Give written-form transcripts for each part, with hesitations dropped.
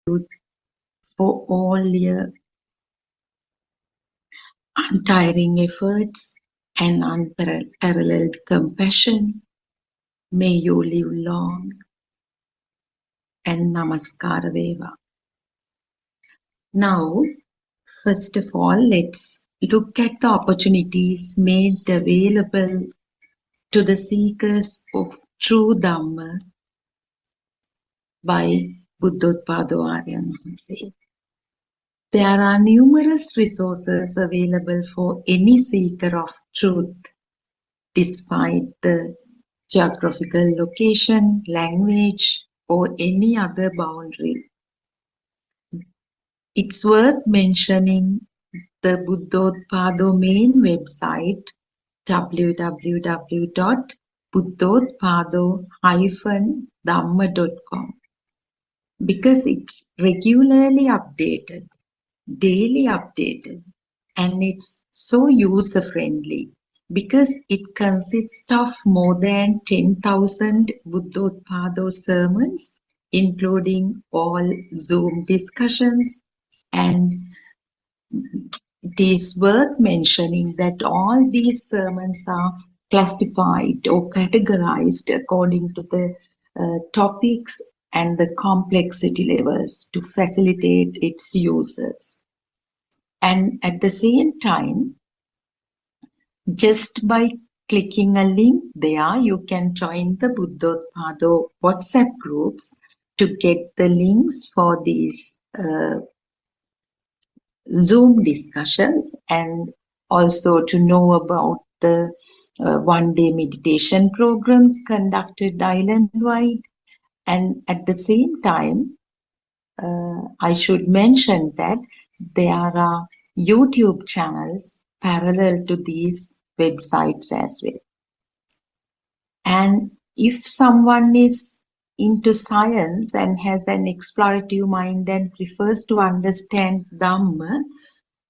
for all your untiring efforts and unparalleled compassion. May you live long and namaskara veva. Now, first of all, let's look at the opportunities made available to the seekers of true Dhamma by Buddothpado Aryan Mahanse. There are numerous resources available for any seeker of truth, despite the geographical location, language, or any other boundary. It's worth mentioning the Buddothpado main website www.buddothpado-dhamma.com because it's regularly updated, daily updated, and it's so user-friendly because it consists of more than 10,000 Buddothpado sermons, including all Zoom discussions, and it is worth mentioning that all these sermons are classified or categorized according to the topics and the complexity levels to facilitate its users. And at the same time, just by clicking a link there, you can join the Buddothpado WhatsApp groups to get the links for these Zoom discussions and also to know about the one-day meditation programs conducted island-wide. And at the same time, I should mention that there are YouTube channels parallel to these websites as well. And if someone is into science and has an explorative mind and prefers to understand Dhamma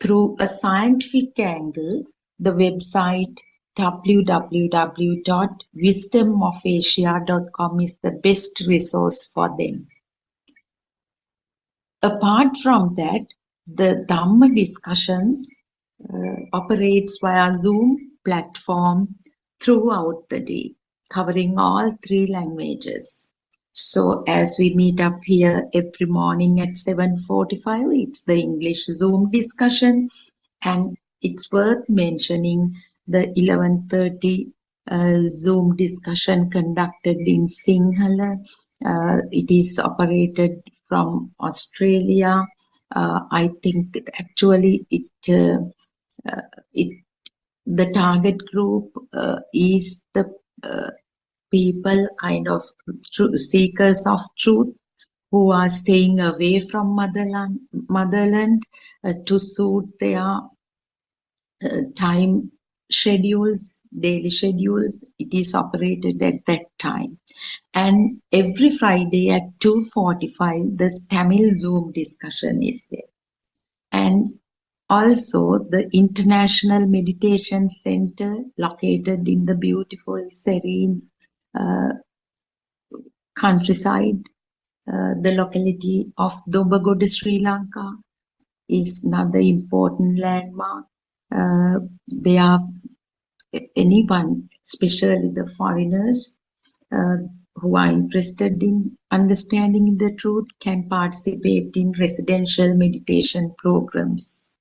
through a scientific angle, the website www.wisdomofasia.com is the best resource for them. Apart from that, the Dhamma discussions operates via Zoom platform throughout the day, covering all 3 languages. So as we meet up here every morning at 7:45, it's the English Zoom discussion, and it's worth mentioning the 11:30 Zoom discussion conducted in Sinhala. It is operated from Australia. I think actually the target group is the people kind of seekers of truth who are staying away from motherland to suit their time schedules, daily schedules. It is operated at that time. And every Friday at 2:45, the Tamil Zoom discussion is there. And also the International Meditation Center located in the beautiful, serene countryside, the locality of Dobagoda, Sri Lanka, is another important landmark. They are anyone, especially the foreigners who are interested in understanding the truth, can participate in residential meditation programs,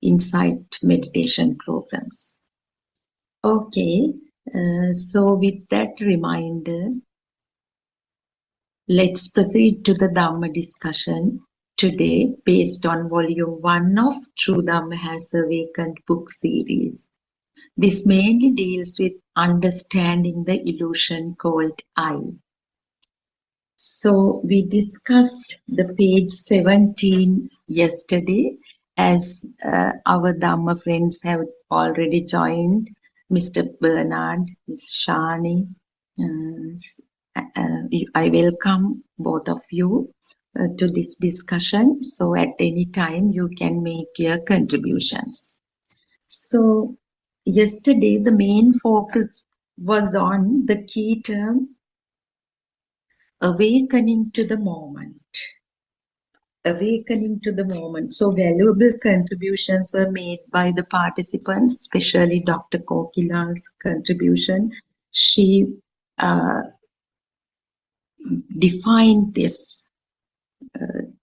insight meditation programs. Okay, so with that reminder, let's proceed to the Dhamma discussion today based on volume 1 of True Dhamma Has Awakened book series. This mainly deals with understanding the illusion called I. So we discussed the page 17 yesterday, as our Dhamma friends have already joined, Mr. Bernard, Ms. Shani. I welcome both of you to this discussion. So at any time you can make your contributions. So yesterday the main focus was on the key term, awakening to the moment. awakening to the moment. So valuable contributions were made by the participants, especially Dr. Kokila's contribution. She defined this,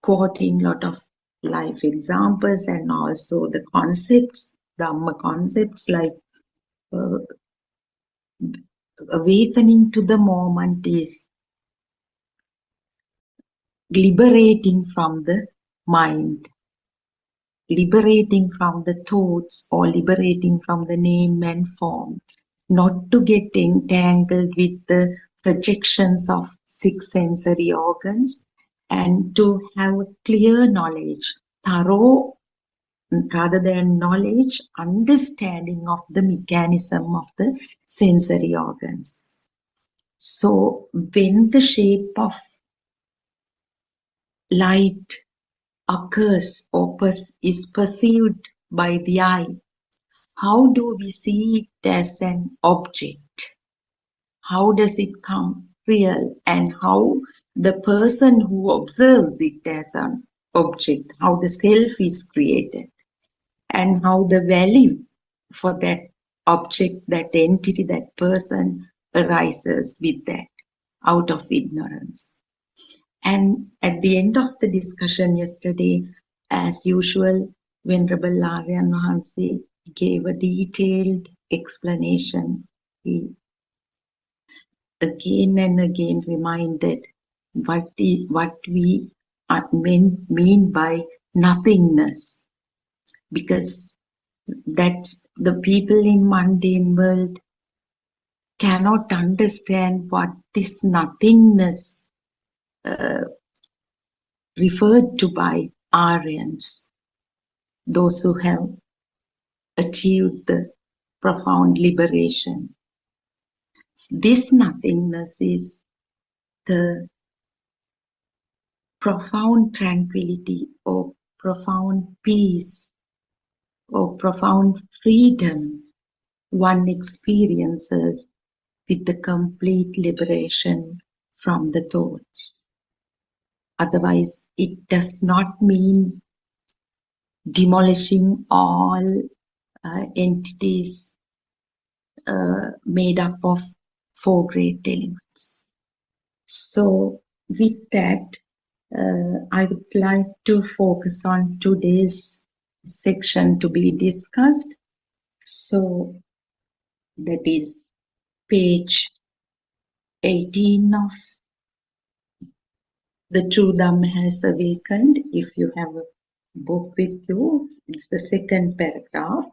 quoting a lot of life examples and also the concepts, Dhamma concepts like uh, awakening to the moment is liberating from the mind, liberating from the thoughts or liberating from the name and form, not to get entangled with the projections of six sensory organs, and to have clear knowledge, thorough rather than knowledge, understanding of the mechanism of the sensory organs. So when the shape of light occurs or is perceived by the eye, how do we see it as an object? How does it come real? And how the person who observes it as an object, how the self is created, and how the value for that object, that entity, that person arises with that out of ignorance. And at the end of the discussion yesterday, as usual, Venerable Aryan Mahansi gave a detailed explanation. He again and again reminded what we mean by nothingness, because that's the people in mundane world cannot understand what this nothingness referred to by Aryans, those who have achieved the profound liberation. This nothingness is the profound tranquility or profound peace or profound freedom one experiences with the complete liberation from the thoughts. Otherwise, it does not mean demolishing all entities made up of four great elements. So with that, I would like to focus on today's section to be discussed. So that is page 18 of The True Dhamma Has Awakened. If you have a book with you, it's the second paragraph,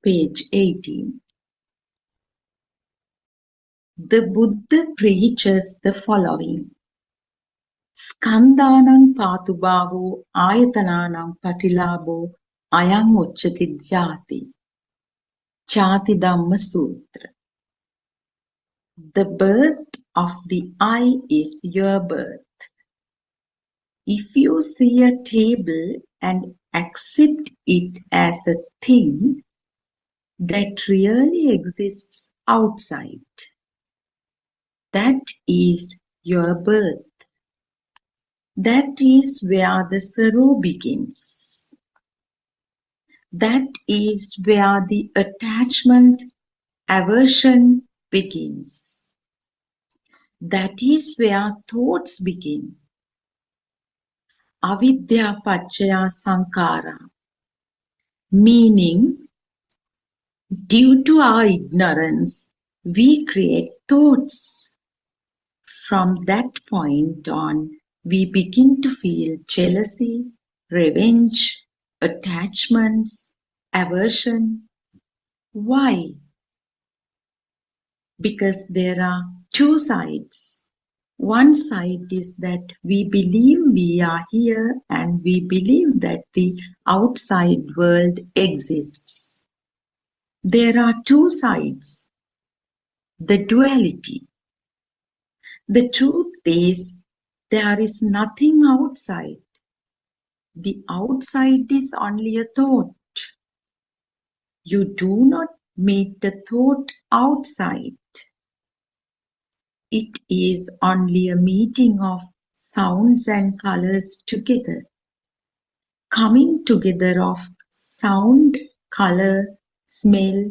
page 18. The Buddha preaches the following. Skandhanam patubhavo ayatananam patilabho ayam uchchati jati. Jati Dhamma Sutra. The birth of the eye is your birth. If you see a table and accept it as a thing that really exists outside, that is your birth. That is where the sorrow begins. That is where the attachment, aversion begins. That is where thoughts begin. Avidya Pachaya Sankara, meaning due to our ignorance, we create thoughts. From that point on, we begin to feel jealousy, revenge, attachments, aversion. Why? Because there are two sides. One side is that we believe we are here and we believe that the outside world exists. There are two sides. The duality. The truth is there is nothing outside. The outside is only a thought. You do not make the thought outside. It is only a meeting of sounds and colors together. coming together of sound, color, smell,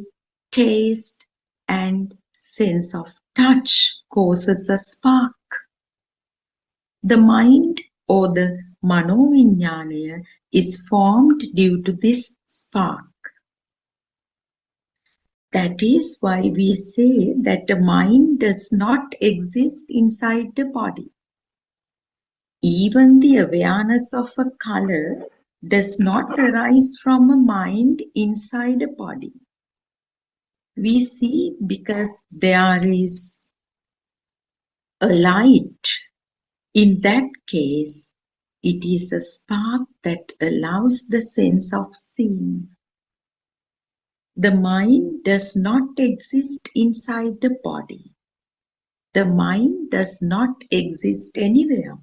taste, and sense of touch causes a spark. The mind or the manovinyana is formed due to this spark. That is why we say that the mind does not exist inside the body. Even the awareness of a color does not arise from a mind inside a body. We see because there is a light. In that case, it is a spark that allows the sense of seeing. The mind does not exist inside the body. The mind does not exist anywhere.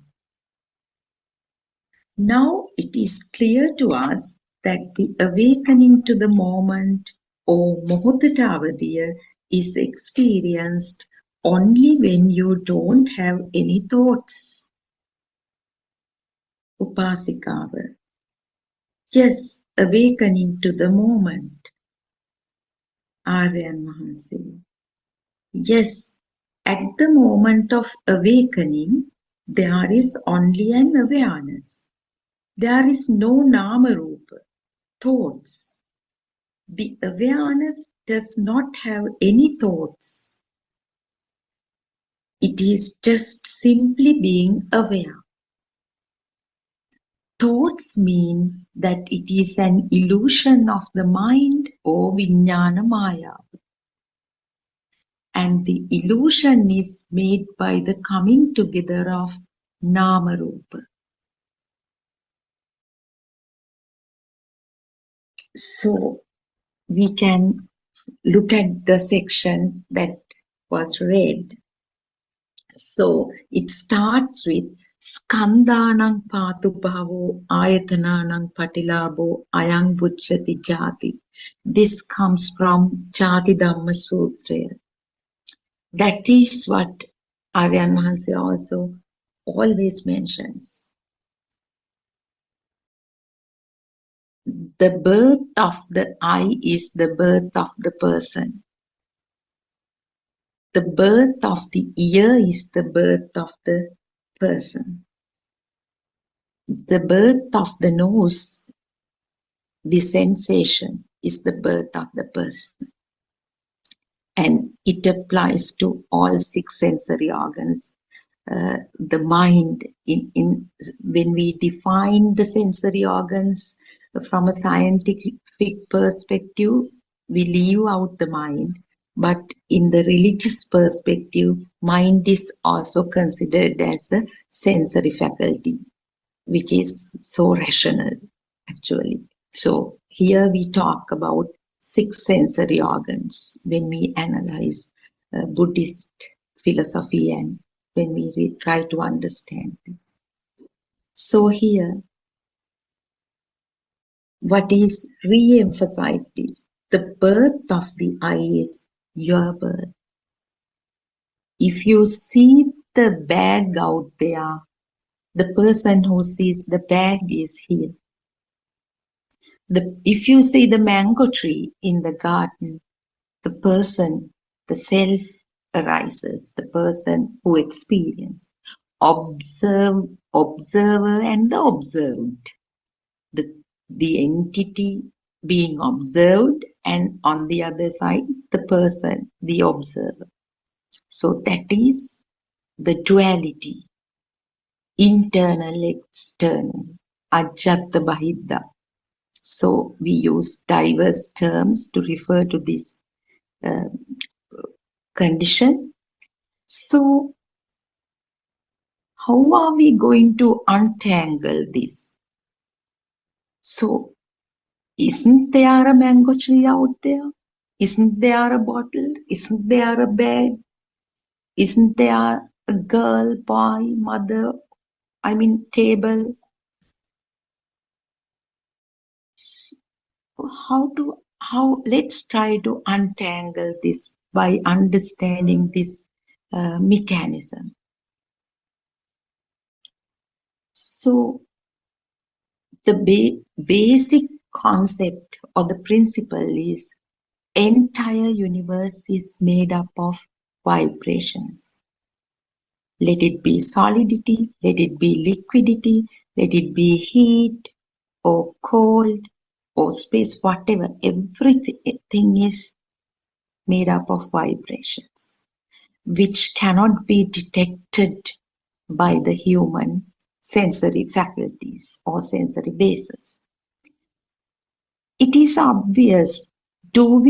Now it is clear to us that the awakening to the moment or Mohotatavadiya is experienced only when you don't have any thoughts. Upasikava. Yes, awakening to the moment. Aryan Mahansi. Yes, at the moment of awakening, there is only an awareness. There is no Nama-Rupa, thoughts. The awareness does not have any thoughts. It is just simply being aware. Thoughts mean that it is an illusion of the mind or Vijnana Maya. And the illusion is made by the coming together of Nama-Rupa. So we can look at the section that was read. So it starts with Skandhanang Patubhavo Ayatananang Patilabo Ayang Bujjati Jati. This comes from Jati Dhamma Sutra. That is what Aryan Mahansi also always mentions. The birth of the I is the birth of the person. The birth of the ear is the birth of the person. The birth of the nose, the sensation, is the birth of the person. And it applies to all six sensory organs. The mind, when we define the sensory organs from a scientific perspective, we leave out the mind. But in the religious perspective, mind is also considered as a sensory faculty, which is so rational, actually. So here we talk about six sensory organs when we analyze Buddhist philosophy and when we try to understand this. So here, what is re-emphasized is the birth of the I is your birth. If you see the bag out there, the person who sees the bag is here. If you see the mango tree in the garden, the person, the self arises, the person who experiences. Observer and the observed. The entity being observed, and on the other side, the person, the observer. So that is the duality, internal, external, ajjata bahidda. So we use diverse terms to refer to this condition. So how are we going to untangle this? So isn't there a mango tree out there? Isn't there a bottle? Isn't there a bag? Isn't there a girl, boy, mother, table? Let's try to untangle this by understanding this mechanism. So The basic concept or the principle is entire universe is made up of vibrations. Let it be solidity, let it be liquidity, let it be heat or cold or space, whatever. Everything is made up of vibrations, which cannot be detected by the human sensory faculties or sensory bases. It is obvious, when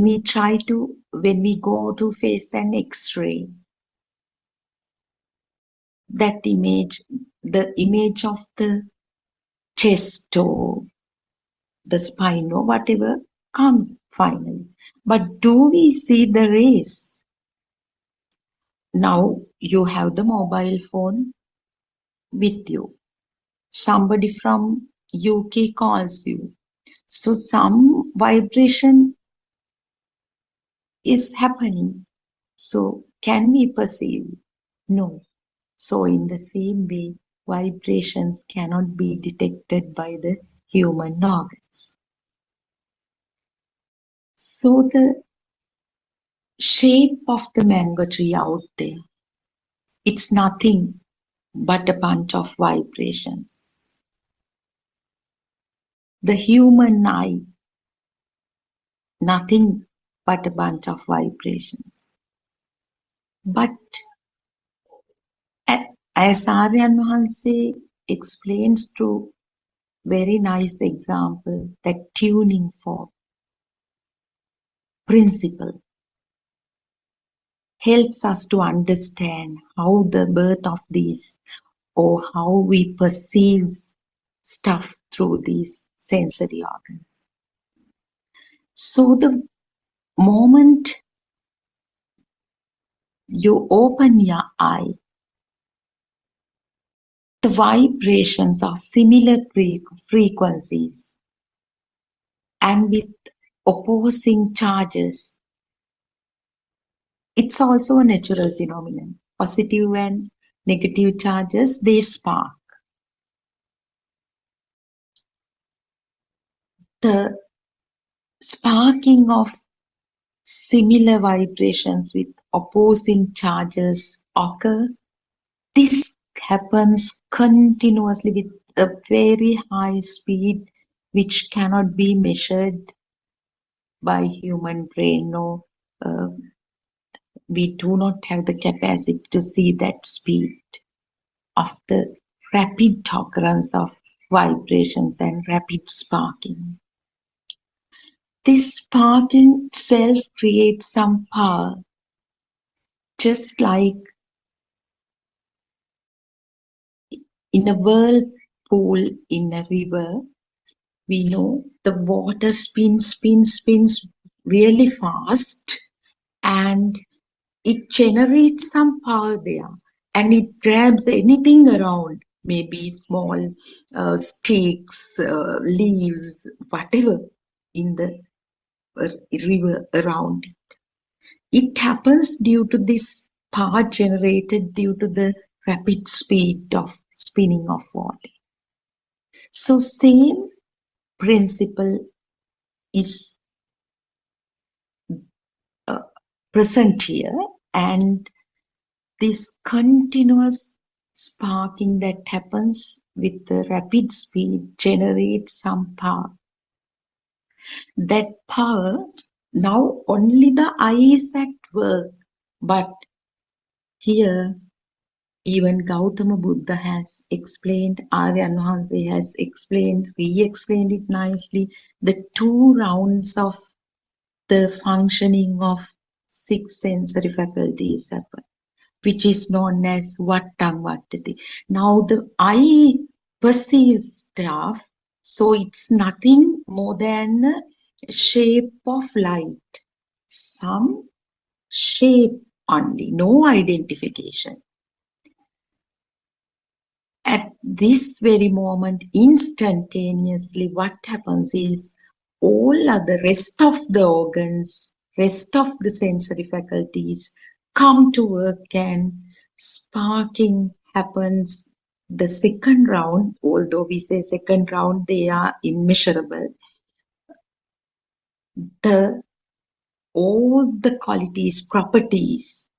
we go to face an X-ray, that image, the image of the chest or the spine or whatever comes finally. But do we see the rays? Now you have the mobile phone with you. Somebody from UK calls you. So some vibration is happening. So can we perceive? No. So in the same way, vibrations cannot be detected by the human organs. So the shape of the mango tree out there, it's nothing but a bunch of vibrations. The human eye, nothing but a bunch of vibrations. But as Aryan Wahanse explains through very nice example, that tuning fork principle helps us to understand how the birth of these or how we perceive stuff through these sensory organs. So the moment you open your eye, the vibrations of similar frequencies and with opposing charges, it's also a natural phenomenon. Positive and negative charges, they spark. The sparking of similar vibrations with opposing charges occur. This happens continuously with a very high speed which cannot be measured by human brain. No, we do not have the capacity to see that speed of the rapid occurrence of vibrations and rapid sparking. This sparking itself creates some power, just like in a whirlpool in a river. We know the water spins really fast, and it generates some power there, and it grabs anything around, maybe small sticks, leaves, whatever in the river around it. It happens due to this power generated due to the rapid speed of spinning of water. So same principle is present here, and this continuous sparking that happens with the rapid speed generates some power. That power, now only the eye is at work, but here even Gautama Buddha has explained, Aryan Wahanse has explained, re-explained it nicely, the 2 rounds of the functioning of 6 sensory faculties happen, which is known as Vattang Vattati. Now the eye perceives stuff, so it's nothing more than a shape of light. Some shape only, no identification. At this very moment, instantaneously, what happens is all other rest of the organs, rest of the sensory faculties come to work, and sparking happens The second round, although we say second round, they are immeasurable. All the qualities, properties,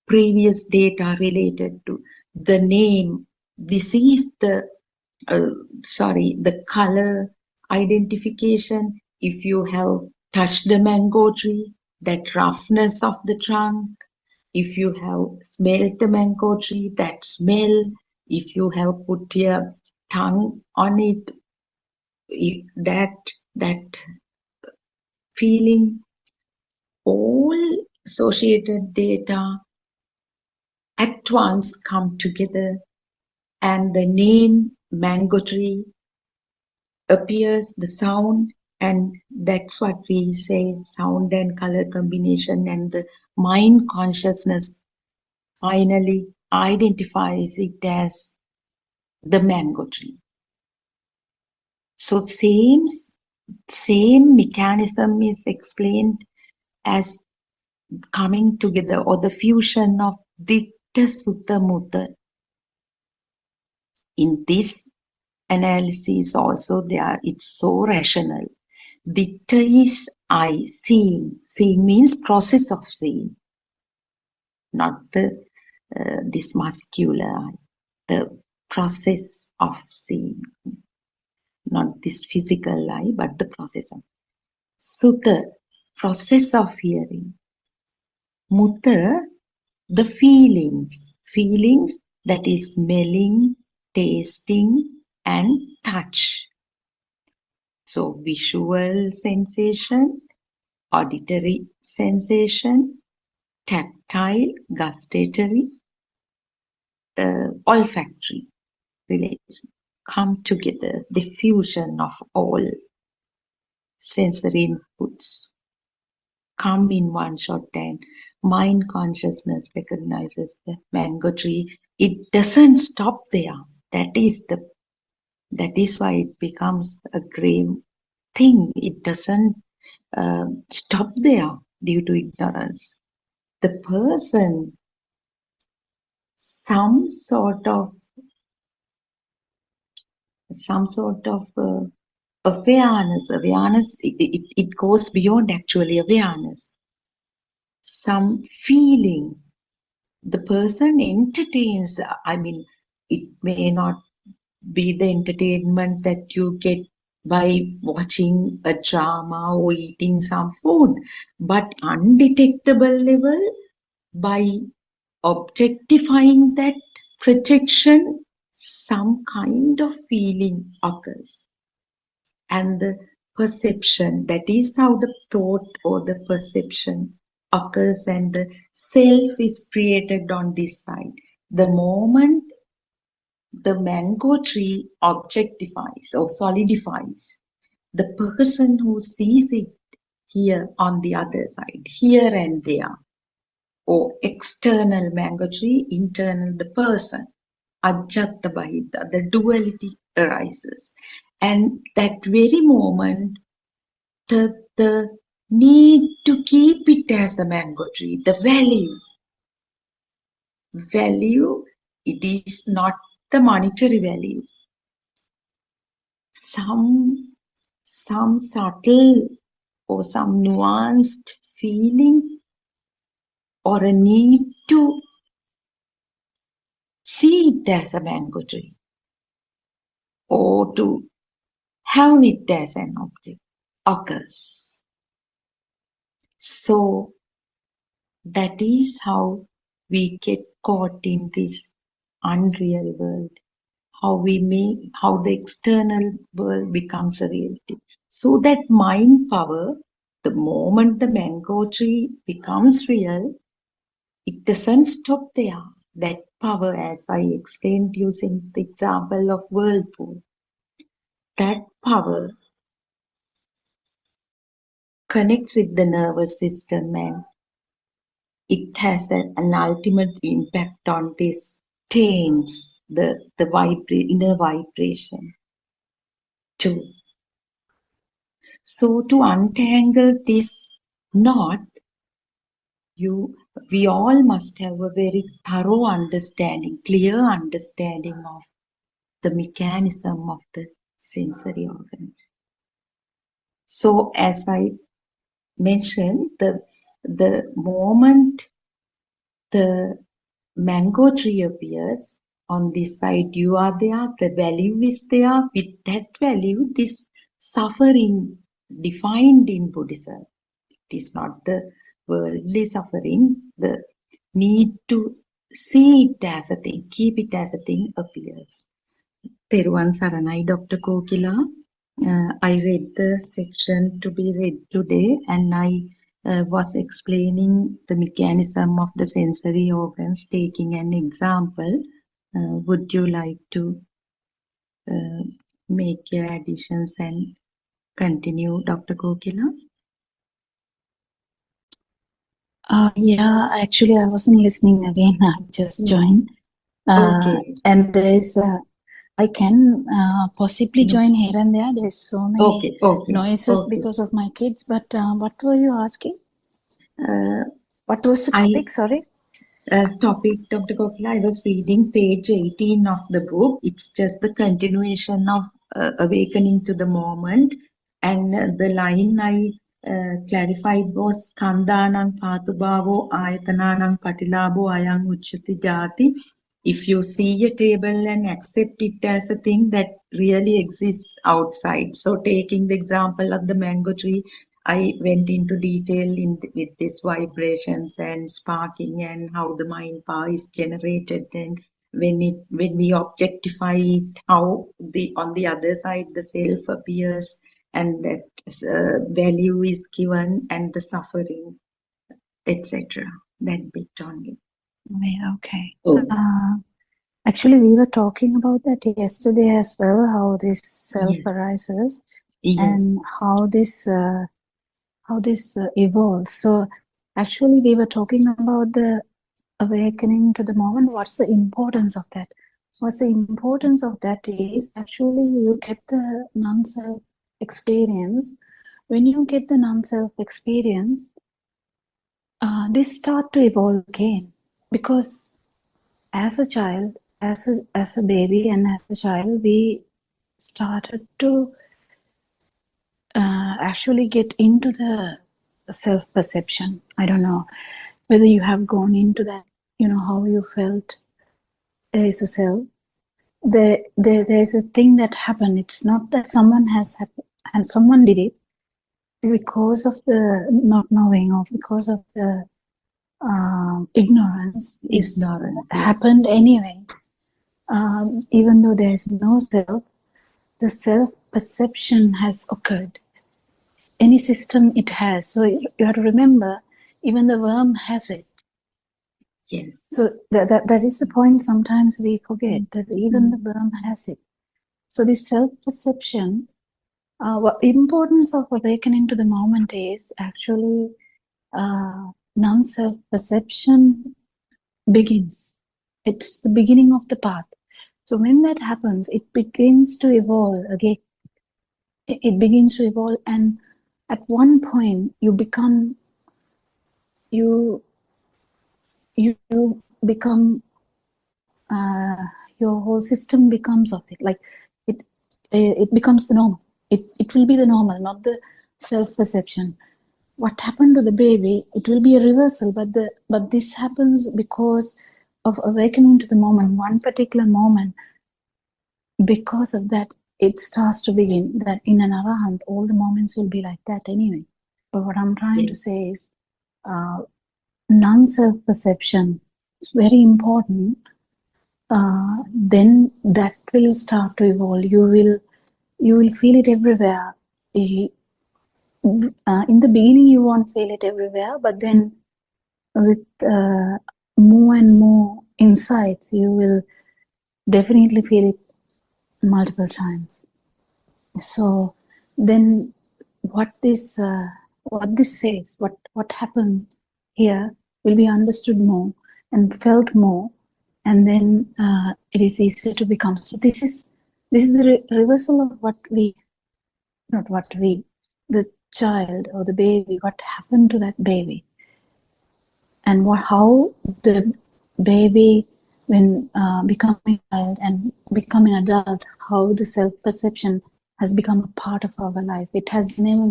previous data related to the name, this is the the color identification. If you have touched the mango tree, that roughness of the trunk. If you have smelled the mango tree, that smell. If you have put your tongue on it, that feeling, all associated data at once come together, and the name mango tree appears, the sound, and that's what we say, sound and color combination, and the mind consciousness finally identifies it as the mango tree. So same mechanism is explained as coming together, or the fusion of ditta sutta mutta. In this analysis also, it's so rational. Ditta is eye, seeing. Seeing means process of seeing, not this muscular eye. The process of seeing, not this physical eye, but the process of. Sutta, process of hearing. Mutta, the feelings that is smelling, tasting, and touch. So visual sensation, auditory sensation, tactile, gustatory, olfactory relation come together, the fusion of all sensory inputs come in one shot, and mind consciousness recognizes the mango tree. It doesn't stop there. That is why it becomes a grave thing. It doesn't stop there due to ignorance. The person, some sort of awareness, it goes beyond actually awareness. Some feeling, the person entertains. I mean, it may not be the entertainment that you get by watching a drama or eating some food, but undetectable level, by objectifying that projection, some kind of feeling occurs. And the perception, that is how the thought or the perception occurs, and the self is created on this side. The moment the mango tree objectifies or solidifies, the person who sees it here on the other side, here and there, or external mango tree, internal the person, ajjatta bahita, the duality arises. And that very moment, the need to keep it as a mango tree, the value, it is not the monetary value. Some subtle or some nuanced feeling, or a need to see it as a mango tree, or to have it as an object, occurs. So that is how we get caught in this unreal world, how the external world becomes a reality. So that mind power, the moment the mango tree becomes real, it doesn't stop there. That power, as I explained using the example of whirlpool, that power connects with the nervous system, and it has an ultimate impact on this change, the inner vibration too. So to untangle this knot, we all must have a very thorough understanding, clear understanding of the mechanism of the sensory organs. So as I mentioned, the moment the mango tree appears, on this side you are there, the value is there. With that value, this suffering defined in Buddhism, it is not the worldly suffering, the need to see it as a thing, keep it as a thing appears. Teruvan Saranai, Dr. Kokila. I read the section to be read today, and I was explaining the mechanism of the sensory organs, taking an example. Would you like to make your additions and continue, Dr. Kokila? Yeah, actually, I wasn't listening again. I just joined. Okay. And there's, I can possibly join here and there. There's so many noises because of my kids. But what were you asking? What was the topic? Sorry. Topic, Dr. Kokila, I was reading page 18 of the book. It's just the continuation of awakening to the moment. And the line I clarified was Kandanang Patubhavo Ayatananang Patilabo Ayang Uchati Jati. If you see a table and accept it as a thing that really exists outside. So taking the example of the mango tree, I went into detail with these vibrations and sparking and how the mind power is generated, and when we objectify it, how on the other side the self appears, and that value is given, and the suffering, etc. That bit only. Yeah, okay. Actually, we were talking about that yesterday as well, how this self arises and how this evolves. So actually, we were talking about the awakening to the moment. What's the importance of that? What's the importance of that is actually you get the non-self experience. When you get the non-self experience, this start to evolve again, because as a child, as a baby and as a child, we started to actually get into the self-perception. I don't know whether you have gone into that, how you felt there is a self. There's a thing that happened. It's not that someone and someone did it because of the not knowing or because of the ignorance. Happened anyway. Even though there's no self, the self-perception has occurred. Any system it has. So you have to remember, even the worm has it. Yes. So that is the point sometimes we forget, that even the worm has it. So this self-perception, what importance of awakening to the moment is actually non-self-perception begins. It's the beginning of the path. So when that happens, it begins to evolve again. It begins to evolve, and at one point you become your whole system becomes of it. Like it becomes the normal. It will be the normal, not the self-perception. What happened to the baby, it will be a reversal, but this happens because of awakening to the moment, one particular moment. Because of that, it starts to begin that in an arahant, all the moments will be like that anyway. But what I'm trying to say is non-self-perception is very important. Then that will start to evolve. You will feel it everywhere. In the beginning, you won't feel it everywhere, but then with more and more insights, you will definitely feel it multiple times. So then what this says, what happens here will be understood more and felt more, and then it is easier to become. So this is the reversal of the child or the baby, what happened to that baby, and how the baby when becoming a child and becoming adult, how the self-perception has become a part of our life. It has never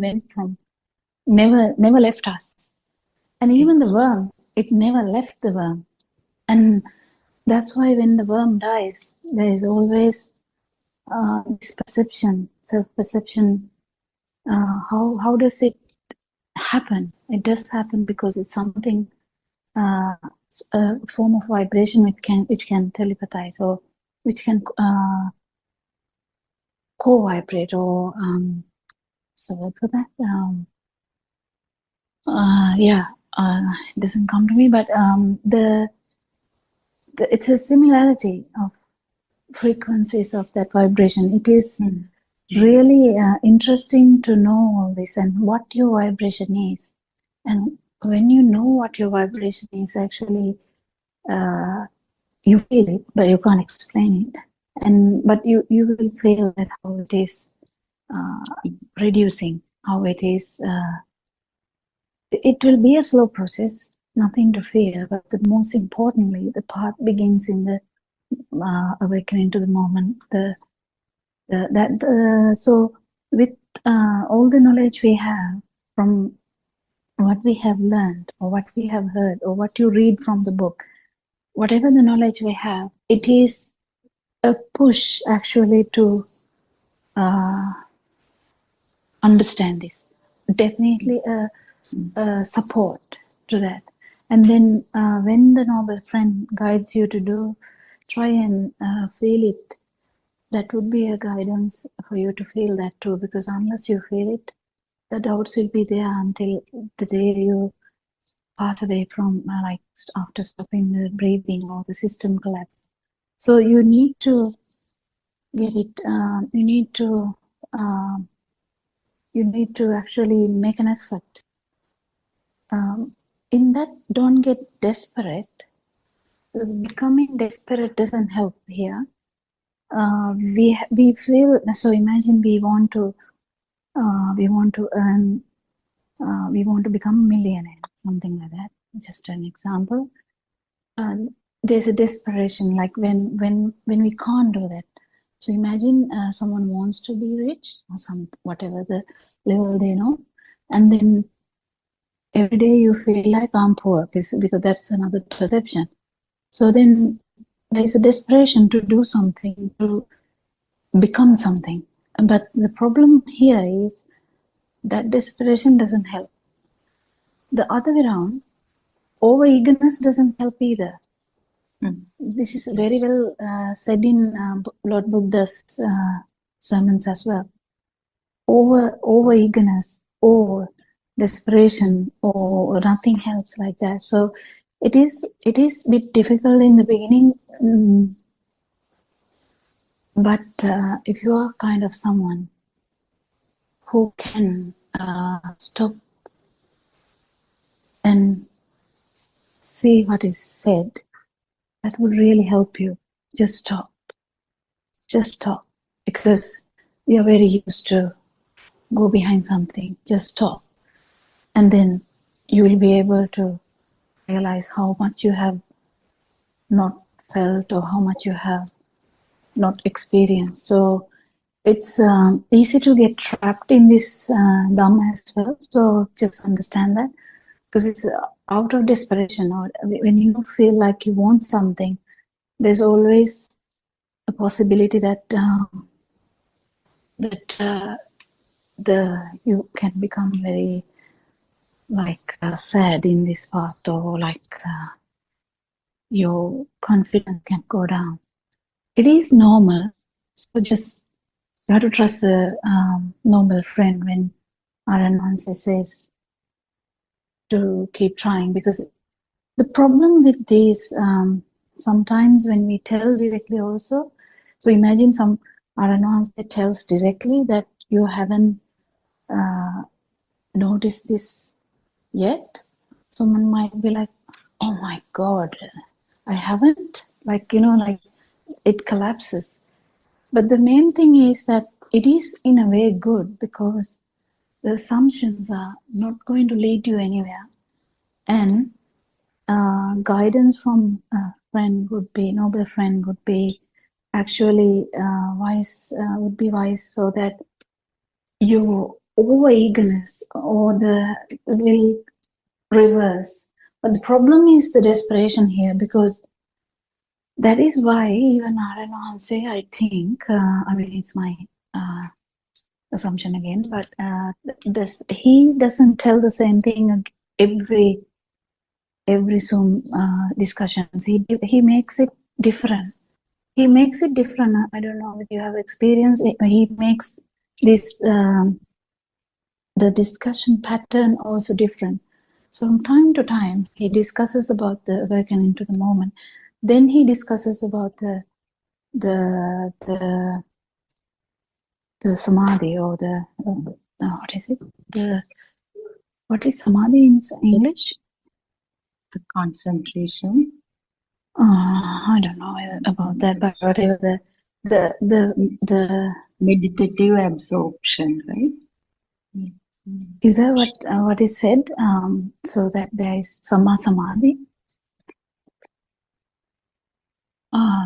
left us. And even the worm, it never left the worm. And that's why when the worm dies, there is always this perception, self-perception. How does it happen? It does happen because it's something, a form of vibration which can telepathize, or which can co-vibrate, or what's the word for that? It doesn't come to me, but it's a similarity of frequencies of that vibration. It is really interesting to know all this and what your vibration is. And when you know what your vibration is, actually you feel it, but you can't explain it. But you will feel that how it is reducing, how it is. It will be a slow process, nothing to fear. But the most importantly, the path begins in the awakening to the moment. So with all the knowledge we have from what we have learned, or what we have heard, or what you read from the book, whatever the knowledge we have, it is a push actually to understand this. Definitely a support to that. And then when the noble friend guides you to try and feel it. That would be a guidance for you to feel that too, because unless you feel it, the doubts will be there until the day you pass away from, like after stopping the breathing or the system collapse. So you need to get it. You need to actually make an effort. In that, don't get desperate, because becoming desperate doesn't help here. We feel so. Imagine we want to earn, we want to become a millionaire, something like that. Just an example. There's a desperation, like when we can't do that. So imagine someone wants to be rich, or whatever the level they know, and then every day you feel like I'm poor, because that's another perception. So then there is a desperation to do something, to become something. But the problem here is that desperation doesn't help. The other way around, over eagerness doesn't help either. This is very well said in Lord Buddha's sermons as well. Over eagerness, or desperation, or nothing helps, like that. So it is a bit difficult in the beginning. But if you are kind of someone who can stop and see what is said, that would really help you. Just stop. Because we are very used to go behind something. Just stop. And then you will be able to realize how much you have not felt, or how much you have not experienced. So it's easy to get trapped in this Dhamma as well. So just understand that, because it's out of desperation, or when you feel like you want something, there's always a possibility that you can become very sad in this path, or your confidence can go down. It is normal. So just you have to trust the noble friend when Aranwansa says to keep trying, because the problem with this, sometimes when we tell directly also, so imagine some Aranwansa tells directly that you haven't noticed this yet. Someone might be like, oh my God, I haven't, it collapses. But the main thing is that it is in a way good, because the assumptions are not going to lead you anywhere. And guidance from friend would be, noble friend would be actually wise, would be wise, so that your over eagerness or the will reverse. But the problem is the desperation here, because that is why even Aranwanse, I think, I mean, it's my assumption again, but he doesn't tell the same thing every Zoom discussions. He makes it different. He makes it different. I don't know if you have experience. He makes this the discussion pattern also different. So from time to time, he discusses about the awakening to the moment. Then he discusses about the samadhi, or the what is it? What is samadhi in English? The concentration. I don't know about that, but whatever the meditative absorption, right? Is that what is said? So that there is samadhi.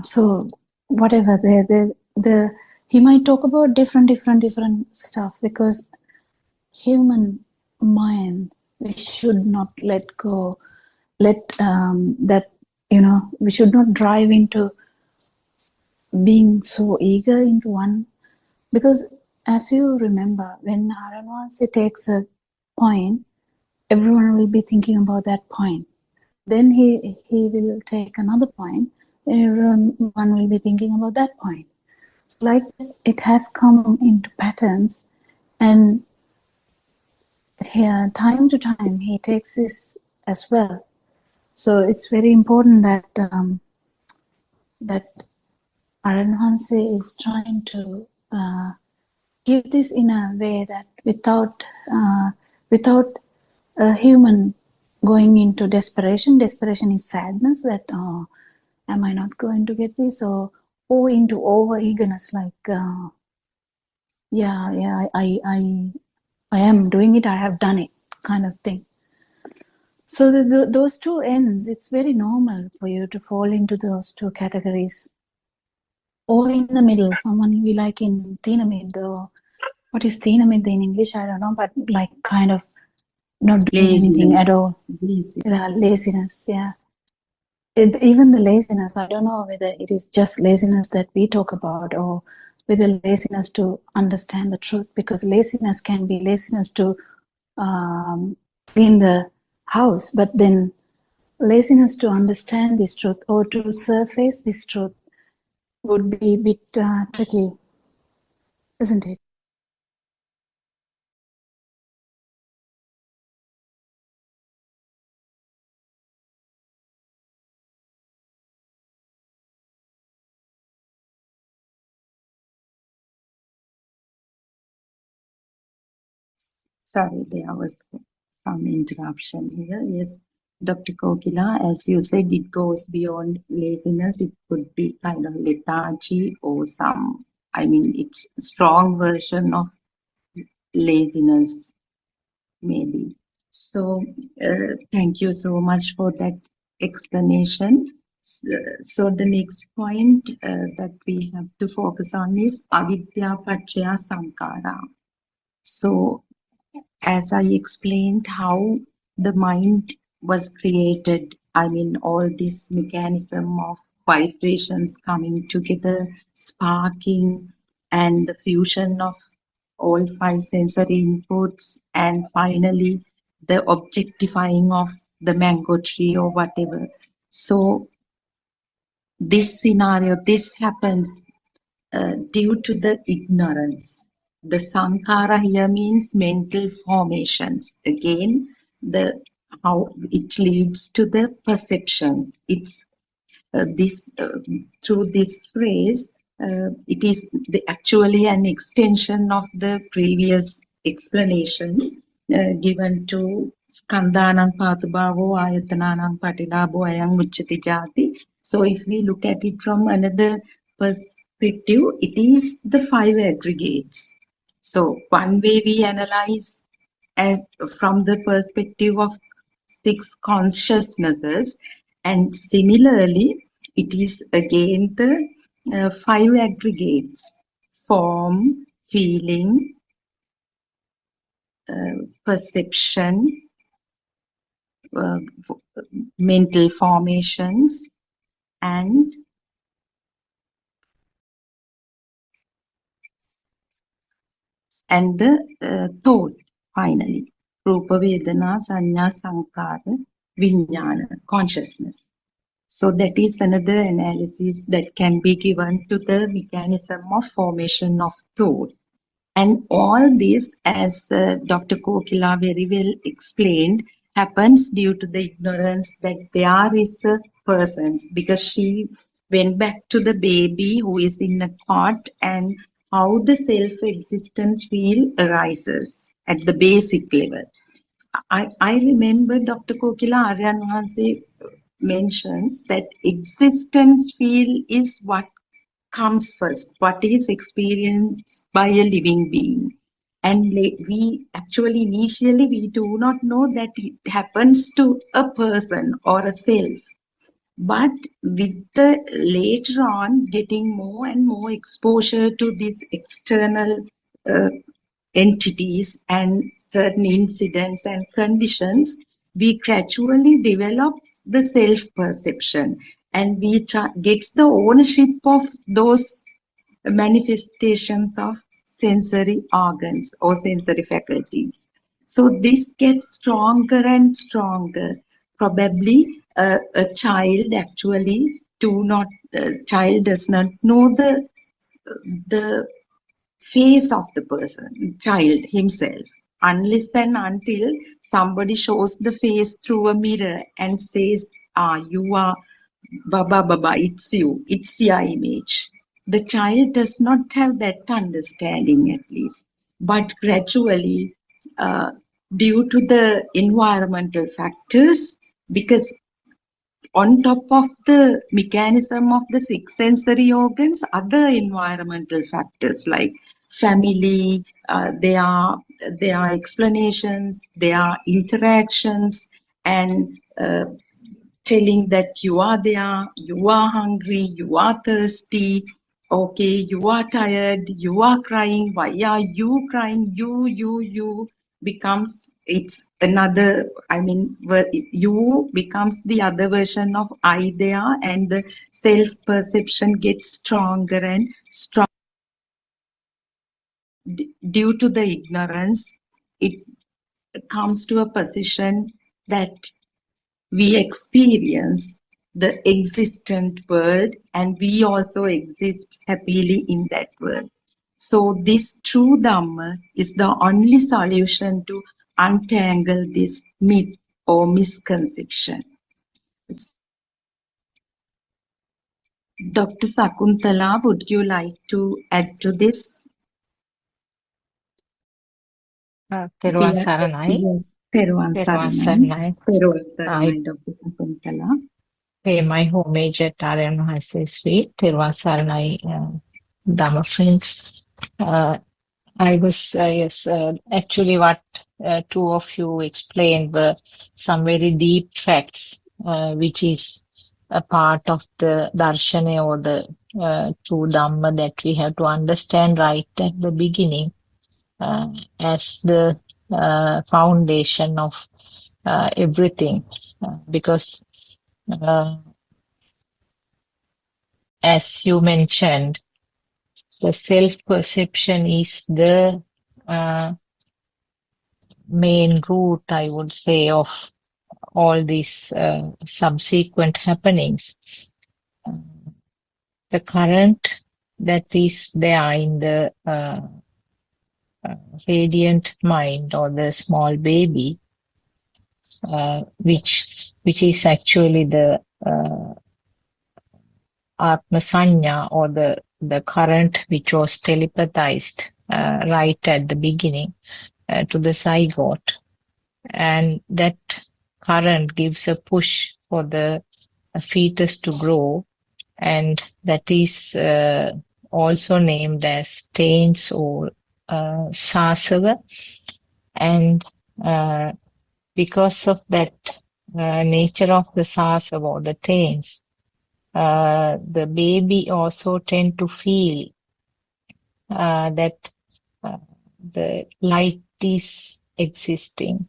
So whatever the he might talk about different stuff, because human mind, we should not let go, that we should not drive into being so eager into one, because as you remember, when Aranwansi takes a point, everyone will be thinking about that point. Then he will take another point, and everyone will be thinking about that point. So like it has come into patterns, and here time to time he takes this as well. So it's very important that that Aranwansi is trying to give this in a way that without a human going into desperation. Desperation is sadness, that am I not going to get this, or into over eagerness, like I am doing it, I have done it, kind of thing. So those two ends, it's very normal for you to fall into those two categories. Or in the middle, someone will be like in Thinamid, or what is Thinamid in English, I don't know, but like kind of not doing anything at all. Laziness, yeah. Even the laziness, I don't know whether it is just laziness that we talk about, or whether laziness to understand the truth, because laziness can be laziness to clean the house, but then laziness to understand this truth or to surface this truth would be a bit tricky, isn't it? Sorry, there was some interruption here. Yes, Dr. Kokila, as you said, it goes beyond laziness. It could be kind of lethargy or it's a strong version of laziness, maybe. So, thank you so much for that explanation. So the next point that we have to focus on is avidya pachaya sankara. So, as I explained how the mind was created, all this mechanism of vibrations coming together, sparking, and the fusion of all five sensory inputs, and finally the objectifying of the mango tree or whatever. So, this scenario, this happens due to the ignorance. The sankara here means mental formations. Again, the how it leads to the perception. It's through this phrase, it is actually an extension of the previous explanation given to skandhanam patubhavo ayatananam patilabho ayam uchati jati. So if we look at it from another perspective, it is the five aggregates. So one way we analyze as from the perspective of six consciousnesses, and similarly it is again the 5 aggregates: form, feeling, perception, uh, mental formations, and the thought, finally. Rupa, Vedana, Sanya, Sankara, Vijnana, consciousness. So that is another analysis that can be given to the mechanism of formation of thought. And all this, as Dr. Kokila very well explained, happens due to the ignorance that there is a person, because she went back to the baby who is in a cot, and how the self-existence feel arises at the basic level. I remember Dr. Kokila Aryan Wahanse mentions that existence feel is what comes first, what is experienced by a living being. And we actually initially we do not know that it happens to a person or a self. But with the later on getting more and more exposure to these external uh, entities and certain incidents and conditions, we gradually develop the self-perception, and we gets the ownership of those manifestations of sensory organs or sensory faculties. So this gets stronger and stronger. Probably a child actually child does not know the face of the person, child himself, unless and until somebody shows the face through a mirror and says, you are Baba, Baba, it's you, it's your image. The child does not have that understanding, at least. But gradually, uh, due to the environmental factors, because on top of the mechanism of the six sensory organs, other environmental factors like family, there are explanations, there are interactions, and telling that you are there, you are hungry, you are thirsty, okay, you are tired, you are crying, why are you crying, you becomes, it's another, I mean, you becomes the other version of I there, and the self-perception gets stronger and stronger. Due to the ignorance, it comes to a position that we experience the existent world, and we also exist happily in that world. So this true Dhamma is the only solution to untangle this myth or misconception. Dr. Sakuntala, would you like to add to this? Therwan Saranai. Yes, Therwan Therwan Saranai. Saranai. Therwan I Saranai, Dr. Sakuntala. pay my homage at Aryan Mahase's feet. Therwan Saranai, Dhamma friends. I was, yes, actually what two of you explained were some very deep facts, which is a part of the darshana or the true Dhamma that we have to understand right at the beginning as the foundation of everything. Because as you mentioned, the self-perception is the main root, I would say, of all these subsequent happenings. The current that is there in the radiant mind or the small baby, which is actually the Atma Sanya, or the current which was telepathized right at the beginning to the zygote, and that current gives a push for the fetus to grow, and that is also named as tains or sasava, and because of that nature of the sasava or the tains, the baby also tend to feel that the light is existing,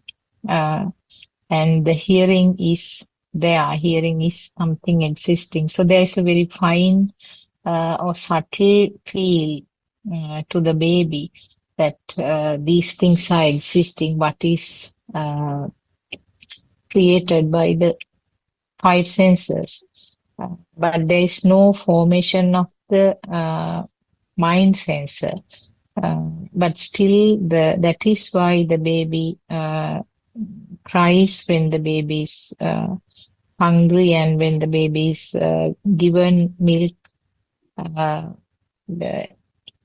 and the hearing is there. Hearing is something existing. So there is a very fine or subtle feel to the baby that these things are existing, what is created by the five senses. But there is no formation of the mind sensor. But still, that is why the baby cries when the baby is hungry, and when the baby is given milk.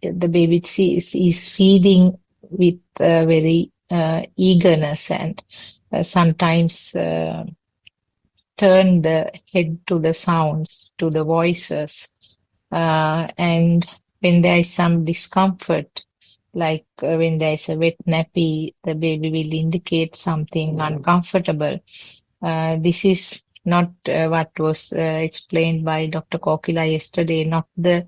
The baby is feeding with very eagerness, and sometimes turn the head to the sounds, to the voices. And when there is some discomfort, like when there is a wet nappy, the baby will indicate something uncomfortable. This is not what was explained by Dr. Kokila yesterday, not the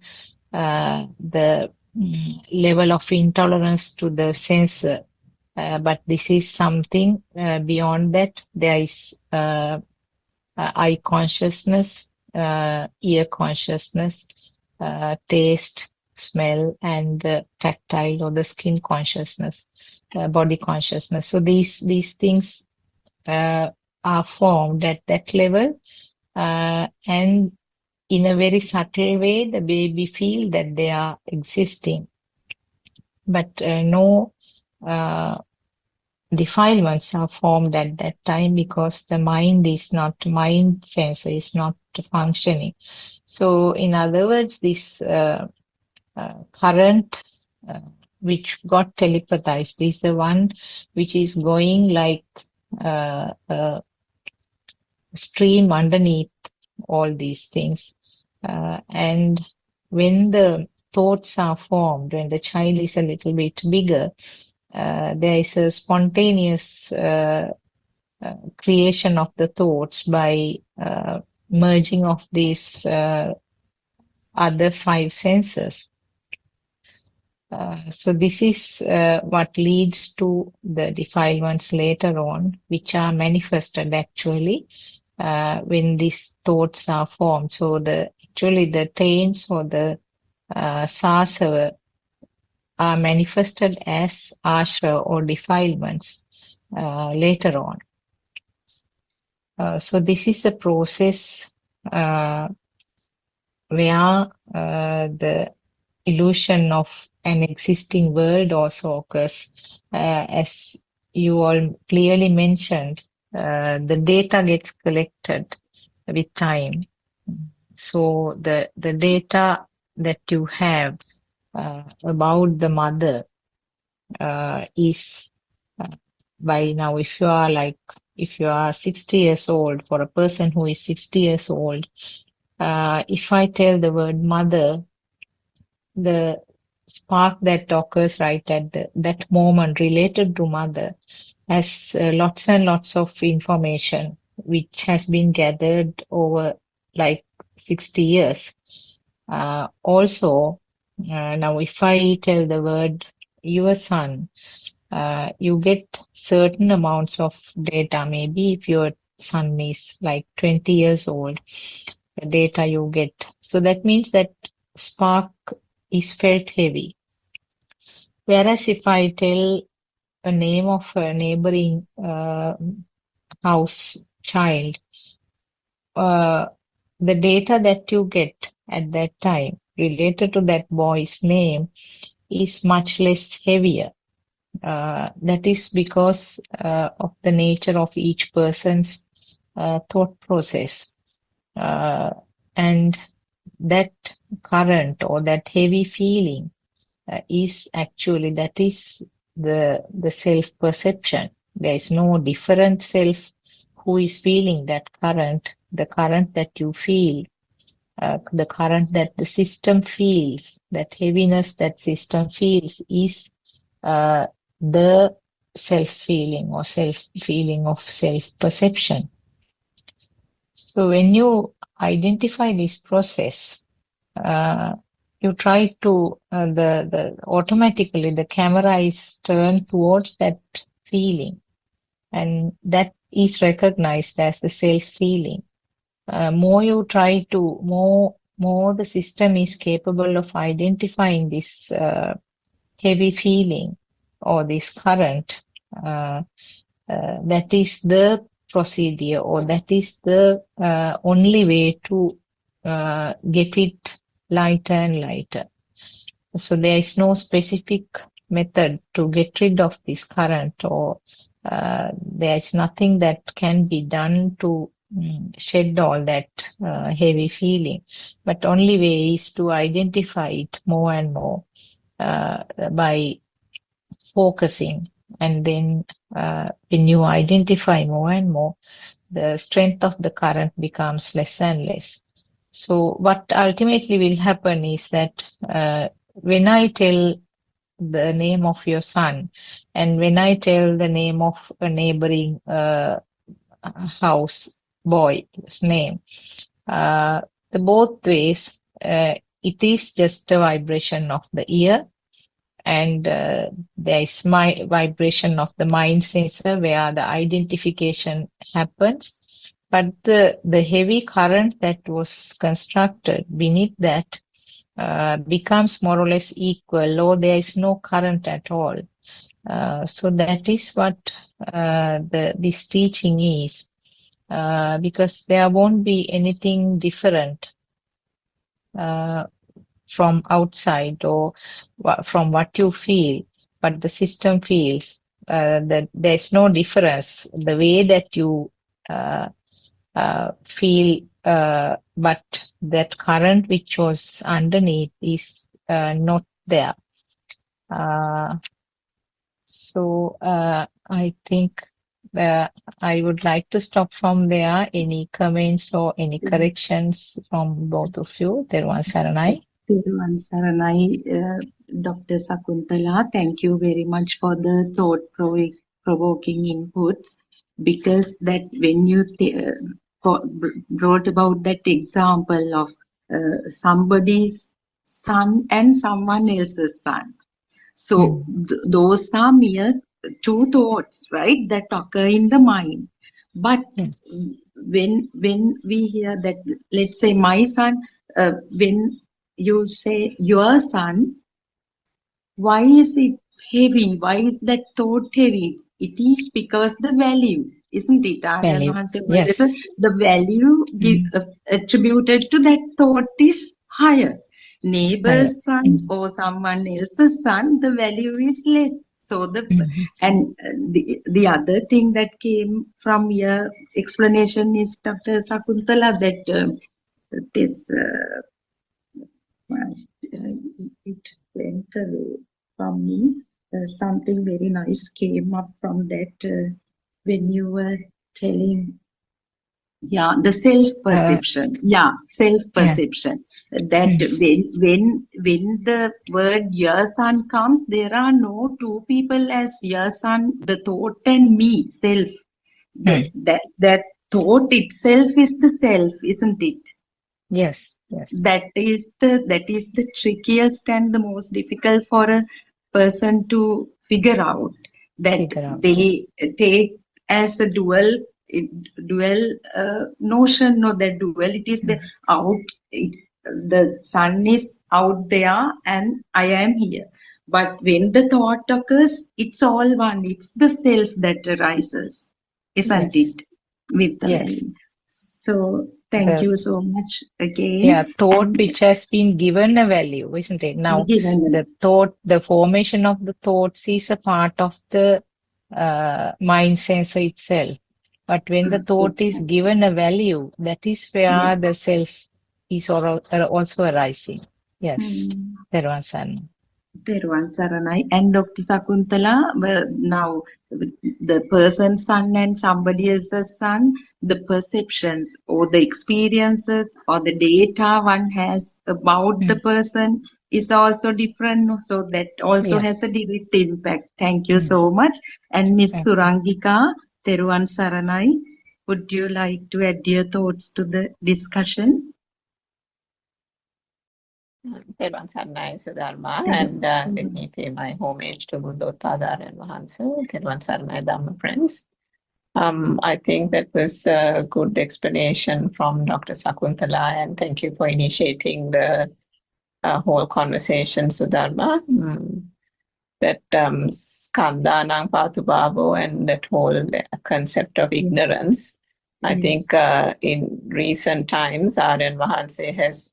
level of intolerance to the sensor, but this is something beyond that. There is eye consciousness, ear consciousness, taste, smell, and the tactile or the skin consciousness, body consciousness. So these things are formed at that level, and in a very subtle way, the baby feel that they are existing, but no defilements are formed at that time, because the mind sensor is not functioning. So in other words, this current which got telepathized is the one which is going like a stream underneath all these things. And when the thoughts are formed, when the child is a little bit bigger, there is a spontaneous creation of the thoughts by merging of these other five senses. So this is what leads to the defilements later on, which are manifested actually when these thoughts are formed. So actually the taints or the sasava are manifested as ashra or defilements later on. So this is a process where the illusion of an existing world also occurs. As you all clearly mentioned, the data gets collected with time. So the data that you have about the mother is by now, if you are 60 years old, for a person who is 60 years old, if I tell the word mother, the spark that occurs right at that moment related to mother has lots and lots of information which has been gathered over like 60 years. Also, now if I tell the word your son, you get certain amounts of data. Maybe if your son is like 20 years old, the data you get. So that means that spark is felt heavy. Whereas if I tell a name of a neighboring house child, the data that you get at that time related to that boy's name is much less heavier. That is because of the nature of each person's thought process. And that current or that heavy feeling is actually, that is the self-perception. There is no different self who is feeling that current. The current that you feel, the current that the system feels, that heaviness that system feels is the self-feeling or self-feeling of self-perception. So when you identify this process, you try to automatically the camera is turned towards that feeling, and that is recognized as the self feeling. More you try to, more the system is capable of identifying this heavy feeling or this current. That is the procedure, or that is the only way to get it lighter and lighter. So there is no specific method to get rid of this current, or there is nothing that can be done to shed all that heavy feeling. But only way is to identify it more and more by focusing. And then when you identify more and more, the strength of the current becomes less and less. So what ultimately will happen is that when I tell the name of your son, and when I tell the name of a neighboring house boy's name, the both ways, it is just a vibration of the ear, and there is my vibration of the mind sensor where the identification happens. But the heavy current that was constructed beneath that becomes more or less equal, or there is no current at all. So that is what this teaching is, because there won't be anything different from outside or from what you feel, but the system feels that there's no difference. The way that you feel, but that current which was underneath is not there. So I think I would like to stop from there. Any comments or any corrections from both of you? Teruvan Saranai. Teruvan Saranai, Dr. Sakuntala, thank you very much for the thought-provoking inputs, because that when you brought about that example of somebody's son and someone else's son. So those are mere two thoughts, right, that occur in the mind. But when we hear that, let's say my son, when you say your son, why is it heavy? Why is that thought heavy? It is because the value, isn't it? Value. Yes. The value attributed to that thought is higher. Neighbor's son or someone else's son, the value is less. So and the other thing that came from your explanation is, Dr. Sakuntala, that this it went away from me. Something very nice came up from that when you were telling, the self-perception. Self-perception. That when the word your son comes, there are no two people as your son, the thought and me, self. That thought itself is the self, isn't it? Yes. That is the trickiest and the most difficult for a person to figure out. They take as a dual notion, or the dual. It is the the sun is out there and I am here. But when the thought occurs, it's all one. It's the self that arises, isn't it? With the mind. So thank you so much again. Yeah, thought which has been given a value, isn't it? Now, the formation of the thoughts is a part of the mind sensor itself. But when the thought is given a value, that is where the self is also arising. Yes, Teruvan Saranai. And Dr. Sakuntala, now the person's son and somebody else's son, the perceptions or the experiences or the data one has about the person is also different. So that also has a direct impact. Thank you so much. And Miss Surangika, Teruvan Saranai. would you like to add your thoughts to the discussion? Therwan Sarnai Sudharma, and let me pay my homage to Buddothpado and Mahansa. Therwan Sarnai Dhamma friends. I think that was a good explanation from Dr. Sakuntala, and thank you for initiating the whole conversation, Sudharma. That skandhanang patubhavo and that whole concept of ignorance. I think in recent times, Aryan Mahanse has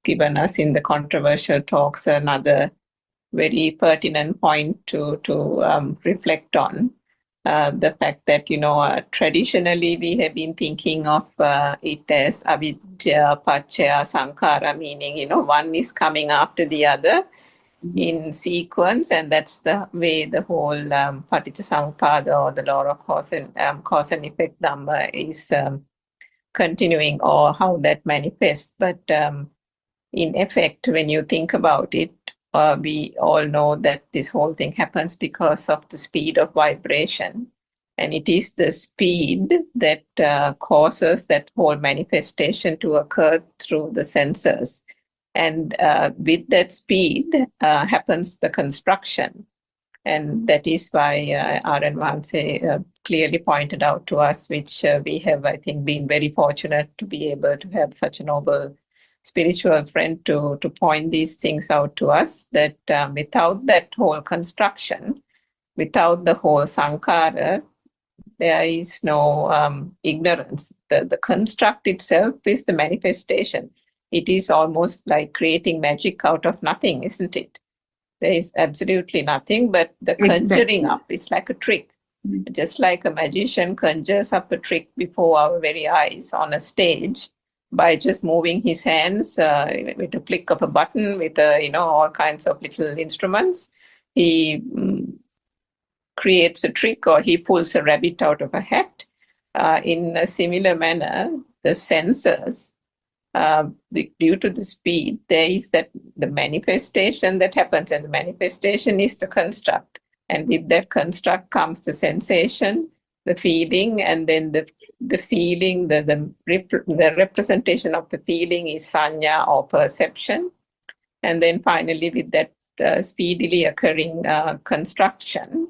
given us in the controversial talks another very pertinent point to reflect on. The fact that, traditionally we have been thinking of it as avidya, paccaya, sankhara, meaning, one is coming after the other in sequence, and that's the way the whole Paticcasamuppada or the law of cause and effect Dhamma is continuing, or how that manifests. But in effect, when you think about it, we all know that this whole thing happens because of the speed of vibration. And it is the speed that causes that whole manifestation to occur through the senses. And with that speed happens the construction. And that is why Aryan Mahanse clearly pointed out to us, which we have, I think, been very fortunate to be able to have such a noble spiritual friend to point these things out to us, that without that whole construction, without the whole sankhara, there is no ignorance. The construct itself is the manifestation. It is almost like creating magic out of nothing, isn't it? There is absolutely nothing, but the conjuring up is like a trick. Just like a magician conjures up a trick before our very eyes on a stage by just moving his hands with a click of a button, with all kinds of little instruments. He creates a trick, or he pulls a rabbit out of a hat. In a similar manner, the senses, due to the speed, there is that the manifestation that happens, and the manifestation is the construct. And with that construct comes the sensation, the feeling, and then the feeling, the representation of the feeling is sanya, or perception. And then finally, with that speedily occurring construction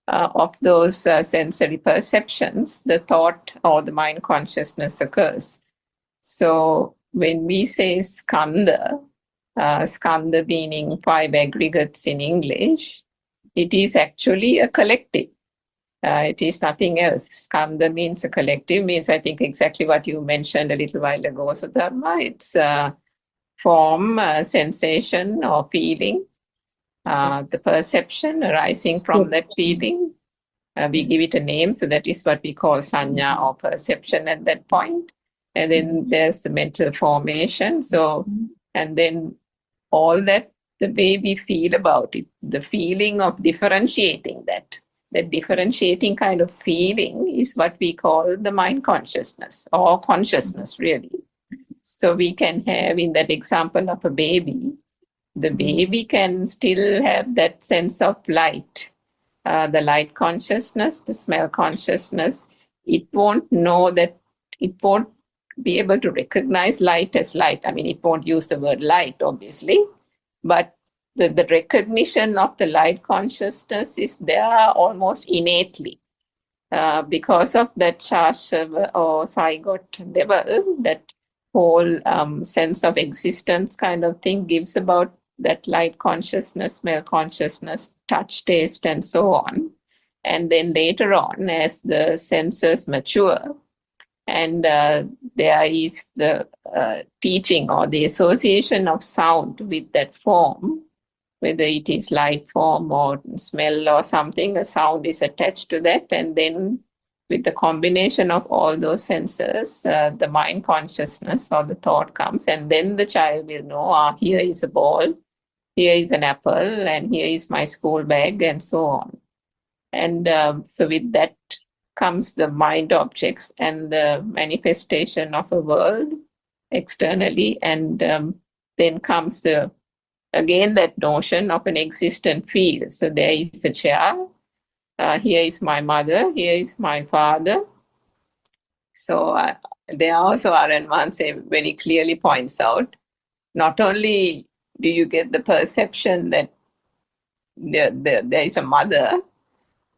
of those sensory perceptions, the thought or the mind consciousness occurs. So when we say skandha, skandha meaning 5 aggregates in English, it is actually a collective. It is nothing else. Skandha means a collective, means I think exactly what you mentioned a little while ago, Sudharma. It's form, sensation or feeling, the perception arising from that feeling. We give it a name, so that is what we call sanya or perception at that point. And then there's the mental formation. So, and then all that, the way we feel about it, the feeling of differentiating that differentiating kind of feeling is what we call the mind consciousness, or consciousness, really. So we can have, in that example of a baby, the baby can still have that sense of light, the light consciousness, the smell consciousness. It won't know that, it won't be able to recognize light as light. I mean, it won't use the word light, obviously, but the recognition of the light consciousness is there almost innately because of that shastra or zygote level. That whole sense of existence kind of thing gives about that light consciousness, smell consciousness, touch, taste, and so on. And then later on, as the senses mature, and there is the teaching or the association of sound with that form, whether it is light form or smell or something, a sound is attached to that. And then with the combination of all those senses, the mind consciousness or the thought comes, and then the child will know, here is a ball, here is an apple, and here is my school bag, and so on. And so with that comes the mind objects and the manifestation of a world externally. And then comes again that notion of an existent field. So there is a chair, here is my mother, here is my father. So there also Aranwanse very clearly points out, not only do you get the perception that there is a mother,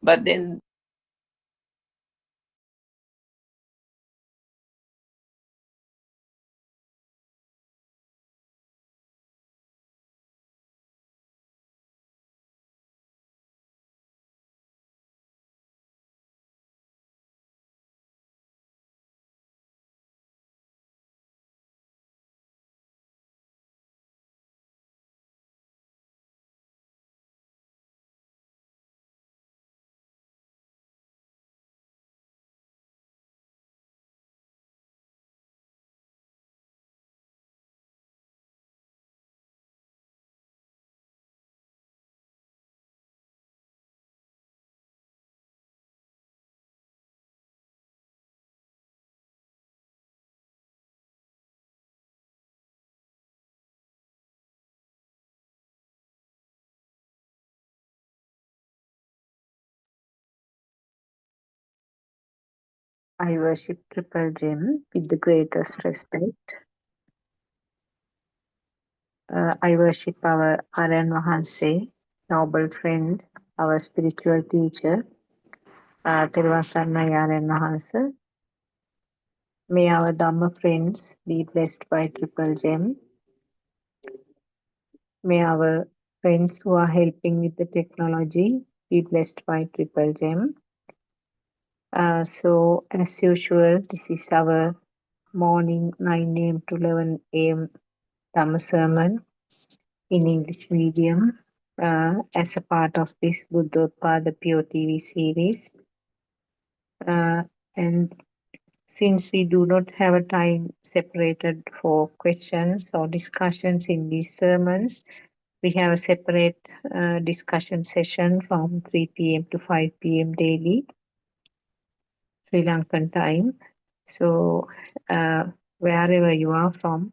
but then I worship Triple Gem with the greatest respect. I worship our Aran Wahanse, noble friend, our spiritual teacher, Tiruvasarnai Aran Wahanse. May our Dhamma friends be blessed by Triple Gem. May our friends who are helping with the technology be blessed by Triple Gem. So, as usual, this is our morning 9 a.m. to 11 a.m. Dhamma sermon in English medium as a part of this Buddothpado PeoTV series. And since we do not have a time separated for questions or discussions in these sermons, we have a separate discussion session from 3 p.m. to 5 p.m. daily, Sri Lankan time. So wherever you are from,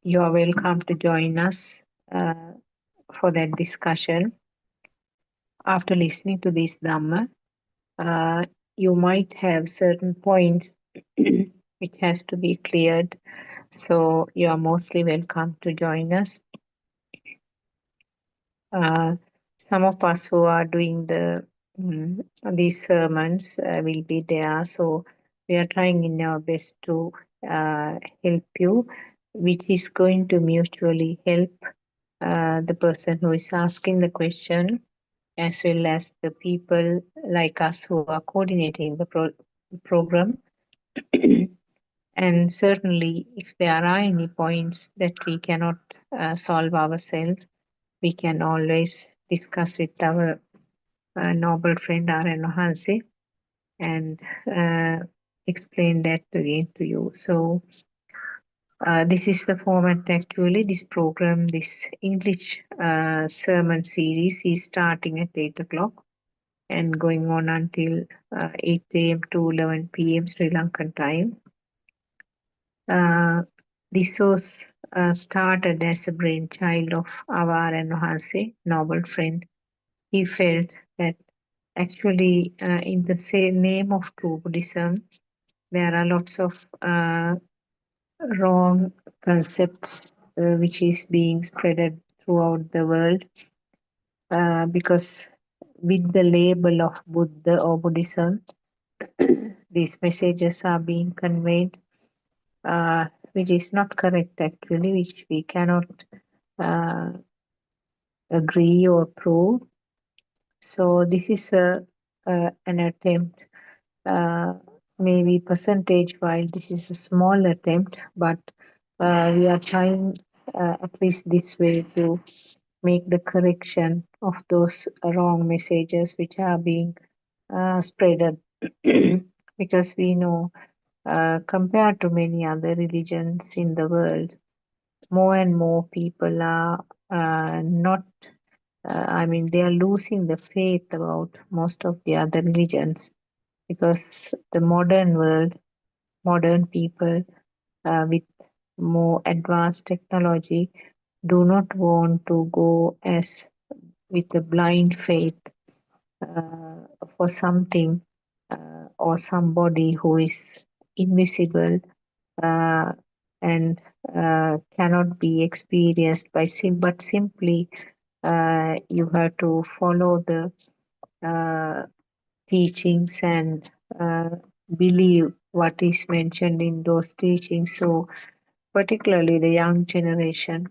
you are welcome to join us for that discussion. After listening to this Dhamma, you might have certain points which has to be cleared. So you are mostly welcome to join us. Some of us who are doing these sermons will be there. So we are trying in our best to help you, which is going to mutually help the person who is asking the question, as well as the people like us who are coordinating the program. And certainly, if there are any points that we cannot solve ourselves, we can always discuss with our noble friend R.N. Hanse and explain that again to you. So this is the format actually. This program, this English sermon series is starting at 8 o'clock and going on until 8 a.m. to 11 p.m. Sri Lankan time. This was started as a brainchild of our and Hanse, noble friend. He felt that actually in the same name of true Buddhism, there are lots of wrong concepts which is being spreaded throughout the world because with the label of Buddha or Buddhism, these messages are being conveyed which is not correct actually, which we cannot agree or prove. So this is an attempt, maybe percentage-wise, this is a small attempt, but we are trying at least this way to make the correction of those wrong messages which are being spreaded. Because we know, compared to many other religions in the world, more and more people are not, they are losing the faith about most of the other religions because the modern world, modern people with more advanced technology do not want to go as with a blind faith for something or somebody who is invisible and cannot be experienced by but simply you have to follow the teachings and believe what is mentioned in those teachings. So particularly the young generation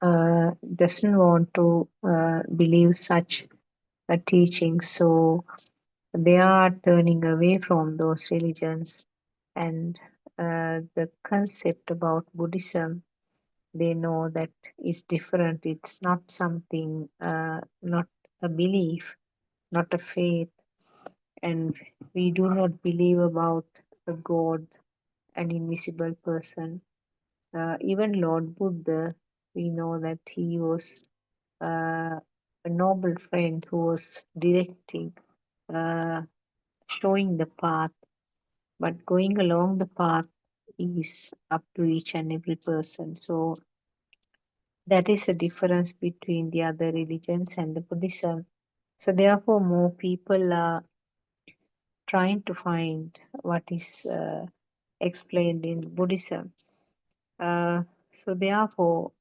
doesn't want to believe such a teaching, so they are turning away from those religions. And the concept about Buddhism, they know that is different. It's not something, not a belief, not a faith, and we do not believe about a God, an invisible person. Even Lord Buddha, we know that he was a noble friend who was directing, uh, showing the path, but going along the path is up to each and every person. So that is the difference between the other religions and the Buddhism. So therefore, more people are trying to find what is explained in Buddhism. So therefore,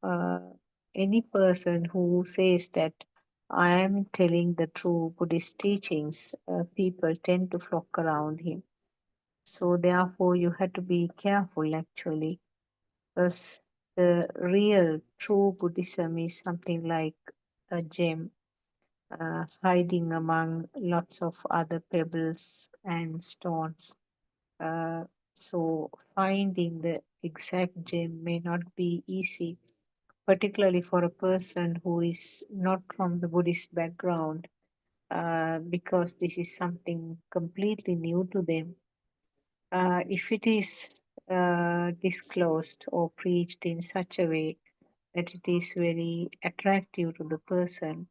any person who says that I am telling the true Buddhist teachings, people tend to flock around him. So therefore, you have to be careful actually, because the real true Buddhism is something like a gem hiding among lots of other pebbles and stones. Uh, so finding the exact gem may not be easy, particularly for a person who is not from the Buddhist background, because this is something completely new to them. If it is disclosed or preached in such a way that it is very attractive to the person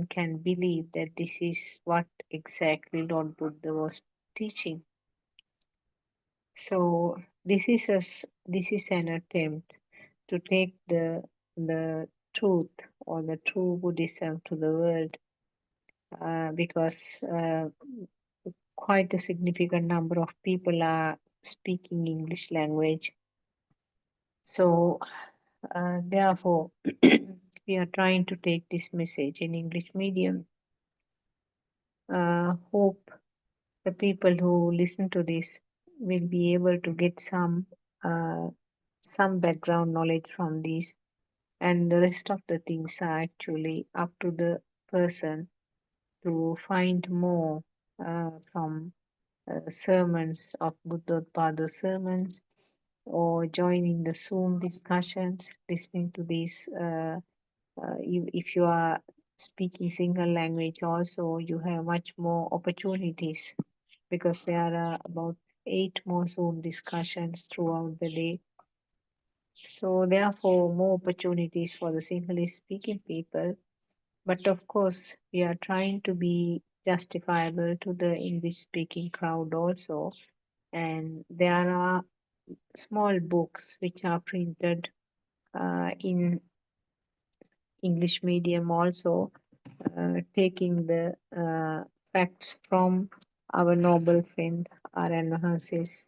can believe that this is what exactly Lord Buddha was teaching. So this is an attempt to take the truth or the true Buddhism to the world, because quite a significant number of people are speaking English language. So therefore, we are trying to take this message in English medium. Hope the people who listen to this will be able to get some background knowledge from these, and the rest of the things are actually up to the person to find more from sermons of Buddothpado sermons, or joining the Zoom discussions, listening to these. If you are speaking single language, also you have much more opportunities, because there are about 8 more Zoom discussions throughout the day. So therefore, more opportunities for the Sinhalese speaking people. But of course, we are trying to be justifiable to the English speaking crowd also. And there are small books which are printed in English medium also, taking the facts from our noble friend R.N. Mahase's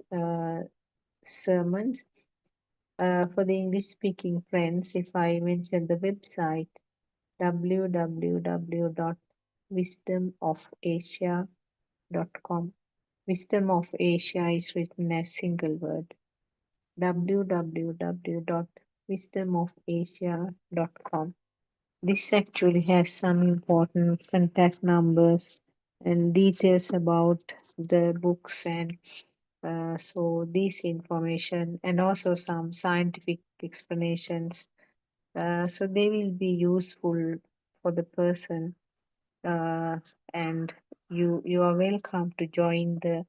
sermons. For the English speaking friends, if I mention the website www.wisdomofasia.com. Wisdom of Asia is written as single word. www.wisdomofasia.com. This actually has some important contact numbers and details about the books, and so this information, and also some scientific explanations. So they will be useful for the person, and you are welcome to join the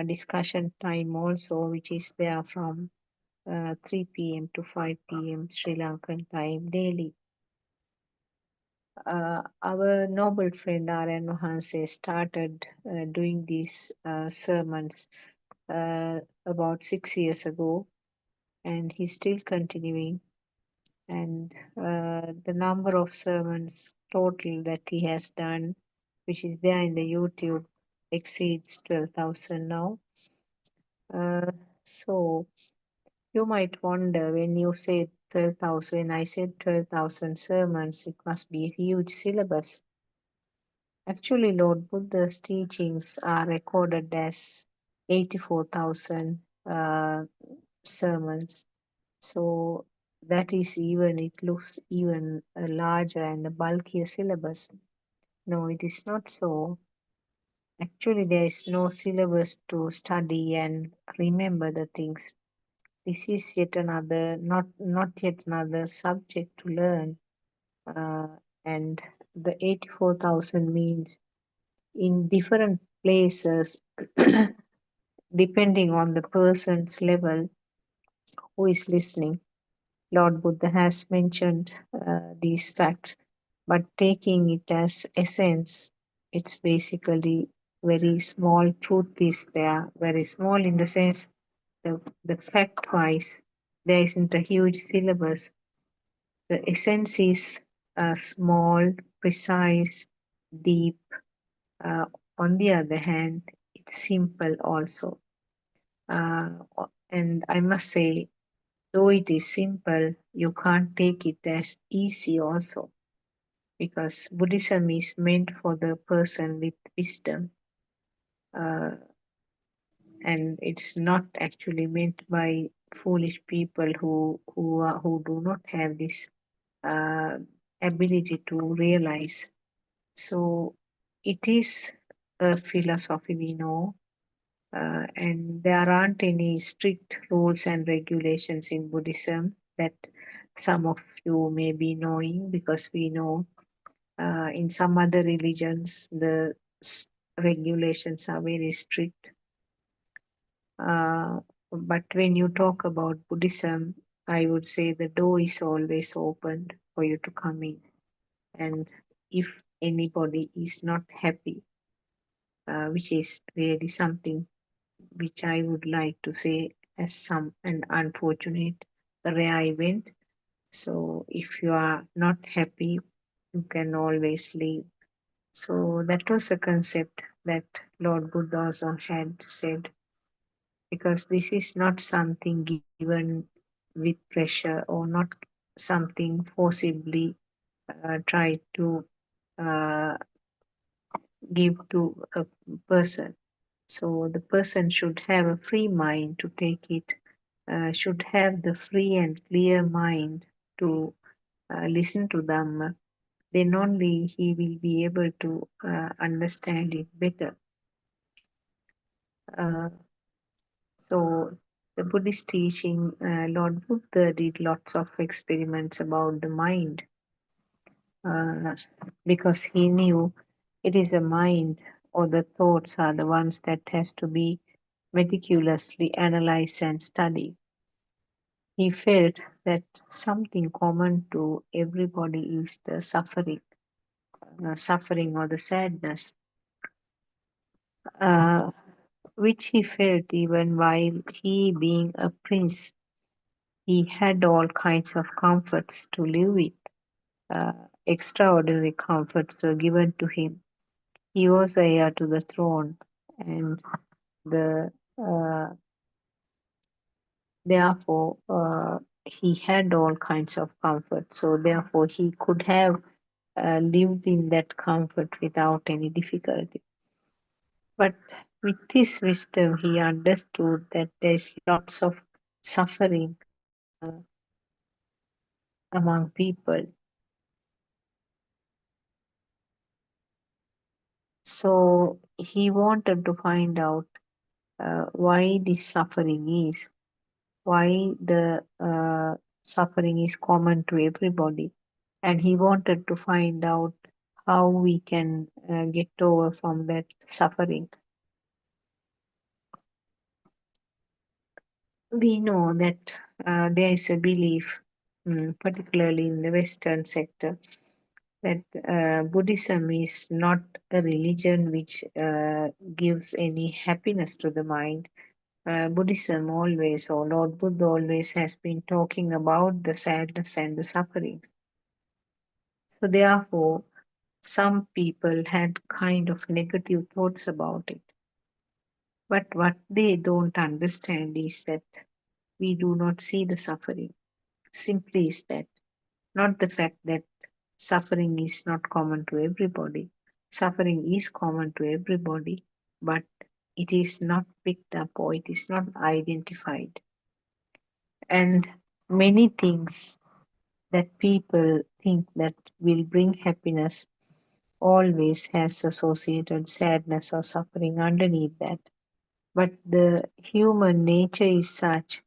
discussion time also, which is there from 3 p.m. to 5 p.m. Sri Lankan time daily. Our noble friend R.N. Mahanse started doing these sermons about 6 years ago, and he's still continuing. And the number of sermons total that he has done, which is there in the YouTube, exceeds 12,000 now. So you might wonder when you say 12,000, when I said 12,000 sermons, it must be a huge syllabus. Actually, Lord Buddha's teachings are recorded as 84,000 sermons. So that is even, it looks even a larger and a bulkier syllabus. No, it is not so. Actually, there is no syllabus to study and remember the things. This is yet another, not yet another subject to learn. And the 84,000 means in different places, depending on the person's level who is listening. Lord Buddha has mentioned these facts, but taking it as essence, it's basically very small truth is there, very small in the sense the fact wise, there isn't a huge syllabus. The essence is small, precise, deep. Uh, on the other hand, it's simple also. And I must say, though it is simple, you can't take it as easy also, because Buddhism is meant for the person with wisdom, and it's not actually meant by foolish people who do not have this uh, ability to realize. So it is a philosophy, we know, and there aren't any strict rules and regulations in Buddhism that some of you may be knowing, because we know in some other religions the regulations are very strict. But when you talk about Buddhism, I would say the door is always open for you to come in. And if anybody is not happy, which is really something which I would like to say as an unfortunate rare event. So if you are not happy, you can always leave. So that was a concept that Lord Buddha also had said, because this is not something given with pressure or not something forcibly tried to uh, give to a person. So the person should have a free mind to take it, should have the free and clear mind to listen to them. Then only he will be able to understand it better. Uh, so the Buddhist teaching, Lord Buddha did lots of experiments about the mind, uh, because he knew it is a mind or the thoughts are the ones that has to be meticulously analyzed and studied. He felt that something common to everybody is the suffering or the sadness, uh, which he felt even while he being a prince. He had all kinds of comforts to live with. Extraordinary comforts were given to him. He was heir to the throne, and the therefore he had all kinds of comfort. So therefore he could have lived in that comfort without any difficulty. But with his wisdom, he understood that there's lots of suffering among people. So he wanted to find out why this suffering is, why the suffering is common to everybody. And he wanted to find out how we can get over from that suffering. We know that there is a belief, particularly in the Western sector, that Buddhism is not a religion which gives any happiness to the mind. Buddhism always, or Lord Buddha always has been talking about the sadness and the suffering. So therefore, some people had kind of negative thoughts about it. But what they don't understand is that we do not see the suffering. Simply is that, not the fact that suffering is not common to everybody. Suffering is common to everybody, but it is not picked up or it is not identified. And many things that people think that will bring happiness always has associated sadness or suffering underneath that. But the human nature is such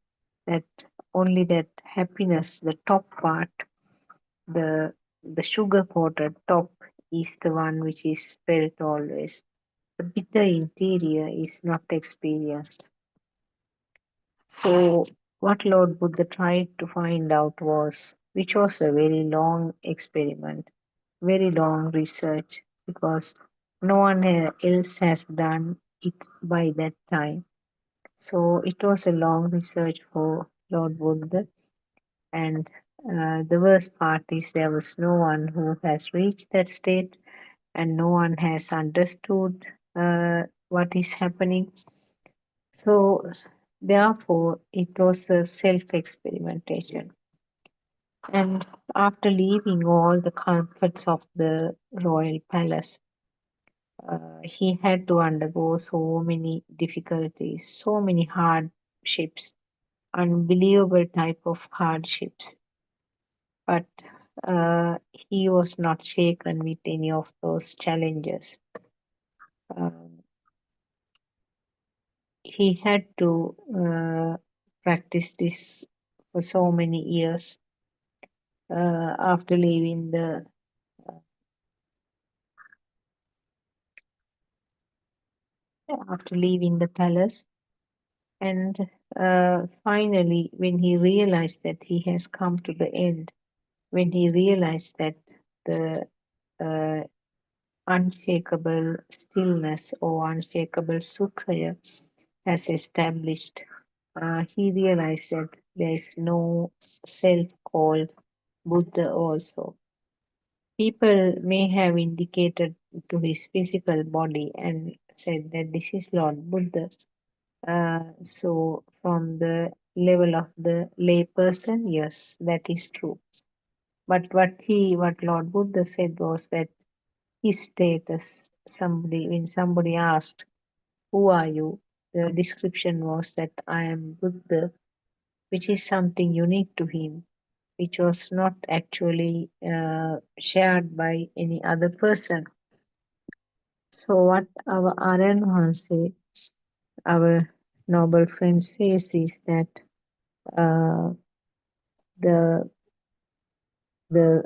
that only that happiness, the top part, the sugar coated top is the one which is felt always. The bitter interior is not experienced. So what Lord Buddha tried to find out was, which was a very long experiment, very long research, because no one else has done it by that time. So it was a long research for Lord Buddha, and the worst part is there was no one who has reached that state, and no one has understood what is happening. So therefore, it was a self-experimentation. And after leaving all the comforts of the royal palace, he had to undergo so many difficulties, so many hardships, unbelievable type of hardships. But he was not shaken with any of those challenges. Um, he had to practice this for so many years after leaving the palace. And finally, when he realized that he has come to the end, when he realized that the uh, unshakable stillness or unshakable sukha has established, he realized that there is no self called Buddha also. People may have indicated to his physical body and said that this is Lord Buddha. So from the level of the lay person, yes, that is true. But what Lord Buddha said was that his status, when somebody asked, "Who are you?" the description was that I am Buddha, which is something unique to him, which was not actually shared by any other person. So what our Aran say, our noble friend says is that uh, the the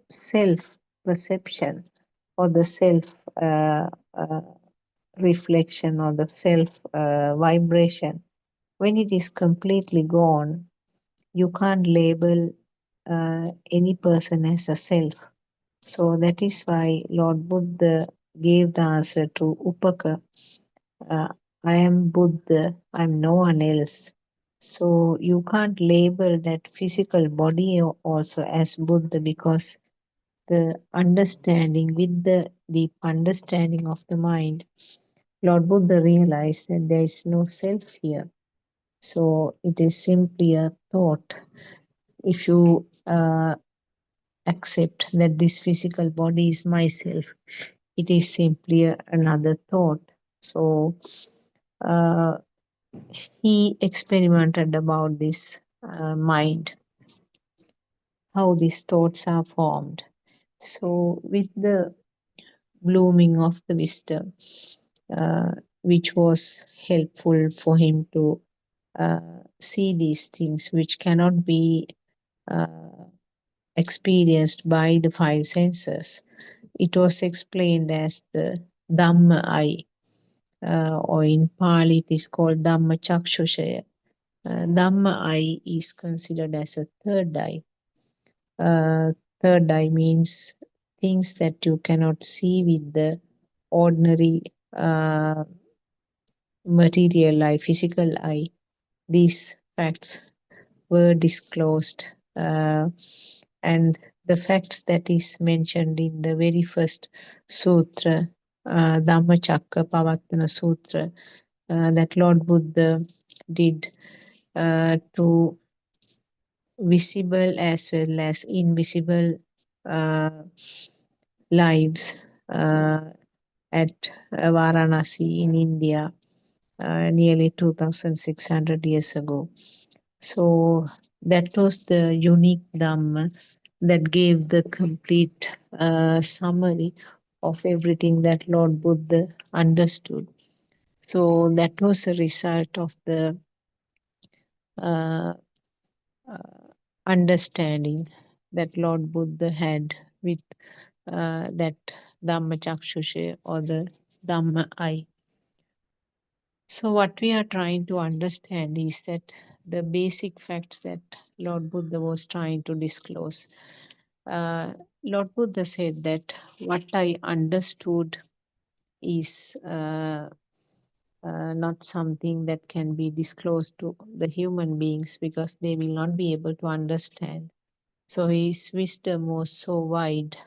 self perception or the self uh, reflection or the self vibration, when it is completely gone, you can't label any person as a self. So that is why Lord Buddha gave the answer to Upaka. I am Buddha, I'm no one else. So you can't label that physical body also as Buddha, because the understanding, with the deep understanding of the mind, Lord Buddha realized that there is no self here. So it is simply a thought. If you accept that this physical body is myself, it is simply another thought. So uh, he experimented about this mind, how these thoughts are formed. So with the blooming of the wisdom, uh, which was helpful for him to see these things which cannot be experienced by the five senses. It was explained as the Dhamma eye, or in Pali it is called Dhamma Chakshushaya. Dhamma eye is considered as a third eye. Third eye means things that you cannot see with the ordinary material eye, physical eye. These facts were disclosed, and the facts that is mentioned in the very first sutra, Dhammacakkappavattana Sutra, that Lord Buddha did to visible as well as invisible lives at Varanasi in India nearly 2600 years ago. So that was the unique Dhamma that gave the complete summary of everything that Lord Buddha understood. So that was a result of the uh, understanding that Lord Buddha had with that Dhamma Chakshusha or the Dhamma eye. So what we are trying to understand is that the basic facts that Lord Buddha was trying to disclose. Lord Buddha said that what I understood is not something that can be disclosed to the human beings because they will not be able to understand. So his wisdom was so wide.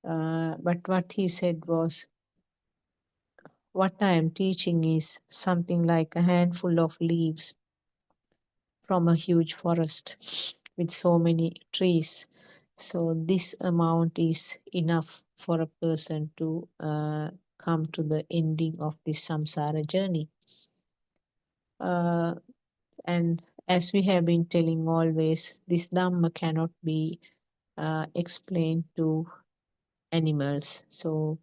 But what he said was, what I am teaching is something like a handful of leaves from a huge forest with so many trees. So this amount is enough for a person to come to the ending of this samsara journey. And as we have been telling always, this Dhamma cannot be explained to animals. So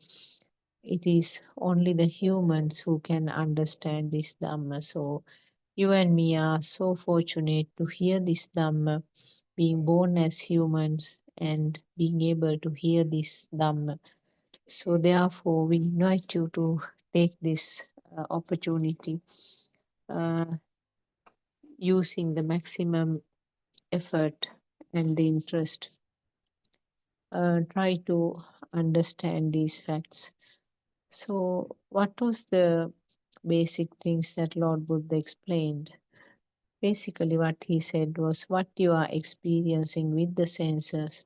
it is only the humans who can understand this Dhamma. So you and me are so fortunate to hear this Dhamma, being born as humans and being able to hear this Dhamma. So therefore, we invite you to take this opportunity using the maximum effort and the interest. Try to understand these facts. So what was the basic things that Lord Buddha explained? Basically, what he said was what you are experiencing with the senses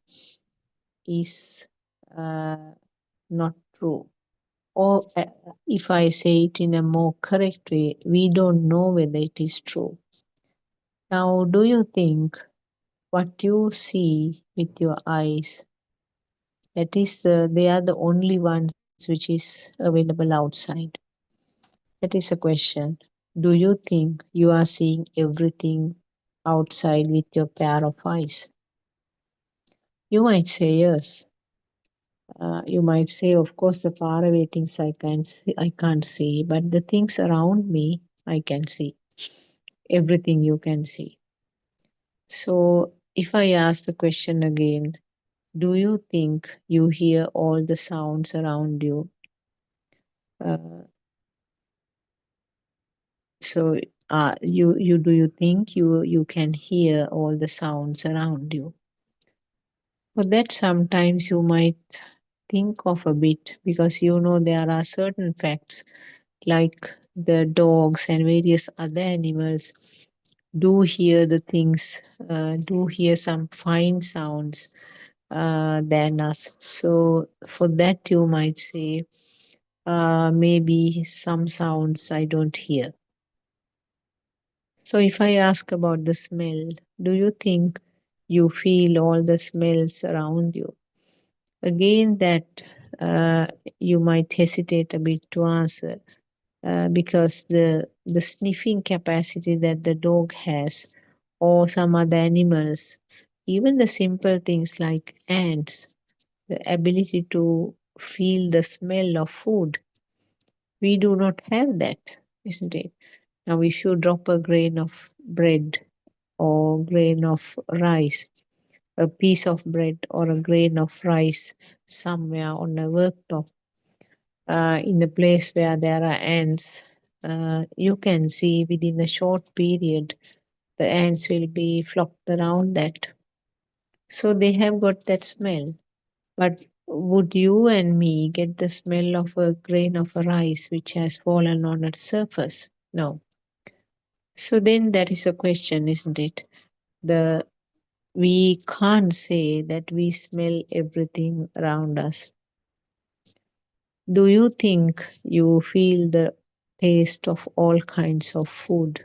is not true. Or if I say it in a more correct way, we don't know whether it is true. Now, do you think what you see with your eyes, that is they are the only ones which is available outside? That is a question. Do you think you are seeing everything outside with your pair of eyes? You might say yes. You might say, of course, the far away things I can't see, but the things around me I can see. Everything you can see. So if I ask the question again, do you think you hear all the sounds around you? So do you think you can hear all the sounds around you? For that, sometimes you might think of a bit because you know there are certain facts like the dogs and various other animals do hear the things, do hear some fine sounds than us. So for that you might say, maybe some sounds I don't hear. So if I ask about the smell, do you think you feel all the smells around you? Again, that you might hesitate a bit to answer because the sniffing capacity that the dog has or some other animals, even the simple things like ants, the ability to feel the smell of food, we do not have that, isn't it? Now, if you drop a grain of bread or grain of rice, a piece of bread or a grain of rice somewhere on a worktop, in a place where there are ants, you can see within a short period the ants will be flocked around that. So they have got that smell. But would you and me get the smell of a grain of a rice which has fallen on its surface? No. So then that is a question, isn't it? The we can't say that we smell everything around us. Do you think you feel the taste of all kinds of food?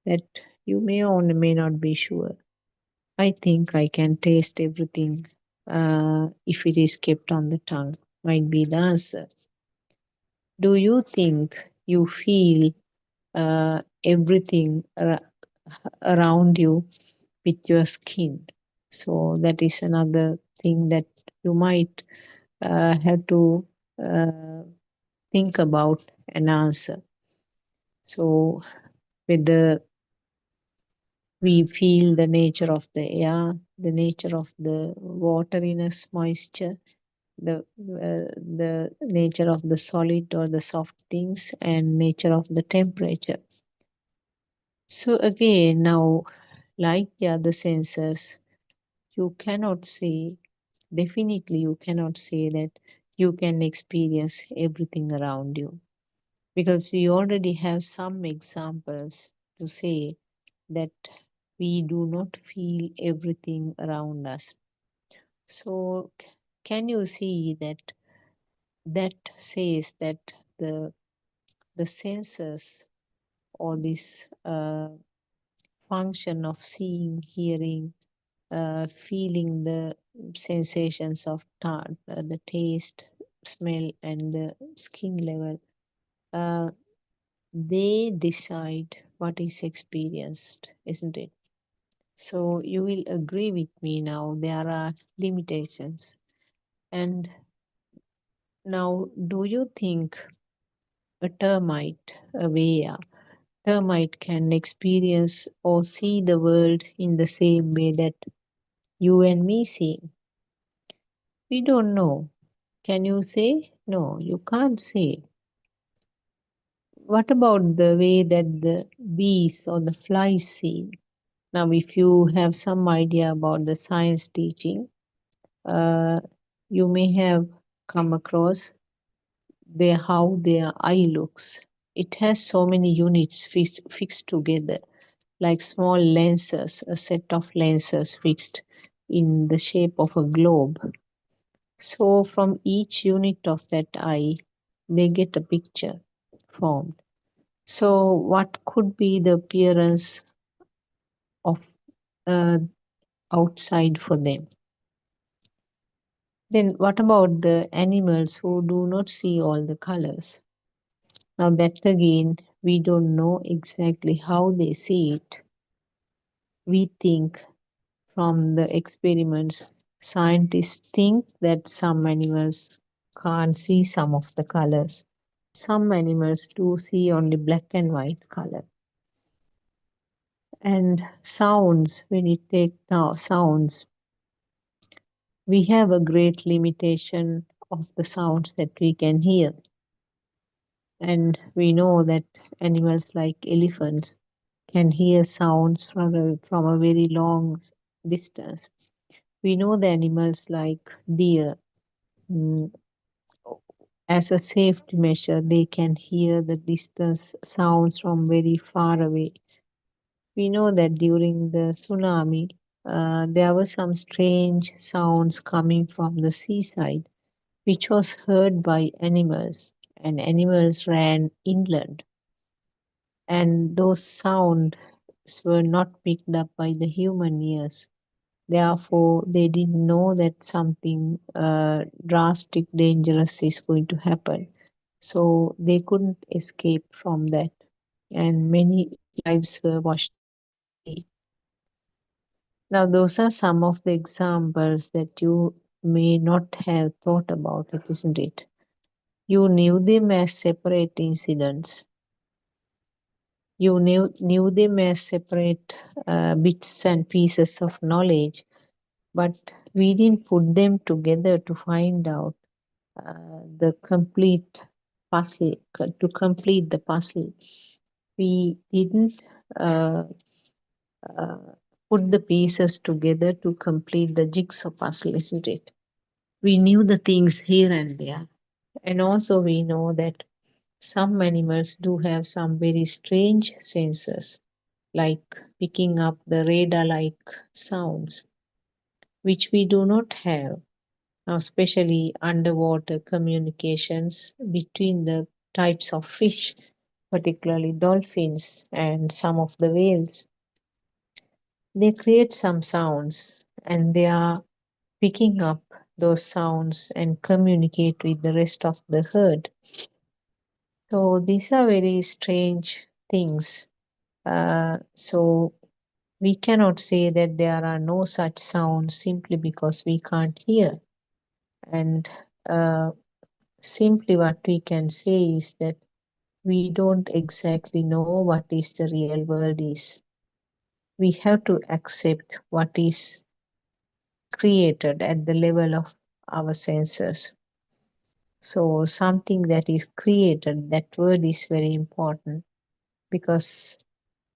That you may or may not be sure. I think I can taste everything if it is kept on the tongue, might be the answer. Do you think you feel everything around you with your skin? So that is another thing that you might have to uh, think about and answer. So whether we feel the nature of the air, the nature of the wateriness, moisture, the nature of the solid or the soft things, and nature of the temperature. So again, now, like the other senses, you cannot say, definitely you cannot say that you can experience everything around you, because we already have some examples to say that we do not feel everything around us. So can you see that that says that the senses, or this function of seeing, hearing, feeling the sensations of the taste, smell, and the skin level, uh, they decide what is experienced, isn't it? So you will agree with me now, there are limitations. And now, do you think a termite, a whale, termite can experience or see the world in the same way that you and me see? We don't know. Can you say? No, you can't say. What about the way that the bees or the flies see? Now, if you have some idea about the science teaching, uh, you may have come across how their eye looks. It has so many units fixed together, like small lenses, a set of lenses fixed in the shape of a globe. So from each unit of that eye, they get a picture formed. So what could be the appearance of uh, outside for them? Then what about the animals who do not see all the colors? Now that again, we don't know exactly how they see it. We think from the experiments, scientists think that some animals can't see some of the colors. Some animals do see only black and white color. And sounds, when you take now sounds, we have a great limitation of the sounds that we can hear. And we know that animals like elephants can hear sounds from a very long distance. We know the animals like deer, mm, as a safety measure, they can hear the distance sounds from very far away. We know that during the tsunami, there were some strange sounds coming from the seaside, which was heard by animals, and animals ran inland. And those sounds were not picked up by the human ears. Therefore, they didn't know that something drastic, dangerous is going to happen. So they couldn't escape from that, and many lives were washed away. Now, those are some of the examples that you may not have thought about it, isn't it? You knew them as separate incidents. You knew them as separate bits and pieces of knowledge, but we didn't put them together to find out the complete puzzle, to complete the puzzle. We didn't uh, uh, put the pieces together to complete the jigsaw puzzle, isn't it? We knew the things here and there. And also we know that some animals do have some very strange senses. like picking up the radar-like sounds, which we do not have, especially underwater communications between the types of fish, particularly dolphins and some of the whales. They create some sounds and they are picking up those sounds and communicate with the rest of the herd. So these are very strange things. So we cannot say that there are no such sounds simply because we can't hear. And simply what we can say is that we don't exactly know what is the real world is. We have to accept what is created at the level of our senses. So something that is created, that word is very important because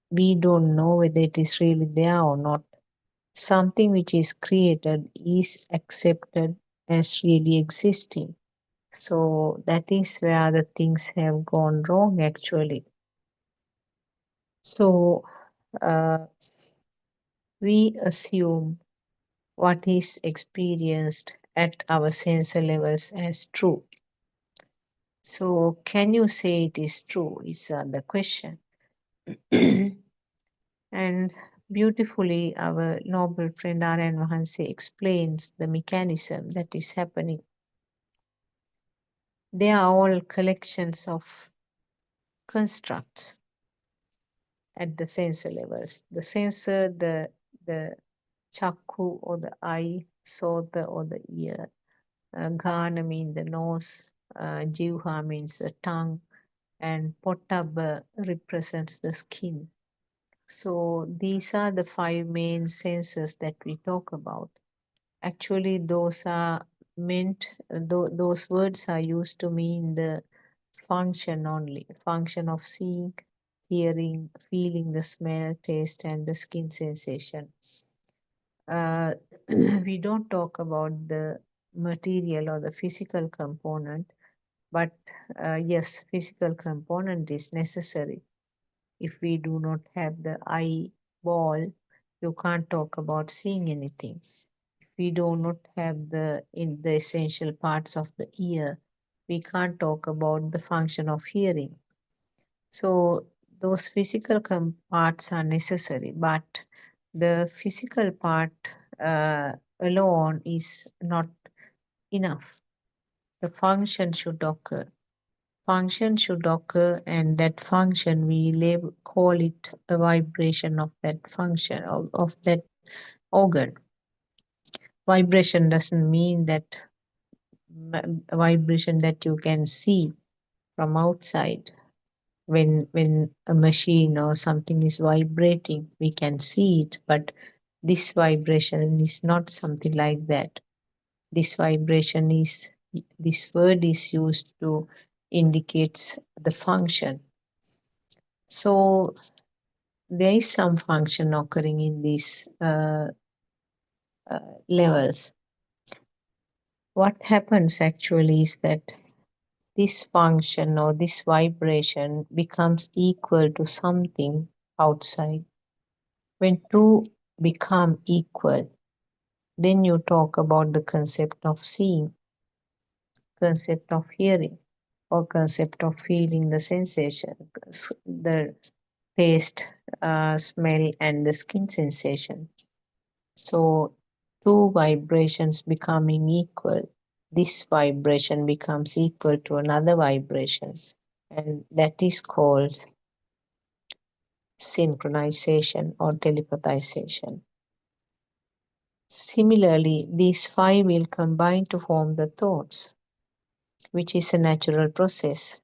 we don't know whether it is really there or not. Something which is created is accepted as really existing. So that is where the things have gone wrong actually. So we assume what is experienced at our sensor levels as true. So can you say it is true is the question. And beautifully our noble friend R.N. Mahanse explains the mechanism that is happening. They are all collections of constructs at the sensor levels. The sensor, the chakku or the eye, sota or the ear, ghana means the nose, jivha means the tongue, and pottabha represents the skin. So these are the 5 main senses that we talk about. Actually, those are meant, those words are used to mean the function only, function of seeing, hearing, feeling the smell, taste, and the skin sensation. We don't talk about the material or the physical component, but yes, physical component is necessary. If we do not have the eyeball, you can't talk about seeing anything. If we do not have the essential parts of the ear, we can't talk about the function of hearing. So those physical parts are necessary, but the physical part alone is not enough. The function should occur. Function should occur, and that function we call it a vibration of that function of that organ. Vibration doesn't mean that vibration that you can see from outside. When a machine or something is vibrating, we can see it, but this vibration is not something like that. This vibration is, this word is used to indicates the function. So there is some function occurring in these levels. What happens actually is that this function or this vibration becomes equal to something outside. When two become equal, then you talk about the concept of seeing, concept of hearing, or concept of feeling the sensation, the taste, smell, and the skin sensation. So two vibrations becoming equal, this vibration becomes equal to another vibration, and that is called synchronization or telepathization. Similarly, these 5 will combine to form the thoughts, which is a natural process.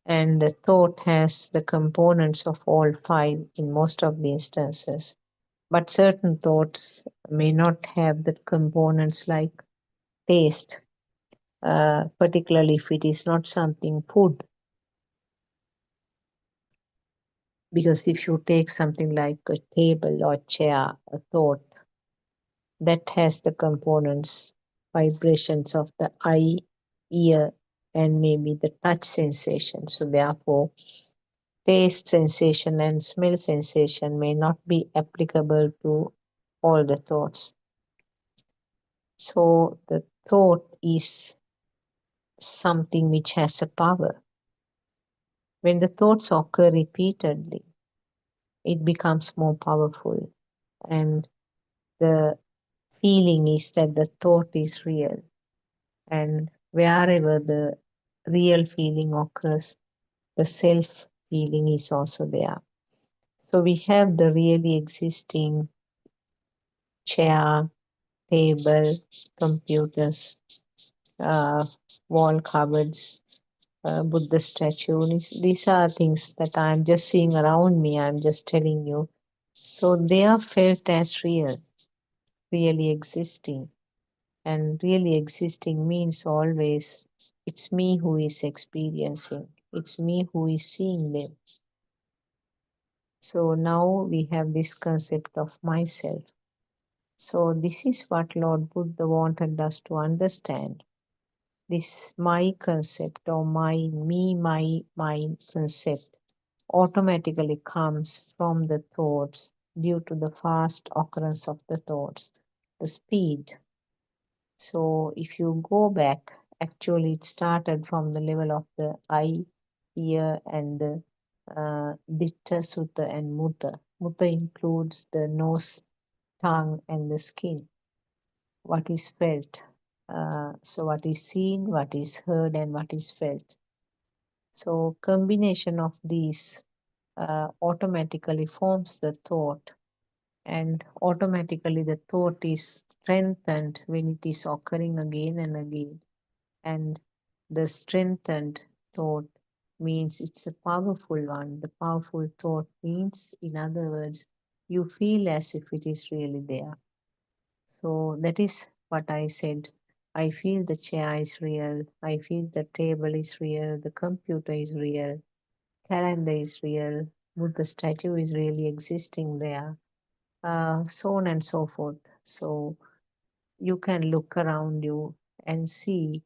And the thought has the components of all 5 in most of the instances. But certain thoughts may not have the components like taste, particularly if it is not something food. Because if you take something like a table or chair, a thought, that has the components, vibrations of the eye, ear, and maybe the touch sensation. So therefore, taste sensation and smell sensation may not be applicable to all the thoughts. So the thought is something which has a power. When the thoughts occur repeatedly, it becomes more powerful, and the feeling is that the thought is real. And wherever the real feeling occurs, the self feeling is also there. So we have the really existing chair, table, computers, wall cupboards, Buddha statue. These are things that I'm just seeing around me. I'm just telling you. So they are felt as real, really existing. And really existing means always it's me who is experiencing, it's me who is seeing them. So now we have this concept of myself. So this is what Lord Buddha wanted us to understand. This my concept or my concept automatically comes from the thoughts due to the fast occurrence of the thoughts, the speed. So if you go back, actually it started from the level of the eye, ear, and the Ditta, Sutta, and Mutta. Mutta includes the nose, tongue, and the skin. What is felt. So what is seen, what is heard, and what is felt. So combination of these automatically forms the thought, and automatically the thought is strengthened when it is occurring again and again. And the strengthened thought means it's a powerful one. The powerful thought means, in other words, you feel as if it is really there. So that is what I said. I feel the chair is real. I feel the table is real. The computer is real. Calendar is real. Buddha statue is really existing there. So on and so forth. So you can look around you and see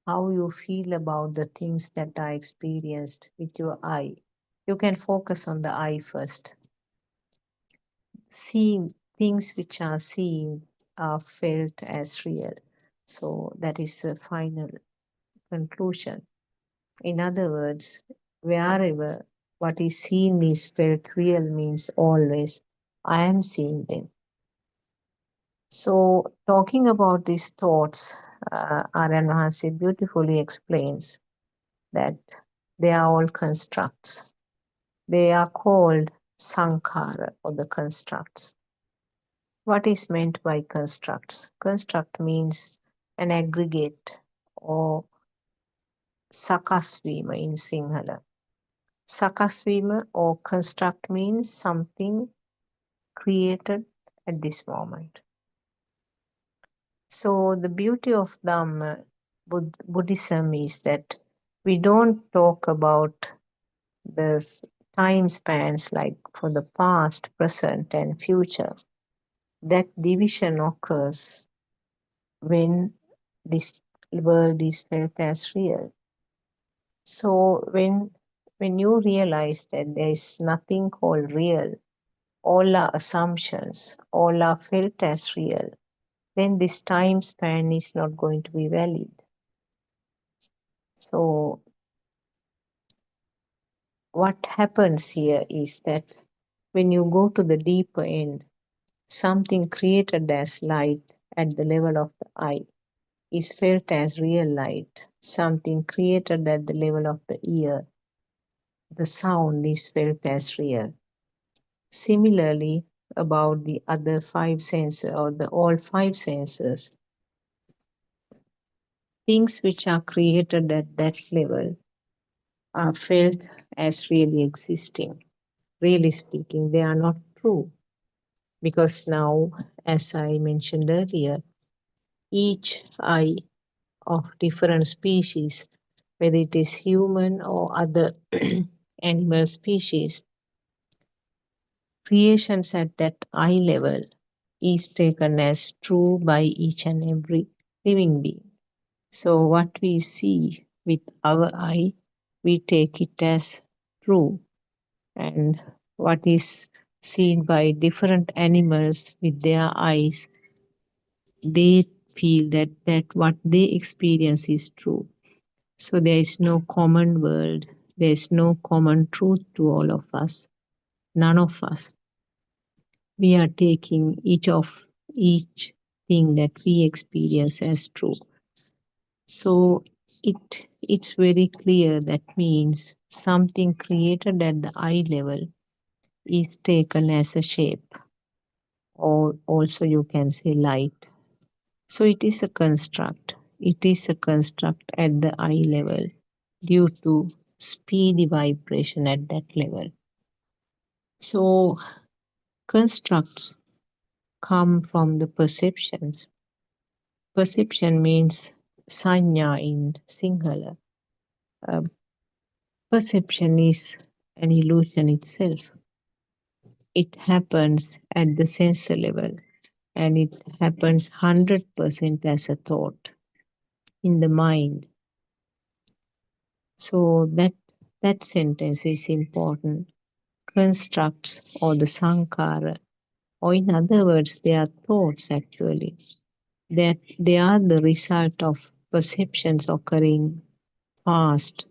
how you feel about the things that are experienced with your eye. You can focus on the eye first. Seeing things which are seen are felt as real. So that is the final conclusion. In other words, wherever what is seen is felt real means always I am seeing them. So talking about these thoughts, Aryan Mahansi beautifully explains that they are all constructs. They are called sankhara, or the constructs. What is meant by constructs? Construct means an aggregate or sakasvima in Sinhala. Sakasvima or construct means something created at this moment. So the beauty of Dhamma, Buddhism is that we don't talk about the time spans like for the past, present, and future. That division occurs when this world is felt as real. So when you realize that there is nothing called real, all are assumptions, all are felt as real, then this time span is not going to be valid. So what happens here is that when you go to the deeper end, something created as light at the level of the eye is felt as real light. Something created at the level of the ear, the sound is felt as real. Similarly, about the other five senses or all five senses, things which are created at that level are felt as really existing. Really speaking, they are not true. Because now, as I mentioned earlier, each eye of different species, whether it is human or other animal species, creations at that eye level is taken as true by each and every living being. So what we see with our eye, we take it as true. and what is seen by different animals with their eyes, they feel that what they experience is true. So there is no common world, there is no common truth to all of us, none of us. We are taking each thing that we experience as true. So it's very clear that means something created at the eye level is taken as a shape, or also you can say light. So it is a construct. It is a construct at the eye level due to speedy vibration at that level. So constructs come from the perceptions. Perception means sanya in Sinhala. Uh, Perception is an illusion itself. It happens at the sensor level, and it happens 100% as a thought in the mind. So that sentence is important. Constructs or the sankhara, or in other words, they are thoughts actually. That they are the result of perceptions occurring past,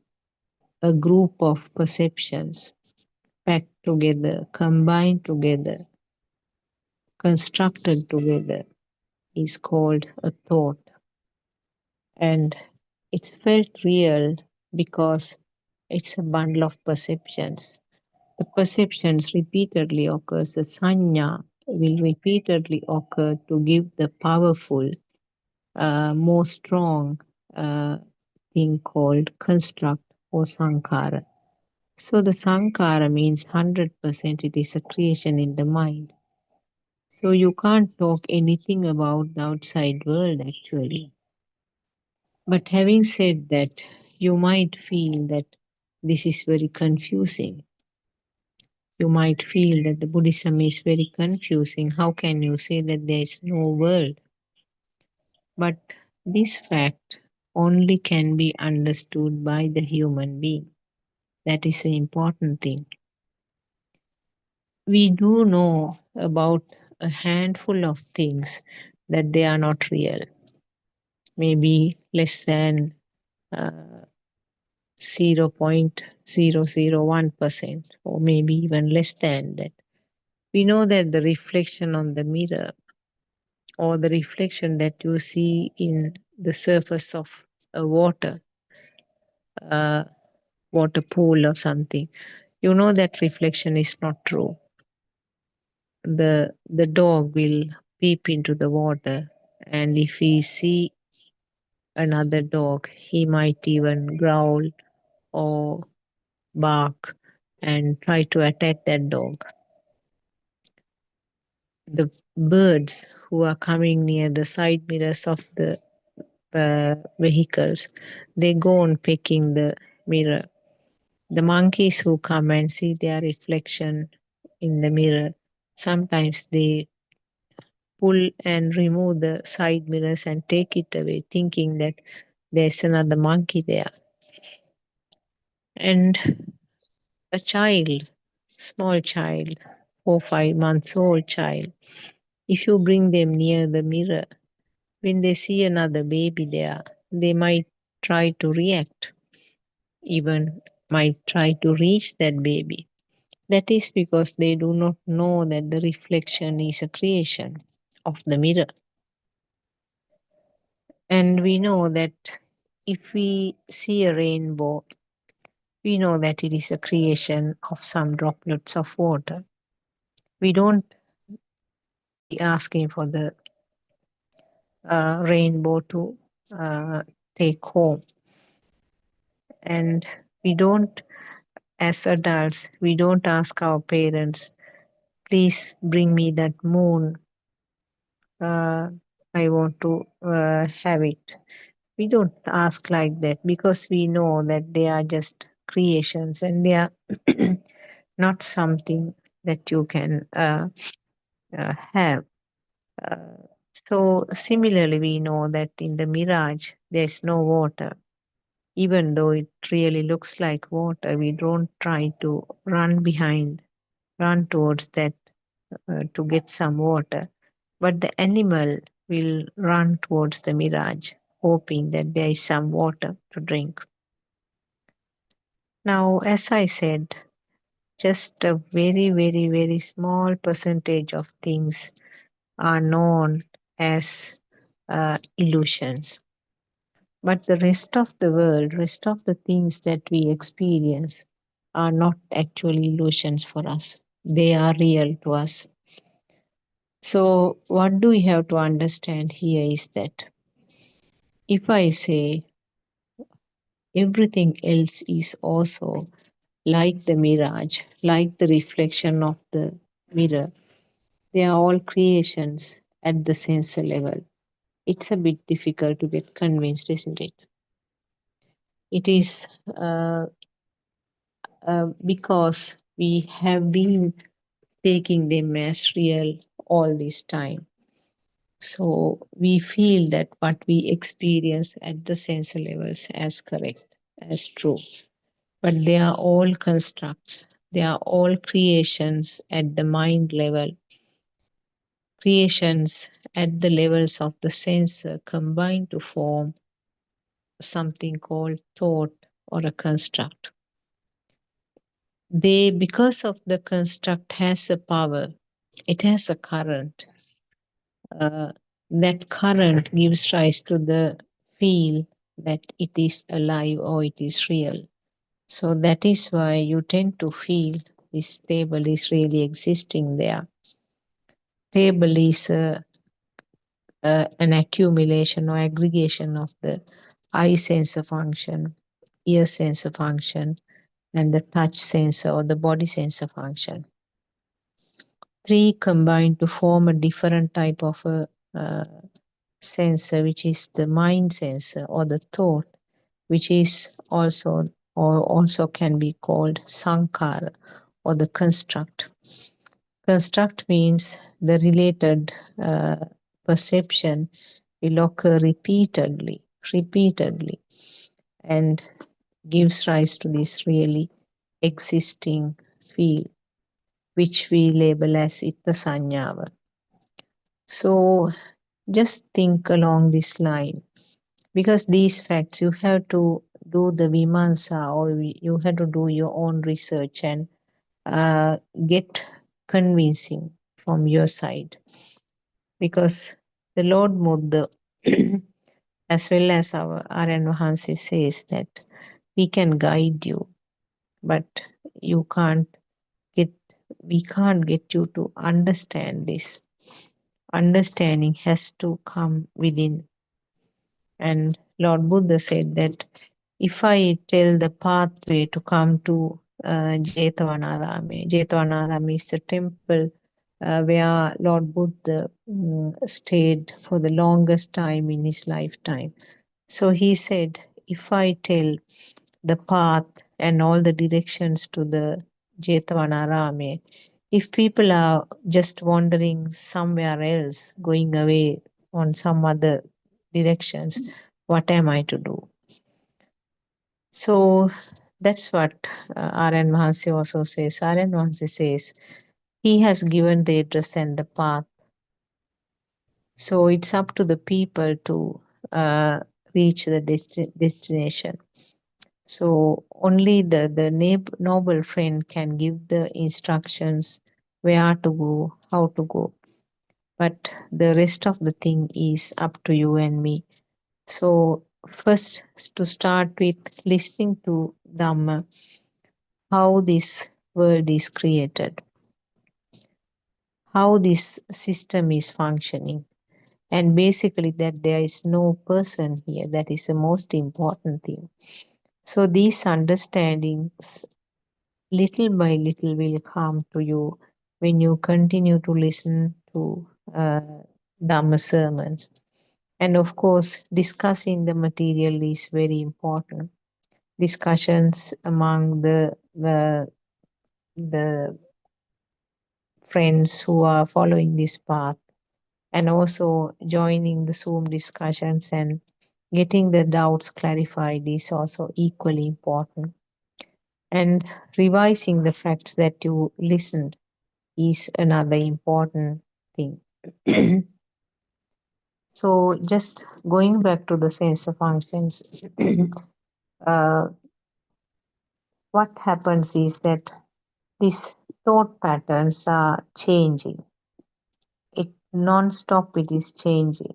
a group of perceptions packed together, combined together, constructed together is called a thought. And it's felt real because it's a bundle of perceptions. The perceptions repeatedly occurs, the sanya will repeatedly occur to give the powerful, more strong thing called construct or sankhara. So the sankhara means 100% it is a creation in the mind. So you can't talk anything about the outside world actually. But having said that, you might feel that this is very confusing. You might feel that the Buddhism is very confusing. How can you say that there is no world? But this fact only can be understood by the human being. That is the important thing. We do know about a handful of things that they are not real. Maybe less than 0.001%, or maybe even less than that. We know that the reflection on the mirror, or the reflection that you see in the surface of a water pool or something, you know that reflection is not true. The dog will peep into the water, and if he see another dog, he might even growl or bark and try to attack that dog. The birds who are coming near the side mirrors of the vehicles, they go on pecking the mirror. The monkeys who come and see their reflection in the mirror, sometimes they pull and remove the side mirrors and take it away, thinking that there's another monkey there. And a child, small child, 4-5 months old child, if you bring them near the mirror, when they see another baby there, they might try to react, even might try to reach that baby. That is because they do not know that the reflection is a creation of the mirror. And we know that if we see a rainbow, we know that it is a creation of some droplets of water. We don't be asking for the rainbow to take home. And we don't, as adults, we don't ask our parents, please bring me that moon. I want to have it. We don't ask like that because we know that they are just creations and they are not something that you can have. So similarly, we know that in the mirage, there's no water. even though it really looks like water, we don't try to run towards that to get some water. But the animal will run towards the mirage, hoping that there is some water to drink. Now, as I said, just a very, very, very small percentage of things are known as illusions. But the rest of the world, rest of the things that we experience are not actually illusions for us. They are real to us. So, what do we have to understand here is that if I say everything else is also like the mirage, like the reflection of the mirror, they are all creations at the sensor level. It's a bit difficult to get convinced, isn't it? It is because we have been taking them as real all this time. So we feel that what we experience at the sensor levels as correct, as true. But they are all constructs. They are all creations at the mind level, creations at the levels of the sensor combined to form something called thought or a construct. They, because of the construct, has a power. It has a current. That current gives rise to the feel that it is alive or it is real. So that is why you tend to feel this table is really existing there. Table is an accumulation or aggregation of the eye sensor function, ear sensor function, and the touch sensor or the body sensor function. Three combine to form a different type of a sensor, which is the mind sensor or the thought, which is also can be called sankara or the construct. Construct means the related perception will occur repeatedly, and gives rise to this really existing feel, which we label as itta sanyava. So just think along this line, because these facts you have to do the vimansa, or you have to do your own research and get convincing from your side, because the Lord Buddha as well as our Aryan Vahansi says that we can guide you, but you can't get we can't get you to understand this. Understanding has to come within. And Lord Buddha said that if I tell the pathway to come to Jethavanarame is the temple where Lord Buddha stayed for the longest time in his lifetime. So he said, if I tell the path and all the directions to the Jethavanarame, if people are just wandering somewhere else, going away on some other directions, what am I to do? So that's what Aryan Mahansi also says. Aryan Mahansi says, he has given the address and the path. So it's up to the people to reach the destination. So only the noble friend can give the instructions where to go, how to go. But the rest of the thing is up to you and me. So first, to start with listening to Dhamma, how this world is created, how this system is functioning, and basically that there is no person here. That is the most important thing. So these understandings, little by little, will come to you when you continue to listen to Dhamma sermons. And of course, discussing the material is very important. Discussions among the friends who are following this path, and also joining the Zoom discussions and Getting the doubts clarified is also equally important. And revising the facts that you listened is another important thing. So just going back to the sensor functions, uh, what happens is that these thought patterns are changing. It non-stop it is changing.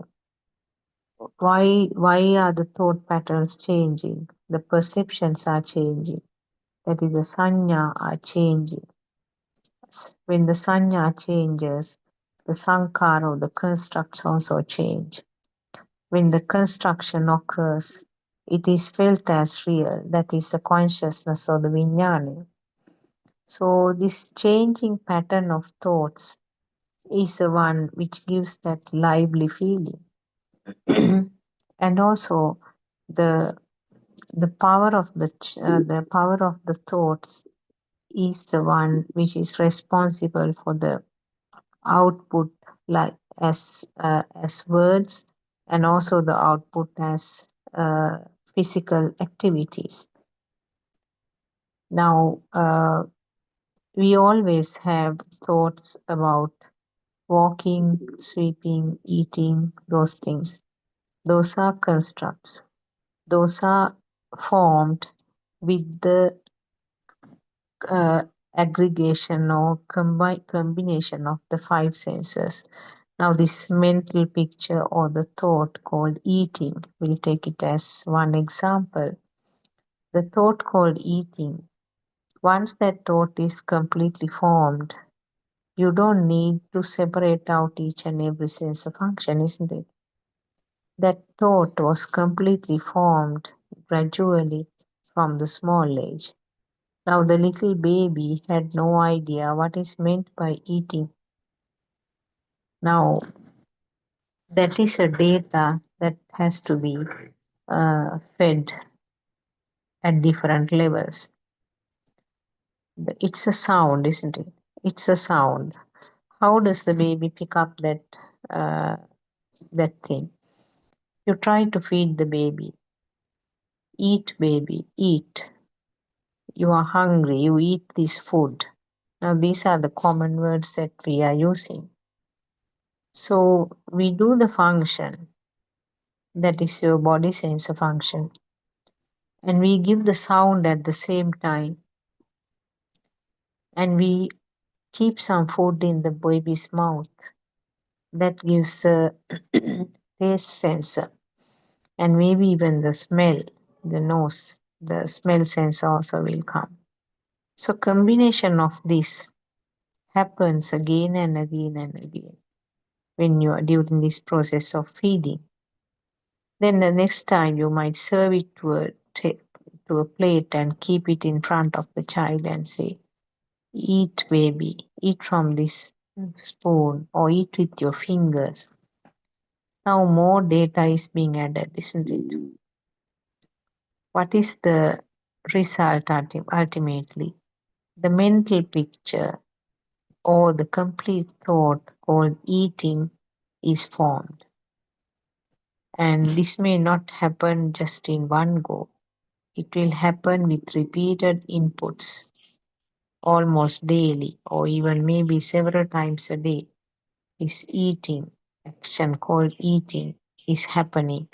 Why are the thought patterns changing? The perceptions are changing. That is, the sanya are changing. When the sanya changes, the sankara or the constructs also change. When the construction occurs, it is felt as real. That is the consciousness of the vijnana. So this changing pattern of thoughts is the one which gives that lively feeling. And also the power of the power of the thoughts is the one which is responsible for the output, like as words, and also the output as physical activities. Now we always have thoughts about walking, sweeping, eating, those things. Those are constructs. Those are formed with the aggregation or combination of the five senses. Now, this mental picture or the thought called eating, we'll take it as one example. The thought called eating, once that thought is completely formed, you don't need to separate out each and every sense of function, isn't it? That thought was completely formed gradually from the small age. Now the little baby had no idea what is meant by eating. Now that is a data that has to be fed at different levels. It's a sound, isn't it? It's a sound. How does the baby pick up that thing? You try to feed the baby. Eat, baby, eat. You are hungry, you eat this food. Now these are the common words that we are using. So we do the function, that is your body sensor function, and we give the sound at the same time, and we keep some food in the baby's mouth. That gives the taste sensor, and maybe even the smell, the nose, the smell sensor also will come. So combination of this happens again and again and again when you are during this process of feeding. Then the next time you might serve it to a plate and keep it in front of the child and say, eat, baby, eat from this spoon or eat with your fingers. Now more data is being added, isn't it? What is the result ultimately? The mental picture or the complete thought called eating is formed. And this may not happen just in one go. It will happen with repeated inputs almost daily or even maybe several times a day. This eating action called eating is happening.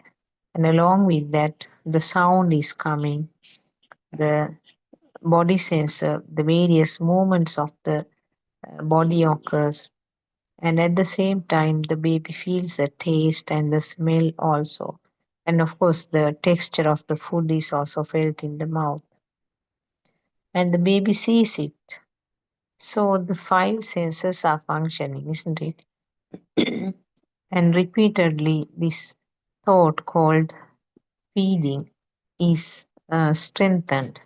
And along with that, the sound is coming, the body sensor, the various movements of the body occurs. And at the same time, the baby feels the taste and the smell also. And of course, the texture of the food is also felt in the mouth. And the baby sees it. So the five senses are functioning, isn't it? And repeatedly, this thought called feeding is strengthened.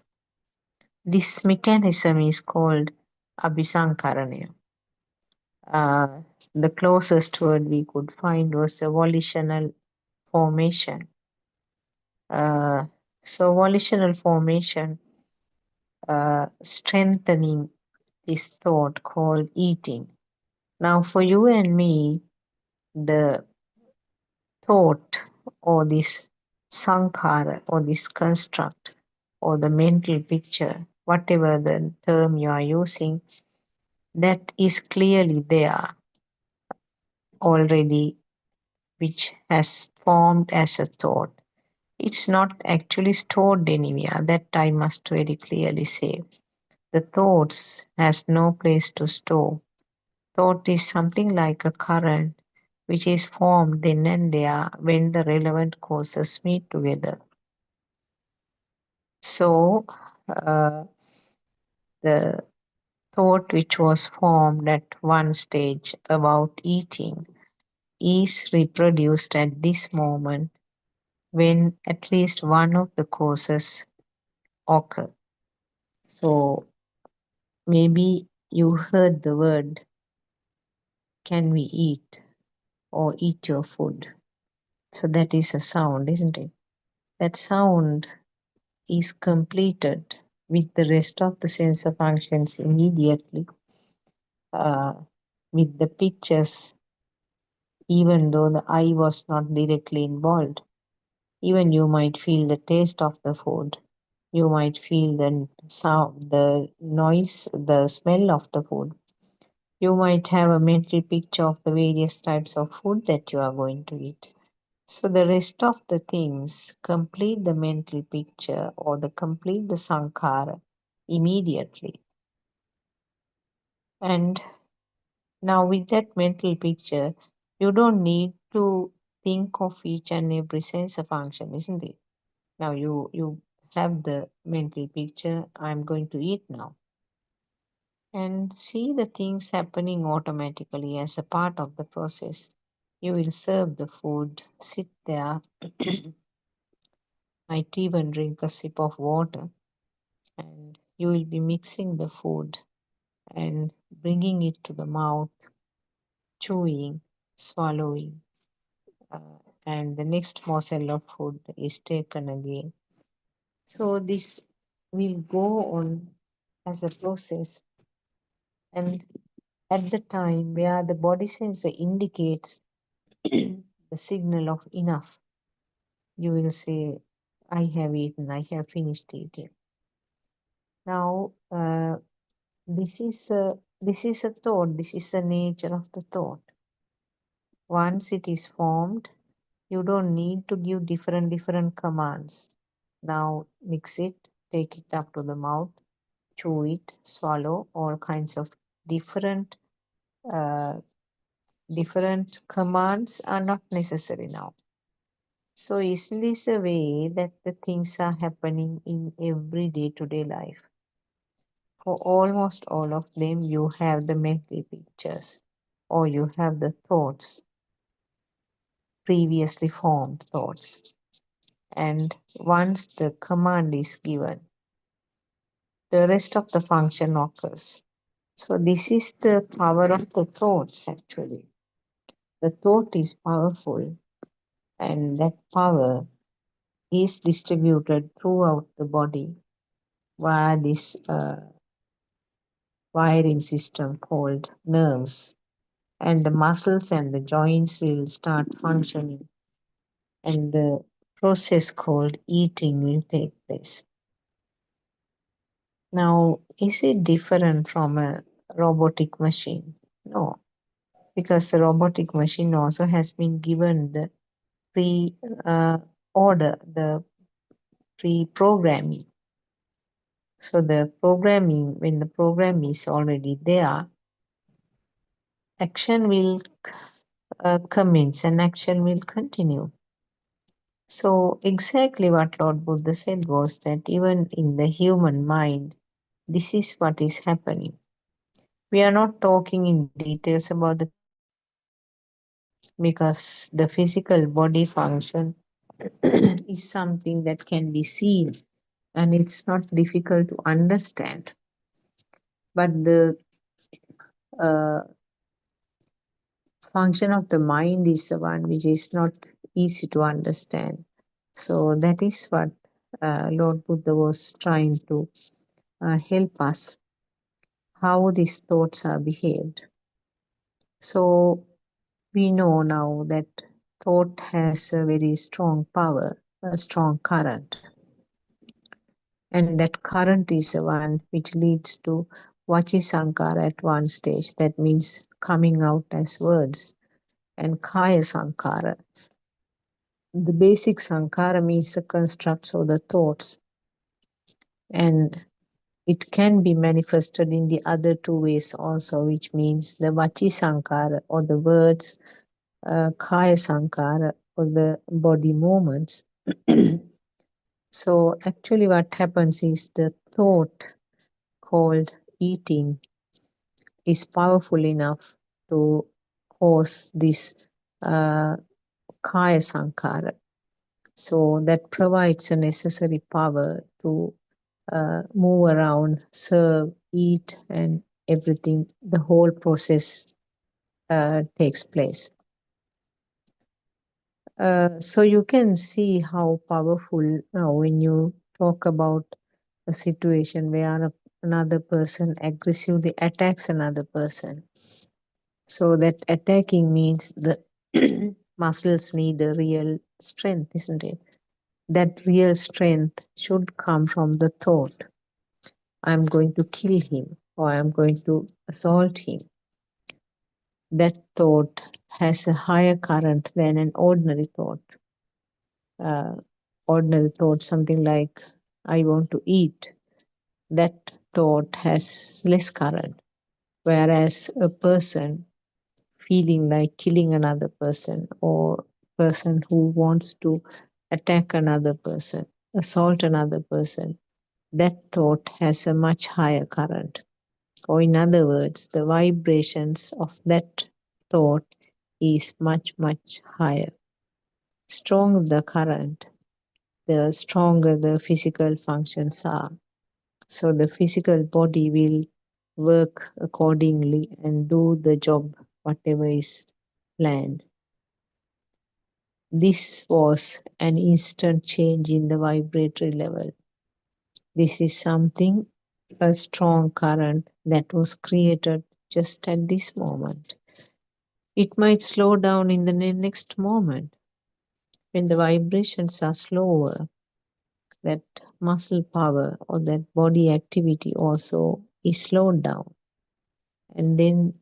This mechanism is called abhisankarana. The closest word we could find was the volitional formation. So volitional formation strengthening this thought called eating. Now for you and me, the thought or this sankhara or this construct or the mental picture, whatever the term you are using, that is clearly there already, which has formed as a thought. It's not actually stored anywhere, that I must very clearly say. The thoughts has no place to store. Thought is something like a current which is formed then and there when the relevant causes meet together. So, the thought which was formed at one stage about eating is reproduced at this moment when at least one of the causes occur. So, maybe you heard the word, can we eat or eat your food? So, that is a sound, isn't it? That sound is completed with the rest of the sensor functions immediately, uh, with the pictures, even though the eye was not directly involved. Even you might feel the taste of the food. You might feel the sound, the noise, the smell of the food. You might have a mental picture of the various types of food that you are going to eat. So the rest of the things complete the mental picture or the complete the sankhara immediately. And now with that mental picture, you don't need to think of each and every sensor function, isn't it? Now you have the mental picture, I'm going to eat now. And see the things happening automatically as a part of the process. You will serve the food, sit there, might even drink a sip of water, and you will be mixing the food and bringing it to the mouth, chewing, swallowing, and the next morsel of food is taken again. So this will go on as a process, and at the time where the body sensor indicates the signal of enough, you will say, I have eaten, I have finished eating. Now, this is a thought, this is the nature of the thought. Once it is formed, you don't need to give different commands. Now mix it, take it up to the mouth, chew it, swallow, all kinds of different uh, different commands are not necessary now. So isn't this a way that the things are happening in every day-to-day life? For almost all of them, you have the mental pictures or you have the thoughts, previously formed thoughts. And once the command is given, the rest of the function occurs. So this is the power of the thoughts actually. The thought is powerful, and that power is distributed throughout the body via this wiring system called nerves, and the muscles and the joints will start functioning, and the process called eating will take place. Now, is it different from a robotic machine? No, because the robotic machine also has been given the pre order, the pre-programming. So the programming, when the program is already there, action will commence and action will continue. So exactly what Lord Buddha said was that even in the human mind, this is what is happening. We are not talking in details about the because the physical body function is something that can be seen and it's not difficult to understand. But the uh, function of the mind is the one which is not easy to understand. So that is what Lord Buddha was trying to help us, how these thoughts are behaved. So we know now that thought has a very strong power a strong current. And that current is the one which leads to Vachi Sankara at one stage. That means coming out as words. And Kaya Sankara. The basic Sankara means the constructs or the thoughts. And it can be manifested in the other two ways also, which means the Vachi Sankara or the words, Kaya Sankara or the body movements. So actually what happens is the thought called eating is powerful enough to cause this Kaya Sankara. So that provides a necessary power to move around, serve, eat, and everything. The whole process takes place. So you can see how powerful when you talk about a situation where another person aggressively attacks another person. So that attacking means the muscles need a real strength, isn't it? That real strength should come from the thought, I'm going to kill him or I'm going to assault him. That thought has a higher current than an ordinary thought. Ordinary thought, something like, I want to eat. That thought has less current. Whereas a person feeling like killing another person or person who wants to attack another person, assault another person, that thought has a much higher current. Or in other words, the vibrations of that thought is much, much higher. Stronger the current, the stronger the physical functions are. So the physical body will work accordingly and do the job, whatever is planned. This was an instant change in the vibratory level. This is something, a strong current that was created just at this moment. It might slow down in the next moment. When the vibrations are slower, that muscle power or that body activity also is slowed down. And then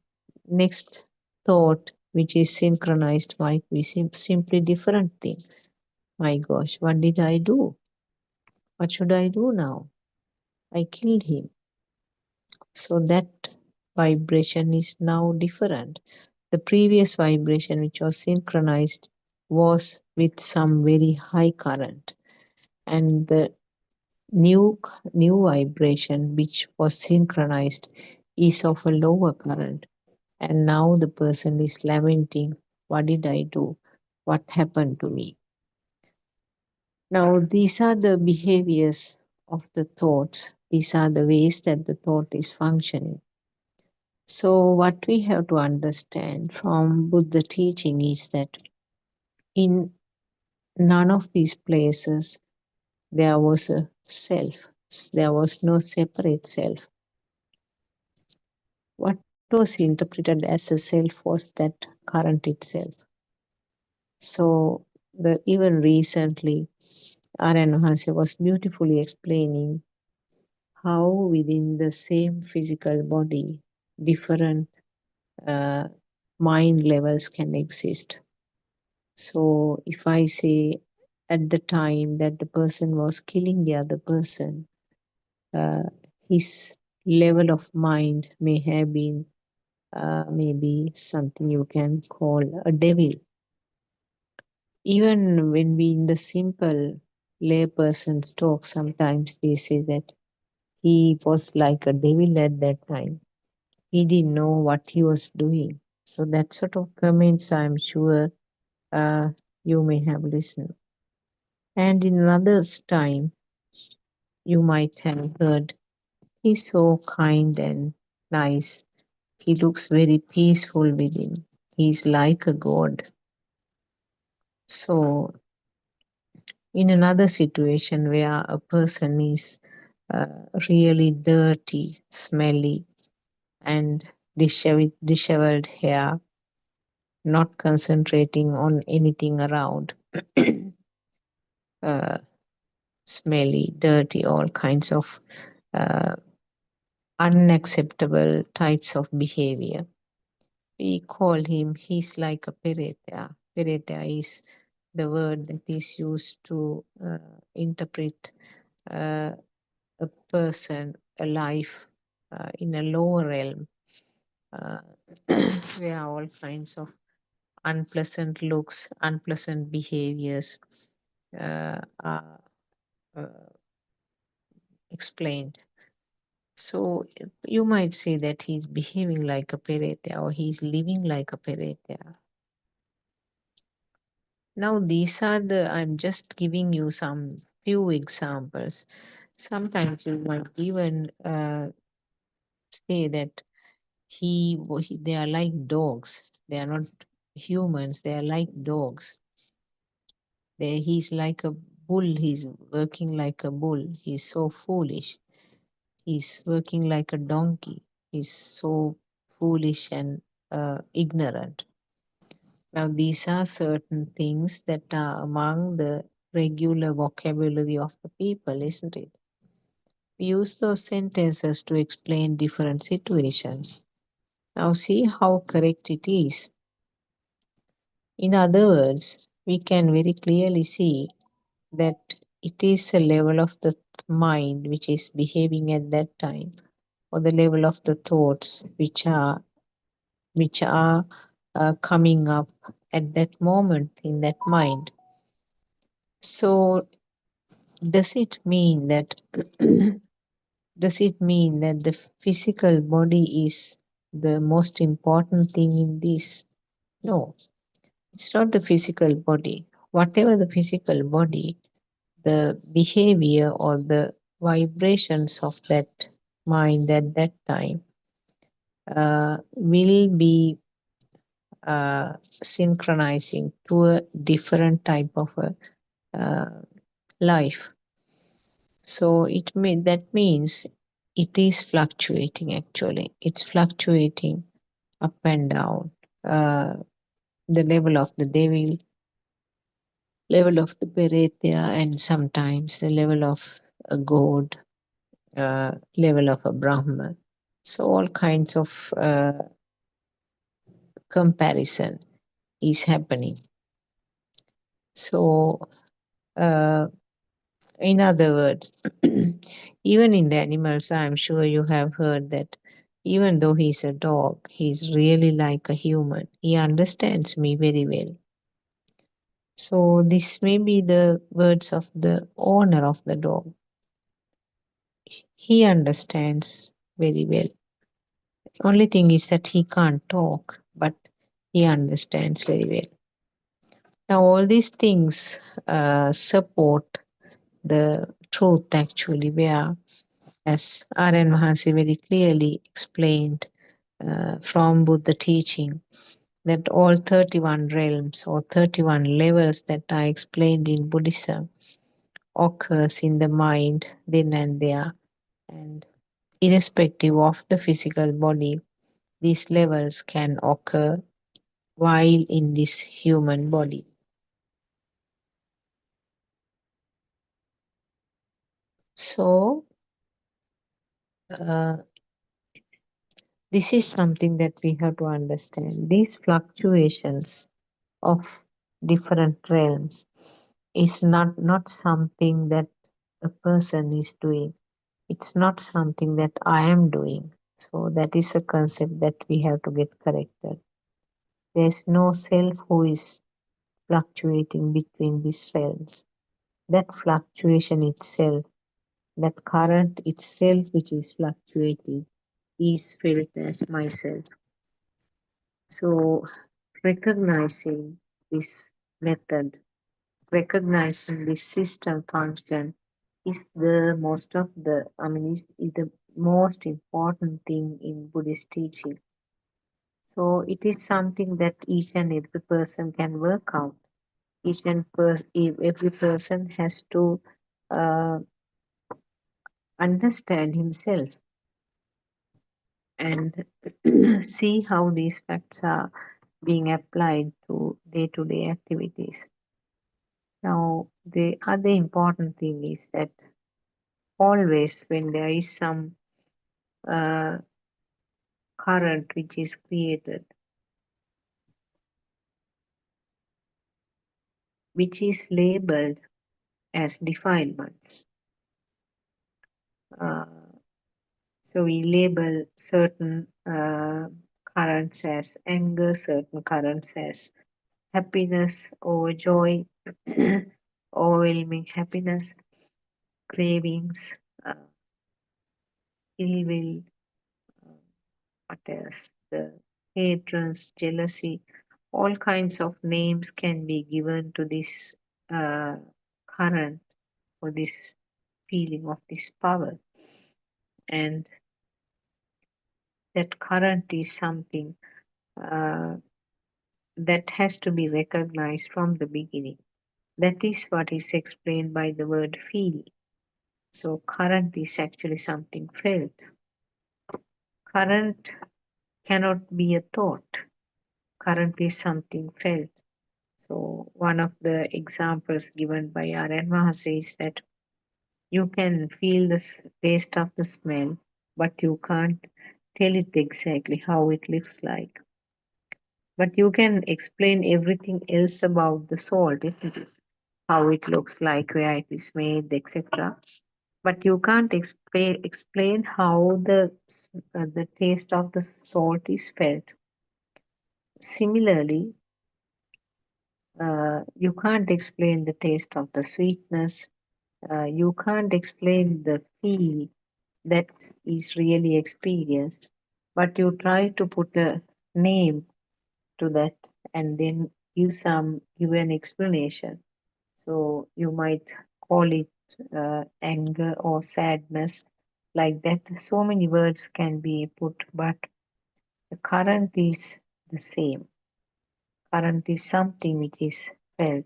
next thought, which is synchronized, might be simply different thing. My gosh, what did I do? What should I do now? I killed him. So that vibration is now different. The previous vibration, which was synchronized, was with some very high current. And the new vibration, which was synchronized, is of a lower current. And now the person is lamenting, what did I do? What happened to me? Now, these are the behaviors of the thoughts. These are the ways that the thought is functioning. So what we have to understand from Buddha teaching is that in none of these places there was a self. There was no separate self. What was interpreted as a self was that current itself. So even recently, Aryan Mahansa was beautifully explaining how within the same physical body, different mind levels can exist. So if I say at the time that the person was killing the other person, his level of mind may have been maybe something you can call a devil. Even when we in the simple layperson's talk, sometimes they say that he was like a devil at that time. He didn't know what he was doing. So that sort of comments, I'm sure you may have listened. And in another's time, you might have heard, he's so kind and nice. He looks very peaceful within. He's like a god. So in another situation where a person is really dirty, smelly, and disheveled hair, not concentrating on anything around, uh, smelly, dirty, all kinds of uh, unacceptable types of behavior. We call him, he's like a peretya. Peretya is the word that is used to interpret uh, a person, a life in a lower realm, uh, where all kinds of unpleasant looks, unpleasant behaviors are explained. So you might say that he's behaving like a peretya or he's living like a peretya. Now these are I'm just giving you some few examples. Sometimes you might even say that they are like dogs. They are not humans. They are like dogs. He's like a bull. He's working like a bull. He's so foolish. He's working like a donkey. He's so foolish and ignorant. Now, these are certain things that are among the regular vocabulary of the people, isn't it? We use those sentences to explain different situations. Now, see how correct it is. In other words, we can very clearly see that it is a level of the mind which is behaving at that time, or the level of the thoughts which are coming up at that moment in that mind. So does it mean that the physical body is the most important thing in this? No, it's not the physical body. Whatever the physical body, the behavior or the vibrations of that mind at that time will be synchronizing to a different type of a life. So that means it is fluctuating actually. It's fluctuating up and down. The level of the devil, level of the Peretya, and sometimes the level of a god, level of a Brahma. So all kinds of comparison is happening. So in other words, even in the animals, I'm sure you have heard that even though he's a dog, he's really like a human. He understands me very well. So this may be the words of the owner of the dog. He understands very well. Only thing is that he can't talk, but he understands very well. Now all these things support the truth actually, where as R.N. Mahansi very clearly explained from Buddha teaching, that all 31 realms or 31 levels that are explained in Buddhism occurs in the mind then and there, and irrespective of the physical body, these levels can occur while in this human body. So this is something that we have to understand. These fluctuations of different realms is not something that a person is doing. It's not something that I am doing. So that is a concept that we have to get corrected. There's no self who is fluctuating between these realms. That fluctuation itself, that current itself which is fluctuating, is felt as myself. So recognizing this method, recognizing this system function is the most important thing in Buddhist teaching. So it is something that each and every person can work out. Every person has to understand himself and see how these facts are being applied to day-to-day activities. Now, the other important thing is that always when there is some uh, current which is created, which is labeled as defilements. Uh, so we label certain currents as anger, certain currents as happiness or joy, overwhelming happiness, cravings, uh, ill will, uh, what else? The hatreds, jealousy, all kinds of names can be given to this current or this feeling of this power. And that current is something uh, that has to be recognized from the beginning. That is what is explained by the word feel. So current is actually something felt. Current cannot be a thought. Current is something felt. So one of the examples given by R.N. Mahase is that you can feel the taste of the smell, but you can't tell it exactly how it looks like. But you can explain everything else about the salt, isn't it? How it looks like, where it is made, etc. But you can't explain how the taste of the salt is felt. Similarly, you can't explain the taste of the sweetness. You can't explain the feel that is really experienced, but you try to put a name to that and then give an explanation. So you might call it anger or sadness, like that. So many words can be put, but the current is the same. Current is something which is felt.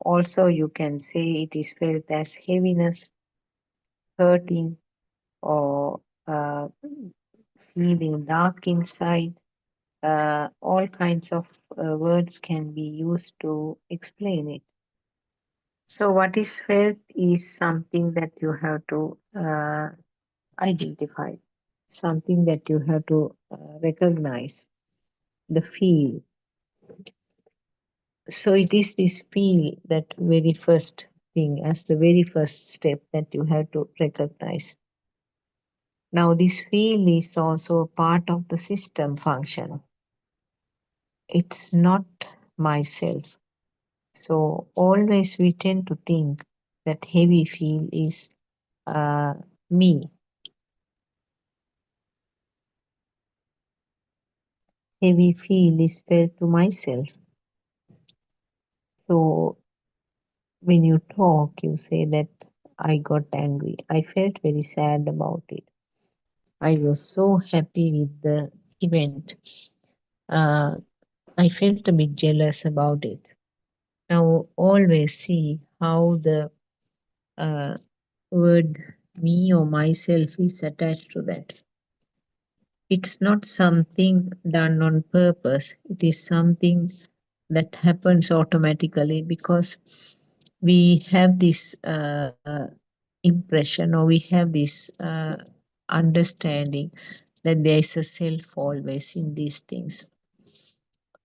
Also, you can say it is felt as heaviness, hurting, or feeling dark inside. All kinds of words can be used to explain it. So, what is felt is something that you have to identify, something that you have to recognize, the feel. So, it is this feel that very first thing, as the very first step that you have to recognize. Now, this feel is also a part of the system function. It's not myself. So always we tend to think that heavy feel is me. Heavy feel is felt to myself. So when you talk, you say that I got angry. I felt very sad about it. I was so happy with the event. Uh, I felt a bit jealous about it. Now always see how the word me or myself is attached to that. It's not something done on purpose. It is something that happens automatically because we have this impression, or we have this understanding that there is a self always in these things.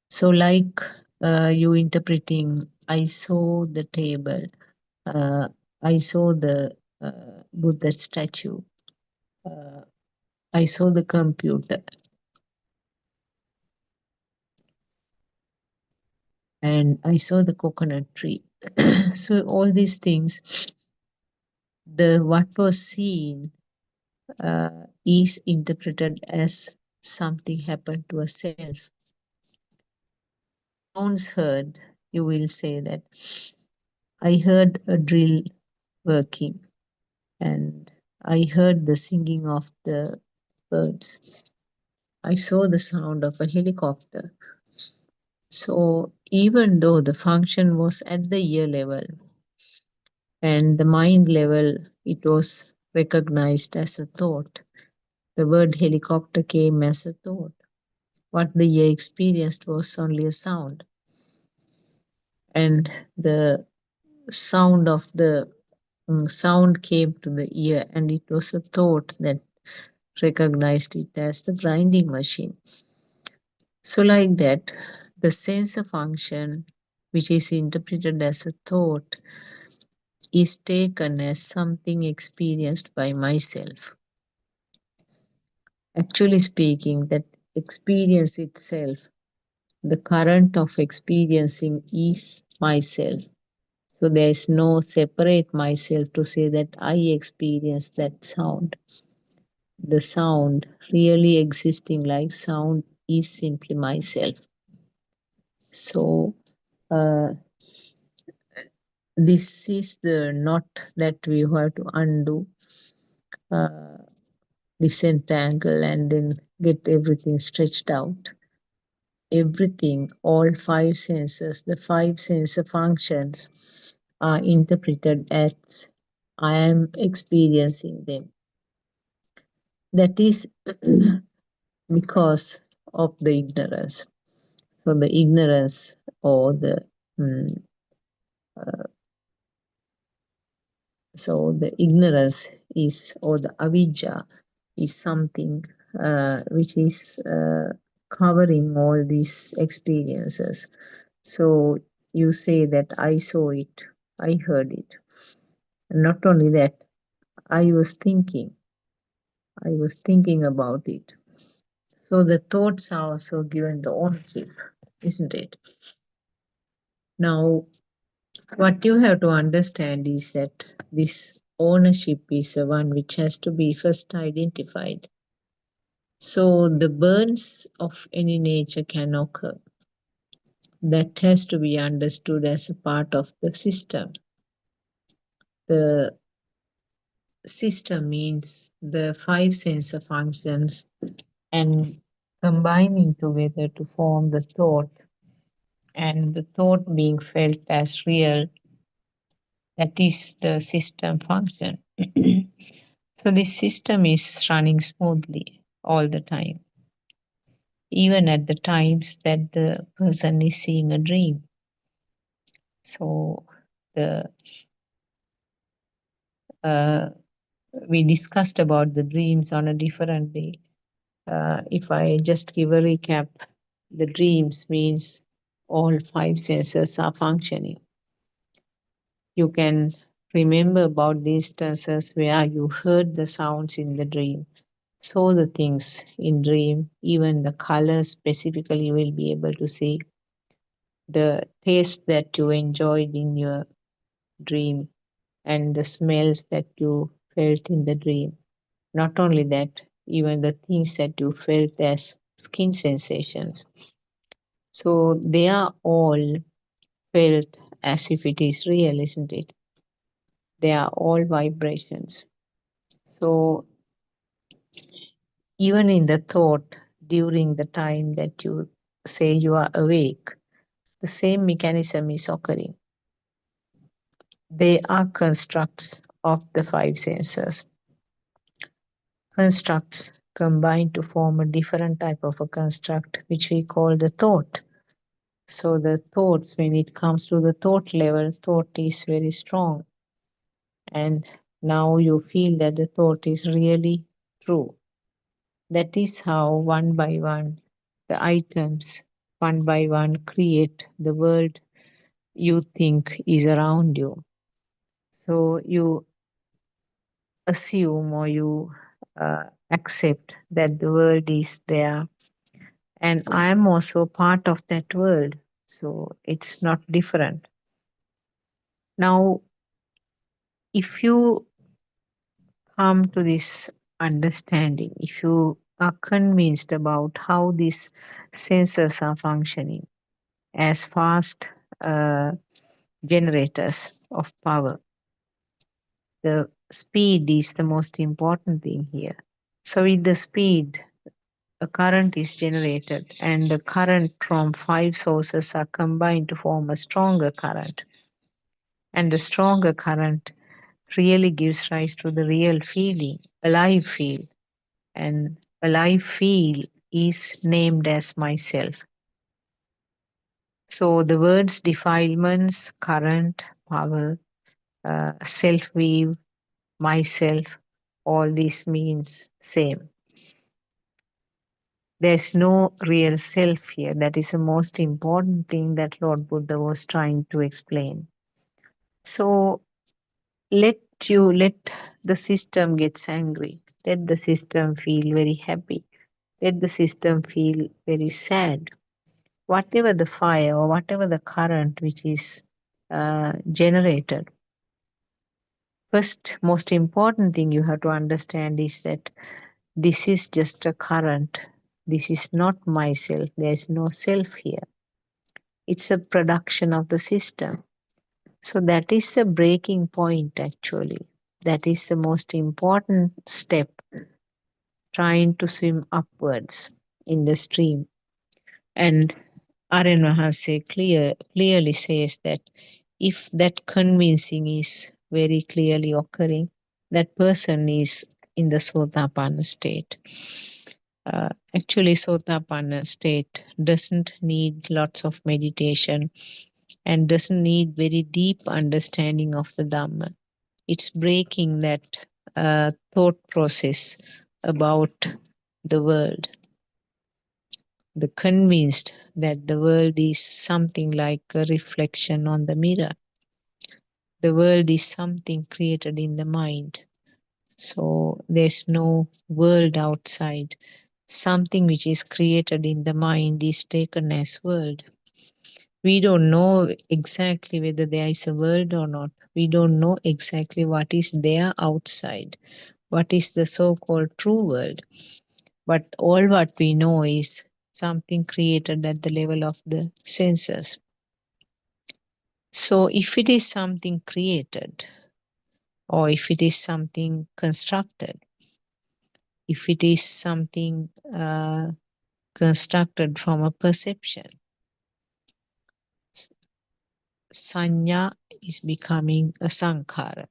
So, like you interpreting, I saw the table, I saw the Buddha statue, I saw the computer, and I saw the coconut tree. So all these things, the what was seen is interpreted as something happened to a self. Sounds heard, you will say that I heard a drill working, and I heard the singing of the birds. I saw the sound of a helicopter. So even though the function was at the ear level and the mind level, it was recognized as a thought. The word helicopter came as a thought. What the ear experienced was only a sound. and the sound of the sound came to the ear, and it was a thought that recognized it as the grinding machine. So, like that, the sensor function, which is interpreted as a thought, is taken as something experienced by myself. Actually speaking, that experience itself, the current of experiencing is myself. So there is no separate myself to say that I experience that sound. The sound really existing like sound is simply myself. So this is the knot that we have to undo, disentangle, and then get everything stretched out. Everything, all five senses, the five sensor functions are interpreted as I am experiencing them. That is because of the ignorance. So the ignorance or the so the ignorance is, or the avidya is something which is covering all these experiences. So you say that I saw it, I heard it. And not only that, I was thinking about it. So the thoughts are also given the ownership, isn't it? Now, what you have to understand is that this ownership is the one which has to be first identified. So the burns of any nature can occur. That has to be understood as a part of the system. The system means the five sensor functions and combining together to form the thought, and the thought being felt as real. That is the system function. So this system is running smoothly all the time, even at the times that the person is seeing a dream. So the we discussed about the dreams on a different day. If I just give a recap, the dreams means all five senses are functioning. You can remember about the instances where you heard the sounds in the dream, saw the things in dream, even the colors specifically you will be able to see, the taste that you enjoyed in your dream, and the smells that you felt in the dream. Not only that, even the things that you felt as skin sensations. So they are all felt as if it is real, isn't it? They are all vibrations. So even in the thought during the time that you say you are awake, the same mechanism is occurring. They are constructs of the five senses. Constructs combine to form a different type of a construct, which we call the thought. So the thoughts, when it comes to the thought level, thought is very strong. And now you feel that the thought is really true. That is how one by one the items, one by one, create the world you think is around you. So you assume, or you accept that the world is there, and I am also part of that world. So it's not different. Now, if you come to this understanding, if you are convinced about how these sensors are functioning as fast generators of power, the speed is the most important thing here. So with the speed, a current is generated, and the current from five sources are combined to form a stronger current. And the stronger current really gives rise to the real feeling, alive feel. And alive feel is named as myself. So the words defilements, current, power, self-weave, myself, all these means same. There's no real self here. That is the most important thing that Lord Buddha was trying to explain. So let the system gets angry. Let the system feel very happy. Let the system feel very sad. Whatever the fire or whatever the current which is generated, first most important thing you have to understand is that this is just a current. This is not myself. There is no self here. It's a production of the system. So that is the breaking point actually. That is the most important step, trying to swim upwards in the stream. And Aryan Mahase clearly says that if that convincing is very clearly occurring, that person is in the Sotapanna state. Actually, Sotapanna state doesn't need lots of meditation and doesn't need very deep understanding of the Dhamma. It's breaking that thought process about the world. The convinced that the world is something like a reflection on the mirror. The world is something created in the mind. So there's no world outside. Something which is created in the mind is taken as world. We don't know exactly whether there is a world or not. We don't know exactly what is there outside, what is the so-called true world. But all what we know is something created at the level of the senses. So if it is something created, or if it is something constructed, if it is something constructed from a perception, sanya is becoming a sankhara.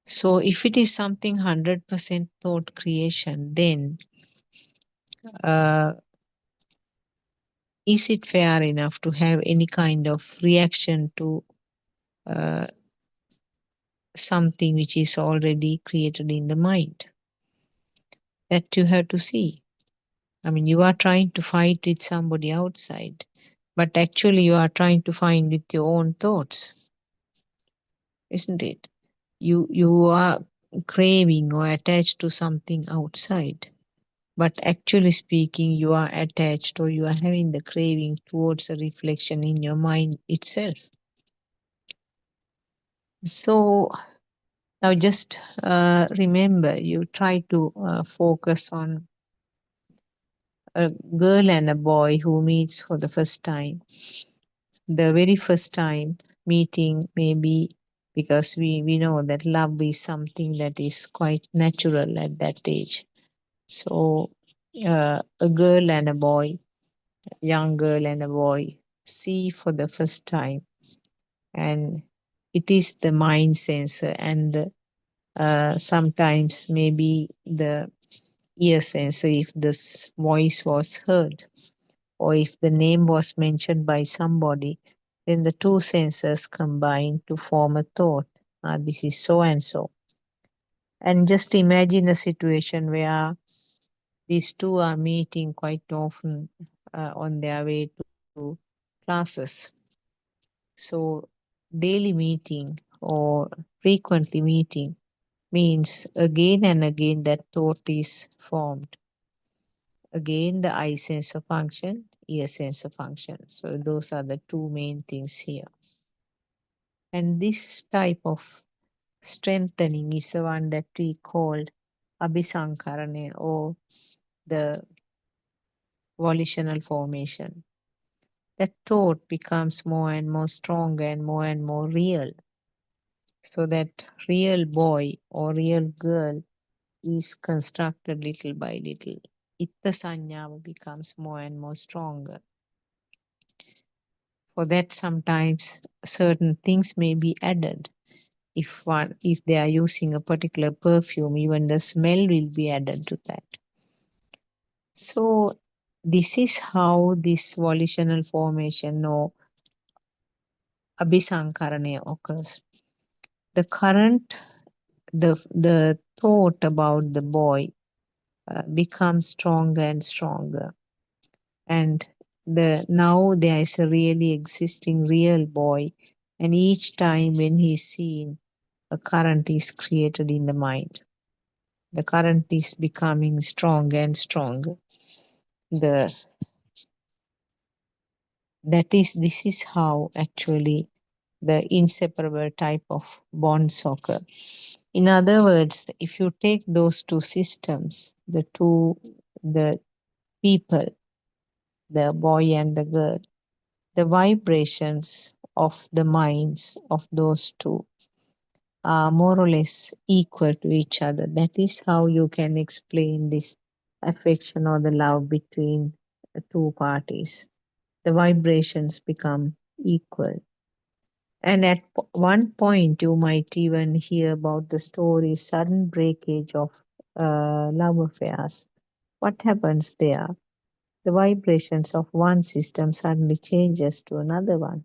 So if it is something 100% thought creation, then is it fair enough to have any kind of reaction to something which is already created in the mind? That you have to see. I mean, you are trying to fight with somebody outside, but actually you are trying to find with your own thoughts, isn't it? You are craving or attached to something outside, but actually speaking, you are attached or you are having the craving towards a reflection in your mind itself. So now just remember, you try to focus on a girl and a boy who meets for the first time. The very first time meeting, maybe because we know that love is something that is quite natural at that age. So a girl and a boy, young girl and a boy see for the first time, and it is the mind sensor and sometimes maybe the ear sensor if this voice was heard or if the name was mentioned by somebody, then the two senses combine to form a thought. This is so and so. And just imagine a situation where these two are meeting quite often on their way to classes. So daily meeting or frequently meeting means again and again that thought is formed. Again, the eye sensor function, ear sensor function. So those are the two main things here. And this type of strengthening is the one that we called abhisankarane or the volitional formation. That thought becomes more and more stronger and more real. So that real boy or real girl is constructed little by little. Itta sanyava becomes more and more stronger. For that, sometimes certain things may be added. If they are using a particular perfume, even the smell will be added to that. So this is how this volitional formation or abhisankarana occurs. The current, the thought about the boy becomes stronger and stronger, and now there is a really existing real boy, and each time when he's seen, a current is created in the mind. The current is becoming stronger and stronger. This is how actually the inseparable type of bonds occur. In other words, if you take those two systems, the people, the boy and the girl, the vibrations of the minds of those two are more or less equal to each other. That is how you can explain this affection or the love between the two parties. The vibrations become equal. And at one point, you might even hear about the story sudden breakage of love affairs. What happens there? The vibrations of one system suddenly changes to another one.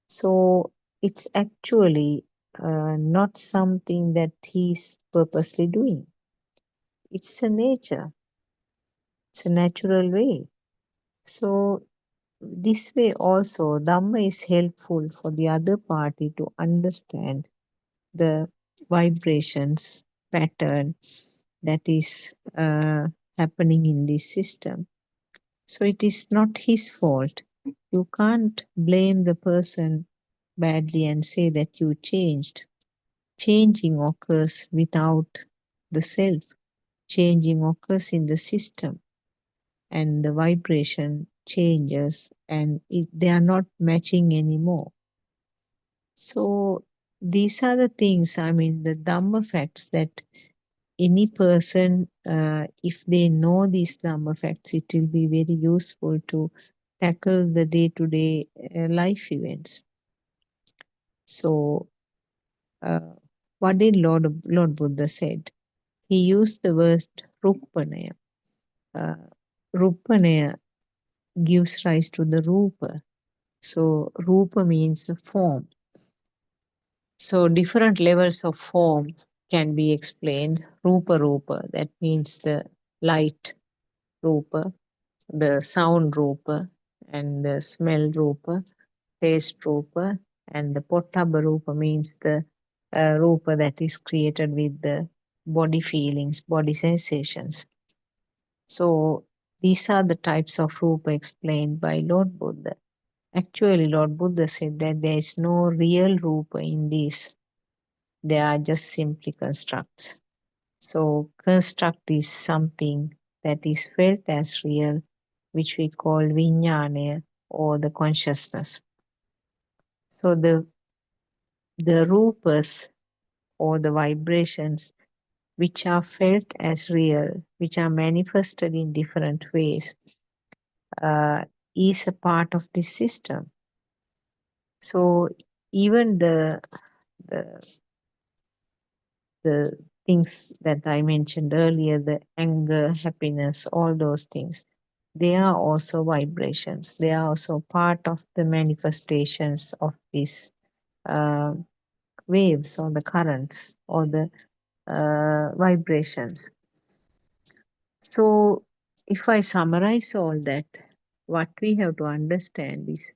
So it's actually not something that he's purposely doing. It's a nature. It's a natural way. So this way also, Dhamma is helpful for the other party to understand the vibrations pattern that is happening in this system. So it is not his fault. You can't blame the person badly and say that you changed. Changing occurs without the self. Changing occurs in the system, and the vibration changes, and they are not matching anymore. So these are the things, I mean, the Dhamma facts that any person, if they know these Dhamma facts, it will be very useful to tackle the day-to-day life events. So, what did Lord Buddha said? He used the word Rupanaya. Rupanaya gives rise to the Rupa. So, Rupa means form. So, different levels of form can be explained. Rupa, that means the light Rupa, the sound Rupa, and the smell Rupa, taste Rupa, and the Pottabha Rupa means the Rupa that is created with the body feelings, body sensations. So these are the types of Rupa explained by Lord Buddha. Actually, Lord Buddha said that there is no real Rupa in these. They are just simply constructs. So construct is something that is felt as real, which we call viññāna or the consciousness. So the rupas or the vibrations which are felt as real, which are manifested in different ways, is a part of this system. So even the things that I mentioned earlier, the anger, happiness, all those things, they are also vibrations. They are also part of the manifestations of these waves or the currents or the vibrations. So, if I summarize all that, what we have to understand is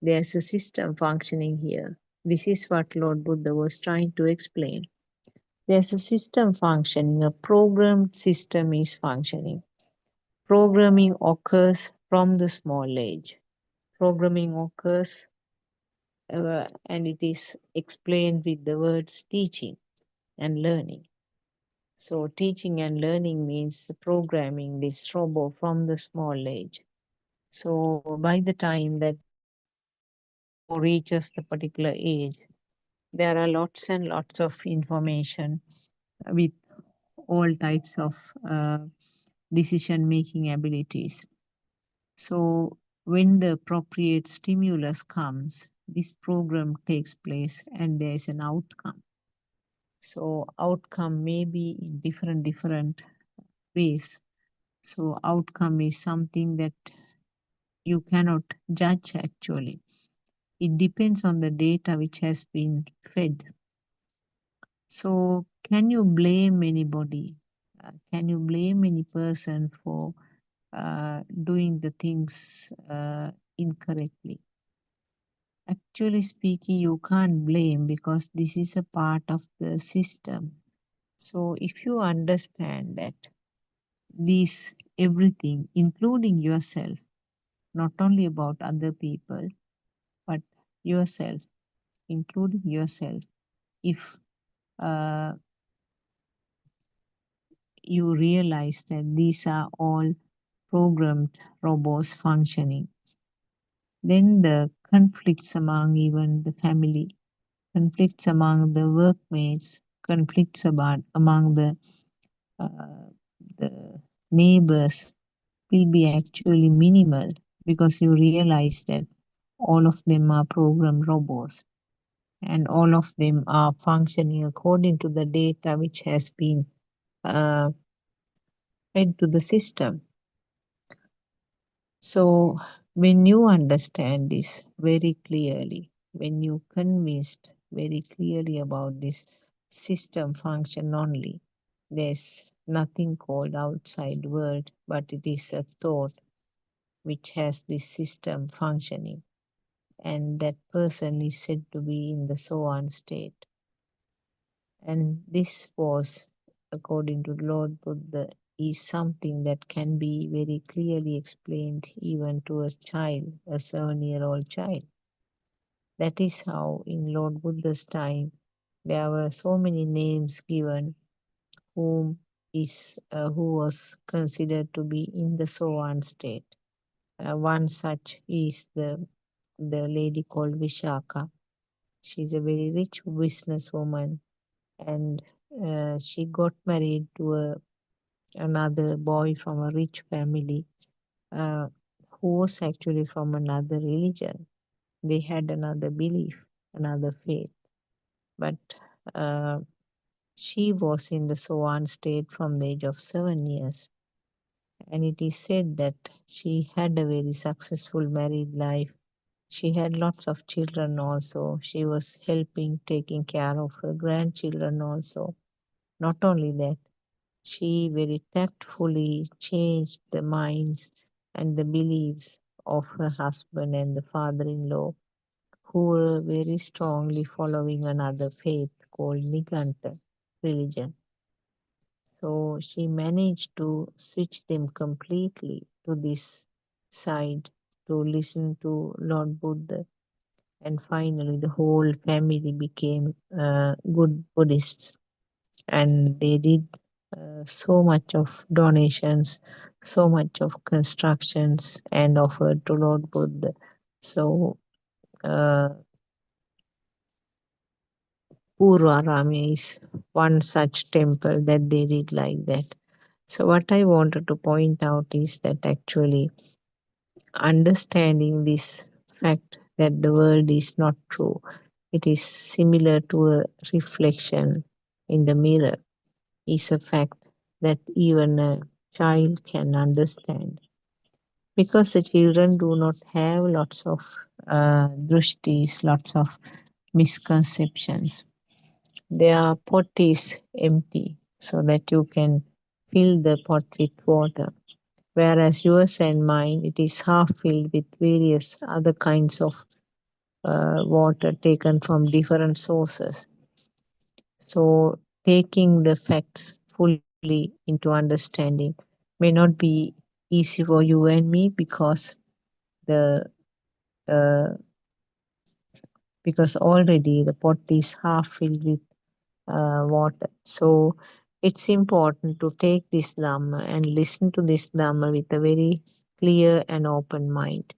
there's a system functioning here. This is what Lord Buddha was trying to explain. There's a system functioning, a programmed system is functioning. Programming occurs from the small age. Programming occurs and it is explained with the words teaching and learning. So teaching and learning means programming this robot from the small age. So by the time that reaches the particular age, there are lots and lots of information with all types of decision-making abilities. So when the appropriate stimulus comes, this program takes place and there is an outcome. So outcome may be in different ways. So outcome is something that you cannot judge actually. It depends on the data which has been fed. So can you blame anybody? Can you blame any person for doing the things incorrectly? Actually speaking, you can't blame because this is a part of the system. So if you understand that these everything, including yourself, not only about other people, but yourself, including yourself, if uh, you realize that these are all programmed robots functioning, then the conflicts among even the family, conflicts among the workmates, conflicts about among uh, the neighbors will be actually minimal because you realize that all of them are programmed robots and all of them are functioning according to the data which has been uh, fed to the system. So when you understand this very clearly, when you convinced very clearly about this system function only, there's nothing called outside world, but it is a thought which has this system functioning, and that person is said to be in the sohan state. And this was, according to Lord Buddha, is something that can be very clearly explained even to a child, a 7-year-old child. That is how in Lord Buddha's time there were so many names given who was considered to be in the sohan state. One such is the lady called Vishaka. She's a very rich businesswoman, and she got married to another boy from a rich family uh, who was actually from another religion. They had another belief, another faith, but uh, she was in the sohan state from the age of 7 years. And it is said that she had a very successful married life. She had lots of children also. She was helping, taking care of her grandchildren also. Not only that, she very tactfully changed the minds and the beliefs of her husband and the father-in-law, who were very strongly following another faith called Niganta religion. So she managed to switch them completely to this side to listen to Lord Buddha, and finally the whole family became good Buddhists, and they did so much of donations, so much of constructions and offered to Lord Buddha. So uh, Purvarama is one such temple that they did like that. So what I wanted to point out is that actually understanding this fact that the world is not true, it is similar to a reflection in the mirror, is a fact that even a child can understand. Because the children do not have lots of drushtis, lots of misconceptions. Their pot is empty so that you can fill the pot with water. Whereas yours and mine, it is half filled with various other kinds of water taken from different sources. So, taking the facts fully into understanding may not be easy for you and me the uh, because already the pot is half filled with water. So, it's important to take this Dhamma and listen to this Dhamma with a very clear and open mind.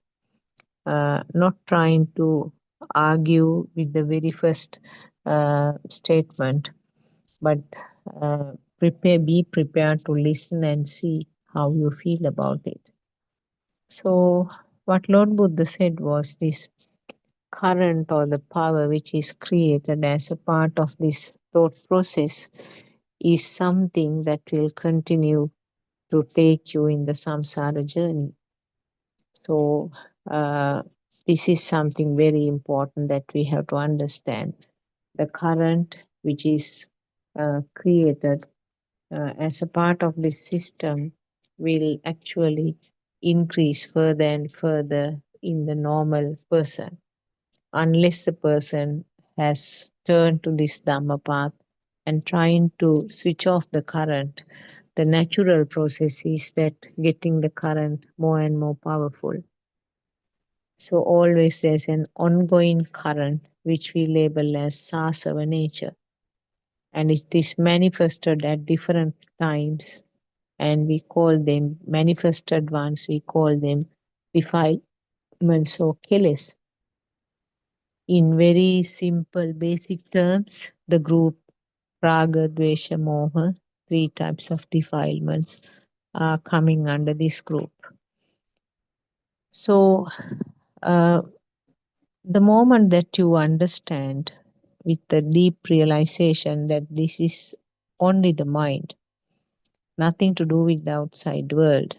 Not trying to argue with the very first statement, but be prepared to listen and see how you feel about it. So, what Lord Buddha said was this current or the power which is created as a part of this thought process is something that will continue to take you in the samsara journey. So this is something very important that we have to understand. The current which is created as a part of this system will actually increase further and further in the normal person, unless the person has turned to this Dhamma path and trying to switch off the current. The natural process is that getting the current more and more powerful. So always there's an ongoing current which we label as sasava nature, and it is manifested at different times, and we call them manifested ones, we call them defilements or keles. In very simple basic terms, the group raga, dvesha, moha, 3 types of defilements are coming under this group. So the moment that you understand with the deep realization that this is only the mind, nothing to do with the outside world,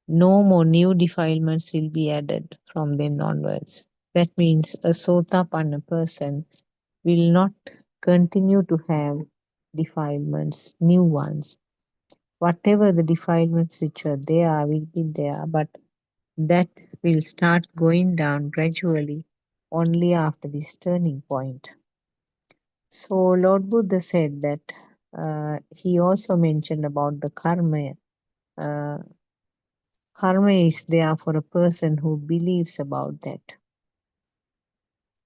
no more new defilements will be added from then onwards. That means a Sotapanna person will not continue to have defilements, new ones. Whatever the defilements which are there will be there, but that will start going down gradually only after this turning point. So Lord Buddha said that he also mentioned about the karma. Karma is there for a person who believes about that.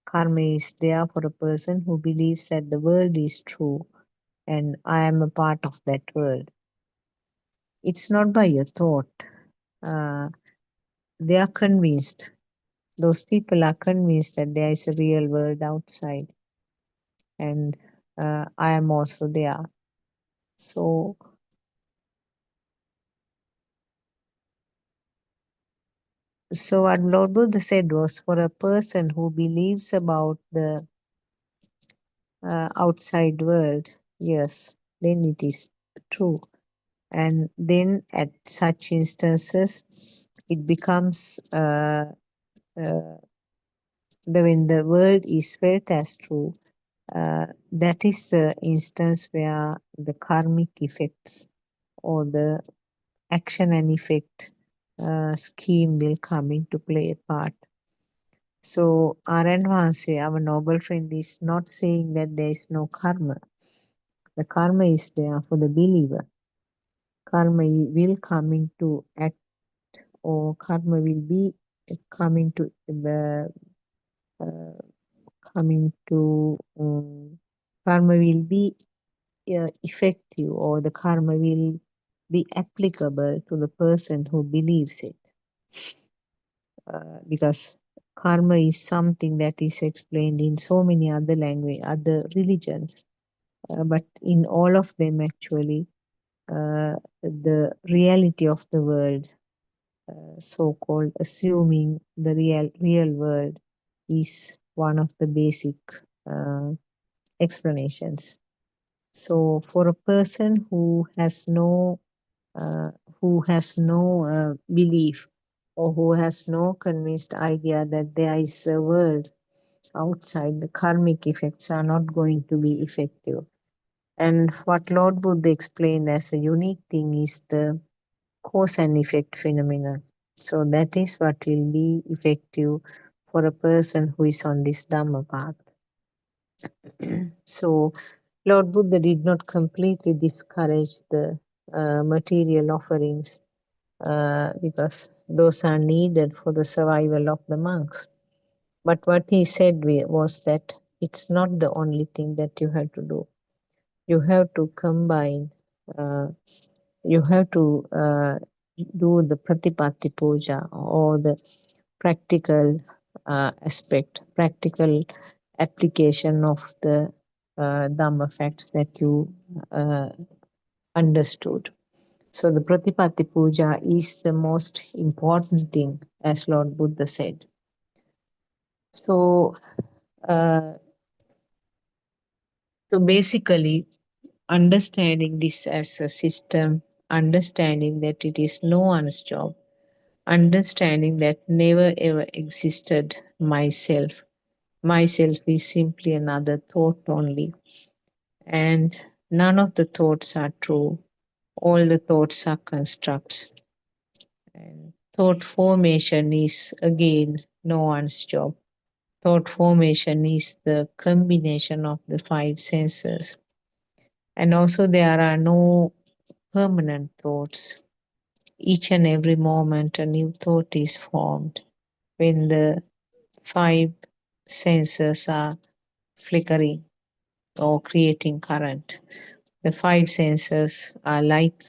Karma is there for a person who believes that the world is true and I am a part of that world. It's not by your thought. They are convinced. Those people are convinced that there is a real world outside, and I am also there. So what Lord Buddha said was, for a person who believes about the outside world, yes, then it is true. And then at such instances, it becomes when the world is felt as true, that is the instance where the karmic effects or the action and effect scheme will come into play a part. So Aranvase, our noble friend, is not saying that there is no karma. The karma is there for the believer. Karma will come into act, or karma will be coming to karma will be effective, or the karma will be applicable to the person who believes it. Because karma is something that is explained in so many other language, other religions, but in all of them actually, the reality of the world, so-called assuming the real world, is one of the basic explanations. So for a person who has no belief, or who has no convinced idea that there is a world outside, the karmic effects are not going to be effective. And what Lord Buddha explained as a unique thing is the cause and effect phenomena. So that is what will be effective for a person who is on this Dhamma path. So Lord Buddha did not completely discourage the material offerings because those are needed for the survival of the monks. But what he said was that it's not the only thing that you have to do. You have to combine, you have to do the pratipatti puja, or the practical aspect, practical application of the Dhamma facts that you understood. So the Pratipatti Puja is the most important thing, as Lord Buddha said. So, basically, understanding this as a system understanding that it is no one's job, understanding that never ever existed myself. Myself is simply another thought only, and none of the thoughts are true. All the thoughts are constructs. And thought formation is again no one's job. Thought formation is the combination of the five senses. And also, there are no permanent thoughts. Each and every moment, a new thought is formed when the five senses are flickering or creating current. The five senses are like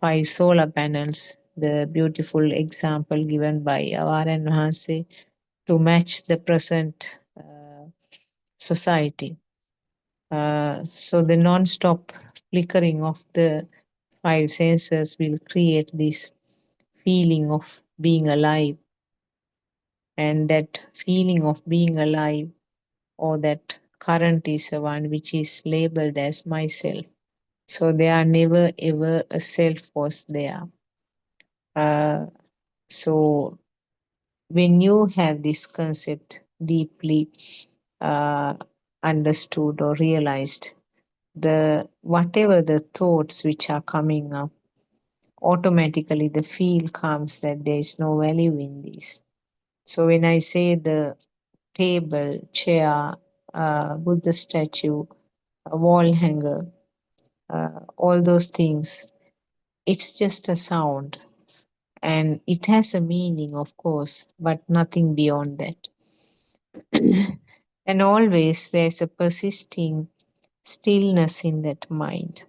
five solar panels, the beautiful example given by Avaran Mahanse to match the present society. So the non-stop flickering of the five senses will create this feeling of being alive, and that feeling of being alive or that current is the one which is labeled as myself. So there are never ever a self was there. So when you have this concept deeply understood or realized, the whatever the thoughts which are coming up, automatically the feel comes that there is no value in this. So when I say the table, chair, Buddha statue, a wall hanger, all those things, it's just a sound, and it has a meaning, of course, but nothing beyond that. And always there's a persisting stillness in that mind.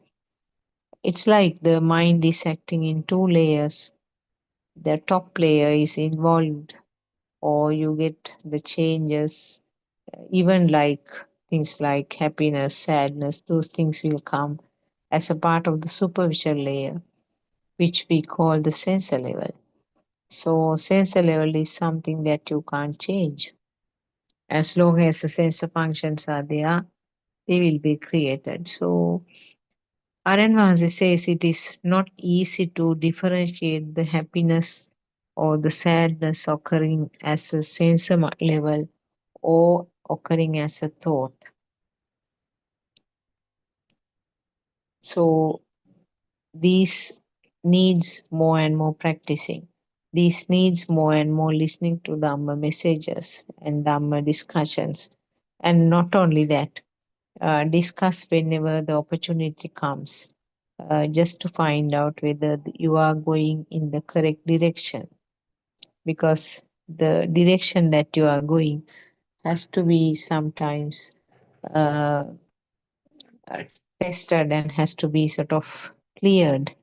It's like the mind is acting in two layers. The top layer is involved, or you get the changes, even like things like happiness, sadness, those things will come as a part of the superficial layer, which we call the sensor level. So, sensor level is something that you can't change. As long as the sensor functions are there, they will be created. So, Aranvasi says it is not easy to differentiate the happiness or the sadness occurring as a sensor level or occurring as a thought. So, these needs more and more practicing. This needs more and more listening to Dhamma messages and Dhamma discussions. And not only that, discuss whenever the opportunity comes, just to find out whether you are going in the correct direction. Because the direction that you are going has to be sometimes uh, tested and has to be sort of cleared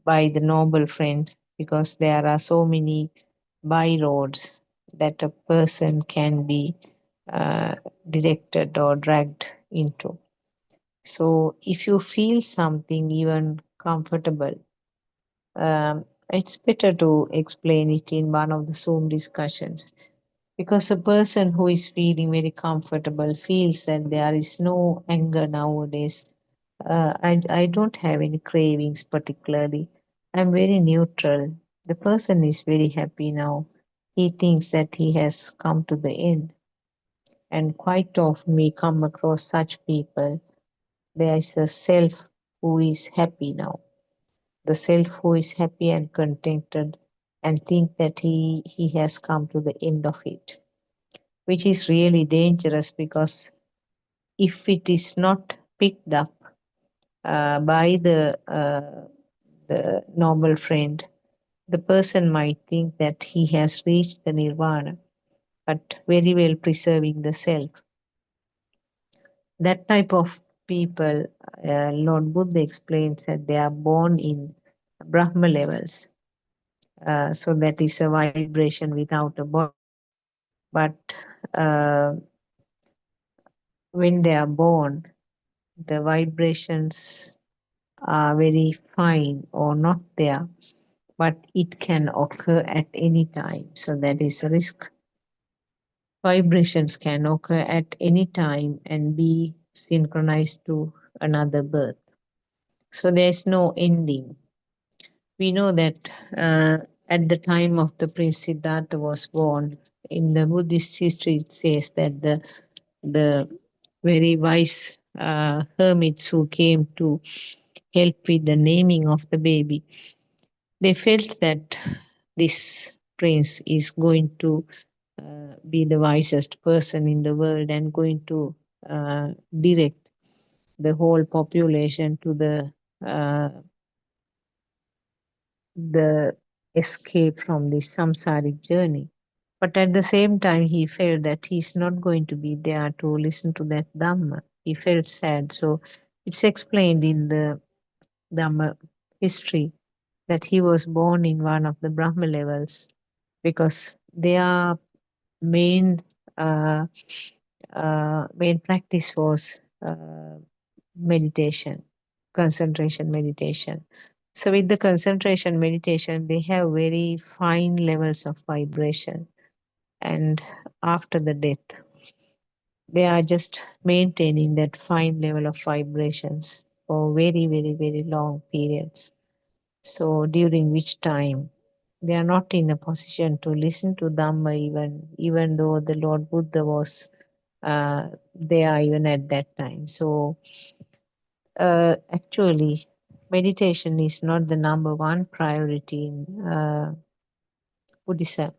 by the noble friend, because there are so many by roads that a person can be directed or dragged into. So if you feel something even comfortable, it's better to explain it in one of the Zoom discussions, because a person who is feeling very comfortable feels that there is no anger nowadays. I don't have any cravings particularly. I'm very neutral. The person is very happy now. He thinks that he has come to the end. And quite often we come across such people. There is a self who is happy now. The self who is happy and contented and think that he has come to the end of it, which is really dangerous, because if it is not picked up by the noble friend, the person might think that he has reached the nirvana, but very well preserving the self. That type of people, Lord Buddha explains that they are born in Brahma levels. So that is a vibration without a body. But when they are born, the vibrations are very fine or not there, but it can occur at any time. So that is a risk. Vibrations can occur at any time and be synchronized to another birth. So there is no ending. we know that at the time of the Prince Siddhartha was born, in the Buddhist history, it says that the very wise hermits who came to help with the naming of the baby, they felt that this prince is going to be the wisest person in the world and going to direct the whole population to the escape from this samsaric journey. But at the same time, he felt that he's not going to be there to listen to that Dhamma. He felt sad. So it's explained in the Dhamma history that he was born in one of the Brahma levels because their main main practice was meditation, concentration meditation. So with the concentration meditation, they have very fine levels of vibration. And after the death, they are just maintaining that fine level of vibrations for very, very, very long periods. So during which time they are not in a position to listen to Dhamma even though the Lord Buddha was there even at that time. So actually, meditation is not the number one priority in Buddhism.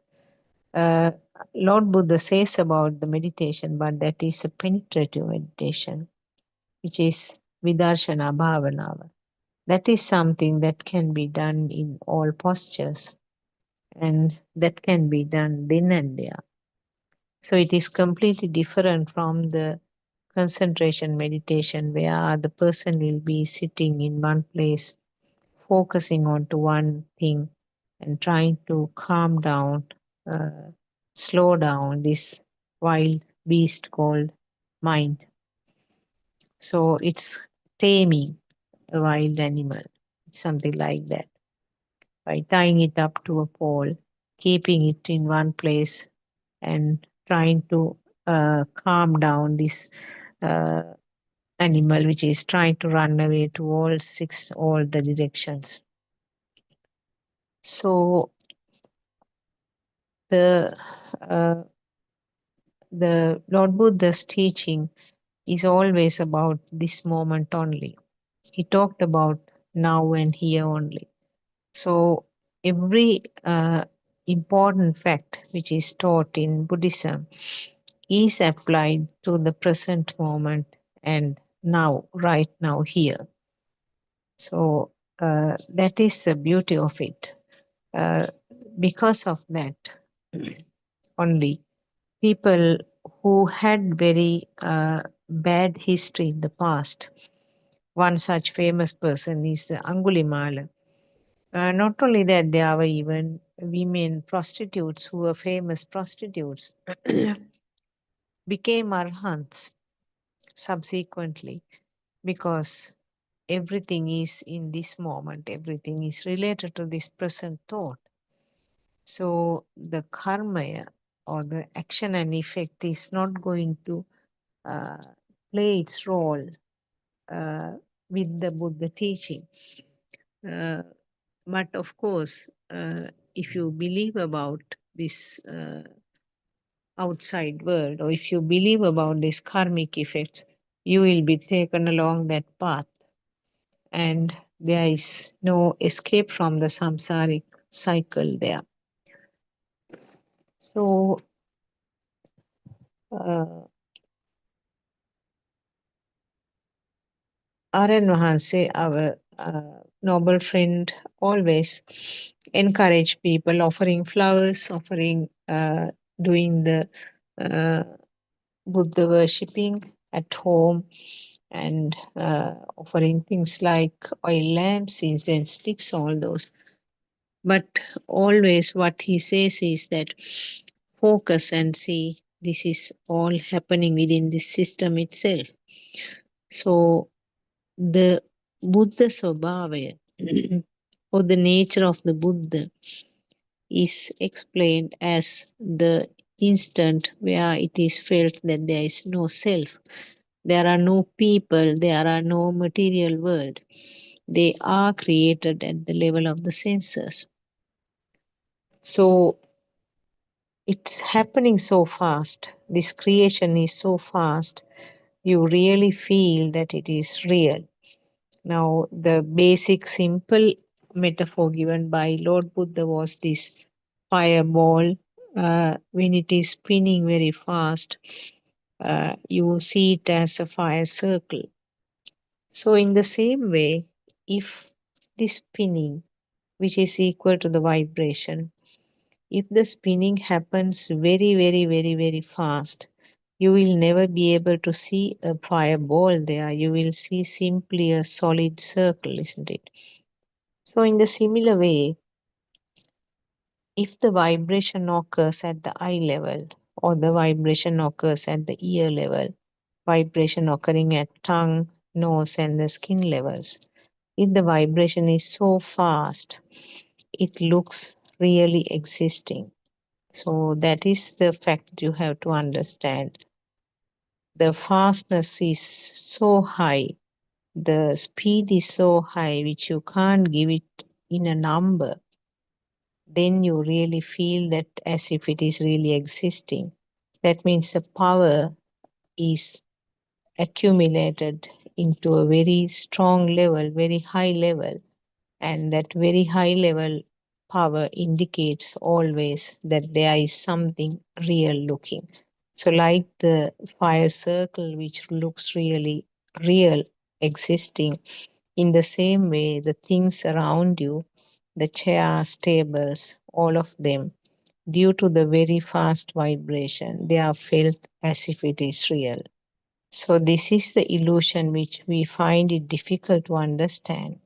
Lord Buddha says about the meditation, but that is a penetrative meditation, which is Vidarshana Bhavana. That is something that can be done in all postures and that can be done then and there. So it is completely different from the concentration meditation where the person will be sitting in one place, focusing on to one thing and trying to calm down, slow down this wild beast called mind. So it's taming a wild animal, something like that, by tying it up to a pole, keeping it in one place, and trying to calm down this uh, animal which is trying to run away to all the directions. So the Lord Buddha's teaching is always about this moment only. He talked about now and here only. So every important fact which is taught in Buddhism is applied to the present moment and now, right now, here. So that is the beauty of it. Because of that, only people who had very bad history in the past. One such famous person is Angulimala. Not only that, there were even women prostitutes who were famous prostitutes became arhants subsequently because everything is in this moment, everything is related to this present thought. So the karma or the action and effect is not going to play its role with the Buddha teaching. But of course, if you believe about this outside world, or if you believe about this karmic effects, you will be taken along that path. And there is no escape from the samsaric cycle there. So, Aryan Mahanse, our noble friend, always encourage people offering flowers, doing the Buddha worshipping at home, and offering things like oil lamps, incense sticks, all those. But always what he says is that focus and see this is all happening within this system itself. So the Buddha Swabhava or the nature of the Buddha is explained as the instant where it is felt that there is no self. There are no people, there are no material world. they are created at the level of the sensors. So it's happening so fast. This creation is so fast. You really feel that it is real. Now, the basic simple metaphor given by Lord Buddha was this fireball. When it is spinning very fast, you see it as a fire circle. So, in the same way, if this spinning, which is equal to the vibration, if the spinning happens very, very, very, very fast, you will never be able to see a fireball there. You will see simply a solid circle, isn't it? So, in the similar way, if the vibration occurs at the eye level or the vibration occurs at the ear level, vibration occurring at tongue, nose, and the skin levels, if the vibration is so fast, it looks really existing. So that is the fact you have to understand. The fastness is so high, the speed is so high, which you can't give it in a number. Then you really feel that as if it is really existing. That means the power is accumulated into a very strong level, very high level, and that very high level power indicates always that there is something real looking. So, like the fire circle, which looks really real, existing, in the same way, the things around you, the chairs, tables, all of them, due to the very fast vibration, they are felt as if it is real. So, this is the illusion which we find it difficult to understand.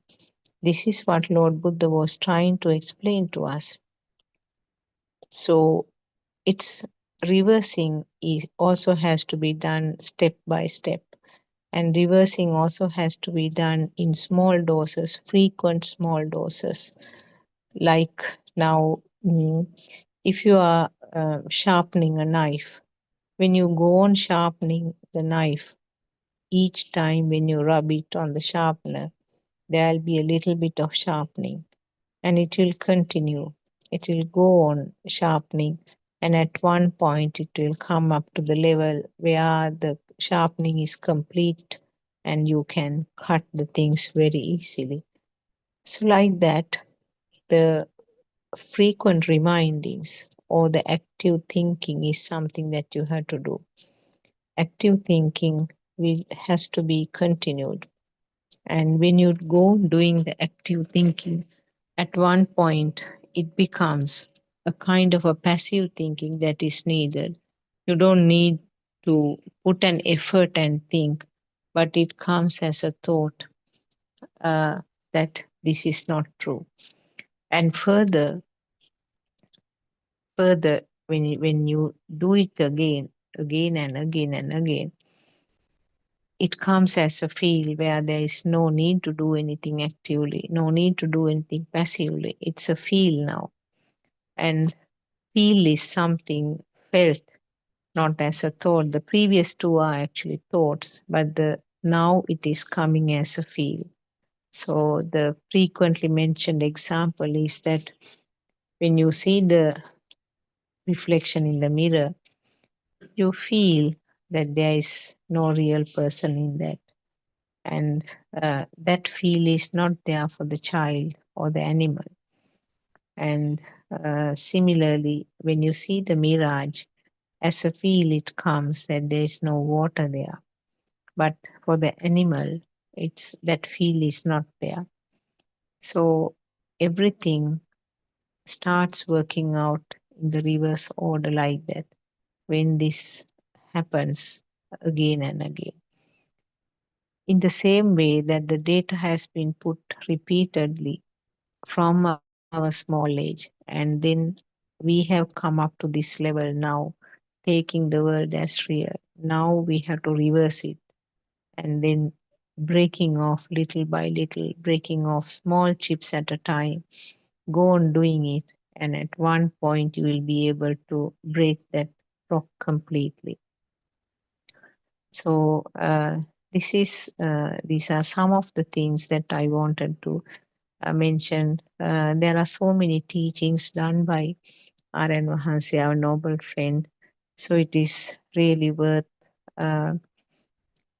This is what Lord Buddha was trying to explain to us. So, it's reversing also has to be done step by step. And reversing also has to be done in small doses, frequent small doses. Like now, if you are sharpening a knife, when you go on sharpening the knife, each time when you rub it on the sharpener, there'll be a little bit of sharpening and it will continue. It will go on sharpening, and at one point, it will come up to the level where the sharpening is complete and you can cut the things very easily. So, like that, the frequent remindings or the active thinking is something that you have to do. Active thinking has to be continued. And when you go doing the active thinking, at one point it becomes a kind of a passive thinking that is needed. You don't need to put an effort and think, but it comes as a thought that this is not true. And further, when you do it again and again and again, it comes as a feel where there is no need to do anything actively, no need to do anything passively. It's a feel now. And feel is something felt, not as a thought. The previous two are actually thoughts, but the now it is coming as a feel. So the frequently mentioned example is that when you see the reflection in the mirror, you feel that there is no real person in that. And that feel is not there for the child or the animal. And similarly, when you see the mirage, as a feel it comes that there is no water there. But for the animal, it's that feel is not there. So everything starts working out in the reverse order like that when this happens again and again. In the same way that the data has been put repeatedly from our small age, and then we have come up to this level now, taking the world as real. Now we have to reverse it and then breaking off little by little, breaking off small chips at a time. Go on doing it, and at one point you will be able to break that rock completely. So These are some of the things that I wanted to mention. There are so many teachings done by R.N. Mahansi, our noble friend. So it is really worth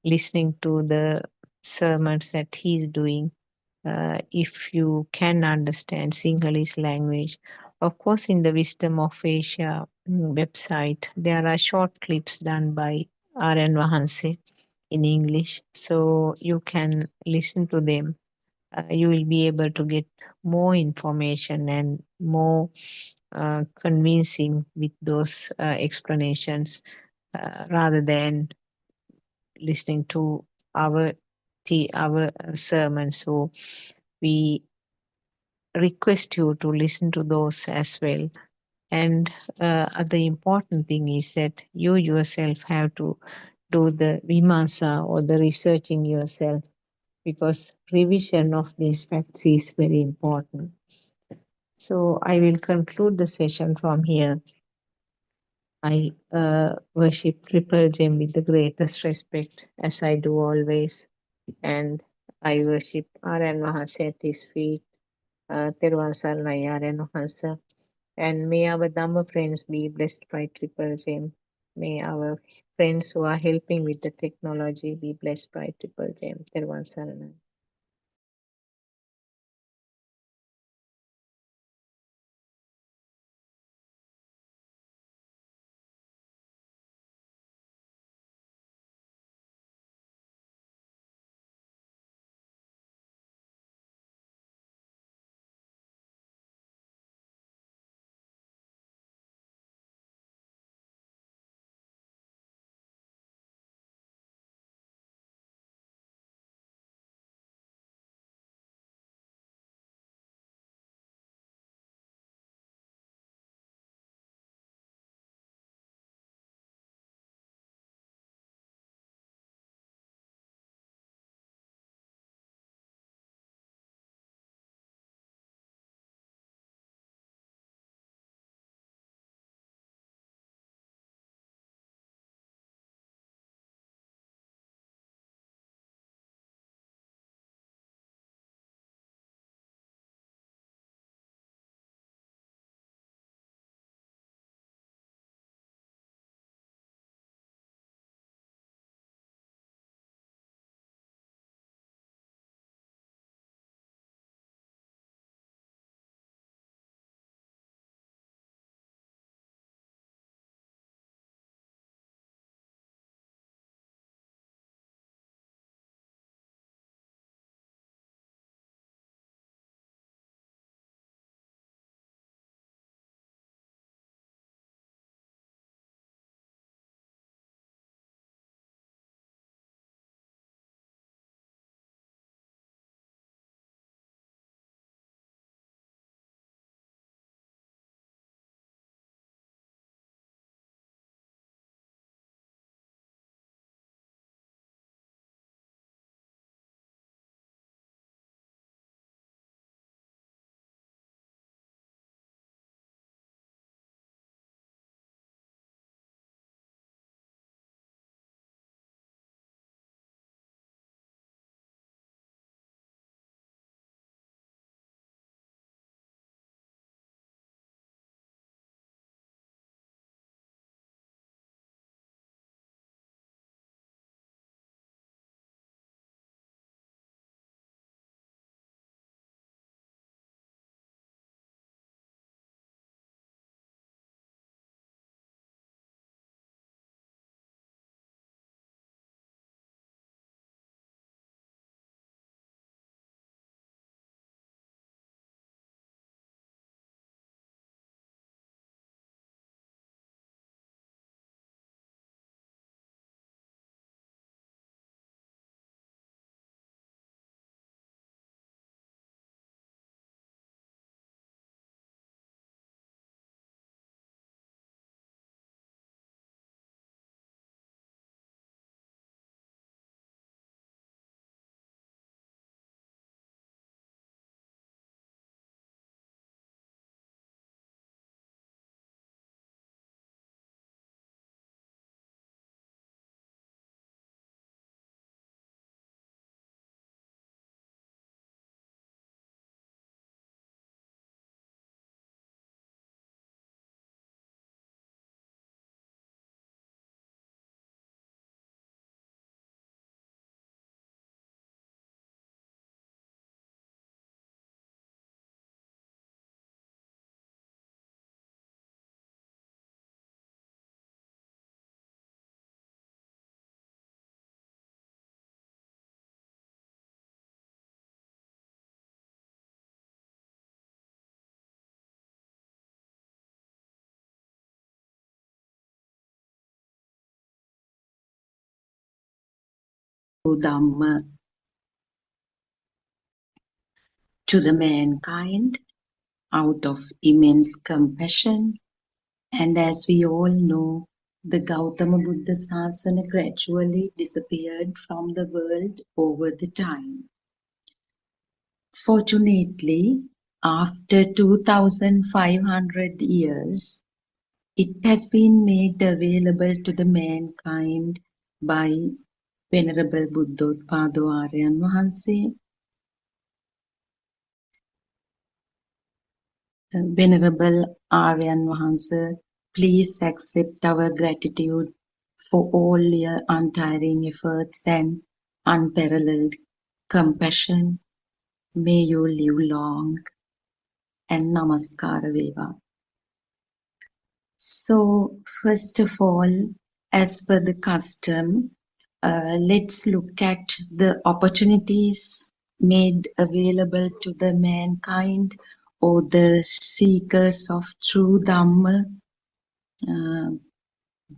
listening to the sermons that he's doing. If you can understand Sinhalese language, of course, in the Wisdom of Asia website, there are short clips done by R.N. Mahansi in English, so you can listen to them. You will be able to get more information and more convincing with those explanations rather than listening to our our sermons. So we request you to listen to those as well. And the important thing is that you yourself have to do the vimasa or the researching yourself, because revision of these facts is very important. So I will conclude the session from here. I worship Triple Gem with the greatest respect, as I do always, and I worship R.N. Mahasi at his feet, Teruvan Saranai R.N. Mahansa, and may our Dhamma friends be blessed by Triple Gem. May our friends who are helping with the technology be blessed by Triple Gem. Teruvan Saranai. Dhamma to the mankind out of immense compassion. And as we all know, the Gautama Buddha Sasana gradually disappeared from the world over the time. Fortunately, after 2500 years, it has been made available to the mankind by Venerable Buddothpado Aryan Wahanse. Venerable Aryan Wahanse, please accept our gratitude for all your untiring efforts and unparalleled compassion. May you live long, and namaskara veva. So, first of all, as per the custom, let's look at the opportunities made available to the mankind or the seekers of true Dhamma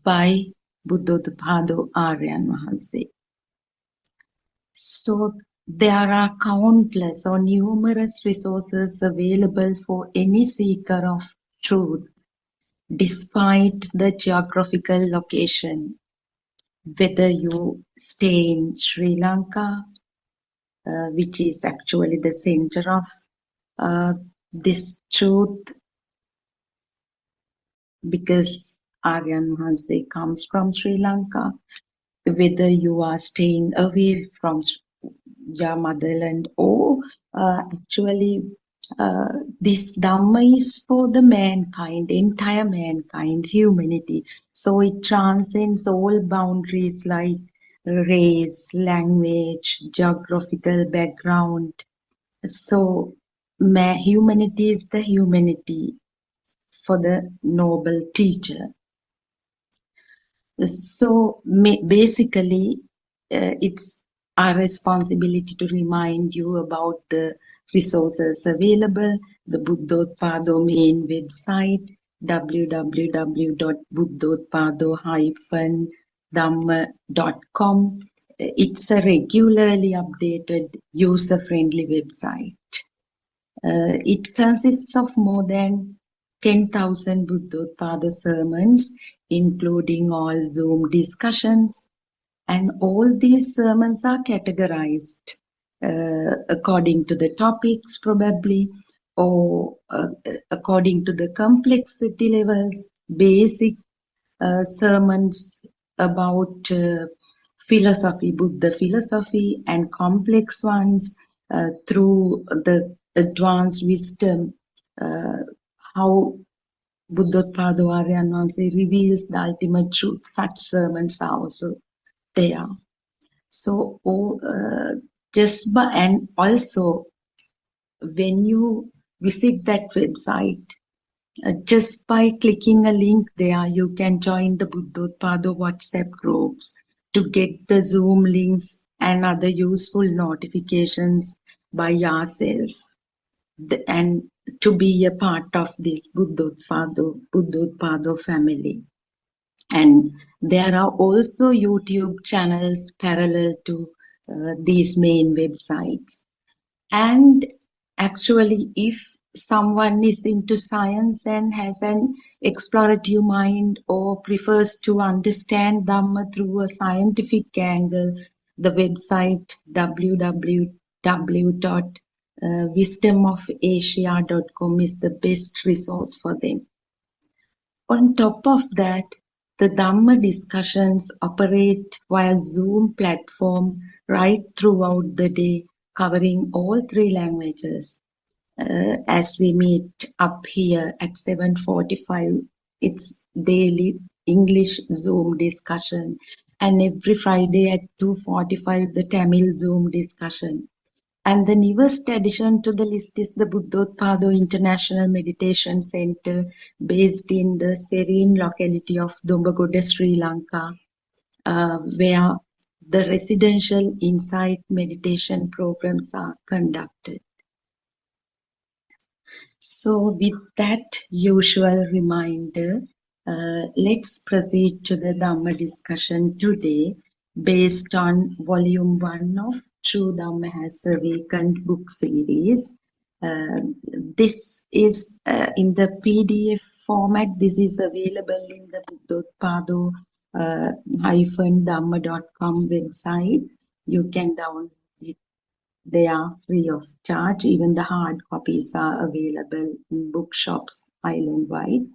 by Buddothpado Aryan Wahanse. So there are countless or numerous resources available for any seeker of truth, despite the geographical location. Whether you stay in Sri Lanka, which is actually the center of this truth, because Aryan Wahanse comes from Sri Lanka, whether you are staying away from your motherland or actually this Dhamma is for the mankind, entire mankind, humanity. So it transcends all boundaries like race, language, geographical background. So humanity is the humanity for the noble teacher. So basically, it's our responsibility to remind you about the resources available, the Buddothpado main website, www.buddothpado-dhamma.com. It's a regularly updated, user-friendly website. It consists of more than 10,000 Buddothpado sermons, including all Zoom discussions, and all these sermons are categorized according to the topics probably, or according to the complexity levels, basic sermons about philosophy, Buddha philosophy, and complex ones through the advanced wisdom, how Buddothpado Aryan Wahanse reveals the ultimate truth. Such sermons are also there. So, and also when you visit that website, just by clicking a link there, you can join the Buddothpado WhatsApp groups to get the Zoom links and other useful notifications by yourself, and to be a part of this Buddothpado family. And there are also YouTube channels parallel to these main websites. And actually, if someone is into science and has an explorative mind or prefers to understand Dhamma through a scientific angle, the website www.wisdomofasia.com is the best resource for them. On top of that, the Dhamma discussions operate via Zoom platform right throughout the day, covering all 3 languages. As we meet up here at 7:45, it's daily English Zoom discussion, and every Friday at 2:45, the Tamil Zoom discussion. And the newest addition to the list is the Buddothpado International Meditation Center, based in the serene locality of Dombagoda, Sri Lanka, where the residential insight meditation programs are conducted. So with that usual reminder, let's proceed to the Dhamma discussion today, based on volume 1 of True Dhamma Has Awakened book series. This is in the PDF format. This is available in the Buddothpado -dhamma.com website. You can download it. They are free of charge. Even the hard copies are available in bookshops island-wide.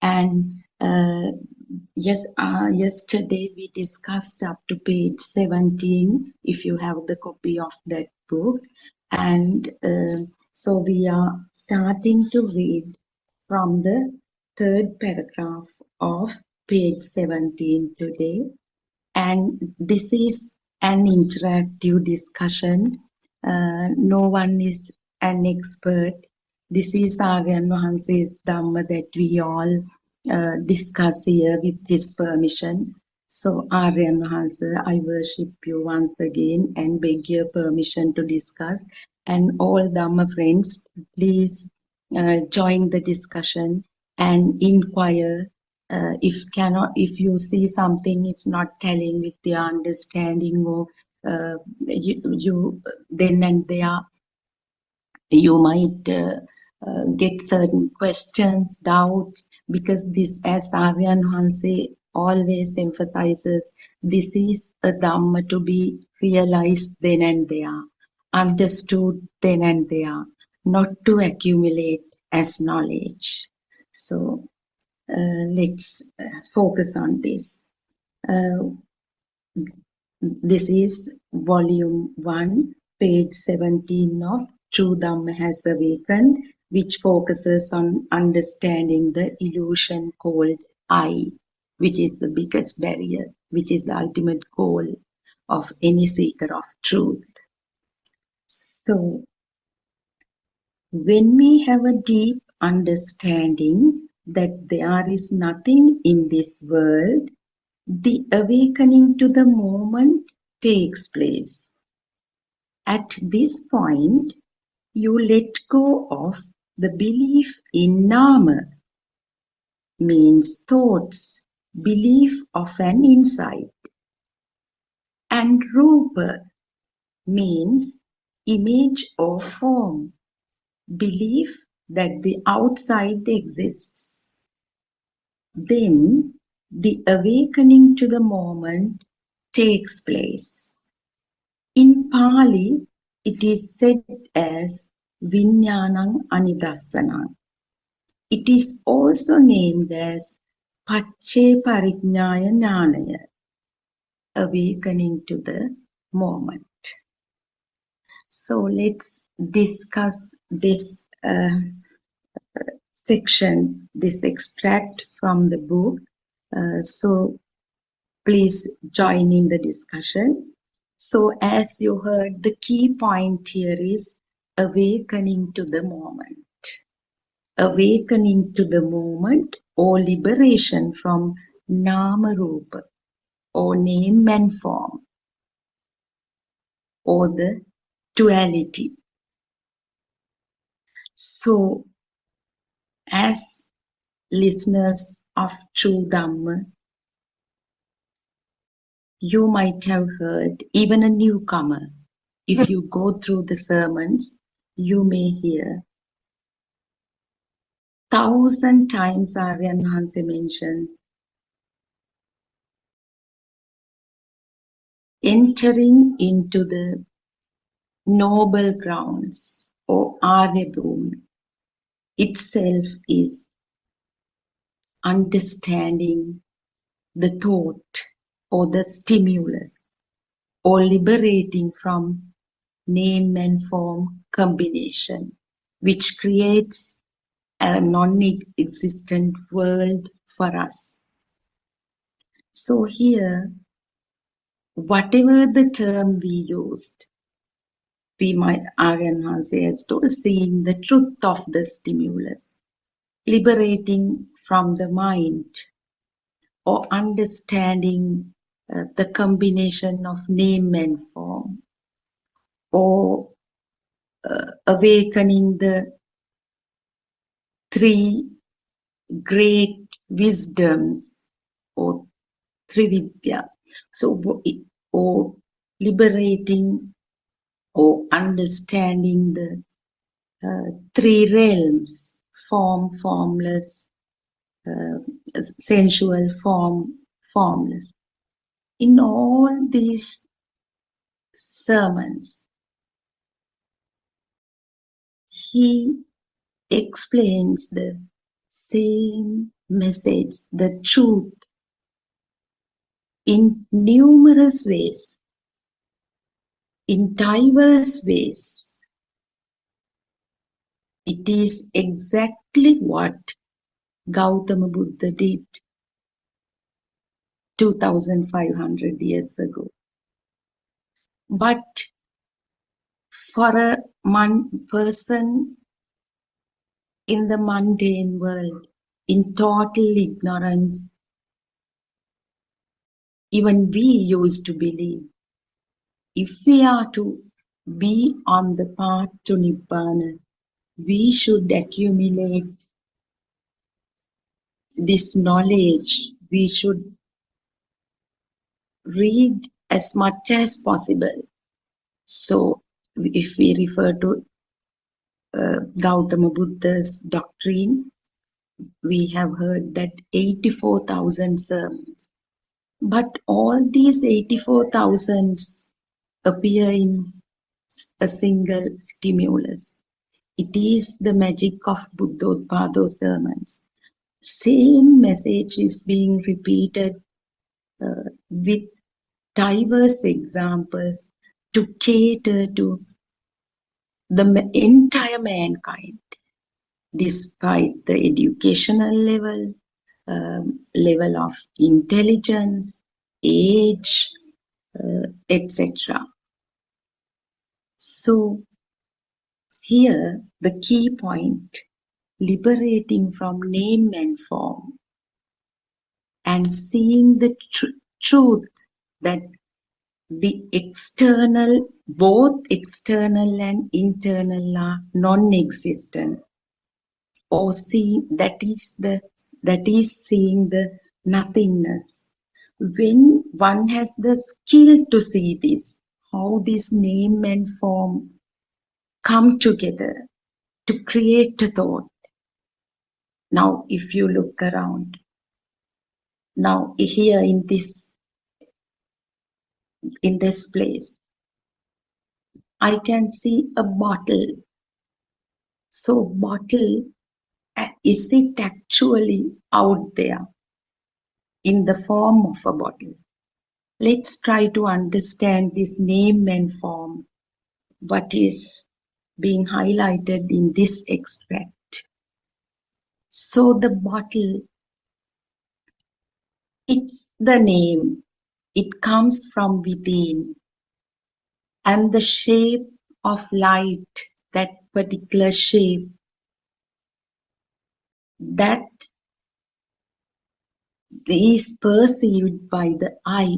And yesterday we discussed up to page 17, if you have the copy of that book. And so we are starting to read from the third paragraph of page 17 today. And this is an interactive discussion. No one is an expert. This is Aryan Wahanse's Dhamma that we all discuss here with his permission. So Aryan Wahanse, I worship you once again and beg your permission to discuss. And all Dhamma friends, please join the discussion and inquire. If you see something is not telling with your understanding, or you then and there you might get certain questions, doubts, because this, as Aryan Hanse always emphasizes, this is a Dhamma to be realized then and there, understood then and there, not to accumulate as knowledge. So let's focus on this. This is volume 1, page 17 of True Dhamma Has Awakened, which focuses on understanding the illusion called I, which is the biggest barrier, which is the ultimate goal of any seeker of truth. So, when we have a deep understanding that there is nothing in this world, the awakening to the moment takes place. At this point, you let go of the belief in nama, means thoughts, belief of an insight, and rupa, means image or form, belief that the outside exists. Then the awakening to the moment takes place. In Pali, it is said as Viññānaṁ Anidassanaṁ. It is also named as Paccē Pariññāya ஞānaya, awakening to the moment. So let's discuss this section, this extract from the book. So please join in the discussion. So as you heard, the key point here is awakening to the moment. Awakening to the moment or liberation from nama rupa or name and form or the duality. So as listeners of True Dhamma, you might have heard, even a newcomer, if you go through the sermons, you may hear 1,000 times Aryan Hanse mentions entering into the noble grounds or Arya Bhumi itself is understanding the thought or the stimulus or liberating from name and form combination, which creates a non-existent world for us. So here, whatever the term we used, we might, Aryan Hanse has told, seeing the truth of the stimulus, liberating from the mind, or understanding the combination of name and form, or awakening the three great wisdoms or Trividya. So or liberating or understanding the three realms: form, formless, sensual, formless. In all these sermons, he explains the same message, the truth, in numerous ways, in diverse ways. It is exactly what Gautama Buddha did 2500 years ago. But for a person in the mundane world, in total ignorance, even we used to believe, if we are to be on the path to Nibbana, we should accumulate this knowledge. We should read as much as possible. So, if we refer to Gautama Buddha's doctrine, we have heard that 84,000 sermons. But all these 84,000 appear in a single stimulus. It is the magic of Buddothpado sermons. Same message is being repeated with diverse examples to cater to the entire mankind, despite the educational level, level of intelligence, age, etc. So here the key point, liberating from name and form and seeing the truth that the external, both external and internal, are non-existent, or see that is seeing the nothingness. When one has the skill to see this, how this name and form come together to create a thought. Now, if you look around, now here in this place, I can see a bottle. So bottle, is it actually out there in the form of a bottle? Let's try to understand this name and form, what is being highlighted in this extract. So the bottle, it's the name. It comes from within. And the shape of light, that particular shape, that is perceived by the eye,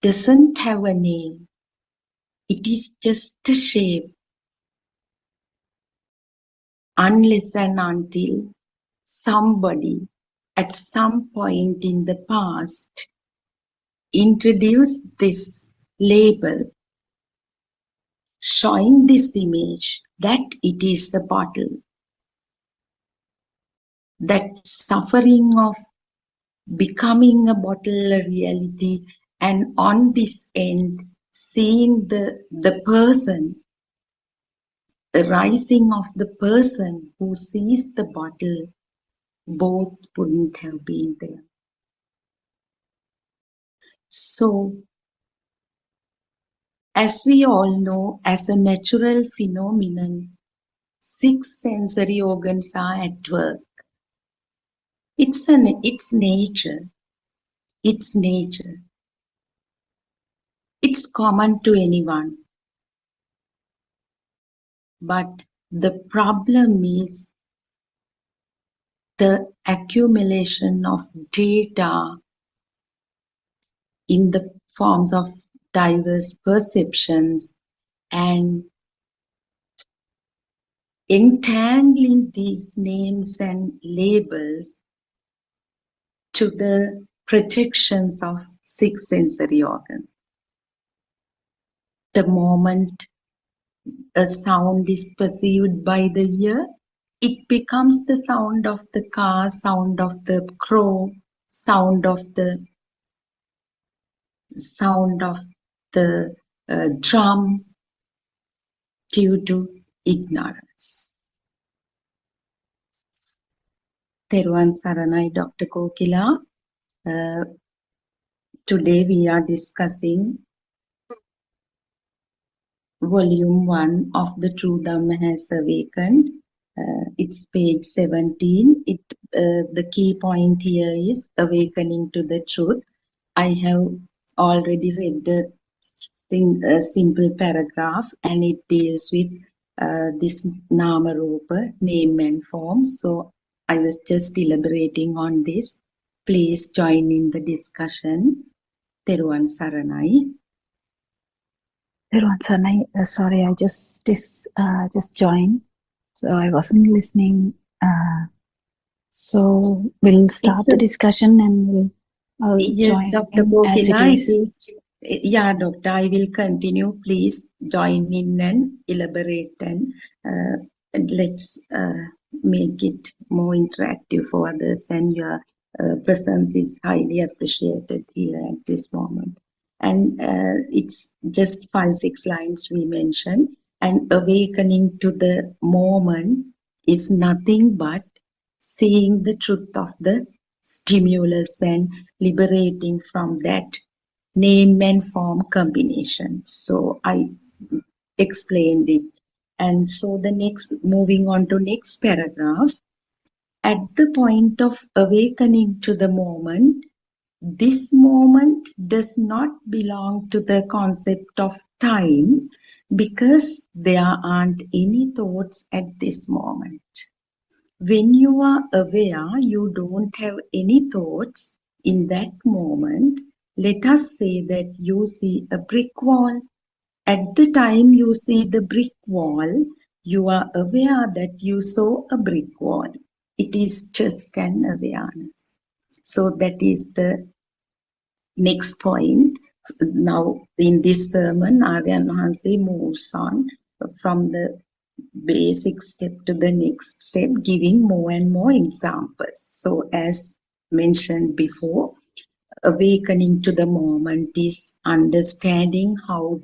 doesn't have a name. It is just a shape, unless and until somebody at some point in the past introduced this label, showing this image that it is a bottle. That suffering of becoming a bottle a reality, and on this end, seeing the person, the rising of the person who sees the bottle, both wouldn't have been there. So, as we all know, as a natural phenomenon, 6 sensory organs are at work. It's nature. It's nature. It's common to anyone. But the problem is the accumulation of data in the forms of diverse perceptions and entangling these names and labels to the projections of 6 sensory organs. The moment a sound is perceived by the ear, it becomes the sound of the car, sound of the crow, sound of the drum, due to ignorance. Teruvan Saranai, Dr. Kokila. Today we are discussing volume 1 of The True Dhamma Has Awakened. It's page 17. The key point here is awakening to the truth. I have already read the simple paragraph, and it deals with this Nama Rupa, name and form. So I was just elaborating on this. Please join in the discussion. Teruvan Saranai. Teruvan Saranai, sorry, I just joined, so I wasn't listening. So we'll start the discussion and I'll yes, join Dr. as it Kokila, is. Yeah, Doctor, I will continue. Please join in and elaborate, and let's make it more interactive for others, and your presence is highly appreciated here at this moment. And it's just 5-6 lines we mentioned, and awakening to the moment is nothing but seeing the truth of the stimulus and liberating from that name and form combination. So I explained it. And so moving on to next paragraph, at the point of awakening to the moment, this moment does not belong to the concept of time because there aren't any thoughts at this moment. When you are aware, you don't have any thoughts in that moment. Let us say that you see a brick wall. At the time you see the brick wall, you are aware that you saw a brick wall. It is just an awareness. So that is the next point. Now in this sermon, Aryan Hansi moves on from the basic step to the next step, giving more and more examples. So as mentioned before, awakening to the moment is understanding how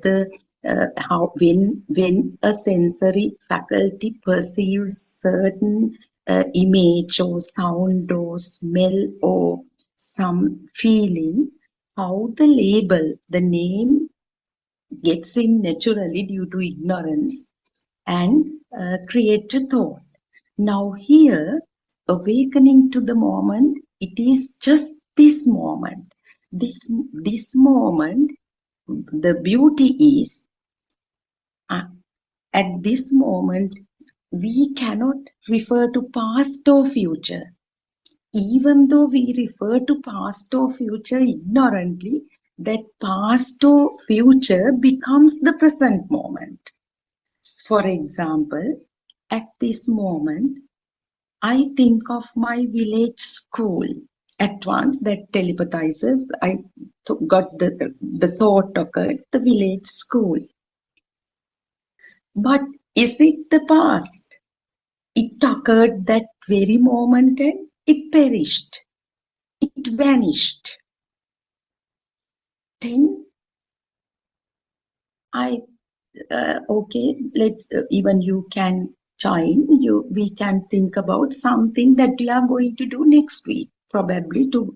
when a sensory faculty perceives certain image or sound or smell or some feeling, how the label, the name gets in naturally due to ignorance and create a thought. Now here, awakening to the moment, it is just this moment. This moment, the beauty is, at this moment, we cannot refer to past or future. Even though we refer to past or future ignorantly, that past or future becomes the present moment. For example, at this moment, I think of my village school. At once that telepathizes, I got the thought occurred, the village school. But is it the past? It occurred that very moment and it perished. It vanished. Then okay, even you can join. We can think about something that we are going to do next week, probably to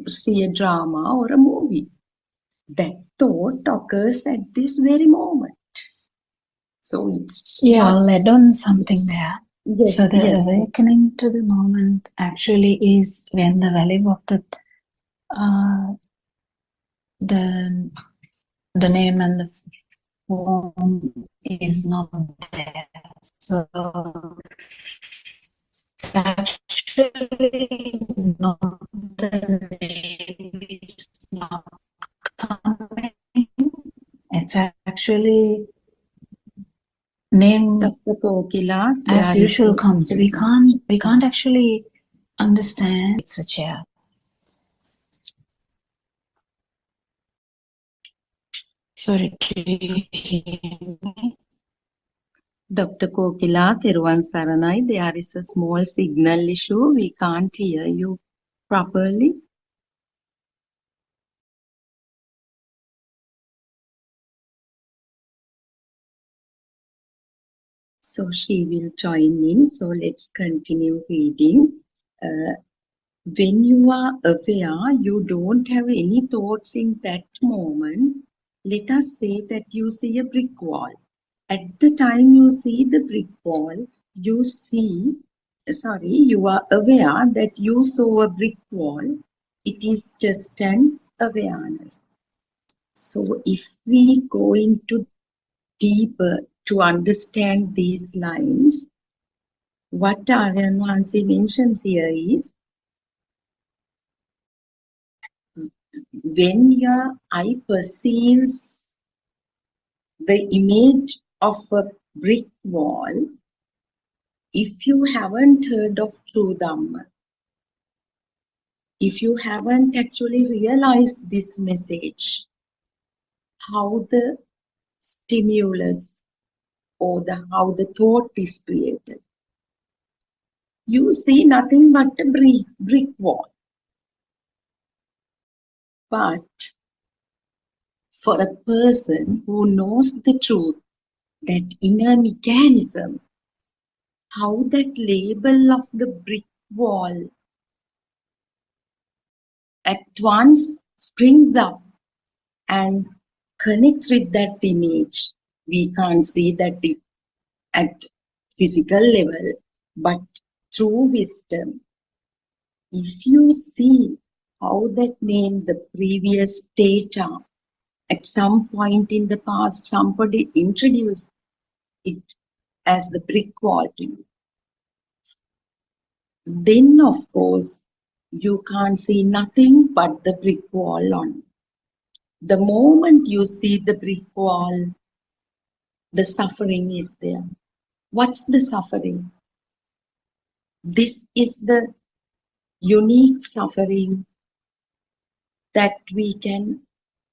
see a drama or a movie. That thought occurs at this very moment. So it's I'll add on something there. Yes, so the yes. awakening to the moment actually is when the value of the name and the form is not there. So it's actually not the name is not coming. It's actually name Dr. Kokila, as usual comes. We can't actually understand it's a chair. Sorry, do you hear me? Dr. Kokila, Thiruvan Saranai, there is a small signal issue. We can't hear you properly. So she will join in. So let's continue reading. When you are aware, you don't have any thoughts in that moment. Let us say that you see a brick wall. At the time you see the brick wall, you are aware that you saw a brick wall. It is just an awareness. So if we go into deeper to understand these lines, what Aryan Vansi mentions here is, when your eye perceives the image of a brick wall, if you haven't heard of true Dhamma, if you haven't actually realized this message, how the stimulus or how the thought is created, you see nothing but a brick wall. But for a person who knows the truth, that inner mechanism, how that label of the brick wall at once springs up and connects with that image. We can't see that it at physical level, but through wisdom, if you see how that name, the previous data, at some point in the past, somebody introduced it as the brick wall to you, then of course you can't see nothing but the brick wall on. The moment you see the brick wall, the suffering is there. What's the suffering? This is the unique suffering that we can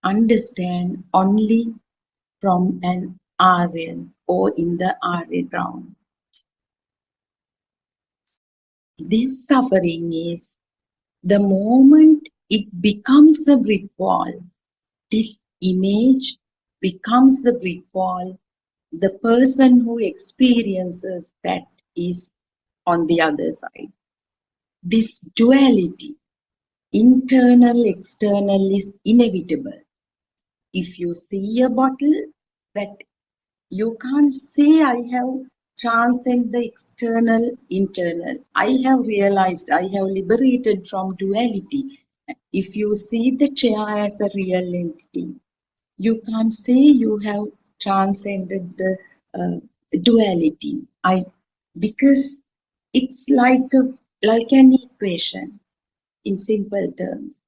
understand only from an Aryan or in the Arya ground. This suffering is the moment it becomes a brick wall, this image becomes the brick wall, the person who experiences that is on the other side. This duality, internal, external, is inevitable. If you see a bottle, that you can't say, I have transcended the external, internal. I have realized, I have liberated from duality. If you see the chair as a real entity, you can't say you have transcended the duality. Because it's like an equation in simple terms.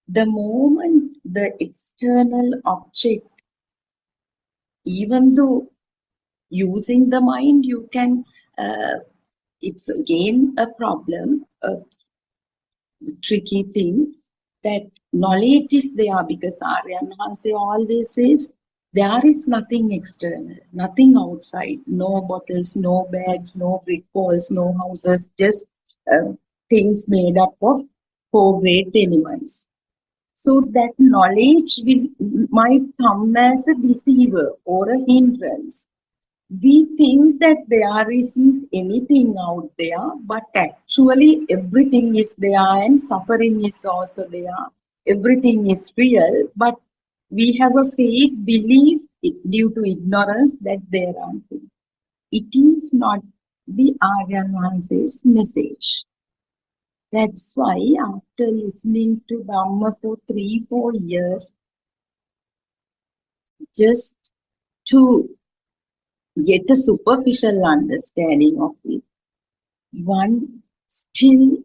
The moment the external object, even though using the mind you can, it's again a problem, a tricky thing, that knowledge is there, because Aryan Hanse always says there is nothing external, nothing outside, no bottles, no bags, no brick walls, no houses, just things made up of 4 great elements. So that knowledge might come as a deceiver or a hindrance. We think that there isn't anything out there, but actually everything is there and suffering is also there. Everything is real, but we have a fake belief due to ignorance that there are things. It is not the Aryan Vanse's message. That's why after listening to Dhamma for 3-4 years, just to get a superficial understanding of it, one still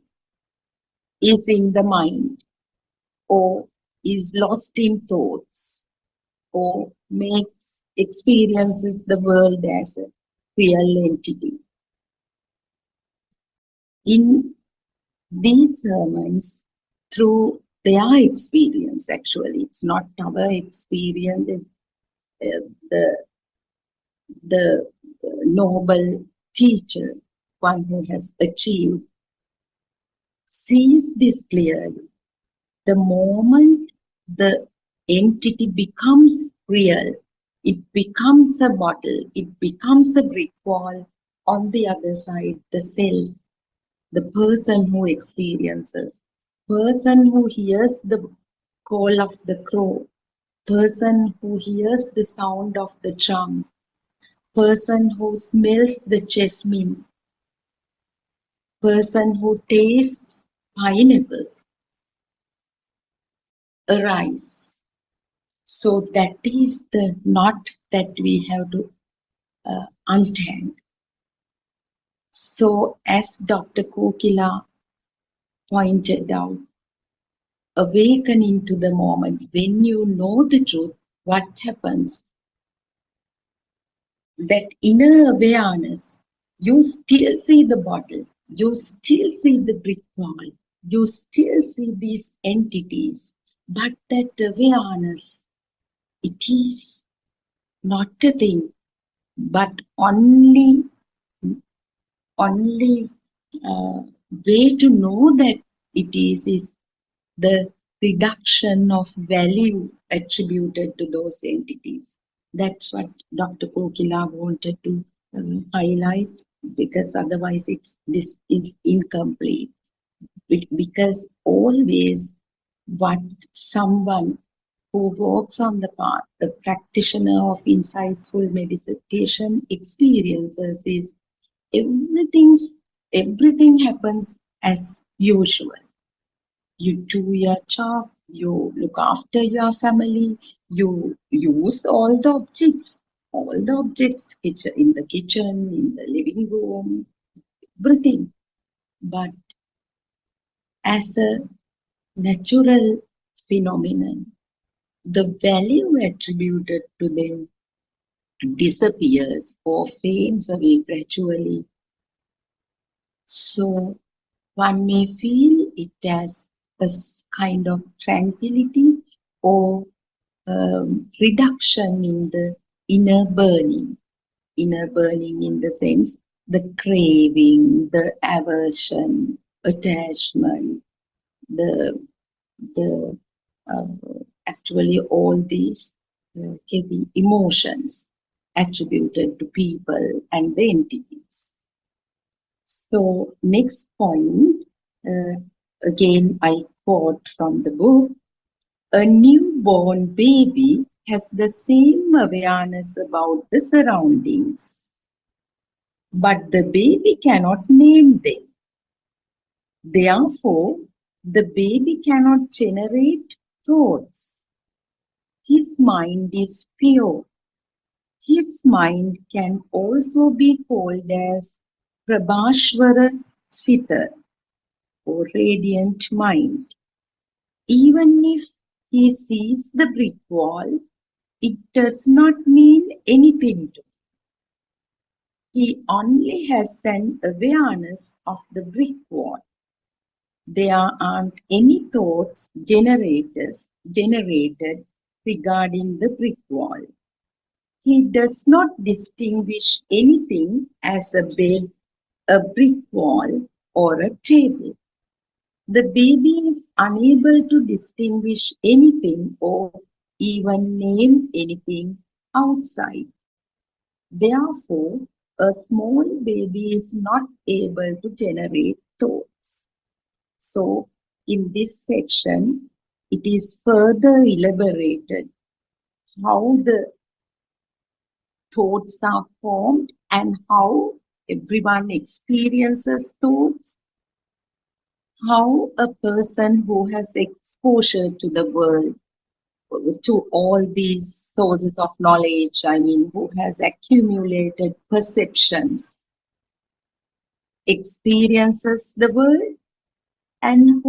is in the mind or is lost in thoughts or experiences the world as a real entity. In these sermons, through their experience, actually, it's not our experience, the noble teacher, one who has achieved, sees this clearly. The moment the entity becomes real, it becomes a bottle, it becomes a brick wall. On the other side, the self, the person who experiences, person who hears the call of the crow, person who hears the sound of the drum, person who smells the jasmine, person who tastes pineapple, arise. So that is the knot that we have to untangle. So as Dr. Kokila pointed out, awakening to the moment, when you know the truth, what happens? That inner awareness, you still see the bottle, you still see the brick wall, you still see these entities, but that awareness, it is not a thing, but only way to know that it is the reduction of value attributed to those entities. That's what Dr. Kokila wanted to highlight, because otherwise this is incomplete. Because always what someone who walks on the path, a practitioner of insightful meditation experiences is everything happens as usual. You do your job, you look after your family, you use all the objects in the kitchen, in the living room, everything. But as a natural phenomenon, the value attributed to them disappears or fades away gradually. So one may feel it as a kind of tranquility or reduction in the inner burning in the sense the craving, the aversion, attachment, the actually all these heavy emotions attributed to people and the entities. So next point, again I quote from the book, a newborn baby has the same awareness about the surroundings, but the baby cannot name them. Therefore, the baby cannot generate thoughts. His mind is pure. His mind can also be called as Prabhashvara Sita, or radiant mind. Even if he sees the brick wall, it does not mean anything to him. He only has an awareness of the brick wall. There aren't any thoughts generated regarding the brick wall. He does not distinguish anything as a bed, a brick wall, or a table. The baby is unable to distinguish anything or even name anything outside. Therefore, a small baby is not able to generate thoughts. So, in this section, it is further elaborated how the thoughts are formed and how everyone experiences thoughts, how a person who has exposure to the world, to all these sources of knowledge, who has accumulated perceptions, experiences the world, and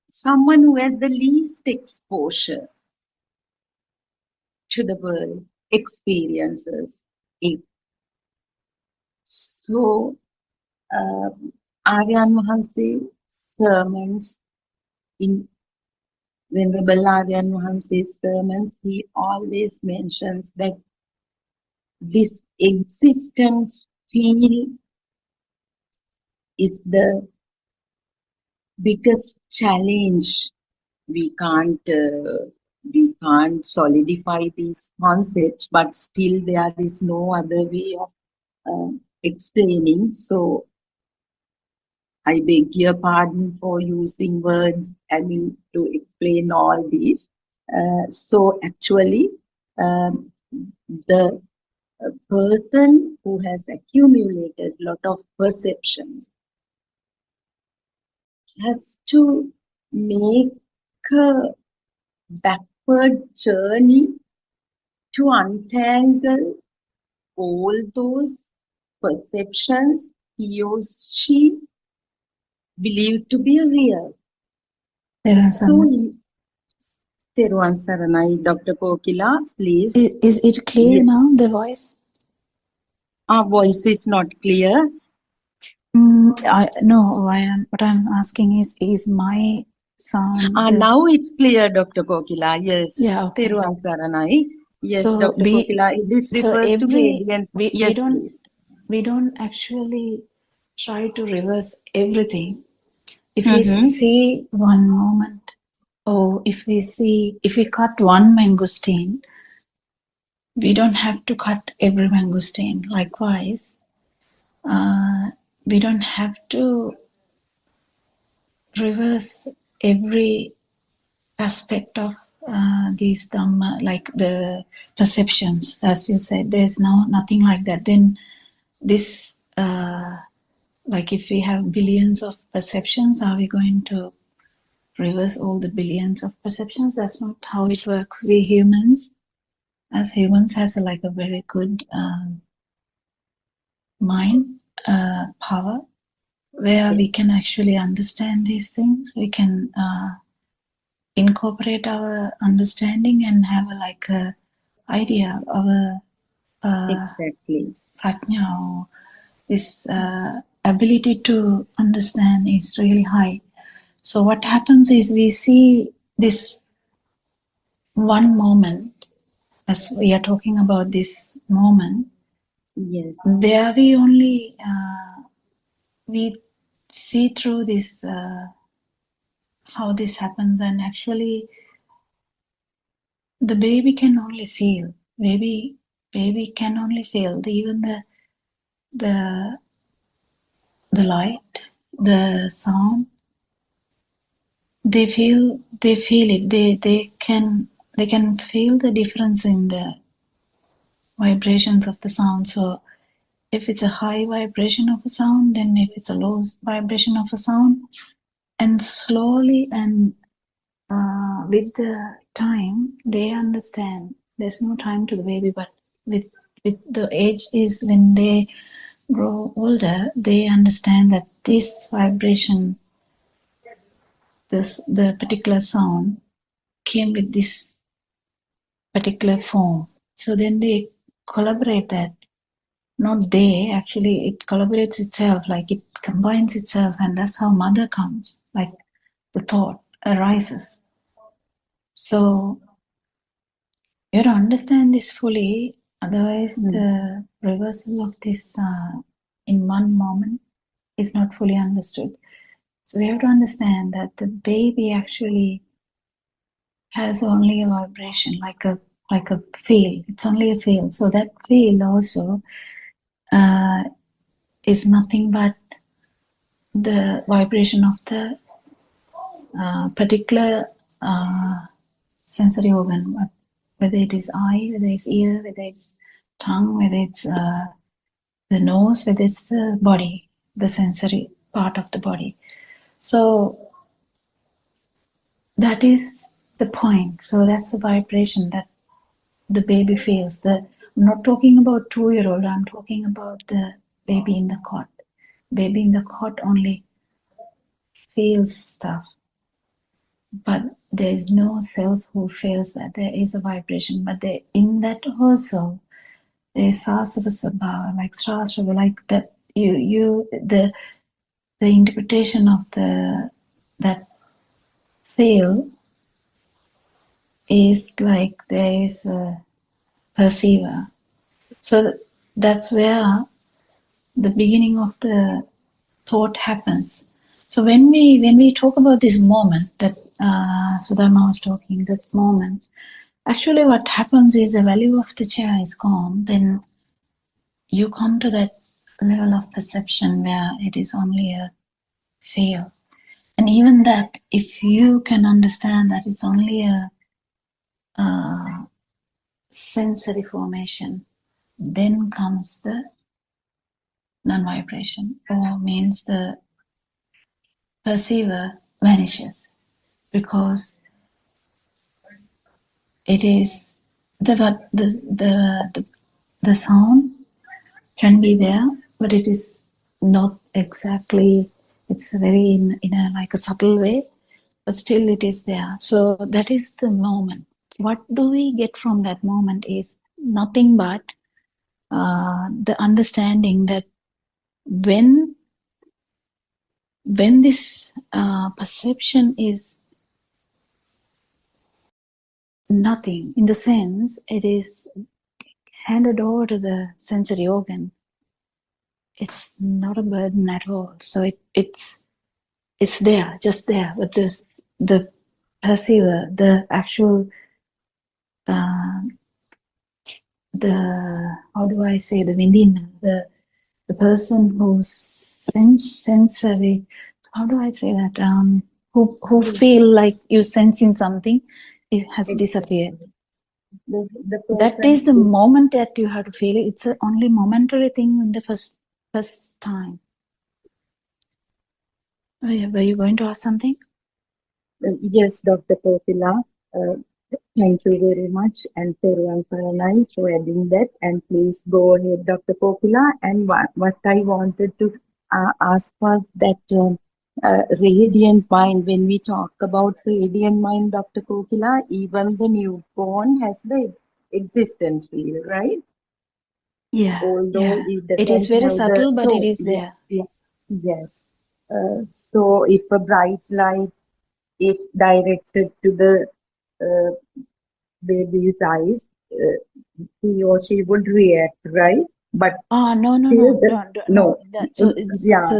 someone who has the least exposure to the world experiences it. So, Aryan Mahanse's sermons in Venerable Aryan Wahanse's sermons, he always mentions that this existence feel is the biggest challenge. We can't solidify these concepts, but still there is no other way of explaining. So I beg your pardon for using words, to explain all these. So actually, the person who has accumulated a lot of perceptions has to make a backward journey to untangle all those perceptions he or she believed to be real. So, Teruvan Saranai, Dr. Kokila, please. Is it clear now, the voice? Our voice is not clear. What I'm asking is my sound. Now it's clear, Dr. Kokila. Yes. Yeah, okay. Teruvan Saranai. Yes, So Dr. Kokila. This refers to radiant. Yes, please. We don't actually try to reverse everything. If we see one moment, or if we cut one mangosteen, we don't have to cut every mangosteen. Likewise, we don't have to reverse every aspect of these Dhamma, like the perceptions, as you said. There's nothing like that. Then this, like if we have billions of perceptions, are we going to reverse all the billions of perceptions? That's not how it works. We humans, as humans, has a very good mind power, where we can actually understand these things. We can incorporate our understanding and have a idea of exactly prajna, or this ability to understand is really high. So what happens is we see this one moment, as we are talking about this moment. Yes. There we only we see through this how this happens, and actually the baby can only feel. Baby can only feel. Even the light, the sound, they feel it. They can feel the difference in the vibrations of the sound. So if it's a high vibration of a sound, then if it's a low vibration of a sound, and slowly and with the time, they understand. There's no time to the baby, but with the age is when they grow older, they understand that this vibration, the particular sound, came with this particular form. So then they collaborate that. Not they, actually it collaborates itself, like it combines itself, and that's how mother comes, like the thought arises. So you have to understand this fully, otherwise the reversal of this in one moment is not fully understood. So we have to understand that the baby actually has only a vibration, like a field. It's only a field. So that field also is nothing but the vibration of the particular sensory organ, whether it is eye, whether it's ear, whether it's tongue, whether it's the nose, whether it's the body, the sensory part of the body. So that is the point. So that's the vibration that the baby feels. I'm not talking about 2-year-old, I'm talking about the baby in the cot. Baby in the cot only feels stuff, but there is no self who feels that. There is a vibration, but in that also there is sasava sabhava, like sasava, like that. The interpretation of that feel is like there is a perceiver. So that's where the beginning of the thought happens. So when we talk about this moment that Sudharma was talking, that moment, actually what happens is the value of the chair is gone. Then you come to that level of perception where it is only a feel. And even that, if you can understand that it's only a sensory formation, then comes the non-vibration, or means the perceiver vanishes, because it is the sound can be there, but it is not exactly. It's very in a like a subtle way, but still it is there. So that is the moment. What do we get from that moment is nothing but the understanding that when this perception is nothing, in the sense it is handed over to the sensory organ, it's not a burden at all. So it's there, just there, but the perceiver, the actual the how do I say, the within, the person who's sensory, how do I say that, who feel like you sensing something, it has disappeared. That is the moment that you have to feel it. It's a only momentary thing in the first time. Oh, yeah, were you going to ask something? Yes, Dr. Popila. Thank you very much, and Peruan Saranai for adding that. And please go ahead, Dr. Popila. And what I wanted to ask was that radiant mind. When we talk about radiant mind, Dr. Popila, even the newborn has the existence field, right? Yeah. Although It is very subtle, but it is there. Yes. So if a bright light is directed to the baby's eyes, he or she would react, right? But no. So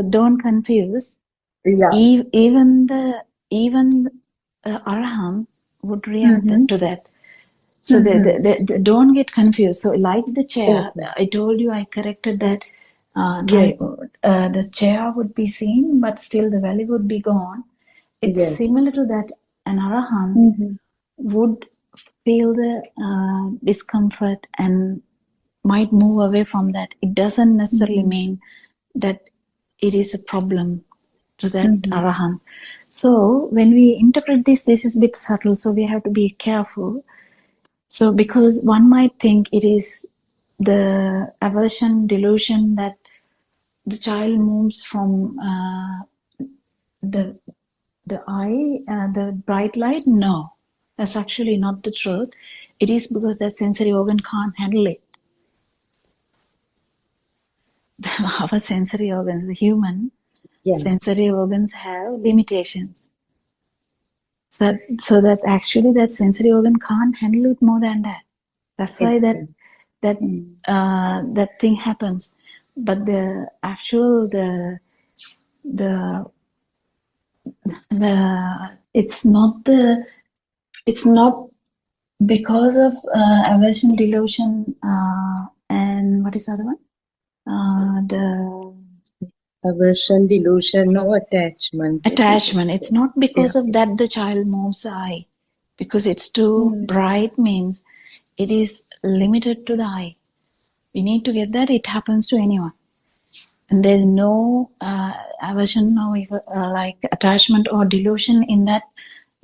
don't confuse. Yeah. Even the Arahant would react to that. So they don't get confused. So like the chair, I told you, I corrected that. Yes. The chair would be seen, but still the valley would be gone. It's similar to that. An Arahant would feel the discomfort and might move away from that. It doesn't necessarily mean that it is a problem to that Arahant. So when we interpret this is a bit subtle, so we have to be careful. So because one might think it is the aversion, delusion, that the child moves from the eye, the bright light. No, that's actually not the truth. It is because that sensory organ can't handle it. Our sensory organs, the human sensory organs, have limitations. So that actually that sensory organ can't handle it more than that. That's why that thing happens. But the actual it's not because of aversion, delusion, and what is the other one? The aversion, delusion, no attachment. Attachment. It's not because of that the child moves the eye, because it's too bright, means it is limited to the eye. We need to get that. It happens to anyone, and there's no aversion, no like attachment or delusion in that.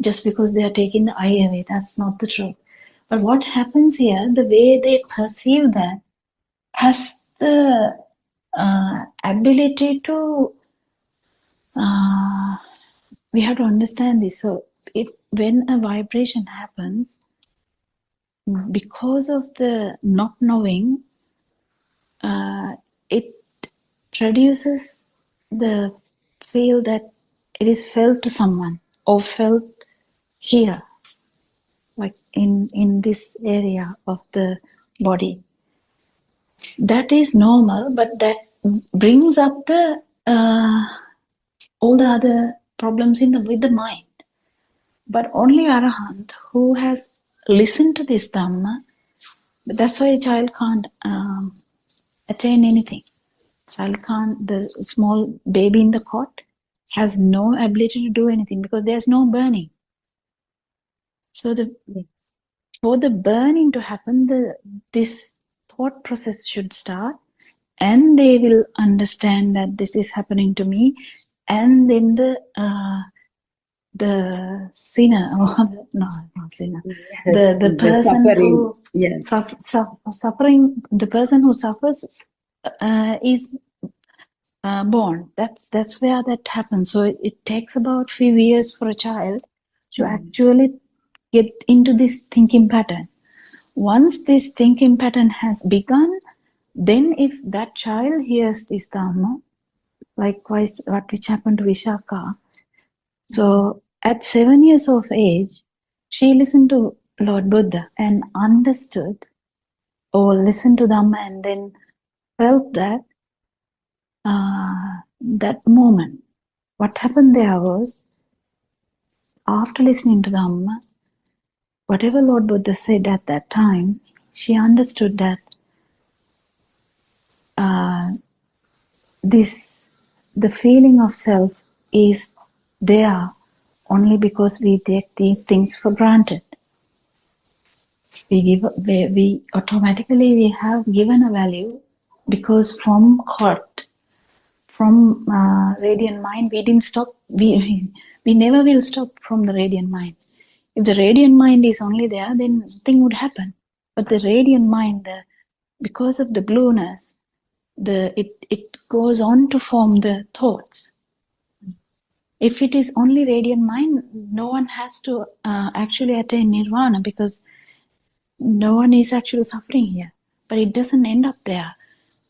Just because they are taking the eye away, that's not the truth. But what happens here, the way they perceive that has the ability to. We have to understand this. So, when a vibration happens, because of the not knowing, it produces the feel that it is felt to someone or felt here, like in this area of the body. That is normal, but that brings up the all the other problems with the mind. But only Arahant who has listened to this Dhamma, that's why a child can't attain anything. The small baby in the cot has no ability to do anything because there's no burning. So for the burning to happen, this thought process should start, and they will understand that this is happening to me, and then the sinner, or not sinner, the person who suffering, the person who suffers is born. That's where that happens. So it takes about few years for a child to actually get into this thinking pattern. Once this thinking pattern has begun, then if that child hears this Dhamma, likewise which happened to Vishaka. So at 7 years of age, she listened to Lord Buddha and understood, or listened to Dhamma and then felt that that moment. What happened there was, after listening to Dhamma, whatever Lord Buddha said at that time, she understood that the feeling of self is there only because we take these things for granted. We automatically we have given a value because from radiant mind we didn't stop. We never will stop from the radiant mind. If the radiant mind is only there, then nothing would happen. But the radiant mind, because of the blueness, it goes on to form the thoughts. If it is only radiant mind, no one has to actually attain nirvana because no one is actually suffering here. But it doesn't end up there.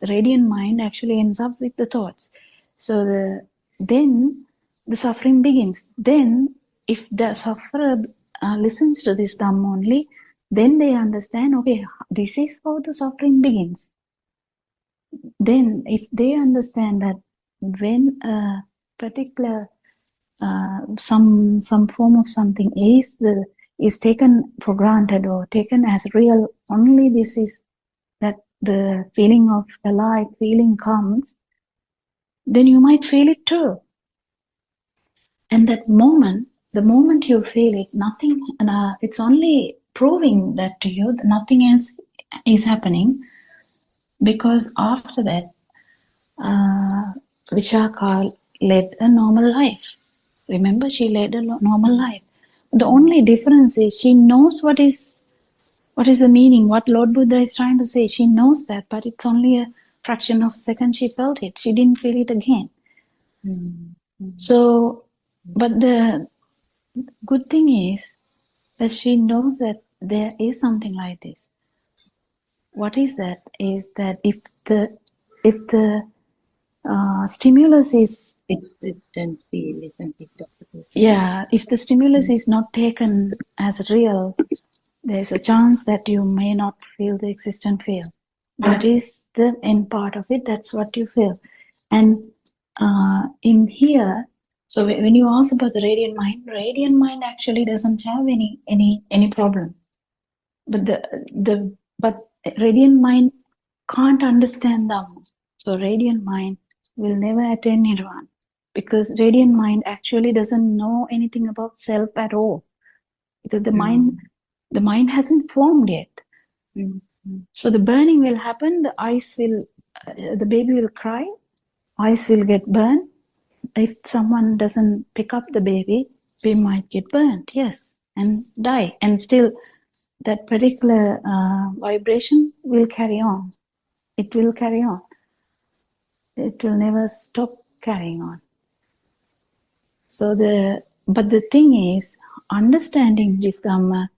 The radiant mind actually ends up with the thoughts. So then the suffering begins. Then if the sufferer listens to this Dhamma only, then they understand, okay, this is how the suffering begins. Then if they understand that when a particular some form of something is taken for granted or taken as real, only this is that the feeling of alive feeling comes, then you might feel it too. And that moment, the moment you feel it, nothing, it's only proving that to you that nothing else is happening, because after that, Vishaka led a normal life. Remember, she led a normal life. The only difference is she knows what is the meaning, what Lord Buddha is trying to say. She knows that, but it's only a fraction of a second she felt it. She didn't feel it again. So, but the good thing is that she knows that there is something like this. What is that? Is that if the stimulus is existence feel, isn't it, Dr. Yeah, if the stimulus is not taken as real, there's a chance that you may not feel the existent feel. That is the end part of it. That's what you feel. And in here, so when you ask about the radiant mind actually doesn't have any problem. But radiant mind can't understand Dhamma. So radiant mind will never attain nirvana, because radiant mind actually doesn't know anything about self at all, because the mind hasn't formed yet. So the burning will happen, the baby will cry, eyes will get burned. If someone doesn't pick up the baby, we might get burned, yes, and die. And still that particular vibration will carry on. It will carry on. It will never stop carrying on. So but the thing is, understanding this Dhamma,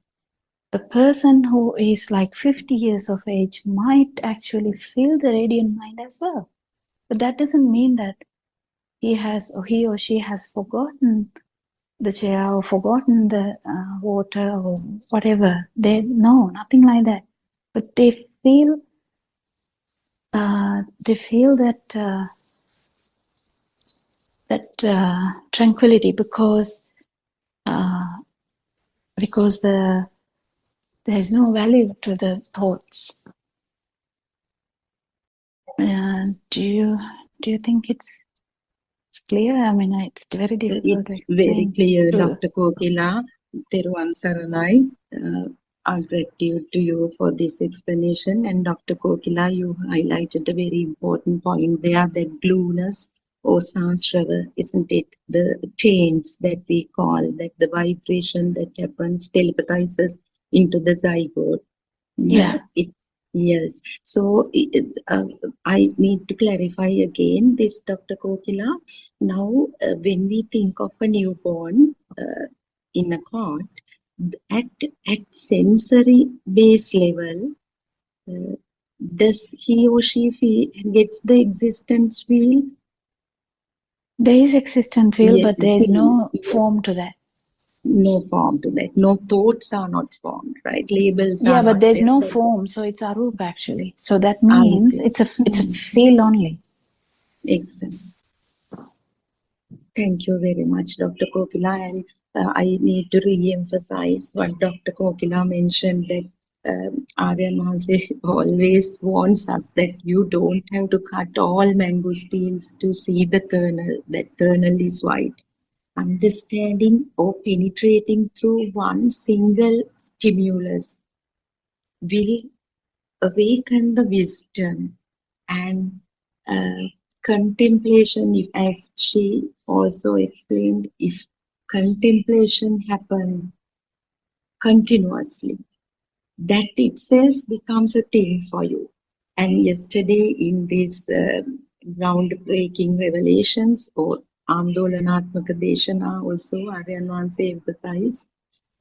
a person who is like 50 years of age might actually feel the radiant mind as well. But that doesn't mean that he or she has forgotten the chair or forgotten the water or whatever. No, nothing like that. But they feel that tranquility because there is no value to the thoughts. Do you think it's clear? I mean, it's very difficult. It's very clear, to- Dr. Kokila. Theruvan Saranai. Our gratitude to you for this explanation. And Dr. Kokila, you highlighted a very important point there, that glueness or sasrava, isn't it? The change that we call, that the vibration that happens telepathizes into the zygote. Yeah. Yes. So I need to clarify again this, Dr. Kokila. Now, when we think of a newborn in a cot, at sensory base level, does he or she gets the existence feel? There is existent feel, Yeah, but there is no yes. form to that. No form to that. No thoughts are not formed, right? Labels Yeah, are but not there's there. no form, so it's arup actually. So that means see. it's a feel only. Exactly. Thank you very much, Dr. Kokila. And I need to re-emphasize what Dr. Kokila mentioned, that Aryan Mahanse always warns us that you don't have to cut all mangosteens to see the kernel. That kernel is white. Understanding or penetrating through one single stimulus will awaken the wisdom and contemplation. If, as she also explained, if contemplation happen continuously, that itself becomes a thing for you. And yesterday in these groundbreaking revelations or Andolanatmaka Deshana, also Aryan Mahanse emphasized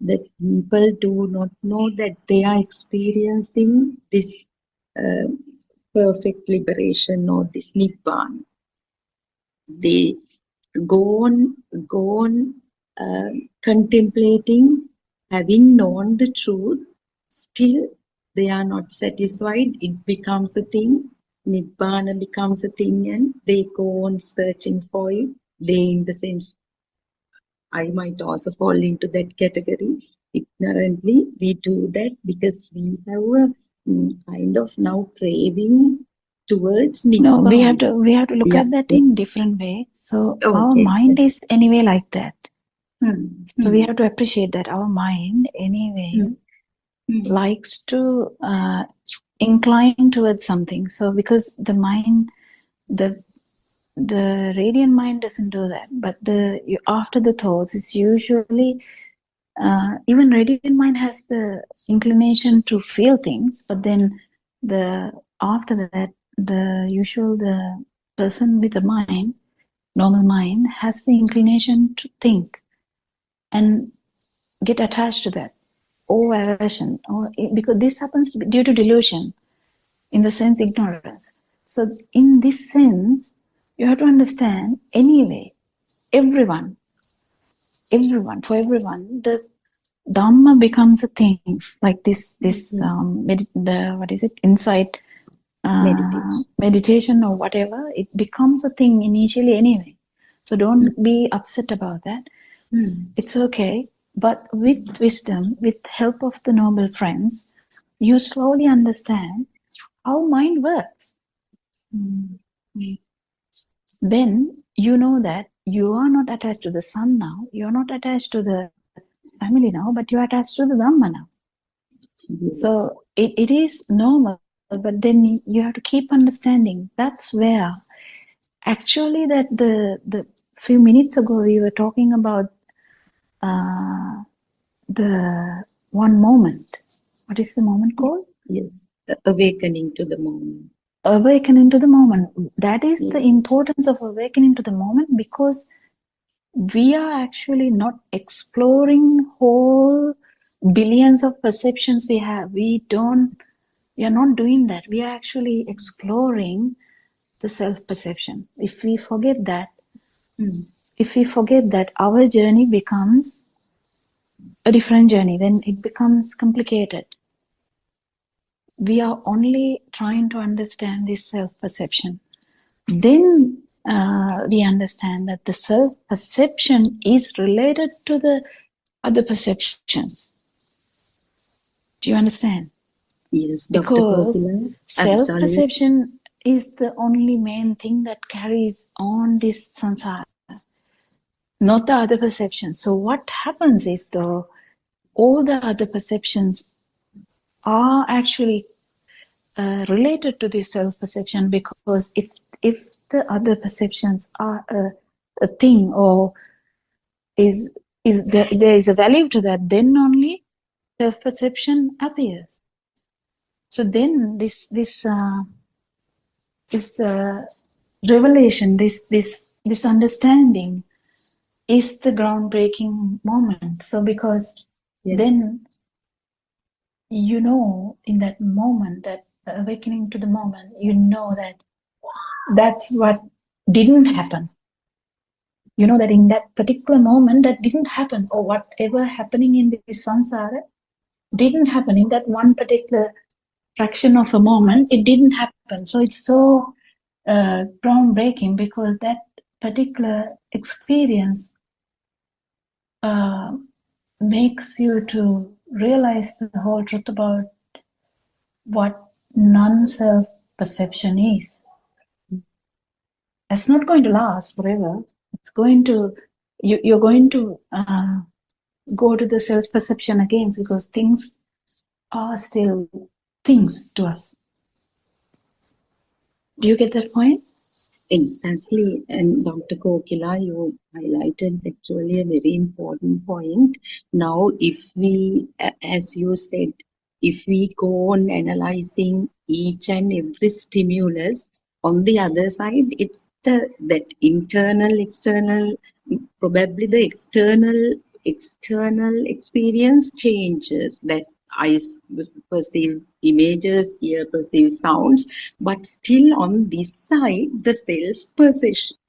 that people do not know that they are experiencing this uh, perfect liberation or this Nibbana. They go on contemplating, having known the truth, still they are not satisfied. It becomes a thing. Nibbana becomes a thing, and they go on searching for it. They, in the sense, I might also fall into that category. Ignorantly, we do that because we have a kind of now craving towards No, we have Nibbana. to look at that in different way. So our Okay. mind is anyway like that. So we Hmm. have to appreciate that our mind anyway likes to incline towards something. So because the mind, the radiant mind doesn't do that, but after the thoughts, it's usually even radiant mind has the inclination to feel things, but then after that, the person with the mind, normal mind, has the inclination to think and get attached to that, or aversion, because this happens due to delusion, in the sense ignorance. So in this sense, you have to understand anyway, for everyone, the Dhamma becomes a thing, like this insight meditation or whatever, it becomes a thing initially anyway. So don't be upset about that. It's okay. But with wisdom, with help of the noble friends, you slowly understand how mind works. Then you know that you are not attached to the sun now, you are not attached to the family now, but you are attached to the Dhamma now. Yes. So it is normal, but then you have to keep understanding. That's where actually that the few minutes ago we were talking about the one moment. What is the moment called? Yes. Awakening to the moment. Awakening to the moment. That is the importance of awakening to the moment, because we are actually not exploring whole billions of perceptions we have. We are not doing that. We are actually exploring the self-perception. If we forget that, if we forget that, our journey becomes a different journey, then it becomes complicated. We are only trying to understand this self-perception. Then we understand that the self-perception is related to the other perceptions. Do you understand? Yes, Dr. Because Kokila, absolutely. self-perception is the only main thing that carries on this samsara, not the other perceptions. So what happens is, though, all the other perceptions are actually related to this self-perception, because if the other perceptions are a thing, or is there is a value to that, then only self-perception appears. So then this revelation, this understanding is the groundbreaking moment. So because Yes. then you know, in that moment, that awakening to the moment, you know that that's what didn't happen. You know that in that particular moment that didn't happen, or whatever happening in this samsara didn't happen in that one particular fraction of a moment. It didn't happen. So it's so groundbreaking, because that particular experience makes you to realize the whole truth about what non-self perception is. It's not going to last forever. It's going to, you're going to go to the self-perception again, because things are still things to us. Do you get that point? Exactly. And Dr. Kokila, you highlighted actually a very important point. Now, if we, as you said, if we go on analyzing each and every stimulus, on the other side, it's that internal, external, probably the external experience changes, that eyes perceive images, ear perceives sounds, but still on this side, the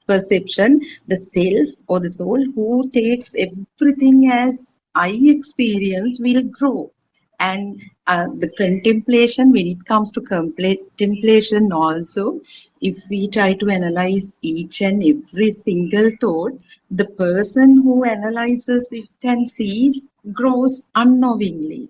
perception, the self or the soul who takes everything as I experience will grow. And the contemplation, when it comes to contemplation also, if we try to analyze each and every single thought, the person who analyzes it and sees grows unknowingly.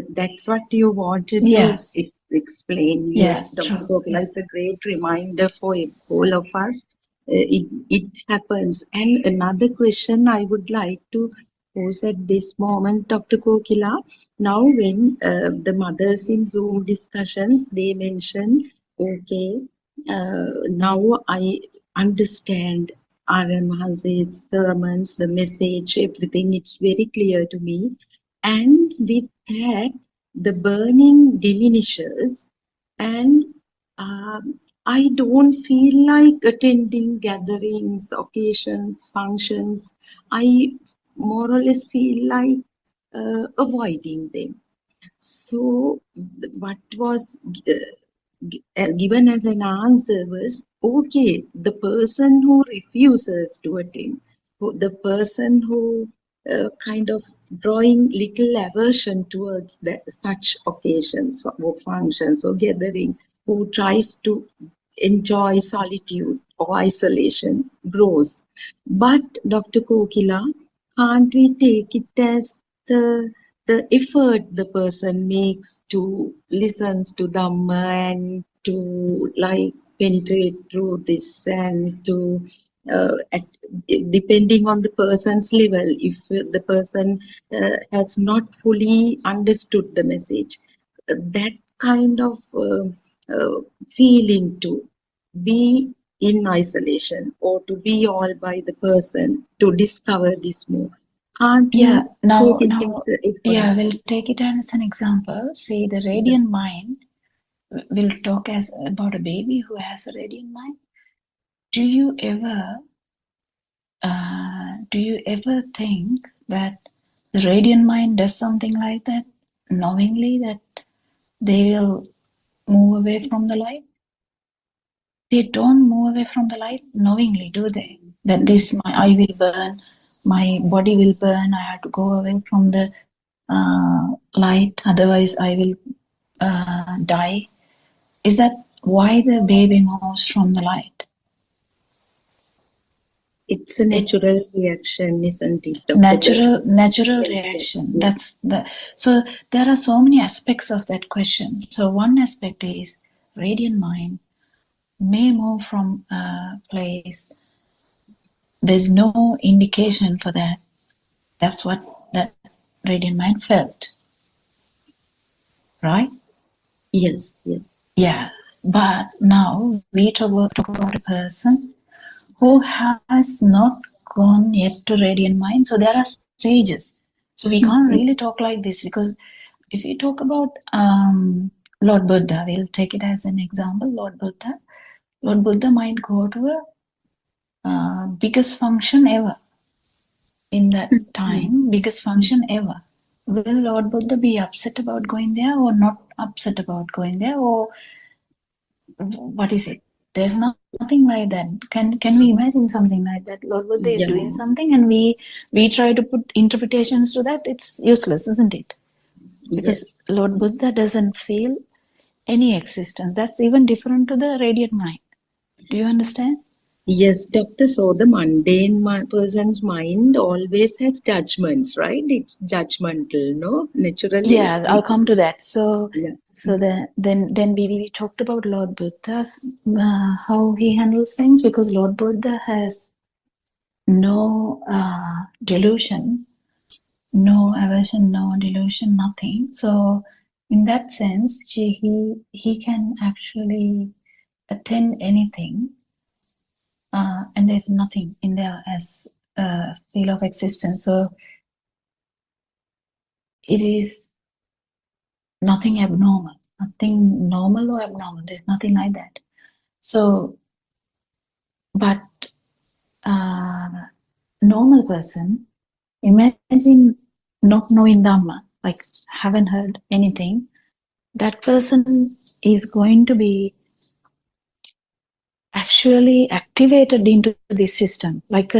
That's what you wanted Yeah. to explain. Yeah, Yes, Dr. true. Kokila, it's a great reminder for all of us. It happens. And another question I would like to pose at this moment, Dr. Kokila. Now, when the mothers in Zoom discussions, they mention, okay, now I understand Aryan Mahanse's sermons, the message, everything, it's very clear to me. And with that, the burning diminishes, and I don't feel like attending gatherings, occasions, functions. I more or less feel like avoiding them. So, what was given as an answer was, okay, the person who refuses to attend, the person who kind of drawing little aversion towards such occasions or functions or gatherings, who tries to enjoy solitude or isolation, grows. But Dr. Kokila, can't we take it as the effort the person makes to listens to Dhamma and to like penetrate through this, and to depending on the person's level, if the person has not fully understood the message, that kind of feeling to be in isolation or to be all by the person to discover this more. Can't Yeah, we now, take it as a effort? yeah, we'll take it as an example. See, the radiant mind, we'll talk as about a baby who has a radiant mind. Do you ever think that the radiant mind does something like that knowingly, that they will move away from the light? they don't move away from the light knowingly, do they? That this, my eye will burn, my body will burn, I have to go away from the light, otherwise I will die. Is that why the baby moves from the light? It's a natural reaction, isn't it? Dr. Natural reaction. Yeah. That's the. So there are so many aspects of that question. So one aspect is radiant mind may move from a place. There's no indication for that. That's what that radiant mind felt, right? Yes, yes. Yeah. But now we talk about a person who has not gone yet to radiant mind. So there are stages. So we can't really talk like this, because if we talk about Lord Buddha, we'll take it as an example. Lord Buddha might go to a biggest function ever in that time, biggest function ever. Will Lord Buddha be upset about going there or not upset about going there, or what is it? There's nothing like that. Can we imagine something like that? Lord Buddha is doing something and we try to put interpretations to that. It's useless, isn't it? Because Lord Buddha doesn't feel any existence. That's even different to the radiant mind. Do you understand? Yes, doctor. So the mundane person's mind always has judgments, right? It's judgmental, no? Naturally. Yeah, I'll come to that. So, Yeah. then we talked about Lord Buddha's how he handles things, because Lord Buddha has no delusion, no aversion, no delusion, nothing. So, in that sense, he can actually attend anything, and there's nothing in there as a feel of existence. So, it is nothing abnormal, nothing normal or abnormal. There's nothing like that. So, but normal person, imagine not knowing Dhamma, like haven't heard anything. That person is going to be actually activated into this system, like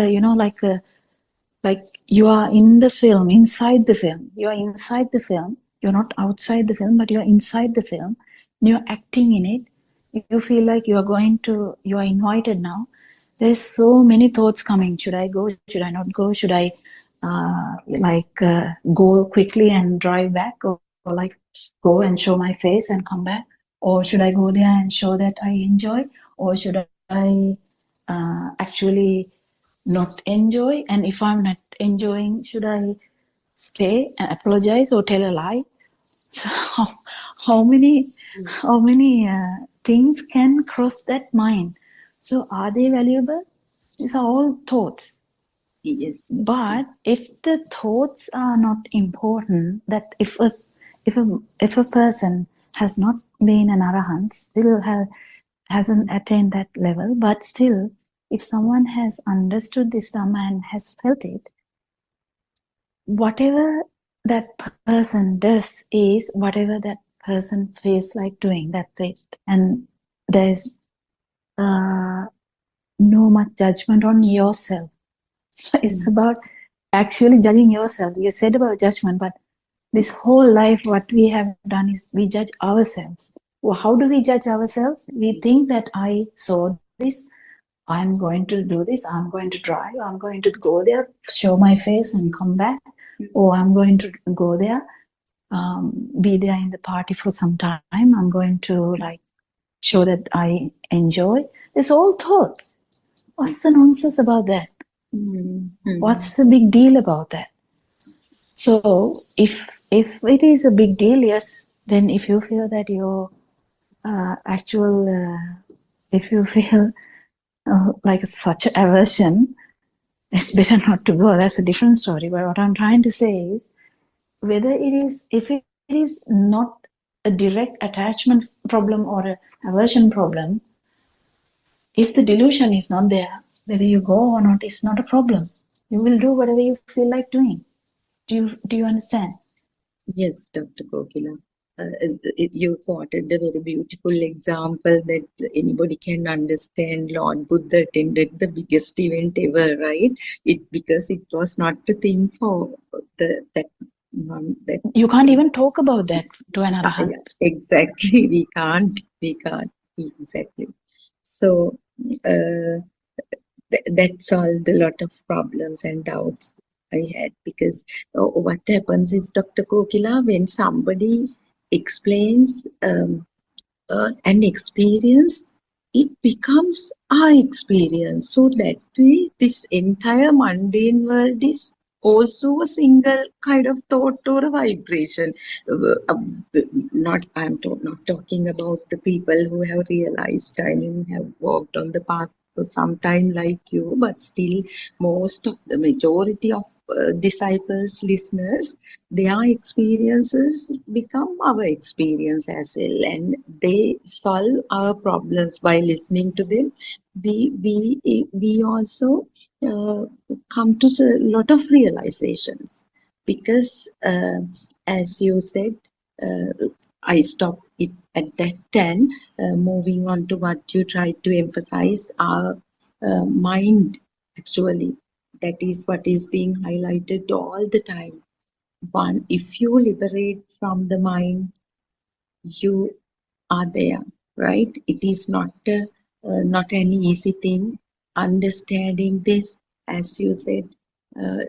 like you are in the film, inside the film. You are inside the film. You're not outside the film, but you're inside the film. And you're acting in it. You feel like you are invited now. There's so many thoughts coming. Should I go? Should I not go? Should I go quickly and drive back, or like go and show my face and come back? Or should I go there and show that I enjoy? Or should I actually not enjoy? And if I'm not enjoying, should I stay and apologize or tell a lie? So how many things can cross that mind? So are they valuable? These are all thoughts. Yes. But if the thoughts are not important, that if a person has not been an arahant, still hasn't attained that level, but still, if someone has understood this Dhamma and has felt it, whatever that person does is whatever that person feels like doing. That's it. And there's no much judgment on yourself. So it's about actually judging yourself. You said about judgment, but this whole life, what we have done is we judge ourselves. Well, how do we judge ourselves? We think that I saw this, I'm going to do this, I'm going to drive, I'm going to go there, show my face and come back, or I'm going to go there, be there in the party for some time, I'm going to like show that I enjoy. It's all thoughts. What's the nonsense about that? What's the big deal about that? So if it is a big deal, yes, then if you feel that your if you feel like such aversion, it's better not to go. That's a different story. But what I'm trying to say is, if it is not a direct attachment problem or an aversion problem, if the delusion is not there, whether you go or not is not a problem. You will do whatever you feel like doing. Do you understand? Yes, Dr. Kokila. You quoted a very beautiful example that anybody can understand. Lord Buddha attended the biggest event ever, right? Because it was not a thing for that one that. You can't even talk about that to an arahant. Yeah, exactly. We can't exactly. So that solved a lot of problems and doubts I had, because what happens is, Dr. Kokila, when somebody explains an experience, it becomes our experience. So that way, this entire mundane world is also a single kind of thought or a vibration. Not not talking about the people who have realized, I mean, have walked on the path for some time like you, but still, most of the majority of disciples, listeners, their experiences become our experience as well, and they solve our problems by listening to them. We also come to a lot of realizations, because as you said, I stopped it at that 10. Moving on to what you tried to emphasize, our mind, actually, that is what is being highlighted all the time. One, if you liberate from the mind, you are there, right? It is not an easy thing. Understanding this, as you said, uh,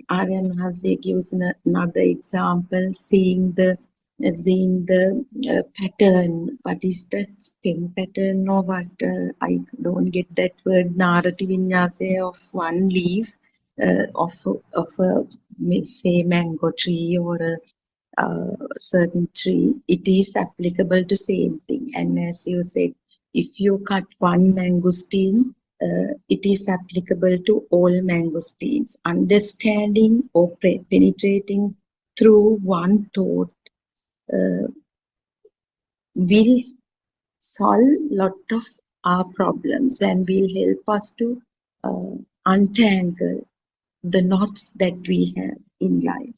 Aryan Hase gives another example, seeing the pattern. What is that stem pattern, or what? I don't get that word. Narati vinyasa of one leaf, of a, say, mango tree or a certain tree, it is applicable to same thing. And as you said, if you cut one mangosteen, it is applicable to all mangosteens. Understanding or penetrating through one thought will solve lot of our problems and will help us to untangle the knots that we have in life.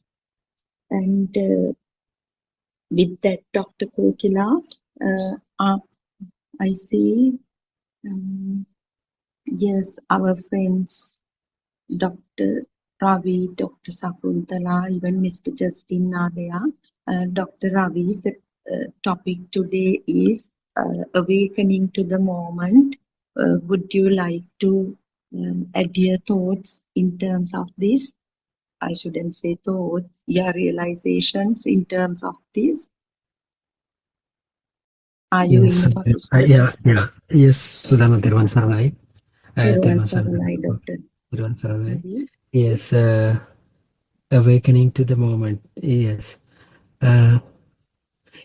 And with that, Dr. Kokila, I see, yes, our friends, Dr. Ravi, Dr. Sakuntala, even Mr. Justin are there. Dr. Ravi, the topic today is awakening to the moment. Would you like to add your thoughts in terms of this? I shouldn't say thoughts, your realizations in terms of this. Are you Yes, in touch? yes, Sudama Tirwan Saranai. Thiruvan Tirwan Saranai, Saranai. Doctor. Tirwan Saranai. Ravi. Yes, awakening to the moment. Yes. Uh,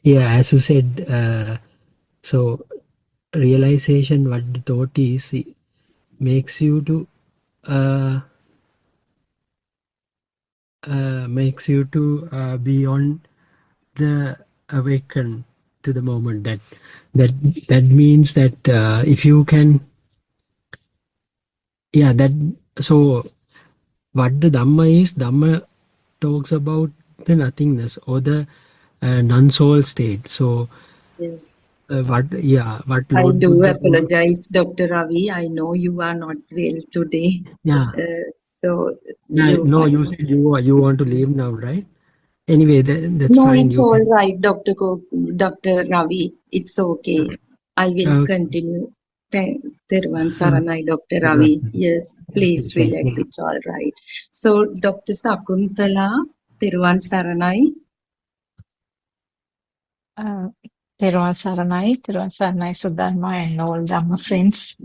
yeah, as you said, so realization, what the thought is, it makes you to be on the awaken to the moment. That that means that if you can, yeah, that so what the Dhamma talks about the nothingness or the non-soul state. So Yes. what I Lord do Buddha told, apologize, Dr. Ravi. I know you are not well today. yeah, So yeah, you no, find. you said you want to leave now, right? Anyway, that's No, fine. it's You all can. right, Dr. Ravi. It's okay. I will Okay. continue. Thiruvan Uh, Saranai, Dr. it was, Ravi. Yes, please thank relax. you. It's all right. So, Dr. Sakuntala, Thiruvan Saranai. Thiruvan Saranai Sudharma, and all Dhamma friends.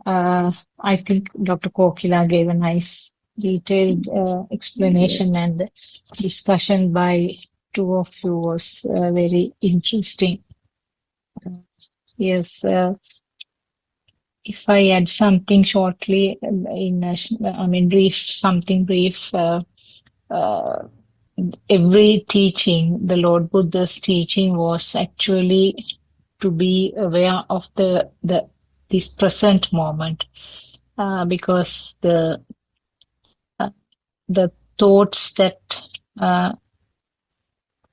I think Dr. Kokila gave a nice detailed explanation, Yes. and discussion by two of you was very interesting. Yes, if I add something shortly something brief. Every teaching, the Lord Buddha's teaching was actually to be aware of this present moment, because uh, the thoughts that uh,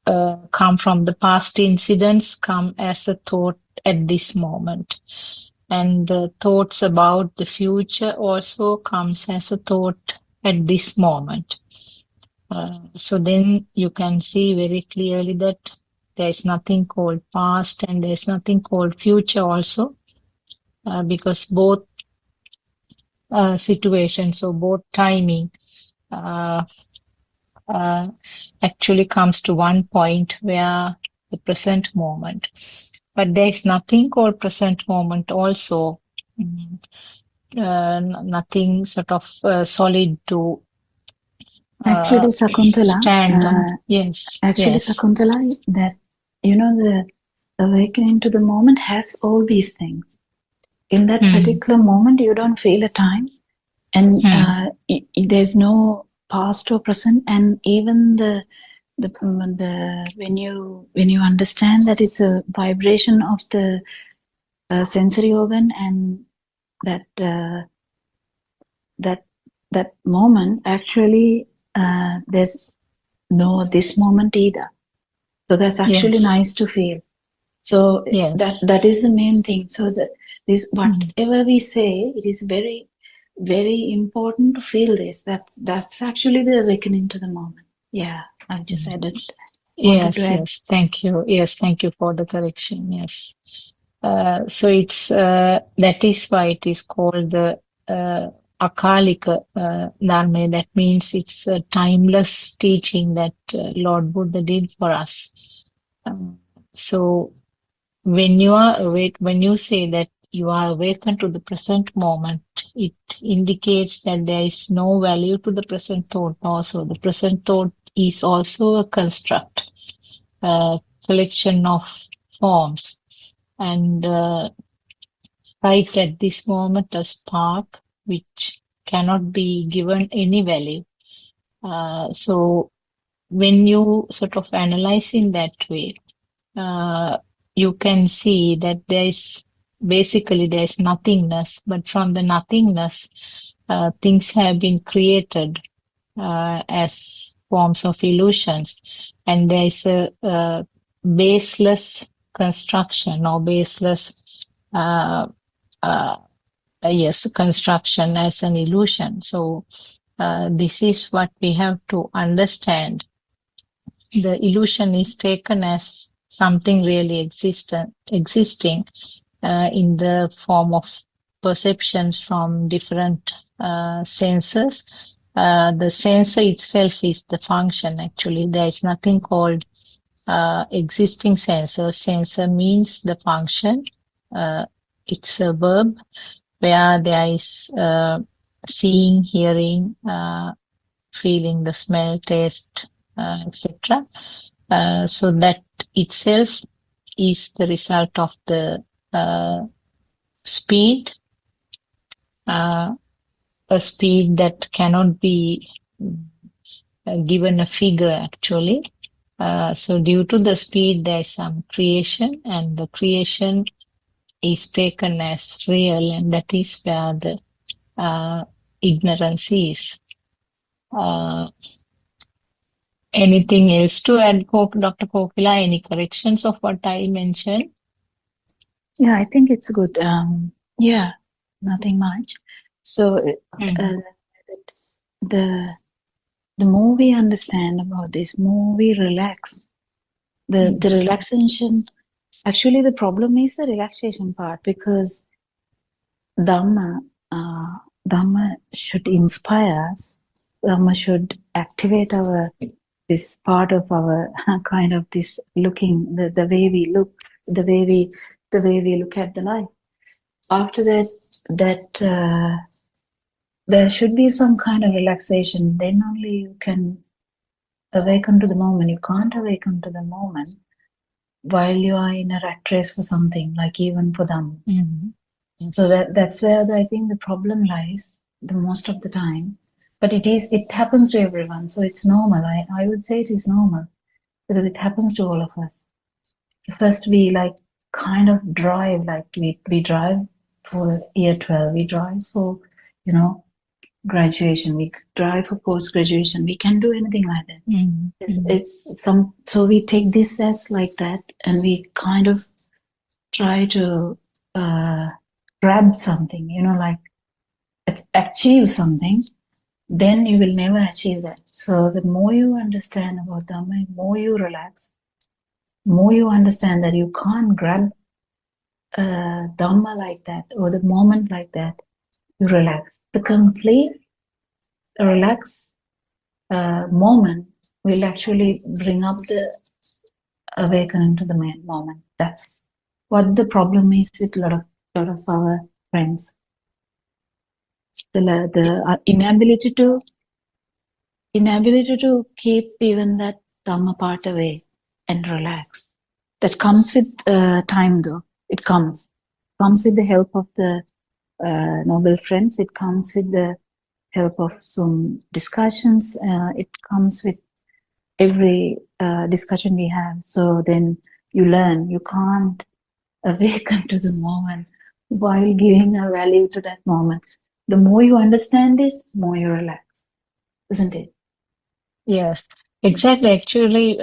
come from the past incidents, come as a thought at this moment. And the thoughts about the future also comes as a thought at this moment. So then you can see very clearly that there is nothing called past and there is nothing called future also, because both situations or both timing actually comes to one point where the present moment. But there is nothing called present moment also, nothing sort of solid to Actually, Sakuntala, stand on. Yes. actually, Yes. Sakuntala, that, the awakening to the moment has all these things. In that particular moment, you don't feel a time, and there's no past or present, and even the when you understand that it's a vibration of the sensory organ, and that moment actually there's no this moment either. So that's actually nice to feel. So that is the main thing. So that this whatever we say, it is very, very important to feel this. That's actually the awakening to the moment. Yeah, I just added. Yes. Thank you. Yes, thank you for the correction. Yes. So it's that is why it is called the Akalika Dharma. That means it's a timeless teaching that Lord Buddha did for us. So when you are awake, when you say that you are awakened to the present moment, it indicates that there is no value to the present thought also. The present thought is also a construct, a collection of forms. And right at this moment, a spark which cannot be given any value. So when you sort of analyze in that way, you can see that there's nothingness, but from the nothingness, things have been created as forms of illusions, and there is a baseless construction or baseless construction as an illusion. So this is what we have to understand. The illusion is taken as something really existing in the form of perceptions from different senses. The sensor itself is the function. Actually, there is nothing called existing sensor. Sensor means the function. It's a verb where there is seeing, hearing, feeling the smell, taste, etc. So that itself is the result of the speed, a speed that cannot be given a figure actually. So due to the speed, there is some creation, and the creation is taken as real, and that is where the ignorance is. Anything else to add, Dr. Kokila? Any corrections of what I mentioned? Yeah, I think it's good. Yeah, nothing much. So the more we understand about this, more we relax. The relaxation, actually the problem is the relaxation part, because Dhamma should inspire us. Dhamma should activate this part of our kind of this looking, the way we look, the way we look at the life. After that, there should be some kind of relaxation. Then only you can awaken to the moment. You can't awaken to the moment while you are in a rat race for something, like even for Dhamma. So that's where I think the problem lies the most of the time. But it happens to everyone, so it's normal. I would say it is normal, because it happens to all of us. So first we kind of drive, like we drive for year 12, we drive for graduation, we try for post-graduation, we can do anything like that. Mm. It's some, so we take this as like that, and we kind of try to grab something, like achieve something, then you will never achieve that. So the more you understand about Dhamma, more you relax, more you understand that you can't grab Dhamma like that or the moment like that, you relax. The complete relaxed moment will actually bring up the awakening to the main moment. That's what the problem is with a lot of our friends. The inability to keep even that Dhamma part away and relax. That comes with time, though. It comes with the help of the noble friends. It comes with the help of some discussions. It comes with every discussion we have. So then you learn. You can't awaken to the moment while giving a value to that moment. The more you understand this, the more you relax, isn't it? Yes, exactly. Actually,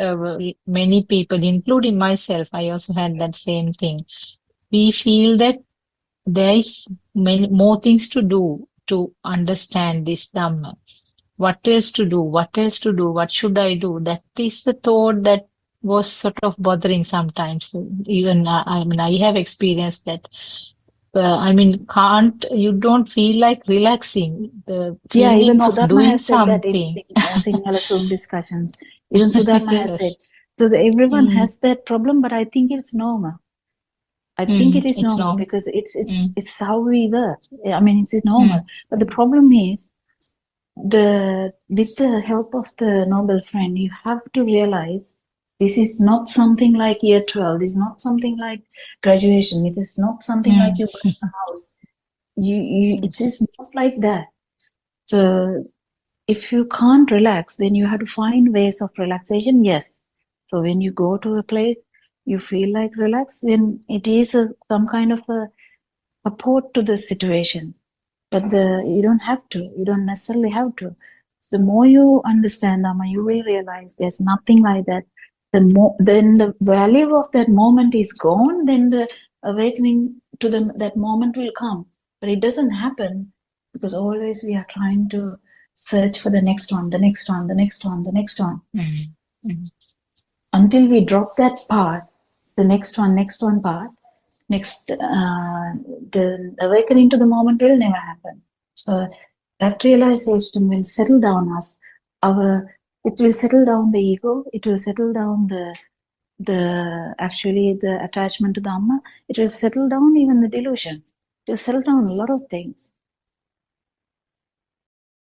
many people, including myself, I also had that same thing. We feel that there is many more things to do to understand this Dhamma. What else to do? What else to do? What should I do? That is the thought that was sort of bothering sometimes. Even I mean, I have experienced that. You don't feel like relaxing. The Yeah, even feeling of Sudharma doing has said that in something. Sinhala Zoom discussions. Even Sudharma has said. Yes. So everyone Mm. has that problem, but I think it's normal. I think it is It's normal normal. because it's how we were. I mean, it's normal. Mm. But the problem is with the help of the noble friend, you have to realize this is not something like year 12. This is not something like graduation. It is not something like you buy a house. It is not like that. So if you can't relax, then you have to find ways of relaxation. Yes. So when you go to a place, you feel like relax, then it is some kind of a support to the situation. But you don't have to. You don't necessarily have to. The more you understand Dhamma, you will realize there's nothing like that. Then the value of that moment is gone. Then the awakening to that moment will come. But it doesn't happen because always we are trying to search for the next one, the next one, the next one, the next one. Mm. Until we drop that part, the next one part, the awakening to the moment will never happen. So that realization will settle down us. It will settle down the ego. It will settle down the attachment to Dhamma. It will settle down even the delusion. It will settle down a lot of things.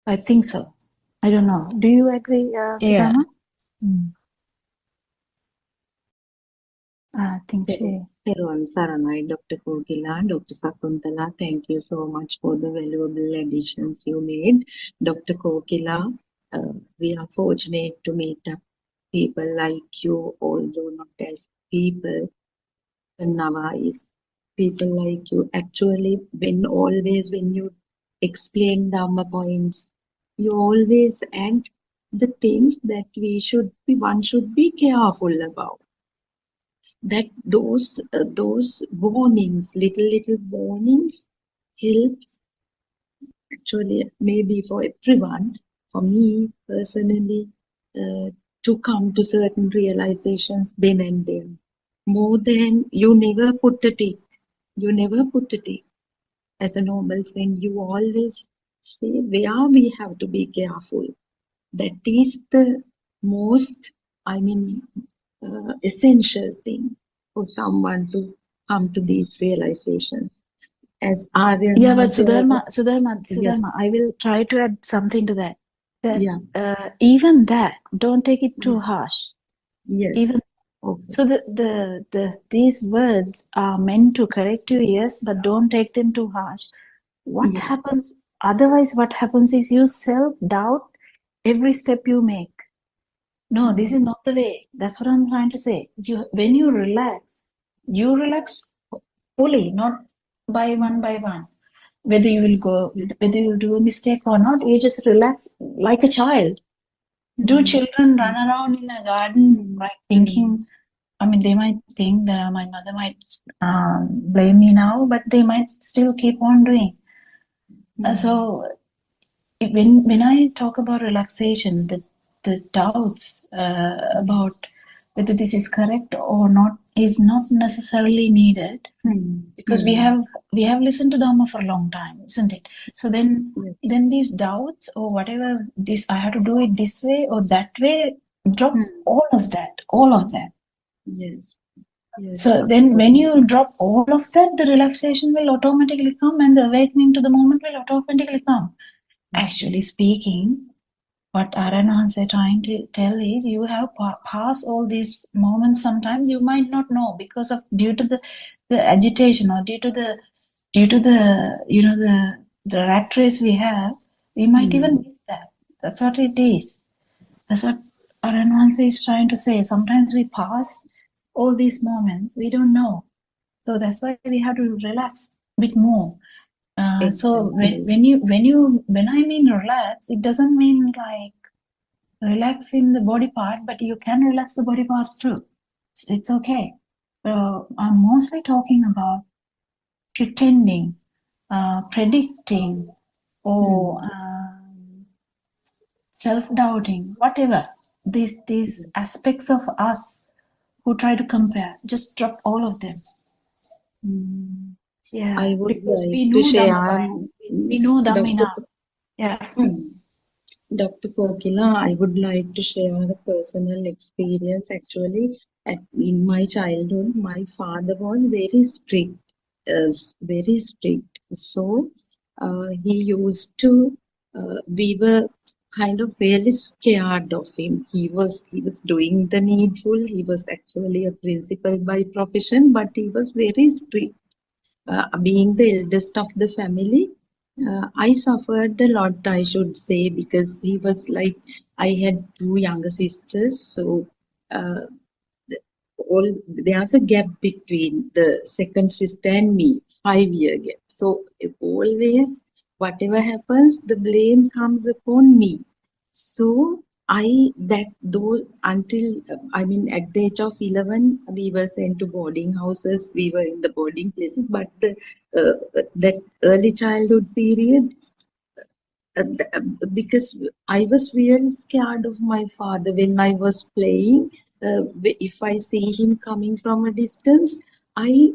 I think so. I don't know. Do you agree, Sudharma? Yeah. Mm. I think she. Peruan Saranai, Dr. Kokila, Dr. Sakuntala, thank you so much for the valuable additions you made. Dr. Kokila, we are fortunate to meet up people like you, although not as people. Nawais, people like you. Actually, when you explain Dhamma points, you always add the things that one should be careful about. That those warnings, little warnings, helps actually maybe for everyone, for me personally, to come to certain realizations then and there. More than you never put a tick. As a normal friend, you always say where we have to be careful. That is the most, essential thing for someone to come to these realizations. As Aryan Yeah, but has said, Sudharma, yes, I will try to add something to that. yeah, Even that, don't take it too harsh. yes. Even Okay. so, these words are meant to correct you, yes, but don't take them too harsh. What Yes. happens? Otherwise, what happens is you self-doubt every step you make. No, this is not the way. That's what I'm trying to say. When you relax fully, not by one. whether you will go, whether you do a mistake or not, you just relax like a child. Do children run around in a garden like thinking? I mean, they might think that my mother might blame me now, but they might still keep on doing. So when I talk about relaxation, the doubts about whether this is correct or not is not necessarily needed, because we have listened to Dhamma for a long time, isn't it? So then these doubts or whatever, this I have to do it this way or that way, drop all of that. Yes. So then when you drop all of that, the relaxation will automatically come and the awakening to the moment will automatically come. Actually speaking, what Arana is trying to tell is, you have passed all these moments. Sometimes you might not know because of due to the agitation or due to the the rat race we have. We might even miss that. That's what it is. That's what Arana is trying to say. Sometimes we pass all these moments. We don't know. So that's why we have to relax a bit more. So when I mean relax, it doesn't mean like relax in the body part, but you can relax the body parts too. It's okay. I'm mostly talking about pretending, predicting, or self-doubting, whatever. These aspects of us who try to compare, just drop all of them. Yeah, I would because like we to know share. Dhamma. We know Dhamma now. Yeah. Dr. Kokila, I would like to share a personal experience. Actually, in my childhood, my father was very strict, very strict. So he used to. We were kind of really scared of him. He was doing the needful. He was actually a principal by profession, but he was very strict. Being the eldest of the family, I suffered a lot, I should say, because he was like, I had two younger sisters, so uh, there's a gap between the second sister and me, 5-year gap. So always, whatever happens, the blame comes upon me. So until I mean at the age of 11, we were sent to boarding houses. We were in the boarding places, but that early childhood period, because I was really scared of my father when I was playing. If I see him coming from a distance, I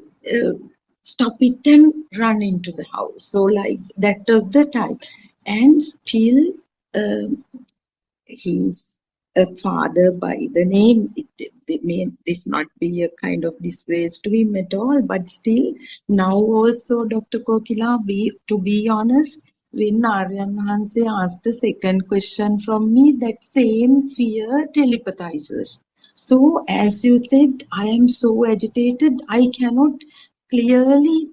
stop it and run into the house. So like that was the time, and still. He's a father by the name. It may this not be a kind of disgrace to him at all, but still, now also, Dr. Kokila, to be honest, when Aryan Mahanse asked the second question from me, that same fear telepathizes. So, as you said, I am so agitated, I cannot clearly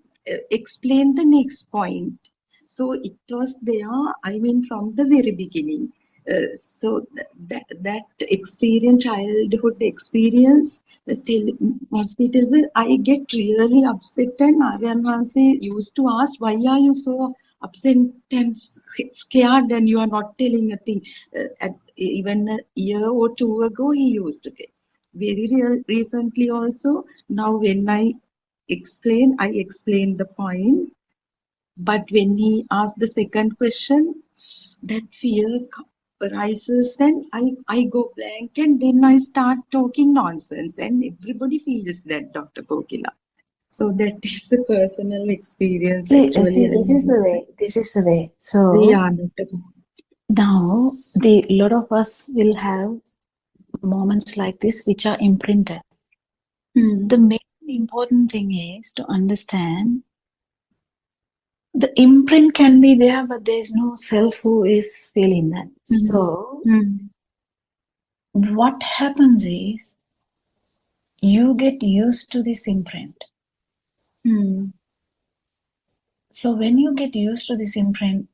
explain the next point. So, it was there, I mean, from the very beginning. So that experience, childhood experience, till hospital, I get really upset, and Aryan Hanse used to ask, why are you so upset and scared and you are not telling a thing? Even a year or two ago, he used to get. Very recently also, now when I explain the point, but when he asked the second question, that fear arises and I go blank and then I start talking nonsense and everybody feels that, Dr. Kokila. So that is the personal experience actually. This is the way. So Yeah, Dr. now a lot of us will have moments like this which are imprinted. The main important thing is to understand the imprint can be there, but there is no self who is feeling that. So what happens is you get used to this imprint. So when you get used to this imprint,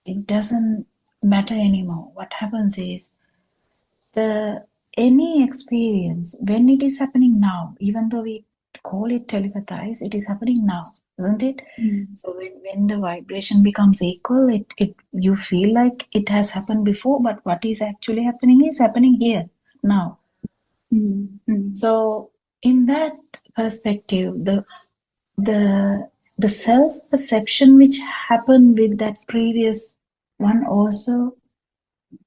it doesn't matter anymore. What happens is any experience, when it is happening now, even though we call it telepathize, it is happening now, isn't it? So when the vibration becomes equal, you feel like it has happened before, but what is actually happening is happening here now. So in that perspective, the self-perception which happened with that previous one also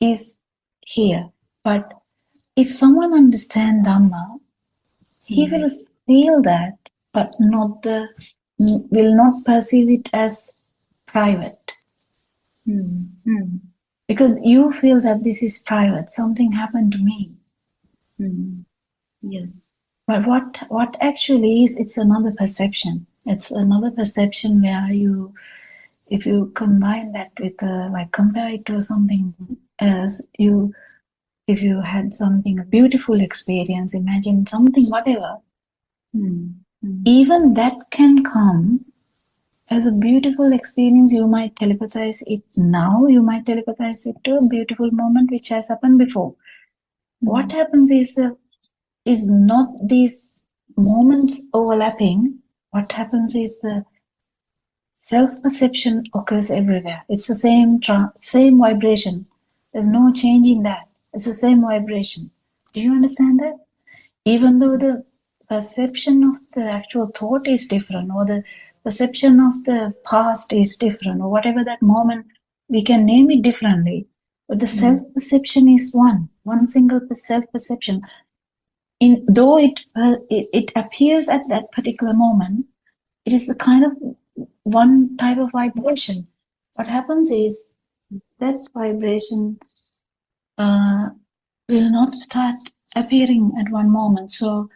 is here. But if someone understands Dhamma, he will feel that, but will not perceive it as private. Because you feel that this is private, something happened to me. Yes. But what actually is, it's another perception. It's another perception where if you combine that with compare it to something else, if you had something, a beautiful experience, imagine something, whatever, even that can come as a beautiful experience. You might telepathize it now, you might telepathize it to a beautiful moment which has happened before. What happens is not these moments overlapping. What happens is the self-perception occurs everywhere. It's the same vibration. There's no change in that. It's the same vibration. Do you understand that? Even though the perception of the actual thought is different, or the perception of the past is different, or whatever that moment, we can name it differently. But the self-perception is one single self-perception. Though it appears at that particular moment, it is the kind of one type of vibration. What happens is that vibration will not start appearing at one moment. So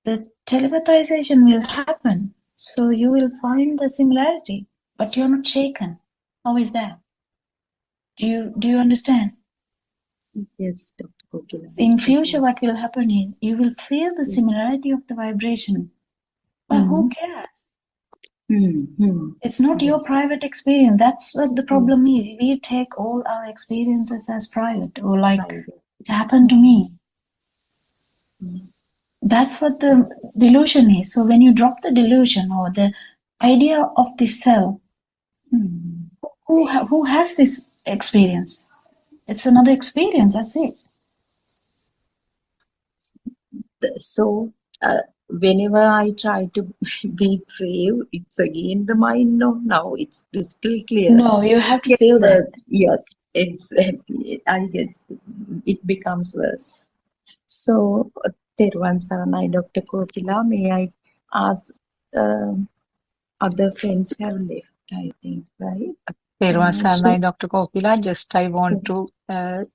the telepathization will happen. So you will find the similarity, but you're not shaken. How is that? Do you understand? Yes, Dr. Kokila. So in future, what will happen is you will feel the similarity of the vibration. But who cares? It's not your private experience. That's what the problem is. We take all our experiences as private, or like it happened to me. That's what the delusion is. So when you drop the delusion or the idea of the self, who has this experience? It's another experience. That's it. So whenever I try to be brave, it's again the mind. No, now it's crystal clear. No, you have to feel that. Yes, exactly. I guess it becomes worse. So, Teruvan Saranai, Dr. Kokila, may I ask, other friends have left, I think, right? Teruvan Saranai, Dr. Kokila, just I want to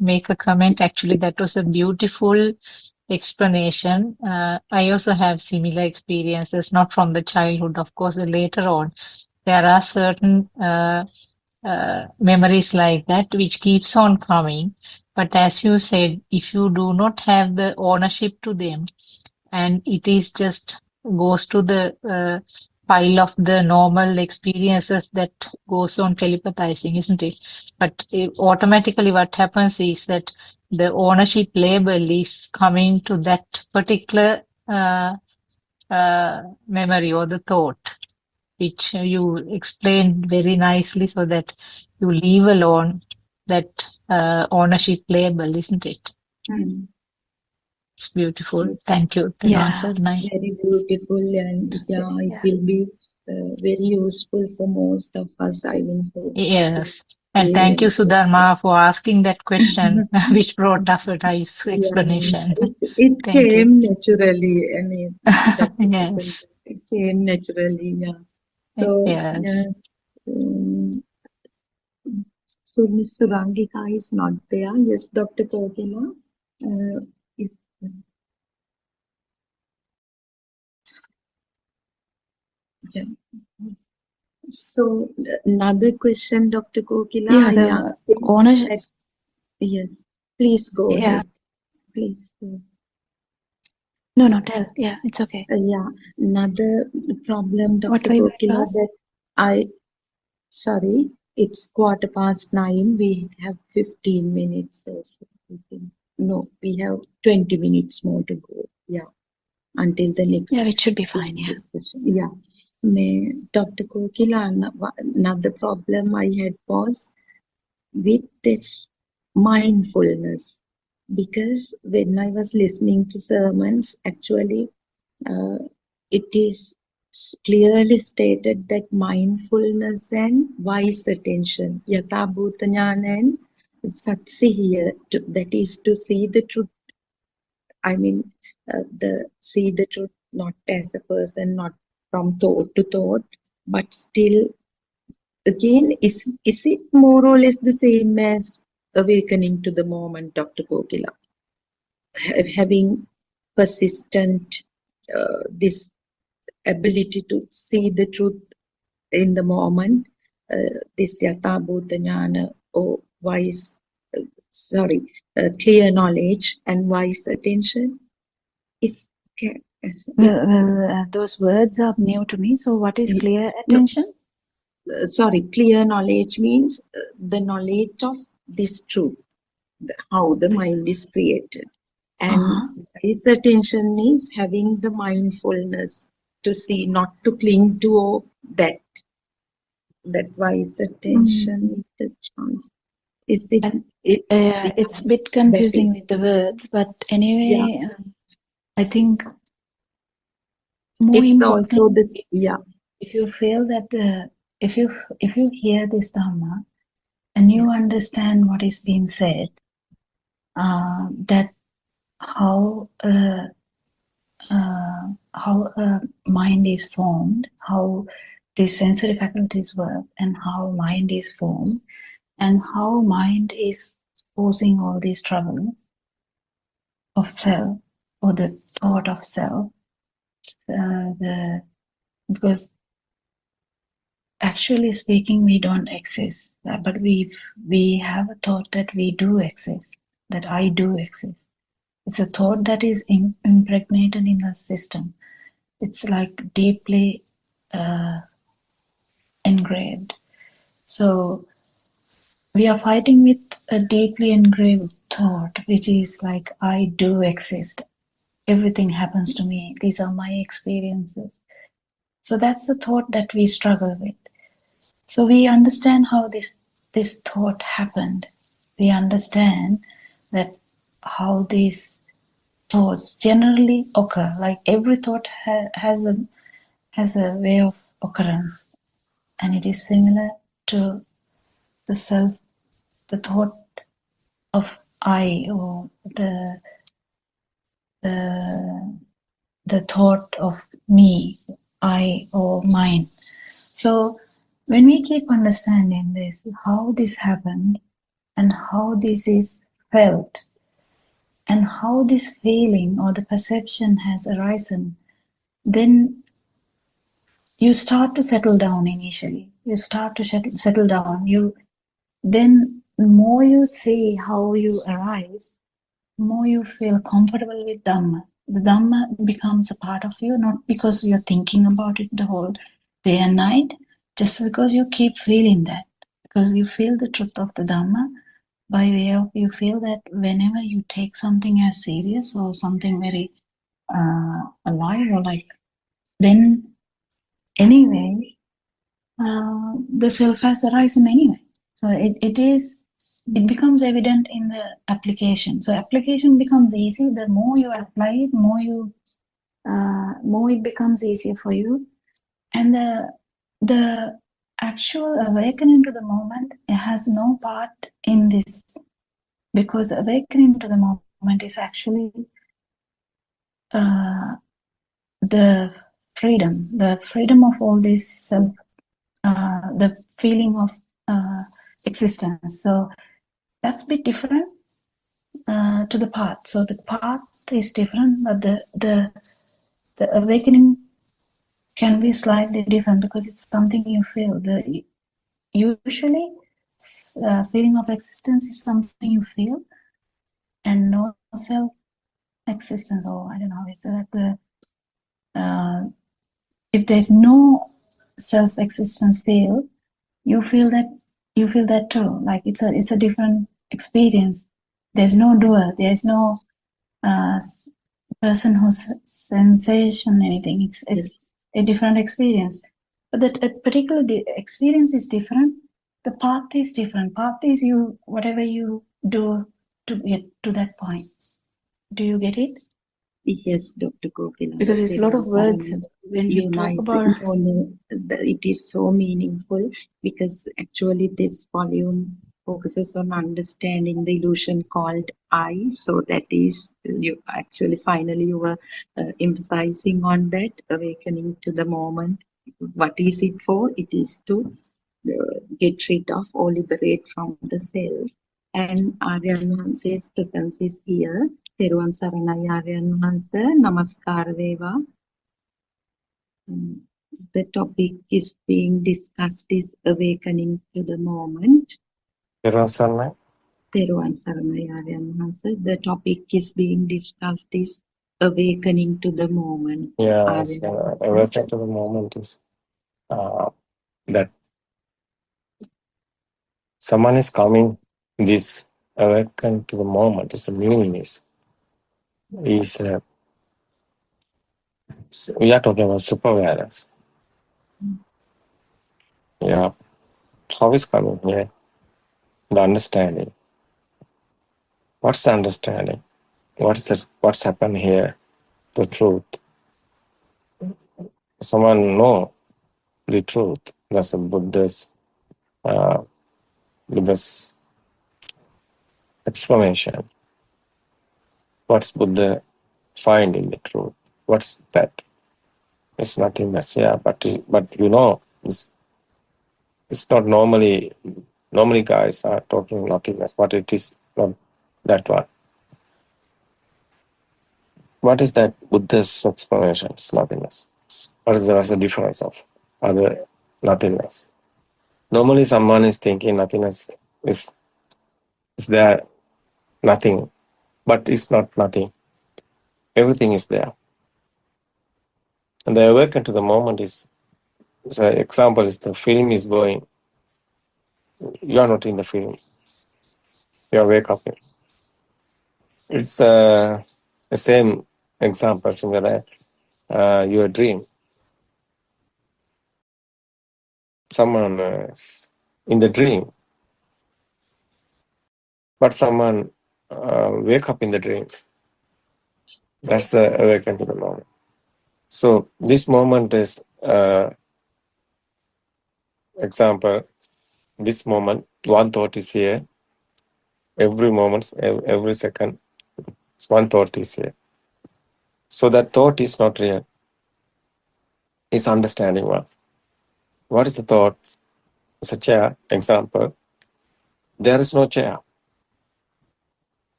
make a comment. Actually, that was a beautiful explanation. I also have similar experiences, not from the childhood, of course, later on. There are certain memories like that which keeps on coming. But as you said, if you do not have the ownership to them, and it is just goes to the pile of the normal experiences that goes on telepathizing, isn't it? But automatically what happens is that the ownership label is coming to that particular memory or the thought, which you explained very nicely, so that you leave alone that ownership label, isn't it? It's beautiful. Yes. Thank you, Yeah. Very beautiful, and it will be very useful for most of us, I will say. Yes. And thank you, Sudharma, for asking that question, which brought up a nice explanation. It Thank came naturally. I mean, Yes. it came naturally. Yeah. So, Yes. So Miss Surangika is not there. Yes, Dr. Kokila. If, yeah. So another question, Dr. Kokila. Yeah, I the asked him ownership. that- yes, please go Yeah. ahead. Please go. No, tell. Yeah, it's okay. Yeah, another problem, What Dr. were you Kokila, asked? that sorry, it's 9:15. We have 15 minutes. So no, we have 20 minutes more to go. Yeah. until the next Yeah, it should be fine. Yeah. discussion. Yeah. Dr. Kokila, another problem I had was with this mindfulness, because when I was listening to sermons, actually it is clearly stated that mindfulness and wise attention, yatha bhuta jnana and satsihiya, that is to see the truth. I mean, see the truth not as a person, not from thought to thought, but still, again, is it more or less the same as awakening to the moment, Dr. Kokila? Having persistent, this ability to see the truth in the moment, this yatha bhuta jnana, or wise, clear knowledge and wise attention is, Well, those words are new to me. So what is clear no, attention? clear knowledge means the knowledge of this truth, how the mind is created. And wise attention is having the mindfulness to see, not to cling to that. That wise attention is the chance. Is it? It's a bit confusing is, with the words, but anyway, I think more it's important. also this. Yeah. If you feel that if you hear this Dhamma and you understand what is being said, that how mind is formed, how the sensory faculties work, and how mind is formed, and how mind is causing all these troubles of self, or the thought of self, because actually speaking, we don't exist, but we have a thought that we do exist, that I do exist. It's a thought that is impregnated in the system. It's like deeply engraved. So we are fighting with a deeply engraved thought, which is like, I do exist. Everything happens to me. These are my experiences. So that's the thought that we struggle with. So we understand how this thought happened. We understand that how these thoughts generally occur. Like every thought has a way of occurrence, and it is similar to the self, the thought of I, or the thought of me, I, or mine. So when we keep understanding this, how this happened, and how this is felt, and how this feeling or the perception has arisen, then you start to settle down initially. You start to settle down. Then more you see how you arise, more you feel comfortable with Dhamma. The Dhamma becomes a part of you, not because you're thinking about it the whole day and night, just because you keep feeling that. Because you feel the truth of the Dhamma by way of, you feel that whenever you take something as serious or something very alive, or like, then anyway, the self has arisen anyway. So it becomes evident in the application. So application becomes easy. The more you apply it, more it becomes easier for you. And the actual awakening to the moment, it has no part in this, because awakening to the moment is actually the freedom of all this self, the feeling of existence. So that's a bit different to the path. So the path is different, but the awakening can be slightly different, because it's something you feel. Usually feeling of existence is something you feel, and no self existence, or I don't know how you say that, if there's no self existence feel, you feel that too. Like it's a different experience. There's no doer. There's no person who's sensation anything. It's Yes. a different experience. But that particular experience is different. The path is different. Path is you whatever you do to get to that point. Do you get it? Yes, Dr. Gopinath. Because it's a lot of words Sarana, when you we talk nice. about. No, no, it is so meaningful because actually this volume focuses on understanding the illusion called I. So that is you actually finally you were emphasizing on that awakening to the moment. What is it for? It is to get rid of or liberate from the self. And Aryan Hanse's presence is here. Teruvan Saranai Aryan Hanse, Namaskar Veva. The topic is being discussed is awakening to the moment. Teruvan Saranai. Teruvan Saranai Aryan Hanse. The topic is being discussed is awakening to the moment. Yeah, so awakening to the moment is that someone is coming. This awaken to the moment is the meaning is we are talking about superviolence. Yeah, how is coming here? The understanding. What's the understanding? What's happened here? The truth. Someone know the truth. That's a Buddha's explanation. What's Buddha find in the truth? What's that? It's nothingness, yeah. But you know, it's not normally guys are talking nothingness, but it is not that one. What is that Buddha's explanation? It's nothingness. What's the difference of other nothingness? Normally someone is thinking nothingness is there, nothing, but it's not nothing. Everything is there. And the awaken to the moment is, so example is the film is going. You are not in the film. You are wake up. It's the same example, similar your dream. Someone is in the dream, but someone wake up in the dream. That's the awaken to the moment. So this moment is example. This moment, one thought is here. Every moment, every second, one thought is here. So that thought is not real. It's understanding one. What is the thought? It's a chair, example. There is no chair.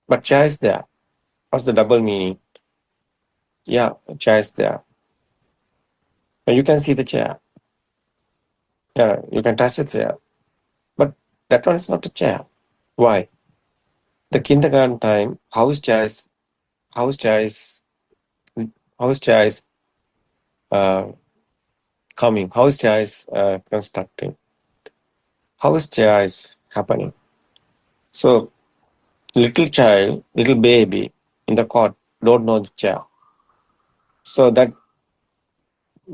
But chair is there. What's the double meaning? Yeah, chair is there. And you can see the chair. Yeah, you can touch the chair. But that one is not a chair. Why? The kindergarten time, how is chair is coming? How is chair is constructing? How is chair is happening? So little child, little baby in the cot don't know the chair. So that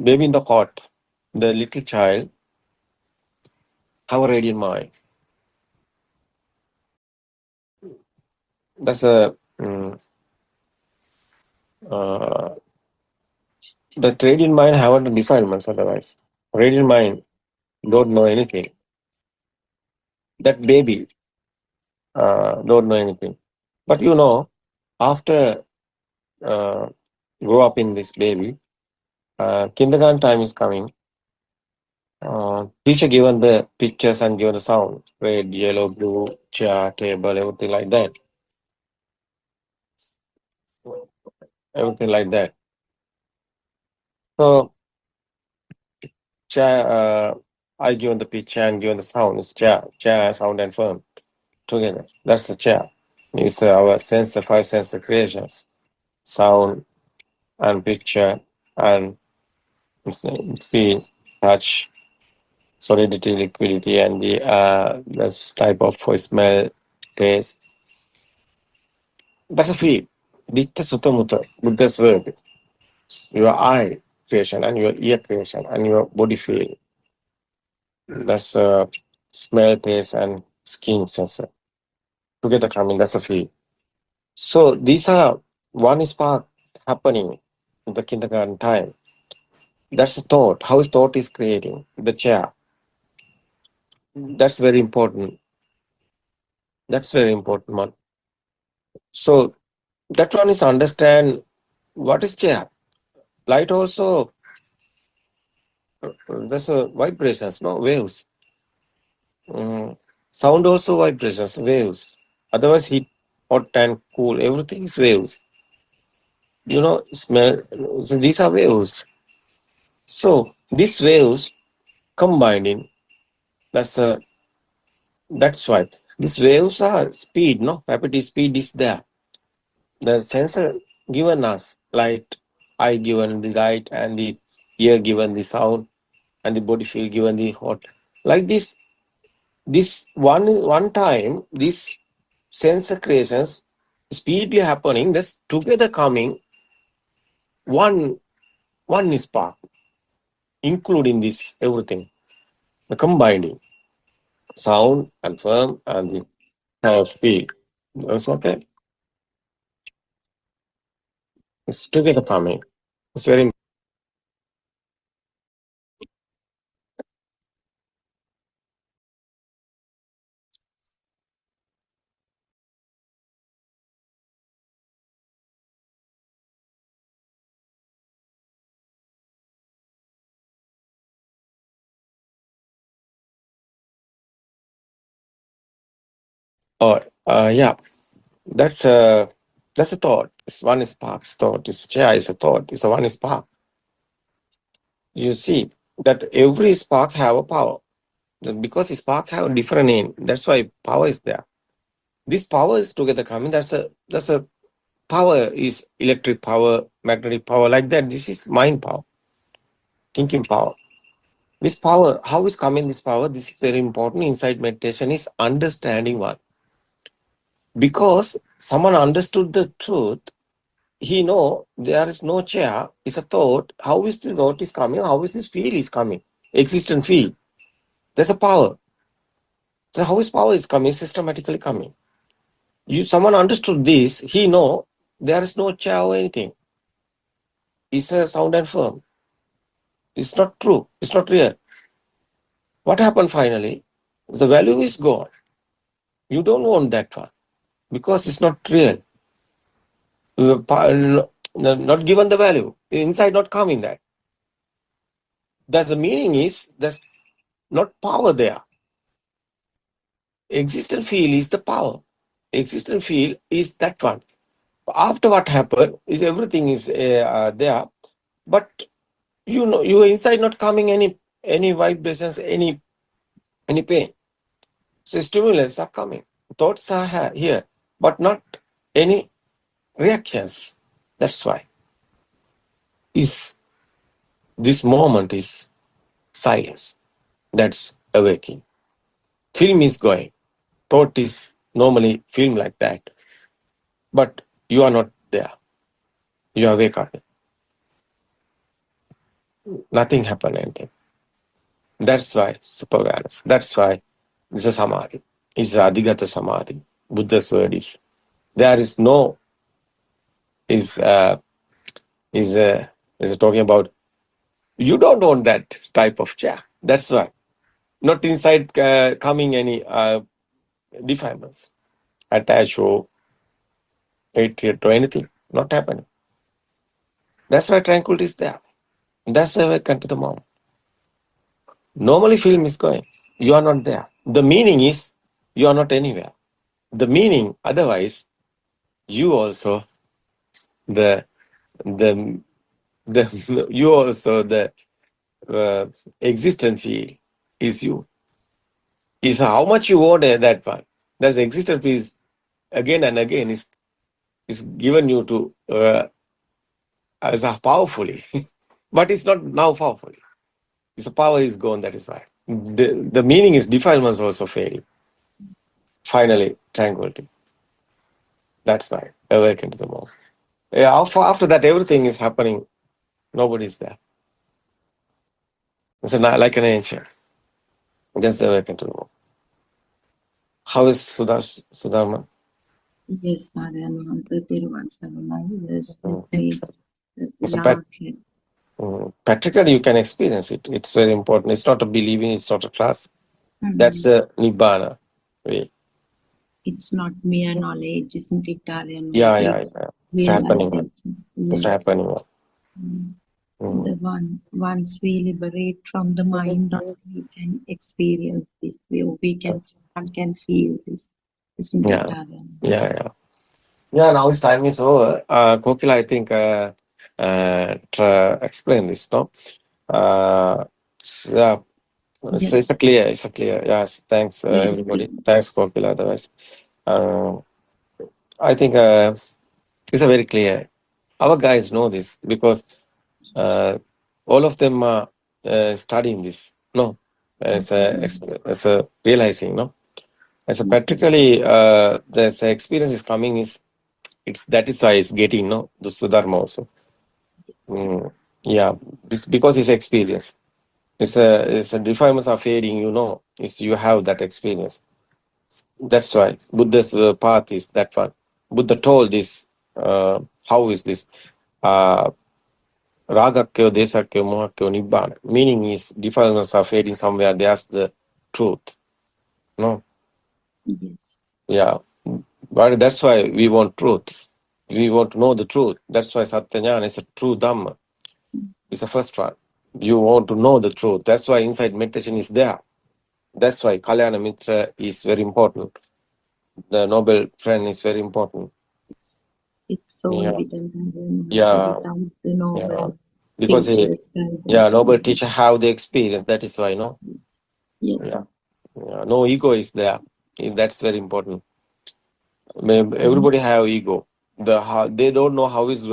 baby in the cot, the little child, have a radiant mind. That's a the radiant mind have the defilements otherwise. Radiant mind don't know anything. That baby don't know anything. But you know, after grow up in this baby, kindergarten time is coming. Teacher given the pictures and given the sound, red, yellow, blue, chair, table, everything like that. Everything like that. So, chair, I given the picture and given the sound. It's chair, sound and form together. That's the chair. It's our sense, five sense creations, sound and picture and feel, touch, solidity, liquidity, and the this type of smell, taste. That's a feel. Ditta Sutta Mutta, Buddha's word. Your eye creation and your ear creation and your body feel. That's smell, taste, and skin sensor. Together coming, that's a feel. So these are one spark happening in the kindergarten time. That's a thought. How thought is creating the chair. That's very important. That's very important one. So that one is understand what is chair. Light also, there's a vibrations, no waves. Sound also vibrations, waves. Otherwise, heat, hot and cool, everything is waves. You know, smell. So these are waves. So these waves combining. That's why these waves are speed. No, rapid speed is there. The sensor given us light, eye given the light, and the ear given the sound, and the body feel given the hot. Like this one time, this sensor creations speedily happening, that's together coming one spark, including this everything, the combining sound and firm and the speed. That's okay. It's together coming. It's very yeah. That's a thought. It's one spark's thought. It's chair is a thought. It's a one spark. You see that every spark have a power. Because spark have a different name. That's why power is there. This power is together coming. That's a power is electric power, magnetic power, like that. This is mind power, thinking power. This power, how is coming this power? This is very important. Inside meditation is understanding what. Because someone understood the truth, he know there is no chair, it's a thought. How is this thought is coming? How is this feel is coming? Existent feel. There's a power. So how is power is coming? Systematically coming. Someone understood this, he know there is no chair or anything. It's a sound and firm. It's not true. It's not real. What happened finally? The value is gone. You don't want that one because it's not real. Not given the value. Inside not coming that. That's the meaning is there's not power there. Existent feel is the power. Existent feel is that one. After what happened is everything is there, but you know you inside not coming any vibrations, any pain. So stimulants are coming, thoughts are here, but not any reactions. That's why this moment is silence. That's awakening. Film is going. Thought is normally film like that, but you are not there. You are awake. Nothing happened. Anything. That's why super awareness. That's why this is samadhi. It's adhigata samadhi. Buddha's word is there is no is talking about you don't own that type of chair. That's why not inside coming any defilements, attach or hatred or anything. Not happening. That's why tranquility is there. That's the way come to the moment. Normally film is going. You are not there. The meaning is you are not anywhere. The meaning, otherwise, you also the you also the existent feel is you. Is how much you want that one. That's existent feel is again and again is given you to as powerfully, but it's not now powerfully. The power is gone. That is why the meaning is defilements also fading. Finally, tranquility. That's why awaken to the moment. Yeah, after that, everything is happening. Nobody's there. It's like a nature. Just awaken to the world. How is Sudharma? Yes, Aryan Mahansa, Thiruvan Saranai, yes, that needs It's a largely. practically you can experience it. It's very important. It's not a believing, it's not a class. That's the Nibbana way. It's not mere knowledge, isn't it, Aryan Yeah, Mahansa? yeah, It's yeah. It's happening. It's Yes. happening. The once we liberate from the mind, we can experience this. One can feel this, isn't it, Yeah. Aryan? Yeah. Now it's time is over. Kokila, I think explain this, no? Yeah. Yes. It's clear. Yes. Thanks, everybody. Thanks, Kokila. Otherwise, I think it's a very clear. Our guys know this because all of them are studying this. No, as a realizing. No, as a practically the experience is coming is that is why it's getting the Sudharma also. Yeah, because it's experience. It's a defilements are fading. It's you have that experience. That's why Buddha's path is that one. Buddha told this. How is this? Ragakyo, Desakyo, Mohakyo, Nibbana. Meaning is defilements are fading somewhere. There's the truth. No. Yes. Yeah. But that's why we want truth. We want to know the truth. That's why Satyajnana is a true Dhamma. It's the first one. You want to know the truth. That's why inside meditation is there. That's why Kalyana Mitra is very important. The noble friend is very important. It's so evident. Yeah. Without the noble because teachers. noble teacher have the experience. That is why, no? Yes. Yeah. No ego is there. That's very important. Everybody have ego. They don't know how is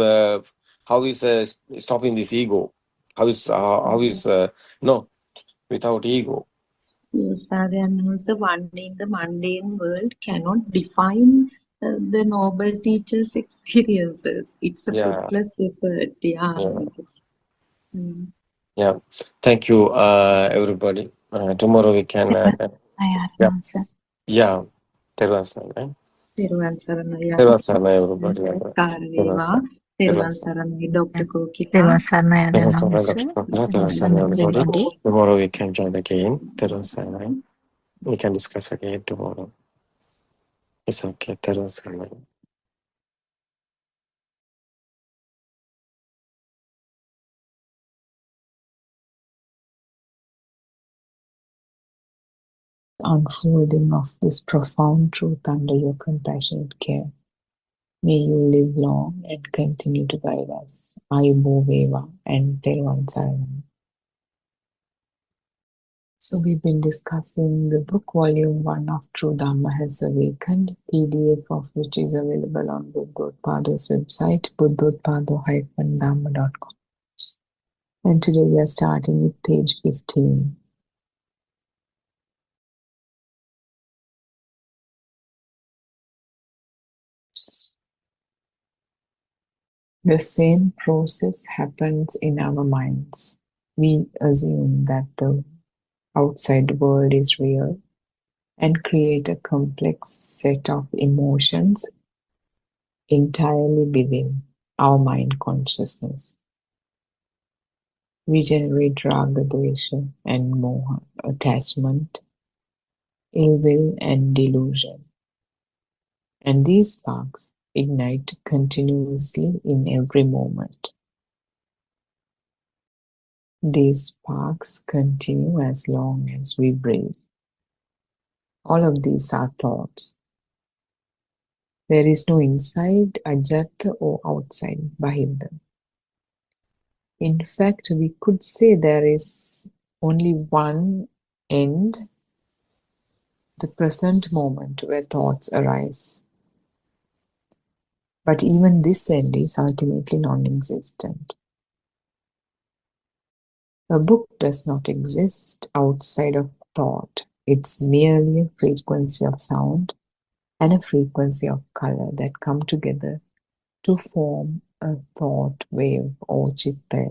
stopping this ego. How is no without ego. Yes, Aryan, also one in the mundane world cannot define the noble teacher's experiences. It's a fruitless effort. Yeah. Thank you, everybody. Tomorrow we can. Yeah. Teruvan Saranai. Teruvan Saranai. Teruvan Saranai, everybody. Teruvan Saranai, Dr. Kokila. Teruvan Saranai, everybody. Tomorrow we can join again. Teruvan Saranai. We can discuss again tomorrow. It's okay. Teruvan Saranai. Unfolding of this profound truth under your compassionate care. May you live long and continue to guide us. Ayubo Veva and Teruvan Saranai. So we've been discussing the book volume 1 of True Dhamma Has Awakened, PDF of which is available on Buddothpado's website, buddothpado-dhamma.com. And today we are starting with page 15. The same process happens in our minds. We assume that the outside world is real and create a complex set of emotions entirely within our mind consciousness. We generate raga, dvesha, and moha, attachment, ill will, and delusion. And these sparks ignite continuously in every moment. These sparks continue as long as we breathe. All of these are thoughts. There is no inside, ajata, or outside, bahidha. In fact, we could say there is only one end, the present moment where thoughts arise. But even this end is ultimately non-existent. A book does not exist outside of thought. It's merely a frequency of sound and a frequency of color that come together to form a thought wave or chitta.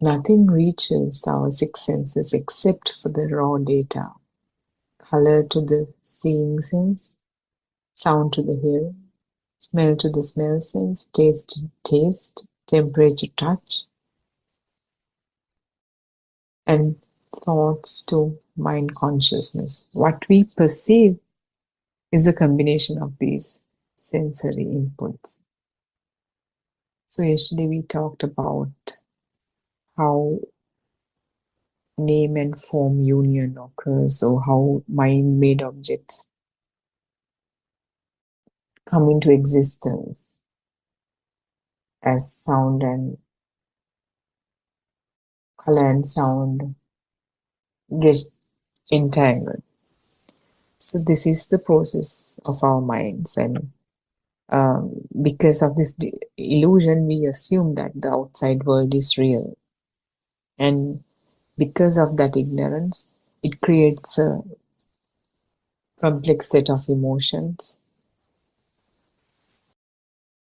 Nothing reaches our six senses except for the raw data. Color to the seeing sense, sound to the hearing, smell to the smell sense, taste to taste, temperature touch, and thoughts to mind consciousness. What we perceive is a combination of these sensory inputs. So yesterday we talked about how name and form union occurs, or how mind-made objects come into existence as sound and color and sound get entangled. So this is the process of our minds, and because of this illusion, we assume that the outside world is real. And because of that ignorance, it creates a complex set of emotions,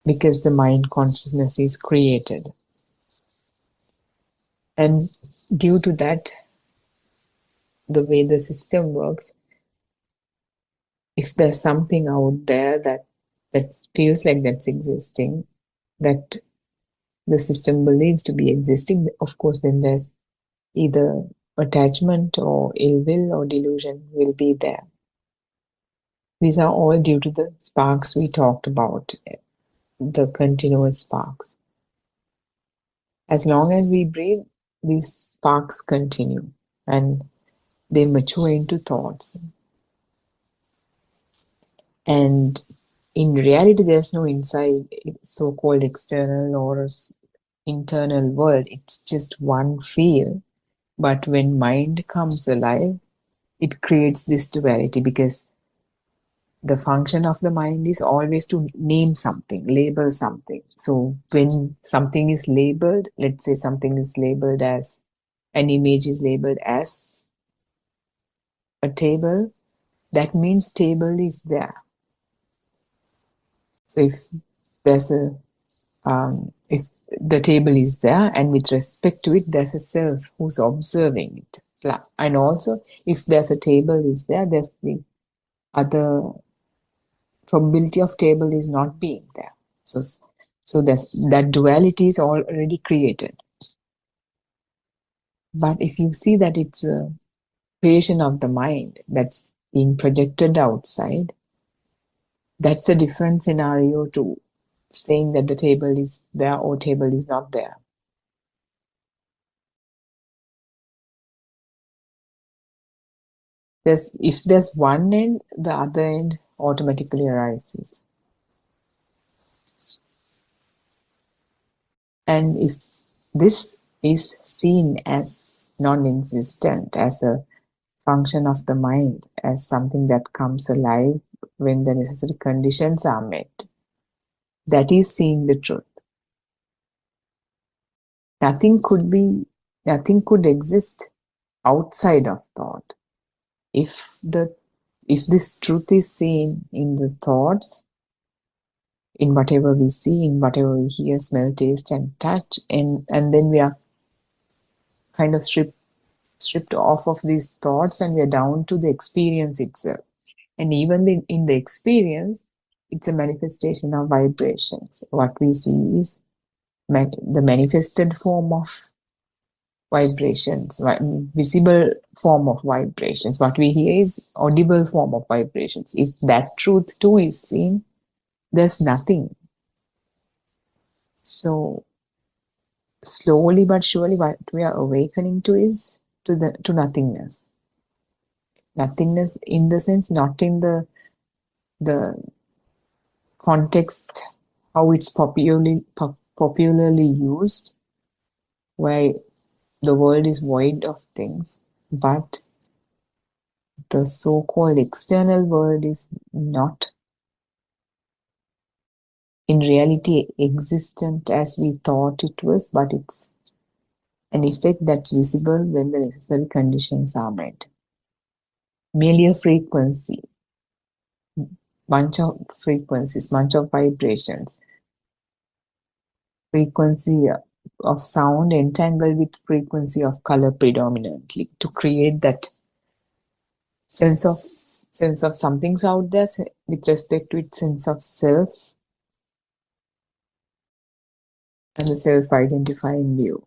because the mind consciousness is created. And due to that, the way the system works, if there's something out there that feels like that's existing, that the system believes to be existing, of course, then there's either attachment or ill will or delusion will be there. These are all due to the sparks we talked about, the continuous sparks. As long as we breathe, these sparks continue and they mature into thoughts. And in reality, there's no inside so-called external or internal world. It's just one feel. But when mind comes alive, it creates this duality, because the function of the mind is always to name something, label something. So when something is labeled, let's say something is labeled as, an image is labeled as a table, that means table is there. So if there's a, if the table is there, and with respect to it, there's a self who's observing it. And also, if there's a table is there, there's the other probability of table is not being there. So that duality is already created. But if you see that it's a creation of the mind that's being projected outside, that's a different scenario to saying that the table is there or table is not there. If there's one end, the other end automatically arises. And if this is seen as non-existent, as a function of the mind, as something that comes alive when the necessary conditions are met, that is seeing the truth. Nothing could exist outside of thought. If this truth is seen in the thoughts, in whatever we see, in whatever we hear, smell, taste, and touch, and then we are kind of stripped off of these thoughts, and we are down to the experience itself. And even in the experience, it's a manifestation of vibrations. What we see is the manifested form of vibrations, visible form of vibrations. What we hear is audible form of vibrations. If that truth too is seen, there's nothing. So slowly but surely, what we are awakening to is to nothingness. Nothingness in the sense, not in the context how it's popularly used, where the world is void of things, but the so-called external world is not in reality existent as we thought it was, but it's an effect that's visible when the necessary conditions are met. Merely a frequency. bunch of frequencies, bunch of vibrations, frequency of sound entangled with frequency of color predominantly to create that sense of something's out there with respect to its sense of self and the self-identifying view.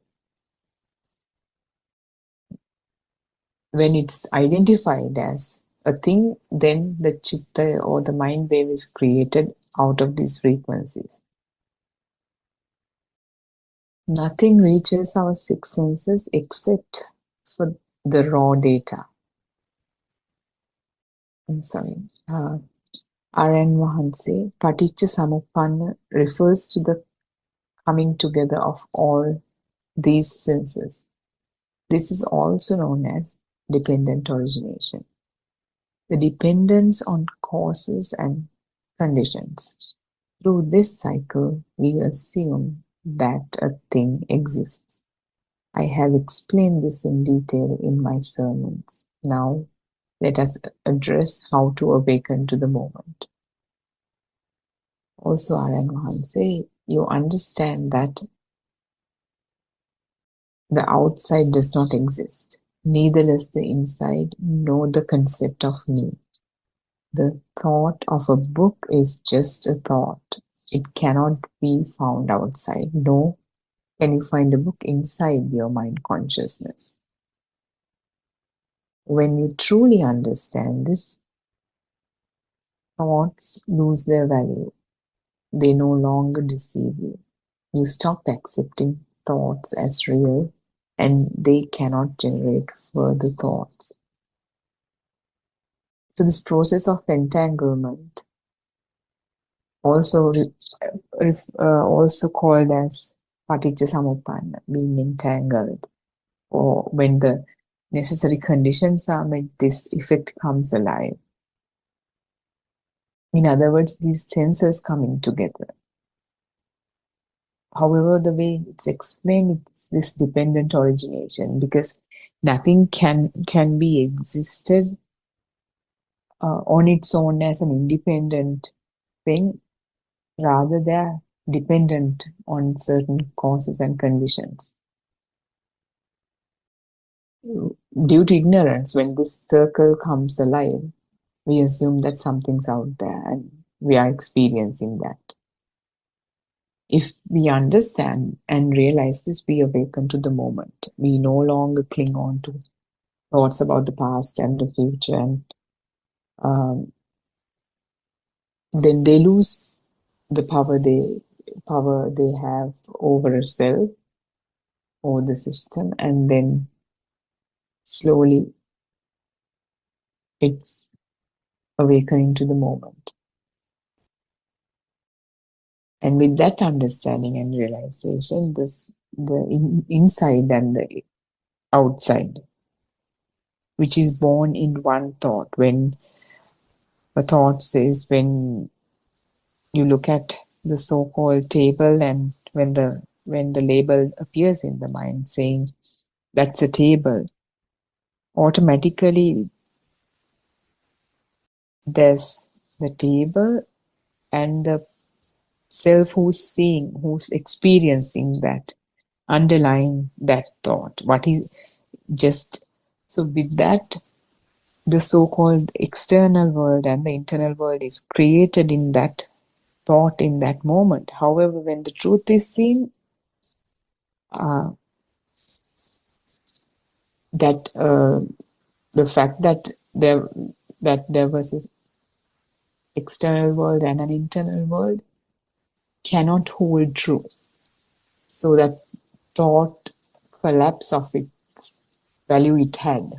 When it's identified as a thing, then the chitta or the mind wave is created out of these frequencies. Nothing reaches our six senses except for the raw data. I'm sorry. R.N. Vahanse, Paticca Samuppanna refers to the coming together of all these senses. This is also known as dependent origination. The dependence on causes and conditions. Through this cycle, we assume that a thing exists. I have explained this in detail in my sermons. Now, let us address how to awaken to the moment. Also, R.N. Vahanse, you understand that the outside does not exist, neither does the inside, nor the concept of me. The thought of a book is just a thought. It cannot be found outside, nor can you find a book inside your mind consciousness. When you truly understand this, thoughts lose their value. They no longer deceive you. You stop accepting thoughts as real, and they cannot generate further thoughts. So this process of entanglement, also called as Paticca Samuppanna, being entangled, or when the necessary conditions are met, this effect comes alive. In other words, these senses coming together. However, the way it's explained, it's this dependent origination, because nothing can be existed on its own as an independent thing. Rather, they are dependent on certain causes and conditions. Due to ignorance, when this circle comes alive, we assume that something's out there and we are experiencing that. If we understand and realize this, we awaken to the moment. We no longer cling on to thoughts about the past and the future, and then they lose the power they have over a self or the system, and then slowly it's awakening to the moment. And with that understanding and realization, the inside and the outside, which is born in one thought. When a thought says, when you look at the so-called table, and when the label appears in the mind saying that's a table, automatically there's the table and the self who's seeing, who's experiencing that, underlying that thought. What is just, so with that, the so-called external world and the internal world is created in that thought in that moment. However, when the truth is seen, the fact that there was an external world and an internal world cannot hold true. So that thought collapse of its value it had.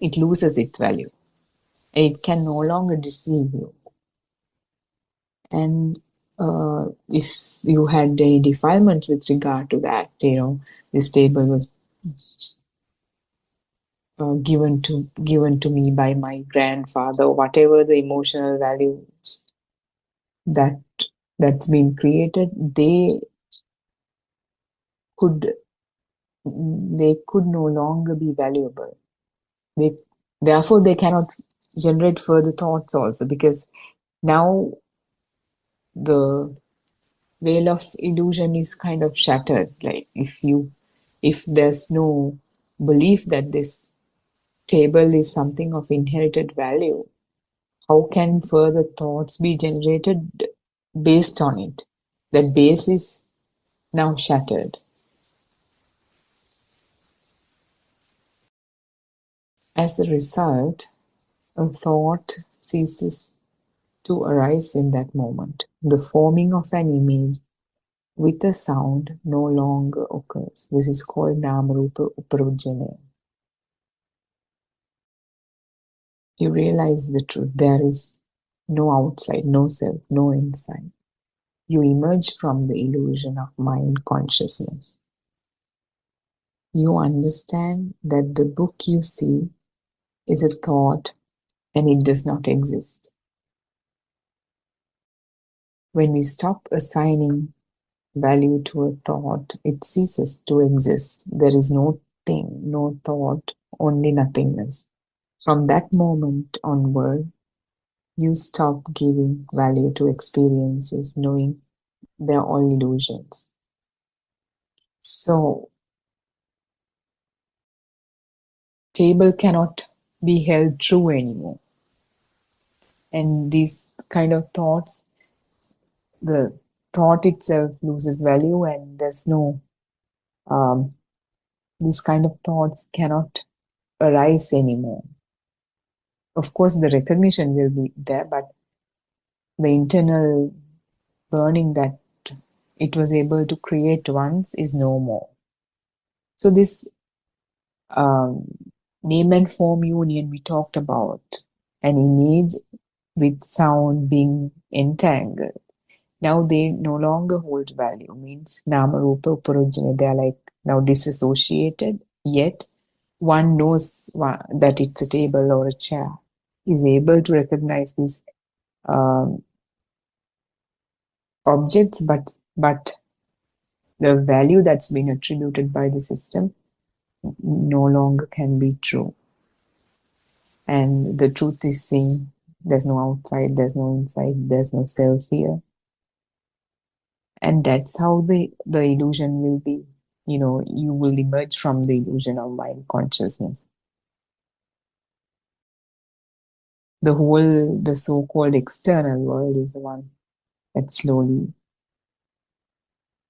It loses its value. It can no longer deceive you. And if you had any defilements with regard to that, this table was given to me by my grandfather, or whatever the emotional values that's been created, they could no longer be valuable. Therefore, they cannot generate further thoughts also, because Now the veil of illusion is kind of shattered. Like if there's no belief that this table is something of inherited value, how can further thoughts be generated based on it? That base is now shattered. As a result, a thought ceases to arise in that moment. The forming of an image with a sound no longer occurs. This is called Namarupa Uparujjana. You realize the truth. There is no outside, no self, no inside. You emerge from the illusion of mind consciousness. You understand that the book you see is a thought and it does not exist. When we stop assigning value to a thought, it ceases to exist. There is no thing, no thought, only nothingness. From that moment onward, you stop giving value to experiences, knowing they're all illusions. So, table cannot be held true anymore. And these kind of thoughts, the thought itself loses value, and there's no, these kind of thoughts cannot arise anymore. Of course, the recognition will be there, but the internal burning that it was able to create once is no more. So this name and form union we talked about, an image with sound being entangled. Now they no longer hold value, means Nama Rupa Uparujjana, they are like now disassociated, yet one knows that it's a table or a chair, is able to recognize these objects, but the value that's been attributed by the system no longer can be true. And the truth is seen. There's no outside, there's no inside, there's no self here. And that's how the illusion will be. You know, you will emerge from the illusion of mind consciousness. The so-called external world is the one that's slowly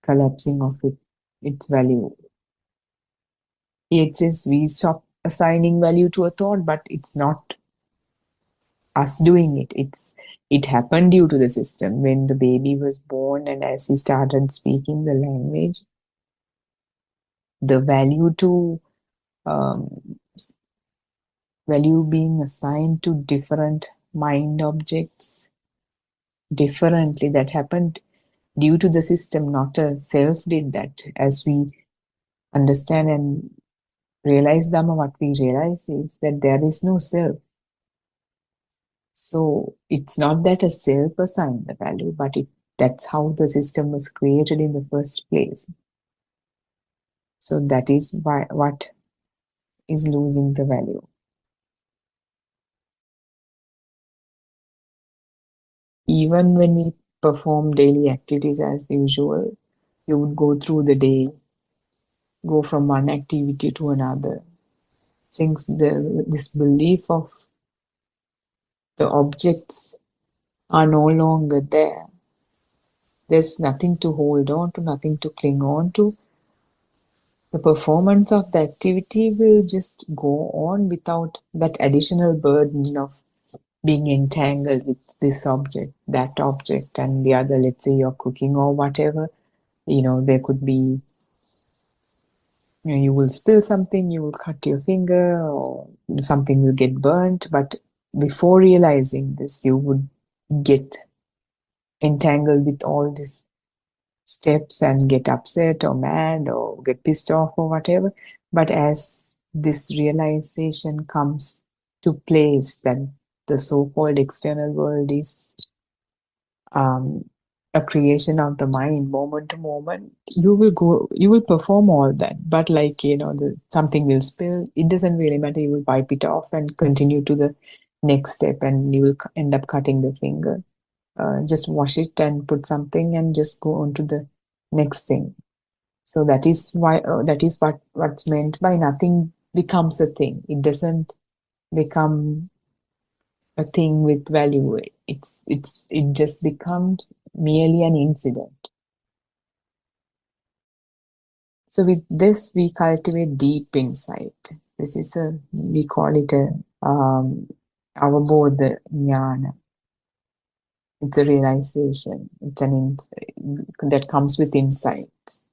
collapsing of its value. It says we stop assigning value to a thought, but it's not us doing it. It happened due to the system. When the baby was born and as he started speaking the language, the value being assigned to different mind objects differently, that happened due to the system, not a self did that. As we understand and realize Dhamma, what we realize is that there is no self. So it's not that a self assigned the value, but that's how the system was created in the first place. So that is what is losing the value. Even when we perform daily activities as usual, you would go through the day, go from one activity to another. Since this belief of the objects are no longer there, there's nothing to hold on to, nothing to cling on to. The performance of the activity will just go on without that additional burden of being entangled with this object, that object, and the other. Let's say you're cooking or whatever, there could be, you will spill something, you will cut your finger, or something will get burnt. But before realizing this, you would get entangled with all these steps and get upset or mad or get pissed off or whatever. But as this realization comes to place that the so-called external world is a creation of the mind, moment to moment, you will perform all that. But like, something will spill, it doesn't really matter. You will wipe it off and continue to the next step, and you will end up cutting the finger. just wash it and put something and just go on to the next thing. So that is why that is what's meant by nothing becomes a thing. It doesn't become a thing with value. It just becomes merely an incident. So with this, we cultivate deep insight. This is we call it a avabodha jnana. It's a realization. It's that comes with insights.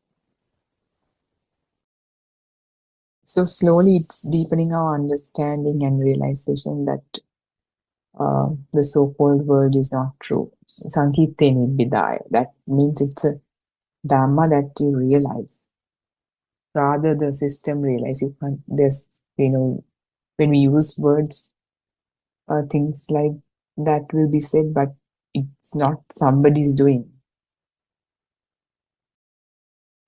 So slowly, it's deepening our understanding and realization that the so-called world is not true. Sankite nibbidaya. That means it's a dhamma that you realize. Rather, the system realize. You can't. There's when we use words, things like that will be said, but it's not somebody's doing.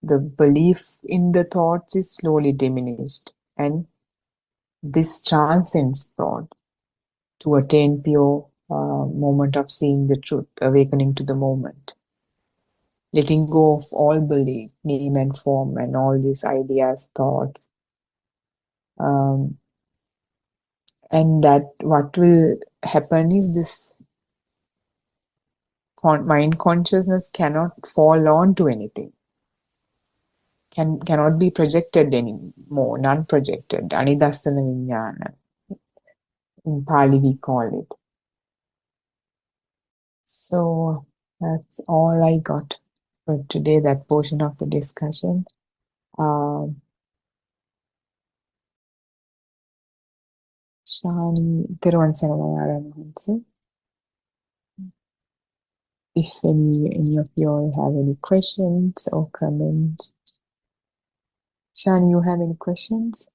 The belief in the thoughts is slowly diminished, and this transcends thought to attain pure moment of seeing the truth, awakening to the moment, letting go of all belief, name and form, and all these ideas, thoughts. And that what will happen is this mind consciousness cannot fall on to anything. Cannot be projected anymore, non-projected. Anidassana vijnana. In Pali we call it. So that's all I got for today, that portion of the discussion. Shani, Thiruvan Saravanan, if any of you all have any questions or comments. Shani, you have any questions?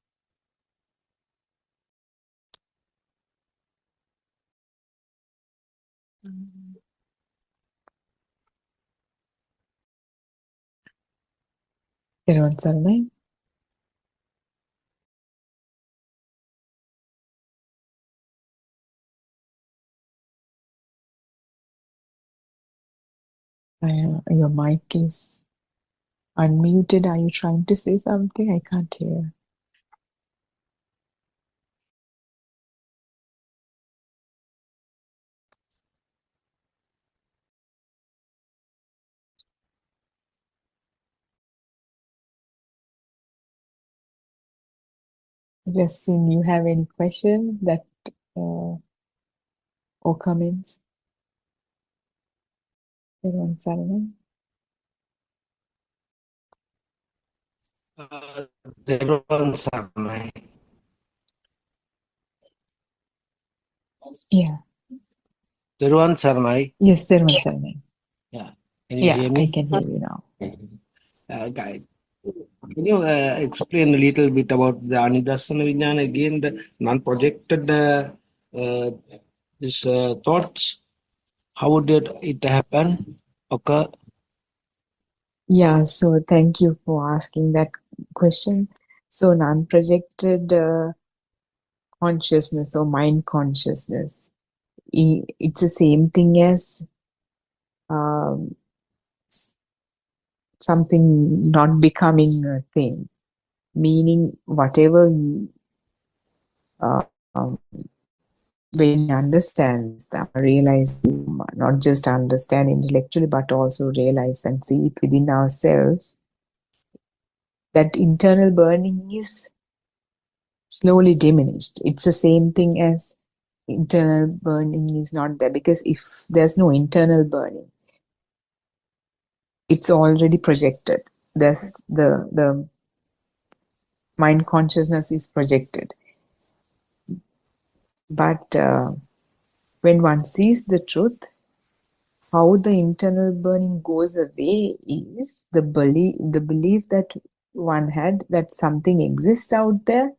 Thiruvan Saravanan. Your mic is unmuted. Are you trying to say something? I can't hear. Justin, you have any questions that or comments? Thiruvan Saravanan. Thiruvan Saravanan. Yeah. Thiruvan Saravanan. Yes, Thiruvan Saravanan. Yeah. Can you hear me? I can hear you now. Can you explain a little bit about the Anidassana Vijnana again, the non-projected thoughts? How would it happen, occur? Yeah, so thank you for asking that question. So non-projected consciousness or mind consciousness, it's the same thing as something not becoming a thing, meaning whatever when you understand that, realize, not just understand intellectually but also realize and see it within ourselves, that internal burning is slowly diminished. It's the same thing as internal burning is not there, because if there's no internal burning, it's already projected. There's the mind consciousness is projected. But when one sees the truth, how the internal burning goes away is the belief that one had that something exists out there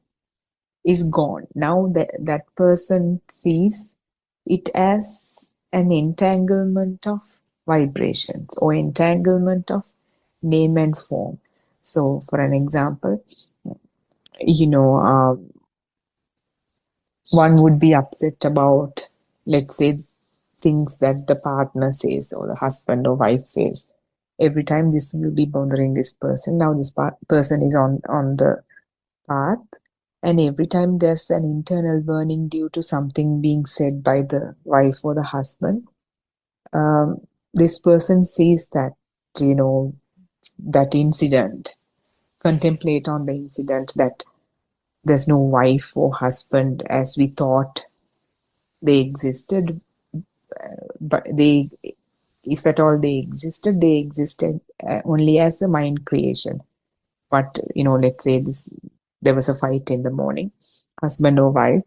is gone. Now that person sees it as an entanglement of vibrations or entanglement of name and form. So for an example, one would be upset about, let's say, things that the partner says or the husband or wife says. Every time this will be bothering this person. Now this person is on the path, and every time there's an internal burning due to something being said by the wife or the husband, this person sees that, that incident, contemplate on the incident, that there's no wife or husband as we thought they existed, but if at all they existed only as a mind creation. But let's say there was a fight in the morning, husband or wife,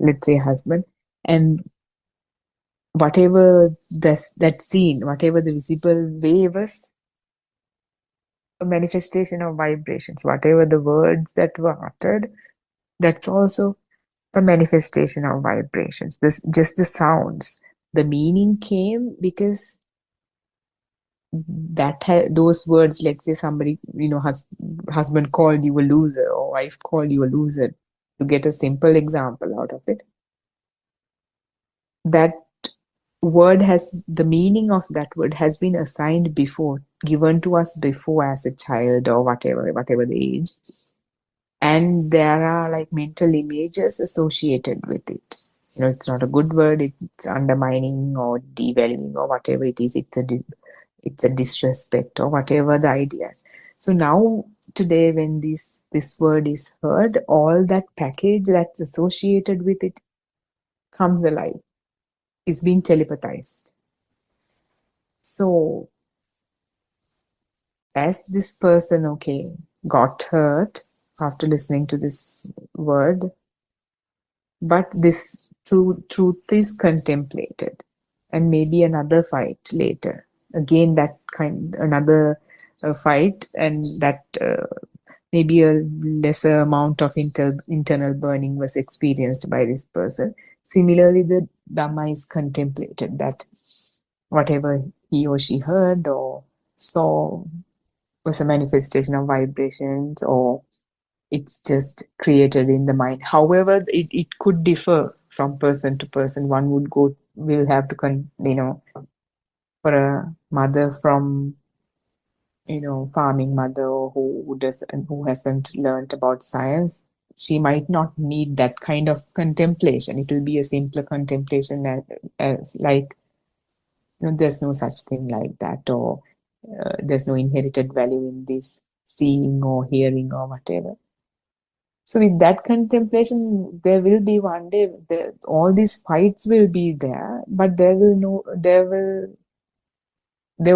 let's say husband, and whatever that scene, whatever the visible way was a manifestation of vibrations, whatever the words that were uttered, that's also a manifestation of vibrations. Just the sounds, the meaning came because those words, let's say somebody, husband called you a loser or wife called you a loser, to get a simple example out of it, that the meaning of that word has been assigned before, given to us before as a child or whatever the age, and there are like mental images associated with it. It's not a good word, it's undermining or devaluing or whatever it is, it's a disrespect or whatever the ideas. So now today when this word is heard, all that package that's associated with it comes alive, is being telepathized. So as this person got hurt after listening to this word, but this truth is contemplated, and maybe another fight later, again another fight, and that maybe a lesser amount of internal burning was experienced by this person. Similarly, the Dhamma is contemplated, that whatever he or she heard or saw was a manifestation of vibrations, or it's just created in the mind. However, it could differ from person to person. One will have to, for a mother from, farming mother who hasn't learned about science, she might not need that kind of contemplation. It will be a simpler contemplation as like, there's no such thing like that, or there's no inherited value in this seeing or hearing or whatever. So with that contemplation, there will be one day all these fights will be there, but there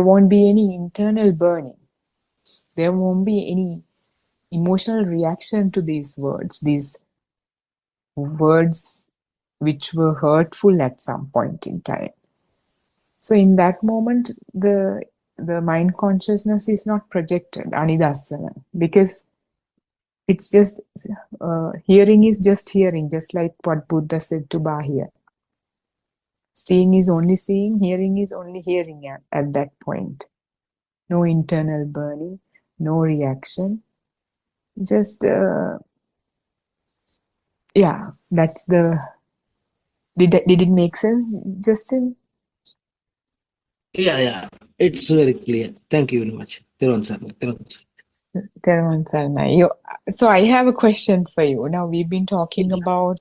won't be any internal burning. There won't be any emotional reaction to these words which were hurtful at some point in time. So in that moment, the mind consciousness is not projected, anidasana, because it's just hearing is just hearing, just like what Buddha said to Bahia. Seeing is only seeing, hearing is only hearing at that point. No internal burning, no reaction. Just, that's did it make sense, Justin? Yeah, it's very clear. Thank you very much. So I have a question for you. Now we've been talking about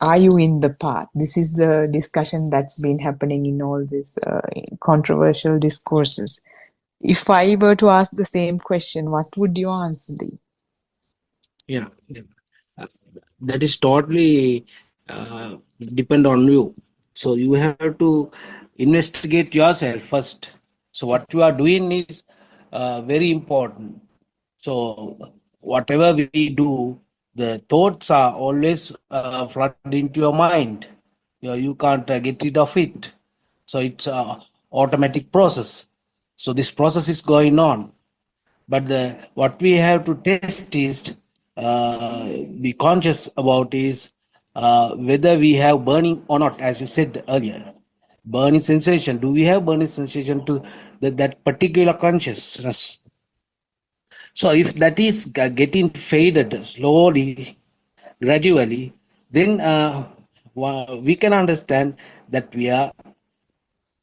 are you in the path? This is the discussion that's been happening in all these controversial discourses. If I were to ask the same question, what would your answer be? Yeah. That is totally depend on you. So you have to investigate yourself first. So what you are doing is very important. So whatever we do, the thoughts are always flooded into your mind. You can't get rid of it. So it's an automatic process. So this process is going on. But what we have to test is be conscious about is whether we have burning or not, as you said earlier. Burning sensation. Do we have burning sensation to that particular consciousness? So if that is getting faded slowly, gradually, then we can understand that we are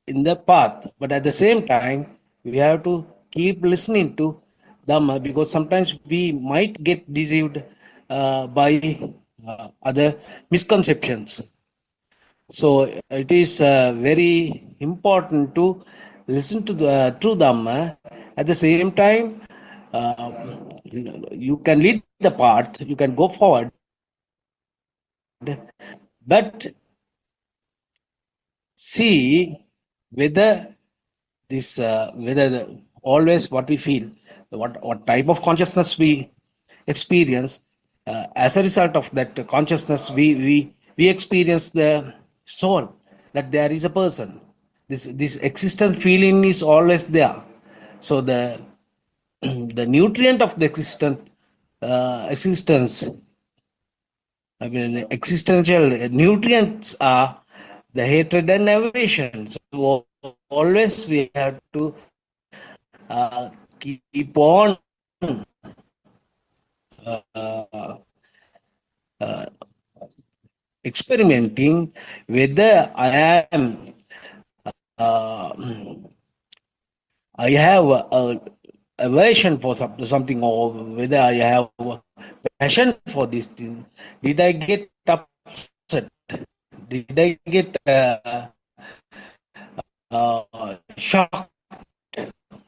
in the path, but at the same time, we have to keep listening to Dhamma, because sometimes we might get deceived by other misconceptions. So it is very important to listen to the true Dhamma. At the same time, uh, you can lead the path, you can go forward, but see whether this always what we feel, what type of consciousness we experience, as a result of that consciousness we experience the soul, that there is a person. This existence feeling is always there. So the the nutrient of the existence, I mean, existential nutrients are the hatred and aversion. So always we have to keep on experimenting whether I have a aversion for something, or whether I have a passion for this thing. Did I get upset? Did I get shocked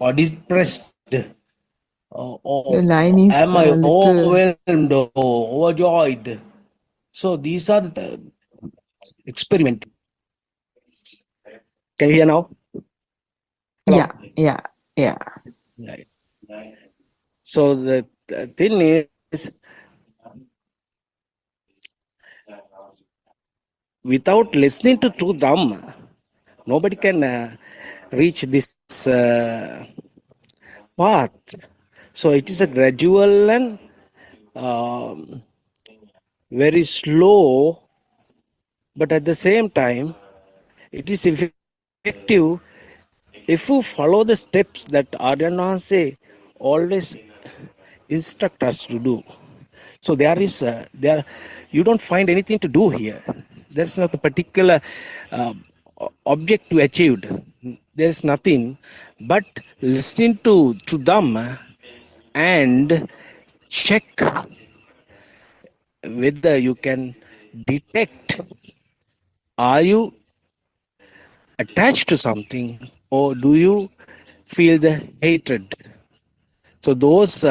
or depressed? Or Your line is am I a little. overwhelmed or overjoyed? So these are the experiment. Can you hear now? Hello? Yeah. Right. So the thing is, without listening to true Dhamma, nobody can reach this path. So it is a gradual and very slow, but at the same time, it is effective if you follow the steps that Aryan say always instruct us to do. So there you don't find anything to do here. There's not a particular object to achieve. There's nothing but listening to Dhamma and check whether you can detect, are you attached to something, or do you feel the hatred. So those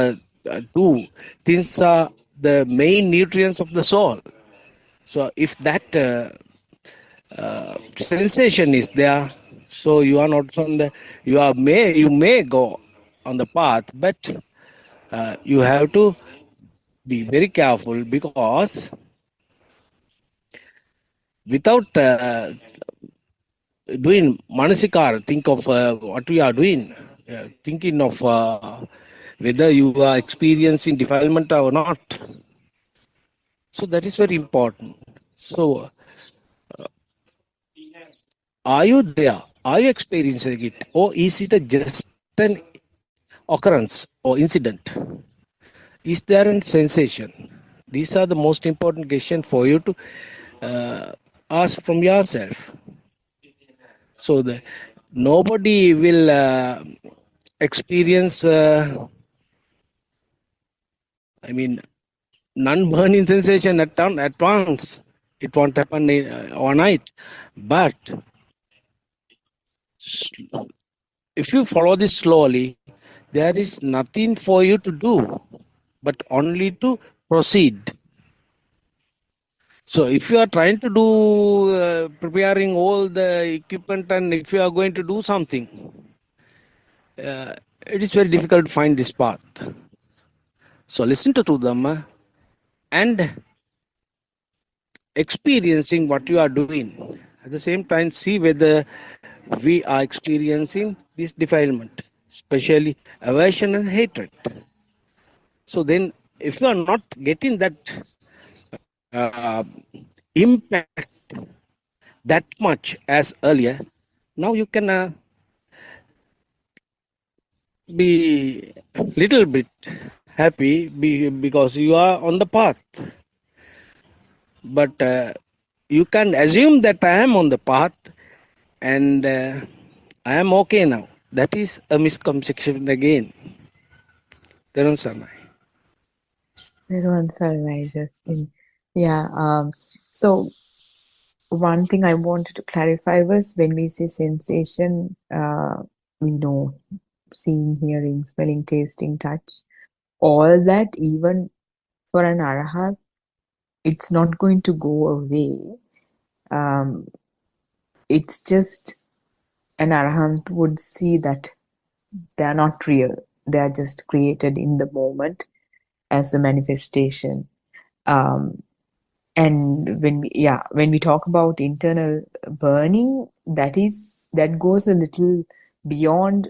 two things are the main nutrients of the soul. So if that sensation is there, so you are not on the, you may go on the path, but you have to be very careful, because without doing manasikara, think of what we are doing, thinking of whether you are experiencing defilement or not. So that is very important. So are you there? Are you experiencing it? Or is it just an occurrence or incident? Is there a sensation? These are the most important questions for you to ask from yourself. So nobody will experience, non-burning sensation at once. It won't happen overnight. But if you follow this slowly, there is nothing for you to do, but only to proceed. So if you are trying to do, preparing all the equipment, and if you are going to do something, it is very difficult to find this path. So listen to Dhamma and experiencing what you are doing. At the same time, see whether we are experiencing this defilement, especially aversion and hatred. So then, if you are not getting that impact that much as earlier, now you can be little bit happy because you are on the path. But you can assume that I am on the path and I am okay now. That is a misconception again. Therun Sarnai. Everyone, sorry, Justin. Yeah. So one thing I wanted to clarify was when we say sensation, we know seeing, hearing, smelling, tasting, touch, all that, even for an arahat, it's not going to go away. It's just an arahant would see that they are not real. They are just created in the moment as a manifestation. And when we talk about internal burning, that goes a little beyond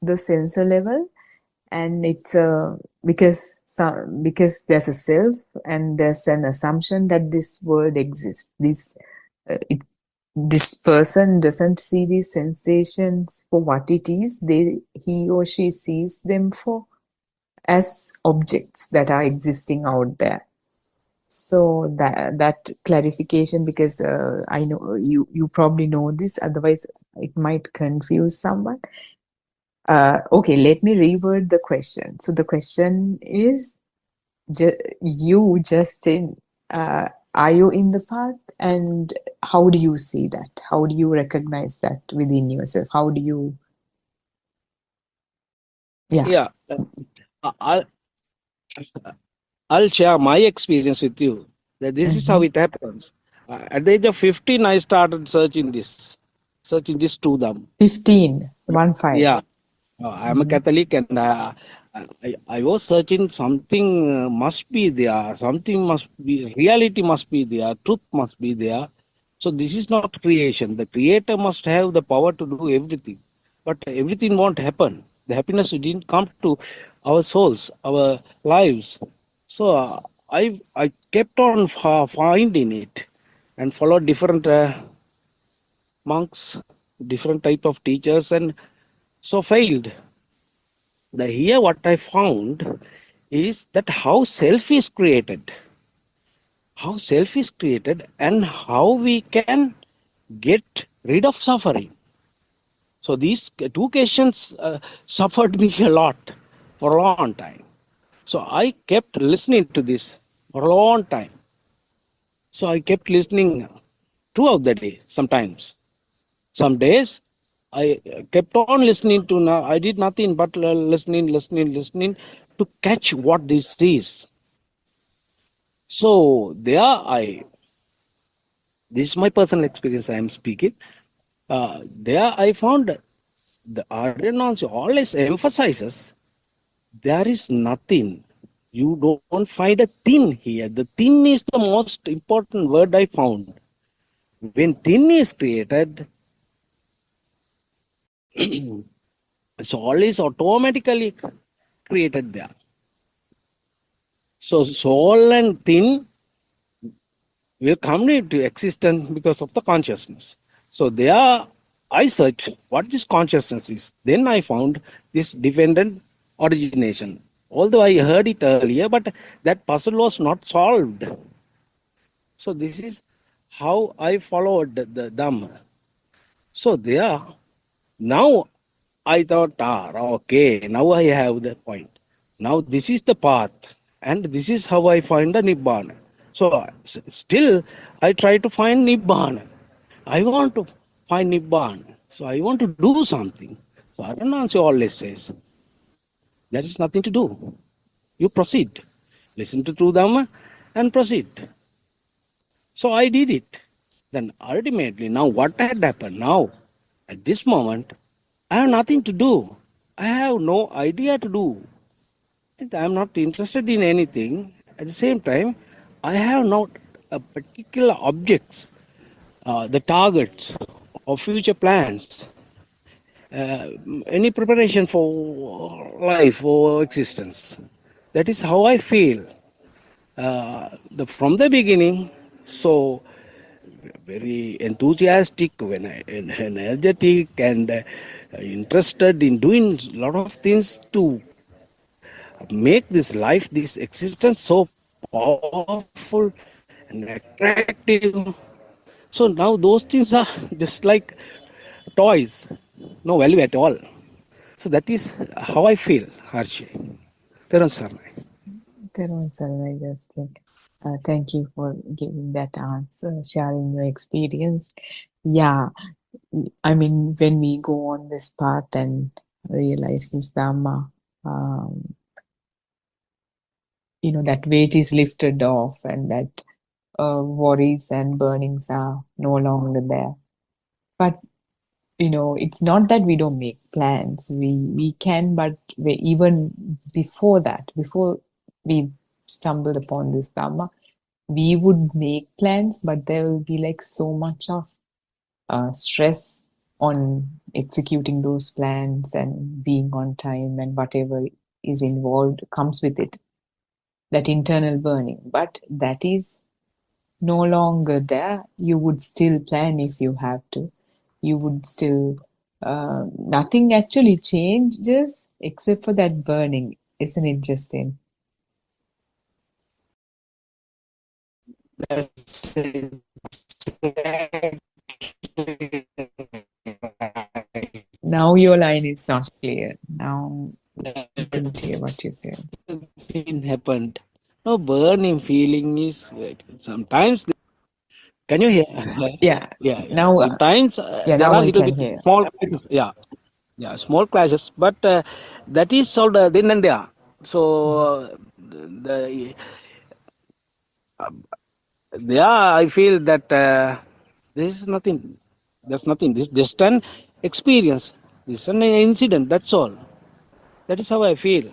the sensor level, and it's because there's a self and there's an assumption that this world exists. This person doesn't see these sensations for what it is. He or she sees them as objects that are existing out there. So that clarification, because I know you probably know this, otherwise it might confuse someone. Okay, let me reword the question. So the question is, you, Justin, are you in the path, and how do you see that? How do you recognize that within yourself? How do you? Yeah, I'll share my experience with you. That this is how it happens. At the age of 15, I started searching this to them. 15. Yeah, I'm a Catholic, and I was searching something must be there. Something must be, reality must be there. Truth must be there. So this is not creation. The creator must have the power to do everything. But everything won't happen. The happiness didn't come to our souls, our lives. So I kept on finding it and followed different monks, different type of teachers, and so failed. Here what I found is that how self is created, and how we can get rid of suffering. So these two questions suffered me a lot for a long time. So I kept listening to this for a long time. So I kept listening throughout the day sometimes. Some days I kept on listening to, I did nothing but listening to catch what this is. So this is my personal experience I am speaking. There I found the Aryan also always emphasizes there is nothing. You don't find a thin here. The thin is the most important word I found. When thin is created, soul is automatically created there. So soul and thin will come into existence because of the consciousness. So there I searched what this consciousness is. Then I found this dependent origination. Although I heard it earlier, but that puzzle was not solved. So this is how I followed the Dhamma. So there, now I thought, okay, now I have the point. Now this is the path, and this is how I find the Nibbana. So still, I try to find Nibbana. I want to find Nibbana. So I want to do something. So Aranansi always says, there is nothing to do. You proceed. Listen to true Dhamma and proceed. So I did it. Then ultimately, now what had happened? Now, at this moment, I have nothing to do. I have no idea to do. I am not interested in anything. At the same time, I have not a particular objects, the targets or future plans, any preparation for life or existence. That is how I feel from the beginning. So very enthusiastic, energetic, and interested in doing a lot of things to make this life, this existence so powerful and attractive. So now those things are just like toys, no value at all. So that is how I feel, Harshi. Justin. Thank you for giving that answer, sharing your experience. Yeah, I mean, when we go on this path and realize this Dhamma, that weight is lifted off and that worries and burnings are no longer there. But, it's not that we don't make plans. We can, but even before that, before we stumbled upon this Dhamma, we would make plans, but there will be like so much of stress on executing those plans and being on time and whatever is involved comes with it, that internal burning. But that is no longer there. You would still plan if you have to. You would still, nothing actually changes except for that burning, isn't it, Justin? Now your line is not clear. Now I couldn't hear what you said. Thing happened. No burning feeling is sometimes. Can you hear? Yeah. Yeah. Now, Sometimes there now are I little can bit hear. small clashes. Yeah, small clashes, but that is solved then and there. So I feel that this is nothing. That's nothing. This is just an experience. This is an incident. That's all. That is how I feel.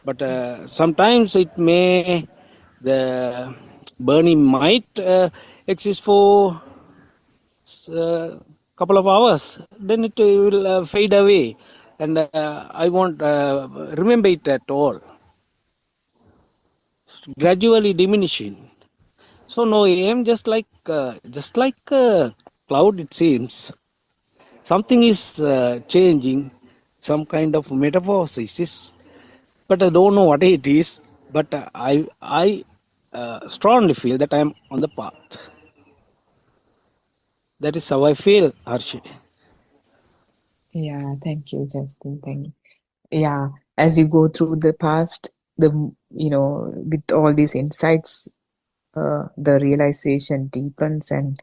But sometimes the burning might exist for a couple of hours. Then it will fade away, and I won't remember it at all. Gradually diminishing. So no aim, just like a cloud. It seems something is changing, some kind of metamorphosis, but I don't know what it is. But I strongly feel that I am on the path. That is how I feel, Harshi. Yeah, thank you, Justin. Thank you. Yeah, as you go through the past, with all these insights, the realization deepens, and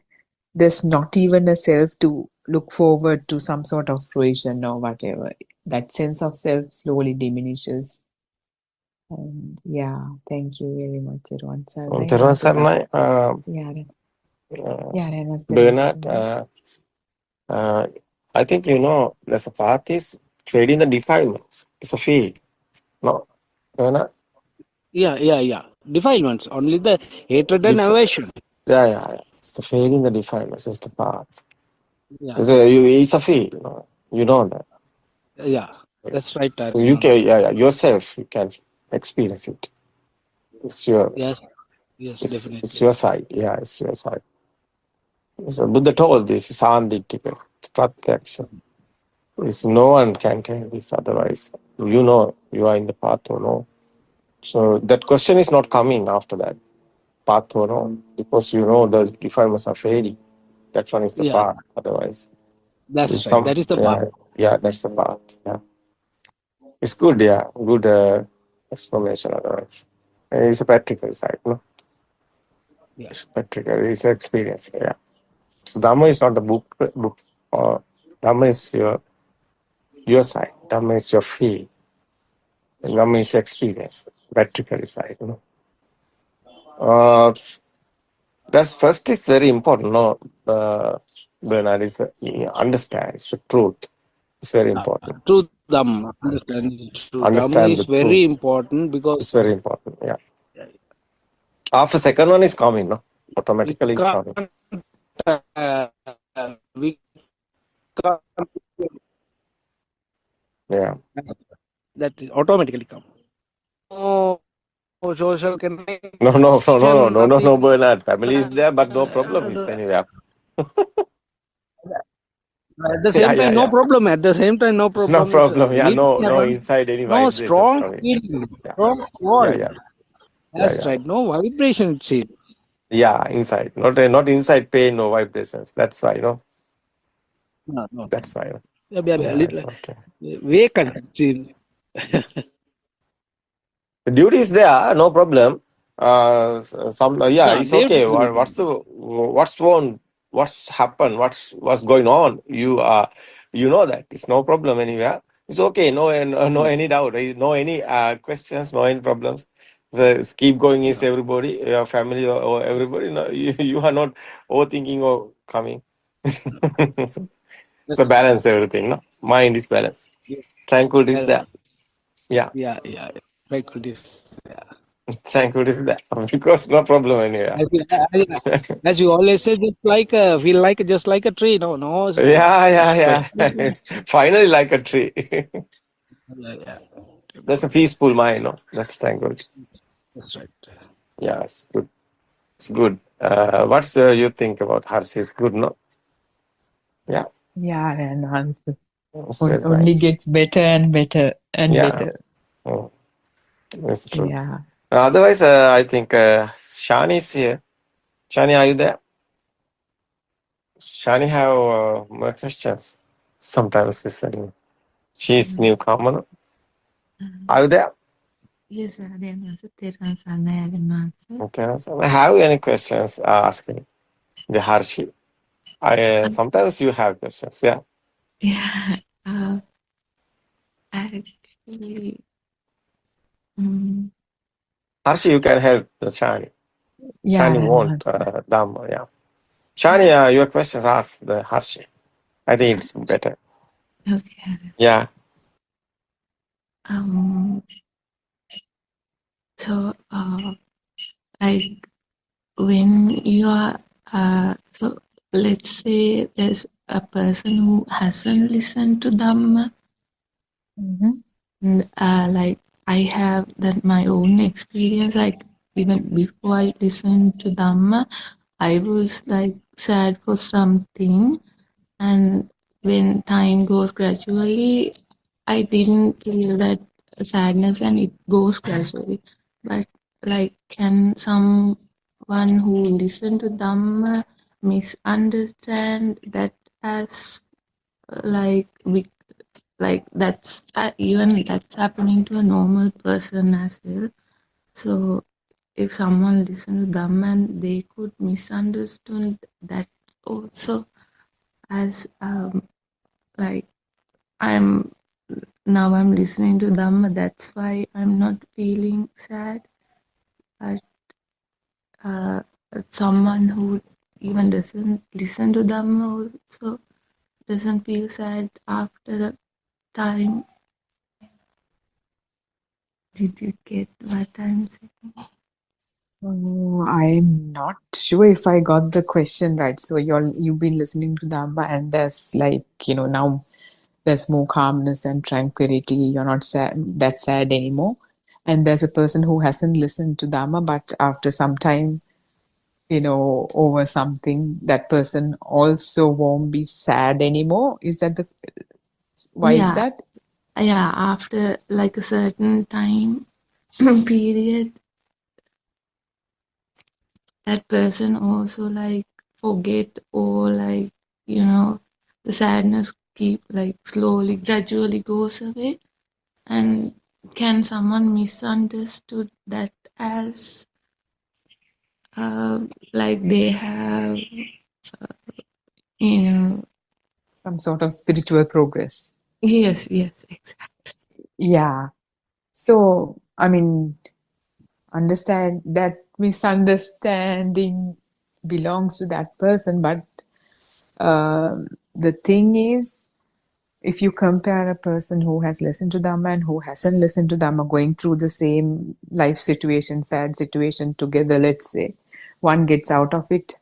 there's not even a self to look forward to some sort of fruition or whatever. That sense of self slowly diminishes. And yeah, thank you very much, Irwan Sarnai. Bernard, I think there's a path is trading the defilements. It's a field. No, Bernard? Yeah. Defilements, only the hatred and aversion. Yeah. It's the fading the defilements. It's the path. Yeah. It's a field. You know that. Yeah, that's right. You can, yourself, you can experience it. It's your, yes, definitely. It's your side. Yeah, it's your side. So Buddha told this is Sandittika, Pratyaksha. No one can tell this otherwise. You are in the path or no. So that question is not coming after that. Path or no, because the defilements are fading. That one is the path. Otherwise, that's right. That is the path. Yeah, that's the path. Yeah, it's good. Yeah, good explanation. Otherwise, it's a practical side. No, it's practical. It's an experience. Yeah. So Dhamma is not the book. Dhamma is your side. Dhamma is your feel. Dhamma is your experience. Practical side. That's first is very important. Bernard is understands the truth. It's very important. Truth Dhamma. Dhamma is very important because it's very important. Yeah. After second one is coming, no? Automatically it's coming. We can't, yeah. That automatically come. Social connection. No, Bernard. Family is there, but no problem is anywhere. At the same time, no problem. At the same time, no problem. No problem. Yeah, no inside any no strong feeling. Strong wall. Yeah. That's right. No vibration, it seems. Yeah, inside. Not inside pain or vibrations. That's why, No. That's why. A Yeah, little it's okay. vacant. See. The duty is there, no problem. Yeah, it's They okay. What's happened? What's going on? You know that it's no problem anywhere. It's okay. No any doubt. No any questions. No any problems. So keep going. Is everybody your family or everybody? No, you are not overthinking or coming. So balance everything. No, mind is balance. Tranquility is there. Yeah. Yeah. Right. Tranquility is there because no problem anywhere. As you always say, just like a tree. No. Yeah. Finally, like a tree. Yeah. That's a peaceful mind, no? That's tranquility. That's right. Yeah, it's good. It's good. What's you think about Harsh? Is good, no? Yeah. Yeah, and answer It's only nice. gets better and better and Yeah. better. Oh, that's true. Yeah. Otherwise, I think Shani is here. Shani, are you there? Shani have more questions. Sometimes listening. She's newcomer. Are you there? Yes, Aryan Master, Thiruvan Sarnai Aryan Master. Okay. So have any questions asking the Harshi? Sometimes you have questions. Yeah. Yeah, actually, Harshi, you can help the Shani. Yeah, Shani and won't. answer. Dhamma, yeah. Shani, your questions ask the Harshi. I think it's better. okay. Yeah. So, like when you are, so let's say there's a person who hasn't listened to Dhamma, like I have that my own experience, like even before I listened to Dhamma, I was like sad for something, and when time goes gradually, I didn't feel that sadness and it goes gradually. But like, can someone who listen to Dhamma misunderstand that as like that's even that's happening to a normal person as well. So if someone listen to Dhamma and they could misunderstand that also as like I'm listening to Dhamma, that's why I'm not feeling sad. But someone who even doesn't listen to Dhamma also doesn't feel sad after a time. Did you get what I'm saying? I'm not sure if I got the question right. So you've been listening to Dhamma and there's like, now there's more calmness and tranquility. You're not that sad anymore. And there's a person who hasn't listened to Dhamma, but after some time, over something, that person also won't be sad anymore. Is that why is that? Yeah, after like a certain time period, that person also like forget or like, the sadness keep like slowly, gradually goes away. And can someone misunderstood that as like they have, Some sort of spiritual progress. yes, exactly. Yeah. So, I mean, understand that misunderstanding belongs to that person, but the thing is, if you compare a person who has listened to Dhamma and who hasn't listened to Dhamma going through the same life situation, sad situation together, let's say, one gets out of it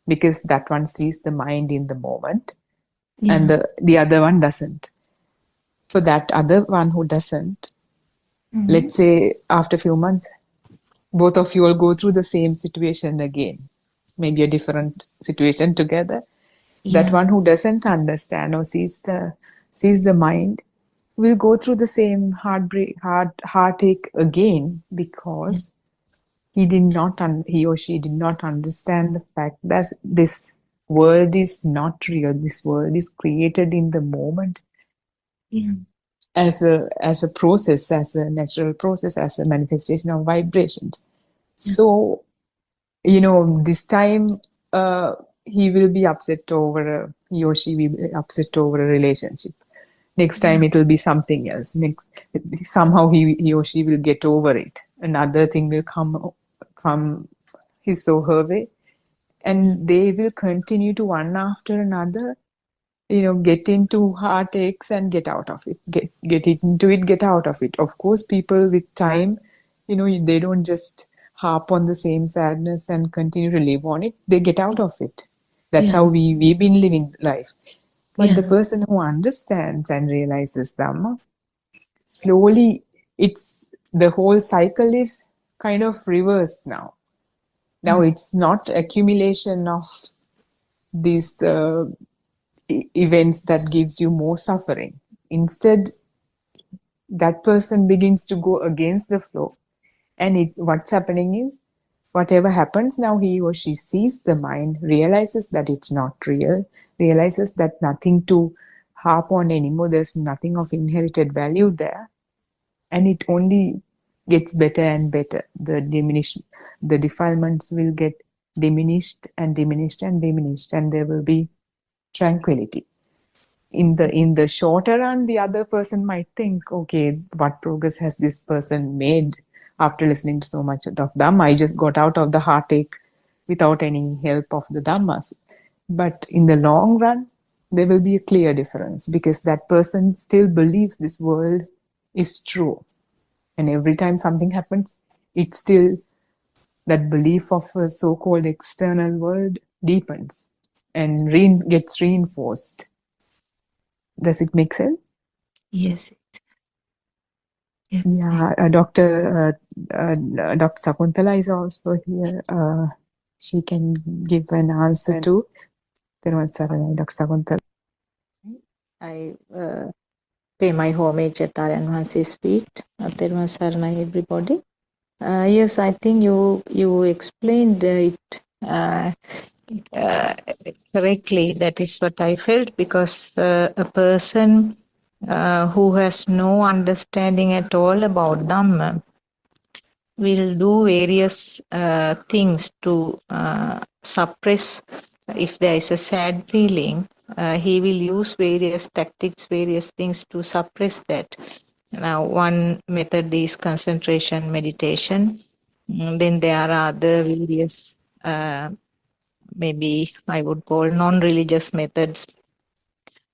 because that one sees the mind in the moment and the other one doesn't. For that other one who doesn't, let's say after a few months, both of you will go through the same situation again, maybe a different situation together. That one who doesn't understand or sees the mind will go through the same heartache again because he or she did not understand the fact that this world is not real. This world is created in the moment Yeah. as a process, as a natural process, as a manifestation of vibrations. So, this time he will be upset over he or she will be upset over a relationship. Next time it will be something else. Somehow he or she will get over it. Another thing will come his or her way, and they will continue to one after another, get into heartaches and get out of it. Get into it, get out of it. Of course, people with time, they don't just harp on the same sadness and continue to live on it. They get out of it. That's how we've been living life. But the person who understands and realizes Dhamma, slowly the whole cycle is kind of reversed now. Now it's not accumulation of these events that gives you more suffering. Instead, that person begins to go against the flow. And what's happening is, whatever happens now, he or she sees the mind, realizes that it's not real, realizes that nothing to harp on anymore, there's nothing of inherited value there. And it only gets better and better. The defilements will get diminished and diminished and diminished, and there will be tranquility. In the shorter run, the other person might think, okay, what progress has this person made after listening to so much of Dhamma? I just got out of the heartache without any help of the Dhammas. But in the long run, there will be a clear difference, because that person still believes this world is true. And every time something happens, it's still that belief of a so-called external world deepens and gets reinforced. Does it make sense? Yes. Yeah, Dr. Sakuntala is also here. She can give an answer to Dr. Sakuntala. I pay my homage at Aryan Hansi's feet. Therwan Saranai, everybody. Yes, I think you explained it correctly. That is what I felt, because a person who has no understanding at all about Dhamma will do various things to suppress. If there is a sad feeling, he will use various tactics, various things to suppress that. Now, one method is concentration meditation. Then there are other various, maybe I would call non-religious methods,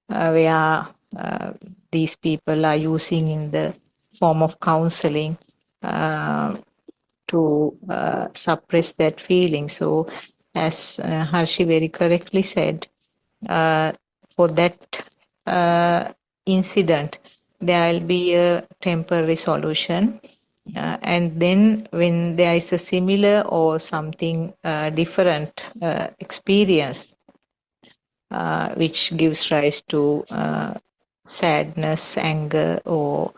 where these people are using in the form of counseling to suppress that feeling. So, as Harshi very correctly said, for that incident, there will be a temporary solution. And then when there is a similar or something different experience, which gives rise to sadness, anger, or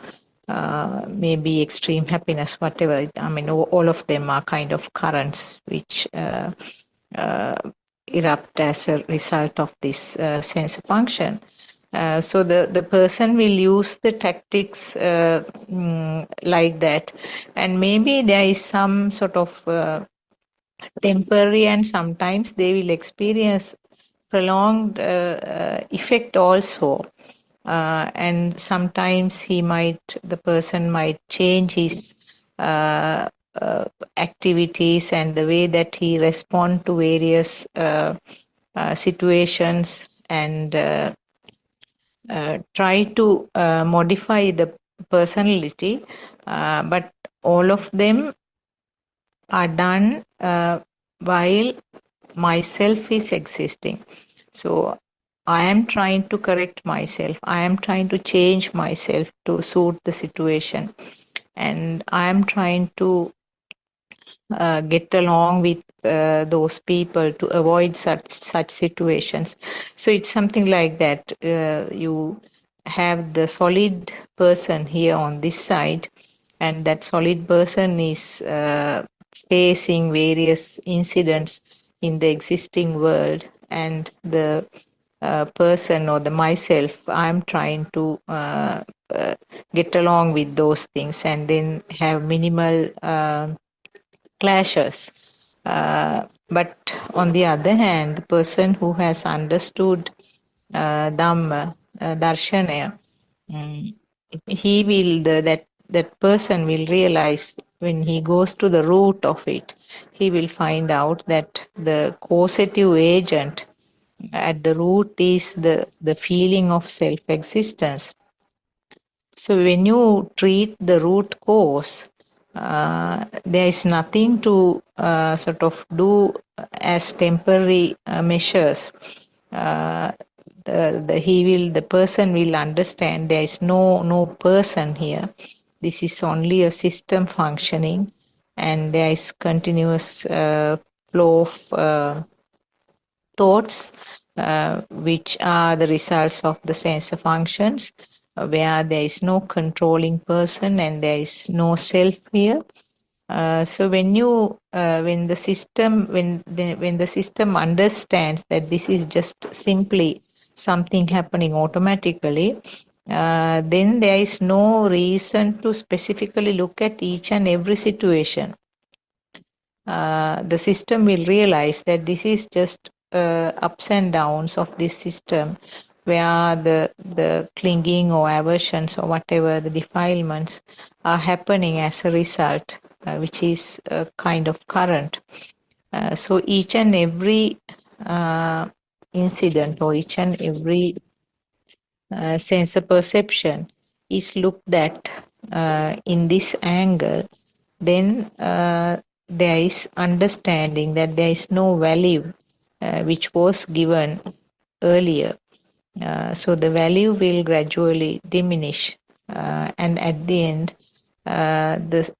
maybe extreme happiness, whatever. I mean, all of them are kind of currents which erupt as a result of this sense function. So the person will use the tactics like that, and maybe there is some sort of temporary, and sometimes they will experience prolonged effect also. And sometimes the person might change his activities and the way that he responds to various situations, and try to modify the personality, but all of them are done while myself is existing. So I am trying to correct myself. I am trying to change myself to suit the situation. And I am trying to get along with those people to avoid such situations. So it's something like that. You have the solid person here on this side, and that solid person is facing various incidents in the existing world, and the person or the myself, I'm trying to get along with those things and then have minimal clashes. But on the other hand, the person who has understood Dhamma, Darshana, he will, that person will realize when he goes to the root of it, he will find out that the causative agent at the root is the feeling of self-existence. So when you treat the root cause, there is nothing to sort of do as temporary measures. The person will understand there is no person here. This is only a system functioning, and there is continuous flow of thoughts, which are the results of the sensor functions, where there is no controlling person and there is no self here. So when the system understands that this is just simply something happening automatically, then there is no reason to specifically look at each and every situation. The system will realize that this is just ups and downs of this system, where the clinging or aversions or whatever the defilements are happening as a result, which is a kind of current. So each and every incident or each and every sensor perception is looked at in this angle, then there is understanding that there is no value which was given earlier. So the value will gradually diminish, and at the end,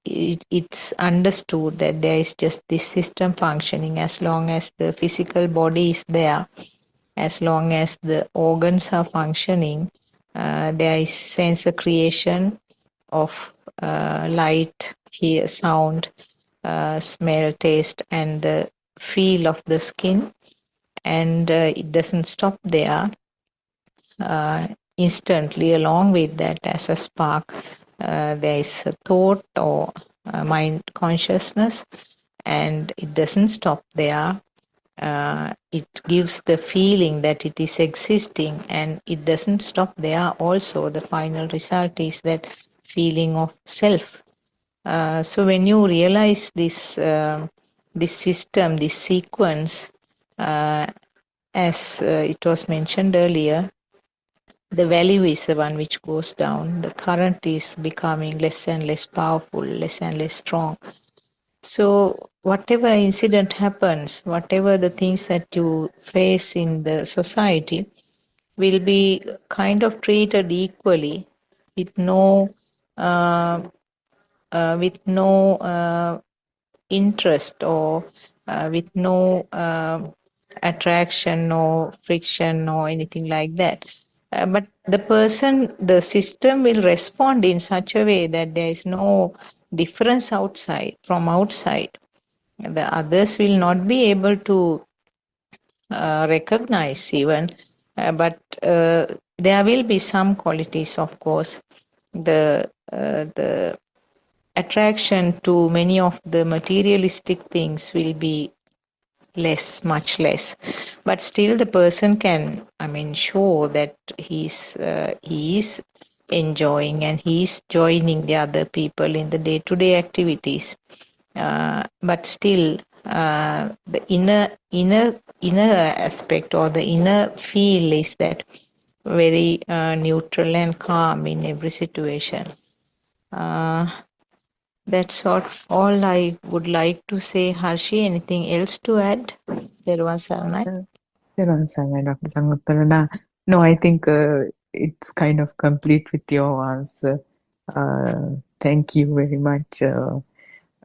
it's understood that there is just this system functioning. As long as the physical body is there, as long as the organs are functioning, there is sensor creation of light, hear, sound, smell, taste, and the feel of the skin. And it doesn't stop there. Instantly, along with that, as a spark, there is a thought or mind consciousness, and it doesn't stop there. It gives the feeling that it is existing, and it doesn't stop there. Also, the final result is that feeling of self. So when you realize this system, this sequence, as it was mentioned earlier, the value is the one which goes down. The current is becoming less and less powerful, less and less strong. So whatever incident happens, whatever the things that you face in the society will be kind of treated equally, with no interest, or with no attraction or friction or anything like that. But the system will respond in such a way that there is no difference from outside. The others will not be able to recognize even, but there will be some qualities, of course. The attraction to many of the materialistic things will be less, much less, but still the person can, show that he is enjoying and he is joining the other people in the day-to-day activities. But still, the inner aspect or the inner feel is that very neutral and calm in every situation. That's all I would like to say. Harshi, anything else to add? There was Dr. Sanguttara. No, I think it's kind of complete with your answer. Thank you very much. So,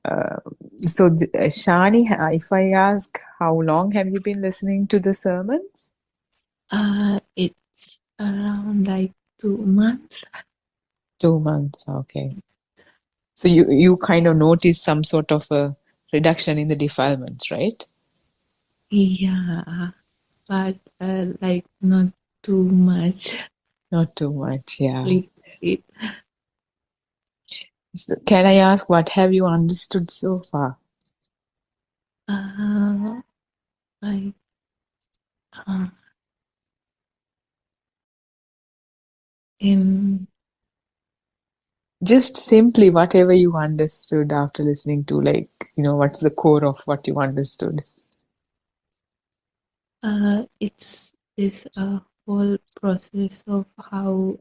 Shani, if I ask, how long have you been listening to the sermons? It's around like 2 months. 2 months, okay. So you kind of notice some sort of a reduction in the defilements, right? Yeah, but like not too much. Not too much, yeah. Little bit. So can I ask, what have you understood so far? Like in Just simply whatever you understood after listening to, like, what's the core of what you understood? it's this whole process of how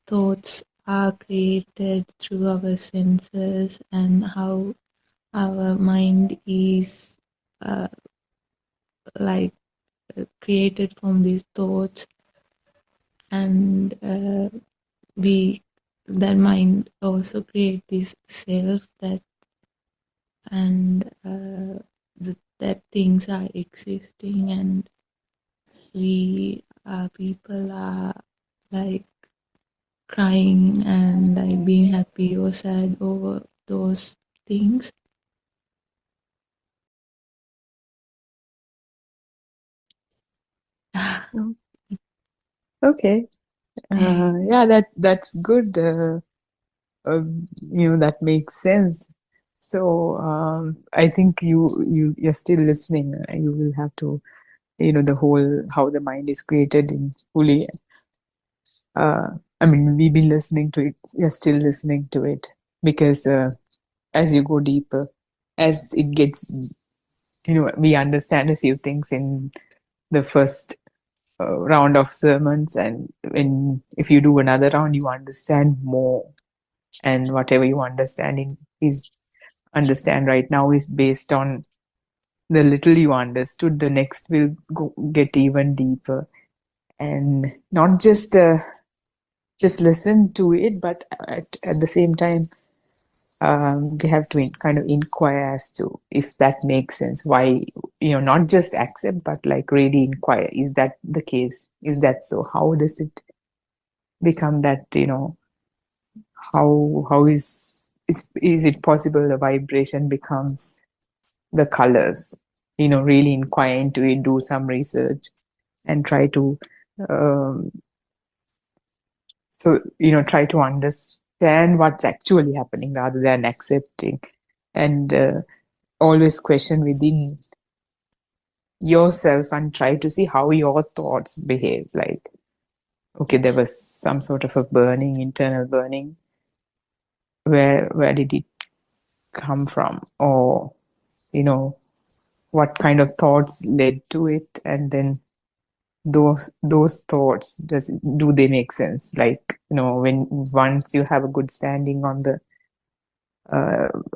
thoughts are created through our senses and how our mind is like created from these thoughts, and that mind also create this self and that things are existing, and we people are like crying and like being happy or sad over those things. Okay. Yeah, that's good. That makes sense. So I think you're still listening. You will have to, the whole how the mind is created in fully. I mean, we've been listening to it. You're still listening to it because as you go deeper, as it gets, we understand a few things in the first round of sermons, and if you do another round, you understand more, and whatever you understand right now is based on the little you understood. The next will get even deeper, and not just listen to it, but at the same time we have to kind of inquire as to if that makes sense, why, not just accept, but like really inquire, is that the case, is that so, how does it become that, how is it possible the vibration becomes the colors, really inquire into it, do some research and try to try to understand what's actually happening rather than accepting, and always question within yourself and try to see how your thoughts behave. Like, okay, there was some sort of a internal burning. Where did it come from? Or, what kind of thoughts led to it? And then those thoughts, do they make sense? Like, when once you have a good standing on the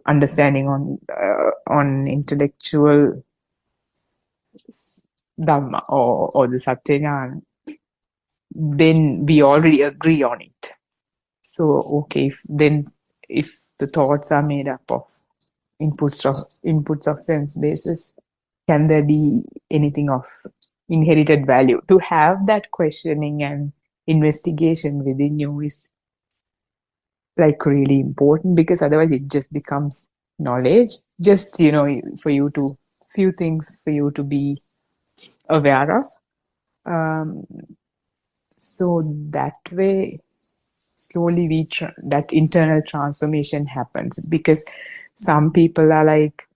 understanding on intellectual dhamma or the satyajnana, then we already agree on it. So okay, if the thoughts are made up of inputs of sense basis, can there be anything of inherited value? To have that questioning and investigation within you is like really important, because otherwise it just becomes knowledge, just few things for you to be aware of. So that way slowly that internal transformation happens, because some people are like,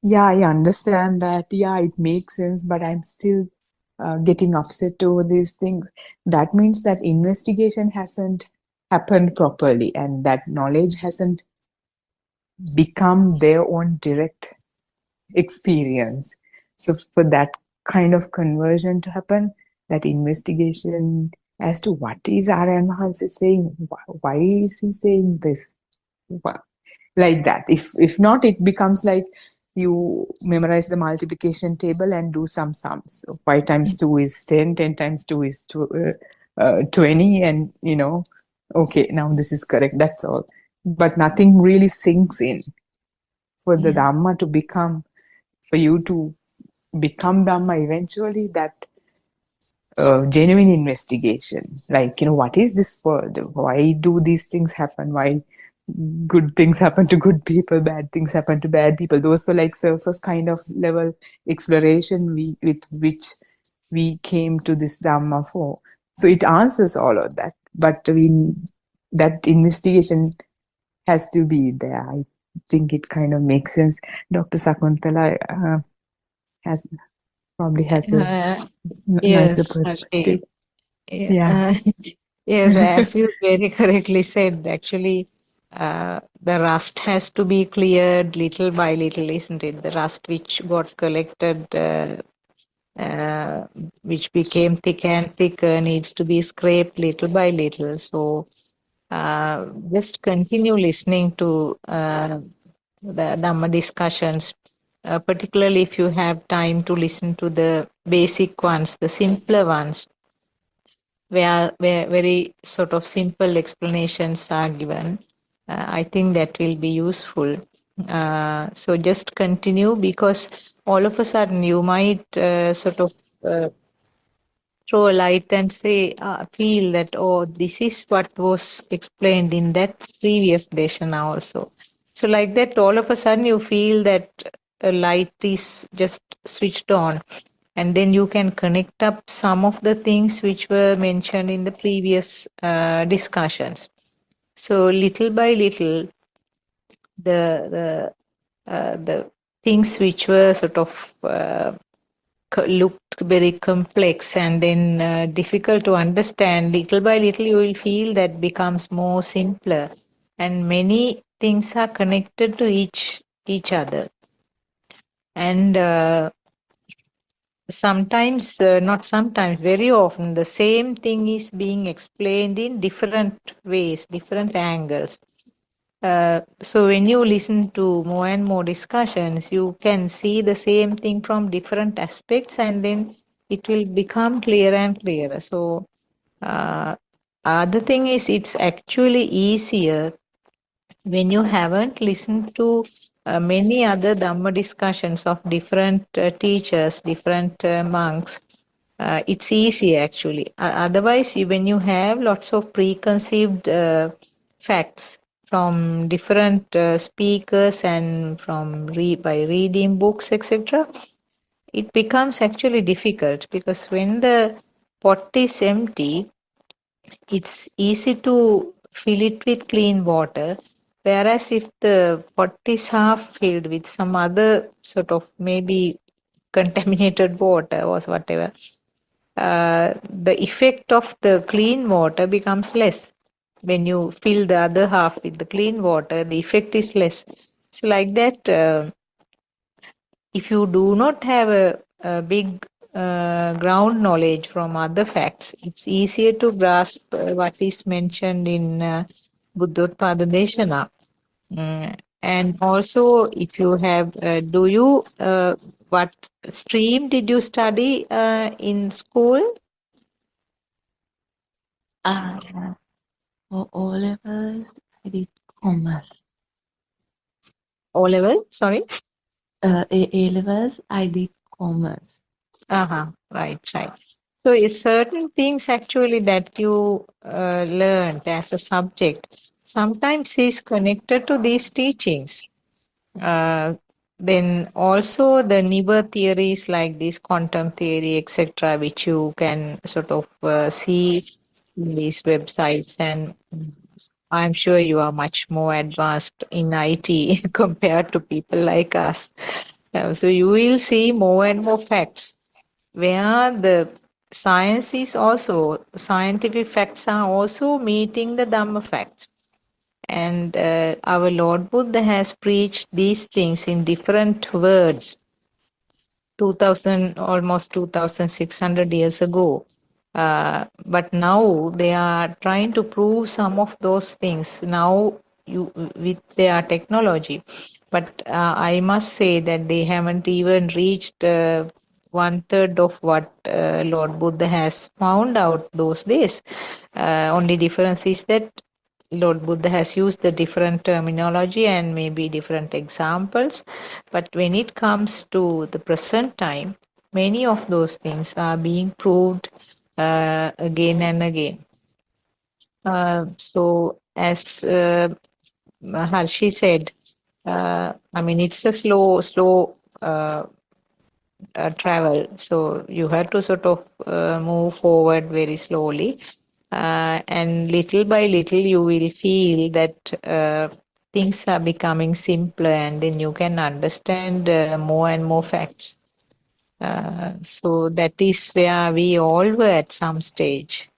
yeah, I understand that, yeah, it makes sense, but I'm still getting upset over these things. That means that investigation hasn't happened properly, and that knowledge hasn't become their own direct experience. So for that kind of conversion to happen, that investigation as to what is Aryan Maharshi saying, why is he saying this, like that. If not, it becomes like you memorize the multiplication table and do some sums. So 5 times 2 is 10, 10 times 2 is 20, and okay, now this is correct, that's all. But nothing really sinks in for the Dhamma to become, for you to become Dhamma eventually, that genuine investigation, like, what is this world? Why do these things happen? Why good things happen to good people, bad things happen to bad people. Those were like surface kind of level exploration with which we came to this Dhamma for. So it answers all of that. But that investigation has to be there. I think it kind of makes sense. Dr. Sakuntala probably has a nicer Yes, perspective. Harshit. Yeah. Yes, as you very correctly said, actually, the rust has to be cleared little by little, isn't it? The rust which got collected, which became thick and thicker, needs to be scraped little by little. So, just continue listening to the Dhamma discussions, particularly if you have time to listen to the basic ones, the simpler ones where very sort of simple explanations are given. I think that will be useful. So just continue, because all of a sudden you might sort of throw a light and say, feel that, oh, this is what was explained in that previous deshana also. So like that, all of a sudden you feel that a light is just switched on, and then you can connect up some of the things which were mentioned in the previous discussions. So little by little, the things which were sort of looked very complex and then difficult to understand, little by little you will feel that becomes more simpler, and many things are connected to each other. And sometimes, not sometimes, very often, the same thing is being explained in different ways, different angles. So when you listen to more and more discussions, you can see the same thing from different aspects, and then it will become clearer and clearer. So other thing is, it's actually easier when you haven't listened to many other Dhamma discussions of different teachers, different monks. It's easy actually. Otherwise, when you have lots of preconceived facts from different speakers and from by reading books, etc., it becomes actually difficult, because when the pot is empty, it's easy to fill it with clean water. Whereas if the pot is half filled with some other sort of maybe contaminated water or whatever, the effect of the clean water becomes less. When you fill the other half with the clean water, the effect is less. So like that, if you do not have a big ground knowledge from other facts, it's easier to grasp what is mentioned in Buddothpado Deshana. And also, if you have, what stream did you study in school? Uh, for O levels, I did commerce. O level, sorry? A levels, I did commerce. Right. So it's certain things actually that you learned as a subject sometimes is connected to these teachings. Then also the newer theories like this quantum theory, etc., which you can sort of see in these websites, and I'm sure you are much more advanced in IT compared to people like us. So you will see more and more facts where the scientific facts are also meeting the Dhamma facts. And our Lord Buddha has preached these things in different words, almost 2,600 years ago. But now they are trying to prove some of those things now with their technology. But I must say that they haven't even reached 1/3 of what Lord Buddha has found out those days. Only difference is that Lord Buddha has used the different terminology and maybe different examples. But when it comes to the present time, many of those things are being proved again and again. So as Harshi said, I mean, it's a slow travel. So you have to sort of move forward very slowly. And little by little, you will feel that things are becoming simpler, and then you can understand more and more facts. So that is where we all were at some stage.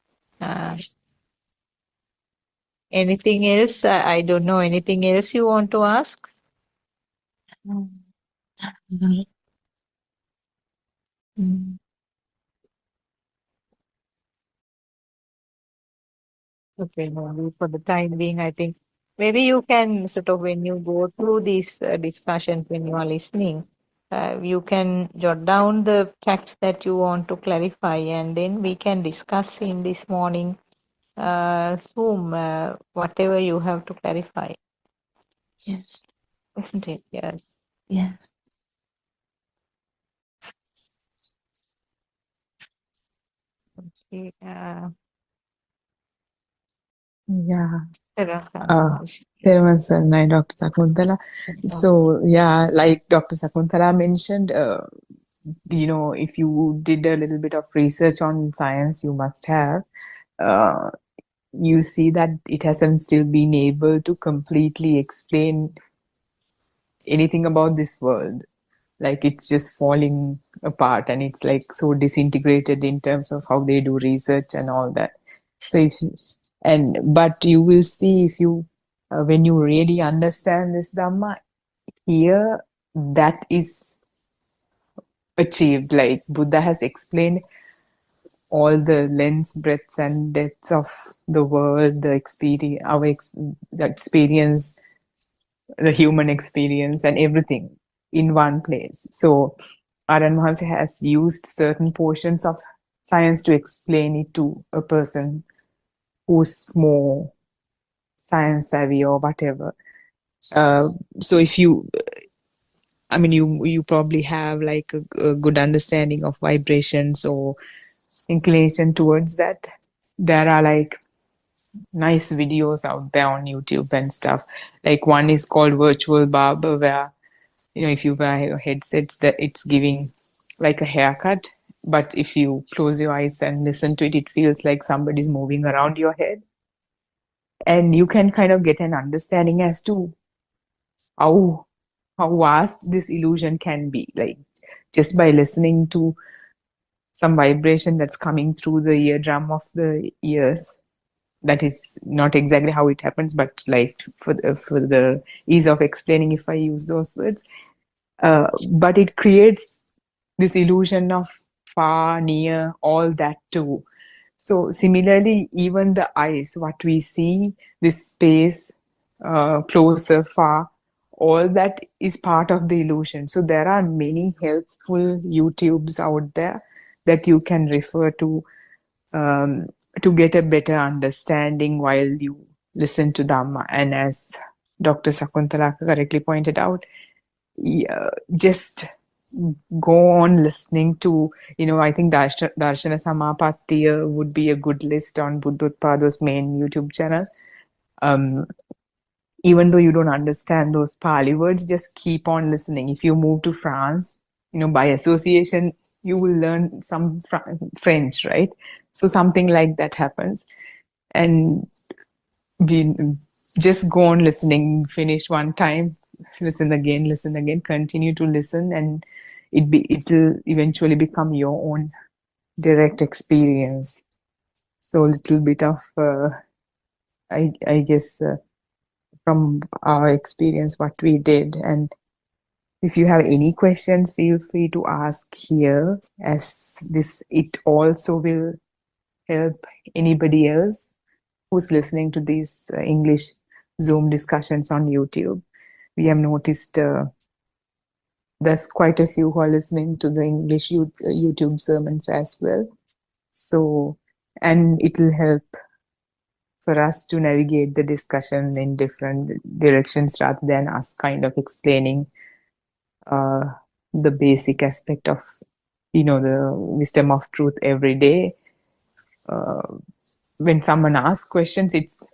Uh, Anything else? I don't know. Anything else you want to ask? Mm. Mm. Okay, no, for the time being, I think maybe you can sort of, when you go through these discussions, when you are listening, you can jot down the facts that you want to clarify, and then we can discuss in this morning Zoom whatever you have to clarify, Yes. isn't it? Yes. Yeah. Okay. Yeah. Terasa. Therwan Saranai, Dr. Sakuntala. So, yeah, like Dr. Sakuntala mentioned, if you did a little bit of research on science, you must have, you see that it hasn't still been able to completely explain anything about this world. Like it's just falling apart and it's like so disintegrated in terms of how they do research and all that. So but you will see if you, when you really understand this Dhamma, here that is achieved. Like Buddha has explained all the lengths, breadths, and depths of the world, the experience, the experience, the human experience, and everything in one place. So Aran Mahansa has used certain portions of science to explain it to a person who's more science savvy or whatever. So if you, I mean, you probably have like a good understanding of vibrations or inclination towards that. There are like nice videos out there on YouTube and stuff. Like one is called Virtual Barber, where if you wear your headsets, that it's giving like a haircut. But if you close your eyes and listen to it, it feels like somebody's moving around your head. And you can kind of get an understanding as to how vast this illusion can be. Like just by listening to some vibration that's coming through the eardrum of the ears. That is not exactly how it happens, but like for the ease of explaining, if I use those words, but it creates this illusion of far, near, all that too. So similarly, even the eyes, what we see, this space, closer, far, all that is part of the illusion. So there are many helpful YouTubes out there that you can refer to get a better understanding while you listen to Dhamma. And as Dr. Sakuntala correctly pointed out, just go on listening to, I think Darshana Samapattiya would be a good list on Buddothpado's main YouTube channel. Even though you don't understand those Pali words, just keep on listening. If you move to France, by association, you will learn some French, right? So something like that happens. And just go on listening, finish one time, listen again, continue to listen, and it will eventually become your own direct experience. So a little bit of, I guess, from our experience, what we did. And if you have any questions, feel free to ask here, as it also will help anybody else who's listening to these English Zoom discussions on YouTube. We have noticed there's quite a few who are listening to the English YouTube sermons as well. So, and it'll help for us to navigate the discussion in different directions rather than us kind of explaining the basic aspect of, the wisdom of truth every day. When someone asks questions, it's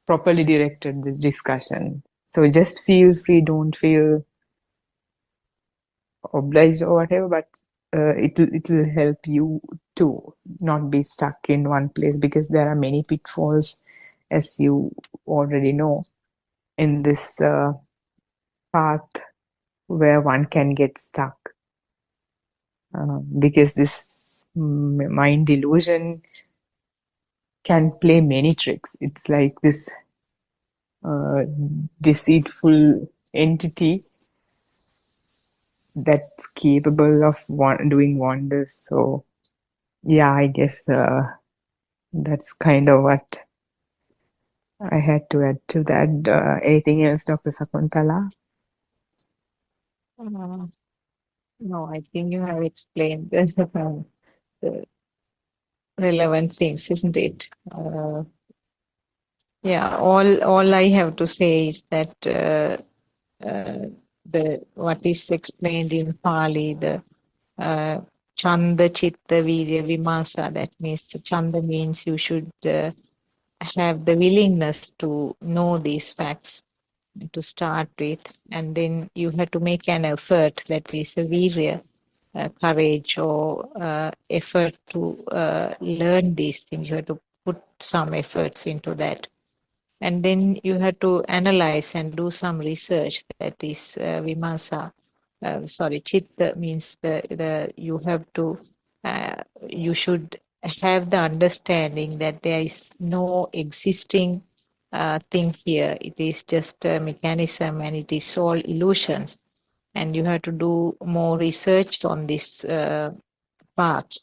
properly directed the discussion. So just feel free, don't feel obliged or whatever, but it will help you to not be stuck in one place, because there are many pitfalls, as you already know, in this path where one can get stuck, because this mind delusion can play many tricks. It's like this deceitful entity that's capable of doing wonders. So yeah, I guess that's kind of what I had to add to that. Anything else, Dr. Sakuntala? No, I think you have explained the relevant things, isn't it? Yeah, all I have to say is that the what is explained in Pali, the Chanda Chitta Virya Vimasa, that means Chanda means you should have the willingness to know these facts to start with, and then you have to make an effort, that is a virya, courage or effort to learn these things. You have to put some efforts into that. And then you have to analyze and do some research, that is vimasa. Chitta means you have to, you should have the understanding that there is no existing thing here. It is just a mechanism and it is all illusions. And you have to do more research on this path.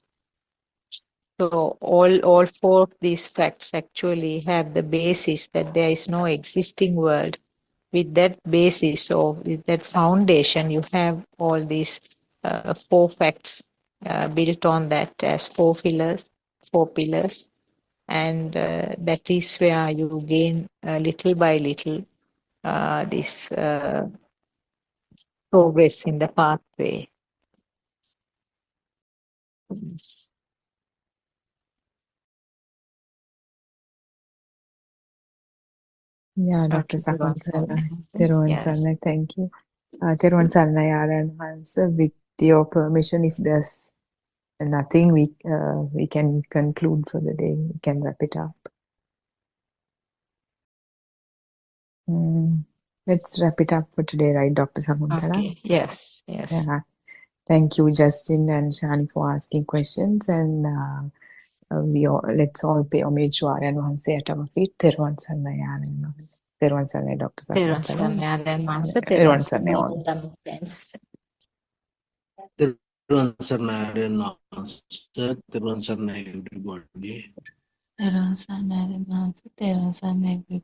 So all four of these facts actually have the basis that there is no existing world. With that basis or with that foundation, you have all these four facts built on that as four pillars, and that is where you gain little by little this progress in the pathway. Yes. Yeah, Dr. Okay, Sakuntala. yes. Thank you. Teruvan Saranai Aran, with your permission, if there's nothing, we can conclude for the day. We can wrap it up. Let's wrap it up for today, right, Dr. Sakuntala? Okay. Yes. Yeah. Thank you, Justin and Shani, for asking questions, and let's all pay homage to Aryan Wahanse at our feet. Teruvan Saranai Aryan Wahanse. Teruvan Saranai, Dr. Sakuntala. Teruvan Saranai all. Tiruvan Saranai, Tiruvan Saranai, everybody. Teran San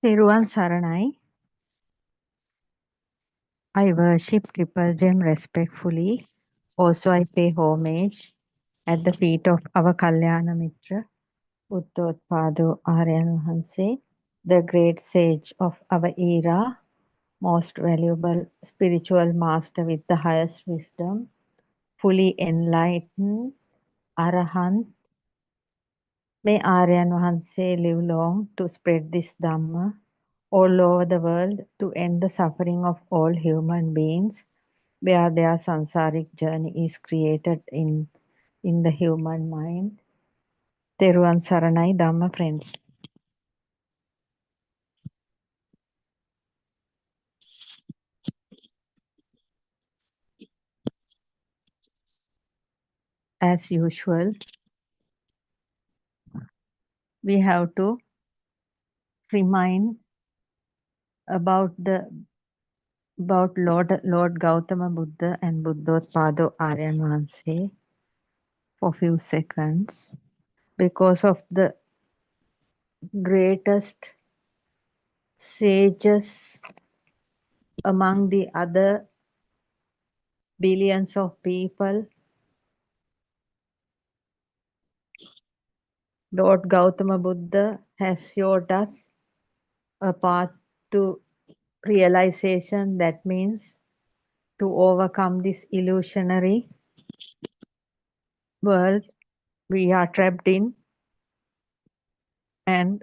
Thiruvan Saranai. I worship Triple Gem respectfully. Also, I pay homage at the feet of our Kalyana Mitra, Buddothpado Aryan Hanse, the great sage of our era, most valuable spiritual master with the highest wisdom, fully enlightened, Arahant. May Aryan Hanse live long to spread this Dhamma all over the world to end the suffering of all human beings where their samsaric journey is created in the human mind. Teruvan Saranai Dhamma friends. As usual, we have to remind about Lord Gautama Buddha and Buddothpado Aryan Vahanse for few seconds because of the greatest sages among the other billions of people. Lord Gautama Buddha has showed us a path to realization, that means to overcome this illusionary world we are trapped in, and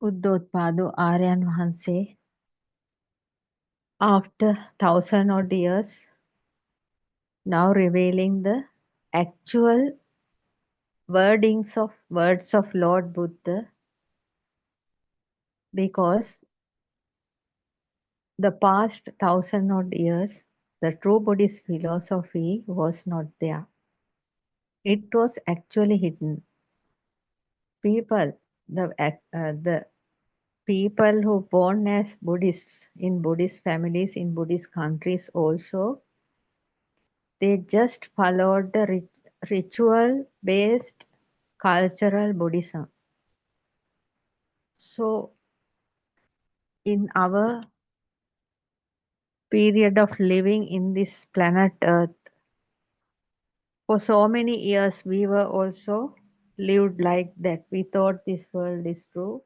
Buddothpado Aryan Vahanse, after 1,000 odd years, now revealing the actual words of Lord Buddha, because the past 1,000 odd years, the true Buddhist philosophy was not there. It was actually hidden. The people who born as Buddhists in Buddhist families, in Buddhist countries also, they just followed the ritual-based cultural Buddhism. So in our period of living in this planet Earth, for so many years we were also lived like that. We thought this world is true,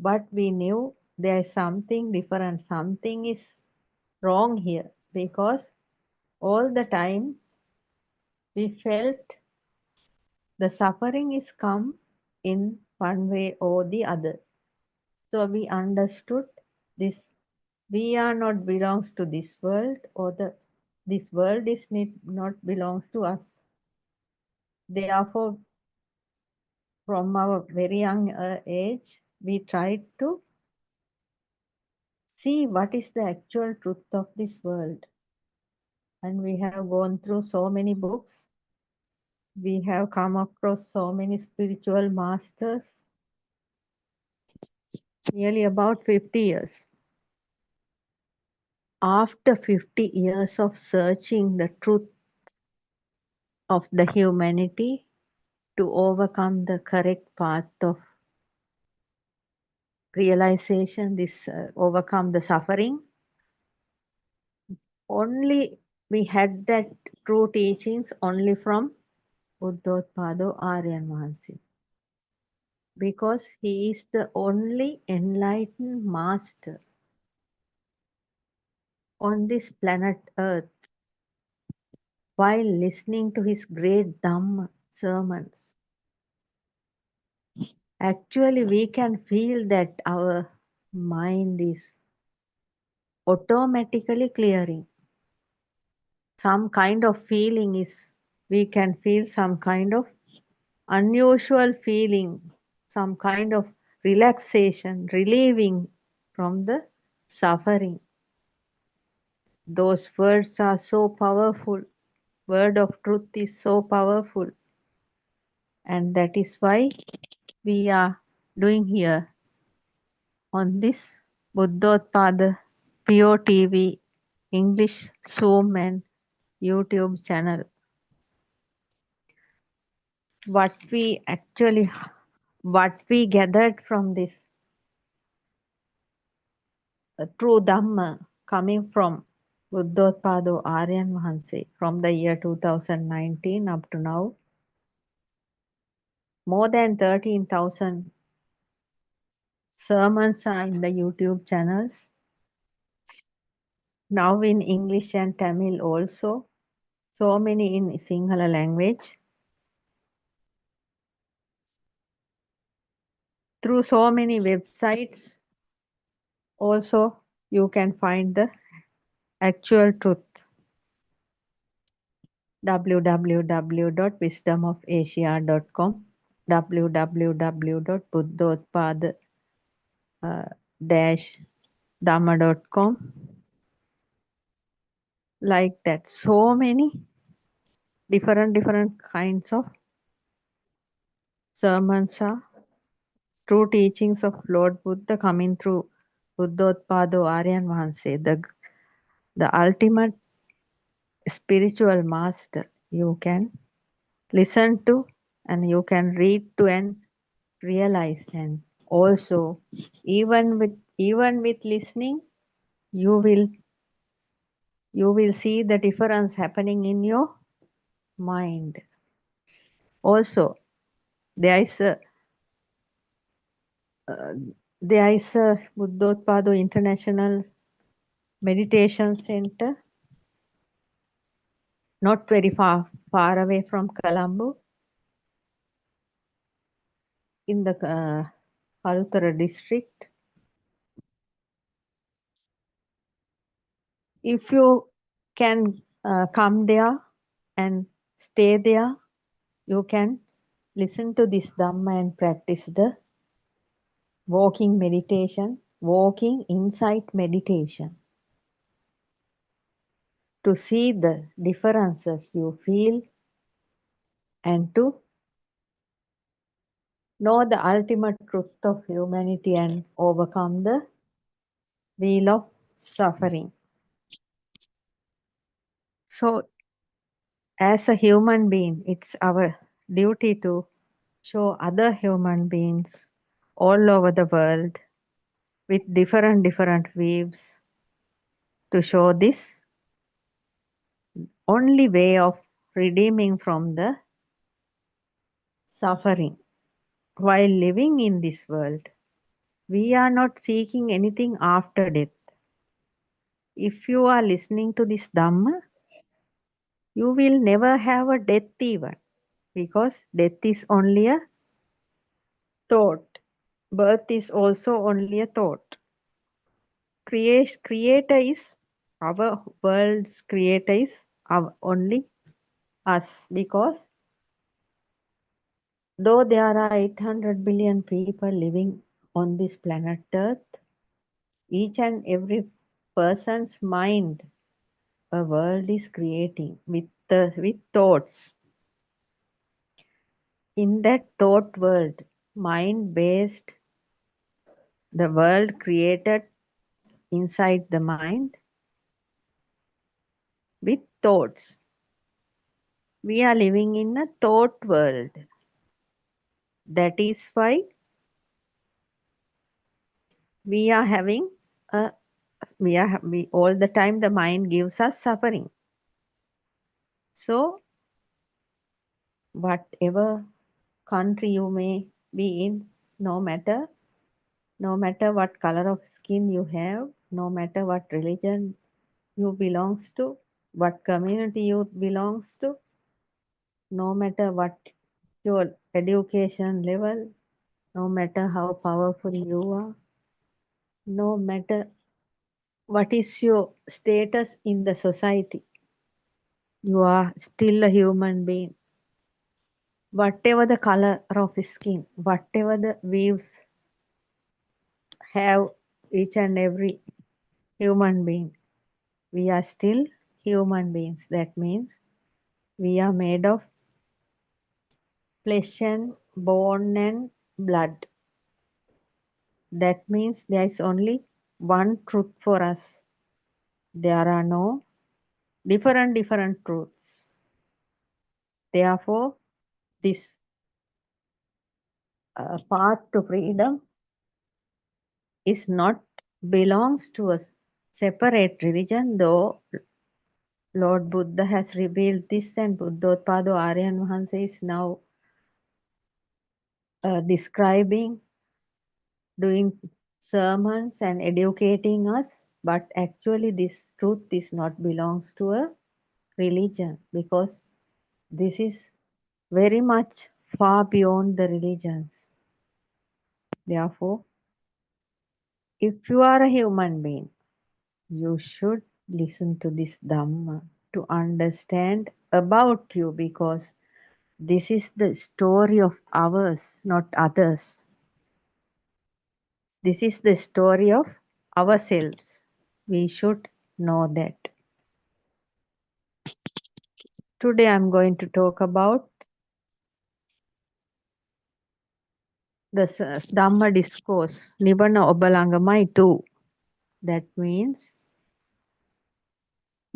but we knew there is something different, something is wrong here, because all the time we felt the suffering is come in one way or the other. So we understood this, we are not belongs to this world, or this world is not belongs to us. Therefore, from our very young age, we tried to see what is the actual truth of this world. And we have gone through so many books. We have come across so many spiritual masters, nearly about 50 years. After 50 years of searching the truth of the humanity to overcome the correct path of realization, overcome the suffering, only we had that true teachings only from Buddothpado Aryan Vahanse, because he is the only enlightened master on this planet Earth. While listening to his great Dhamma sermons, actually we can feel that our mind is automatically clearing. Some kind of feeling is, we can feel some kind of unusual feeling, some kind of relaxation, relieving from the suffering. Those words are so powerful. Word of truth is so powerful. And that is why we are doing here on this Buddothpada PeoTV English Zoom and YouTube channel. What we actually what we gathered from this true Dhamma coming from Buddothpado Aryan Mahanse from the year 2019 up to now, more than 13,000 sermons are in the YouTube channels, now in English and Tamil also, so many in Sinhala language. Through so many websites, also you can find the actual truth. www.wisdomofasia.com, www.buddhothpada-dhamma.com, like that. So many different kinds of sermons are true teachings of Lord Buddha coming through Buddothpado Aryan Mahanse, the ultimate spiritual master. You can listen to and you can read to and realize, and also even with listening you will see the difference happening in your mind. Also there is a Buddothpado International Meditation Center not very far away from Colombo in the Kalutara district. If you can come there and stay there, you can listen to this Dhamma and practice the walking meditation, walking insight meditation, to see the differences you feel and to know the ultimate truth of humanity and overcome the wheel of suffering. So as a human being, it's our duty to show other human beings all over the world with different views, to show this only way of redeeming from the suffering while living in this world. We are not seeking anything after death. If you are listening to this Dhamma, you will never have a death even, because death is only a thought. Birth is also only a thought. Creator is, our world's creator is only us, because though there are 800 billion people living on this planet Earth, each and every person's mind a world is creating with thoughts. In that thought world, mind based, the world created inside the mind with thoughts. We are living in a thought world. That is why we are having we all the time the mind gives us suffering. So whatever country you may be in, no matter what color of skin you have, no matter what religion you belongs to, what community you belongs to, no matter what your education level, no matter how powerful you are, no matter what is your status in the society, you are still a human being. Whatever the color of skin, whatever the views have each and every human being, we are still human beings. That means we are made of flesh and bone and blood. That means there is only one truth for us. There are no different truths. Therefore, this path to freedom is not belongs to a separate religion, though Lord Buddha has revealed this and Buddothpado Aryan Vahanse is now describing, doing sermons and educating us, but actually this truth is not belongs to a religion, because this is very much far beyond the religions. Therefore, if you are a human being, you should listen to this Dhamma to understand about you, because this is the story of ours, not others. This is the story of ourselves. We should know that. Today I'm going to talk about the Dhamma discourse, Nibbana Obalangamai 2. That means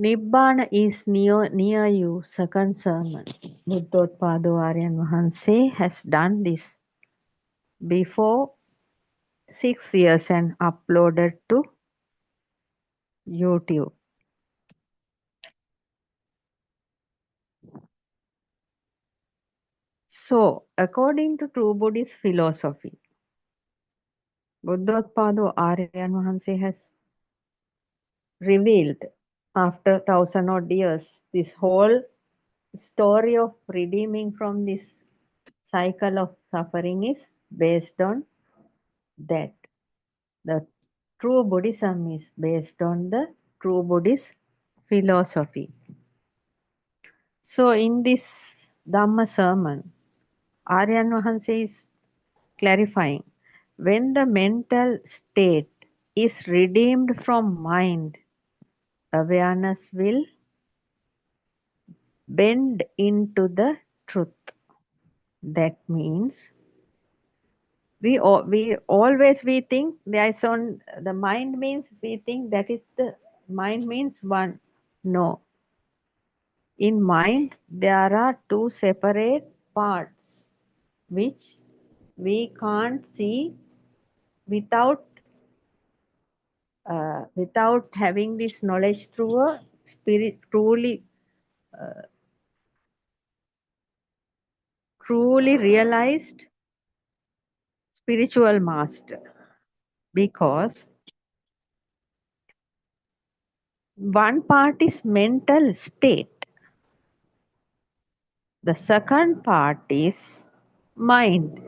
Nibbana is near you, second sermon. Buddothpado Aryan Vahanse has done this before 6 years and uploaded to YouTube. So, according to true Buddhist philosophy, Buddothpado Aryan Vahanse has revealed after 1,000 odd years this whole story of redeeming from this cycle of suffering is based on that. The true Buddhism is based on the true Buddhist philosophy. So in this Dhamma sermon, Aryan Vahanse is clarifying, when the mental state is redeemed from mind, awareness will bend into the truth. That means we always think there is on the mind means we think that is the mind means one. No. In mind there are two separate parts which we can't see without having this knowledge through a truly realized spiritual master, because one part is mental state, the second part is mind.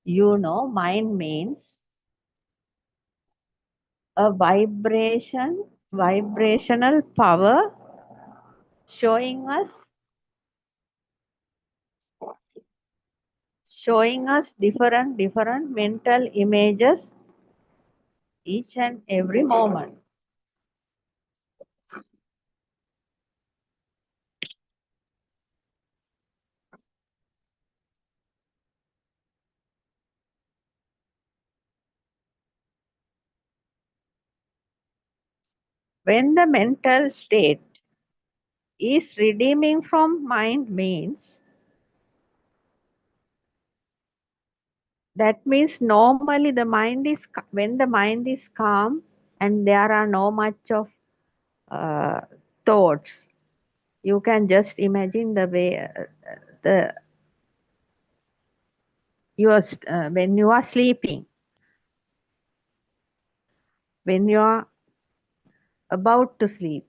You know, mind means a vibrational power showing us different mental images each and every moment. When the mental state is redeeming from mind means, that means normally the mind is, when the mind is calm and there are no much of thoughts, you can just imagine the way when you are sleeping, when you are about to sleep,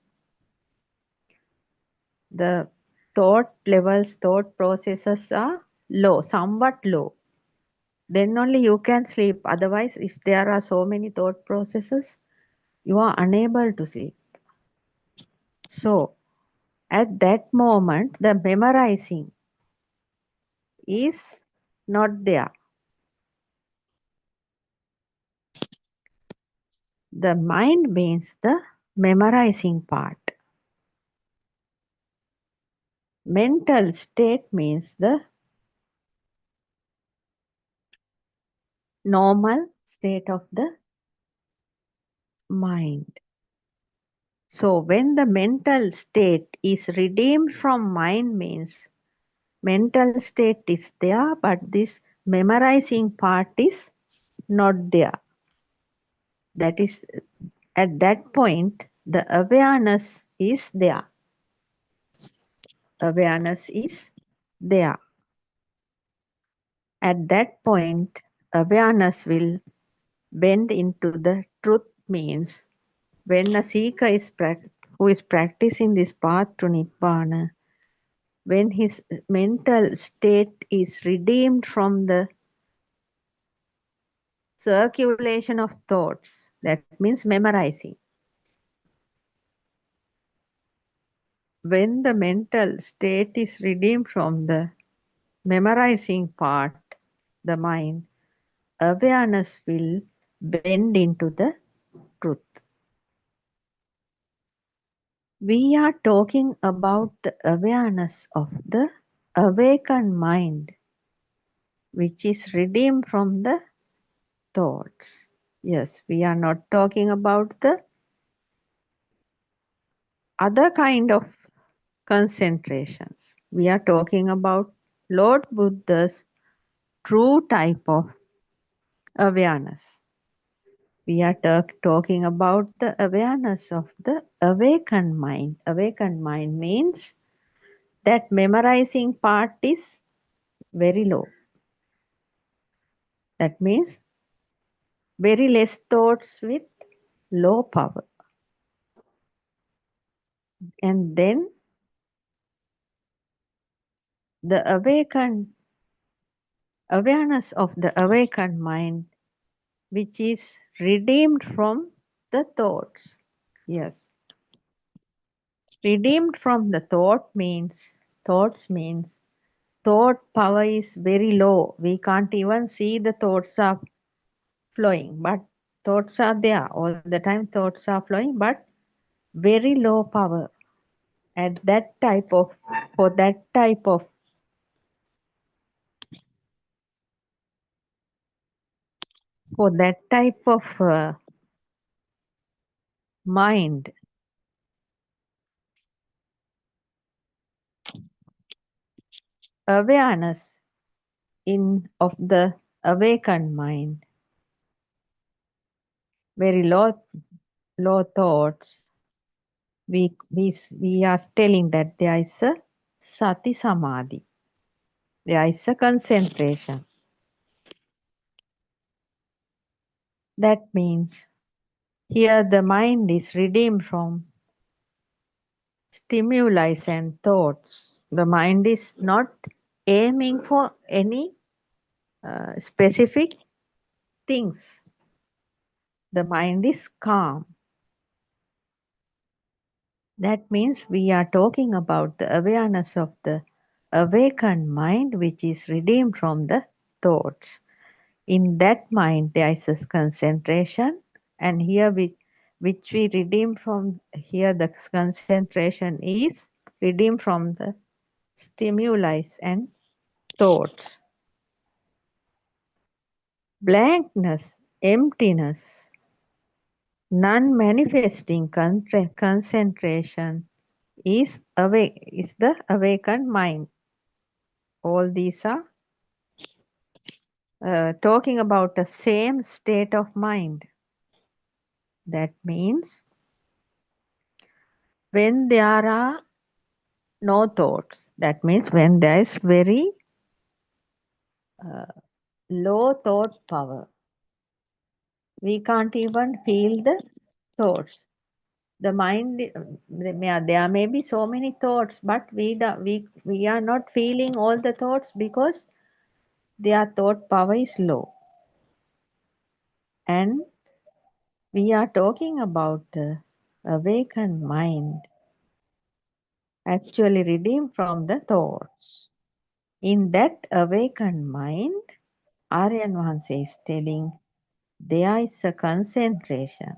the thought levels, thought processes are low, somewhat low. Then only you can sleep. Otherwise, if there are so many thought processes, you are unable to sleep. So, at that moment, the memorizing is not there. The mind means the memorizing part. Mental state means the normal state of the mind. So when the mental state is redeemed from mind means mental state is there, but this memorizing part is not there. That is, at that point, the awareness is there. Awareness is there. At that point, awareness will bend into the truth, means when a seeker is who is practicing this path to Nibbana, when his mental state is redeemed from the circulation of thoughts, that means memorizing. When the mental state is redeemed from the memorizing part, the mind, awareness will bend into the truth. We are talking about the awareness of the awakened mind, which is redeemed from the thoughts. Yes, we are not talking about the other kind of concentrations. We are talking about Lord Buddha's true type of awareness. We are talking about the awareness of the awakened mind. Awakened mind means that memorizing part is very low. That means very less thoughts with low power. And then the awareness of the awakened mind, which is redeemed from the thoughts. Yes. Redeemed from the thoughts means thought power is very low. We can't even see the thoughts are flowing, but thoughts are there all the time. Thoughts are flowing, but very low power. At that type of, for that type of mind, awareness of the awakened mind, very low thoughts. We are telling that there is a sati samadhi. There is a concentration. That means here the mind is redeemed from stimuli and thoughts. The mind is not aiming for any specific things. The mind is calm. That means we are talking about the awareness of the awakened mind, which is redeemed from the thoughts. In that mind, there is a concentration, and here which we redeem from, here the concentration is redeemed from the stimuli and thoughts. Blankness, emptiness, non-manifesting concentration is the awakened mind. All these are talking about the same state of mind. That means when there are no thoughts, that means when there is very low thought power, we can't even feel the thoughts. The mind, there may be so many thoughts, but we are not feeling all the thoughts because their thought power is low. And we are talking about the awakened mind, actually redeemed from the thoughts. In that awakened mind, Aryan Vahanse is telling there is a concentration.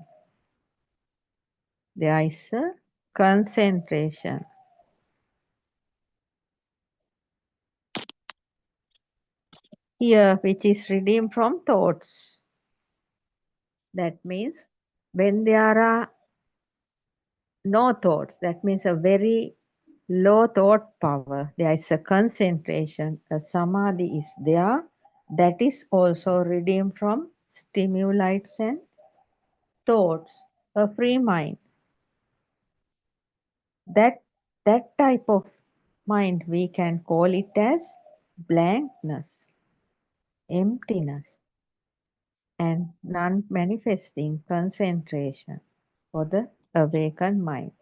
There is a concentration. Here, which is redeemed from thoughts. That means when there are no thoughts, that means a very low thought power. There is a concentration, a samadhi is there, that is also redeemed from stimulates and thoughts, a free mind. That type of mind we can call it as blankness, emptiness, and non-manifesting concentration for the awakened mind.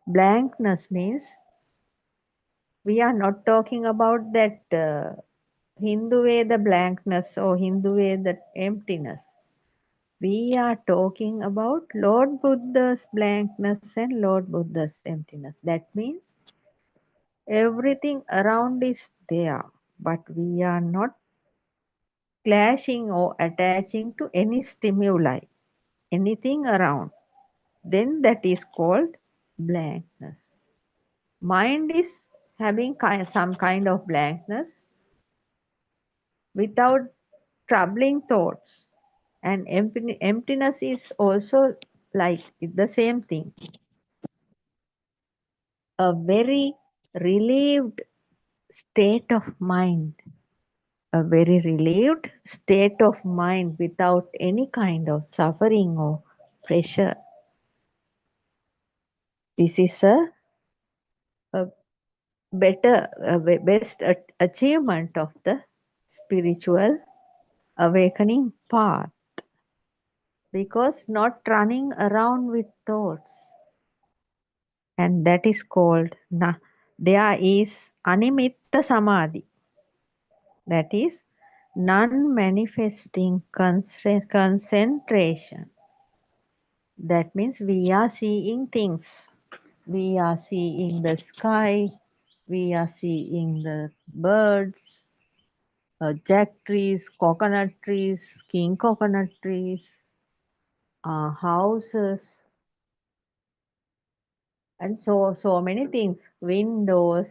Blankness means we are not talking about that Hindu way the blankness or Hindu way the emptiness. We are talking about Lord Buddha's blankness and Lord Buddha's emptiness. That means everything around is there, but we are not clashing or attaching to any stimuli, anything around. Then that is called blankness. Mind is having some kind of blankness without troubling thoughts. And emptiness is also like the same thing. A very relieved state of mind. A very relieved state of mind without any kind of suffering or pressure. This is a best achievement of the spiritual awakening path, because not running around with thoughts, and that is called there is animitta samadhi, that is non-manifesting concentration. That means we are seeing things, we are seeing the sky, we are seeing the birds, jack trees, coconut trees, king coconut trees, houses, and so many things, windows,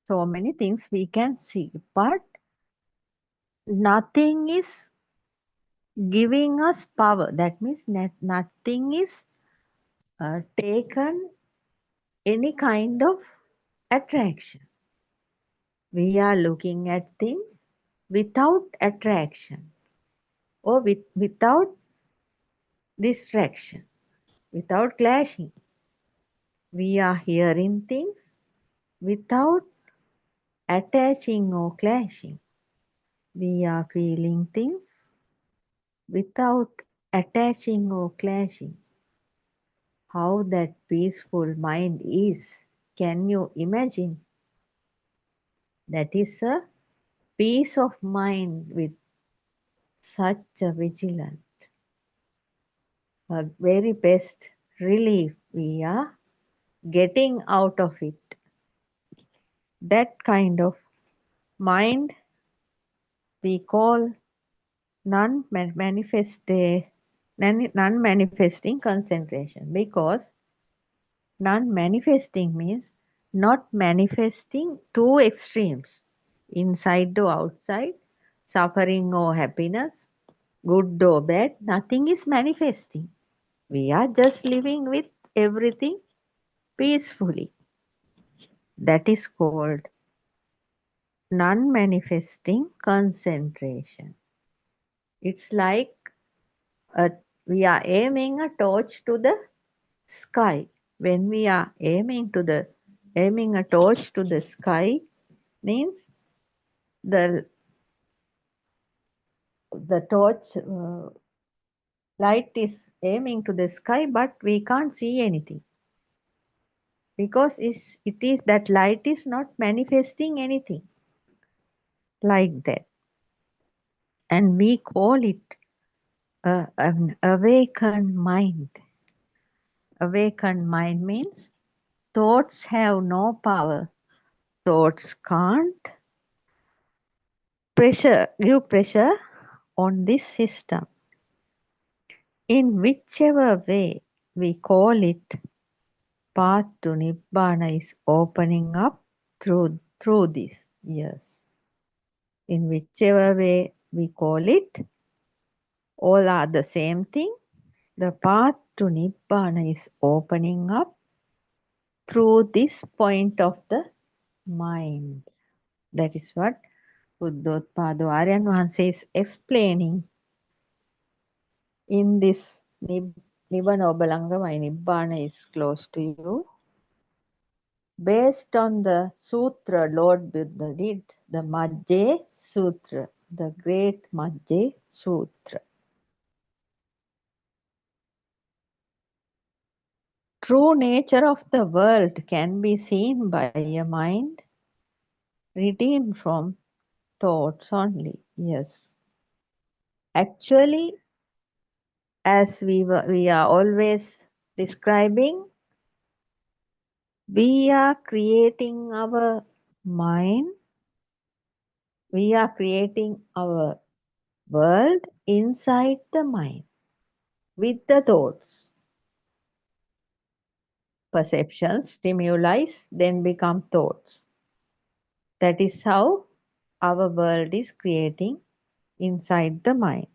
so many things we can see, but nothing is giving us power. That means nothing is taken any kind of attraction. We are looking at things without attraction or without distraction, without clashing. We are hearing things without attaching or clashing. We are feeling things without attaching or clashing. How that peaceful mind is, can you imagine? That is a peace of mind with such a vigilance, a very best relief we are getting out of it. That kind of mind we call non-manifesting concentration, because non-manifesting means not manifesting two extremes, inside or outside, suffering or happiness, good or bad, nothing is manifesting. We are just living with everything peacefully. That is called non-manifesting concentration. It's like we are aiming a torch to the sky. When we are aiming a torch to the sky, means the torch light is aiming to the sky, but we can't see anything, because it is that light is not manifesting anything like that. And we call it an awakened mind. Awakened mind means thoughts have no power. Thoughts can't give pressure on this system. In whichever way we call it, path to Nibbana is opening up through this. Yes. In whichever way we call it, all are the same thing. The path to Nibbana is opening up through this point of the mind. That is what Buddothpado Aryan Vahanse is explaining in this Nibbana Obalanga, my Nibbana is close to you. Based on the sutra Lord Buddha did, the Majje Sutra, the great Majje Sutra. True nature of the world can be seen by a mind redeemed from thoughts only. Yes. Actually, as we are always describing, we are creating our mind, we are creating our world inside the mind with the thoughts. Perceptions, stimuli, then become thoughts. That is how our world is creating inside the mind.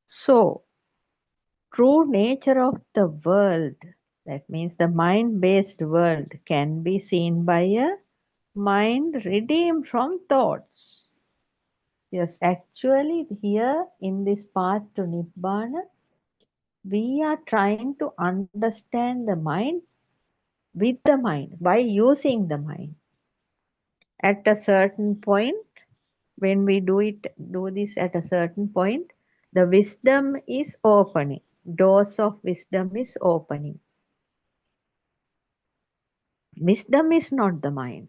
So, true nature of the world, that means the mind-based world, can be seen by a mind redeemed from thoughts. Yes, actually here in this path to Nibbana, we are trying to understand the mind with the mind, by using the mind. At a certain point, when we do this at a certain point, the wisdom is opening. Doors of wisdom is opening. Wisdom is not the mind.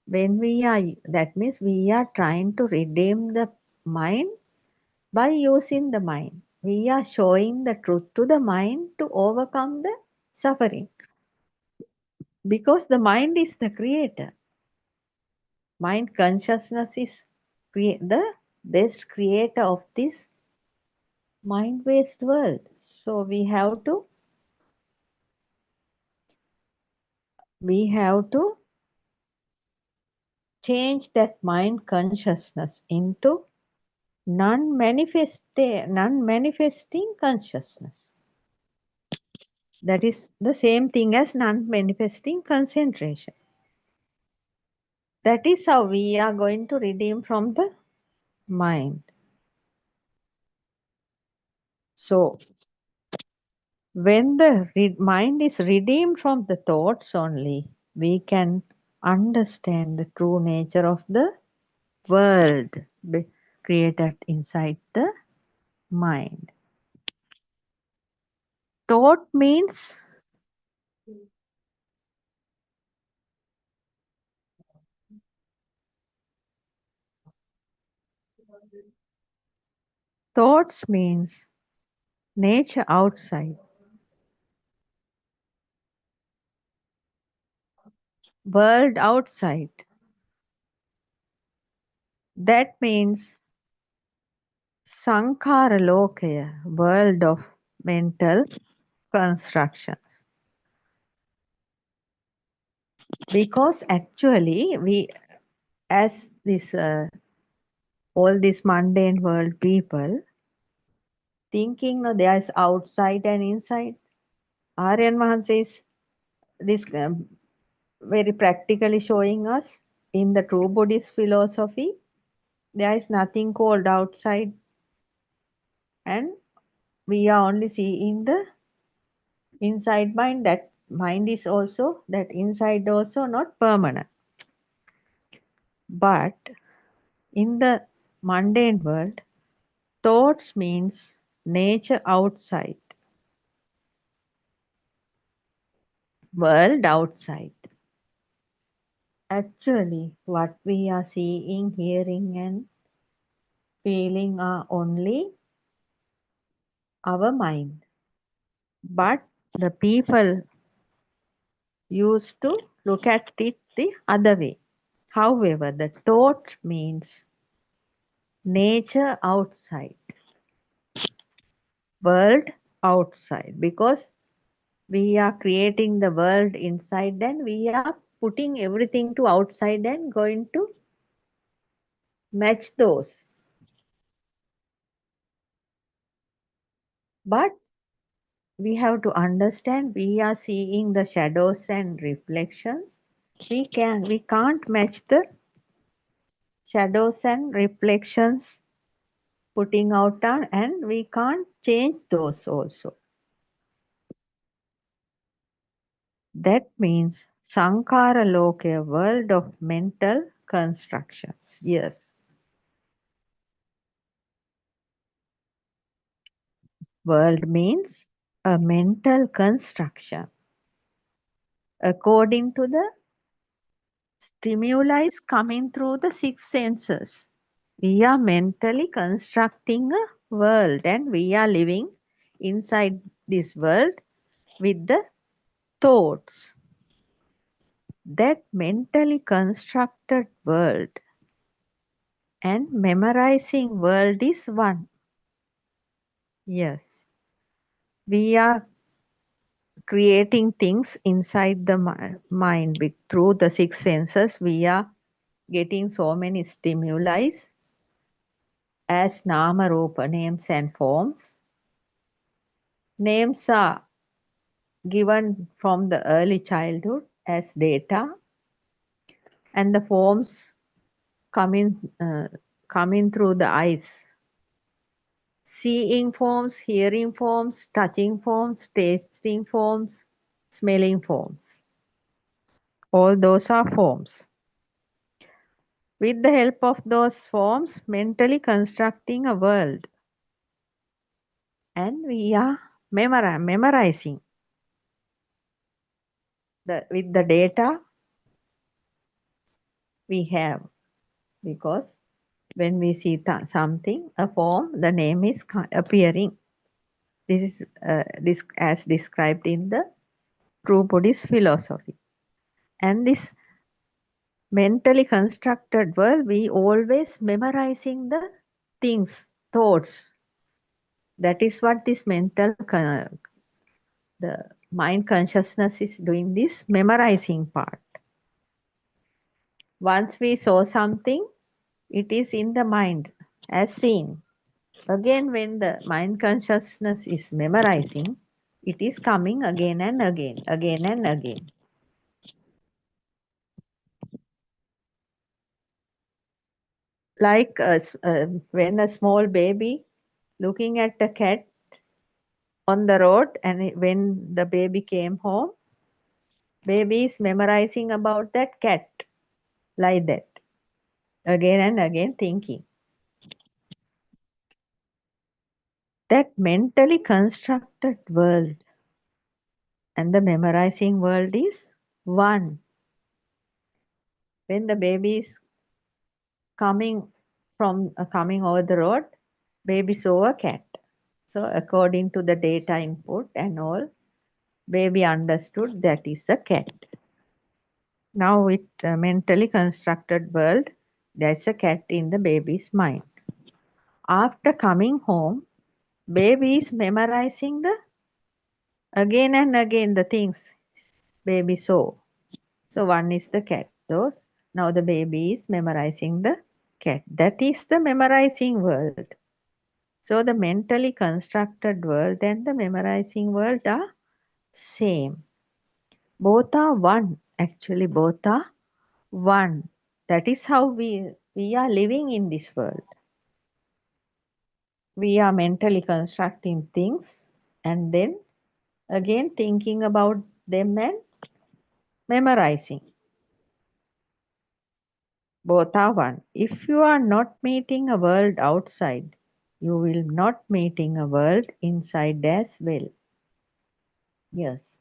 When we are, that means we are trying to redeem the mind by using the mind. We are showing the truth to the mind to overcome the suffering. Because the mind is the creator. Mind consciousness is the best creator of this mind-based world. So we have to change that mind consciousness into non-manifesting consciousness. That is the same thing as non-manifesting concentration. That is how we are going to redeem from the mind. So, when the mind is redeemed from the thoughts only, we can understand the true nature of the world created inside the mind. Thought means thoughts means nature outside, world outside. That means Sankhara Lokaya, world of mental constructions. Because actually we, as this all this mundane world people, thinking there is outside and inside. Aryan Mahan says this very practically showing us in the true Buddhist philosophy, there is nothing called outside, and we are only seeing the inside mind. That mind is also, that inside also not permanent. But in the mundane world, thoughts means nature outside, world outside. Actually, what we are seeing, hearing, and feeling are only our mind. But the people used to look at it the other way. However, the thought means nature outside, world outside, because we are creating the world inside and we are putting everything to outside and going to match those. But we have to understand we are seeing the shadows and reflections. We can't match the shadows and reflections putting out on, and we can't change those also. That means Sankara Loka, a world of mental constructions. Yes. World means a mental construction according to the stimuli coming through the six senses. We are mentally constructing a world and we are living inside this world with the thoughts. That mentally constructed world and memorizing world is one. Yes. We are creating things inside the mind through the six senses. We are getting so many stimuli as nama, rupa, names and forms. Names are given from the early childhood as data, and the forms coming through the eyes. Seeing forms, hearing forms, touching forms, tasting forms, smelling forms. All those are forms. With the help of those forms, mentally constructing a world. And we are memorizing with the data we have. Because when we see something, a form, the name is appearing. This is as described in the true Buddhist philosophy. And this mentally constructed world, we always memorizing the things, thoughts. That is what this the mind consciousness is doing, this memorizing part. Once we saw something, it is in the mind as seen. Again, when the mind consciousness is memorizing, it is coming again and again, again and again. Like when a small baby looking at a cat on the road, and when the baby came home, baby is memorizing about that cat, like that, again and again thinking. That mentally constructed world and the memorizing world is one. When the baby is coming over the road, baby saw a cat. So according to the data input and all, baby understood that is a cat. Now with mentally constructed world, there's a cat in the baby's mind. After coming home, baby is memorizing again and again the things baby saw. So one is the cat. Now the baby is memorizing the cat. That is the memorizing world. So the mentally constructed world and the memorizing world are same. Both are one. Actually, both are one. That is how we are living in this world. We are mentally constructing things and then again thinking about them and memorizing. Both are one. If you are not meeting a world outside, you will not meeting a world inside as well. Yes.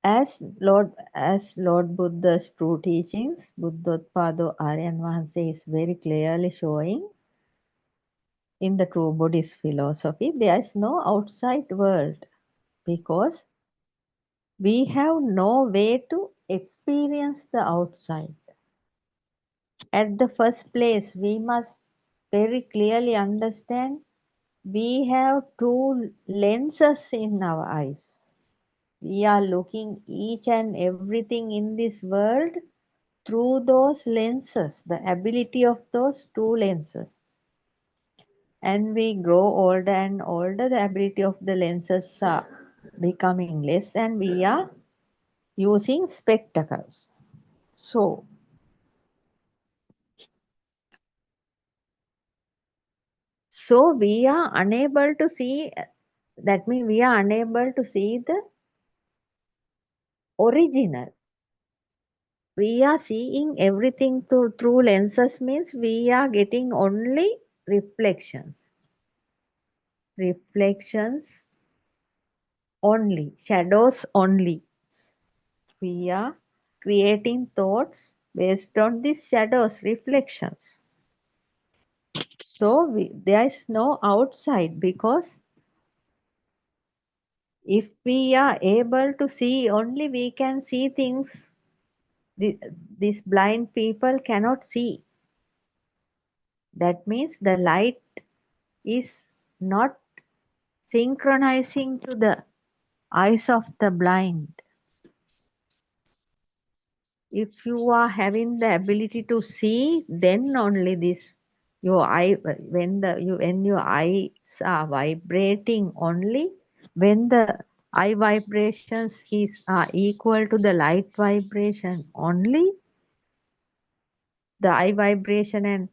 As Lord Buddha's true teachings, Buddothpado Aryan Vahanse is very clearly showing in the true Buddhist philosophy, there is no outside world because we have no way to experience the outside. At the first place, we must very clearly understand we have two lenses in our eyes. We are looking each and everything in this world through those lenses, the ability of those two lenses. And we grow older and older, the ability of the lenses are becoming less and we are using spectacles. So, So we are unable to see, that means we are unable to see the original. We are seeing everything through lenses, means we are getting only reflections. Reflections only, shadows only. We are creating thoughts based on these shadows, reflections. So there is no outside, because if we are able to see, only we can see things these blind people cannot see. That means the light is not synchronizing to the eyes of the blind. If you are having the ability to see, then only this your eye, when your eyes are vibrating, only when the eye vibrations are equal to the light vibration, only the eye vibration and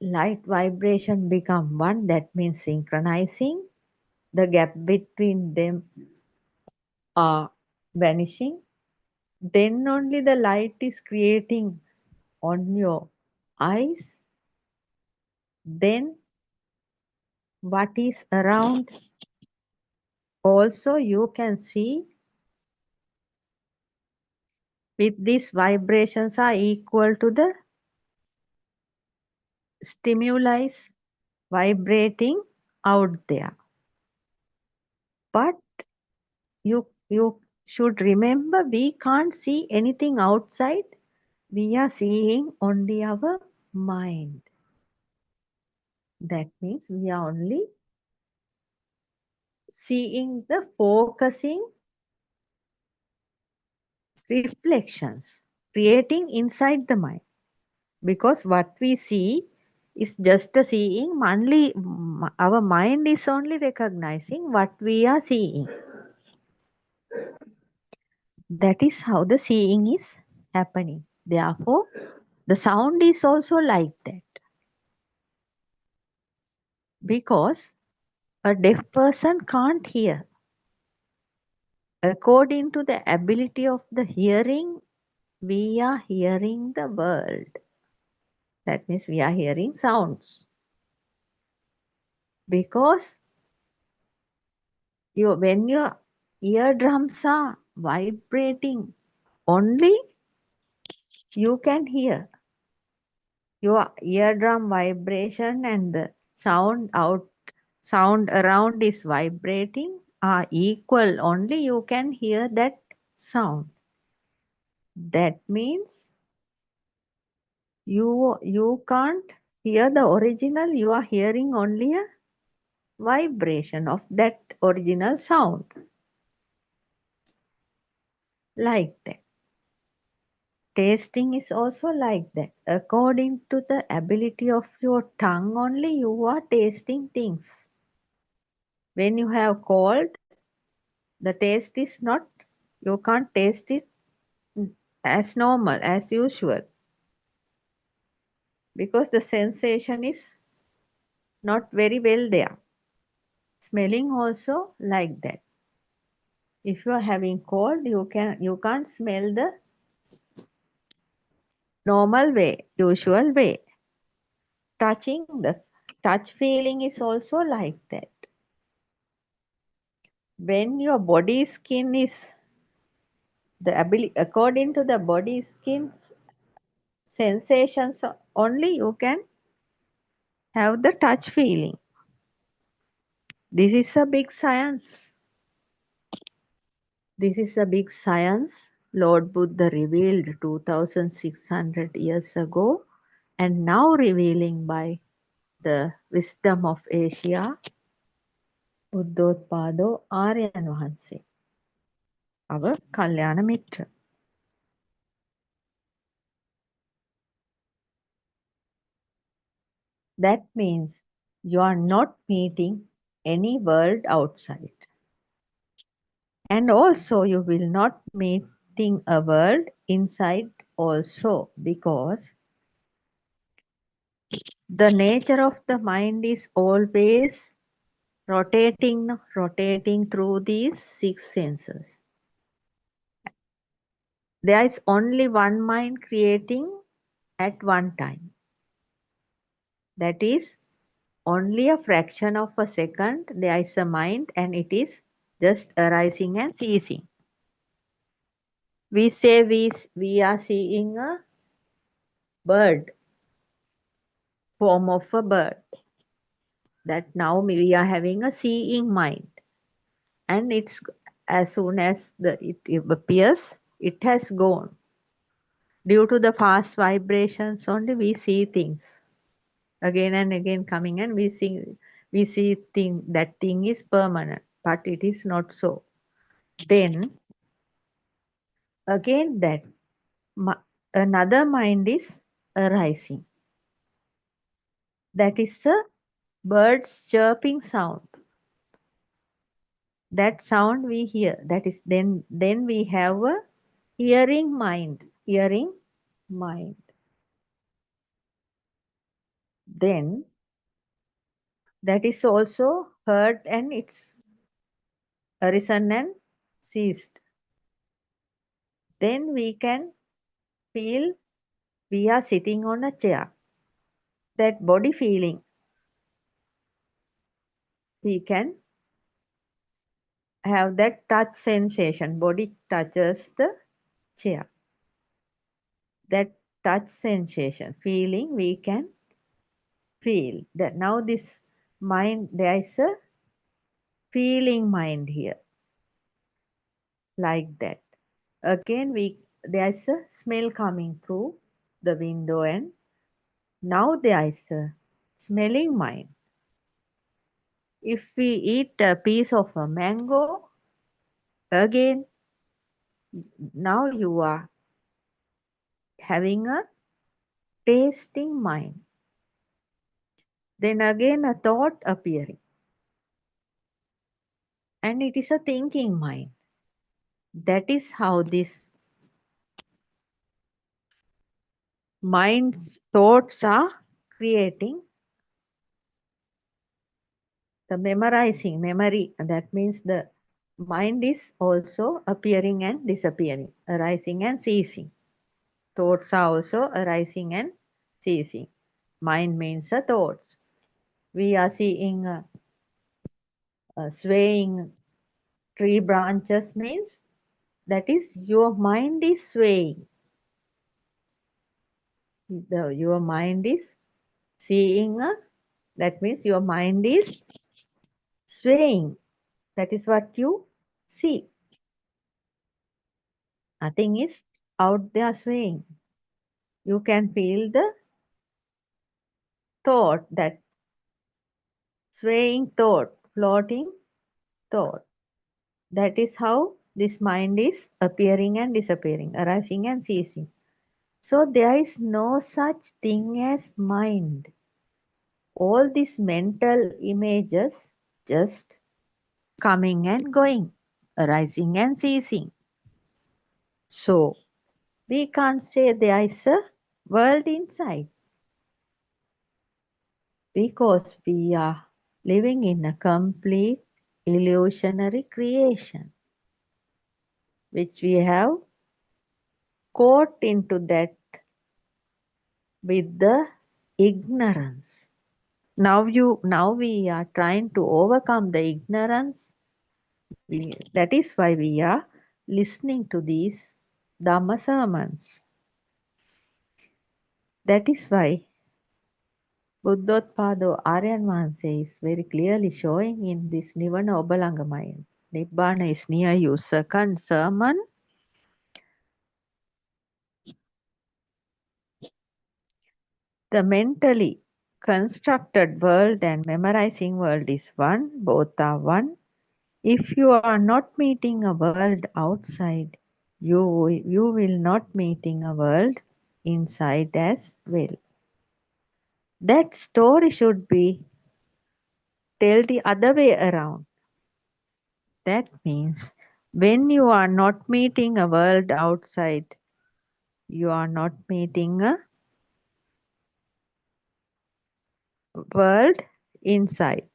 light vibration become one. That means synchronizing. The gap between them are vanishing. Then only the light is creating on your eyes. Then what is around also you can see, with these vibrations are equal to the stimuli vibrating out there. But you should remember, we can't see anything outside. We are seeing only our mind. That means we are only seeing the focusing reflections creating inside the mind. Because what we see is just a seeing, only our mind is only recognizing what we are seeing. That is how the seeing is happening. Therefore, the sound is also like that. Because a deaf person can't hear. According to the ability of the hearing, we are hearing the world. That means we are hearing sounds. Because when your eardrums are vibrating, only you can hear. Your eardrum vibration and the sound around is vibrating are equal, only you can hear that sound. That means you can't hear the original, you are hearing only a vibration of that original sound. Like that. Tasting is also like that. According to the ability of your tongue only, you are tasting things. When you have cold, the taste is not, you can't taste it as normal, as usual. Because the sensation is not very well there. Smelling also like that. If you are having cold, you can't smell the normal way, usual way. Touching, the touch feeling is also like that. When your body skin is the ability, according to the body skin's sensations, only you can have the touch feeling. This is a big science. This is a big science Lord Buddha revealed 2600 years ago, and now revealing by the wisdom of Asia, Buddothpado Aryan Wahanse, our Kalyana Mitra. That means you are not meeting any world outside. And also you will not meeting a world inside also, because The nature of the mind is always rotating through these six senses. There is only one mind creating at one time. That is only a fraction of a second there is a mind and it is just arising and ceasing. We say we are seeing a bird, form of a bird. That now we are having a seeing mind. And it's as soon as it appears, it has gone. Due to the fast vibrations only we see things again and again coming, and we see that thing is permanent, but it is not so. Then again that another mind is arising. That is a bird's chirping sound. That sound we hear. That is then we have a hearing mind. Then that is also heard and it's arisen and ceased. Then we can feel we are sitting on a chair. That body feeling, we can have that touch sensation. Body touches the chair. That touch sensation, feeling, we can feel that now this mind, there is a feeling mind here, like that. Again there is a smell coming through the window, and now there is a smelling mind. If we eat a piece of a mango, again now you are having a tasting mind. Then again a thought appearing, and it is a thinking mind. That is how this mind's thoughts are creating the memory. That means the mind is also appearing and disappearing, arising and ceasing. Thoughts are also arising and ceasing. Mind means the thoughts. We are seeing swaying tree branches, means that is your mind is swaying. Your mind is seeing that means your mind is swaying. That is what you see. Nothing is out there swaying. You can feel the thought, that swaying thought, floating thought. That is how this mind is appearing and disappearing, arising and ceasing. So there is no such thing as mind. All these mental images just coming and going, arising and ceasing. So we can't say there is a world inside, because we are living in a complete illusionary creation, which we have caught into that with the ignorance. Now we are trying to overcome the ignorance. That is why we are listening to these Dhamma sermons. That is why Buddothpado Aryan Vanse is very clearly showing in this Nivana Obalangamaya. Nibbana is near you. Second sermon. The mentally constructed world and memorizing world is one. Both are one. If you are not meeting a world outside, you will not meeting a world inside as well. That story should be tell the other way around. That means when you are not meeting a world outside, you are not meeting a world inside.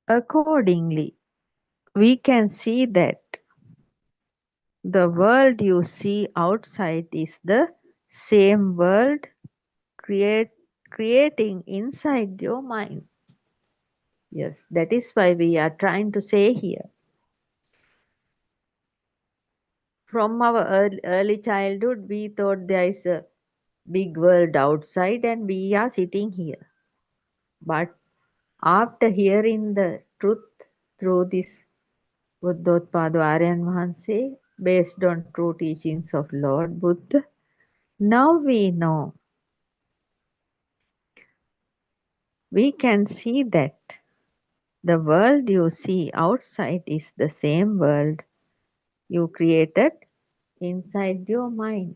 Accordingly, we can see that the world you see outside is the same world creating inside your mind. Yes, that is why we are trying to say here. From our early childhood, we thought there is a big world outside and we are sitting here. But after hearing the truth through this Buddothpado Aryan Mahanse, based on true teachings of Lord Buddha, now we know, we can see that the world you see outside is the same world you created inside your mind.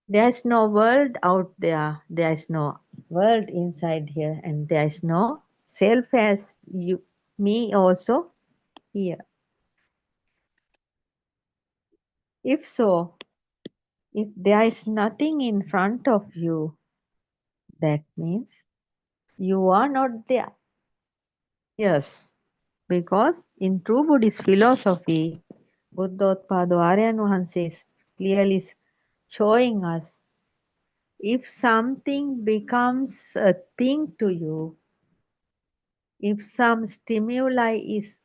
There is no world out there, there is no world inside here, and there is no self as you, me also here. If so, if there is nothing in front of you, that means you are not there. Yes, because in true Buddhist philosophy, Buddothpado Aryan Mahanse is clearly showing us, if something becomes a thing to you, if some stimuli is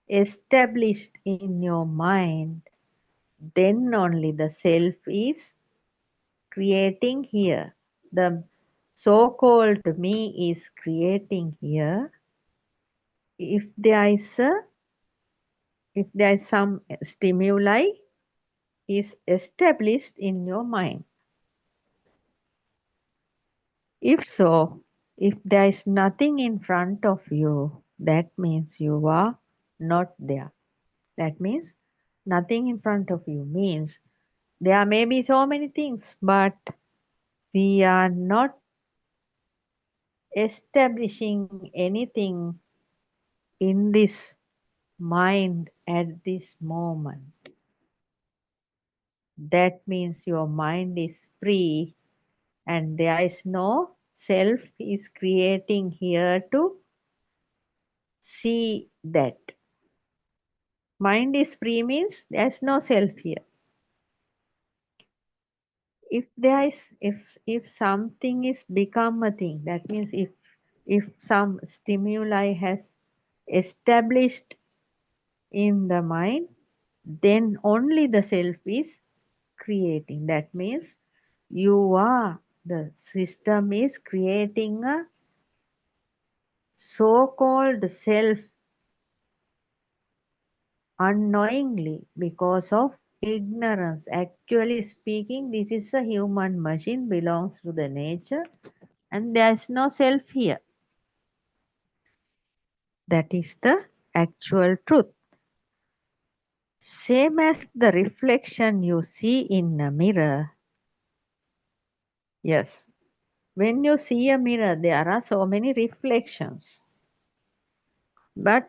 established in your mind, then only the self is creating here. The so-called me is creating here. If there is some stimuli is established in your mind. If so, if there is nothing in front of you, that means you are not there. That means nothing in front of you means there may be so many things, but we are not establishing anything in this mind at this moment. That means your mind is free and there is no self is creating here to see that. Mind is free means there is no self here. If there is, if something is become a thing, that means if some stimuli has established in the mind, then only the self is creating. That means you are, the system is creating a so-called self unknowingly because of ignorance. Actually speaking, this is a human machine, belongs to the nature, and there is no self here. That is the actual truth. Same as the reflection you see in a mirror. Yes, when you see a mirror, there are so many reflections. But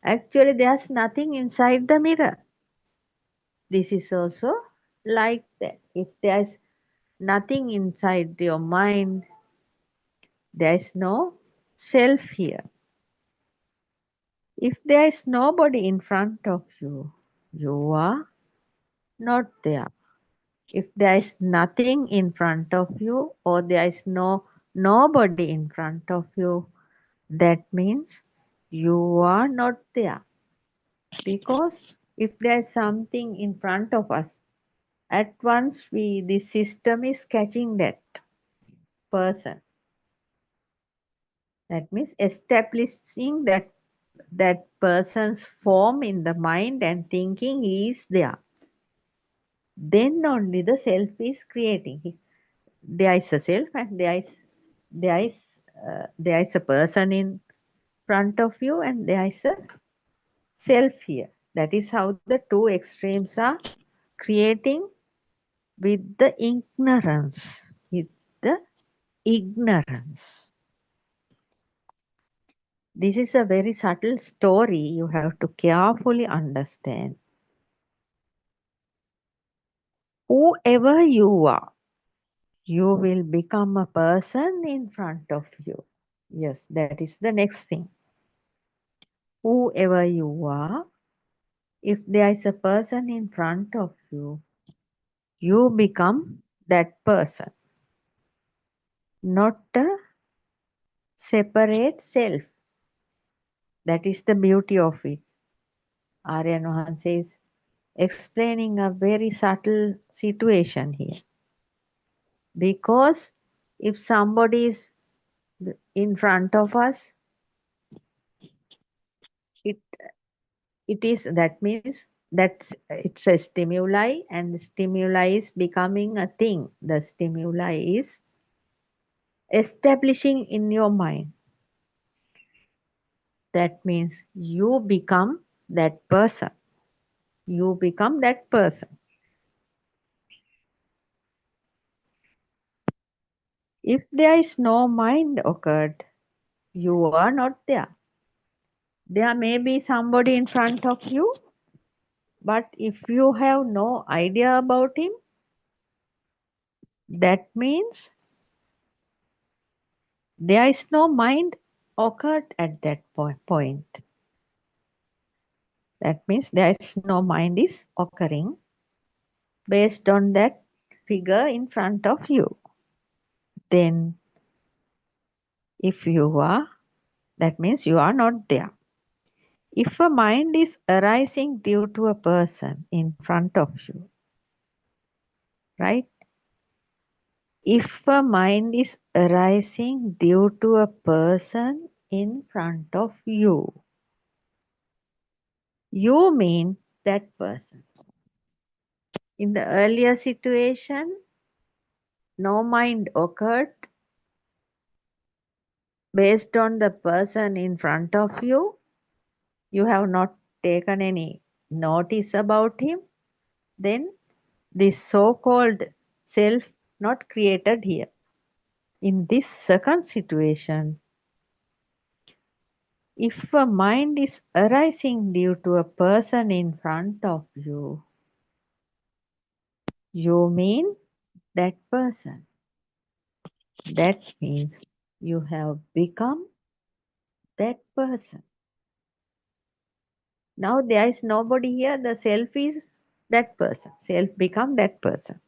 actually, there's nothing inside the mirror. This is also like that. If there's nothing inside your mind, there is no self here. If there is nobody in front of you, you are not there. If there is nothing in front of you or there is nobody in front of you, that means you are not there. Because if there is something in front of us, at once the system is catching that person. That means establishing that person's form in the mind and thinking he is there. Then only the self is creating. There is a self and there is a person in front of you and there is a self here. That is how the two extremes are creating with the ignorance. With the ignorance. This is a very subtle story you have to carefully understand. whoever you are, you will become a person in front of you. Yes, that is the next thing. Whoever you are, if there is a person in front of you, you become that person, not a separate self. That is the beauty of it. Aryan Wahanse is explaining a very subtle situation here. Because if somebody is in front of us, it is, that means that it's a stimuli, and the stimuli is becoming a thing. The stimuli is establishing in your mind. That means you become that person. You become that person. If there is no mind occurred, you are not there. There may be somebody in front of you, but if you have no idea about him, that means there is no mind occurred at that point. That means there is no mind is occurring based on that figure in front of you. Then if you are, that means you are not there. If a mind is arising due to a person in front of you, right? If a mind is arising due to a person in front of you, you mean that person. In the earlier situation, no mind occurred based on the person in front of you. You have not taken any notice about him. Then this so-called self not created here. In this second situation, if a mind is arising due to a person in front of you, you mean that person. That means you have become that person. Now there is nobody here, the self is that person. Self become that person.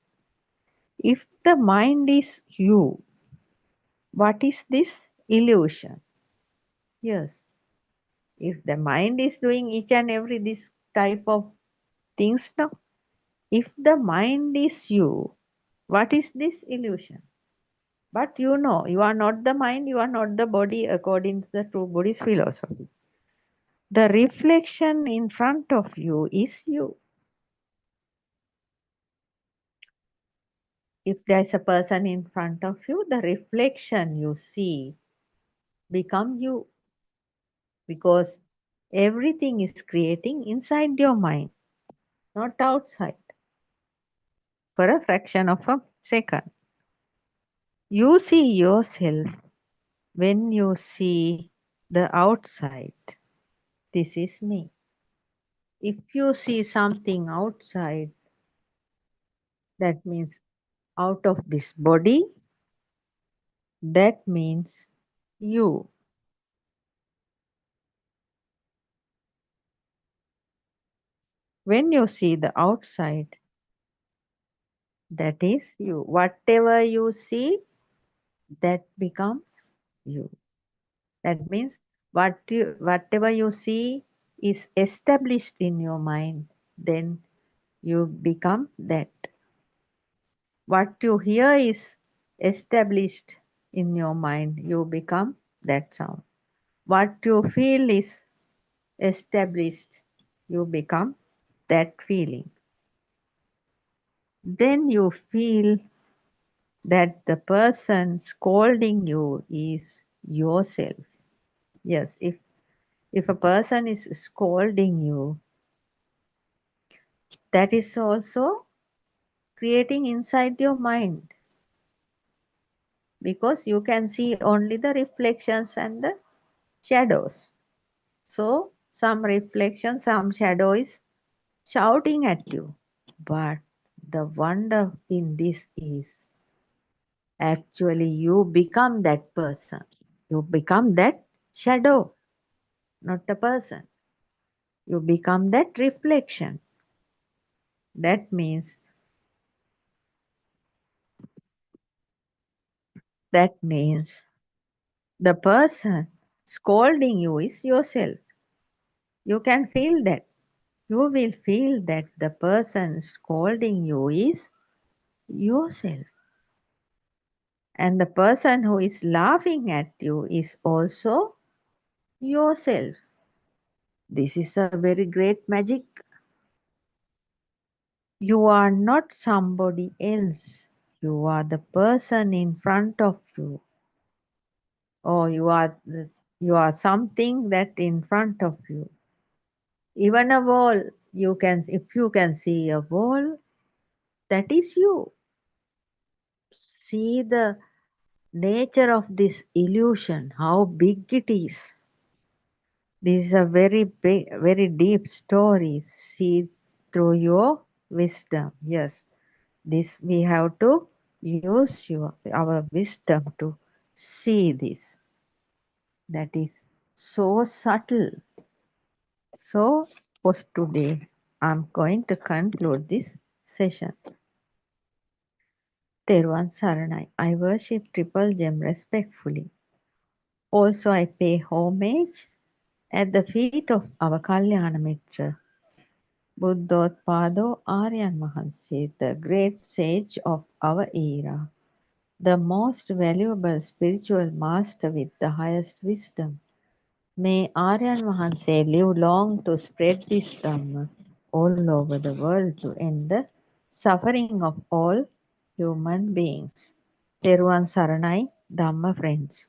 If the mind is you, what is this illusion? Yes. If the mind is doing each and every this type of things now, if the mind is you, what is this illusion? But you know, you are not the mind, you are not the body according to the true Buddhist philosophy. The reflection in front of you is you. If there is a person in front of you, the reflection you see become you. Because everything is creating inside your mind, not outside. For a fraction of a second, you see yourself when you see the outside. This is me. If you see something outside, that means out of this body, that means you. When you see the outside, that is you. Whatever you see, that becomes you. That means whatever you see is established in your mind, then you become that. What you hear is established in your mind, you become that sound. What you feel is established, you become that feeling. Then you feel that the person scolding you is yourself. Yes, if a person is scolding you, that is also creating inside your mind, because you can see only the reflections and the shadows. So some reflection, some shadow is shouting at you, but the wonder in this is actually you become that person. You become that shadow, not a person. You become that reflection. That means the person scolding you is yourself. You can feel that. You will feel that the person scolding you is yourself. And the person who is laughing at you is also yourself. This is a very great magic. You are not somebody else. You are the person in front of you. Or you are something that in front of you. Even a wall, if you can see a wall, that is you. See the nature of this illusion, how big it is. This is a very big, very deep story. See through your wisdom. Yes, this we have to use our wisdom to see this. That is so subtle. So for today, I'm going to conclude this session. Teruvan Saranai. I worship Triple Gem respectfully. Also, I pay homage at the feet of our Kalyana Mitra, Buddothpado Aryan Mahanse, the great sage of our era, the most valuable spiritual master with the highest wisdom. May Aryan Mahanse live long to spread this Dhamma all over the world to end the suffering of all human beings. Teruvan Saranai, Dhamma friends.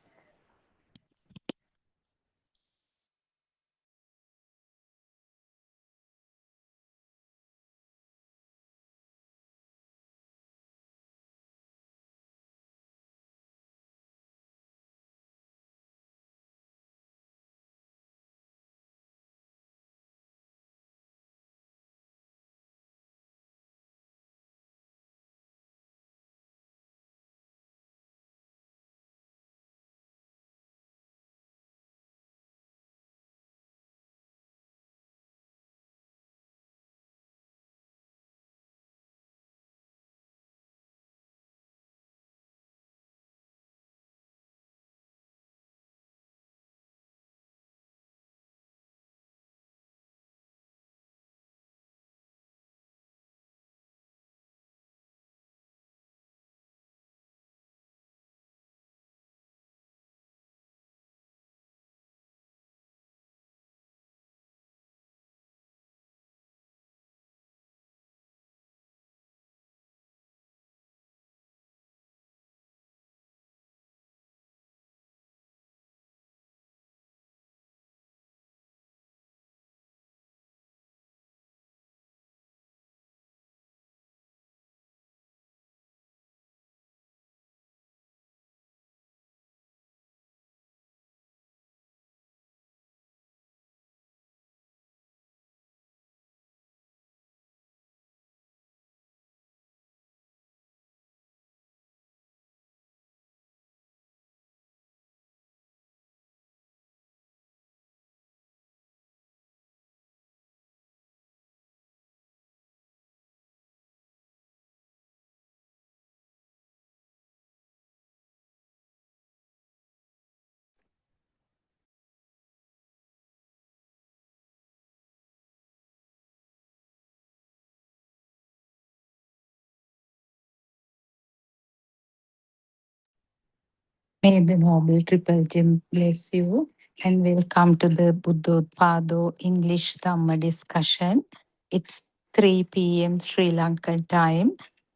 May the Noble Triple Gem bless you and welcome to the Buddothpado English Dhamma discussion. It's 3 p.m. Sri Lankan time.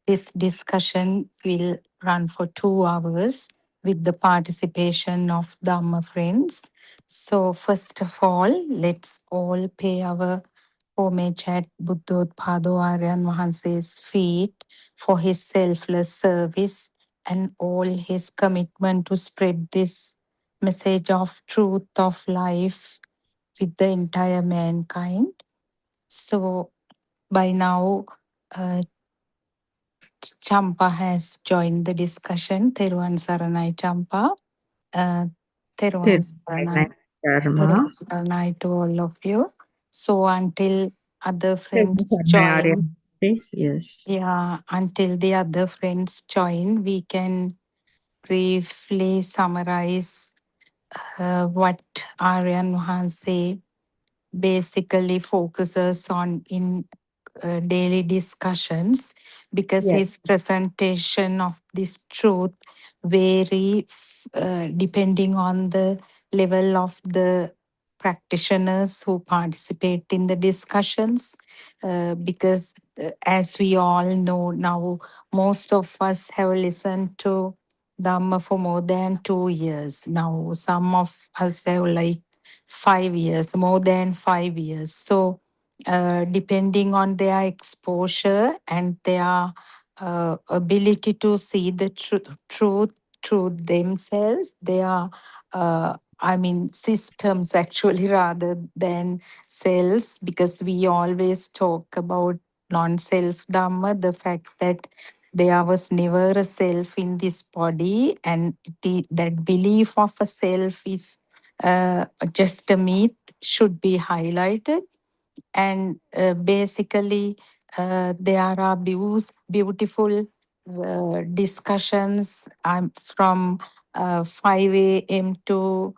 This discussion will run for 2 hours with the participation of Dhamma friends. So first of all, let's all pay our homage at Buddothpado Aryan Mahanse's feet for his selfless service and all his commitment to spread this message of truth of life with the entire mankind. So by now, Champa has joined the discussion. Teruvan Saranai Champa. Teruvan Saranai. Teruvan Saranai to all of you. So until other friends join, Yes. yeah, until the other friends join, we can briefly summarize what Aryan Mahanse basically focuses on in daily discussions, because Yes. his presentation of this truth vary depending on the level of the practitioners who participate in the discussions, because as we all know now, most of us have listened to Dhamma for more than 2 years now. Some of us have like 5 years, more than 5 years. So depending on their exposure and their ability to see the truth through themselves, their systems actually rather than selves, because we always talk about non-self Dhamma, the fact that there was never a self in this body, and that belief of a self is just a myth should be highlighted. And basically, there are beautiful discussions from 5 a.m. to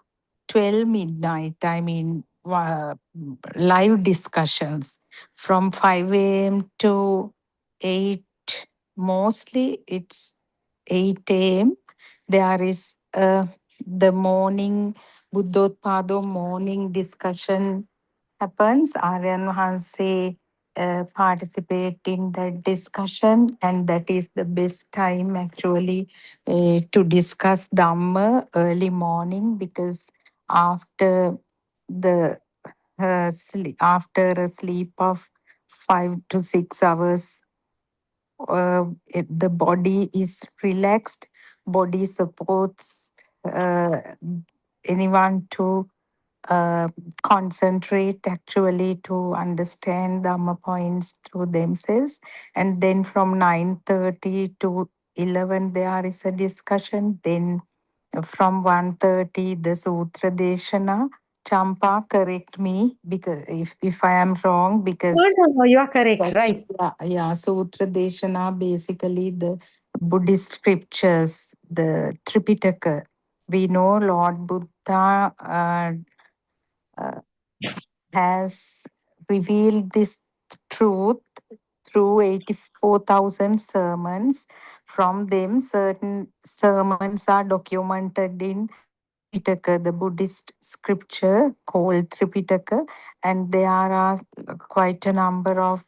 12 midnight. Live discussions from 5 a.m. to 8, mostly it's 8 a.m. There is the morning Buddothpado morning discussion happens. Aryan Mahanse participate in that discussion, and that is the best time actually to discuss Dhamma early morning, because after the after a sleep of 5 to 6 hours, if the body is relaxed, body supports anyone to uh, concentrate actually to understand Dhamma points through themselves. And then from 9:30 to 11 there is a discussion. Then from 1:30 the Sutra Deshana. Champa, correct me because if I am wrong, because No, you are correct, right? yeah, Sutra Deshana, basically the Buddhist scriptures, the Tripitaka. We know Lord Buddha uh, has revealed this truth through 84,000 sermons. From them, certain sermons are documented in Tripitaka, the Buddhist scripture called Tripitaka, and there are quite a number of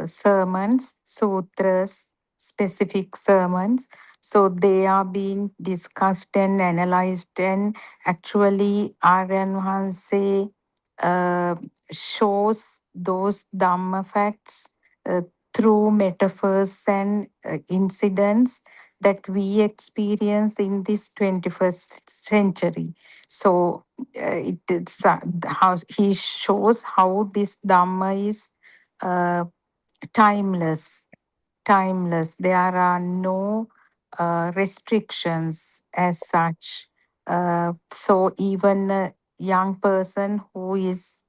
sermons, sutras, specific sermons. So they are being discussed and analyzed, and actually Aryan Mahanse shows those Dhamma facts uh, through metaphors and incidents that we experience in this 21st century. So it's how he shows how this Dhamma is uh, timeless. There are no restrictions as such. So even a young person who is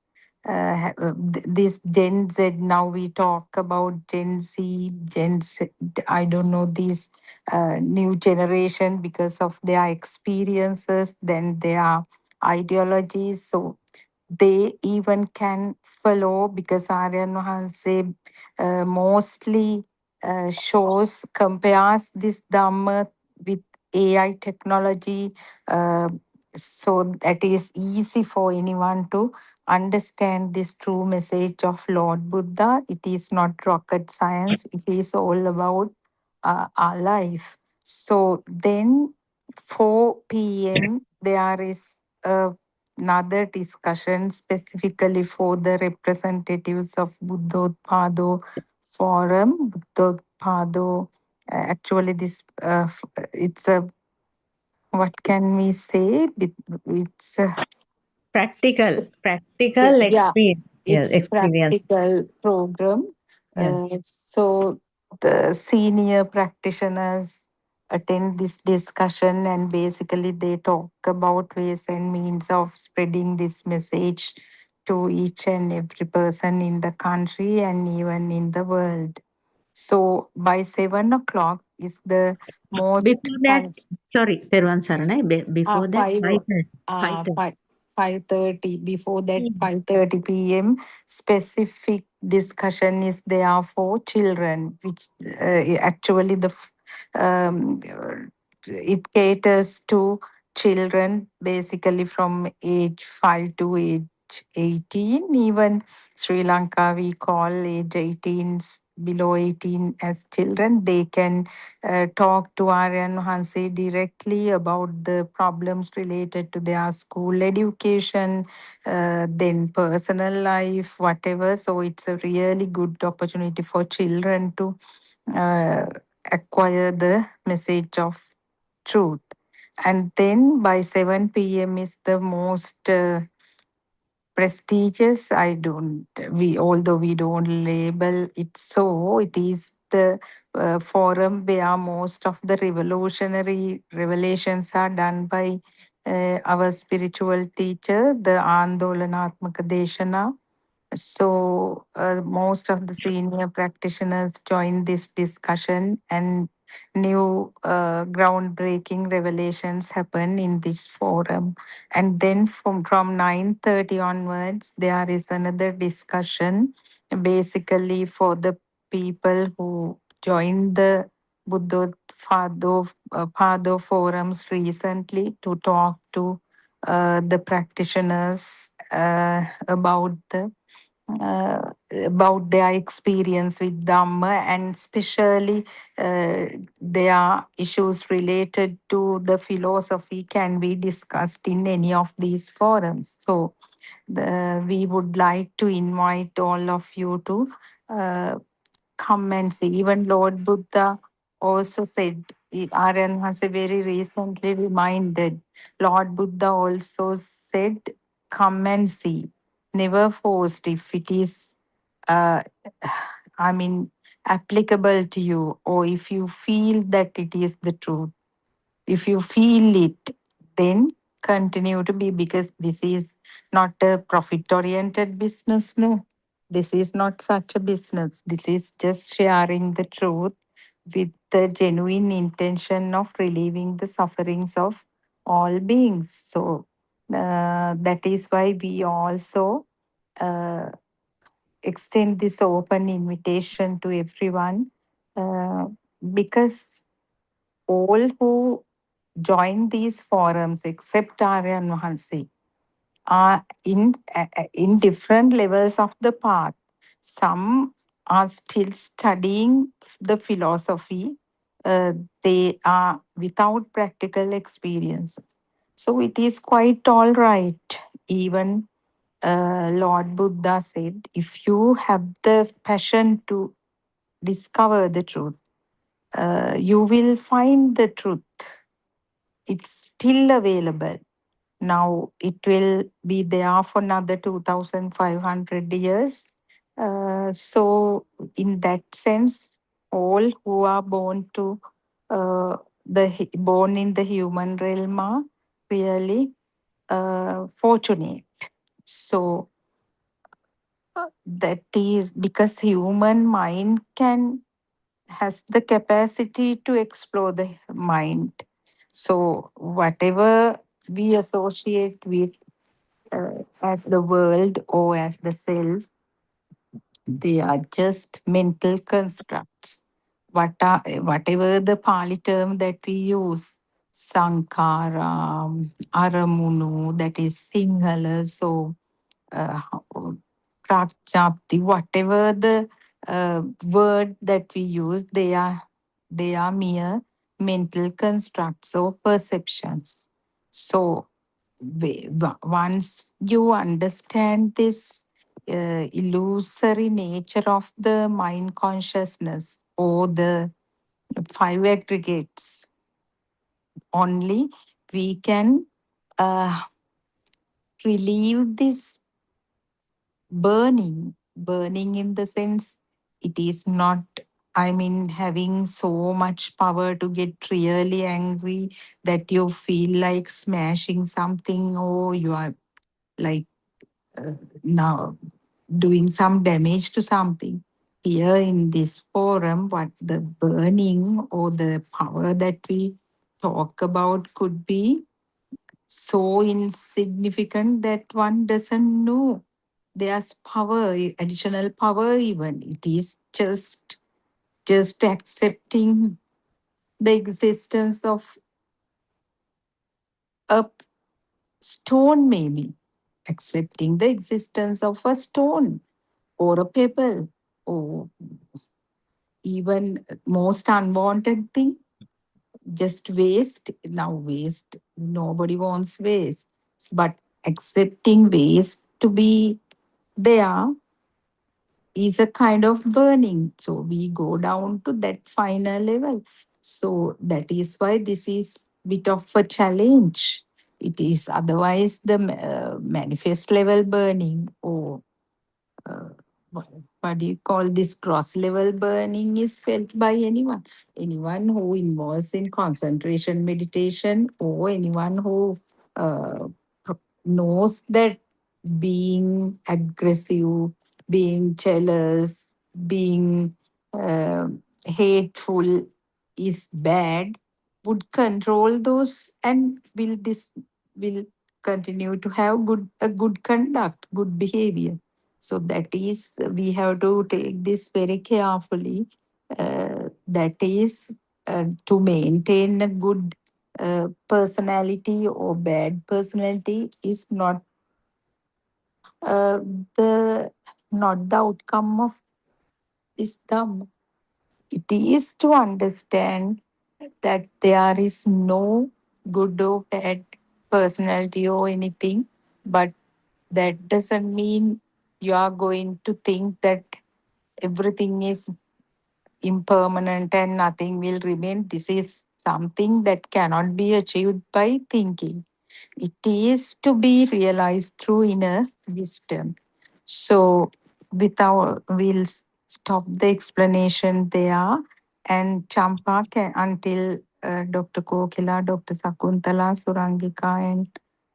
this Gen Z, now we talk about Gen Z, I don't know, this new generation because of their experiences, then their ideologies. So they even can follow, because Aryan Mahanse mostly compares this Dhamma with AI technology, uh, so that is easy for anyone to understand this true message of Lord Buddha. It is not rocket science, it is all about our life. So then 4 p.m. there is another discussion specifically for the representatives of Buddothpado Forum. Buddothpado, actually, this it's a, what can we say? It's a Practical yeah, experience. Yes, it's experience. practical program. Yes. So the senior practitioners attend this discussion, and basically they talk about ways and means of spreading this message to each and every person in the country and even in the world. So by 7 o'clock is the most Before that, sorry, Teruvan Saranai, before that, five 5:30. 5:30. Before that, 5:30 p.m. specific discussion is there for children, which actually um, it caters to children basically from age 5 to age 18. Even Sri Lanka, we call age 18, below 18 as children. They can talk to Aryan Hanse directly about the problems related to their school education, then personal life, whatever. So it's a really good opportunity for children to uh, acquire the message of truth. And then by 7 p.m. is the most prestigious. I don't, we, although we don't label it so, it is the forum where most of the revolutionary revelations are done by our spiritual teacher, the Andolanatmaka Deshana. So most of the senior practitioners join this discussion, and new groundbreaking revelations happen in this forum. And then from 9:30 onwards, there is another discussion, basically for the people who joined the Buddothpado forums recently to talk to the practitioners about the about their experience with Dhamma, and especially their issues related to the philosophy can be discussed in any of these forums. So we would like to invite all of you to uh, come and see. Even Lord Buddha also said, Aryan has very recently reminded, Lord Buddha also said, come and see. Never forced. If it is, uh, I mean, applicable to you, or if you feel that it is the truth, if you feel it, then continue to be, because this is not a profit oriented business. No, this is not such a business. This is just sharing the truth with the genuine intention of relieving the sufferings of all beings. So that is why we also uh, extend this open invitation to everyone, uh, because all who join these forums except Aryan Mahansi are in different levels of the path. Some are still studying the philosophy. Uh, they are without practical experiences. So it is quite all right. Even Lord Buddha said, if you have the passion to discover the truth, you will find the truth. It's still available. Now it will be there for another 2,500 years. So, in that sense, all who are born to born in the human realm are really fortunate. So that is because human mind can has the capacity to explore the mind. So whatever we associate with as the world or as the self, they are just mental constructs. Whatever the Pali term that we use, Sankara, Aramunu, that is Sinhala, so uh, Prajapti, whatever the word that we use, they are mere mental constructs or perceptions. So once you understand this illusory nature of the mind consciousness or the five aggregates, only we can uh, relieve this burning in the sense it is not I mean, having so much power to get really angry that you feel like smashing something, or you are like now doing some damage to something. Here in this forum, what the burning or the power that we talk about could be so insignificant that one doesn't know there's power, additional power even. It is just accepting the existence of a stone, maybe accepting the existence of a stone or a pebble, or even most unwanted thing, just waste. Now waste, nobody wants waste, but accepting waste to be there is a kind of burning. So we go down to that final level. So that is why this is bit of a challenge. It is otherwise the manifest level burning, or uh, what do you call this, cross level burning is felt by anyone who involves in concentration meditation, or anyone who uh, knows that being aggressive, being jealous, being hateful is bad, would control those and will continue to have good conduct, good behavior. So that is, we have to take this very carefully. That is, to maintain a good personality or bad personality is uh, the not the outcome of wisdom. It is to understand that there is no good or bad personality or anything, but that doesn't mean you are going to think that everything is impermanent and nothing will remain. This is something that cannot be achieved by thinking. It is to be realized through inner wisdom. So, we'll stop the explanation there, and Champa can, until Dr. Kokila, Dr. Sakuntala, Surangika, and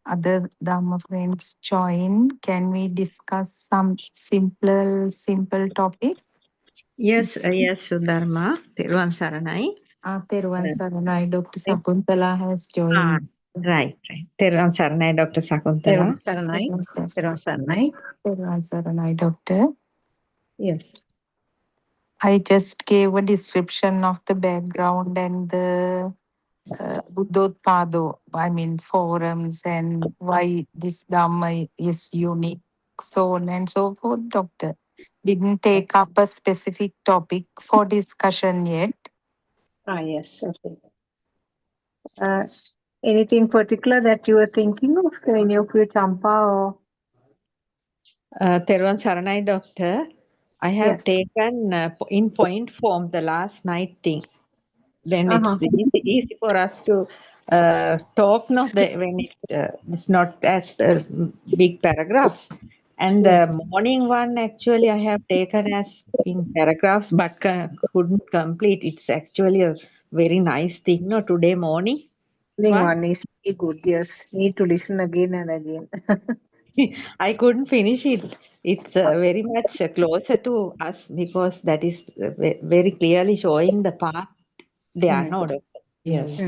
other Dhamma friends join. Can we discuss some simple topic? Yes, yes, Sudharma. Thiruvan Saranai. Teruvan Uh, Saranai, Dr. right. Sakuntala has joined. Right. Thiruvan Saranai, Dr. Sakuntala. Teruvan Saranai, Doctor. Yes. I just gave a description of the background and the Buddothpado, I mean, forums, and why this Dhamma is unique, so on and so forth, Doctor. Didn't take up a specific topic for discussion yet. Yes. Okay. Uh, Anything particular that you were thinking of, any of you, Champa or? Thiruvan Saranai, Doctor. I have taken in point form the last night thing. Then it's easy for us to talk now when it's not as big paragraphs. And the morning one, actually, I have taken as in paragraphs, but couldn't complete. It's actually a very nice thing. No, today morning One is very good. Yes, need to listen again and again. I couldn't finish it. It's very much closer to us because that is very clearly showing the path they are not. Yes.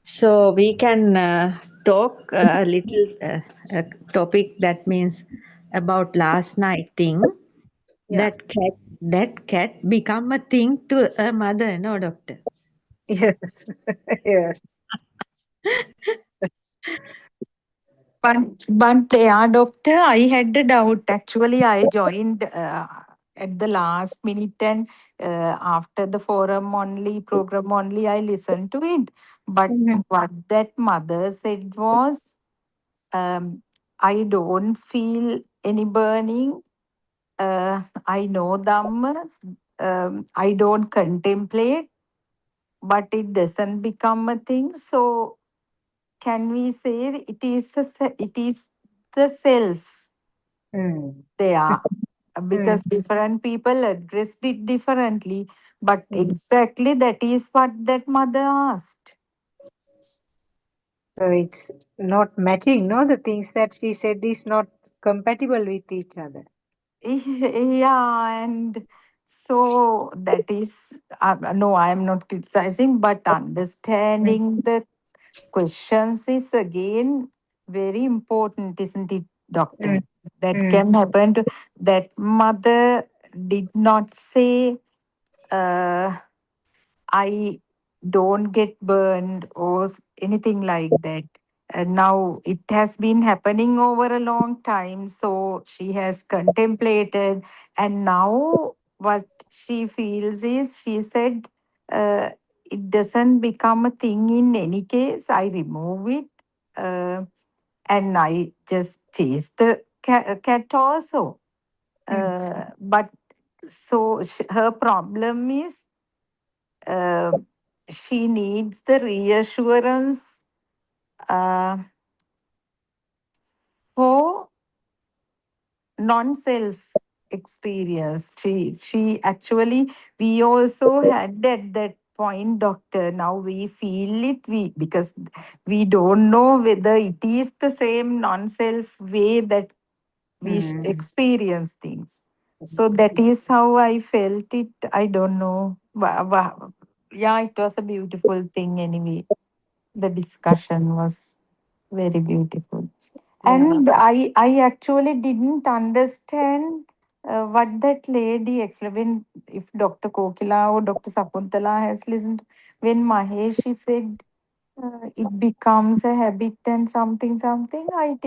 So we can talk a little topic that means about last night thing. Yeah. That cat become a thing to a mother, no, doctor? Yes. Yes. But yeah, Doctor, I had a doubt. Actually, I joined at the last minute, and after the forum only, program only, I listened to it. But what that mother said was, I don't feel any burning. I know Dhamma. I don't contemplate, but it doesn't become a thing. So, can we say it is the self Mm. there? because different people addressed it differently. But exactly that is what that mother asked. So it's not matching, no? The things that she said is not compatible with each other. Yeah, and so that is, no, I am not criticizing, but understanding the questions is again very important, isn't it, doctor? Mm, That mm, can happen to that mother did not say, I don't get burned or anything like that. And now it has been happening over a long time. So she has contemplated. And now what she feels is she said, it doesn't become a thing in any case. I remove it. Uh, and I just chase the cat also. mm, But so her problem is uh, she needs the reassurance for non-self experience. She actually, we also had at that point, doctor. Now we feel it, we because we don't know whether it is the same non-self way that we experience things. So that is how I felt it. I don't know. Yeah, it was a beautiful thing anyway. The discussion was very beautiful. yeah. And I actually didn't understand what that lady explained. If Dr. Kokila or Dr. Sakuntala has listened, when Mahesh said it becomes a habit and something, I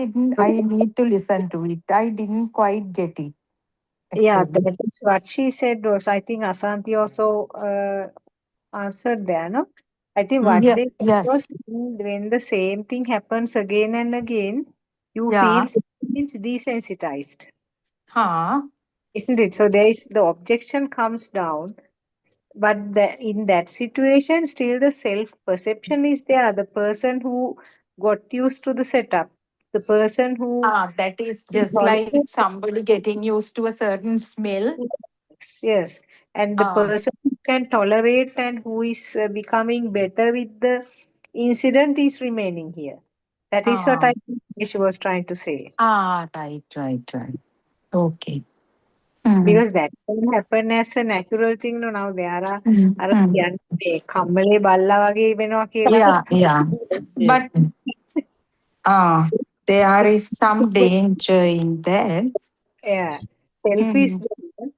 need to listen to it. I didn't quite get it Yeah, actually. that is what she said was, I think Asanti also answered there, no? I think what Yeah, they said yes. was when the same thing happens again and again, you feel Yeah. desensitized, Huh. isn't it? So there is the objection comes down, but in that situation, still the self perception is there. The person who got used to the setup, the person who That is just like somebody getting used to a certain smell. yes, and the Ah. person who can tolerate and who is becoming better with the incident is remaining here. That is what Ah. I think she was trying to say. Right. Okay. Mm. Because that can happen as a natural thing. No, now there are Mm. අර Mm. කියන්නේ කම්මලේ බල්ලා වගේ වෙනවා කියලා. Yeah. Yes. But there is some danger in that. Yeah, self is Mm. there,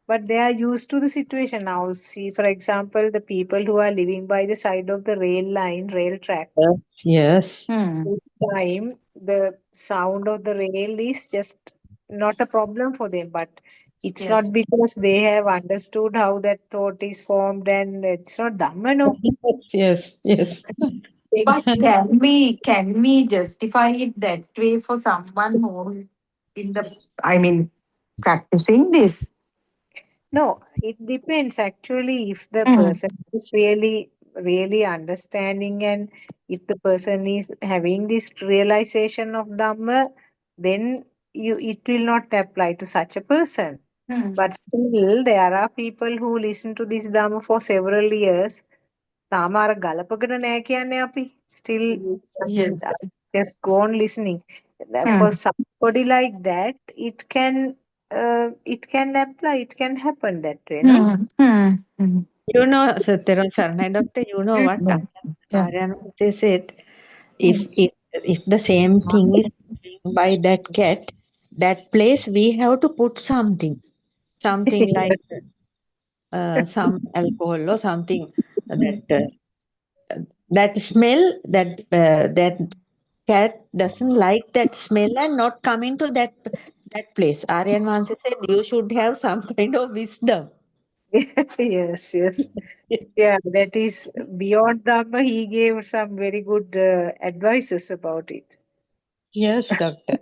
but they are used to the situation now. See, for example, the people who are living by the side of the rail track. Yes. Mm. This time, the sound of the rail is just not a problem for them, but it's Yes. not because they have understood how that thought is formed, and it's not Dhamma, no. Yes. But can we justify it that way for someone who's in the, I mean, practicing this? No, it depends actually if the Mm. person is really understanding, and if the person is having this realization of Dhamma, then it will not apply to such a person. Mm. But still, there are people who listen to this Dhamma for several years. තාම අර ගලපගෙන නෑ කියන්නේ අපි. Still, Yes. just go on listening. For Mm. somebody like that, it can apply, it can happen that way, no? Mm. Mm. Mm. You know, Satyran Saranai doctor, you know what Mm. Yeah. Aryan they said, if the same thing is by that cat, that place we have to put something like some alcohol or something that smell that cat doesn't like that smell and not coming to that place. Aryan once said you should have some kind of wisdom. Yes. Yeah, that is beyond Dhamma. He gave some very good advices about it. Yes, doctor.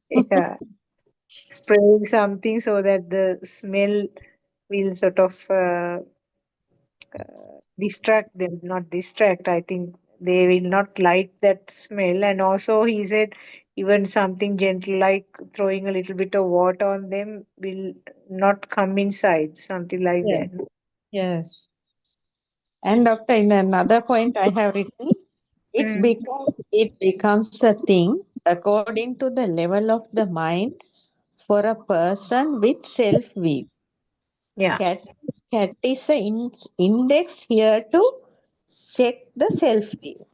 Yeah, spraying something so that the smell will sort of distract them, not distract. I think they will not like that smell. And also, he said even something gentle like throwing a little bit of water on them will not come inside, something like Yes. that. Yes. And doctor, in another point I have written, it becomes a thing according to the level of the mind for a person with self-view. Yeah. Cat is an index here to check the self-view.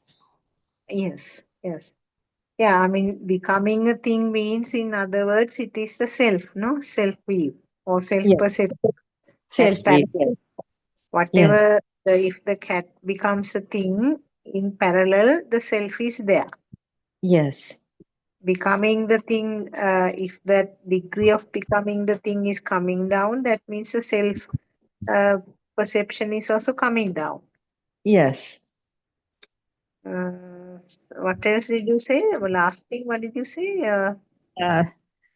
Yes, yes. Yeah, I mean, becoming a thing means, in other words, it is the self, no? Self-view or Yes. self-perception. That's Self-view. parallel. Yes. Whatever, if the cat becomes a thing, in parallel, the self is there. Yes. Becoming the thing, if that degree of becoming the thing is coming down, that means the self perception is also coming down. Yes. What else did you say? Well, last thing, what did you say?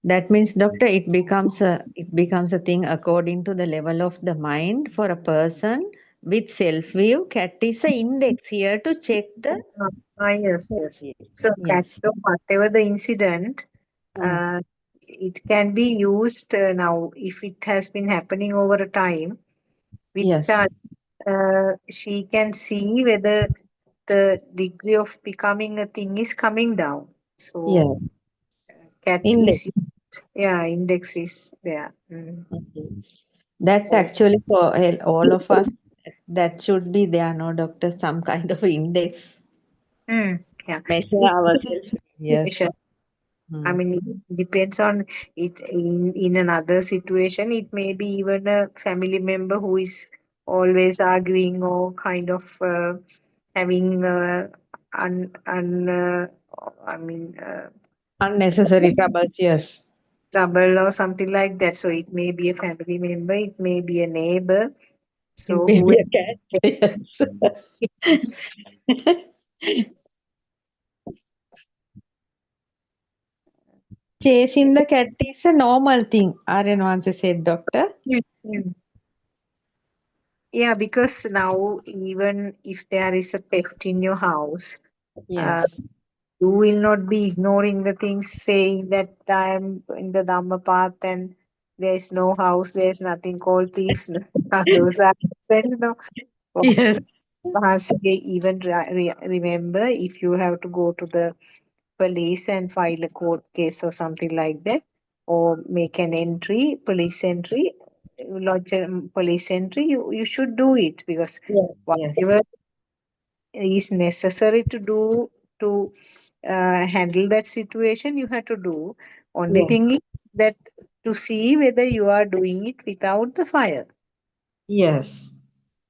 That means, doctor, it becomes a thing according to the level of the mind for a person with self-view. Cat is an index here to check the Yes, yes. So, yes. whatever the incident, Mm. it can be used now if it has been happening over a time. With Yes. that, she can see whether the degree of becoming a thing is coming down. Yeah. So, cat Index. is, yeah, index is there. That So, actually for all of us, that should be there, no, doctor, some kind of index. yeah. Measure ourselves. Yes. I mean, it depends on it. In another situation, it may be even a family member who is always arguing or kind of having I mean, Unnecessary troubles, yes. trouble or something like that. So it may be a family member, it may be a neighbor. So Maybe who a cat. Yes. Chasing the cat is a normal thing, Aryan once said, doctor. Yeah, because now even if there is a theft in your house, Yes. you will not be ignoring the things, saying that I am in the Dhamma path and there is no house, there is nothing called thief. Those are sense, no. Yes. Even remember, if you have to go to the police and file a court case or something like that, or make an entry, police entry, lodge a police entry, you should do it, because Yes. whatever is necessary to do to handle that situation, you have to do. Only Yes. thing is that to see whether you are doing it without the fire. Yes.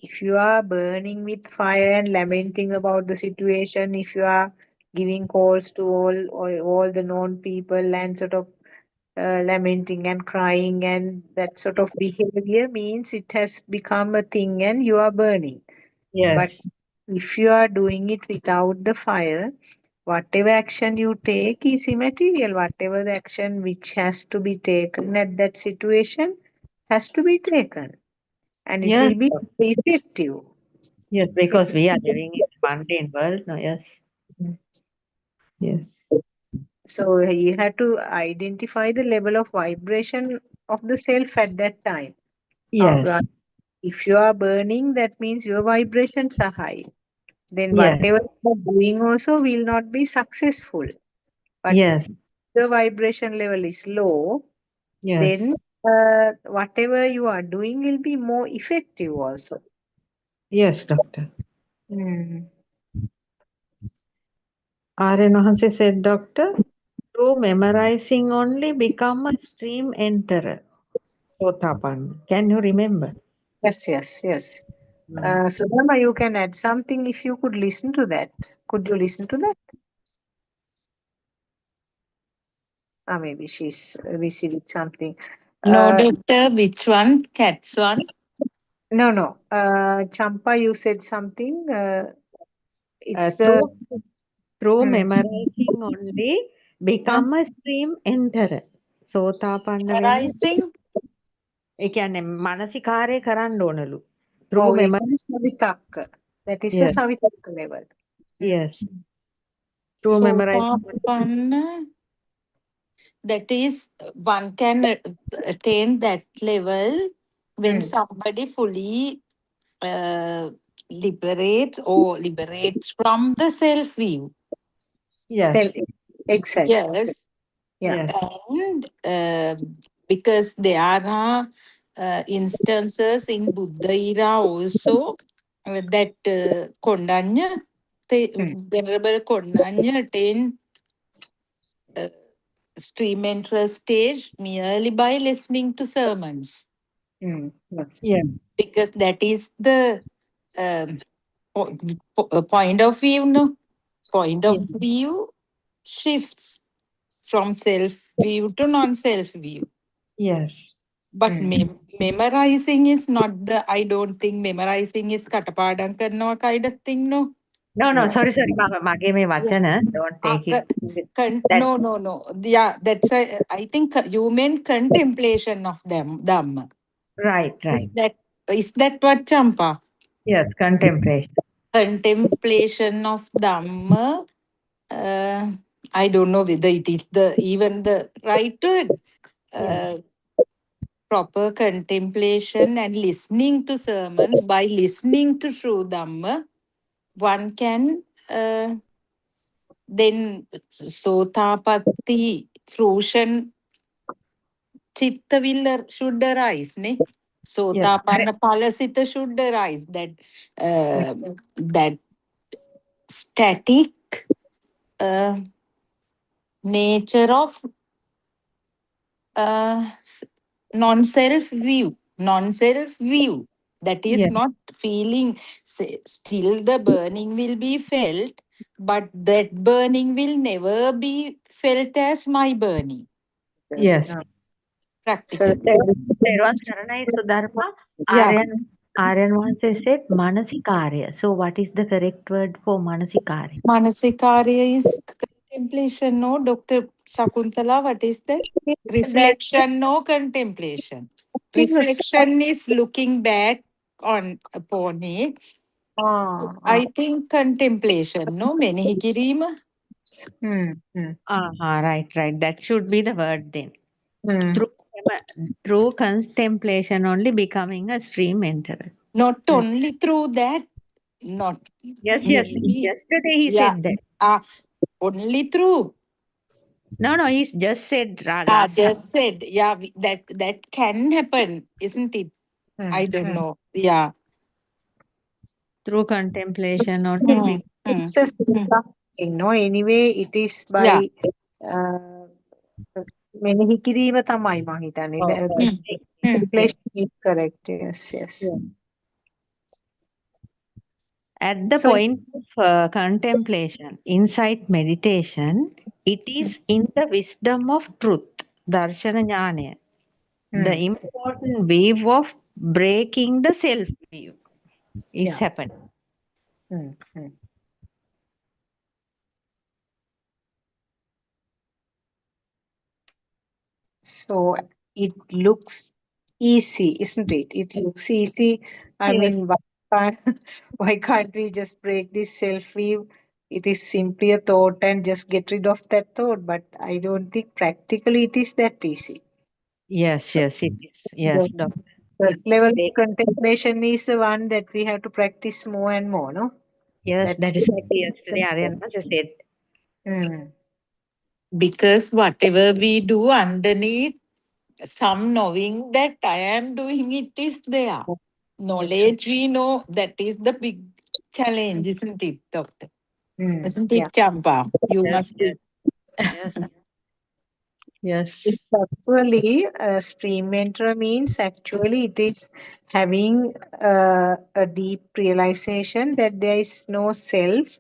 If you are burning with fire and lamenting about the situation, if you are giving calls to all the known people and sort of lamenting and crying, and that sort of behavior means it has become a thing and you are burning. But Yes. if you are doing it without the fire, whatever action you take is immaterial. Whatever the action which has to be taken at that situation has to be taken, and it Yes. will be effective. Yes, because we are living in a mundane world. No, yes. Yes. So you have to identify the level of vibration of the self at that time. Yes. If you are burning, that means your vibrations are high. Then Yes. whatever you are doing also will not be successful. But Yes. the vibration level is low, Yes. then whatever you are doing will be more effective also. Yes, doctor. Mm. Aryan Wahanse said, doctor, through memorizing only become a stream enterer. Sotapanna. Can you remember? Yes, yes, yes. Sudama, you can add something if you could listen to that. Could you listen to that? Maybe she's busy with something. No, doctor, which one? Cats one? No. Champa, you said something. It's the through memorizing only become a stream enterer. Sotapanna වෙන්න. Memorizing? ඒ කියන්නේ මානසිකාරය කරන්න ඕනලු. Through it memory. is Savitaka. That is a Yes. Savitaka level. Yes. Through memorizing. Sotapanna. that is, one can attain that level when somebody fully liberates from the self-view. Yes. Exactly. Yes. Yeah. Yes. And because there are instances in Buddha era also that Kondanya, Venerable Kondanya attained stream entrance stage merely by listening to sermons. Yes. Yeah. Because that is the point of view, no? Point of view shifts from self-view to non-self-view. Yes. But memorizing is not the, I don't think memorizing is katapadam karnawa kind of thing, no? No, sorry. Mage me vachana. Don't take it. That. No. Yeah, that's I think you meant contemplation of them, Dhamma. Right. Is that what, Champa? Yes, contemplation. Contemplation of Dhamma. I don't know whether it is even the right word. Proper contemplation and listening to sermons. By listening to true Dhamma, one can then Sotapatti fruition chitta will should arise, ne? Sotapanna palasita should arise. That static nature of non-self view. That is not feeling. Still the burning will be felt, but that burning will never be felt as my burning. Yes. Practically. Terwan Saranai Sudharma, Aryan Vanse said Manasikarya. So what is the correct word for Manasikarya? Manasikarya is contemplation, no? Dr. Shakuntala, what is that? Reflection, no contemplation. Reflection is looking back upon it. I think contemplation, no? Menihikirima. Right. That should be the word then. Through contemplation only becoming a stream enterer. Not only through that, not. Yes. Yesterday he said that. Only through. No, he's just said last time. Just said, yeah, that can happen, isn't it? I don't know. Yeah. Through contemplation only. It's a something, no? Anyway, it is by මෙනෙහි කිරීම තමයි මම හිතන්නේ. Contemplation is correct. Yes. At the point of contemplation, insight meditation, it is in the wisdom of truth, darshana jnana, the important wave of breaking the self view is happening. So it looks easy, isn't it? It looks easy. I mean, why can't we just break this self-view? It is simply a thought and just get rid of that thought. But I don't think practically it is that easy. Yes, it is. Yes, doctor. First level of contemplation is the one that we have to practice more and more, no? Yes, that is what yesterday Aryan said. Because whatever we do underneath, some knowing that I am doing it is there. Knowledge we know, that is the big challenge, isn't it, Doctor? Isn't it, Champa? You must be. Yes. It's actually stream enterer means actually it is having a deep realization that there is no self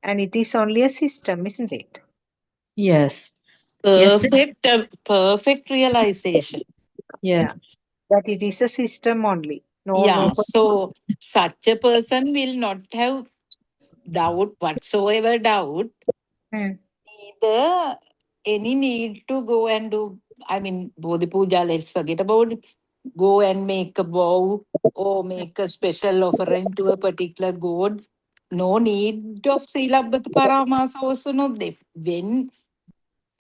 and it is only a system, isn't it? Yes. Perfect realization. Yes. That it is a system only. So such a person will not have whatsoever doubt. Neither any need to go and do, I mean, Bodhi Puja, let's forget about it. Go and make a vow or make a special offering to a particular god. No need of Silabhat Paramasa also. No, when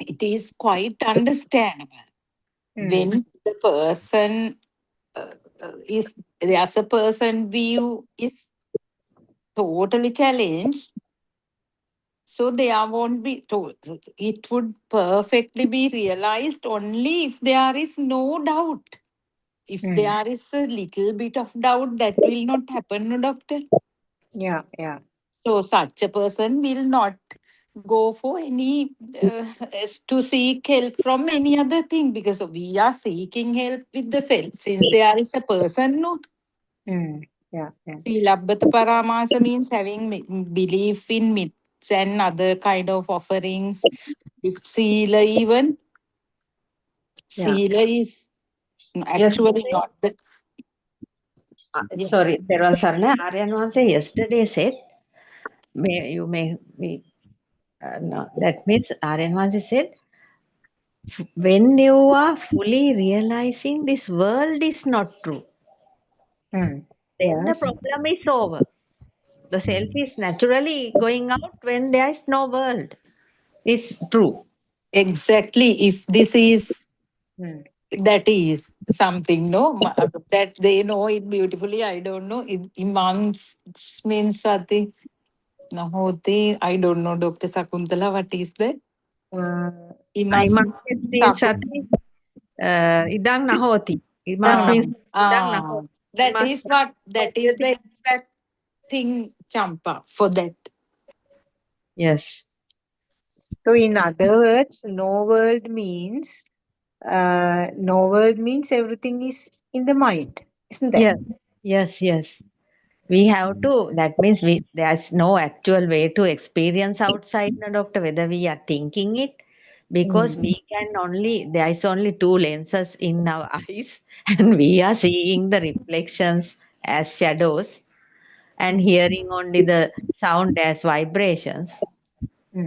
it is quite understandable. When the person is, there's a person view is totally challenged, so there won't be, it would perfectly be realized only if there is no doubt. If there is a little bit of doubt, that will not happen, no, doctor? Yeah. So such a person will not go for any to seek help from any other thing, because we are seeking help with the self, since there is a person, no. Yeah. Silabbata paramasa means having belief in myths and other kind of offerings. If Sila even, Yeah. Sila is actually Yesterday, not the. sorry, Teruvan Sarana, Aryan Wanse yesterday said, you may be, no, that means Aryan Wanse said, when you are fully realizing this world is not true, then the Yes. problem is over. The self is naturally going out when there is no world. Is true. Exactly. If this is, that is something, no, that they know it beautifully. I don't know. Imams means Sati. Nahoti. I don't know, Dr. Sakuntala. What is that? Imas means idang nahoti. Imas means idang nahoti. That is what, that is the exact thing, Champa, for that. Yes. So in other words, no world means everything is in the mind, isn't that? Yes. We have to, that means there's no actual way to experience outside, no, doctor, whether we are thinking it, because we can only, there is only two lenses in our eyes, and we are seeing the reflections as shadows and hearing only the sound as vibrations,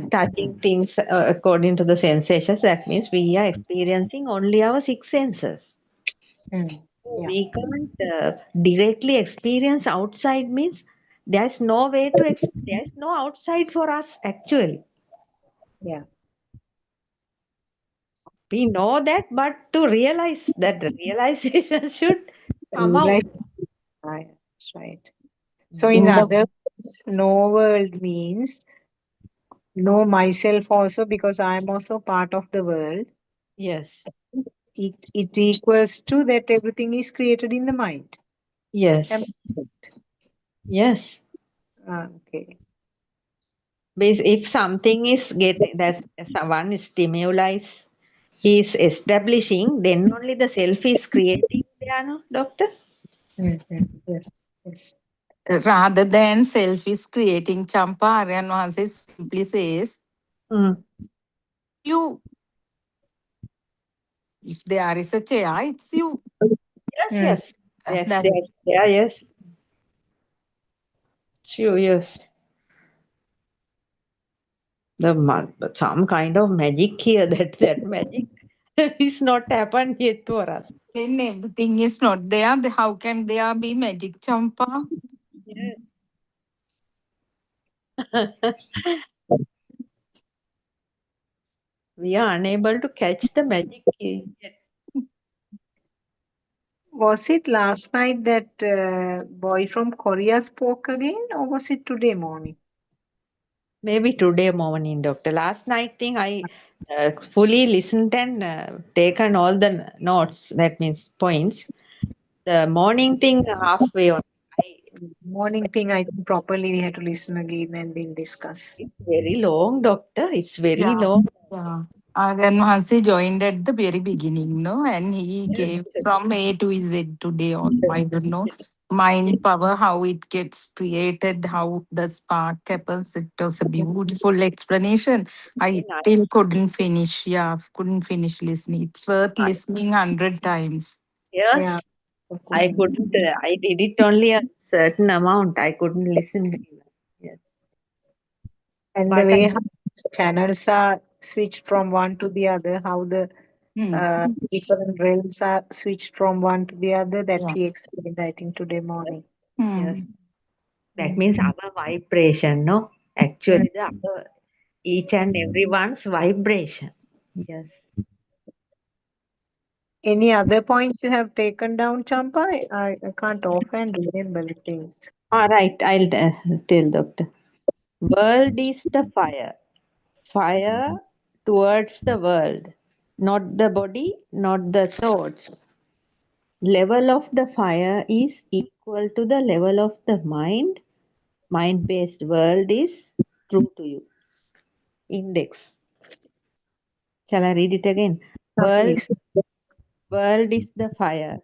touching things according to the sensations. That means we are experiencing only our six senses. We can't directly experience outside, means there's no way to there's no outside for us actually. Yeah. We know that, but to realize that, the realization should come out. Right. That's right. So in other words, no world means know myself also, because I am also part of the world. Yes. It equals to that everything is created in the mind. Yes. Yes. Okay. If something is getting, that someone stimuli is establishing, then only the self is creating there, no, doctor? Yes. Rather than self is creating, Champa, Aryan Vanse simply says, you. If there is a chair, it's you. Yes. That, Yes. True, yes. Some kind of magic here, that magic is not happened yet for us. when everything is not there, how can there be magic, Champa? We are unable to catch the magic yet. Was it last night that boy from Korea spoke again, or was it today morning? Maybe today morning, doctor. Last night thing I fully listened and taken all the notes. That means points. The morning thing halfway on. Morning thing, I think properly we had to listen again and then discuss. It's very long, doctor. It's very long. Yeah. Aryan Vanse joined at the very beginning, no? And he gave from A to Z today on, I don't know, mind power, how it gets created, how the spark happens. It was a beautiful explanation. I still couldn't finish. Yeah, couldn't finish listening. It's worth listening 100 times. Yes. I couldn't. I did it only a certain amount. I couldn't listen. Yes. And But the way how channels are switched from one to the other, how the different realms are switched from one to the other, that he explained, I think, today morning. Yes. That means our vibration, no? Actually, each and everyone's vibration. Yes. Any other points you have taken down, Champa? I can't often remember the things. All right, I'll tell doctor. World is the fire. Fire towards the world, not the body, not the thoughts. Level of the fire is equal to the level of the mind. Mind-based world is true to you. Index. Shall I read it again? World, Please. world is the fire.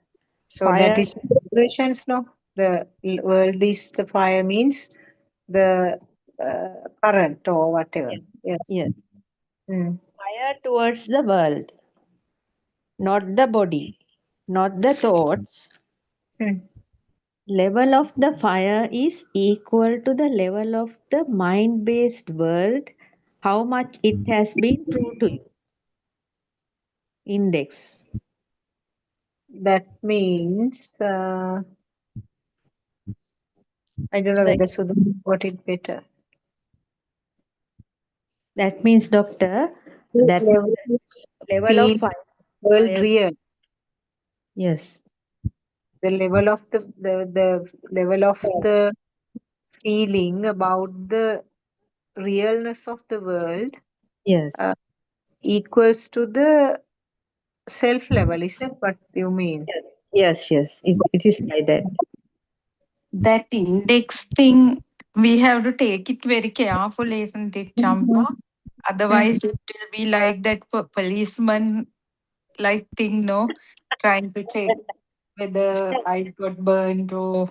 So that Fire. is vibrations, no? The world is the fire means the current or whatever. Yes. Yes. Mm. Fire towards the world, not the body, not the thoughts. Mm. Level of the fire is equal to the level of the mind-based world, how much it has been true to you. Index. That means I don't know The- whether Sudha got it better. that means, doctor, that Level level of feel fire. world fire real. yes. The level of the level of the feeling about the realness of the world Yes. equals to the self level. Is that what you mean? Yes, yes. It is like that. That index thing, we have to take it very carefully, isn't it, Champa? Otherwise, it will be like that policeman like thing, no? Trying to check whether I got burned or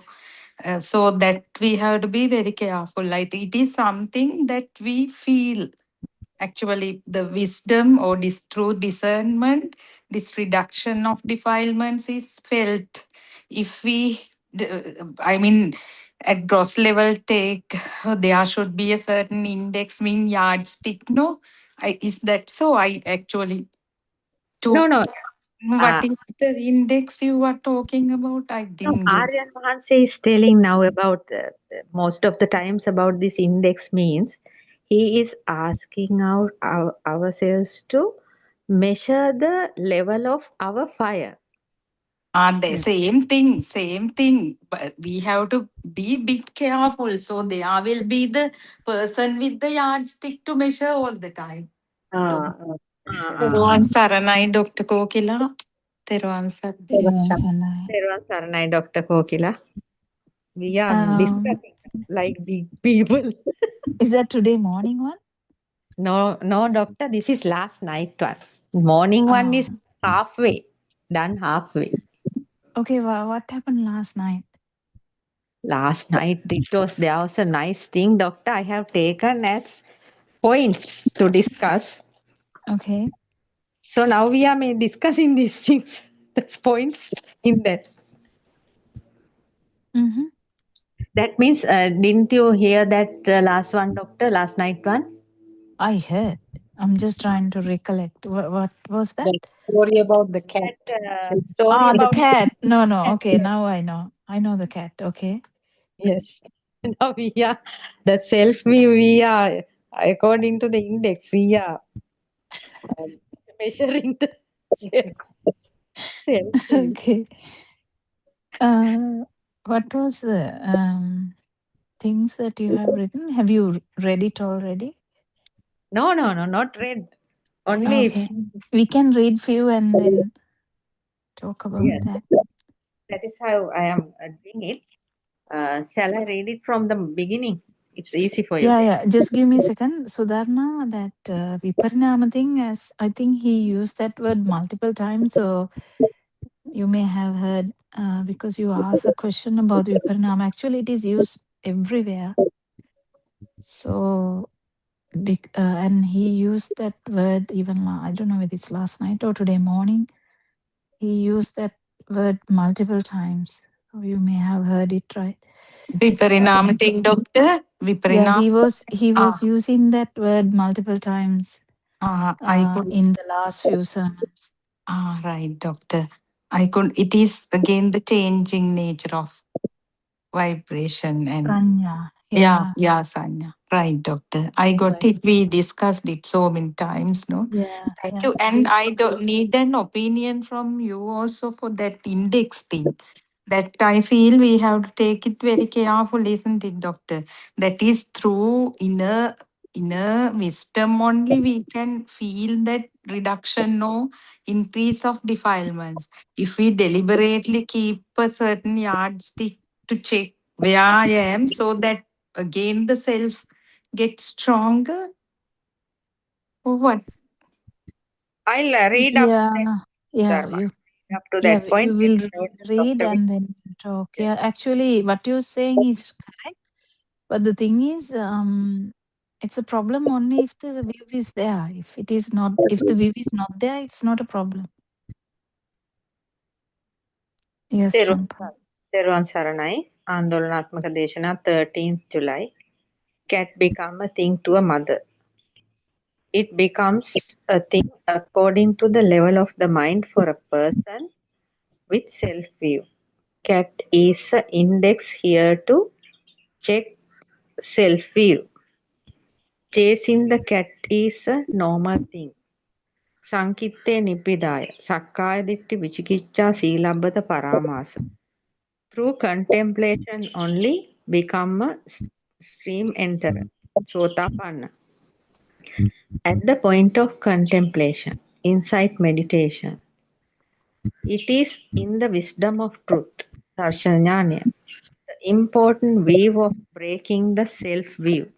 so that we have to be very careful. Like it is something that we feel. Actually, the wisdom or this true discernment, this reduction of defilements is felt. If we, I mean, at gross level take, there should be a certain index, mean yardstick. No, is that so? I actually No, took. no. What is the index you were talking about? I No, didn't get. Aryan Mahanse is telling now about most of the times about this index means he is asking ourselves to measure the level of our fire. The same thing. But we have to be bit careful. So there will be the person with the yardstick to measure all the time. Teruvan Saranai, Dr. Kokila. Teruvan Saranai. Teruvan Saranai, Dr. Kokila. We are Um, discussing like big people. is that today morning one? No, no, doctor, this is last night one. Morning one is halfway, done halfway. Okay, what happened last night? Last night there was a nice thing, doctor. I have taken as points to discuss. Okay. So now we are discussing these things. That's points in that. Mm-hmm. That means, didn't you hear that last one, doctor? Last night one? I heard. I'm just trying to recollect. What was that? The story about the cat. That story The about cat. No. Okay, now I know. I know the cat. Okay. yes. Now we are the self. We are according to the index. We are measuring the self. Okay. What was the things that you have written? Have you read it already? No, not read. Only Okay. We can read few and then talk about yes. that. That is how I am doing it. Shall I read it from the beginning? It's easy for you. Yeah. Just give me a second. Sudharma, that Viparinama thing, as I think he used that word multiple times. So you may have heard because you asked a question about Viparinama. Actually, it is used everywhere. So, and he used that word even, I don't know whether it's last night or today morning. He used that word multiple times. So you may have heard it, right? Viparinam thing, doctor. Yeah, Viparinam. he was using that word multiple times I could. in the last few sermons. Right, doctor. It is again the changing nature of vibration and Pranya. Yeah, Sanya. Right, doctor. I got Right. it. We discussed it so many times, no? Yeah, Thank yeah. you. And I don't need an opinion from you also for that index thing. That I feel we have to take it very careful, isn't it, doctor? That is through inner wisdom only we can feel that reduction or increase of defilements. If we deliberately keep a certain yardstick to check where I am, so that again the self gets stronger, or what? I'll read up to that, Yeah, Dharma. you Up to that point. we will read Dr. and then talk. Yeah, actually what you're saying is correct. But the thing is, it's a problem only if the view is there. If it is not, if the view is not there, it's not a problem. Yes, Champa. Teruvan Saranai, Andolanathmaka Deshana, 13th July. Cat become a thing to a mother. It becomes a thing according to the level of the mind for a person with self-view. Cat is an index here to check self-view. Chasing the cat is a normal thing. Sankitte Nibidaya, Sakkaya Ditti Vichikicha Silabhata Paramasa. Through contemplation only become a stream enterer. Sotapanna. At the point of contemplation, insight meditation, it is in the wisdom of truth, Darshananya, the important wave of breaking the self-view.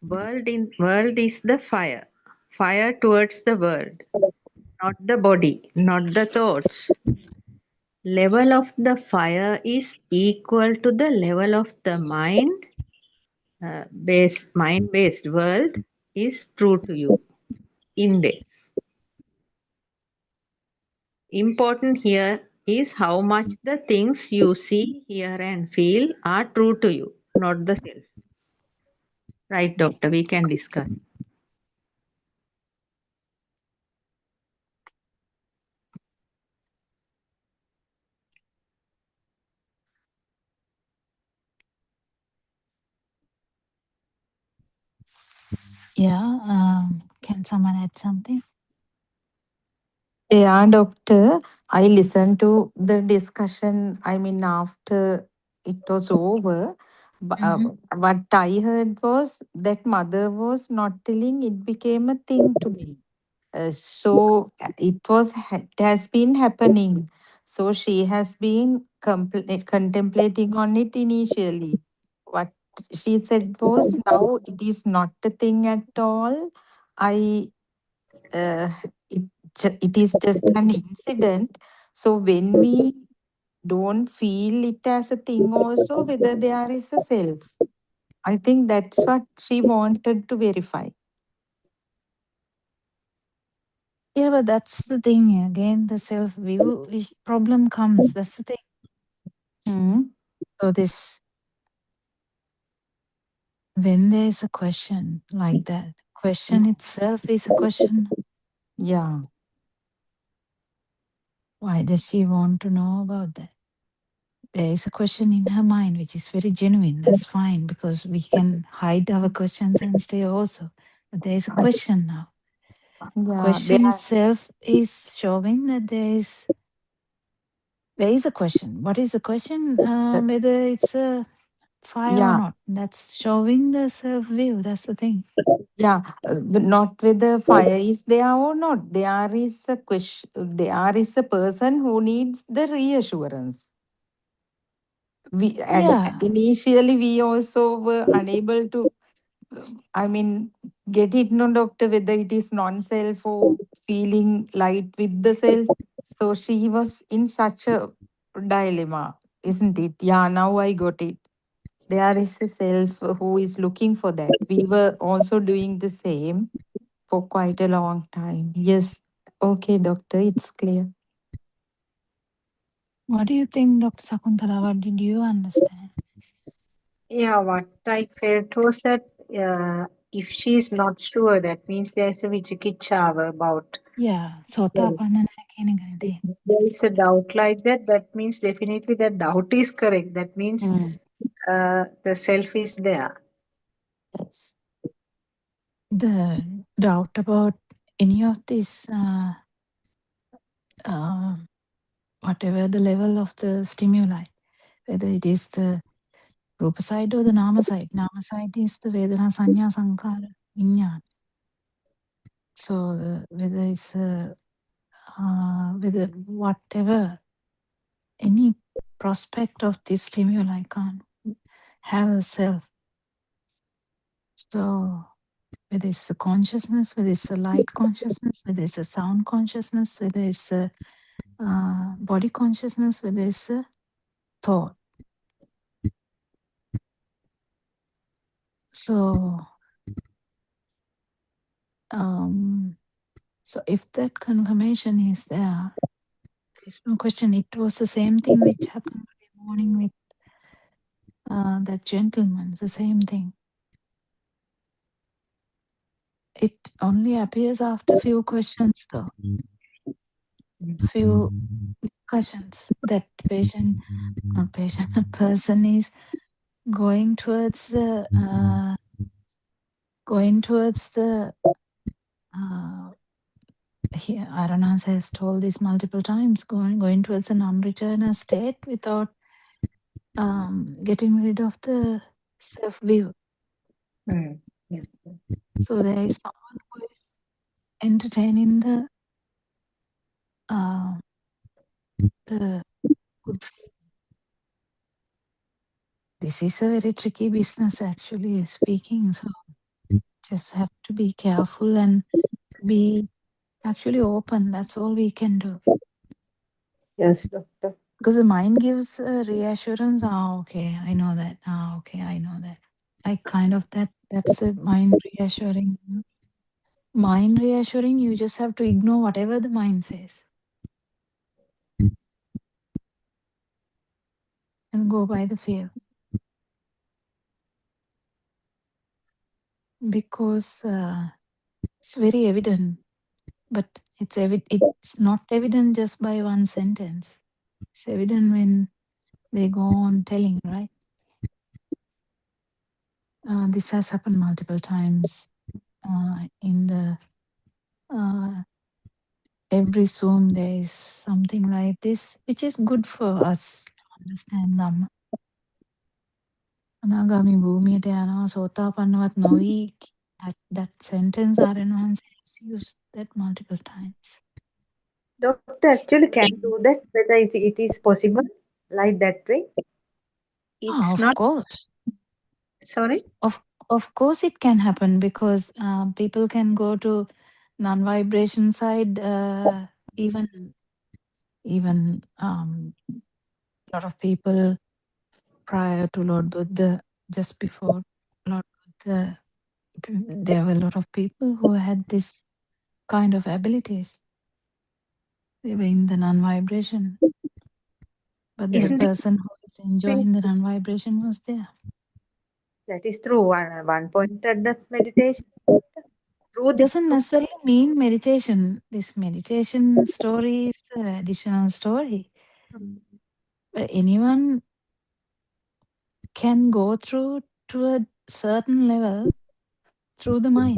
World is the fire. Fire towards the world, not the body, not the thoughts. Level of the fire is equal to the level of the mind based world is true to you. Index. Important here is how much the things you see, hear, and feel are true to you, not the self. Right, doctor? We can discuss. Yeah. Can someone add something? Yeah, doctor. I listened to the discussion. I mean, after it was over, what I heard was that mother was not telling. It became a thing to me. It has been happening. So she has been contemplating on it initially. What she said was, now it is not a thing at all. I uh, it is just an incident. So when we don't feel it as a thing, also whether there is a self, I think that's what she wanted to verify. Yeah, but that's the thing. Again, the self view problem comes. That's the thing. So when there is a question like that, question itself is a question. Yeah. Why does she want to know about that? There is a question in her mind which is very genuine. That's fine, because we can hide our questions and stay also. But there is a question now. Yeah, Question itself is showing that there is a question. What is the question? Whether it's a fire or yeah, not. That's showing the self view. That's the thing. yeah, but not whether fire is there or not. There is a question. There is a person who needs the reassurance. Yeah. Initially we also were unable to. I mean, get it, no, doctor, whether it is non-self or feeling light with the self. So she was in such a dilemma, isn't it? Yeah, now I got it. There is a self who is looking for that. We were also doing the same for quite a long time. Yes. Okay, doctor, it's clear. What do you think, Dr. Sakuntala? What did you understand? Yeah, what I felt was that if she is not sure, that means there's a vichikichava about. Yeah, Sotapanna කියන එක නේ. There is a doubt like that. That means definitely that doubt is correct. That means the self is there. Yes. The doubt about any of this, whatever the level of the stimuli, whether it is the Rupa side or the Nama side. Nama side is the Vedana, Sanya, Sankara, Vijnana. So whether it's whether whatever, any prospect of this stimuli can't have a self. So whether it's a consciousness, whether it's a light consciousness, whether it's a sound consciousness, whether it's a body consciousness, whether it's a thought. So, so if that confirmation is there, there's no question. It was the same thing which happened today morning with that gentleman. The same thing. It only appears after few questions, though. Few discussions that person is going towards the here Aranas has told this multiple times, going towards an unreturner state without getting rid of the self-view. Yes. So there is someone who is entertaining the good feeling. This is a very tricky business, actually speaking. So just have to be careful and be actually open. That's all we can do. Yes, doctor. Because the mind gives reassurance. Okay, I know that. Okay, I know that. I kind of that's a mind reassuring. Mind reassuring, you just have to ignore whatever the mind says. And go by the feel. Because it's very evident. But it's not evident just by one sentence. It's evident when they go on telling, right? This has happened multiple times in the every Zoom. There is something like this, which is good for us to understand Dhamma. Anagami bhumiyata yanawa sotapannavat novi. That sentence Aryan has used that multiple times. Doctor actually can do that, whether it is possible like that way. It's Of not. course. Sorry? Of course it can happen, because people can go to non-vibration side, even a lot of people prior to Lord Buddha, just before Lord Buddha, there were a lot of people who had this kind of abilities. They were in the non-vibration. But the Isn't it person who is enjoying the non-vibration was there. that is through one-pointedness meditation? Through Doesn't necessarily mean meditation. This meditation story is an additional story. But anyone can go through to a certain level through the mind.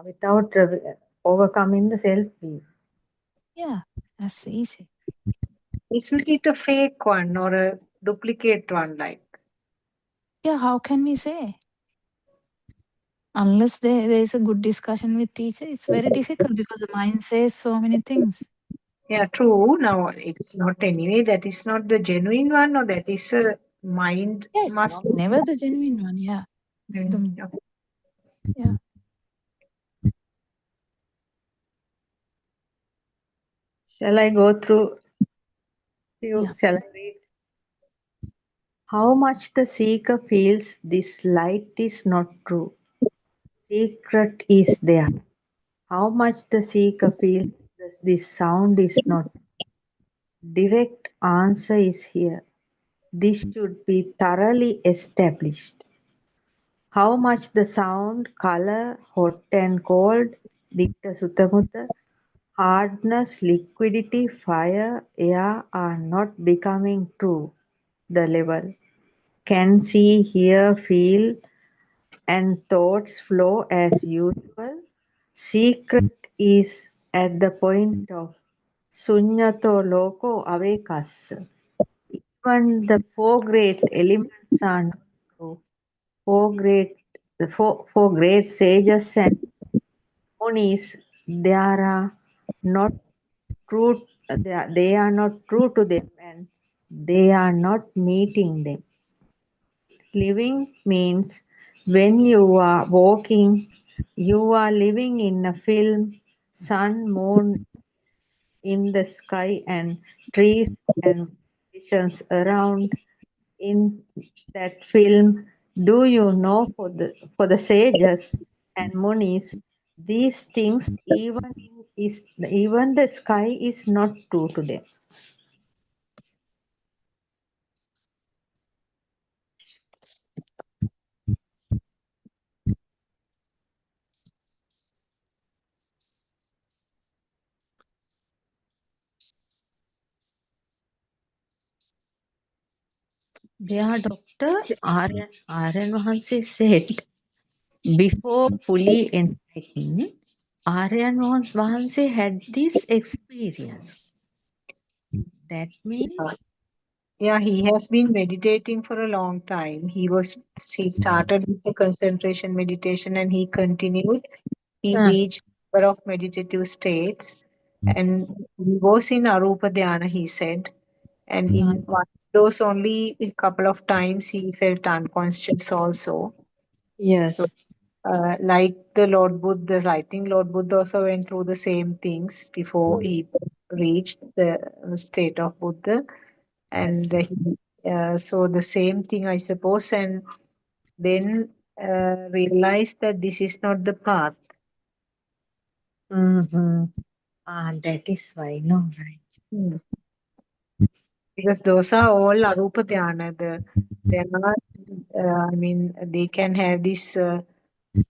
without overcoming the self-view. Yeah, that's easy. Isn't it a fake one or a duplicate one like? Yeah, how can we say? Unless there is a good discussion with teacher, it's very difficult because the mind says so many things. Yeah, true. Now, it's not anyway. That is not the genuine one, or that is a mind Yeah, it's must. never the genuine one. Yeah. Okay. Yeah. Shall I go through? Yeah. Shall I read? How much the seeker feels this light is not true. Secret is there. How much the seeker feels this sound is not. Direct answer is here. This should be thoroughly established. How much the sound, color, hot and cold, ditta sutta mutta, hardness, liquidity, fire, air are not becoming true, the level. can see, hear, feel, and thoughts flow as usual. Secret is at the point of Sunyato Loko Avekassa. Even the four great elements are not true. Four great sages and munis, they are not true. They are not true to them, and they are not meeting them. Living means when you are walking, you are living in a film, sun, moon in the sky, and trees and visions around in that film. Do you know, for the sages and munis, these things even the sky is not true to them. Dear Doctor, Aryan Vahanse said, before fully enlightened, Aryan Vahanse had this experience. That means, Yeah, he has been meditating for a long time. He started with the concentration meditation and he continued. He reached a number of meditative states and he was in Arupa Dhyana, he said. And in one of those only a couple of times he felt unconscious also. So, yes, like the Lord Buddha, I think Lord Buddha also went through the same things before he reached the state of Buddha. And so the same thing, I suppose, and then realized that this is not the path. mm-hmm. That is why, no, right? Hmm. Because those are all Arupa Dhyana. They are, I mean, they can have this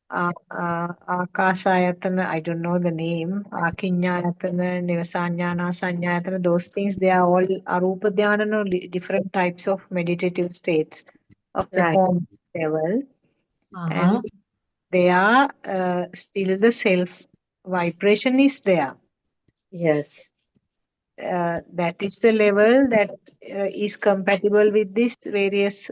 Akasayatana, I don't know the name, Akinyayatana, Nivasanyana, Sanyayatana, those things, they are all Arupa Dhyana, no, different types of meditative states of the Right. home level. And Uh-huh. they are still the self vibration is there. Yes. That is the level that is compatible with these various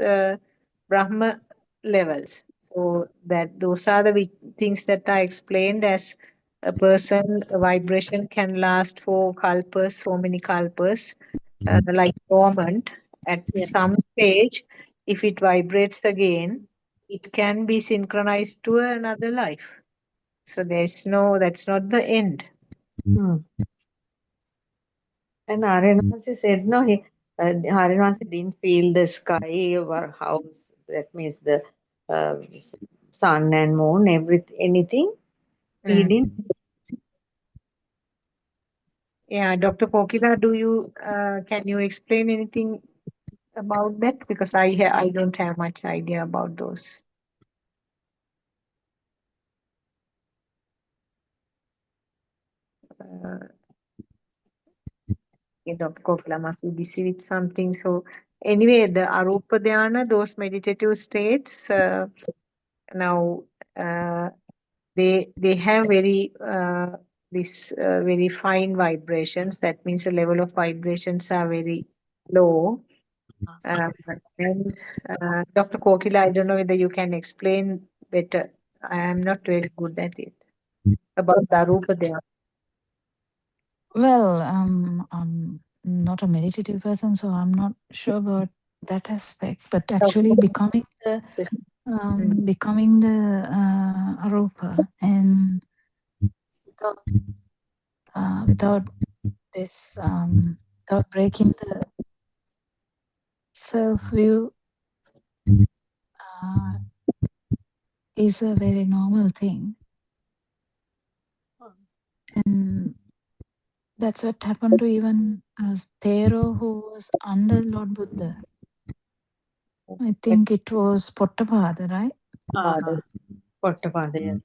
Brahma levels. So that those are the things that are explained as a person a vibration can last for kalpas, so many kalpas, like dormant. At Yes. some stage, if it vibrates again, it can be synchronized to another life. So that's not the end. Hmm. And Aryan said, no, Aryan didn't feel the sky or house. That means the uh, sun and moon, anything. He Mm. didn't. Yeah, Dr. Kokila, can you explain anything about that? Because I don't have much idea about those. Dr. Kokila must be busy with something. So anyway, the Arupa Dhyana, those meditative states, now they have very fine vibrations. That means the level of vibrations are very low. And Dr. Kokila, I don't know whether you can explain better. I am not very good at it about the Arupa Dhyana. Well, I'm not a meditative person, so I'm not sure about that aspect. But actually, becoming the arupa, and without this, without breaking the self view, is a very normal thing, and that's what happened to even Thero, who was under Lord Buddha. I think it was Buddothpado, right? Buddothpado, yes.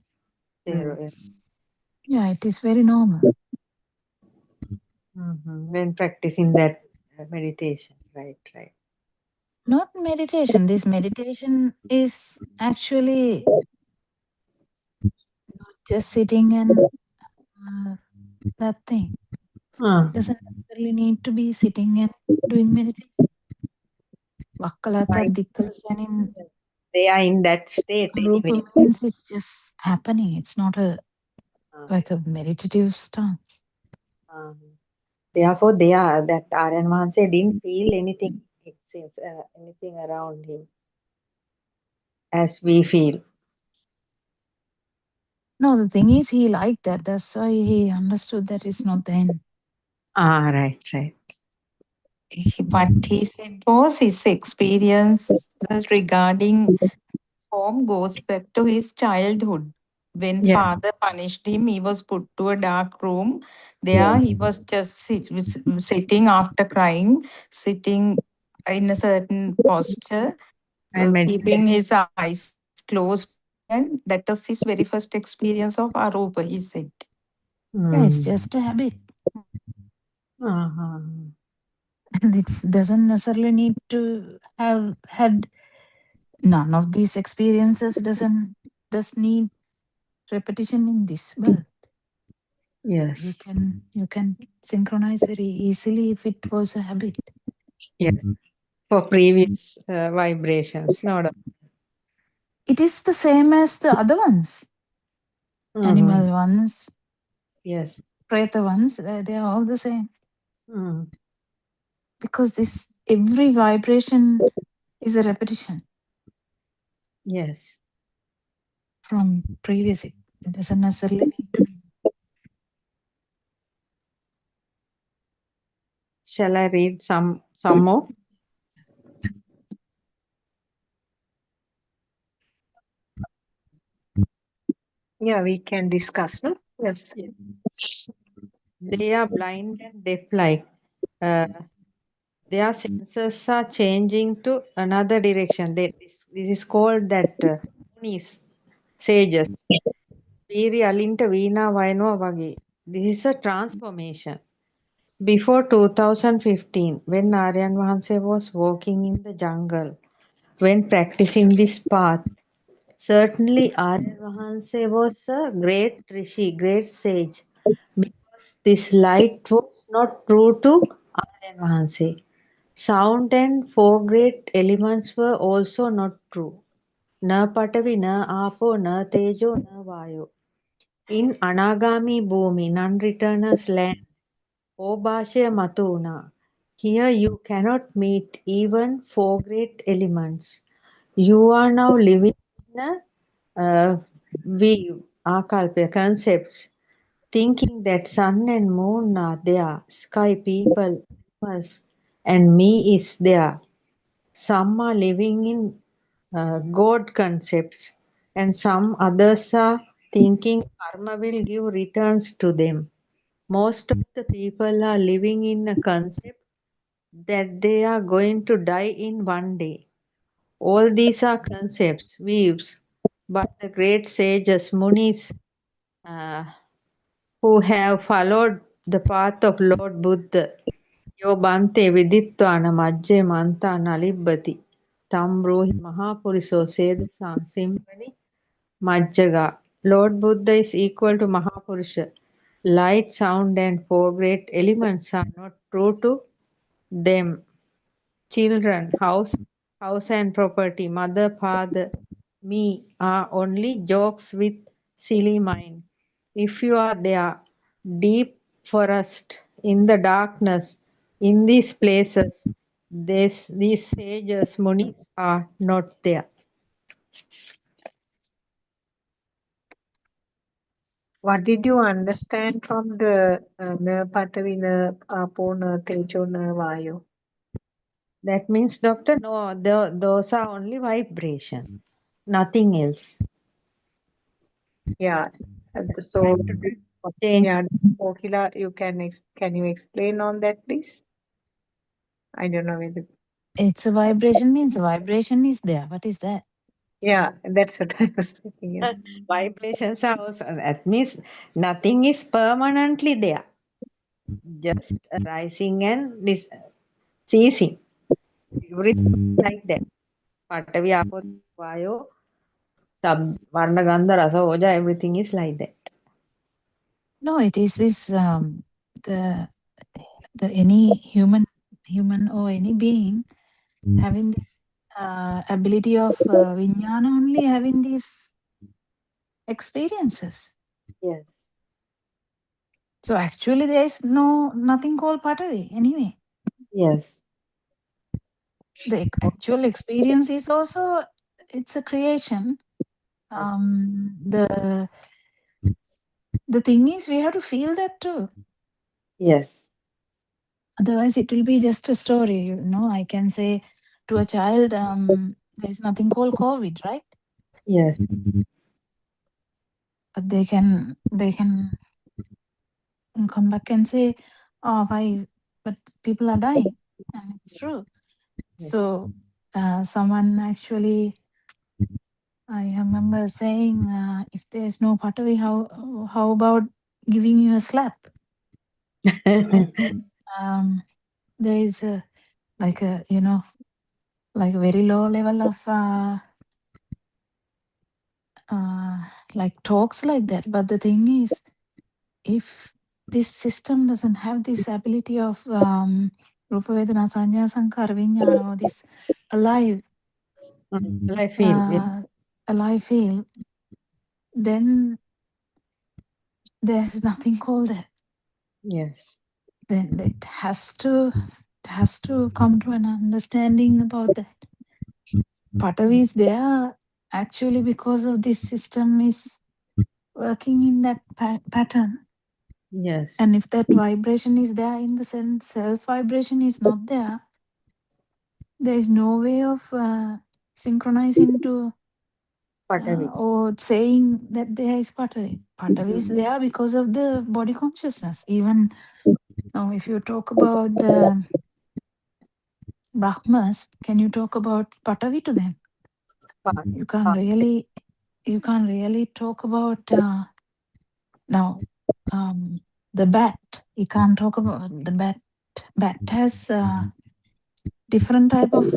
Yes. Yeah, it is very normal. Mm-hmm. When practicing that meditation, right. Not meditation. This meditation is actually just sitting and that thing. Doesn't necessarily need to be sitting and doing meditation. Vakkalata Dikkalasanin They are in that state Rupa anyway. means it's just happening. It's not a like a meditative stance. Therefore, they are that Aryan Mahanse didn't feel anything. It seems anything around him as we feel. No, the thing is he liked that. That's why he understood that it's not the end. Right. What he said was his experiences regarding form goes back to his childhood. When Yeah. father punished him, he was put to a dark room. There he was just sitting after crying, sitting in a certain posture, And keeping his eyes closed. And that was his very first experience of Arupa, he said. Yeah, it's just a habit. It doesn't necessarily need to have had none of these experiences does need repetition in this birth. Yes. You can synchronize very easily if it was a habit. Yes. For previous vibrations, not. It is the same as the other ones. Animal ones. Yes. Preta ones, they are all the same. Mm. Because this every vibration is a repetition. Yes. From previous. It doesn't necessarily need to be. Shall I read some more? Yeah, we can discuss, no? Yes. They are blind and deaf like. Their senses are changing to another direction. This is called that Munis, sages. Veeri alinta veena vainoa wage. This is a transformation. Before 2015, when Aryan Mahanse was walking in the jungle, when practicing this path, certainly Aryan Mahanse was a great rishi, great sage, because this light was not true to Aryan Mahanse. Sound and four great elements were also not true. Na patavi, na apo, na tejo, na vayo. In Anagami Bhumi, non-returner's land, O Bhashya Matuna, here you cannot meet even four great elements. You are now living in a weave, akalpa, concepts, thinking that sun and moon are there, sky, people, us, and me is there. Some are living in God concepts, and some others are thinking karma will give returns to them. Most of the people are living in a concept that they are going to die in one day. All these are concepts, weaves, but the great sages, Munis, uh, who have followed the path of Lord Buddha, Yo Bante Viditvana Majje Manta Nalibbati, Tam Brohi Mahapuriso Sedasan Simpani Majjaga. Lord Buddha is equal to Mahapurusha. Light, sound, and four great elements are not true to them. Children, house and property, mother, father, me are only jokes with silly mind. If you are there, deep forest, in the darkness, in these places, these sages, munis are not there. What did you understand from the na patavi, na apo, na tejo, na vayo? That means, doctor, no, those are only vibration, nothing else. Yeah. So, Change. yeah, Kokila, can you explain on that, please? I don't know whether. It's a vibration means the vibration is there. What is that? Yeah, that's what I was thinking. Yes. Vibrations are also, that means nothing is permanently there, just rising and ceasing. everything is like that. Patavi, Apo, Vayo, Sab, Varna, Gandha, Rasa, Oja, everything is like that. No, it is this the any human or any being having this ability of vijnana only having these experiences. Yes. So actually there is nothing called Patavi anyway. Yes. The actual experience is also, it's a creation. The thing is we have to feel that too. Yes. Otherwise it will be just a story, I can say to a child, there is nothing called COVID, right? Yes. But they can come back and say, oh, why? But people are dying, and it's true. Yes. So someone actually, I remember saying, if there's no Patavi, how about giving you a slap? There is like a very low level of like talks like that. But the thing is, if this system doesn't have this ability of Rupa Vedana Sanya Sankara Vijnana, or this alive feel, then there's nothing called that. Yes. Then it has to come to an understanding about that. Patavi is there actually because of this system is working in that pattern. Yes. And if that vibration is there in the sense, self vibration is not there, there is no way of synchronizing to or saying that there is Patavi. Patavi is there because of the body consciousness. Even now, if you talk about the Brahmas, can you talk about Patavi to them? You can't really talk about now the bat. You can't talk about the bat. Bat has different type of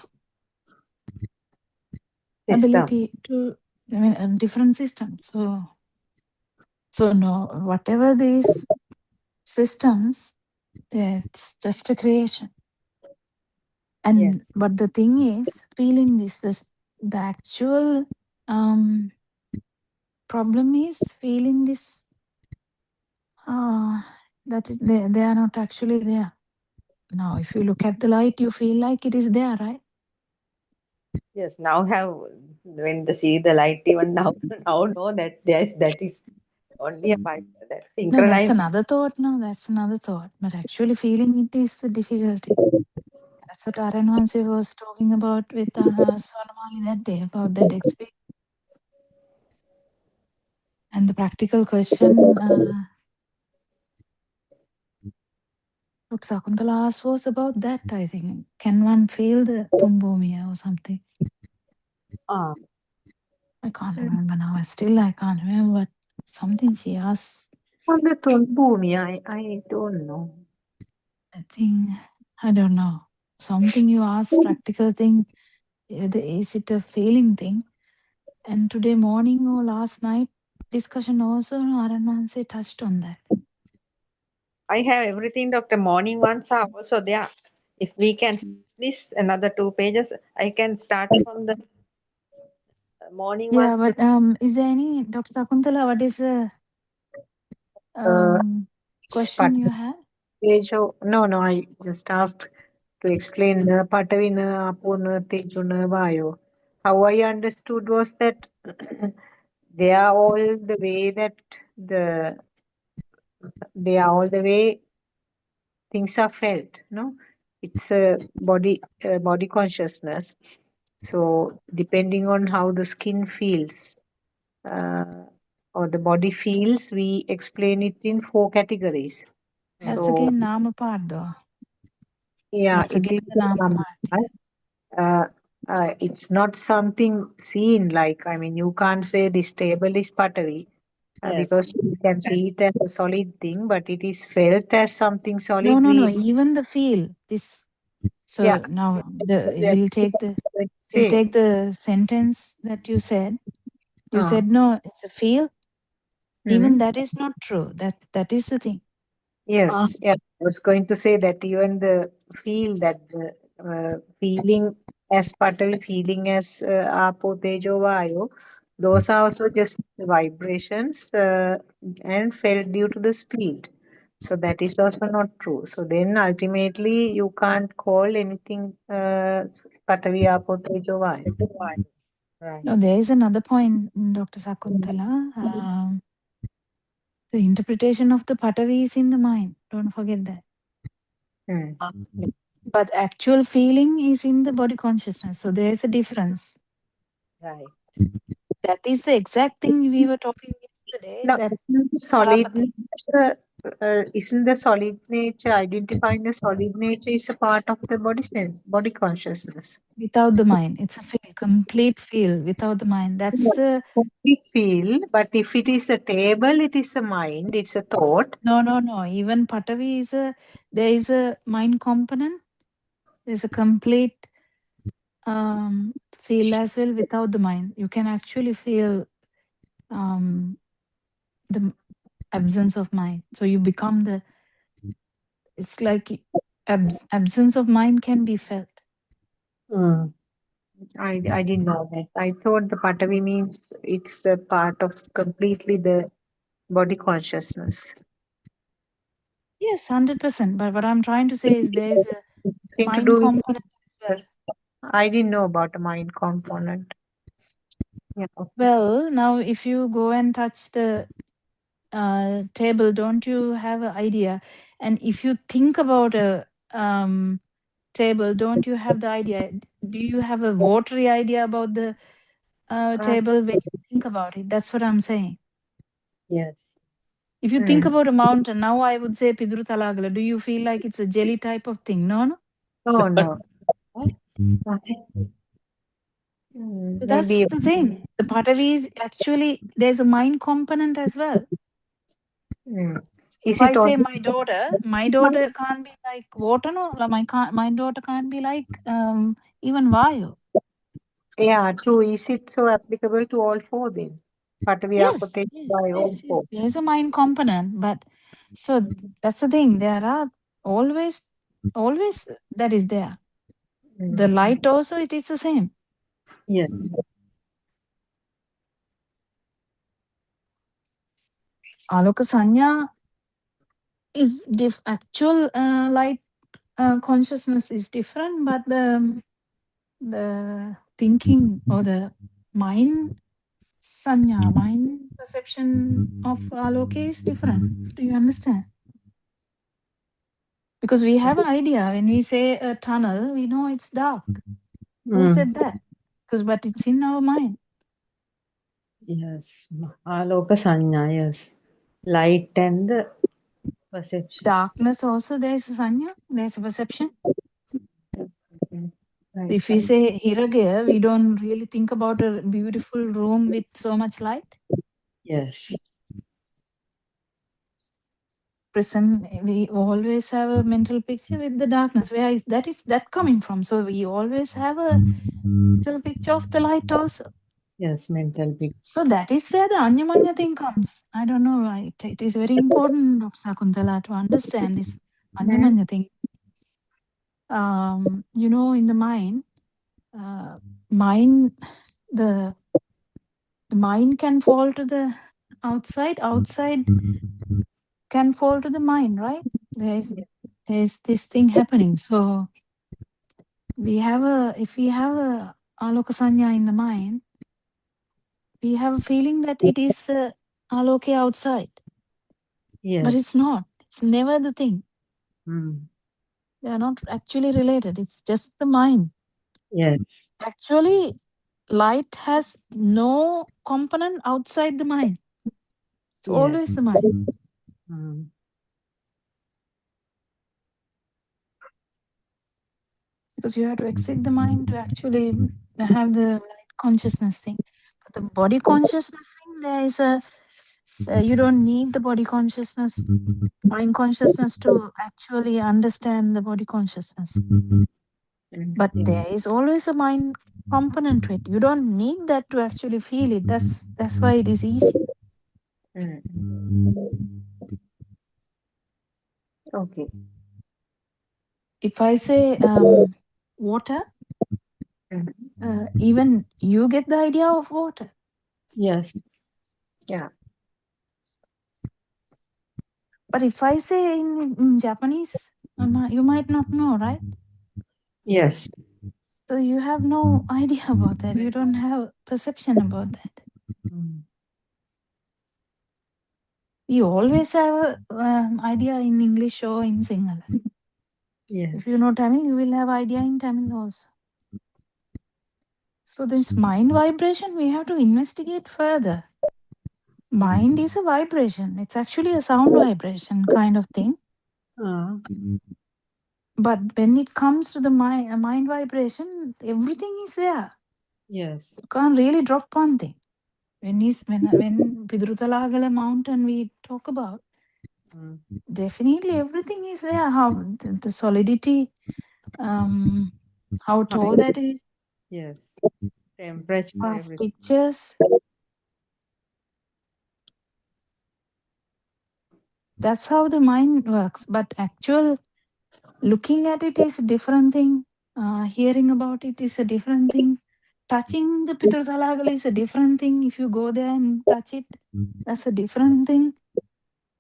ability to, a different system. So no, whatever these systems, it's just a creation. And but the thing is, feeling this the actual problem is feeling this that they are not actually there. Now, if you look at the light, you feel like it is there, right? Yes. Now when they see the light, even now know that that is only a that No, that's synchronized. another thought. No, that's another thought. But actually feeling it is the difficulty. That's what Aranwansi was talking about with Sonamali that day, about that experience. And the practical question Dr. Sakuntala asked was about that, I think. Can one feel the Tumbumia or something? I can't remember now. I can't remember. But something she asked. On the Tumbumia, I don't know. I think, I don't know. Something you asked, practical thing. Is it a feeling thing? And today morning or last night discussion also, Aranwansi touched on that. I have everything, Doctor. Morning ones are also there. If we can finish this another 2 pages, I can start from the morning Yeah, ones. but is there any, Dr. Sakuntala, what is the question you have? No, I just asked to explain Patavina, Apuna, Tejuna, Vayo. How I understood was that they are all the way things are felt. No, it's a body consciousness. So depending on how the skin feels or the body feels, we explain it in 4 categories. That's So again Nama part though. yeah, That's again the Nama part. It's not something seen like, I mean, you can't say this table is Patavi because you can see it as a solid thing, but it is felt as something solid. No. Even the feel, this So Yeah. now That's we'll take the sentence that you said. You said no, it's a feel. Even that is not true. That is the thing. Yes, yeah. I was going to say that even the feel that the feeling as Patavi, feeling as Apo, Tejo, Vayu, those are also just vibrations and felt due to the speed. So that is also not true. So then ultimately you can't call anything Patavi, Apo, Tejo, Vayu. Right. No, there is another point, Dr. Sakuntala. The interpretation of the Patavi is in the mind. Don't forget that. But actual feeling is in the body consciousness. So there is a difference. Right. That is the exact thing we were talking yesterday. Now, That isn't the solid nature identifying the solid nature is a part of the body sense, body consciousness? without the mind, it's a feel, complete feel without the mind. That's the complete feel. But if it is a table, it is a mind. It's a thought. no. Even Patavi is there is a mind component. There's a complete feel as well without the mind. You can actually feel the absence of mind. So you become it's like absence of mind can be felt. I didn't know that. I thought the Patavi means it's the part of completely the body consciousness. Yes, 100%. But what I'm trying to say is there is a Thing to mind do with component as well. I didn't know about a mind component. Yeah. Well, now if you go and touch the table, don't you have an idea? And if you think about a table, don't you have the idea? Do you have a watery idea about the table when you think about it? That's what I'm saying. Yes. If you think about a mountain, now I would say Pidru Talagala, do you feel like it's a jelly type of thing? No? Oh, no. So that's Maybe. the thing. The Patavi is actually, there's a mind component as well. If Is I it say all? my daughter can't be like water, no, my daughter can't be like even Vayu. Yeah, true. Is it so applicable to all four then? Patavi, Yes, Apo, by all four. there's a mind component, but so that's the thing. There are always that is there. The light also, it is the same. Yes. Aloka Sanya is actual light consciousness is different, but the thinking or the mind sanya, mind perception of Aloka is different. Do you understand? Because we have an idea when we say a tunnel, we know it's dark. Who said that? But it's in our mind. Yes. Aloka Sanya, yes. Light and the perception. Darkness also, there's a sanya, there's a perception. Right. If we say Hiragaya, we don't really think about a beautiful room with so much light. Yes. Present, we always have a mental picture with the darkness. Where is that coming from? So we always have a mental picture of the light also. Yes, mental picture. So that is where the Anyamanya thing comes. I don't know. It is very important, Dr. Sakuntala, to understand this Anyamanya thing. In the mind, the mind can fall to the outside can fall to the mind, right? There's this thing happening. So if we have a aloka sanya in the mind, we have a feeling that it is aloka outside. Yes. But it's not. It's never the thing. They are not actually related. It's just the mind. Yes. Actually, light has no component outside the mind. It's always the mind. Because you have to exit the mind to actually have the light consciousness thing. But the body consciousness thing, there is you don't need the body consciousness, mind consciousness to actually understand the body consciousness. But there is always a mind component to it. You don't need that to actually feel it. That's why it is easy. Okay. If I say water, even you get the idea of water. Yes. Yeah. But if I say in Japanese, you might not know, right? Yes. So you have no idea about that. You don't have perception about that. You always have an idea in English or in Sinhala. Yes. If you know Tamil, you will have idea in Tamil also. So this mind vibration, we have to investigate further. Mind is a vibration. It's actually a sound vibration kind of thing. But when it comes to the mind vibration, everything is there. Yes. You can't really drop one thing. When Buddothpado mountain we talk about, definitely everything is there. How the solidity, how tall that is, Yes. Temperature, past everything. pictures. That's how the mind works. But actual looking at it is a different thing. Hearing about it is a different thing. Touching the Pitru is a different thing. If you go there and touch it, that's a different thing.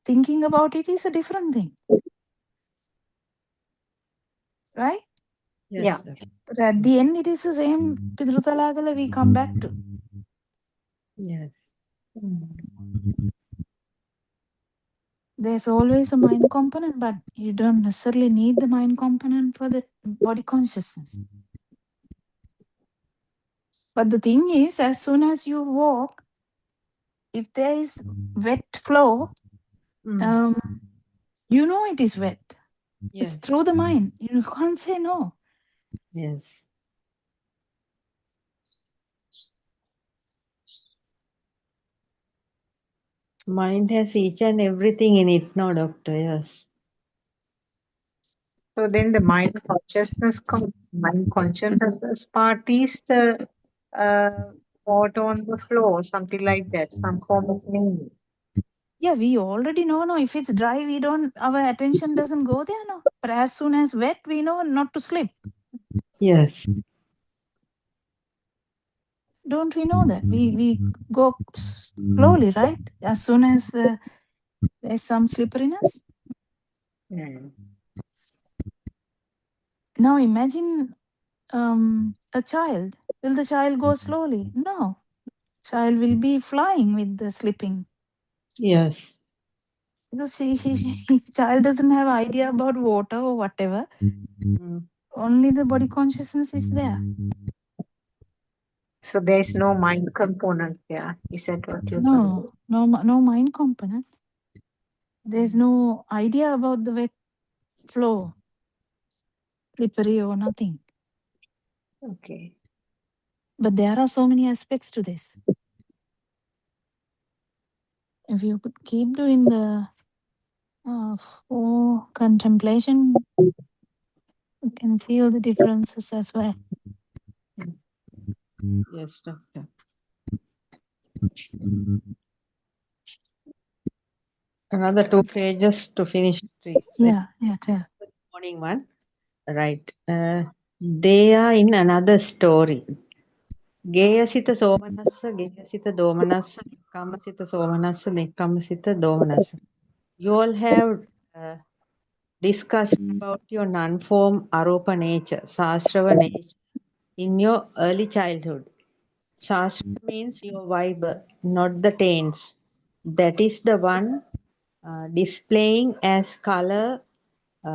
Thinking about it is a different thing. Right? Yes, Yeah. sir. But at the end, it is the same Pitru we come back to. Yes. There's always a mind component, but you don't necessarily need the mind component for the body consciousness. But the thing is, as soon as you walk, if there is wet floor, you know it is wet. Yes. It's through the mind. You can't say no. Yes. Mind has each and everything in it, no, doctor? Yes. So then the mind consciousness part is the thought on the floor, something like that, some form of meaning. Yeah, we already know. No, if it's dry, our attention doesn't go there. No, but as soon as wet, we know not to slip. Yes. Don't we know that? We go slowly, right? As soon as there's some slipperiness. Now imagine a child. Will the child go slowly? No. Child will be flying with the slipping. Yes. Because child doesn't have idea about water or whatever. Only the body consciousness is there. So there's no mind component there. Is that what you're saying? No mind component. There's no idea about the wet flow, slippery or nothing. Okay. But there are so many aspects to this. If you could keep doing the contemplation, you can feel the differences as well. Yes, doctor. Another 2 pages to finish. Yeah, tell. Morning one. Right. They are in another story. Geyasita Somanassa, Geyasita Domanassa, Kamasita Somanassa, Nekamasita Domanassa. You all have discussed about your non-form Aropa nature, Sasrava nature, in your early childhood. Sasra means your vibe, not the taints. That is the one displaying as color,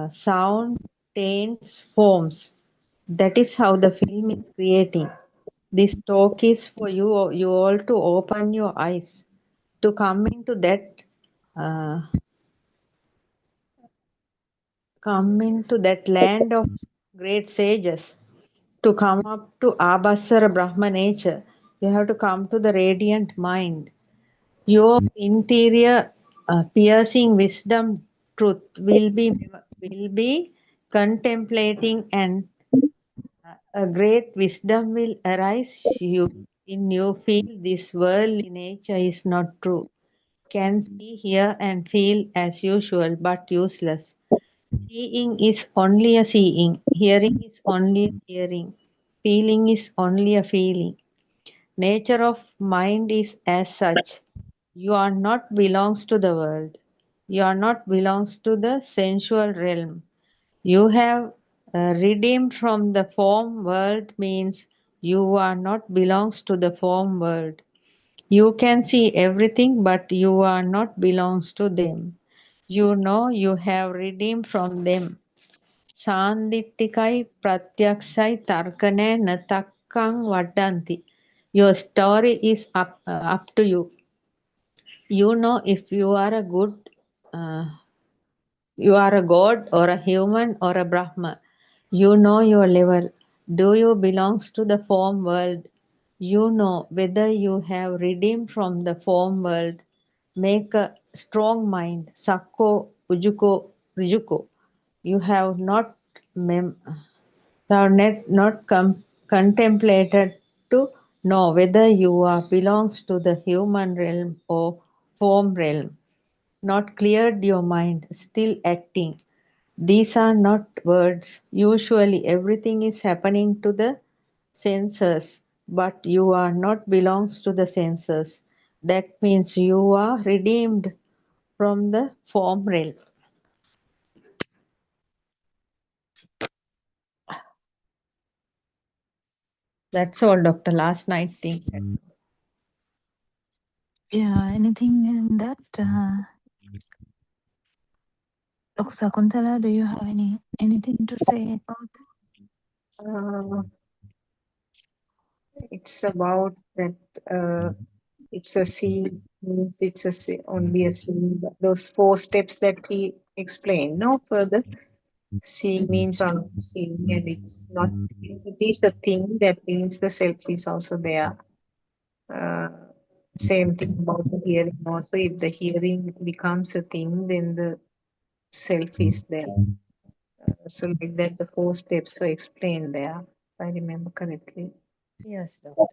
sound, taints, forms. That is how the film is creating. This talk is for you all to open your eyes, to come into that land of great sages, to come up to Abhasara Brahma nature. You have to come to the radiant mind. Your interior piercing wisdom truth will be contemplating and A great wisdom will arise in you feel this worldly nature is not true. Can see, hear and feel as usual but useless. Seeing is only a seeing, hearing is only a hearing, feeling is only a feeling. Nature of mind is as such. You are not belongs to the world. You are not belongs to the sensual realm. You have redeemed from the form world means you are not belongs to the form world. You can see everything but you are not belongs to them. You know you have redeemed from them. Sandittikai pratyaksai tarkane natakkang vadanti. Your story is up to you. You know if you are a good you are a god or a human or a Brahma. You know your level. Do you belongs to the form world? You know whether you have redeemed from the form world. Make a strong mind. Sakko, Ujuko, Rijuko. You have not contemplated to know whether you are belongs to the human realm or form realm. Not cleared your mind, still acting. These are not words. Usually everything is happening to the senses, but you are not belongs to the senses. That means you are redeemed from the form realm. That's all, Doctor. Last night thing. Yeah, anything in that? Dr. Sakuntala, do you have anything to say about that? Uh, it's about that it's a scene, means it's only a scene. Those 4 steps that he explained. No further. See means on seeing, and it's not. It is a thing, that means the self is also there. Uh, Same thing about the hearing. Also, if the hearing becomes a thing, then the self is there. So like that, the 4 steps were explained there, if I remember correctly. Yes, Doctor.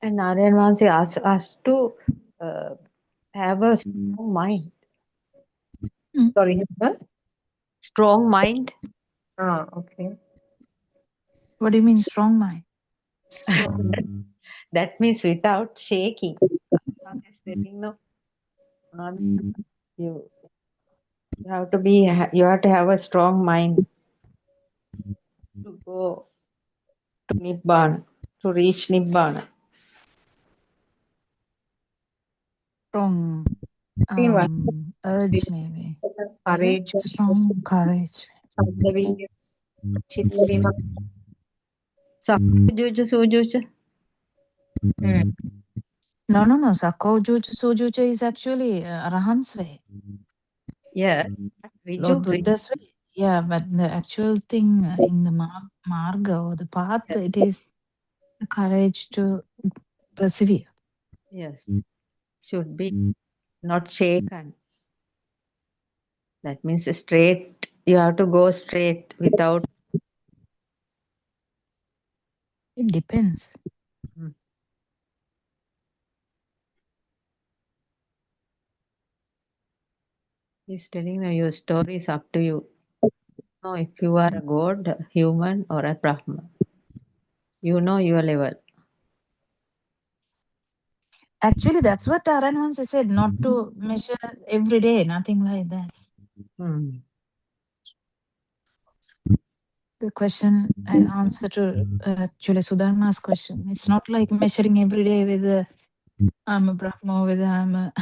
And Narayan Vansi asked us to have a strong mind. Sorry, huh? Strong mind. Ah, okay. What do you mean, strong mind? That means without shaking. No, you have to be. You have to have a strong mind to go to Nibbana, to reach Nibbana. Strong urge, maybe. Courage. Strong courage. No. Sakko Juju Sujuja is actually Arahant's way. Yeah. Lord Buddha's way. Yeah, but the actual thing in the marga or the path, it is the courage to persevere. Yes. Should be not shaken. That means straight. You have to go straight without. It depends. He's telling you your story is up to you. Know if you are a god, a human, or a Brahma. You know your level. Actually, that's what Aranhansa said, not to measure every day, nothing like that. The question and answer to actually Sudharma's question. It's not like measuring every day with I'm a Brahma, whether I'm a.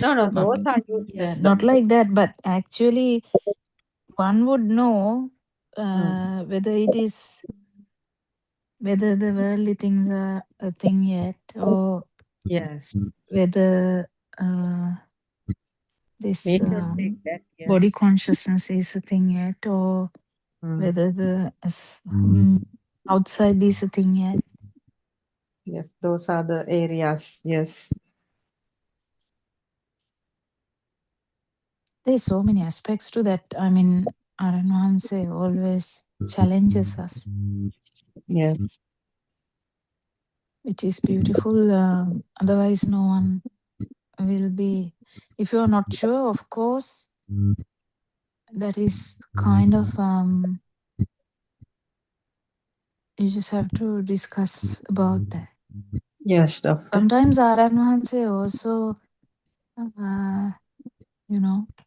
No, those are useless. Yeah, not like that, but actually, one would know whether it is, whether the worldly things are a thing yet, or yes, whether this body consciousness is a thing yet, or whether the outside is a thing yet. Yes, those are the areas. Yes. There's so many aspects to that. I mean, Aranwanse always challenges us, Yes. which is beautiful. Otherwise, no one will be. If you are not sure, of course, that is kind of you just have to discuss about that. Yes, doctor. Sometimes Aranwanse also,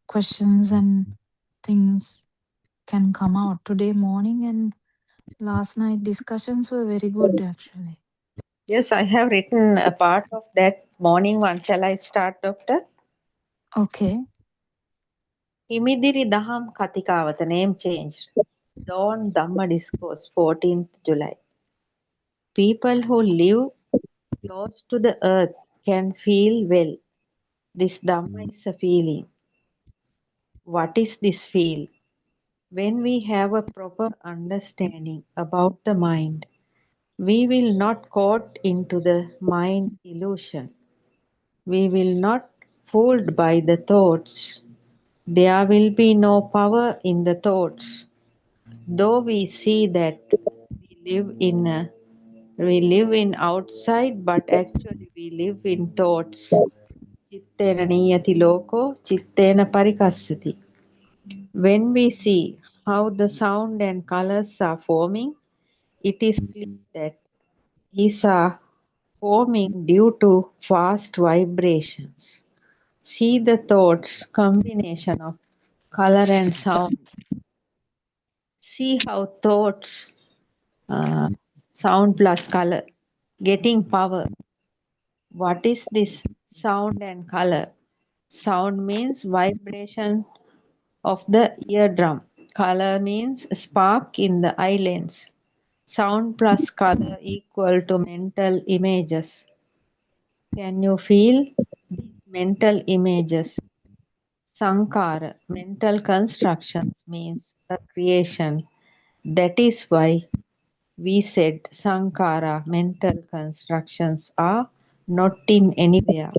questions and things can come out. Today morning and last night discussions were very good actually. Yes, I have written a part of that morning one. Shall I start, doctor? Okay. Himidiri Daham Katikavata, name changed. Dawn Dhamma Discourse, 14th July. People who live close to the earth can feel well. This Dhamma is a feeling. What is this feel? When we have a proper understanding about the mind, we will not caught into the mind illusion. We will not fooled by the thoughts. There will be no power in the thoughts. Though we see that we live in outside, but actually we live in thoughts. Chittena niyati loko, chittena parikassati. When we see how the sound and colors are forming, it is clear that these are forming due to fast vibrations. See the thoughts combination of color and sound. See how thoughts, sound plus color, getting power. What is this sound and color? Sound means vibration of the eardrum. Color means spark in the eyelens. Sound plus color equal to mental images. Can you feel these mental images? Sankara, mental constructions means a creation. That is why we said Sankara, mental constructions are not in anywhere,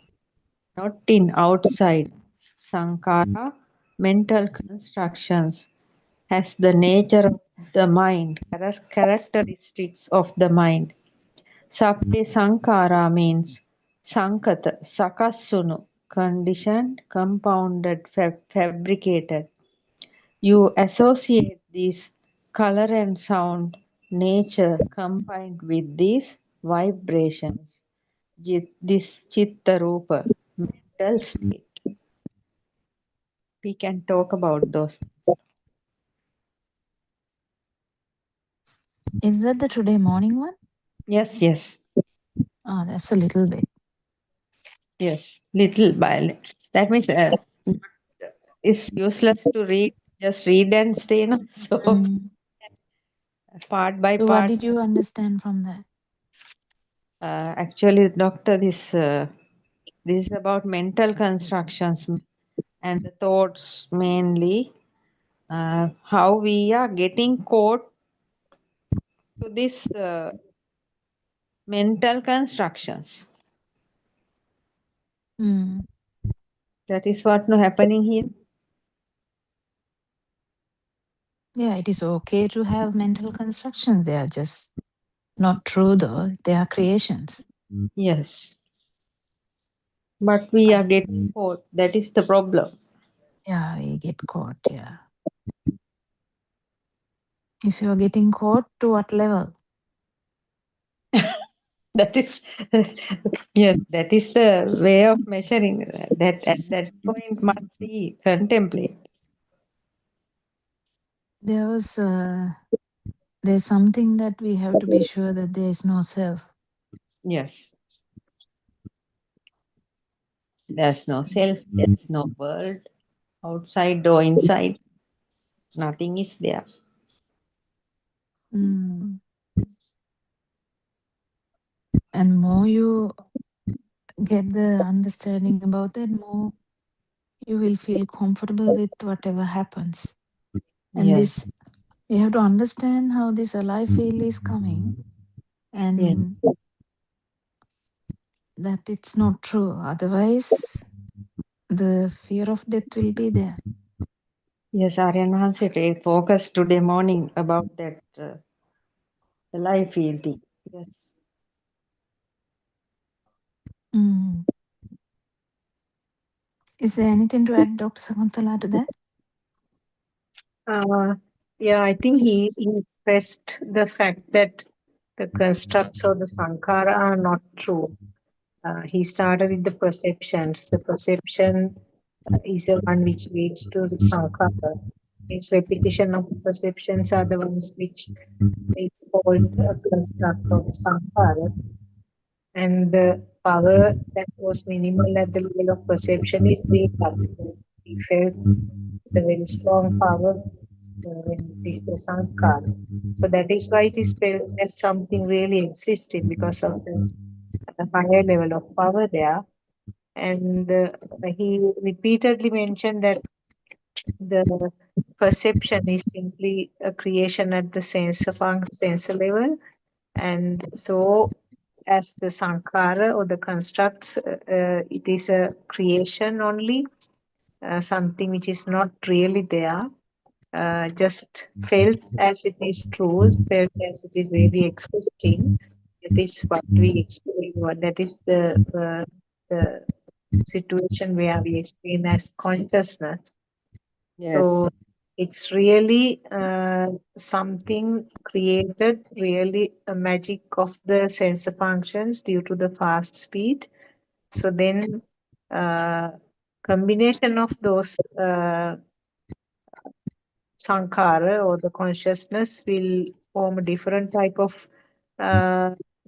not in outside. Sankara, mental constructions, has the nature of the mind, characteristics of the mind. Sabbe Sankara means Sankata, Sakassunu, conditioned, compounded, fabricated. You associate these color and sound, nature combined with these vibrations, this Chitta Rupa, mental state. We can talk about those things. Is that the today morning one? Yes, yes, Oh, that's a little bit. yes. Little by little. That means it's useless to read. Just read and stay. No? So Mm. part by So what part. did you understand from that? Actually, doctor, this is about mental constructions and the thoughts mainly. How we are getting caught to this mental constructions. Mm. That is what now happening here. Yeah, it is okay to have mental constructions. They are just not true though. They are creations. Yes, but we are getting caught. That is the problem. Yeah, we get caught. Yeah. If you're getting caught, to what level? That is, yes, that is the way of measuring that. At that point, must we contemplate. There's something that we have to be sure that there is no self. Yes, there's no self. There's no world outside or inside. Nothing is there. Mm. And more you get the understanding about that, more you will feel comfortable with whatever happens. And Yes, this, you have to understand how this alive feel is coming yes, and that it's not true. Otherwise, the fear of death will be there. Yes, Aryan Hansi focused today morning about that life feeling. Yes. Mm. Is there anything to add, Dr. Sakuntala, to that? Yeah, I think he expressed the fact that the constructs or the sankhara are not true. He started with the perceptions. The perception is the one which leads to the sankhara. Its repetition of perceptions are the ones which is called a construct or sankhara. And the power that was minimal at the level of perception is built up. We felt the very strong power when it is the sanskara. So that is why it is felt as something really existing because of the higher level of power there. And he repeatedly mentioned that the perception is simply a creation at the sensor level. And so as the sankhara or the constructs, it is a creation only, something which is not really there, just felt as it is true, felt as it is really existing. That is what we explain. That is the situation where we explain as consciousness. Yes. So it's really something created, really a magic of the sensor functions due to the fast speed. So then combination of those sankhara or the consciousness will form a different type of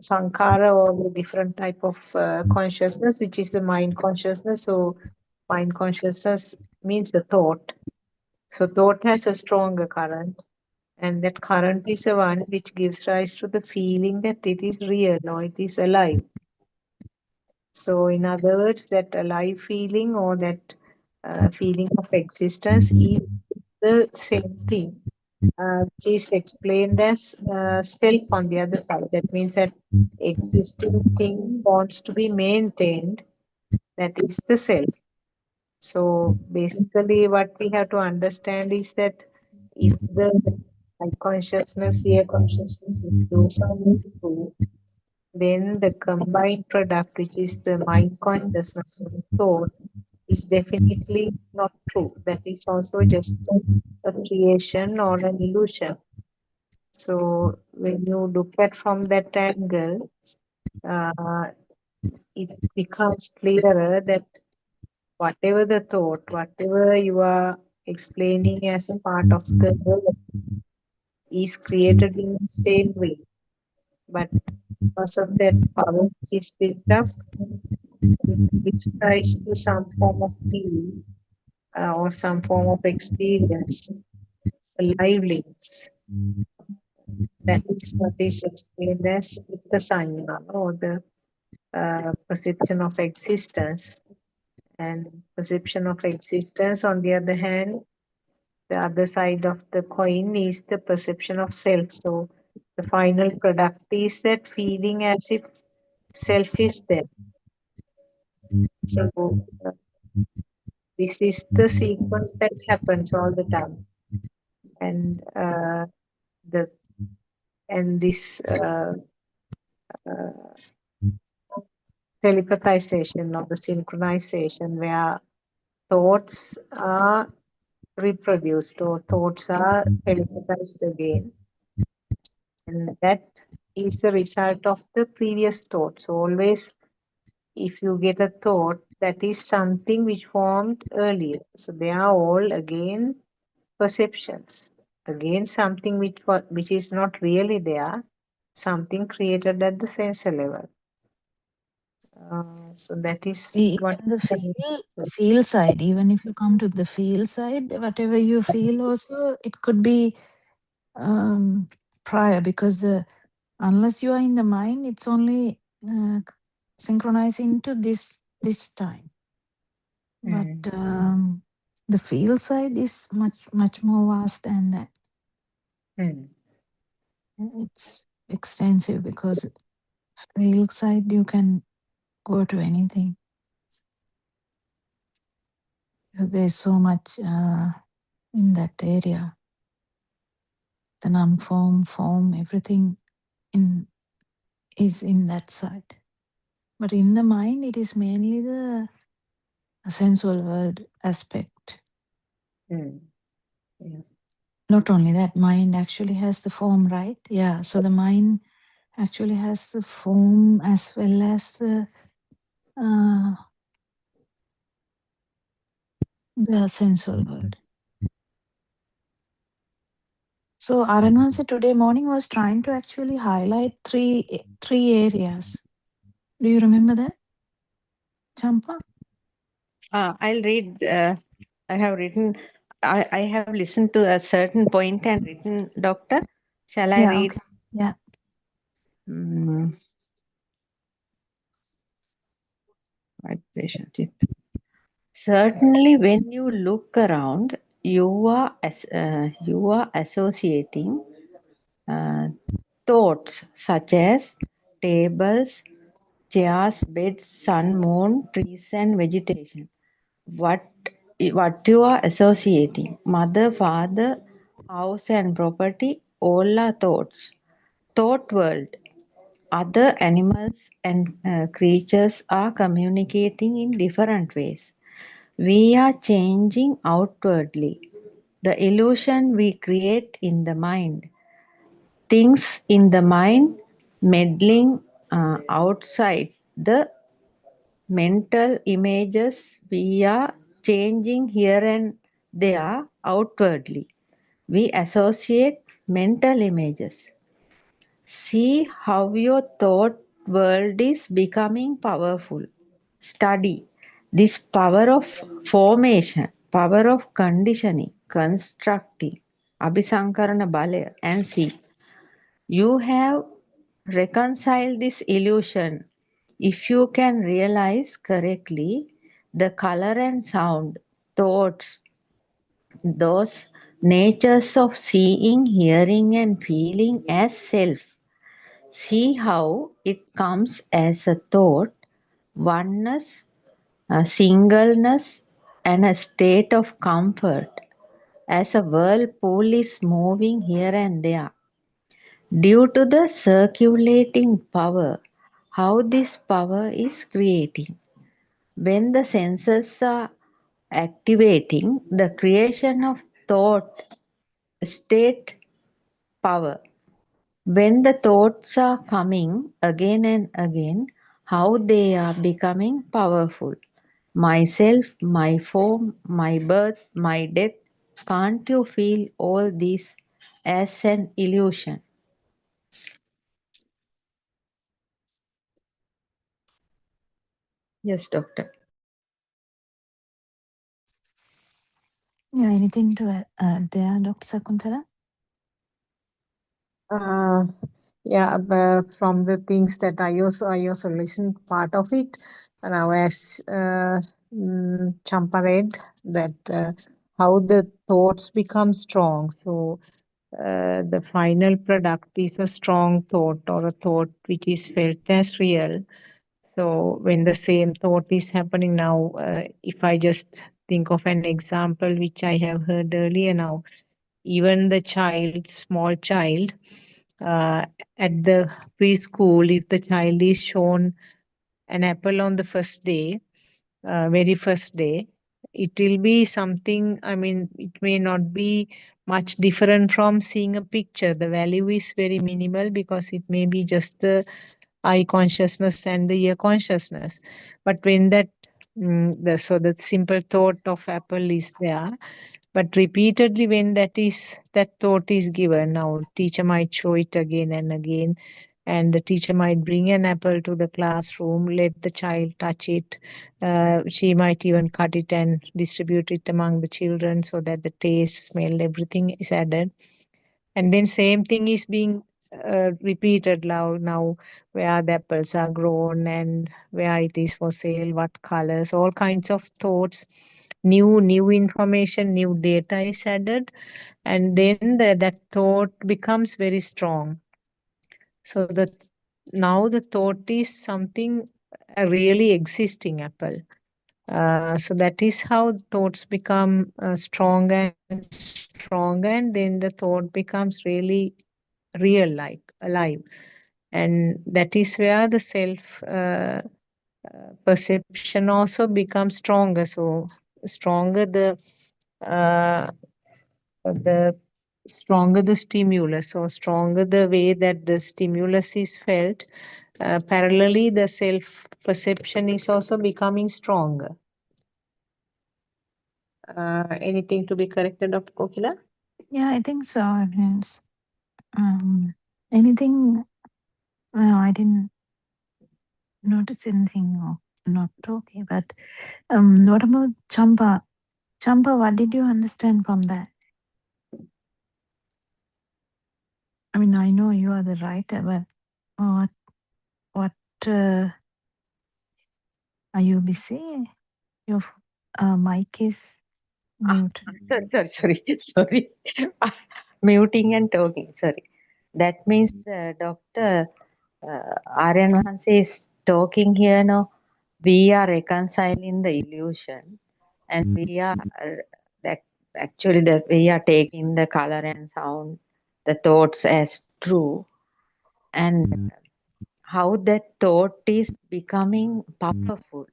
sankhara or a different type of consciousness, which is the mind consciousness. So mind consciousness means the thought. So thought has a stronger current, and that current is the one which gives rise to the feeling that it is real or it is alive. So in other words, that alive feeling or that feeling of existence is the same thing, which is explained as self on the other side. That means that existing thing wants to be maintained. That is the self. So basically, what we have to understand is that if the high consciousness, here consciousness, if those are not true, then the combined product, which is the mind consciousness and thought, is definitely not true. That is also just a creation or an illusion. So when you look at from that angle, it becomes clearer that whatever the thought, whatever you are explaining as a part of the world is created in the same way. But because of that power which is built up, it gives rise to some form of feeling or some form of experience, liveliness. That is what is explained as the sanya or the perception of existence. And perception of existence, on the other hand, the other side of the coin is the perception of self. So the final product is that feeling as if self is there. So this is the sequence that happens all the time, and the and this telepathization or the synchronization where thoughts are reproduced or thoughts are telepathized again, and that is the result of the previous thought. So always if you get a thought, that is something which formed earlier. So they are all again perceptions. Again, something which is not really there, something created at the sensor level. So that is what. Even the feel side, even if you come to the feel side, whatever you feel also, it could be prior, because unless you are in the mind, it's only synchronizing to this time. But the feel side is much more vast than that. It's extensive, because feel side you can go to anything. There's so much in that area. The non-form, form, everything is in that side. But in the mind, it is mainly the sensual world aspect. Mm. Yeah. Not only that, mind actually has the form, right? Yeah, so the mind actually has the form as well as the sensual world. So Aranvansi today morning was trying to actually highlight three areas. Do you remember that, Champa? I'll read. I have written. I have listened to a certain point and written, Doctor. Shall I Yeah, read? okay. Yeah. Vibration. Certainly, when you look around, you are associating thoughts such as tables, chairs, beds, sun, moon, trees, and vegetation. What you are associating? Mother, father, house, and property. All are thoughts. Thought world. Other animals and creatures are communicating in different ways. We are changing outwardly. The illusion we create in the mind. Things in the mind meddling outside. The mental images we are changing here and there outwardly. We associate mental images. See how your thought world is becoming powerful. Study this power of formation, power of conditioning, constructing, Abhisankarana Balaya, and see. You have reconciled this illusion. If you can realize correctly the color and sound, thoughts, those natures of seeing, hearing, and feeling as self. See how it comes as a thought, oneness, a singleness, and a state of comfort, as a whirlpool is moving here and there. Due to the circulating power, how this power is creating. When the senses are activating, the creation of thought, state, power. When the thoughts are coming again and again, how they are becoming powerful. Myself, my form, my birth, my death. Can't you feel all this as an illusion? Yes, Doctor. Yeah, anything to add there, Dr. Sakuntala? Yeah, from the things that iOS solution part of it, now as Champa read that how the thoughts become strong. So the final product is a strong thought or a thought which is felt as real. So when the same thought is happening now, if I just think of an example which I have heard earlier now, even the child, small child, at the preschool, if the child is shown an apple on the first day, very first day, it will be something, I mean, it may not be much different from seeing a picture. The value is very minimal because it may be just the eye consciousness and the ear consciousness. But when that, so the simple thought of apple is there, but repeatedly when that thought is given, now teacher might show it again and again, and the teacher might bring an apple to the classroom, let the child touch it. She might even cut it and distribute it among the children so that the taste, smell, everything is added. And then same thing is being repeated now where the apples are grown and where it is for sale, what colors, all kinds of thoughts, new information, new data is added, and then that thought becomes very strong. So now the thought is something really existing apple. So that is how thoughts become stronger and stronger, and then the thought becomes really real, like alive. And that is where the self perception also becomes stronger. So stronger the stronger the stimulus, or stronger the way that the stimulus is felt. Parallelly, the self perception is also becoming stronger. Anything to be corrected, Dr. Kokila? Yeah, I think so. I mean, anything? Well, I didn't notice anything not okay. But what about Champa? Champa, what did you understand from that? I mean, I know you are the writer, but what are you busy? Your mic is muted. Sorry. Muting and talking. Sorry. That means the Dr. Aryan Vahanse is talking here now. We are reconciling the illusion, and we are that actually that we are taking the color and sound, the thoughts as true, and how that thought is becoming powerful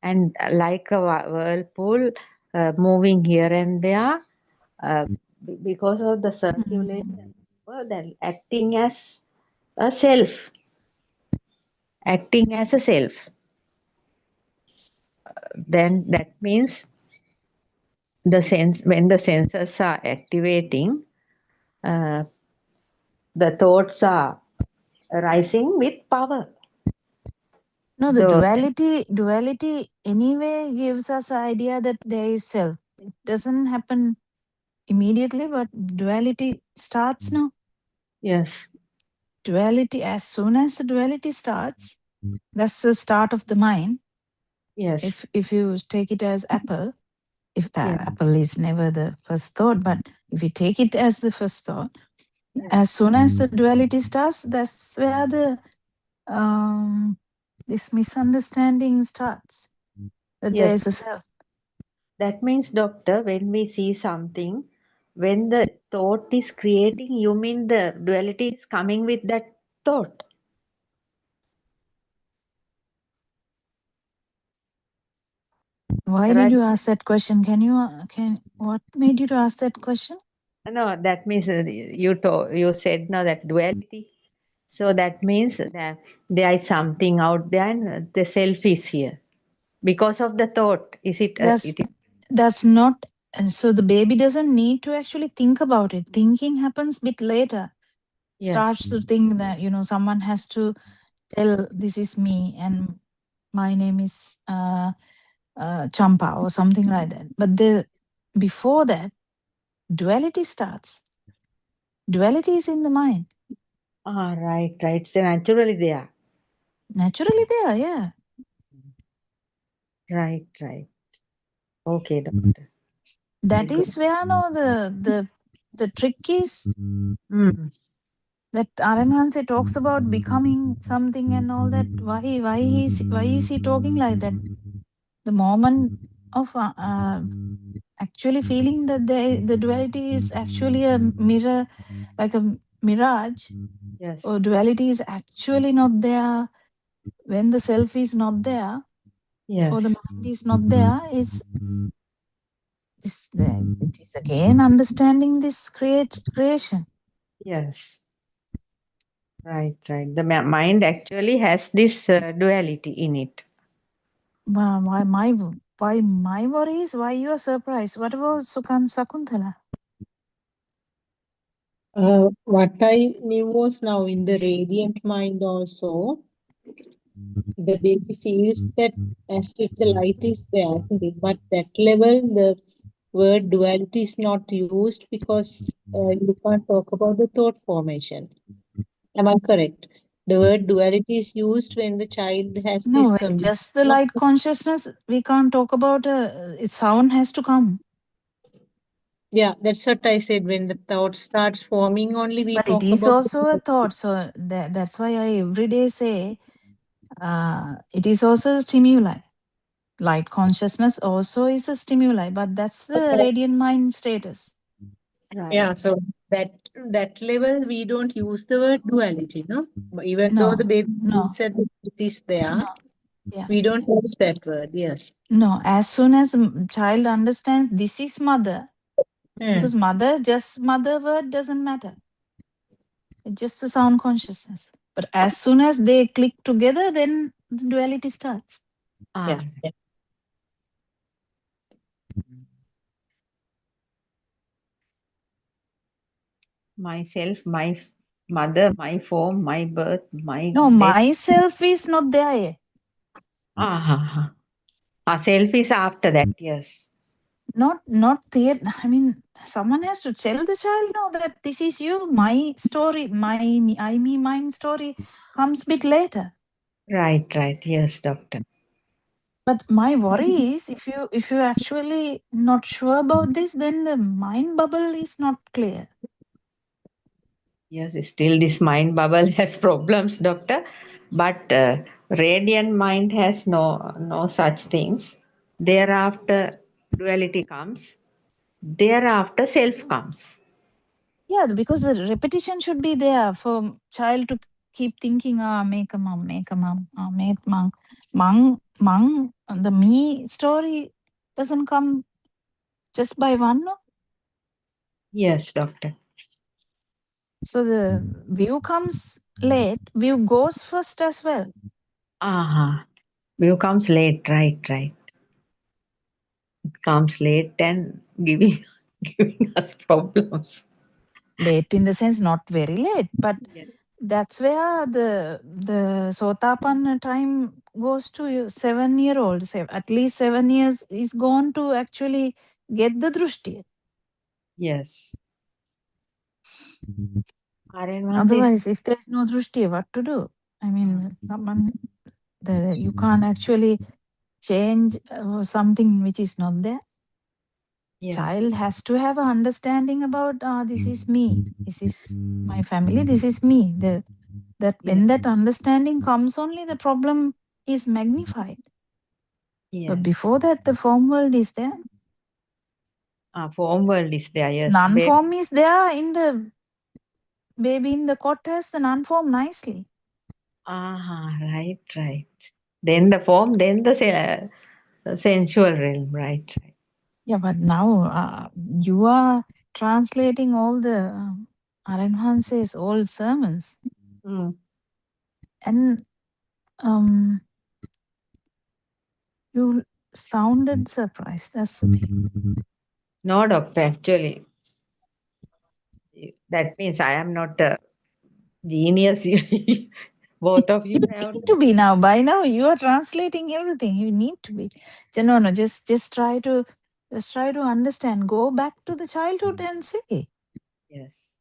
and like a whirlpool moving here and there because of the circulation, then acting as a self, then that means the sense, when the senses are activating, uh, the thoughts are rising with power. No, the duality anyway gives us an idea that there is self. It doesn't happen immediately, but duality starts now. Yes. Duality, as soon as the duality starts, that's the start of the mind. Yes. If you take it as apple, if Yes. apple is never the first thought, but if you take it as the first thought, Yes. as soon as the duality starts, that's where the this misunderstanding starts. That there is a self. That means, Doctor, when we see something, when the thought is creating, you mean the duality is coming with that thought? Why did you ask that question? What made you to ask that question? No, that means you said now that duality. So that means that there is something out there and the self is here. Because of the thought, is it? That's not, and so the baby doesn't need to actually think about it. Thinking happens bit later. Yes. Starts to think that, someone has to tell this is me and my name is Champa or something like that. But before that, duality starts. Duality is in the mind. Right. So naturally there. Naturally there, yeah. Right. Okay, Doctor. That is where now the trick is. That Aryan Vahanse talks about becoming something and all that. Why is he talking like that? The moment of actually feeling that the duality is actually a mirror, like a mirage. Yes. Or duality is actually not there when the self is not there. Yes. Or the mind is not there. It is again understanding this creation. Yes. Right. The mind actually has this duality in it. Why my worry is why you are surprised? What about Sakunthala? What I knew was now in the radiant mind also, the baby feels that as if the light is there, isn't it? But that level, the word duality is not used because you can't talk about the thought formation. Am I correct? The word duality is used when the child has this No, just the light consciousness. We can't talk about sound has to come. Yeah, that's what I said. When the thought starts forming, only we But talk it is about. also a thought. So that's why I every day say it is also a stimuli. Light consciousness also is a stimuli, but that's the radiant mind status. Yeah, so that level we don't use the word duality, no? Even though the baby said it is there, Yeah. we don't use that word. Yes. No, as soon as child understands this is mother, because mother word doesn't matter. It's just a sound consciousness. But as soon as they click together, then the duality starts. Ah. Yeah. Myself, my mother, my form, my birth, my No, death. myself is not there yet. Self is after that, yes. Not there. I mean, someone has to tell the child, no, that this is you. My story, I, me, mine story comes bit later. Right. Yes, doctor. But my worry is if you actually not sure about this, then the mind bubble is not clear. Yes, still this mind bubble has problems, doctor. But radiant mind has no such things. Thereafter duality comes. Thereafter self comes. Yeah, because the repetition should be there for child to keep thinking, make a mom, make mom. The me story doesn't come just by one, no? Yes, doctor. So the view comes late, view goes first as well. View comes late, right. It comes late and giving us problems. Late in the sense, not very late, but Yes. that's where the Sotapanna time goes to 7-year-old. At least 7 years is gone to actually get the drushti. Yes. Otherwise, if there's no drushti, what to do? I mean, you can't actually change something which is not there. Yes. Child has to have an understanding about this is me, this is my family, this is me. When that understanding comes, only the problem is magnified. But before that, the form world is there. Form world is there, yes. Non-form is there in the baby in the cot has the non-form nicely. Right. Then the form, then the sensual realm, right. Yeah, but now you are translating all the Aranhanse's old sermons. And you sounded surprised. That's the thing. No, doctor, actually. That means I am not a genius. Both of you have To be now. By now, you are translating everything. You need to be. No. Just try to understand. Go back to the childhood and see. Yes.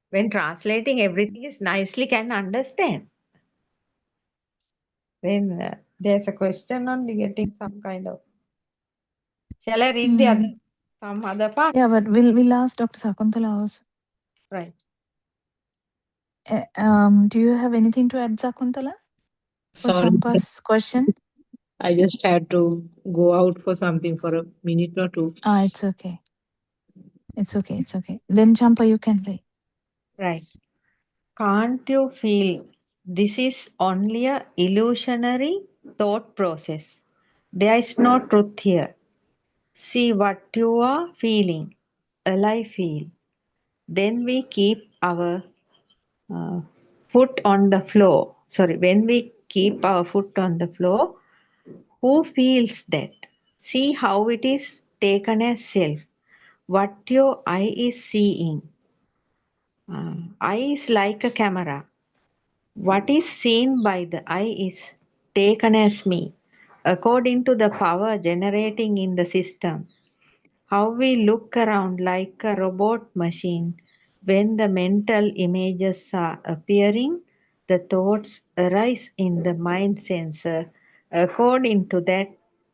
When translating, everything is nicely can understand. Then there's a question on getting some kind of. Shall I read the some other part? Yeah, but we'll ask Dr. Sakuntala also. Right. Do you have anything to add, Sakuntala? For Sorry. Champa's question? I just had to go out for something for a minute or two. It's okay. It's okay. Then Champa, you can play. Right. Can't you feel this is only a illusionary thought process? There is no truth here. See what you are feeling. All I feel. Then we keep our foot on the floor. When we keep our foot on the floor, who feels that? See how it is taken as self. What your eye is seeing. Eye is like a camera. What is seen by the eye is taken as me, according to the power generating in the system. How we look around like a robot machine. When the mental images are appearing, the thoughts arise in the mind sensor. According to that,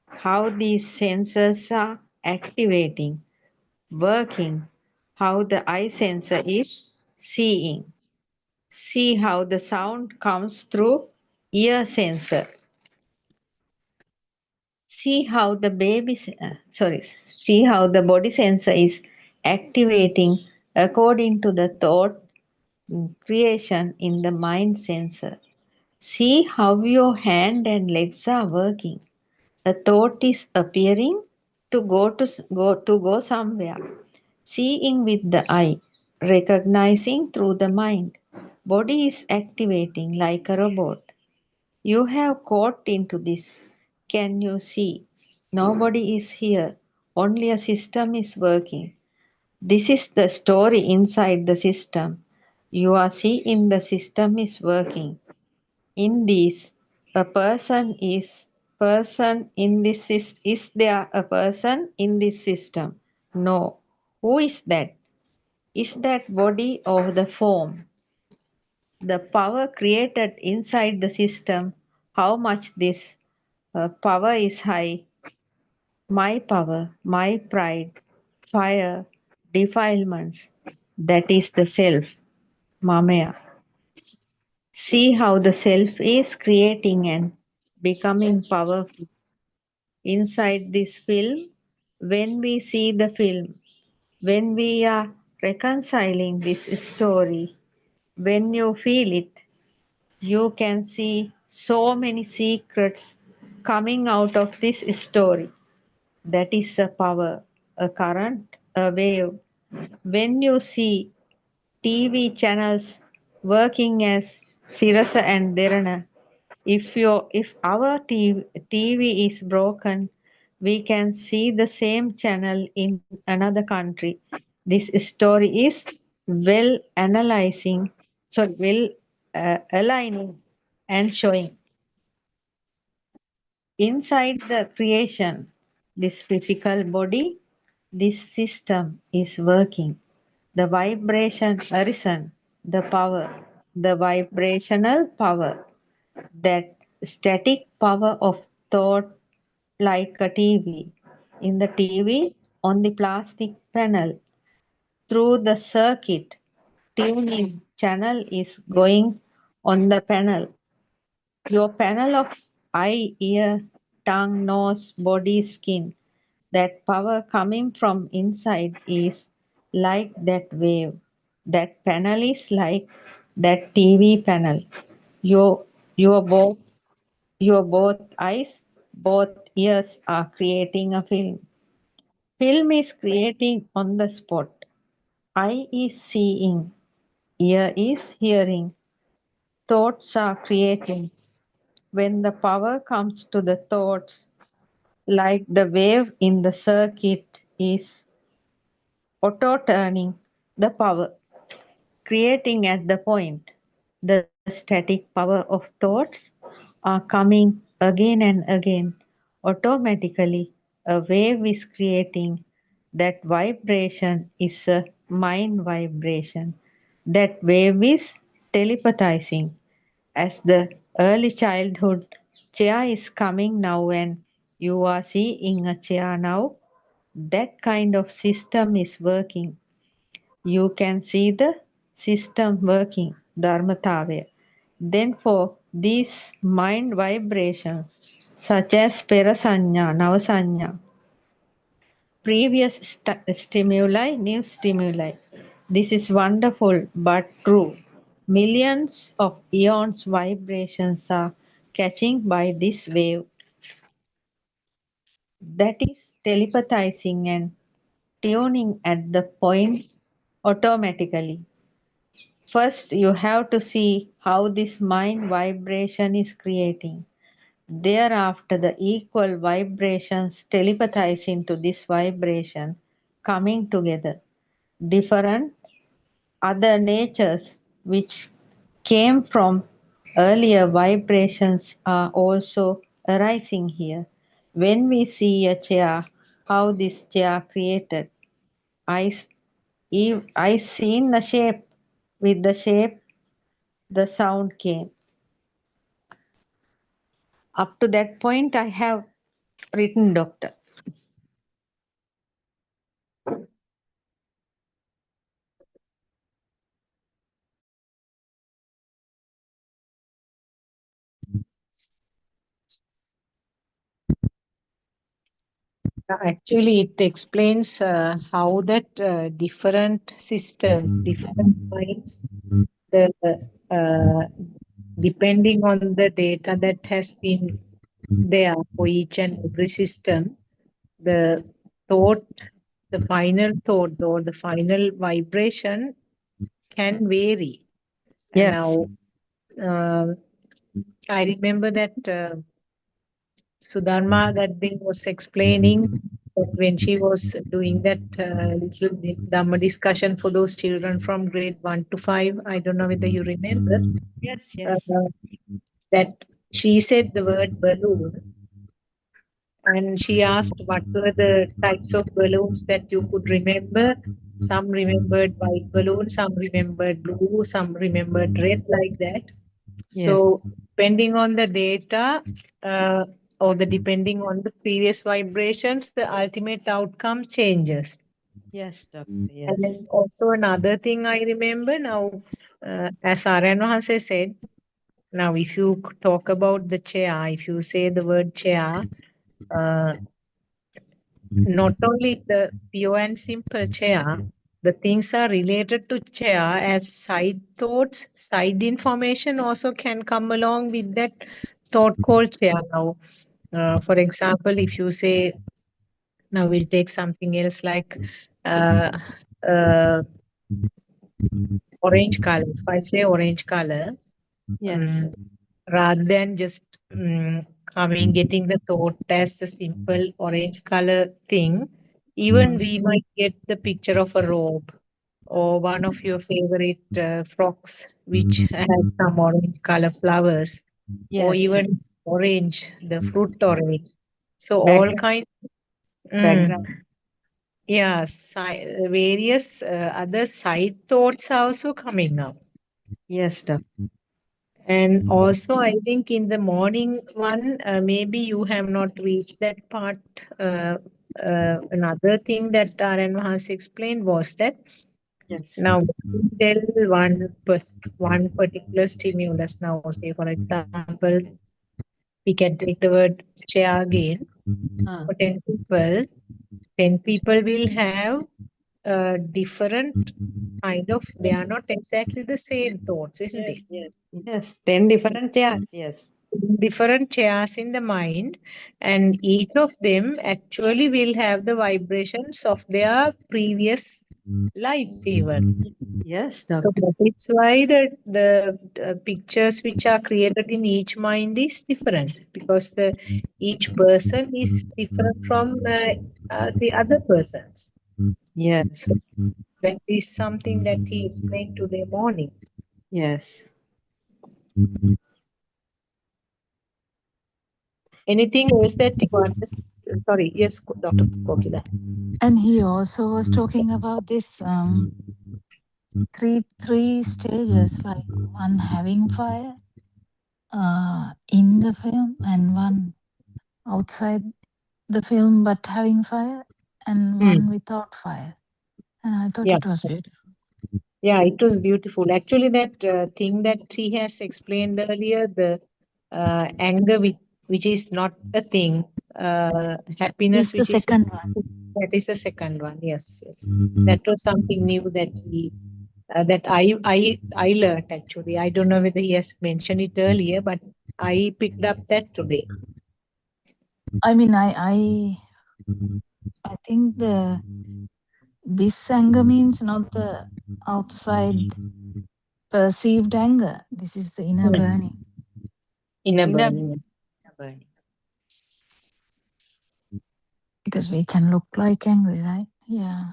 how these sensors are activating, working, how the eye sensor is seeing. See how the sound comes through ear sensor. See how the see how the body sensor is activating according to the thought creation in the mind sensor. See how your hand and legs are working. A thought is appearing to go somewhere. Seeing with the eye, recognizing through the mind. Body is activating like a robot. You have caught into this. Can you see? Nobody is here. Only a system is working. This is the story inside the system. You are seeing the system is working. In this, a person in this is there a person in this system? No. Who is that? Is that body or the form? The power created inside the system, how much this power is high, my power, my pride, fire, defilements, that is the self, Mamaya. See how the self is creating and becoming powerful. Inside this film, when we see the film, when we are reconciling this story, when you feel it, you can see so many secrets coming out of this story. That is a power, a current, a wave. When you see TV channels working as Sirasa and Dherana, if our TV is broken, we can see the same channel in another country. This story is well analyzing, well aligning and showing. Inside the creation, this physical body, this system is working. The vibration arisen, the power, the vibrational power, that static power of thought like a TV. In the TV, on the plastic panel, through the circuit, tuning channel is going on the panel. Your panel of eye, ear, tongue, nose, body, skin, that power coming from inside is like that wave. That panel is like that TV panel. Your, your, both, your both eyes, both ears are creating a film. Film is creating on the spot. Eye is seeing, ear is hearing, thoughts are creating. When the power comes to the thoughts, like the wave in the circuit is auto-turning the power, creating at the point. The static power of thoughts are coming again and again. Automatically, a wave is creating. That vibration is a mind vibration. That wave is telepathizing. As the early childhood chair is coming now and you are seeing a chair now, that kind of system is working. You can see the system working, Dharmatavya. Then for these mind vibrations, such as Perasanya, Navasanya, previous stimuli, new stimuli. This is wonderful but true. Millions of eons vibrations are catching by this wave. That is telepathizing and tuning at the point automatically. First, you have to see how this mind vibration is creating. Thereafter, the equal vibrations telepathize into this vibration, coming together. Different other natures which came from earlier vibrations are also arising here. When we see a chair, how this chair created, I seen the shape. With the shape, the sound came. Up to that point, I have written, Doctor. Actually, it explains how that different systems, different minds, the depending on the data that has been there for each and every system, the thought, the final thought or the final vibration can vary. And Yes. now, I remember that Sudharma that day was explaining that when she was doing that little Dhamma discussion for those children from grade 1 to 5, I don't know whether you remember, Yes. uh, Yes. that she said the word balloon and she asked what were the types of balloons that you could remember. Some remembered white balloon, some remembered blue, some remembered red, like that. Yes. So depending on the data uh, or the depending on the previous vibrations, the ultimate outcome changes. Yes, doctor. Yes. And then also another thing I remember now, as Aryan said, now if you talk about the chair, if you say the word chair, uh, not only the pure and simple chair, the things are related to chair as side thoughts, side information also can come along with that thought called chair. Now, for example, if you say, now we'll take something else like uh, uh, orange color. If I say orange color, Yes. rather than just getting the thought as a simple orange color thing, even we might get the picture of a robe or one of your favorite frocks which has some orange color flowers, or Yes. even orange, the fruit orange. So all Background. kind, Background. yeah, various other side thoughts are also coming up. Yes, doctor. And also, I think in the morning one, maybe you have not reached that part. Another thing that Aryan has explained was that Yes. now tell one particular stimulus. Now, say for example, we can take the word chair again. Ah. For 10 people will have different kind of. They are not exactly the same thoughts, isn't it? Yes. Yes. 10 different chairs. Yes. Different chairs in the mind, and each of them actually will have the vibrations of their previous lives even. Yes, So doctor. that is why the pictures which are created in each mind is different, because the each person is different from the other persons. Yes. So that is something that he explained today morning. Yes. Anything else that you want to sorry, yes, Dr. Kokila. And he also was talking about this three stages, like one having fire in the film and one outside the film but having fire and one without fire. And I thought Yeah. it was beautiful. Yeah, it was beautiful. Actually, that thing that he has explained earlier, the anger, which is not a thing, happiness, It's the which is second one. that is the second one. Yes, yes. That was something new that he that I learned actually. I don't know whether he has mentioned it earlier, but I picked up that today. I mean, I think this anger means not the outside perceived anger. This is the inner burning. Inner Inner burning. burning. Because we can look like angry, right? Yeah.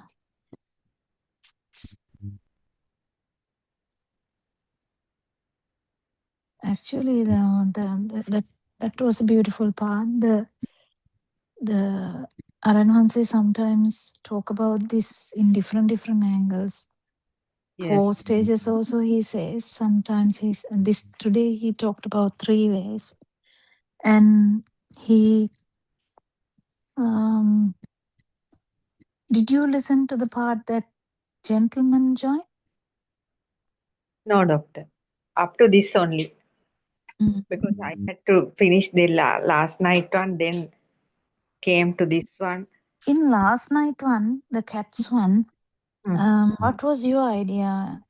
Actually, that was a beautiful part. The Aranhansi sometimes talk about this in different angles. Yes. 4 stages also he says. Sometimes today he talked about 3 ways. And he did you listen to the part that gentleman joined? No, doctor. Up to this only. Because I had to finish the last night one, then came to this one. In last night one, the cats one, what was your idea?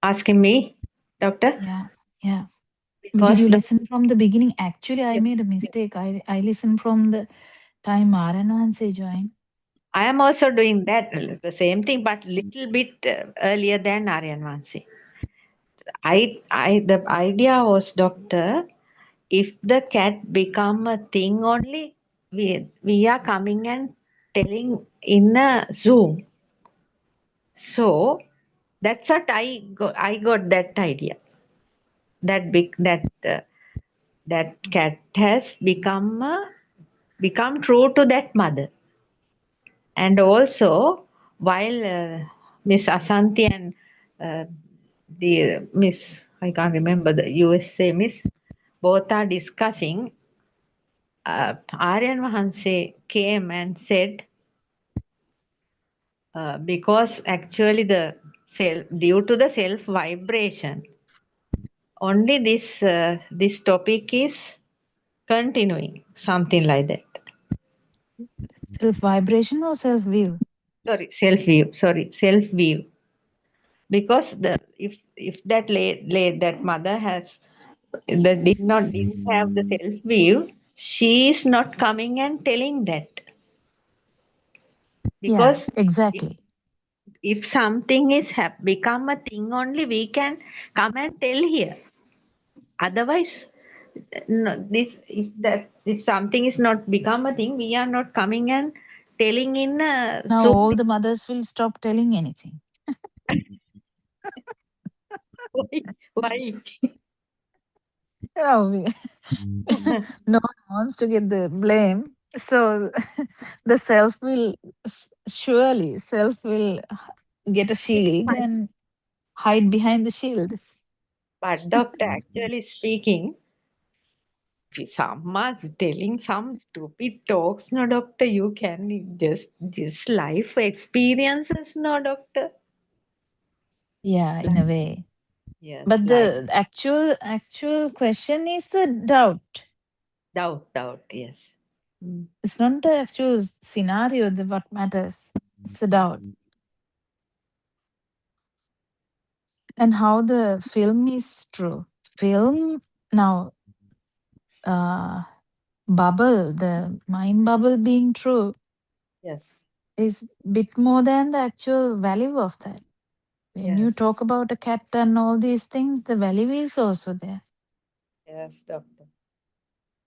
Asking me, doctor? Yeah, yeah. Did Because you listen from the beginning? Actually, I made a mistake. I listened from the time Arananse joined. I am also doing that, the same thing, but little bit earlier than Aryan Vansi. The idea was, doctor, if the cat become a thing only, we are coming and telling in a Zoom. So that's what I got that idea. That that cat has become true to that mother. And also, while Miss Asanti and the Miss, I can't remember the USA Miss, both are discussing, Aryan Mahanse came and said, because actually due to the self vibration, only this topic is continuing, something like that. Self vibration or self view? Sorry, self view. Because if that that mother has didn't have the self view, she is not coming and telling that. Because yeah, exactly. if something is become a thing only, we can come and tell here. Otherwise, no, if something is not become a thing, we are not coming and telling in Now Zoom. all the mothers will stop telling anything. Why? Oh, no one wants to get the blame. So the self will surely get a shield and hide behind the shield. But doctor, actually speaking, some are telling some stupid talks, no doctor. You can just life experiences, no doctor. Yeah, in a way. Yes, But like the actual question is the doubt. doubt, yes. It's not the actual scenario that what matters. It's the doubt. And how the film is true. Film now, bubble, the mind bubble being true Yes, is bit more than the actual value of that. When you yes, talk about a cat and all these things, the value is also there. yes, doctor.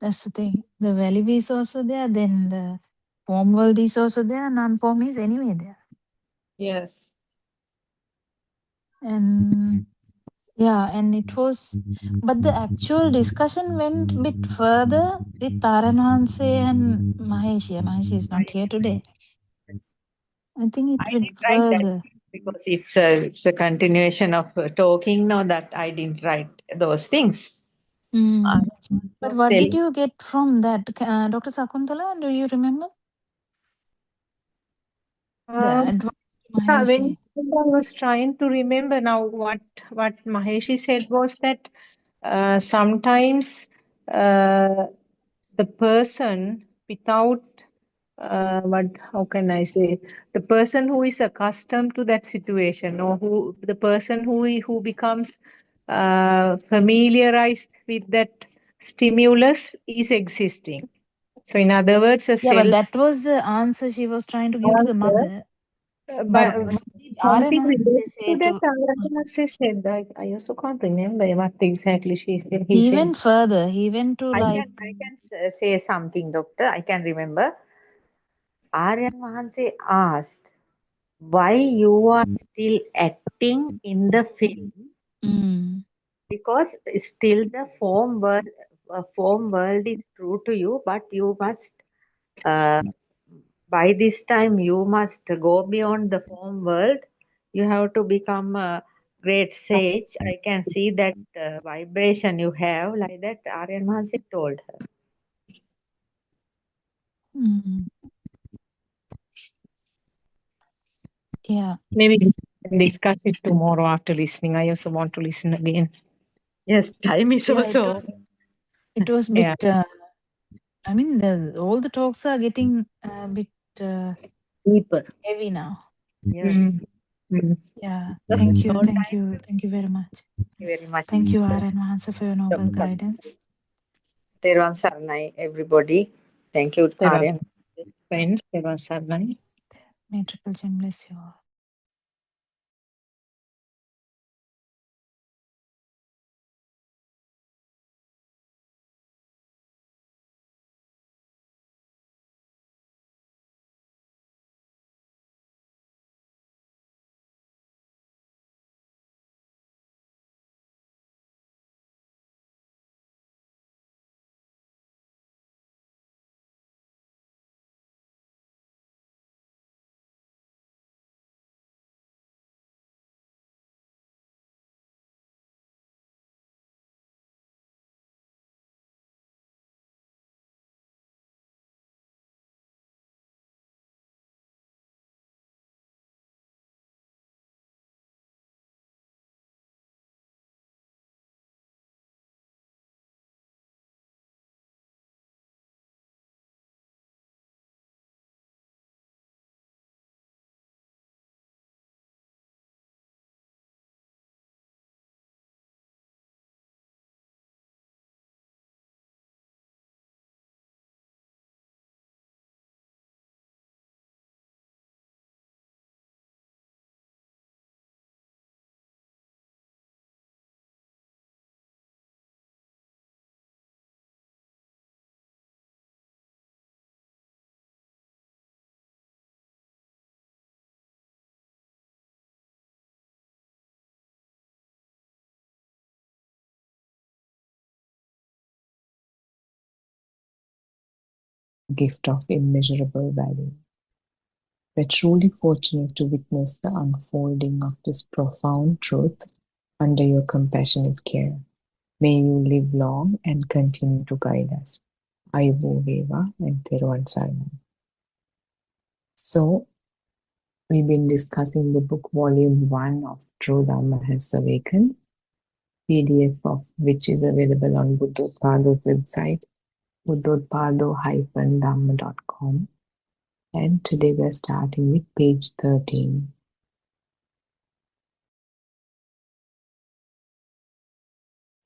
That's the thing. The value is also there. Then the form world is also there. Non-form is anyway there. Yes. And yeah, and it was, but the actual discussion went a bit further with Taranhanse and Mahesh. Yeah, Mahesh is not here today. I think I it went didn't write that further. because it's a continuation of talking. No, that I didn't write those things. I But was what did telling. you get from that, Dr. Sakuntala? Do you remember the advice to Yeah, when Maheshi? I was trying to remember now, what Maheshi said was that sometimes the person without how can I say, the person who is accustomed to that situation, or the person who becomes familiarized with that stimulus is existing. So in other words, a Yeah, but self that was the answer she was trying to give to the answer. mother. But But what did something related Aranhanse say to that, to Aradhana said, I also can't remember what exactly he He said. went further. He went to I like, can say something, doctor. I can remember. Aryan Mahanse asked, why you are still acting in the film? Because still the form world is true to you, but you must uh, by this time you must go beyond the form world. You have to become a great sage. I can see that vibration you have, like that Aryan Mahanse told her. yeah. Maybe we can discuss it tomorrow after listening. I also want to listen again. Yes, time is Yeah, also. it was Yeah. bit I mean, all the talks are getting a bit Deeper. heavy now. Yes. Yeah. Just Thank you. no Thank time. you. Thank you very much. Thank you very much. Thank you, Aran Hansa, for your noble guidance. Teruvan Saranai, everybody. Thank you, Teruvan Aryan. Friends, Teruvan Saranai. May Triple Gem bless you all. Gift of immeasurable value. We're truly fortunate to witness the unfolding of this profound truth under your compassionate care. May you live long and continue to guide us. Ayubo Veva and Theruvan Saranai. So, we've been discussing the book volume 1 of True Dhamma Has Awakened, PDF of which is available on Buddothpado's website, buddothpado-dhamma.com. And today we're starting with page 13.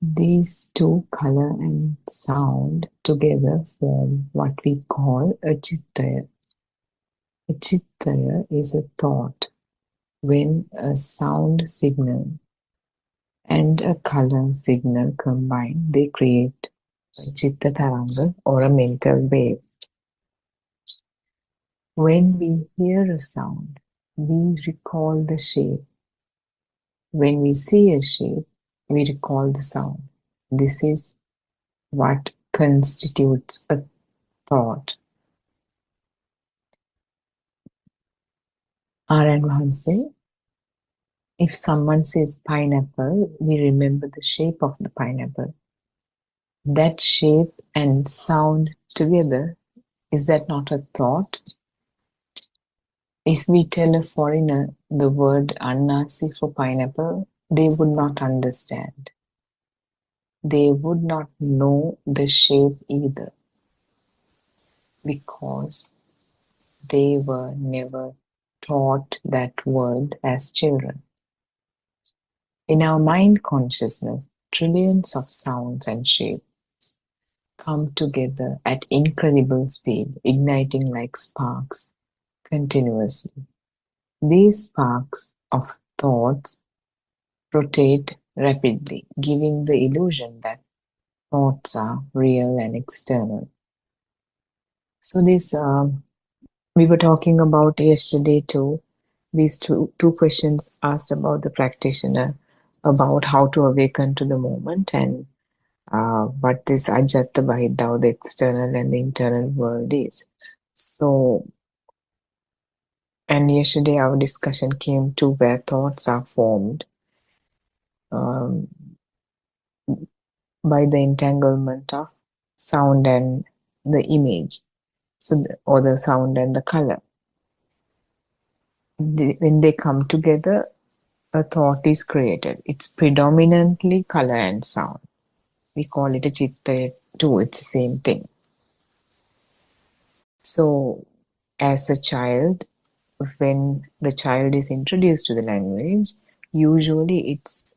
These two, color and sound, together form what we call a chittaya. A chittaya is a thought. When a sound signal and a color signal combine, they create a chitta taranga or a mental wave. When we hear a sound, we recall the shape. When we see a shape, we recall the sound. This is what constitutes a thought. Aran Vahanse, if someone says pineapple, we remember the shape of the pineapple. That shape and sound together, is that not a thought? If we tell a foreigner the word annasi for pineapple, they would not understand. They would not know the shape either, because they were never taught that word as children. In our mind consciousness, trillions of sounds and shapes come together at incredible speed, igniting like sparks continuously. These sparks of thoughts rotate rapidly, giving the illusion that thoughts are real and external. So this we were talking about yesterday too. These two questions asked about the practitioner, about how to awaken to the moment, and what this Ajatta Bahidao, the external and the internal world is. So, and yesterday our discussion came to where thoughts are formed by the entanglement of sound and the image, so or the sound and the color. When they come together, a thought is created. It's predominantly color and sound. We call it a chitta too, it's the same thing. So, as a child, when the child is introduced to the language, usually it's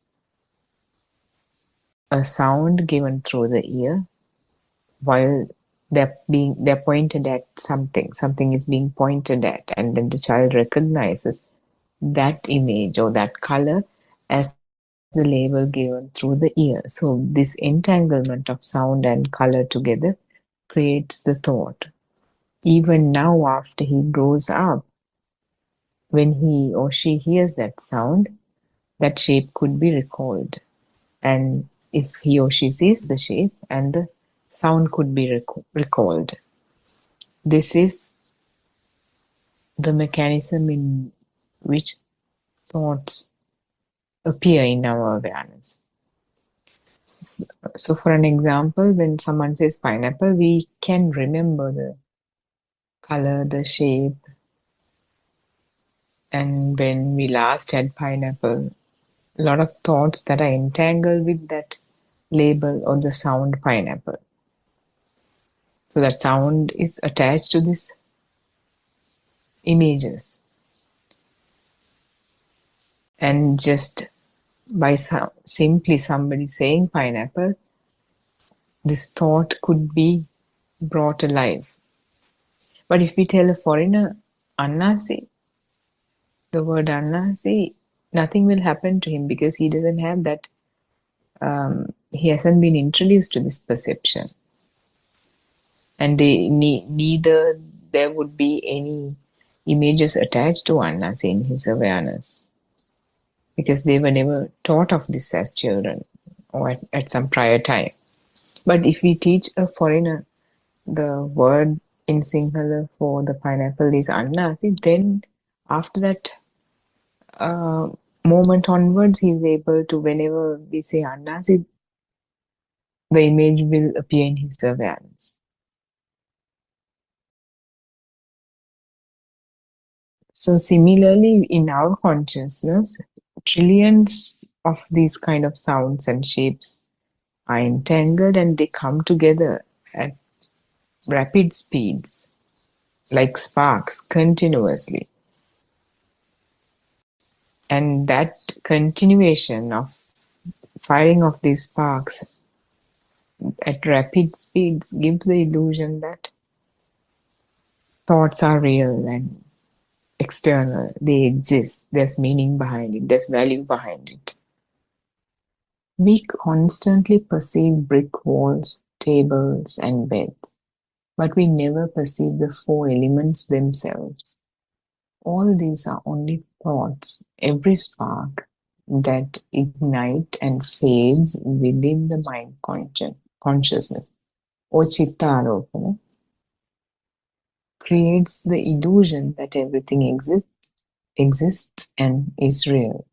a sound given through the ear while they're pointed at something is being pointed at, and then the child recognizes that image or that color as the label given through the ear. So this entanglement of sound and color together creates the thought. Even now, after he grows up, when he or she hears that sound, that shape could be recalled. And if he or she sees the shape, and the sound could be recalled. This is the mechanism in which thoughts appear in our awareness. So, for an example, when someone says pineapple, we can remember the color, the shape, and when we last had pineapple, a lot of thoughts that are entangled with that label or the sound pineapple. So that sound is attached to these images. And just by simply somebody saying pineapple, this thought could be brought alive. But if we tell a foreigner, annasi, the word annasi, nothing will happen to him because he doesn't have that, he hasn't been introduced to this perception. And neither there would be any images attached to annasi in his awareness because they were never taught of this as children or at some prior time. But if we teach a foreigner the word in Sinhala for the pineapple is annasi, then after that moment onwards, he is able to, whenever we say annasi, the image will appear in his awareness. So similarly, in our consciousness, trillions of these kind of sounds and shapes are entangled and they come together at rapid speeds, like sparks, continuously. And that continuation of firing of these sparks at rapid speeds gives the illusion that thoughts are real and external, they exist, there's meaning behind it, there's value behind it. We constantly perceive brick walls, tables, and beds, but we never perceive the four elements themselves. All these are only thoughts, every spark that ignite and fades within the mind consciousness, or chitta-aropana, creates the illusion that everything exists and is real.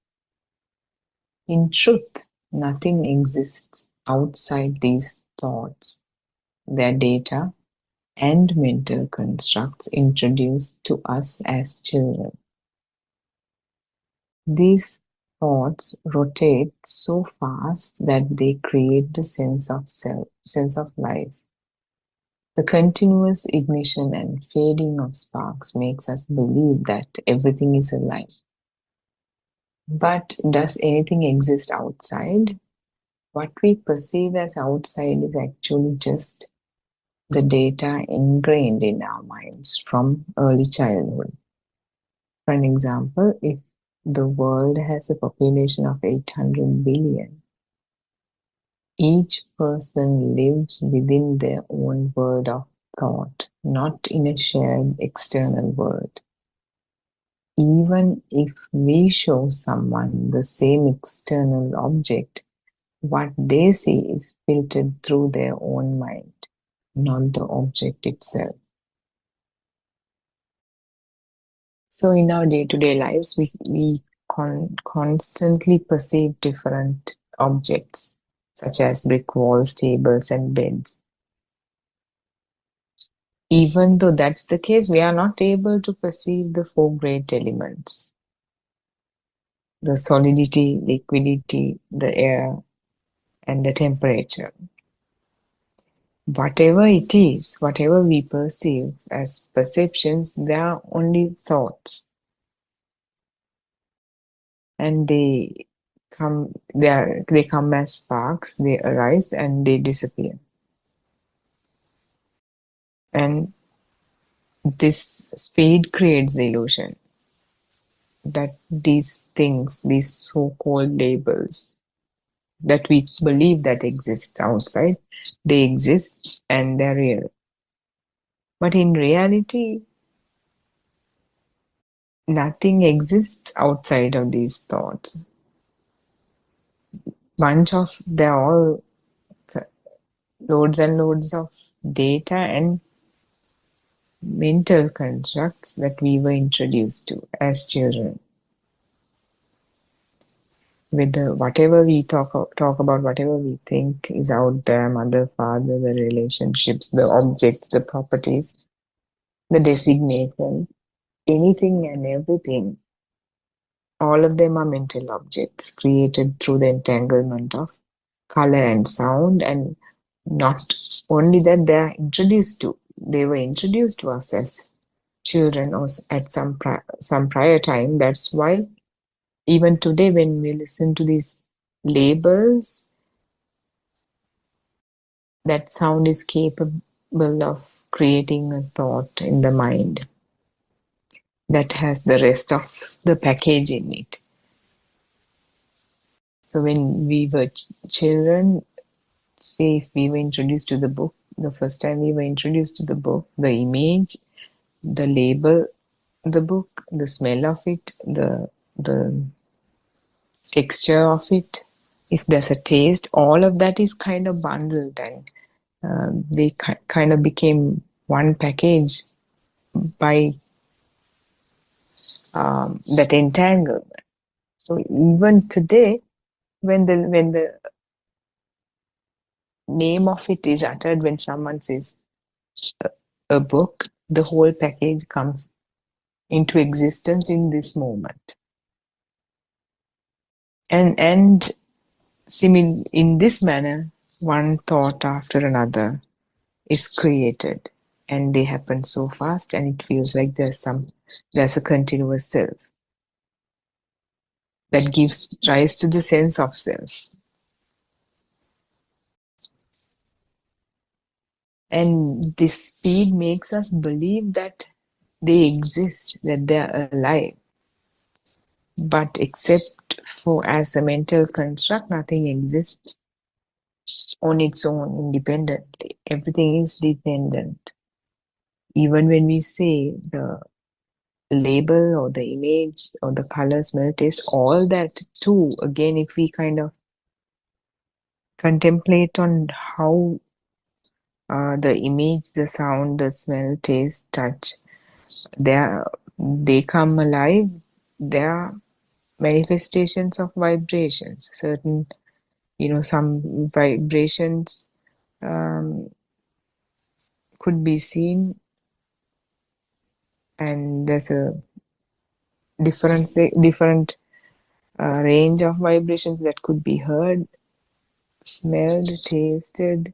In truth, nothing exists outside these thoughts, their data, and mental constructs introduced to us as children. These thoughts rotate so fast that they create the sense of self, sense of life. The continuous ignition and fading of sparks makes us believe that everything is alive. But does anything exist outside? What we perceive as outside is actually just the data ingrained in our minds from early childhood. For an example, if the world has a population of 800 billion, each person lives within their own world of thought, not in a shared external world. Even if we show someone the same external object, what they see is filtered through their own mind, not the object itself. So in our day-to-day lives, we constantly perceive different objects, such as brick walls, tables, and beds. Even though that's the case, we are not able to perceive the four great elements: the solidity, liquidity, the air, and the temperature. whatever it is, whatever we perceive as perceptions, they are only thoughts. And they come as sparks, they arise and they disappear. And this speed creates the illusion that these things, these so-called labels that we believe that exists outside, they exist and they're real. But in reality, nothing exists outside of these thoughts. They're all loads and loads of data and mental constructs that we were introduced to as children. Whatever we talk about, whatever we think is out there, mother, father, the relationships, the objects, the properties, the designation, anything and everything, all of them are mental objects created through the entanglement of color and sound. And not only that, they were introduced to us as children or at some prior time. That's why even today when we listen to these labels, that sound is capable of creating a thought in the mind that has the rest of the package in it. So when we were children, say if we were introduced to the book, the first time we were introduced to the book, the image, the label, the book, the smell of it, the texture of it, if there's a taste, all of that is kind of bundled and they kind of became one package by that entanglement. So even today, when the name of it is uttered, when someone says a book, the whole package comes into existence in this moment. And in this manner, one thought after another is created, and they happen so fast, and it feels like there's a continuous self that gives rise to the sense of self. And this speed makes us believe that they exist, that they're alive. But except for as a mental construct, nothing exists on its own independently. Everything is dependent. Even when we say the label or the image or the color, smell, taste, all that too, again, if we kind of contemplate on how the image, the sound, the smell, taste, touch, they come alive. They are manifestations of vibrations. Certain, some vibrations could be seen, and there's a different range of vibrations that could be heard, smelled, tasted,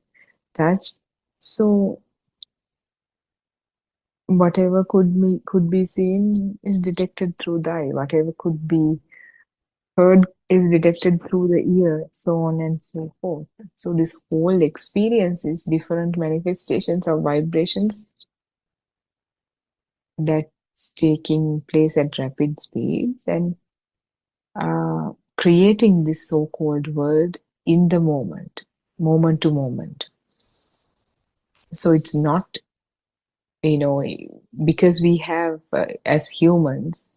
touched. So whatever could be seen is detected through the eye. Whatever could be heard is detected through the ear, so on and so forth. So this whole experience is different manifestations of vibrations that's taking place at rapid speeds and creating this so-called world in the moment to moment. So it's not, because we have, as humans,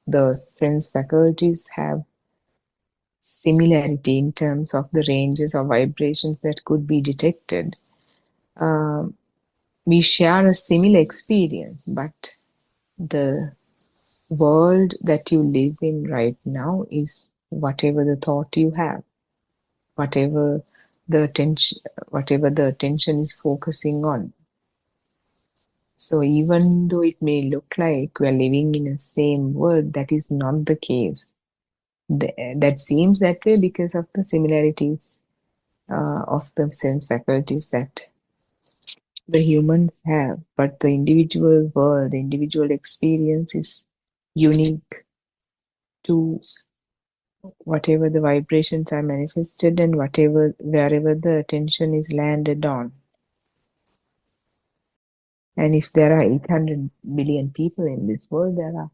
the sense faculties have similarity in terms of the ranges of vibrations that could be detected. We share a similar experience, but the world that you live in right now is whatever the thought you have, whatever the attention is focusing on. So even though it may look like we're living in the same world, that is not the case. That seems that way because of the similarities of the sense faculties that the humans have, but the individual world, the individual experience is unique to whatever the vibrations are manifested and wherever the attention is landed on. And if there are 800 billion people in this world, there are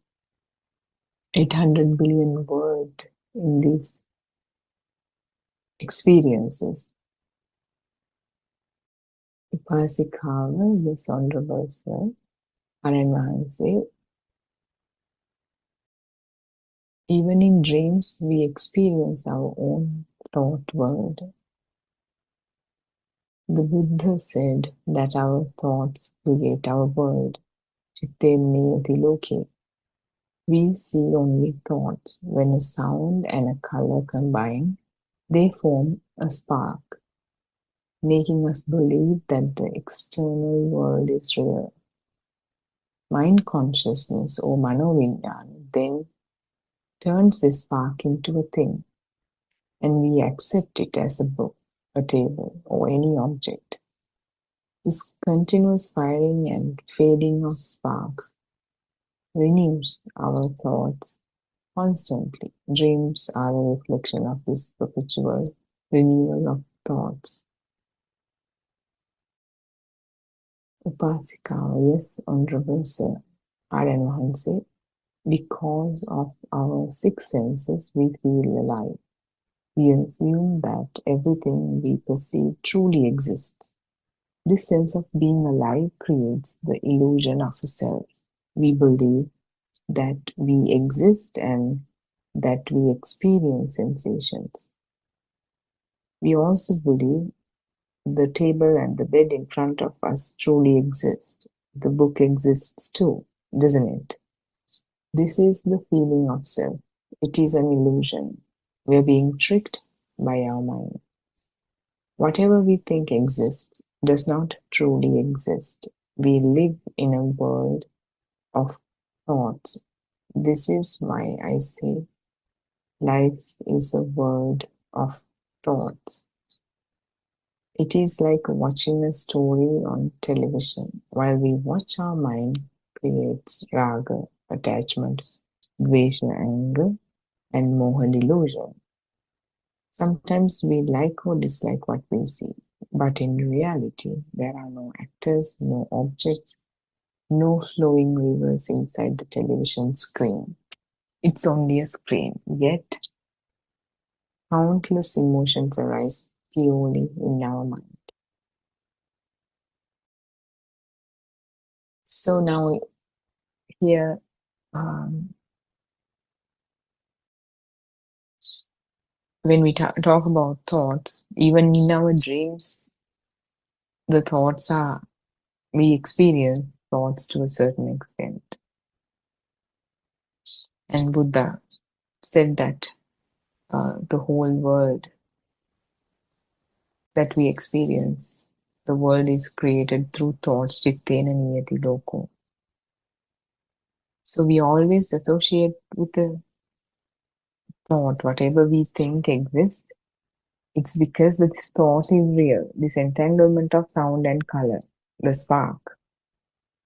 800 billion words in these experiences. Upasikawa, this Honorable Sir, Aranvanse, even in dreams we experience our own thought world. The Buddha said that our thoughts create our world. Chitte niyati loke. We see only thoughts. When a sound and a color combine, they form a spark, making us believe that the external world is real. Mind consciousness or manovinyana then turns this spark into a thing, and we accept it as a book, a table, or any object. This continuous firing and fading of sparks renews our thoughts constantly. Dreams are a reflection of this perpetual renewal of thoughts. Upasika, yes, Honorable Sir, Aranvanse, because of our six senses we feel alive. We assume that everything we perceive truly exists. This sense of being alive creates the illusion of a self. We believe that we exist and that we experience sensations. We also believe the table and the bed in front of us truly exist. The book exists too, doesn't it? This is the feeling of self. It is an illusion. We are being tricked by our mind. Whatever we think exists does not truly exist. We live in a world of thoughts. This is why I say life is a world of thoughts. It is like watching a story on television. While we watch, our mind creates raga, attachment, dvesha, anger, and moha, delusion. Sometimes we like or dislike what we see, but in reality, there are no actors, no objects, no flowing rivers inside the television screen. It's only a screen, yet countless emotions arise purely in our mind. So now here, when we talk about thoughts, even in our dreams, the thoughts are, we experience thoughts to a certain extent. And Buddha said that the whole world that we experience, the world is created through thoughts, chittena niyati loko. So we always associate with the thought, whatever we think exists, it's because this thought is real, this entanglement of sound and color, the spark.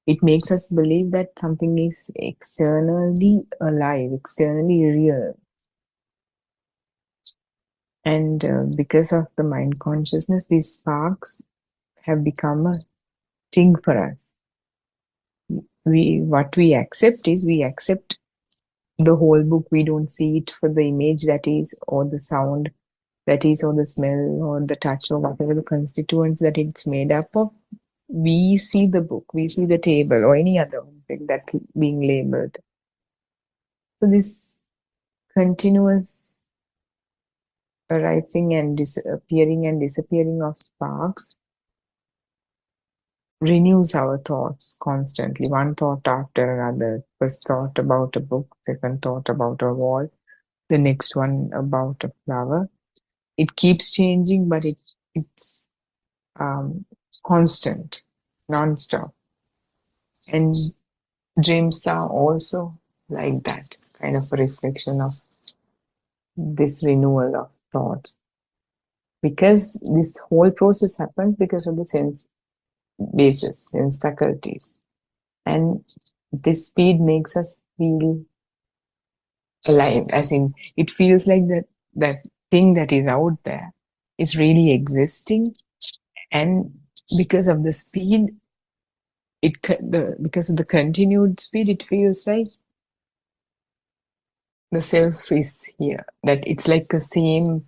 It makes us believe that something is externally alive, externally real. And because of the mind consciousness, these sparks have become a thing for us. What we accept is, we accept the whole book. We don't see it for the image that is, or the sound that is, or the smell, or the touch, or whatever the constituents that it's made up of. We see the book, we see the table, or any other object that's being labeled. So this continuous arising and disappearing of sparks renews our thoughts constantly, one thought after another. First thought about a book, second thought about a wall, the next one about a flower. It keeps changing, but it's constant, non-stop. And dreams are also like that, kind of a reflection of this renewal of thoughts. Because this whole process happens because of the sense bases, sense faculties. And this speed makes us feel alive, as in it feels like that thing that is out there is really existing, and because of the speed, because of the continued speed, it feels like the self is here. That it's like the same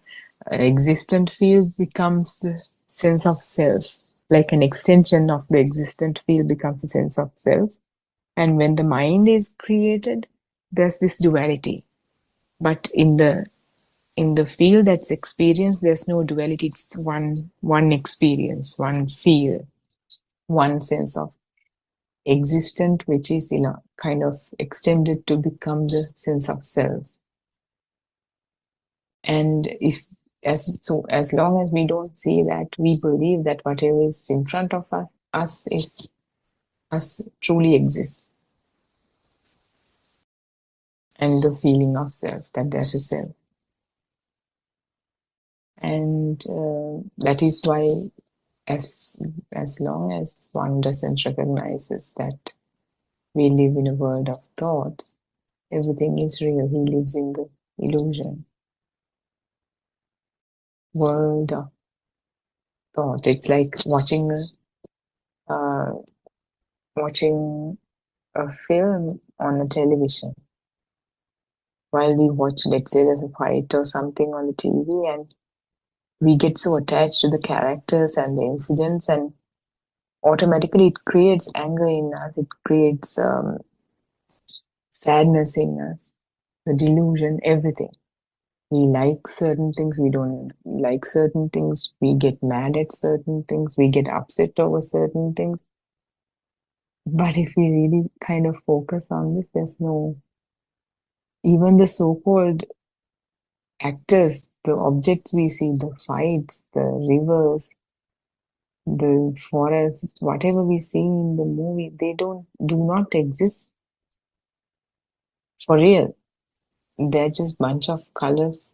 existent field becomes the sense of self, like an extension of the existent field becomes a sense of self. And when the mind is created, there's this duality. But in the field that's experienced, there's no duality. It's one experience, one feel, one sense of existent, which is kind of extended to become the sense of self. And as long as we don't see that, we believe that whatever is in front of us is us truly exists. And the feeling of self, that there's a self. And that is why as long as one doesn't recognize that we live in a world of thoughts, everything is real. He lives in the illusion. World of thought. It's like watching a film on a television. While we watch, let's say there's a fight or something on the TV, and we get so attached to the characters and the incidents, and automatically it creates anger in us, it creates sadness in us, the delusion, everything. We like certain things, we don't like certain things, we get mad at certain things, we get upset over certain things. But if we really kind of focus on this, there's no, even the so-called actors, the objects we see, the fights, the rivers, the forests, whatever we see in the movie, they do not exist for real. They're just bunch of colors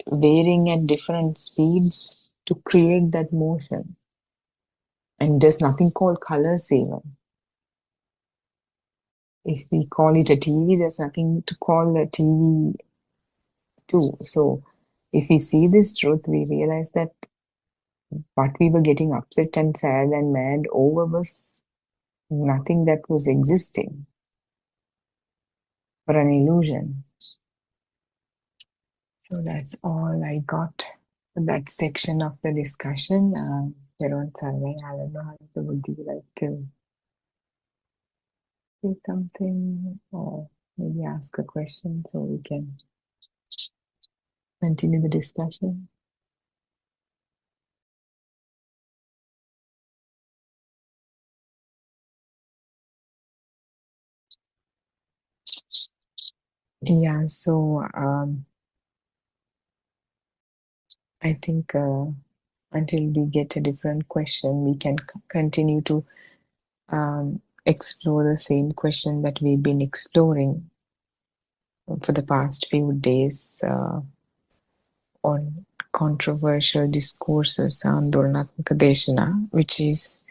varying at different speeds to create that motion. And there's nothing called colors even. If we call it a TV, there's nothing to call a TV too. So if we see this truth, we realize that what we were getting upset and sad and mad over was nothing that was existing, but an illusion. So that's all I got for that section of the discussion. Peron Sarvai, I don't know, would you like to say something or maybe ask a question so we can continue the discussion? Yeah, so I think until we get a different question, we can continue to explore the same question that we've been exploring for the past few days on controversial discourses on Doranatmaka Deshana, which is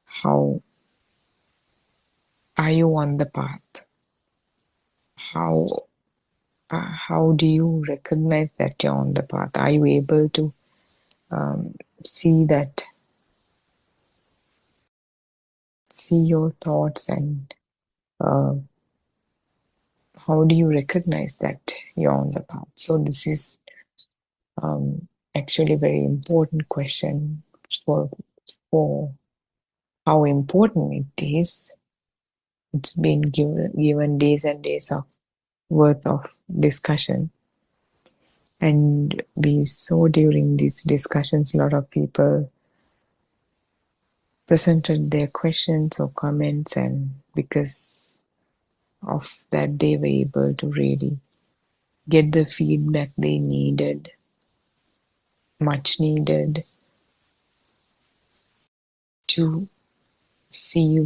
how are you on the path? How do you recognize that you're on the path? Are you able to see your thoughts, and how do you recognize that you're on the path? So this is actually a very important question for how important it is. It's been given days and days of worth of discussion. And we saw during these discussions, a lot of people presented their questions or comments, and because of that, they were able to really get the feedback they needed, much needed, to see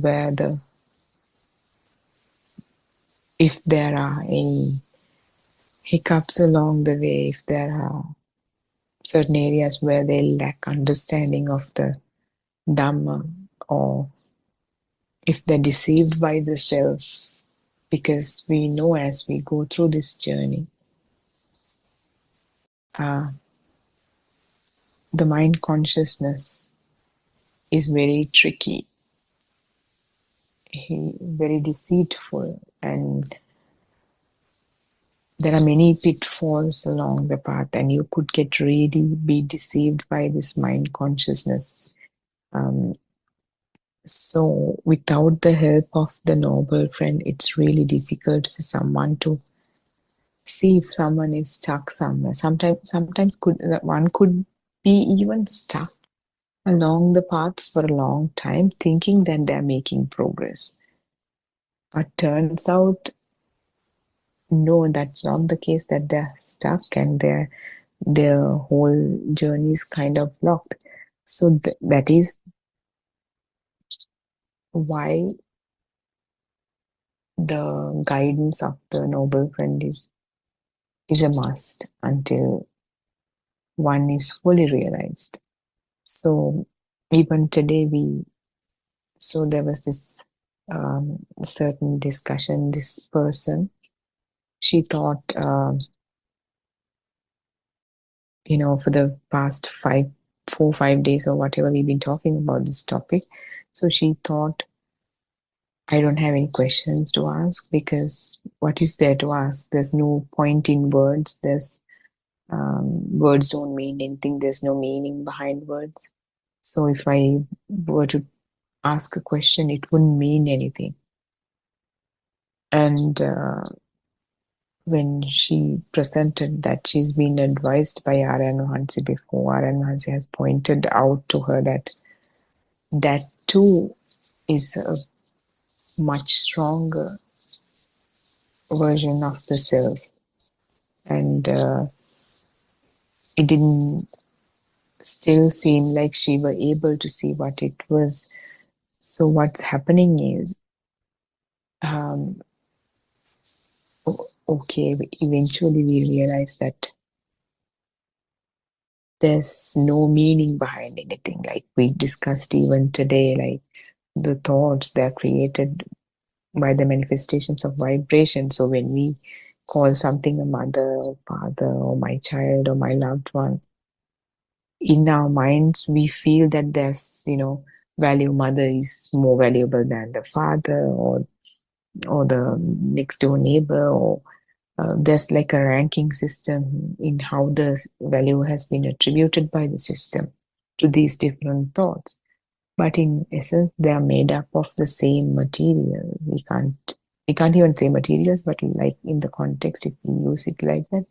if there are any hiccups along the way, if there are certain areas where they lack understanding of the Dhamma, or if they're deceived by the self, because we know as we go through this journey, the mind consciousness is very tricky, very deceitful, and there are many pitfalls along the path, and you could get really be deceived by this mind consciousness. So without the help of the noble friend, it's really difficult for someone to see if someone is stuck somewhere. Sometimes one could be even stuck along the path for a long time, thinking that they're making progress. But turns out, no, that's not the case, that they're stuck and their whole journey is kind of blocked. So that is why the guidance of the noble friend is a must until one is fully realized. So even today so there was this certain discussion. This person, she thought, for the past 4 or 5 days or whatever we've been talking about this topic. So she thought, I don't have any questions to ask, because what is there to ask? There's no point in words. Words don't mean anything. There's no meaning behind words. So if I were to ask a question, it wouldn't mean anything. And when she presented that she's been advised by Aryan Mahansi before, Aryan Mahansi has pointed out to her that too is a much stronger version of the self. And it didn't still seem like she were able to see what it was. So what's happening is, okay, eventually we realize that there's no meaning behind anything. Like we discussed even today, like the thoughts, they're created by the manifestations of vibration. So when we call something a mother or father or my child or my loved one, in our minds we feel that there's value. Mother is more valuable than the father or the next door neighbor, or there's like a ranking system in how the value has been attributed by the system to these different thoughts. But in essence, they are made up of the same material. We can't even say materials, but like in the context, if we use it like that,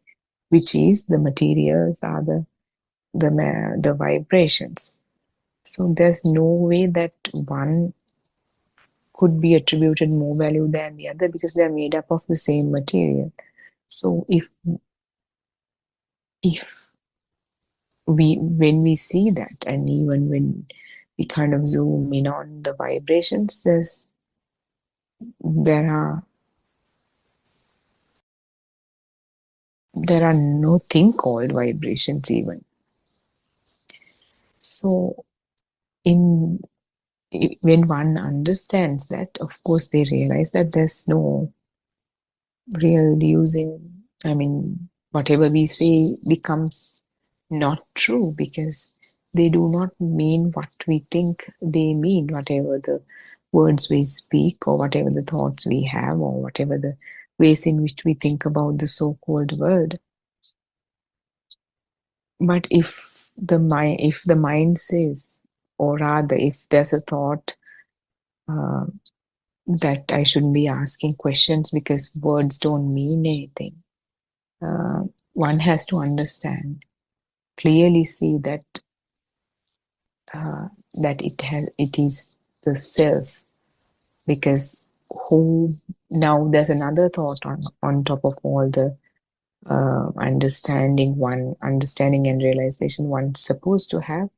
which is the materials are the vibrations. So there's no way that one could be attributed more value than the other, because they're made up of the same material. So when we see that, and even when we kind of zoom in on the vibrations, there are no thing called vibrations even. So when one understands that, of course they realize that there's no real use in, whatever we say becomes not true, because they do not mean what we think they mean, whatever the words we speak, or whatever the thoughts we have, or whatever the ways in which we think about the so-called world. But if the mind says, or rather if there's a thought that I shouldn't be asking questions because words don't mean anything, one has to understand, clearly see that it is the self, because now there's another thought on top of all the understanding and realization one's supposed to have,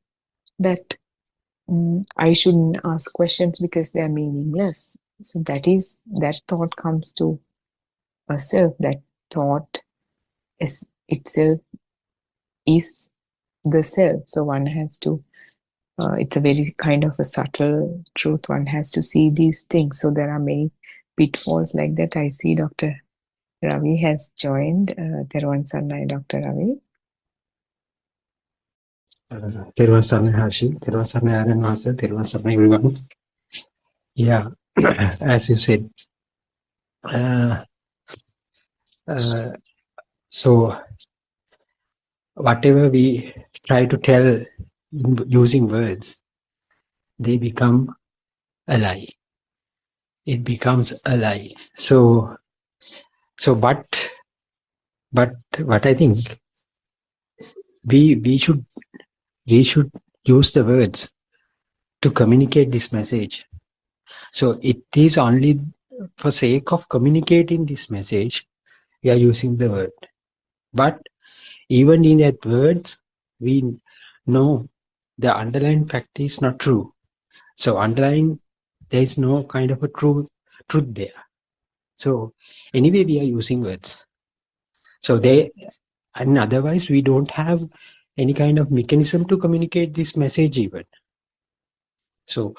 that I shouldn't ask questions because they're meaningless. So that thought comes to a self. That thought itself is the self. So one has to it's a very kind of a subtle truth. One has to see these things. So there are many pitfalls like that. I see Dr. Ravi has joined. Theruwan Sarnai, Dr. Ravi. Theruwan Sarnai Hashi, Theruwan Sarnai Aaron Master, Theruwan Sarnai everyone. Yeah, as you said. So whatever we try to tell using words, they become a lie. It becomes a lie. So but what I think we should use the words to communicate this message. So it is only for sake of communicating this message we are using the word. But even in that words, we know the underlying fact is not true. So underlying, there is no kind of a truth there. So anyway, we are using words. So and otherwise we don't have any kind of mechanism to communicate this message even. So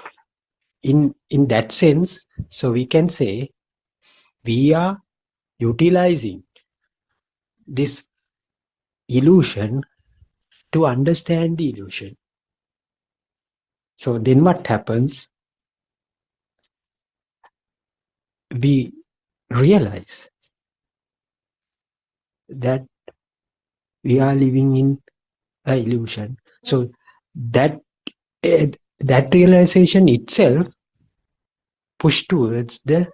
in that sense, so we can say we are utilizing this illusion to understand the illusion. So then what happens? We realize that we are living in an illusion. So that realization itself push towards the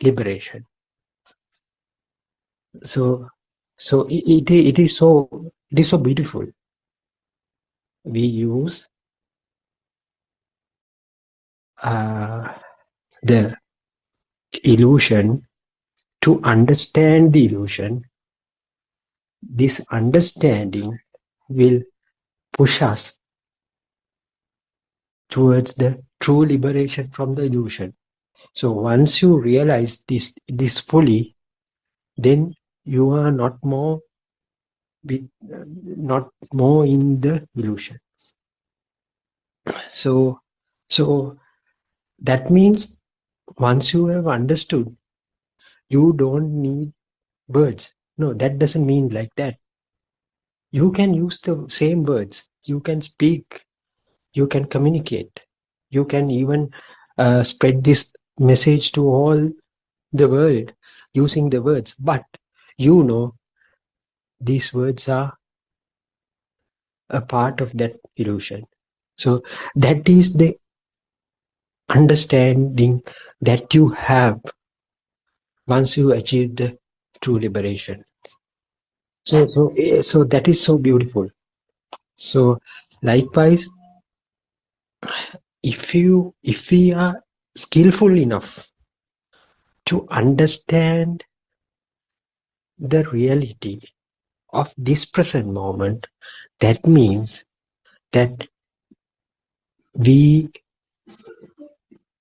liberation. So it is so beautiful. We use the illusion to understand the illusion. This understanding will push us towards the true liberation from the illusion. So once you realize this fully, then you are not more in the illusion. So that means once you have understood, you don't need words. No, that doesn't mean like that. You can use the same words. You can speak. You can communicate. You can even spread this message to all the world using the words. But you know, these words are a part of that illusion. So that is the understanding that you have once you achieve the true liberation. So that is so beautiful. So likewise, if we are skillful enough to understand the reality of this present moment, that means that we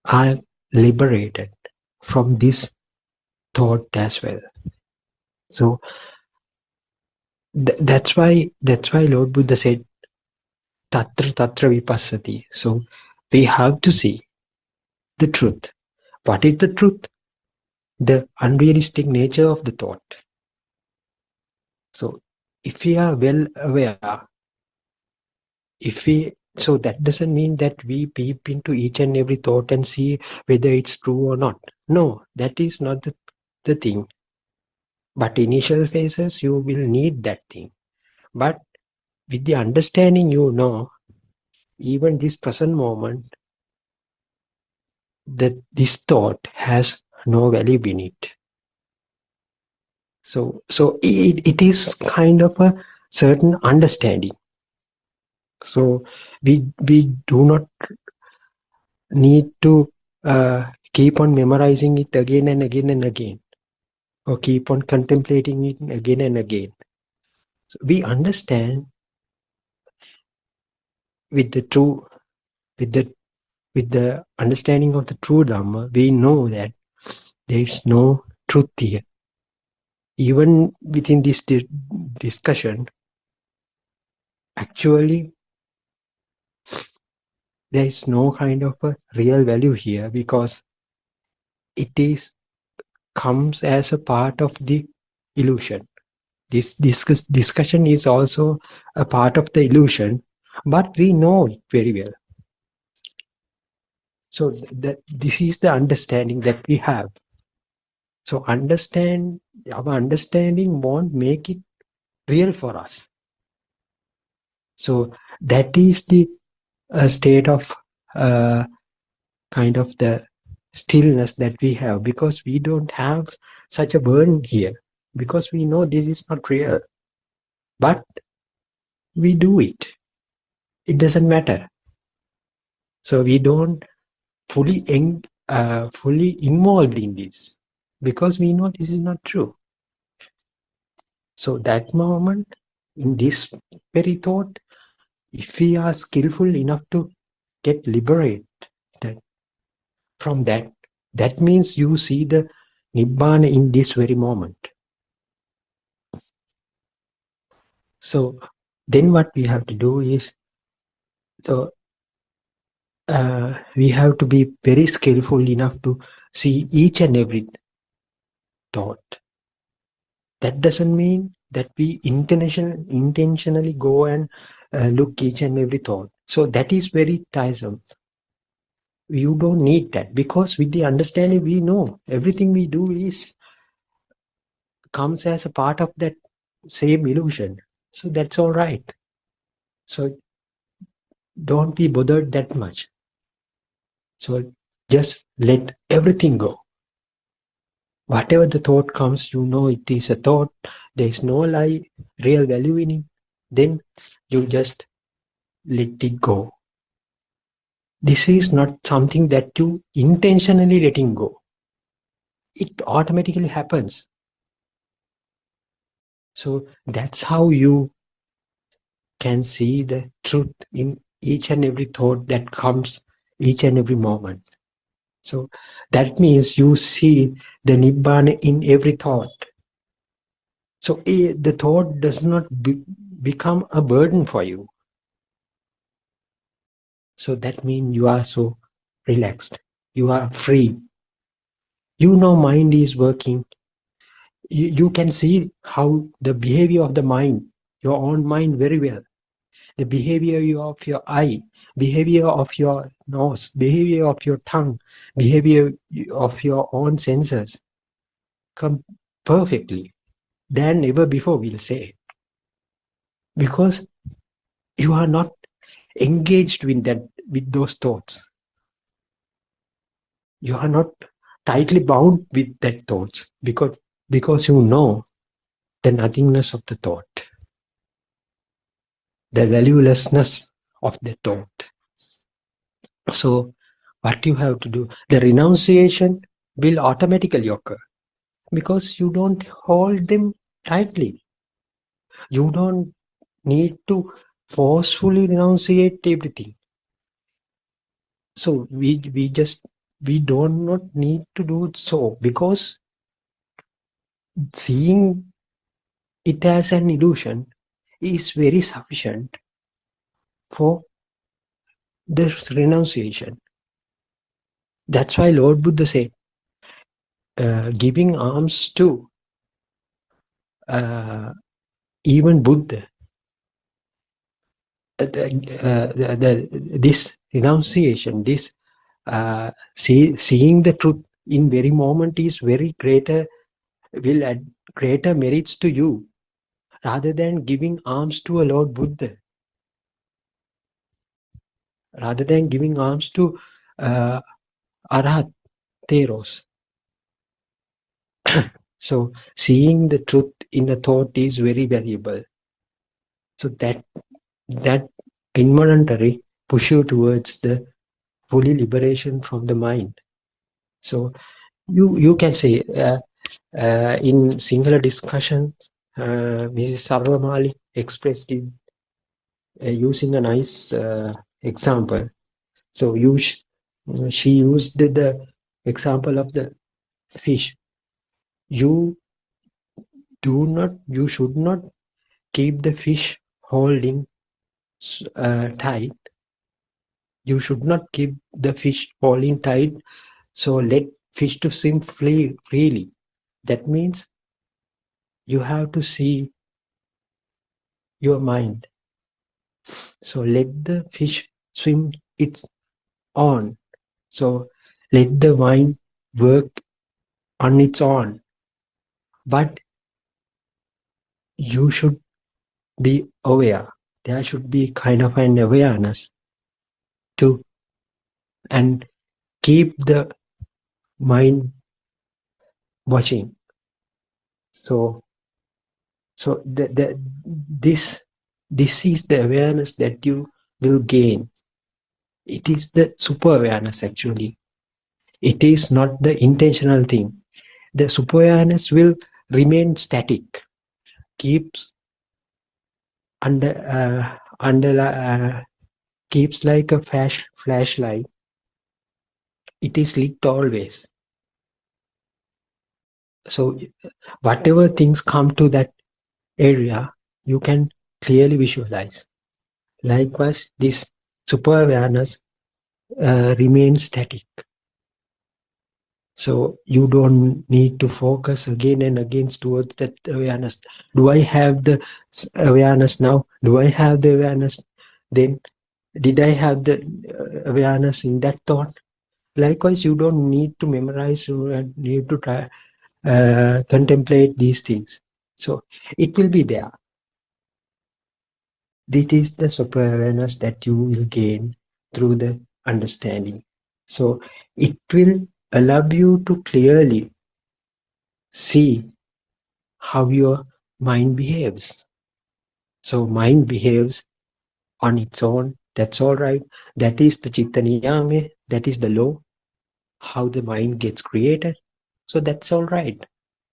are liberated from this thought as well. So that's why Lord Buddha said tatra vipassati. So we have to see the truth. What is the truth? The unrealistic nature of the thought. So if we are well aware, so that doesn't mean that we peep into each and every thought and see whether it's true or not. No, that is not the thing. But initial phases, you will need that thing. But with the understanding, you know, even this present moment, that this thought has no value in it. So it is kind of a certain understanding. So we do not need to keep on memorizing it again and again and again, or keep on contemplating it again and again. So we understand with the understanding of the true Dhamma, we know that there is no truth here. Even within this discussion, actually, there is no kind of a real value here, because it is comes as a part of the illusion. This discussion is also a part of the illusion, but we know it very well. So that this is the understanding that we have. So our understanding won't make it real for us. So that is the state of kind of the stillness that we have, because we don't have such a burden here, because we know this is not real, but we do it. It doesn't matter. So we don't fully involved in this, because we know this is not true. So that moment, in this very thought, if we are skillful enough to get liberated from that, that means you see the Nibbana in this very moment. So then what we have to do is, we have to be very skillful enough to see each and every thought. That doesn't mean that we intentionally go and look each and every thought. So that is very tiresome. You don't need that, because with the understanding we know everything we do comes as a part of that same illusion. So that's all right. So don't be bothered that much. So just let everything go. Whatever the thought comes, you know it is a thought. There is no real value in it. Then you just let it go. This is not something that you intentionally letting go. It automatically happens. So that's how you can see the truth in each and every thought that comes each and every moment. So that means you see the Nibbana in every thought. So the thought does not become a burden for you. So that means you are so relaxed. You are free. You know mind is working. You can see how the behavior of the mind, your own mind very well. The behavior of your eye, behavior of your nose, behavior of your tongue, behavior of your own senses come perfectly than ever before, we'll say. Because you are not engaged with those thoughts. You are not tightly bound with that thoughts, because you know the nothingness of the thought, the valuelessness of the thought. So what you have to do, the renunciation will automatically occur, because you don't hold them tightly. You don't need to forcefully renunciate everything. So we do not need to do it so, because seeing it as an illusion is very sufficient for this renunciation. That's why Lord Buddha said, giving alms to even Buddha, this renunciation, this seeing the truth in very moment is very greater, will add greater merits to you, rather than giving alms to a Lord Buddha, rather than giving alms to Arhat Theros. So seeing the truth in a thought is very valuable. So that involuntary push you towards the fully liberation from the mind. So you can say in Sinhala discussion, Mrs. Sarvamali expressed it using a nice example. So she used the example of the fish. You should not keep the fish holding tight. you should not keep the fish falling tight. So let fish to swim freely. That means you have to see your mind. So let the fish swim its own. So let the mind work on its own. But you should be aware. There should be kind of an awareness to and keep the mind watching. So this is the awareness that you will gain. It is the super awareness actually. It is not the intentional thing. The super awareness will remain static, keeps keeps like a flashlight. It is lit always. So whatever things come to that area, you can clearly visualize. Likewise, this super awareness remains static. So you don't need to focus again and again towards that awareness. Do I have the awareness now? Do I have the awareness then? Did I have the awareness in that thought? Likewise, you don't need to memorize, you need to try, contemplate these things. So it will be there. This is the super awareness that you will gain through the understanding. So it will allow you to clearly see how your mind behaves. So mind behaves on its own. That's all right. That is the Chitta Niyame. That is the law. How the mind gets created. So that's all right.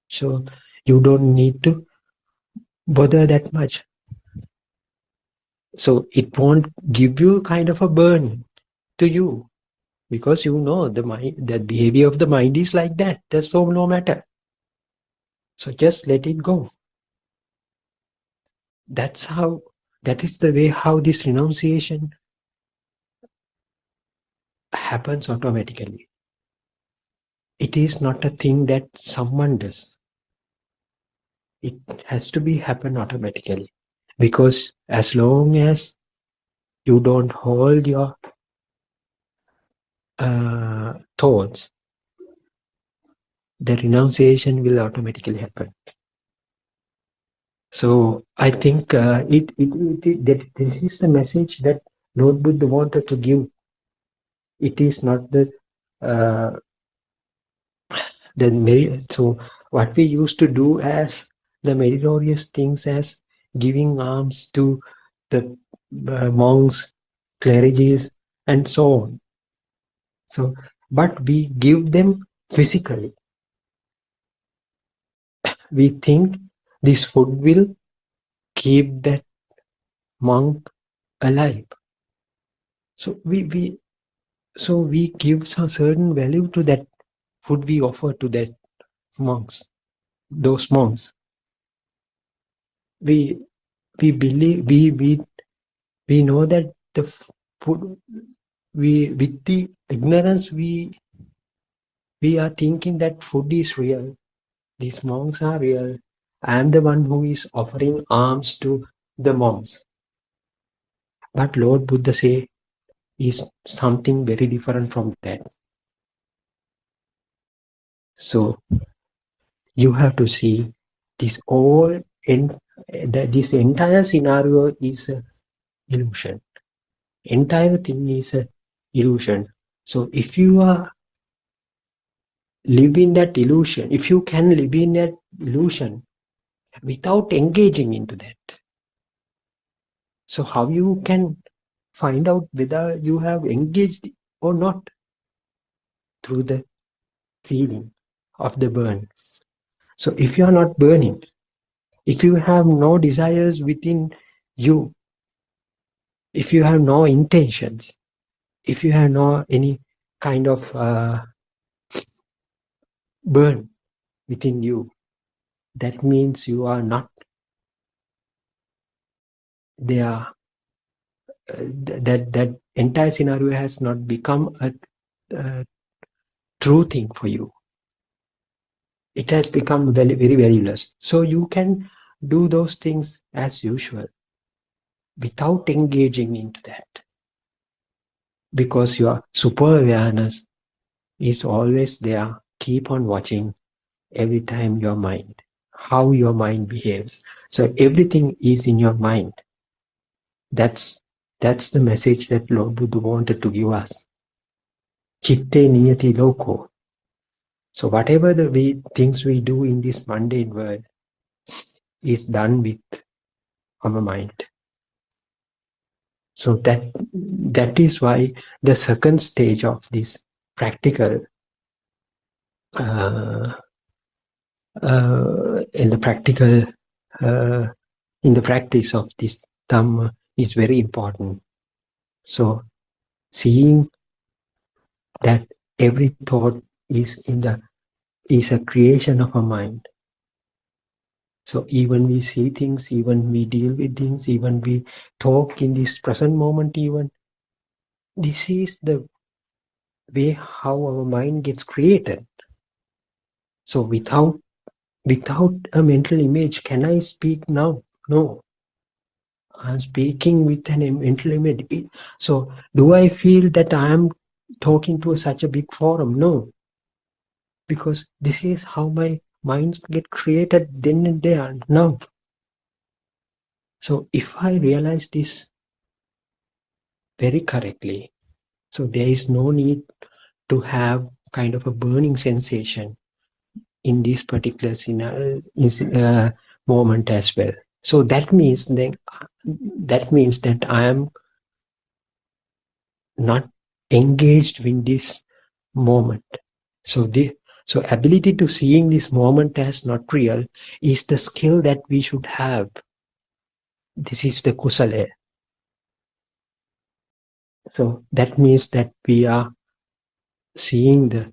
So you don't need to bother that much. So it won't give you kind of a burn to you because you know the mind, the behavior of the mind is like that. That's so no matter. So just let it go. That is the way how this renunciation happens automatically. It is not a thing that someone does. It has to be happen automatically. Because as long as you don't hold your thoughts, the renunciation will automatically happen. So I think that this is the message that Lord Buddha wanted to give. It is not the so what we used to do as the meritorious things as giving alms to the monks, clerics, and so on. So, but we give them physically. We think this food will keep that monk alive. So we give some certain value to that food we offer to that those monks. We believe we know that the food with the ignorance we are thinking that food is real. These monks are real. I am the one who is offering alms to the monks. But Lord Buddha say is something very different from that. So you have to see this this entire scenario is an illusion. Entire thing is an illusion. So if you are live in that illusion, if you can live in that illusion without engaging into that, so how you can find out whether you have engaged or not? Through the feeling of the burn. So if you are not burning, if you have no desires within you, if you have no intentions, if you have no any kind of burn within you, that means you are not there. That entire scenario has not become a true thing for you. It has become very, very valueless. So you can do those things as usual without engaging into that, because your super awareness is always there. Keep on watching every time your mind, how your mind behaves. So everything is in your mind. That's the message that Lord Buddha wanted to give us. Chitte niyati loko. So whatever the things we do in this mundane world is done with our mind. So that is why the second stage of this practical in the practice of this Dhamma is very important. So seeing that every thought is a creation of a mind. So even we see things, even we deal with things, even we talk in this present moment, even this is the way how our mind gets created. So without a mental image, can I speak now? No. I'm speaking with an mental image. So do I feel that I am talking to such a big forum? No. Because this is how my minds get created then and there, now. So if I realize this very correctly, so there is no need to have kind of a burning sensation in this particular moment as well. So that means that I am not engaged in this moment. So ability to seeing this moment as not real is the skill that we should have. This is the kusala. So that means that we are seeing the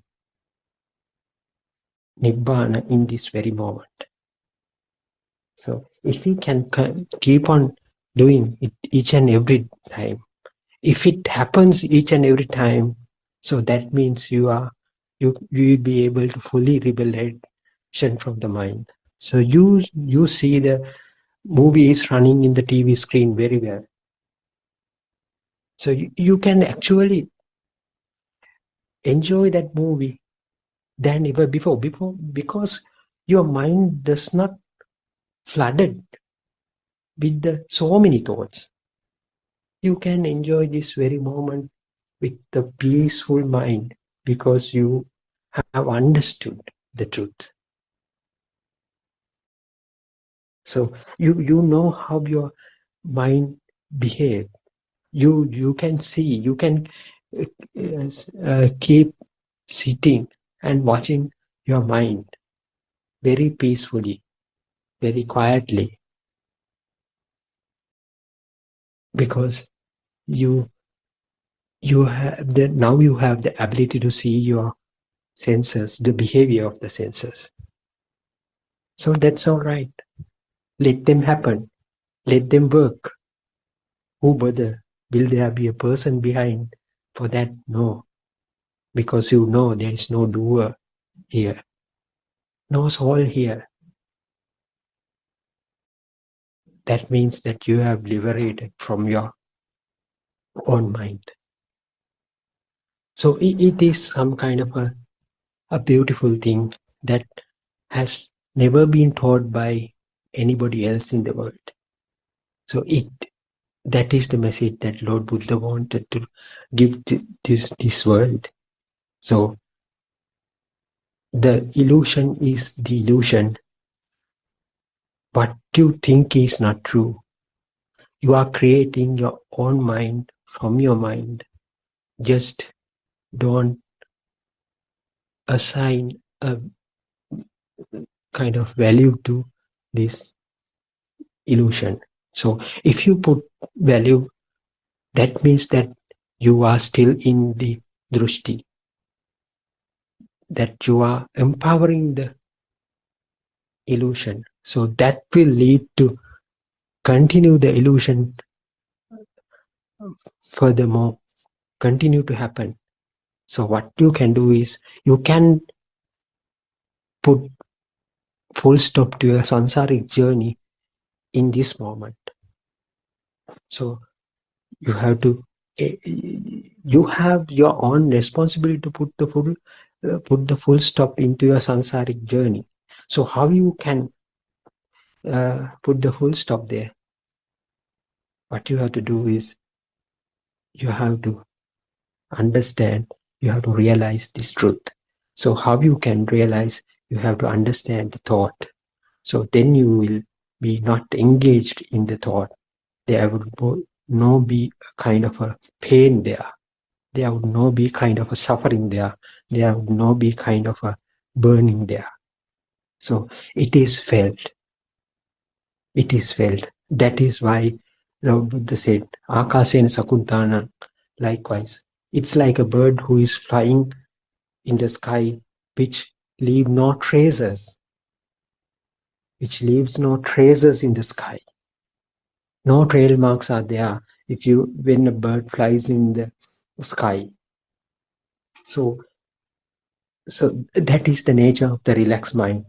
Nibbana in this very moment. So if we can keep on doing it each and every time, if it happens each and every time, so that means you will be able to fully liberation from the mind. So you see the movie is running in the TV screen very well. So you can actually enjoy that movie than ever before because your mind does not flooded with so many thoughts. You can enjoy this very moment with the peaceful mind because you have understood the truth. So you know how your mind behaves. You can see, you can keep sitting and watching your mind very peacefully, very quietly, because you have now you have the ability to see your senses, the behavior of the senses. So that's all right. Let them happen. Let them work. Who bother? Will there be a person behind for that? No. Because you know there is no doer here. No soul here. That means that you have liberated from your own mind. So it is some kind of a beautiful thing that has never been taught by anybody else in the world. So that is the message that Lord Buddha wanted to give to this world. So the illusion is the illusion. What you think is not true. You are creating your own mind from your mind. Just don't assign a kind of value to this illusion. So if you put value, that means that you are still in the drushti, that you are empowering the illusion. So that will lead to continue the illusion furthermore. continue to happen. So what you can do is you can put full stop to your samsaric journey in this moment. So you have to, you have your own responsibility to put the full stop into your samsaric journey. So how you can put the full stop there? What you have to do is you have to understand, you have to realize this truth. So how you can realize? You have to understand the thought. So then you will be not engaged in the thought. There would no be a kind of a pain there. There would no be kind of a suffering there. There would no be kind of a burning there. So it is felt. It is felt. That is why Lord Buddha said, Akasena Sakuntana. Likewise, it's like a bird who is flying in the sky, which leave no traces, which leaves no traces in the sky. No trail marks are there when a bird flies in the sky. So that is the nature of the relaxed mind.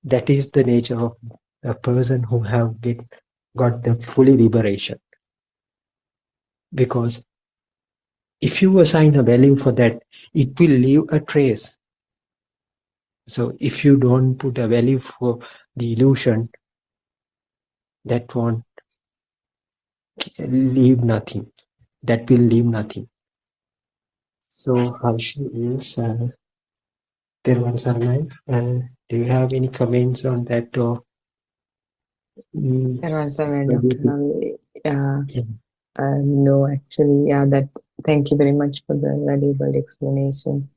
That is the nature of a person who have got the fully liberation. Because if you assign a value for that, it will leave a trace. So if you don't put a value for the illusion, that won't leave nothing. That will leave nothing. So Harshi is Terwan Sarnai. Do you have any comments on that? Or Dr. Ravi. No, actually, thank you very much for the valuable explanation.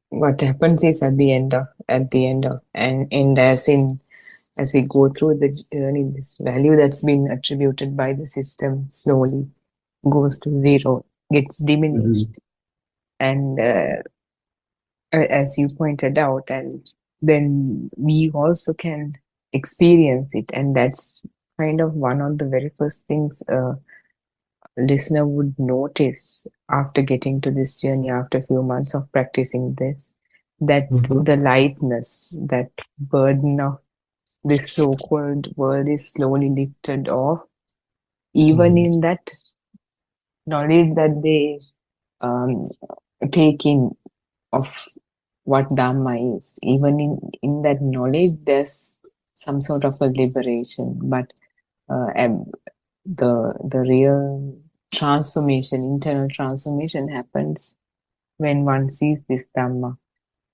What happens is and as we go through the journey, this value that's been attributed by the system slowly goes to zero, gets diminished. And as you pointed out, and then we also can experience it. And that's kind of one of the very first things a listener would notice after getting to this journey, after a few months of practicing this, that the lightness, that burden of this so-called world is slowly lifted off, even in that knowledge that they take in of what Dhamma is. Even in that knowledge, there's some sort of a liberation. But the real transformation, internal transformation happens when one sees this Dhamma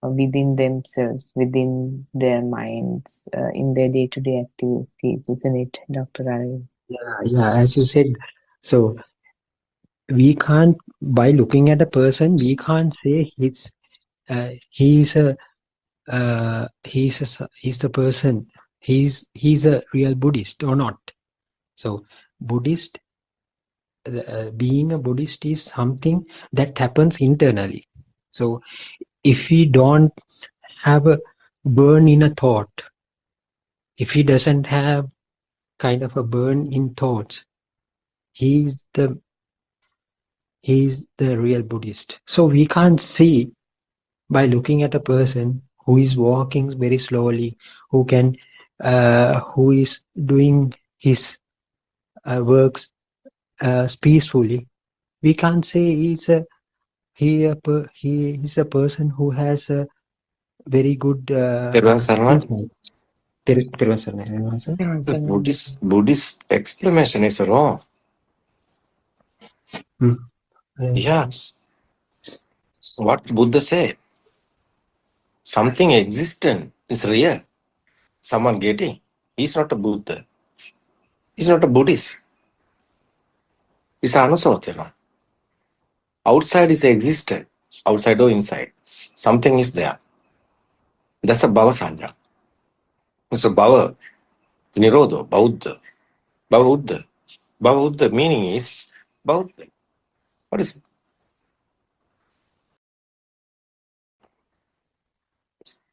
within themselves, within their minds, in their day-to-day activities, isn't it, Dr. Arvind? Yeah, as you said, so we can't, by looking at a person, we can't say he's the person, he's a real Buddhist or not. So Buddhist, being a Buddhist is something that happens internally. So if he don't have a burn in a thought, if he doesn't have kind of a burn in thoughts, he's the real Buddhist. So we can't see by looking at a person who is walking very slowly, who is doing his works peacefully. We can't say he is a person who has a very good Buddhist explanation is wrong. Yeah. What Buddha said, something existent is real. Someone getting. He's not a Buddha. He's not a Buddhist. He's Anusotana. Outside is existent. Outside or inside. Something is there. That's a Bhava Sanya. It's a Bhava. Nirodho. Bauddha. Bhava Buddha meaning is Bauddha. What is it?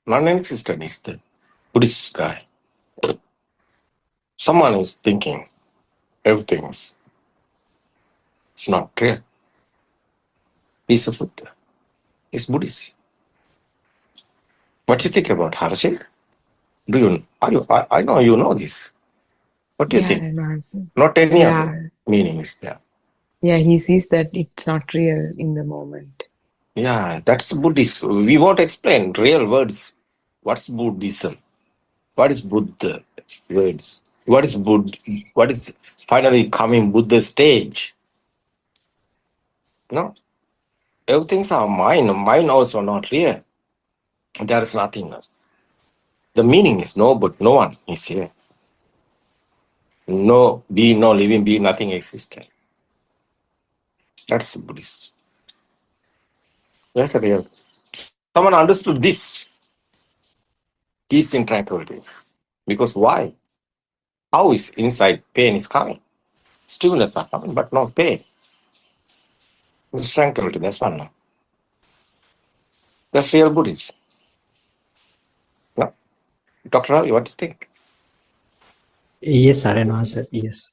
Non-existent is the Buddhist guy. Someone is thinking everything is, it's not real. is a Buddha, is Buddhist. What do you think about Harshit? I know you know this. What do you Yeah, think? Renvans. Not any Yeah, other meaning is there. yeah, he sees that it's not real in the moment. Yeah, that's Buddhist. We won't explain real words. What's Buddhism? What is Buddha words? What is Buddha? What is finally coming Buddha stage? No, everything's our mind. Mind also not real. There is nothingness. The meaning is no, but no one is here. No being, no living being, nothing existed. That's Buddhist. That's a real. Someone understood this. Peace in tranquility. Because why? How is inside pain is coming? Stimulus are coming, but not pain. It's tranquility. That's one. No? That's real Buddhism. No? Dr. Ravi, what do you think? Yes, Arenvans. Yes.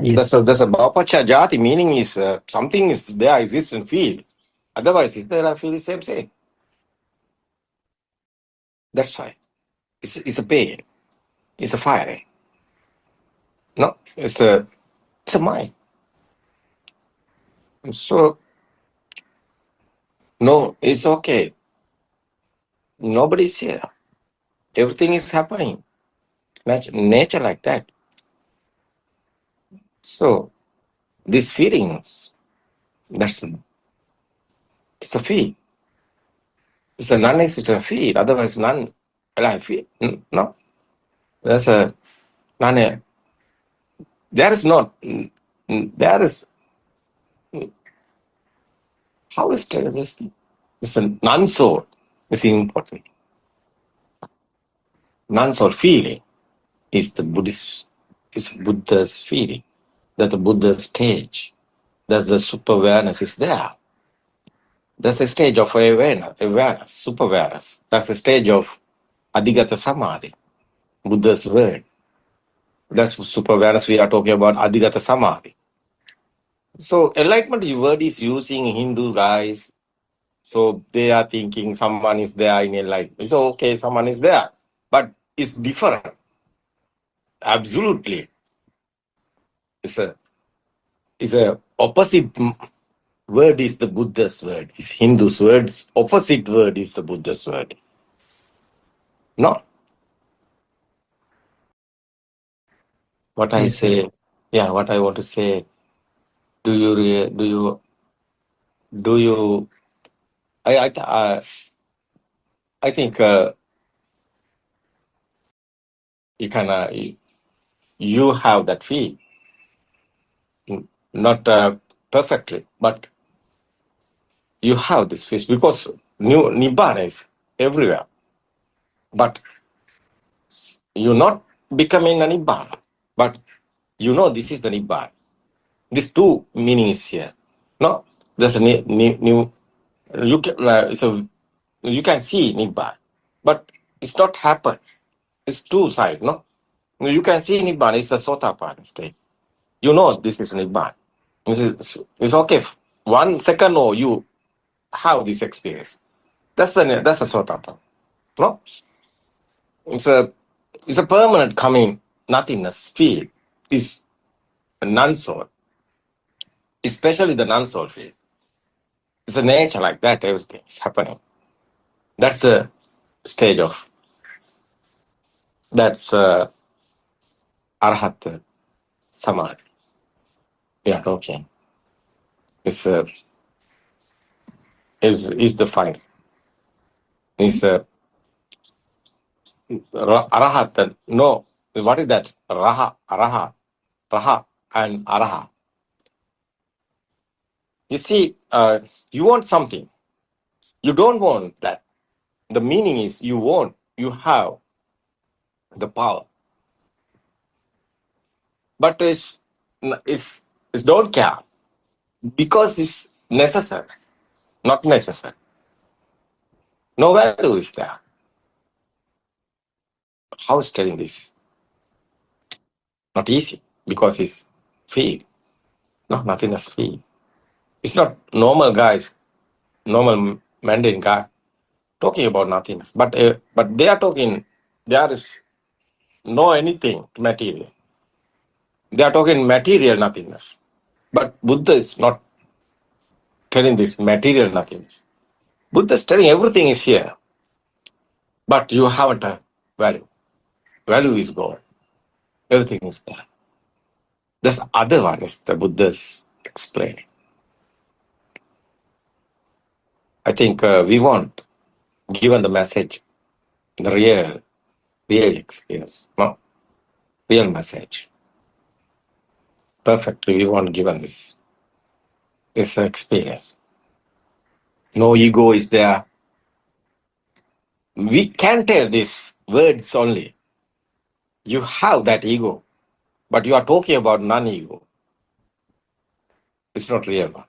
Yes. There's a Bhapacha Jati, meaning is something is there, exists and feel. Otherwise, is there I feel the same. That's why. It's a pain. It's a fire. No, it's a mind. So, no, it's okay. Nobody's here. Everything is happening. Nature like that. So, these feelings, it's a feel. It's a non-existent feel. Otherwise, non-alive feel. No, there's a non. There is not. There is. How is this? It's a non-soul. It's important. Non-soul feeling is the Buddhist. It's Buddha's feeling. That's the Buddha's stage. That's the super awareness is there. That's the stage of awareness, super awareness. That's the stage of Adhigata Samadhi, Buddha's word. That's super awareness we are talking about, Adhigata Samadhi. So enlightenment word is using Hindu guys. So they are thinking someone is there in enlightenment. It's okay, someone is there. But it's different. Absolutely. It's a opposite word is the Buddha's word. It's Hindu's words. Opposite word is the Buddha's word. No. What I Yes, say, yeah, what I want to say, do you, I think you can, you have that feel, not perfectly, but you have this feel because Nibbana is everywhere, but you're not becoming a Nibbana, but you know this is the Nibbana. These two meanings here. No, there's a new you can so you can see Nibbana, but it's not happen. It's two sides, no? You can see Nibbana, it's a Sotapanna state. You know this is Nibbana. It's okay. 1 second or you have this experience. That's a Sotapanna. No? It's a permanent coming nothingness feel. It's a non-soul. Especially the non-soul feel. It's a nature like that, everything is happening. That's the stage of that's Arhat Samadhi. Yeah, okay. It's is the final. Is Arahat. No, what is that? Raha, and Araha. You see, you want something. You don't want that. The meaning is you want, you have the power. But it's don't care. Because it's necessary. Not necessary. No value is there. How is telling this? Not easy. Because it's feel. No, nothingness feel. It's not normal guys normal Mandarin guy talking about nothingness. But they are talking, there is no anything material. They are talking material nothingness. But Buddha is not telling this material nothingness. Buddha is telling everything is here, but you haven't a value. Value is gone. Everything is there. This other one is the Buddha's explaining. I think we want, given the message, the real experience, no, real message. Perfectly, we want given this experience. No ego is there. We can tell these words only. You have that ego, but you are talking about non-ego. It's not real one.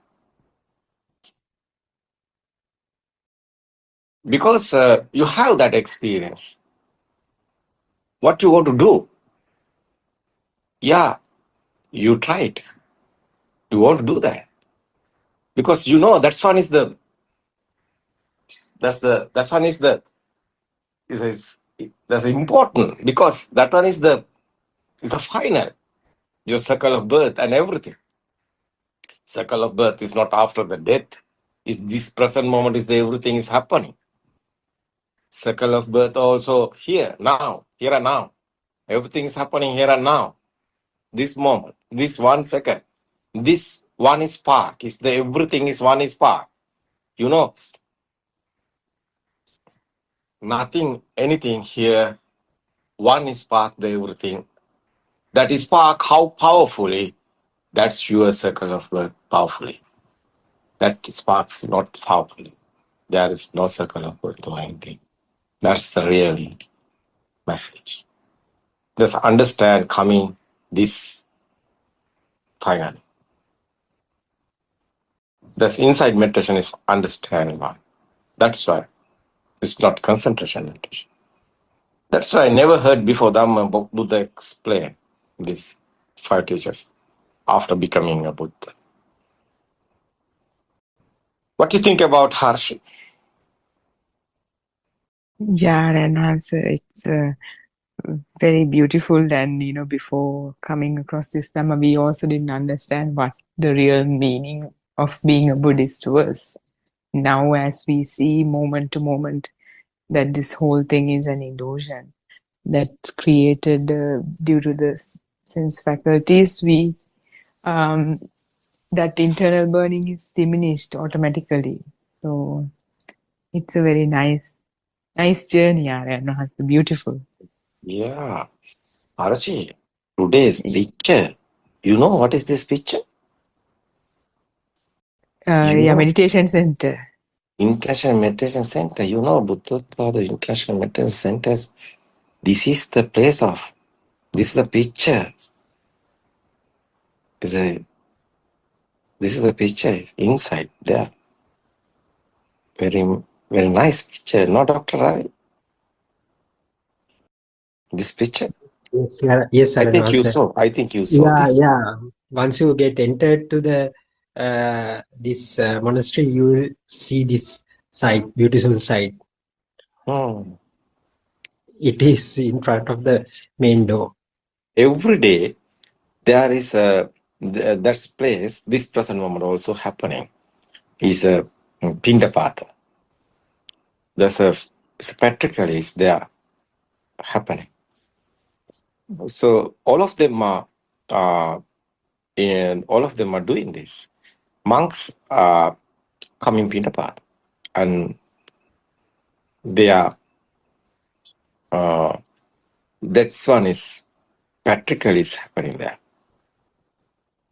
Because you have that experience. What you want to do? Yeah, you try it. You want to do that. Because you know that's important, because that one is the final, your circle of birth and everything. Circle of birth is not after the death. Is this present moment is the everything is happening. Circle of birth also here, now, here and now. Everything is happening here and now. This moment, this 1 second, this one is spark. Is the everything is one is spark. You know, nothing, anything here. One is spark, the everything. That is spark, how powerfully, that's your circle of birth, powerfully. That sparks not powerfully. There is no circle of birth or anything. That's the real message. Just understand coming this finally. This inside meditation is understanding one. That's why it's not concentration meditation. That's why I never heard before Dhamma Buddha explain this 5 teachers after becoming a Buddha. What do you think about Harsh? Yeah, Renhans, it's very beautiful. And, before coming across this Dhamma, we also didn't understand what the real meaning of being a Buddhist was. Now, as we see moment to moment that this whole thing is an illusion that's created due to the sense faculties, that internal burning is diminished automatically. So it's a very nice journey, Aryan. It's beautiful. Yeah. Harshi, today's picture, you know what is this picture? Meditation center. International Meditation Center. You know, Buddothpado International Meditation Centers. This is the place of, this is the picture. This is the picture inside there. Very, very nice picture. No, Dr. Ravi? This picture? Yes, I think you saw. I think you saw this. Yeah. Once you get entered to the this monastery, you will see this site, beautiful site. It is in front of the main door. Every day there is that place. This present moment also happening is a Pindapata. There's a spectacle is there happening. So all of them are doing this. Monks are coming Pindapata, and they are that's one is practical is happening there.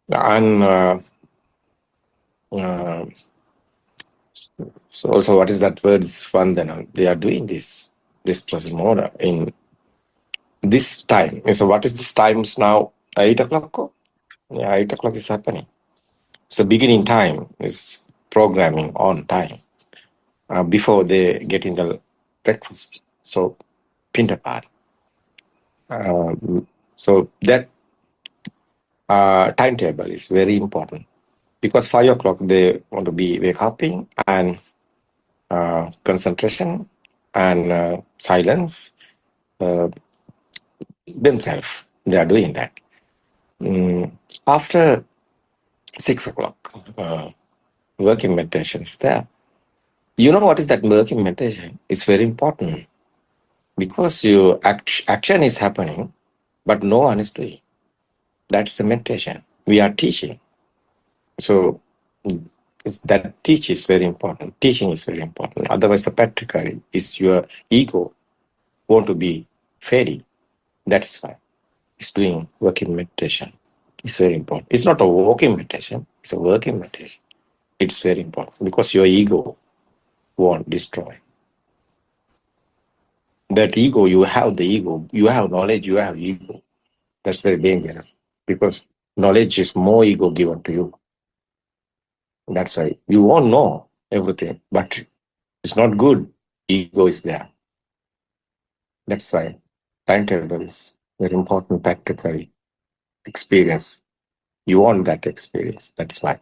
And so also, what is that word's fun then? They are doing this present moment in this time. So what is this times now? 8 o'clock? Yeah, 8 o'clock is happening. So beginning time is programming on time before they get in the breakfast. So Pindapata. So that timetable is very important, because 5 o'clock they want to be wake up and concentration and silence themselves. They are doing that. After 6 o'clock, working meditation is there. You know what is that working meditation? It's very important because your action is happening, but no one is doing. That's the meditation. We are teaching. So that teach is very important. Teaching is very important. Otherwise, the practically is your ego want to be fading. That is why it's doing working meditation. It's very important. It's not a walking meditation. It's a working meditation. It's very important because your ego won't destroy. That ego, you have the ego. You have knowledge, you have ego. That's very dangerous because knowledge is more ego given to you. That's why you won't know everything, but it's not good. Ego is there. That's why timetable is very important practically experience. You want that experience. That's why.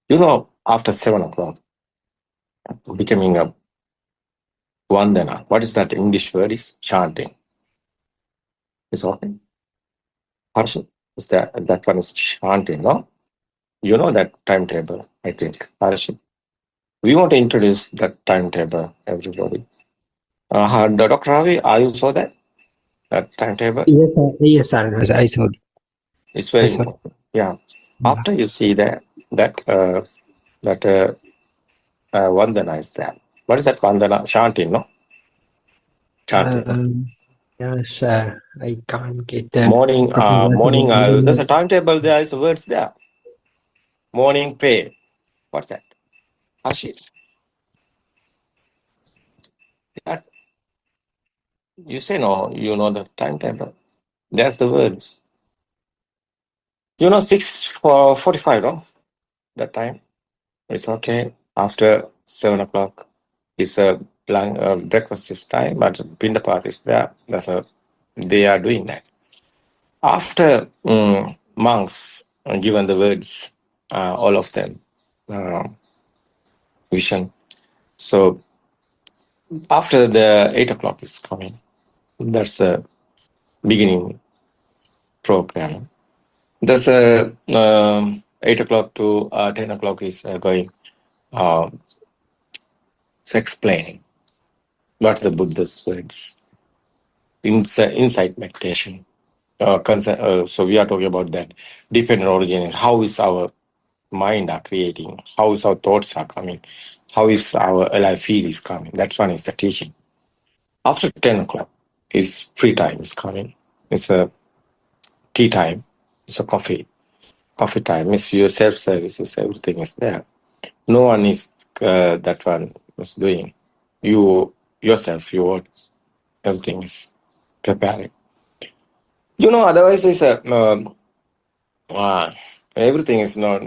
You know, after 7 o'clock, becoming a Vandana. What is that English word? Is chanting. It's okay. Harshit, is that one is chanting, no? You know that timetable, I think. Harshit. We want to introduce that timetable, everybody. Dr. Ravi, are you saw that timetable? Yes, sir. Yes, sir. I saw it. It's very I saw it. important. Yeah. After you see that Vandana is there. What is that Vandana? Chanting, no? Chanting. Yes, I can't get that. Morning, there's a timetable, there is words there. Morning pay. What's that? Ashit. That, you say no, you know the timetable. That's the words. You know, 6:45, no? That time. It's okay. After 7 o'clock, it's a breakfast is time, but Pindapath is there. They are doing that. After monks given the words, all of them, vision. So after the 8 o'clock is coming, that's a beginning program. There's a 8 o'clock to 10 o'clock is going. It's explaining what the Buddha's words. Insight meditation. So we are talking about that dependent origin is how is our mind are creating, how is our thoughts are coming, how is our alive feel is coming. That one is the teaching. After 10 o'clock is free time is coming. It's a tea time. It's a coffee time. It's your self-services. Everything is there. No one is that one is doing. You yourself, everything is preparing. You know, otherwise it's everything is not.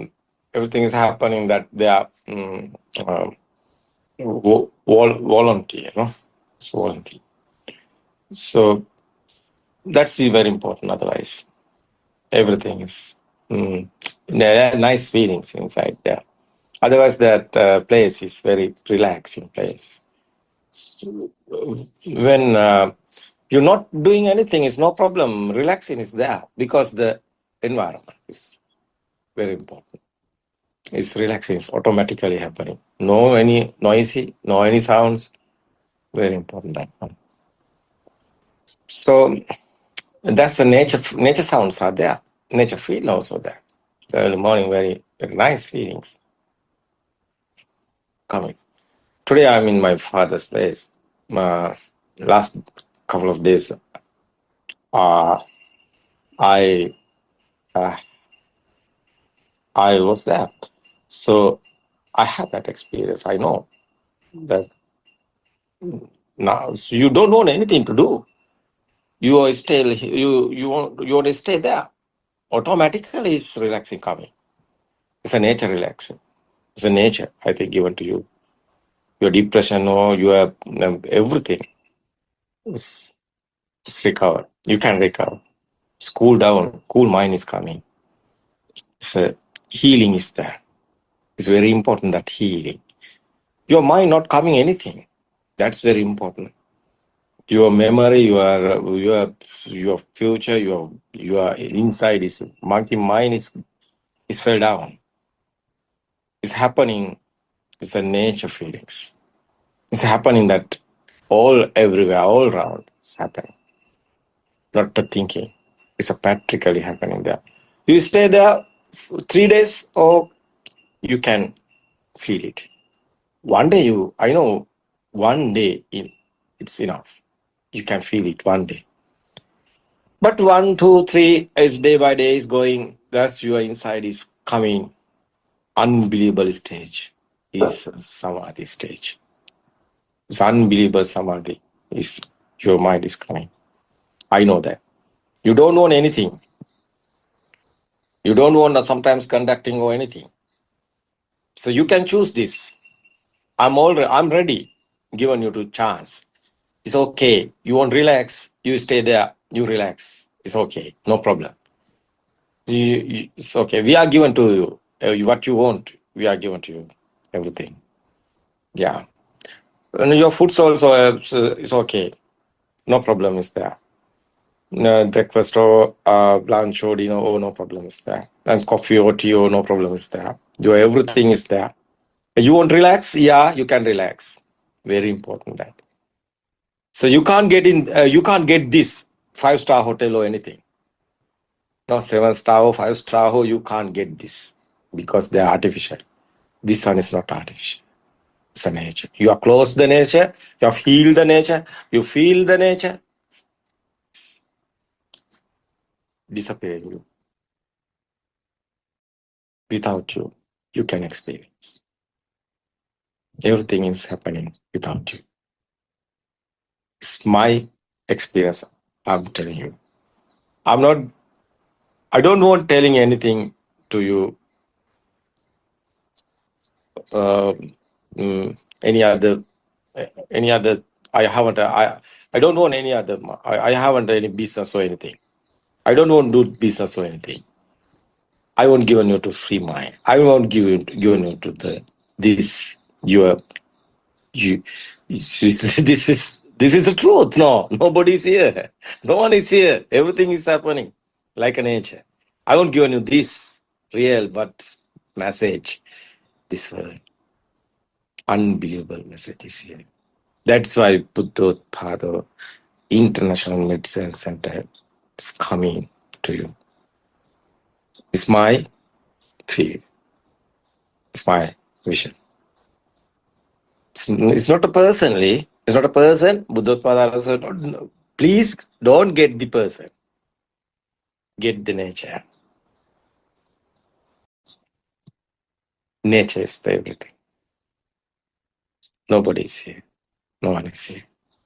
Everything is happening that they are volunteer. No, it's volunteer. So that's very important. Otherwise, everything is there are nice feelings inside there. Otherwise, that place is very relaxing place. So, when you're not doing anything, it's no problem. Relaxing is there because the environment is very important. It's relaxing. It's automatically happening. No any noisy, no any sounds. Very important that one. So that's the nature sounds are there. Nature feel also there. Early morning, very, very nice feelings coming. Today I'm in my father's place. Last couple of days, I was there. So I had that experience. I know that now so you don't want anything to do. You are still you want to stay there. Automatically, it's relaxing coming. It's a nature relaxing. It's a nature, I think, given to you. Your depression or your everything is recovered. You can recover. It's cool down. Cool mind is coming. So healing is there. It's very important that healing. Your mind not coming anything. That's very important. Your memory, your future, your inside is monkey mind is fell down. It's happening. It's a nature feelings. It's happening that all everywhere, all around. It's happening. Not the thinking. It's a practically happening there. You stay there 3 days, or you can feel it. One day I know one day it's enough. You can feel it one day. But 1, 2, 3 as day by day is going, that's your inside is coming. Unbelievable stage is samadhi stage. It's unbelievable samadhi is your mind is coming. I know that. You don't want anything. You don't want sometimes conducting or anything. So you can choose this. I'm ready. Given you to chance. It's okay. You want relax. You stay there. You relax. It's okay. No problem. It's okay. We are given to you. What you want, we are given to you. Everything. Yeah. And your foods also is okay. No problem is there. Breakfast or lunch or dinner, no problem is there. And coffee or tea, no problem is there. Your everything is there. You want relax? Yeah, you can relax. Very important that. So you can't get in. You can't get this 5-star hotel or anything. No 7-star or 5-star. You can't get this because they are artificial. This one is not artificial. It's a nature. You are close to the nature. You have healed the nature. You feel the nature. It's disappearing you. Without you, you can experience. Everything is happening without you. It's my experience. I'm telling you. I don't want telling anything to you. Any other. I haven't. I don't want any other. I haven't any business or anything. I don't want to do business or anything. I won't give you to free mind. I won't give you to this this is the truth. No, nobody is here. No one is here. Everything is happening like a nature. I won't give you this real but message. This word. Unbelievable message is here. That's why Buddothpado International Medicine Center is coming to you. It's my field. It's my vision. It's not a personally. It's not a person. Buddothpado also don't. Please don't get the person. Get the nature. Nature is the everything. Nobody is here. No one is here.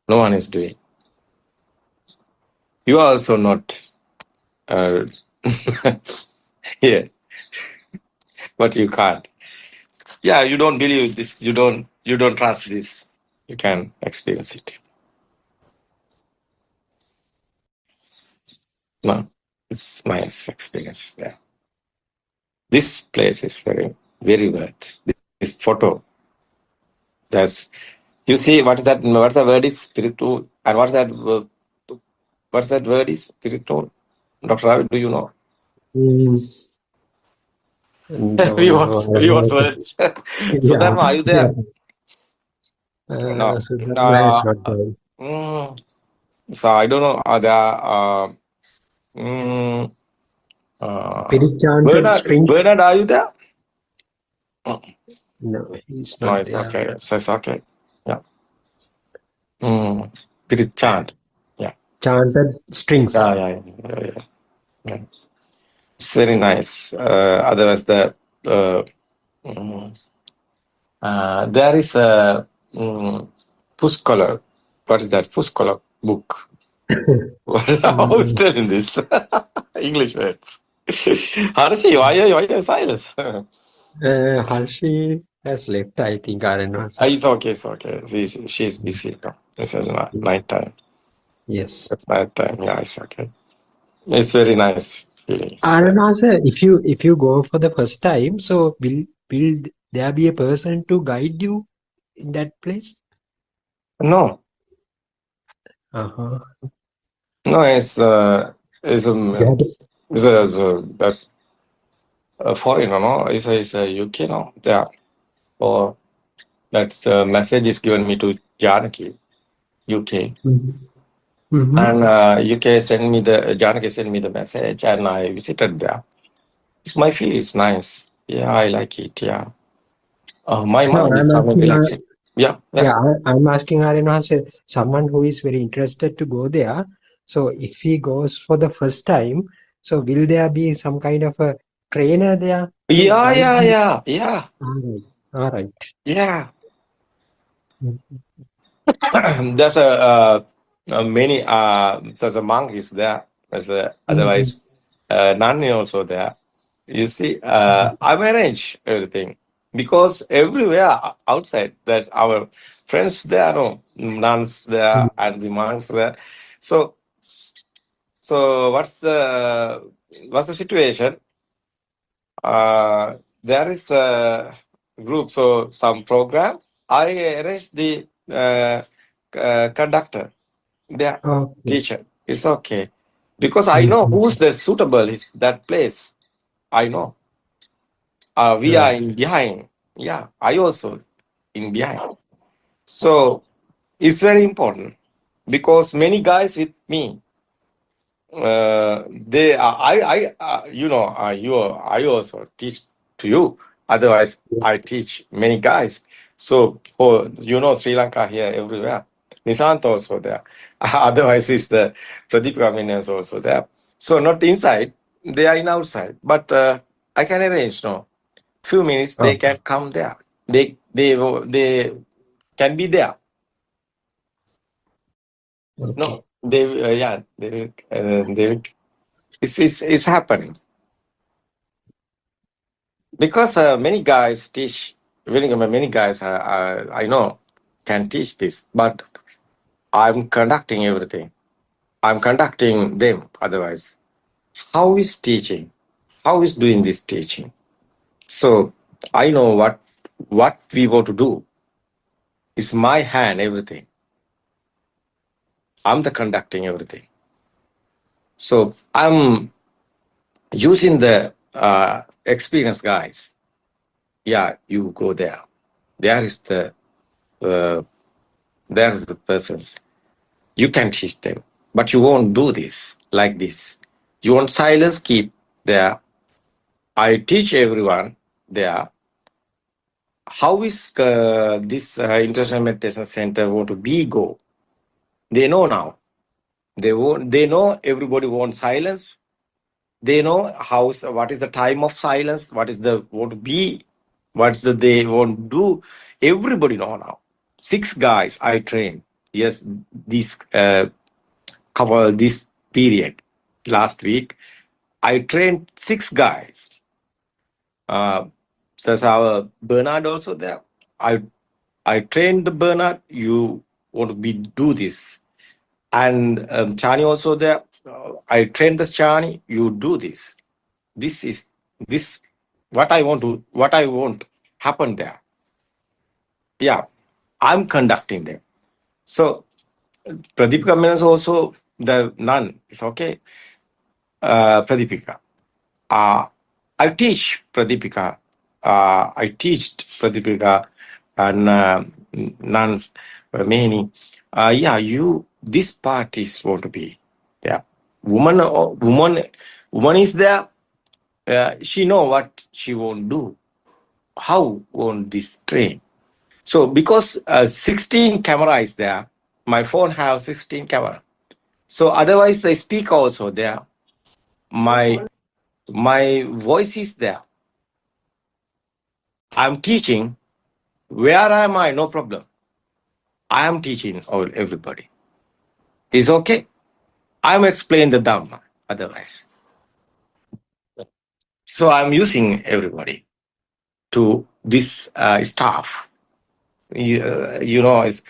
No one is doing. You are also not here. But you can't. Yeah, you don't believe this. You don't trust this. You can experience it. No, it's my experience there. This place is very, very worth. This photo. You see what's the word is spiritual, and what's that word is spiritual? Dr. Ravi, do you know? We want words. So Dharma, are you there? No. So Dharma is not there. So I don't know. Are Chanted strings. Bernard, are you there? No, he's not it's there. okay. It's okay. Yeah. Spirit chant. Yeah. Chanted strings. Yeah. It's very nice. Otherwise, there is a Puskala. What is that? Puskala book. What is how is telling this? English words. Harshi, why are you silent? Harshi has left, I think. I don't know. It's okay. She's busy now. This is night time. Yes. It's night time. Yeah, it's okay. It's very nice feelings. I don't know, sir. If you go for the first time, so will there be a person to guide you in that place? No, Uh-huh. no, it's You had to, that's foreigner, no? It's a UK, no? Yeah. Or that's message is given me to Janaki, UK. Mm-hmm. And UK sent me Janaki sent me the message and I visited there. My feel is nice. Yeah, I like it. Yeah. My No, mind is I'm coming asking. relaxing. Yeah, yeah. Yeah, I'm asking Arinvase, someone who is very interested to go there. So if he goes for the first time, so will there be some kind of a trainer there to Yeah, guide yeah, him? yeah, yeah, All right. All right. yeah. Mhm. There's many there's a monk is there. There's otherwise nun also there. You see, I manage everything because everywhere outside that our friends there, no nuns there and the monks there. So what's the situation? There is a group, so some program. I arrange the conductor, the Okay. teacher. It's okay because I know who's the suitable is that place. I know. We are Right. in behind. Yeah, I also in behind. So it's very important because many guys with me, they are, I also teach to you. Otherwise, I teach many guys. So, Sri Lanka here everywhere. Nisant also there. Otherwise, it's the Pradeep Kaminians also there. So, not inside, they are in outside. But I can arrange, no. Few minutes, they can come there. They can be there. Okay. No, it's happening. Because many guys teach, many guys I know can teach this, but I'm conducting everything. I'm conducting them. Otherwise, how is teaching? How is doing this teaching? So I know what we want to do. It's my hand, everything. I'm the conducting everything. So I'm using the experienced guys. Yeah, you go there. There is the persons. You can teach them, but you won't do this like this. You want silence, keep there. I teach everyone there. How is this International Meditation Center want to be go? They know now. They know everybody wants silence. They know what is the time of silence, what is the want to be, what's the they want to do. Everybody know now. 6 guys I train. Yes, this cover this period. Last week, I trained 6 guys. So that's our Bernard also there. I trained the Bernard. You want to do this, and Chani also there. I trained the Chani. You do this. This is this what I want happen there. Yeah, I'm conducting them. So Pradipika means also the nun. It's okay. Pradipika. I teach Pradipika. I teached Pradipika and nuns many. This part is going to be there. Woman is there. She know what she won't do. How won't this train? So because 16 camera is there, my phone have 16 camera. So otherwise I speak also there. My voice is there. I'm teaching. Where am I? No problem. I am teaching all everybody. Is okay. I'm explaining the Dhamma. Otherwise, so I'm using everybody to this staff. Is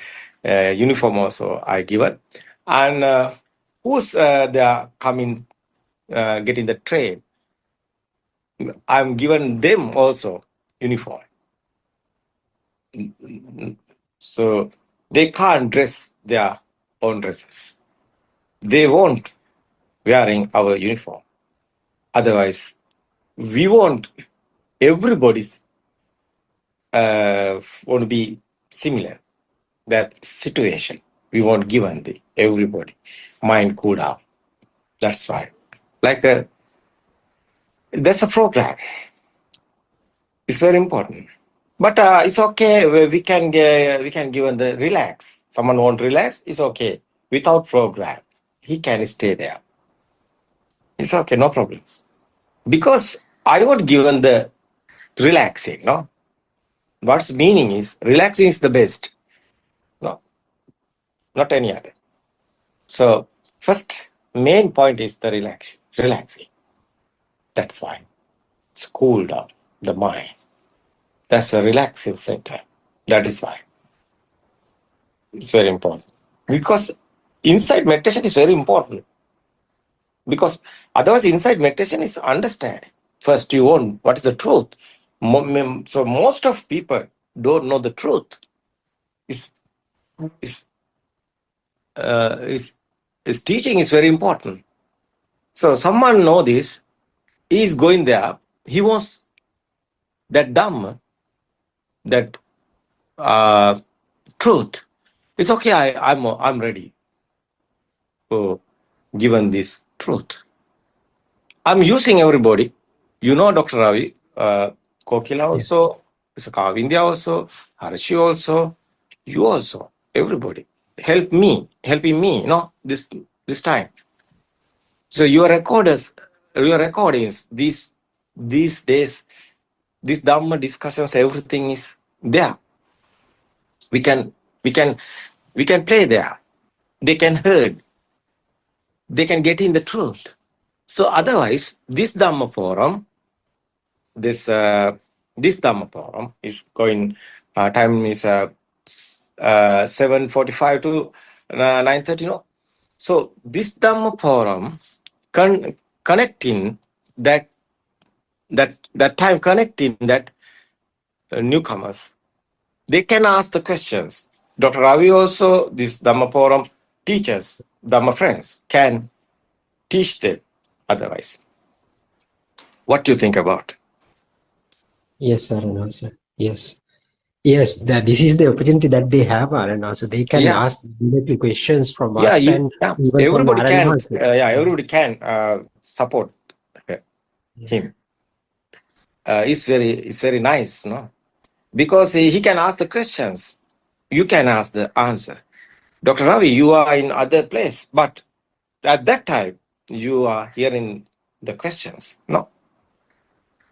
uniform also I given, and who's they are coming getting the train. I'm given them also uniform. So they can't dress their own dresses. They won't wearing our uniform. Otherwise, we want everybody's want to be similar. That situation we want given the everybody mind cool down. That's why. Like there's a program. It's very important. But it's okay. We can give the relax. Someone want relax. It's okay without program. He can stay there. It's okay, no problem. Because I want given the relaxing. No, what's meaning is relaxing is the best. No, not any other. So first main point is the relaxing. That's why it's cool down the mind. That's a relaxing center. That is why it's very important. Because inside meditation is very important. Because otherwise inside meditation is understanding. First you want what is the truth. So most of people don't know the truth. Is teaching is very important. So someone know this. He is going there. He wants that Dhamma, that truth. It's okay. I'm ready for given this truth. I'm using everybody. You know, Dr. Ravi, Kokila also, Kavindya also, Harshi also, you also, everybody. Helping me, this time. So your recordings, these days, these Dhamma discussions, everything is there. We can play there. They can hear. They can get in the truth. So otherwise, this Dhamma forum, this Dhamma forum is going. Time is 7:45 to 9:30. No, so this Dhamma forum connecting that time, connecting that newcomers. They can ask the questions. Dr. Ravi also, this Dhamma forum teachers, Dhamma friends can teach them otherwise. What do you think about? Yes, sir, and also yes. Yes, this is the opportunity that they have, and also they can ask directly questions from us and even everybody from can. Everybody can support him. It's very nice, no? Because he can ask the questions, you can ask the answer. Dr. Ravi, you are in other place, but at that time you are hearing the questions. No.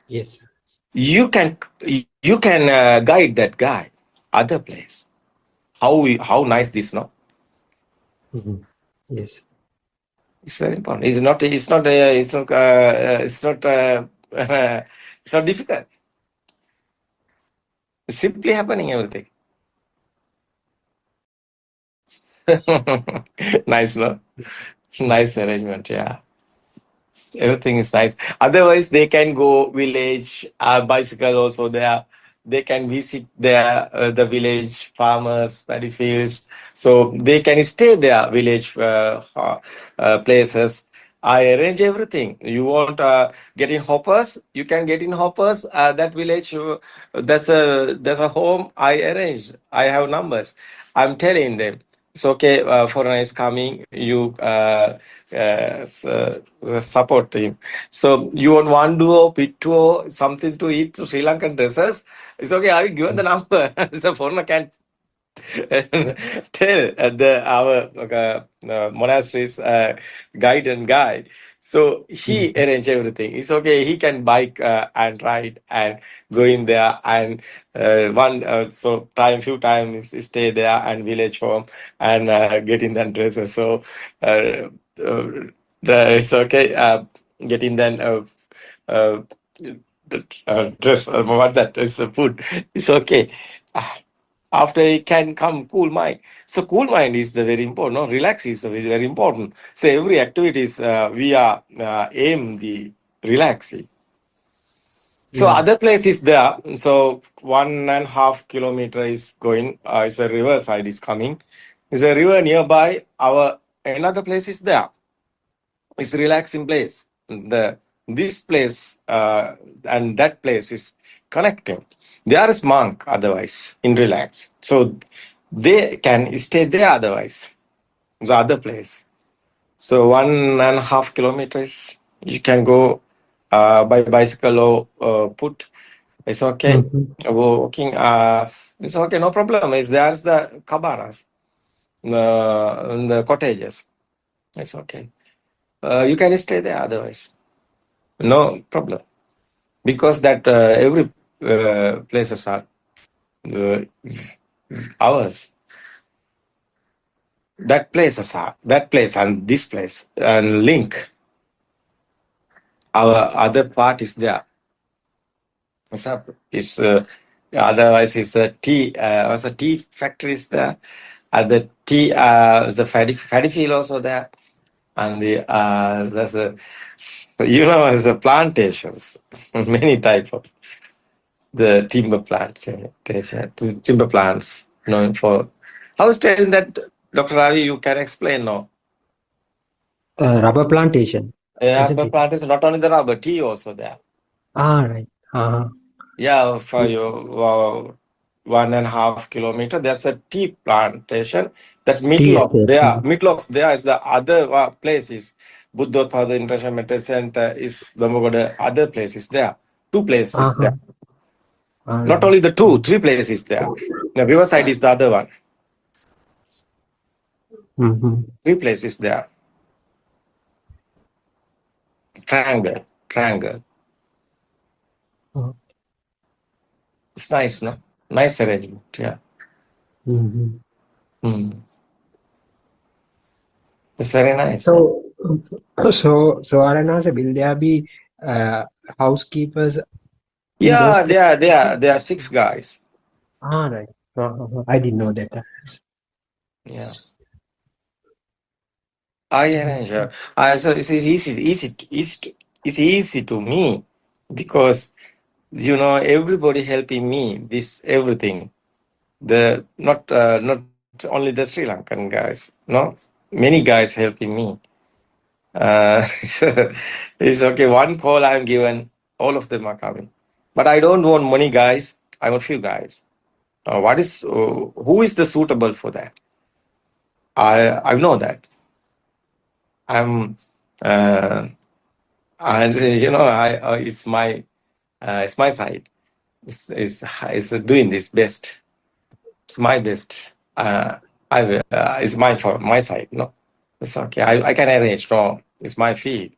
Yes. You can guide that guy other place. How nice this, no? Mm-hmm. Yes. It's very important. It's not difficult. It's simply happening everything. Nice, no? Nice arrangement, yeah. Everything is nice. Otherwise, they can go village, bicycle also there. They can visit the village farmers, paddy fields. So they can stay there, village places. I arrange everything. You want get in hoppers? You can get in hoppers. That village, there's a home. I arrange. I have numbers. I'm telling them. It's okay. Foreigner is coming. You support him. So you want one duo, pituo, something to eat to Sri Lankan dresses. It's okay. I will give the number. So foreigner can tell our monastery's guide and guide. So he arrange everything. It's okay. He can bike and ride and go in there and few times stay there and village home and get in that dresses. So it's okay. Getting then dress. What's that? It's food. It's okay. After he can come cool mind. So cool mind is the very important. No, relax is very, very important. So every activities we are aim the relaxing. So Yeah. other place is there. So 1.5 kilometer is going. It's a river side is coming. It's a river nearby. Our another place is there. It's relaxing place. This place and that place is connecting. There is monk otherwise in relax. So they can stay there otherwise. The other place. So 1.5 kilometers you can go by bicycle or foot. It's okay. Walking, it's okay, no problem. There's the cabanas, the cottages. It's okay. You can stay there otherwise, no problem. Because that every places are uh, ours. That place and this place and link. Our other part is there. Is otherwise is a tea. Was a tea factory is there. The tea, the fatty field also there, and there's a there's a plantations, many type of the timber plants, timber plants known for. I was telling that Dr. Ravi, you can explain now. Rubber plantation. Rubber plantation, not only the rubber, tea also there. Right. Yeah, for you 1.5 kilometer, there's a tea plantation. That middle of there is the other place is Buddothpado International Medical Center is the other places there. 2 places there. Not only the 3 places there. The riverside is the other one. 3 places there. Triangle. It's nice, no? Nice arrangement, yeah. It's very nice. So Aranase, will there be housekeepers? Yeah, there are 6 guys. Right. I didn't know that. Yeah. I arrange. So it's easy to me because everybody helping me this everything. The not only the Sri Lankan guys, no, many guys helping me. It's okay. One call I'm given, all of them are coming, but I don't want many guys. I want few guys. Who is the suitable for that? I know that. I'm and it's my side. It's doing this best. It's my best. It's mine for my side. No, it's okay. I can arrange. No, it's my field.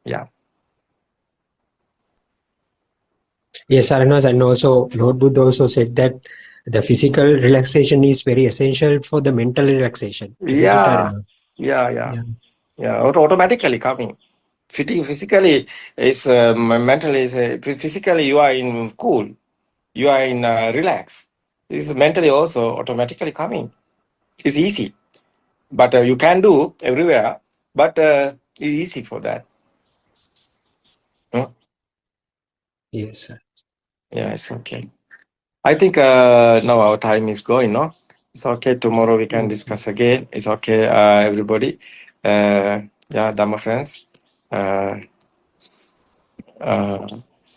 Yeah. Yes, Aranas, and also Lord Buddha also said that the physical relaxation is very essential for the mental relaxation. Yeah. Automatically coming. Physically is mentally is physically you are in cool. You are in relax. This is mentally also automatically coming. It's easy, but you can do everywhere. But it's easy for that. Yes, sir. Yeah, it's okay. I think now our time is going. No, it's okay. Tomorrow we can discuss again. It's okay, everybody. Yeah, Dhamma friends.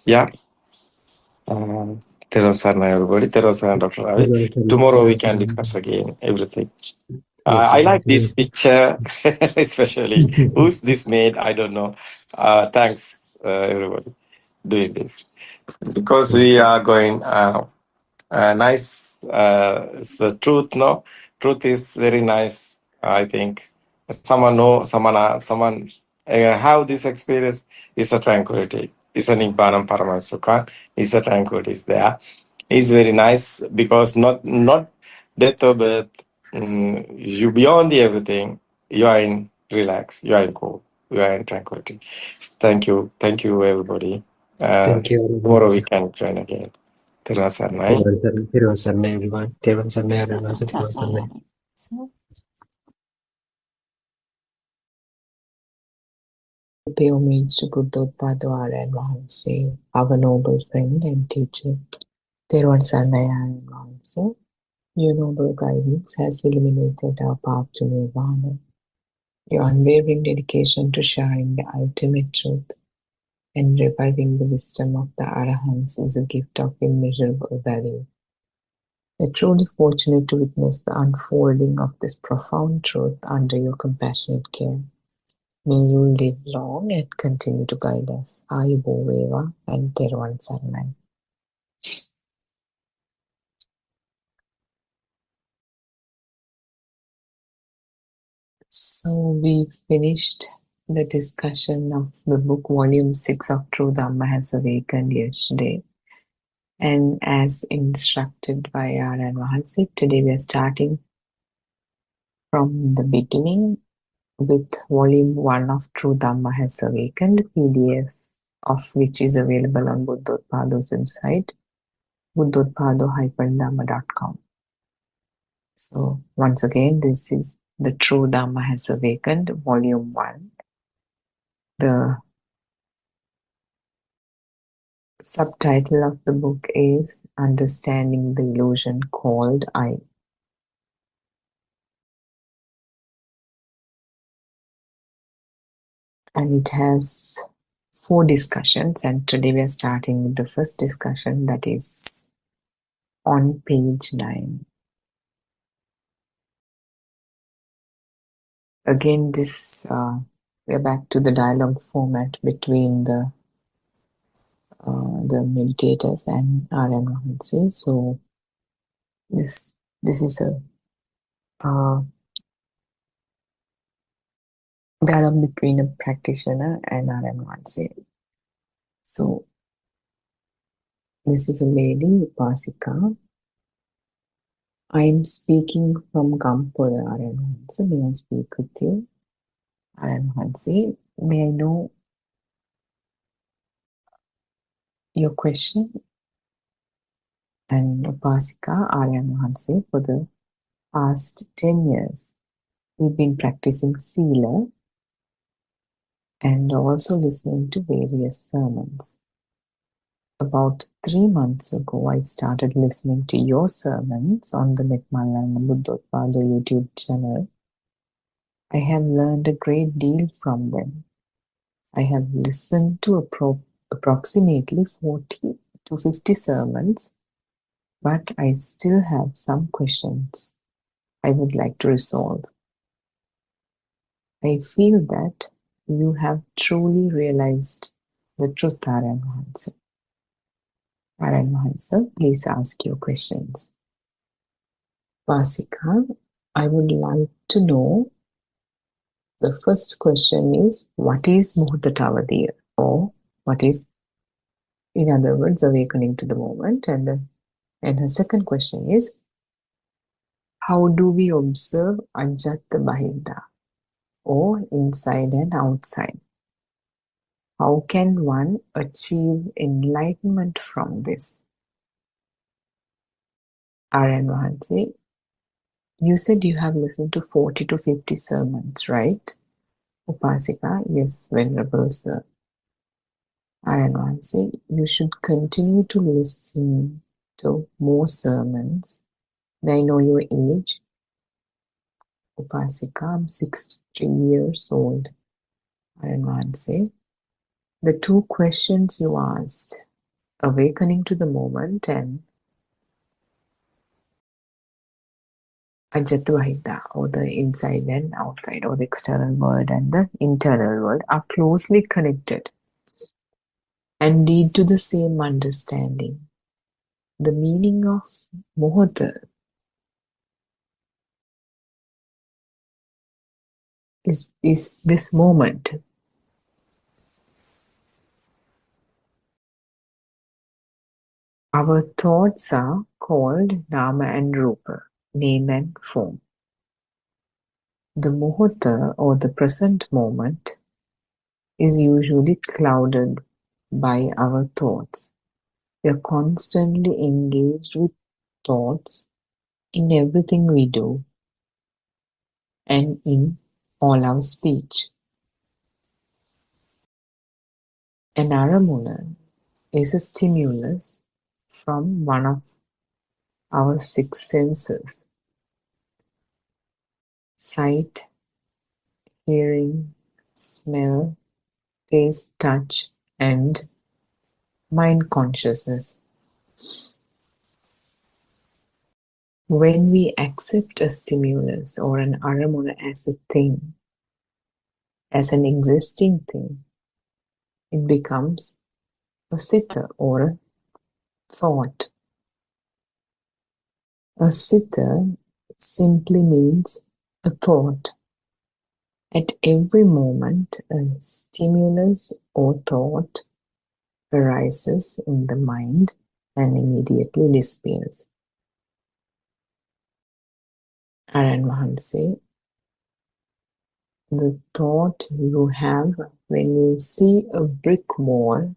Yeah. Terosana, everybody. Terosana, Dr. Ravi. Tomorrow we can discuss again everything. I like this picture, especially. Who's this made? I don't know. Thanks, everybody, doing this. Because we are going nice. It's the truth, no? Truth is very nice, I think. Someone have this experience is a tranquility. It's a Nibbana Paramasukha. It's a tranquility is there. It's very nice because not death or birth. You beyond the everything. You are in relax. You are in cool. You are in tranquility. Thank you, everybody. Thank you. Tomorrow we can join again. Terima kasih. Everyone. Terima kasih. Pay homage to Buddothpado Aryan Wahanse, our noble friend and teacher. Theruvan Saranai Aryan Wahanse, your noble guidance has illuminated our path to Nirvana. Your unwavering dedication to sharing the ultimate truth and reviving the wisdom of the Arahants is a gift of immeasurable value. We're truly fortunate to witness the unfolding of this profound truth under your compassionate care. May you live long and continue to guide us. Ayubo Veva and Theruvan Saranai. So we finished the discussion of the book volume 6 of True Dhamma Has Awakened yesterday. And as instructed by Aryan Wahanse, today we are starting from the beginning with volume 1 of True Dhamma Has Awakened, PDF of which is available on Buddothpado's website, buddothpado-dhamma.com. So once again, this is the True Dhamma Has Awakened, volume 1. The subtitle of the book is Understanding the Illusion Called I. And it has 4 discussions, and today we are starting with the first discussion, that is on page 9. Again, we're back to the dialogue format between the meditators and Aryan Wahanse. So this is a dialogue between a practitioner and Aryan Wahanse. So this is a lady, Upasika. I am speaking from Gampura, Aryan Wahanse. May I speak with you? Aryan Wahanse, may I know your question? And Upasika, Aryan Wahanse, for the past 10 years, we've been practicing Sila and also listening to various sermons. About 3 months ago, I started listening to your sermons on the Metmalana Buddothpado YouTube channel. I have learned a great deal from them. I have listened to approximately 40 to 50 sermons, but I still have some questions I would like to resolve. I feel that you have truly realized the truth, Aryan Wahanse. Aryan Wahanse, please ask your questions. Vasika, I would like to know, the first question is, what is Muhurtatavadiya? Or what is, in other words, awakening to the moment? And her second question is, how do we observe Ajata Bahida, or inside and outside? How can one achieve enlightenment from this? Aryan Wahanse, you said you have listened to 40 to 50 sermons, right? Upasika, yes, Venerable Sir. Aryan Wahanse, you should continue to listen to more sermons. May I know your age? Upasika, I'm 63 years old. Aryan Wahanse, the 2 questions you asked, awakening to the moment and Ajata Bahida, or the inside and outside, or the external world and the internal world, are closely connected and lead to the same understanding. The meaning of Muhurta is this moment. Our thoughts are called Nama and Rupa, name and form. The Muhurta, or the present moment, is usually clouded by our thoughts. We are constantly engaged with thoughts in everything we do and in all our speech. An aramuna is a stimulus from one of our six senses: sight, hearing, smell, taste, touch, and mind consciousness. When we accept a stimulus or an aramuna as a thing, as an existing thing, it becomes a citta or a thought. A citta simply means a thought. At every moment, a stimulus or thought arises in the mind and immediately disappears. Aran Mahanse, the thought you have when you see a brick wall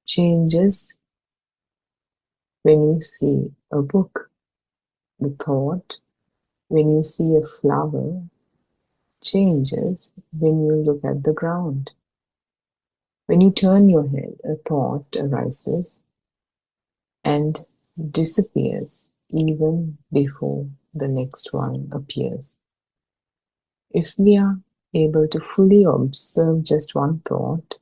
changes when you see a book. The thought when you see a flower changes when you look at the ground. When you turn your head, a thought arises and disappears even before the next one appears. If we are able to fully observe just one thought,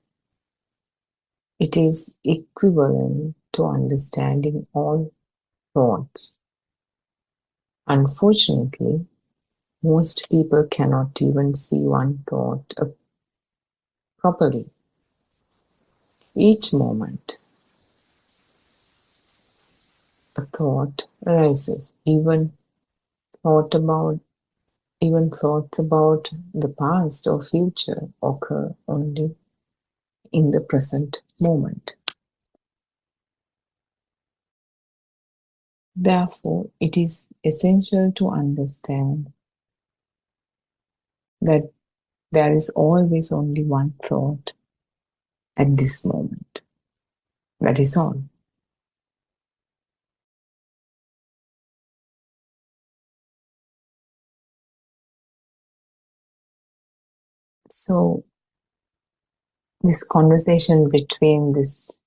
it is equivalent to understanding all thoughts. Unfortunately, most people cannot even see one thought properly. Each moment, a thought arises. Even thoughts about the past or future occur only in the present moment. Therefore, it is essential to understand that there is always only one thought at this moment. That is all. So, this conversation between this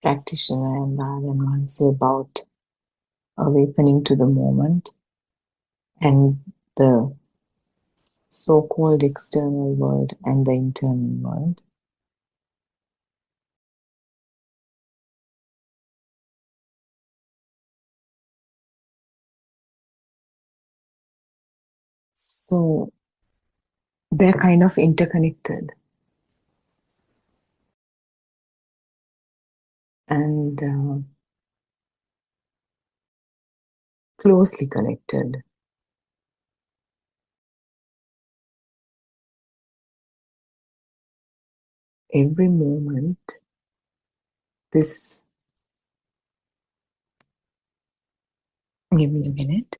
practitioner and Mahanse about awakening to the moment and the so-called external world and the internal world. So they're kind of interconnected. And closely connected. Every moment, this, give me a minute.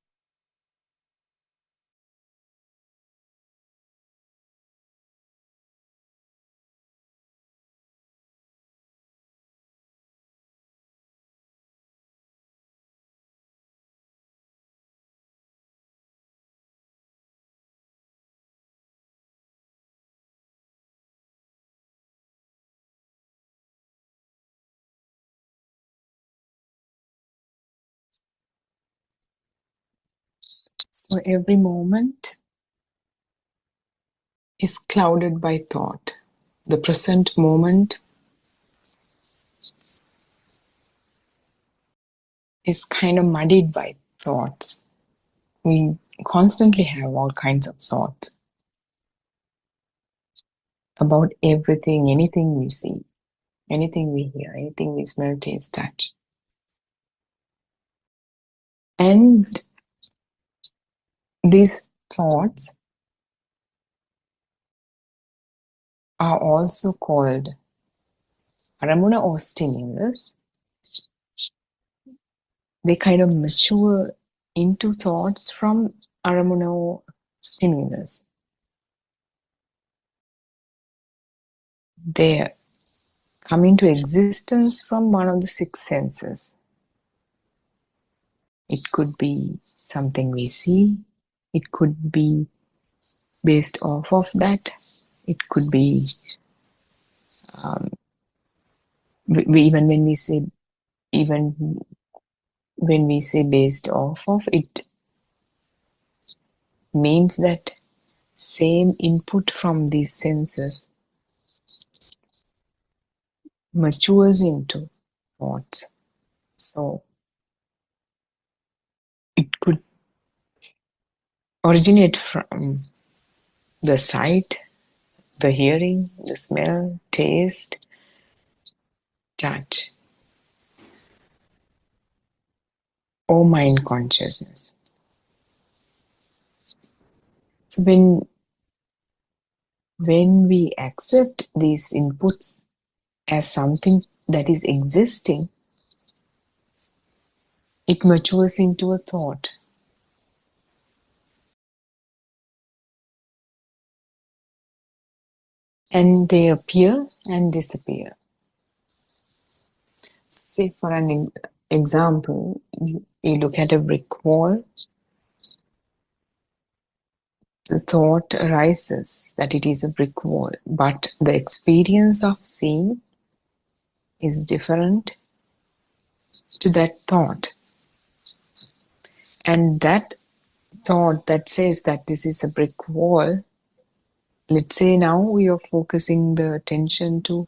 So every moment is clouded by thought. The present moment is kind of muddied by thoughts. We constantly have all kinds of thoughts about everything, anything we see, anything we hear, anything we smell, taste, touch. And these thoughts are also called aramuna or stimulus. They kind of mature into thoughts from aramuna or stimulus. They come into existence from one of the six senses. It could be something we see. It could be based off of that. It could be even when we say based off of, it means that same input from these senses matures into thoughts. So it could originate from the sight, the hearing, the smell, taste, touch, or mind consciousness. So when we accept these inputs as something that is existing, it matures into a thought. And they appear and disappear. Say for an example, you look at a brick wall, the thought arises that it is a brick wall, but the experience of seeing is different to that thought. And that thought that says that this is a brick wall, let's say now we are focusing the attention to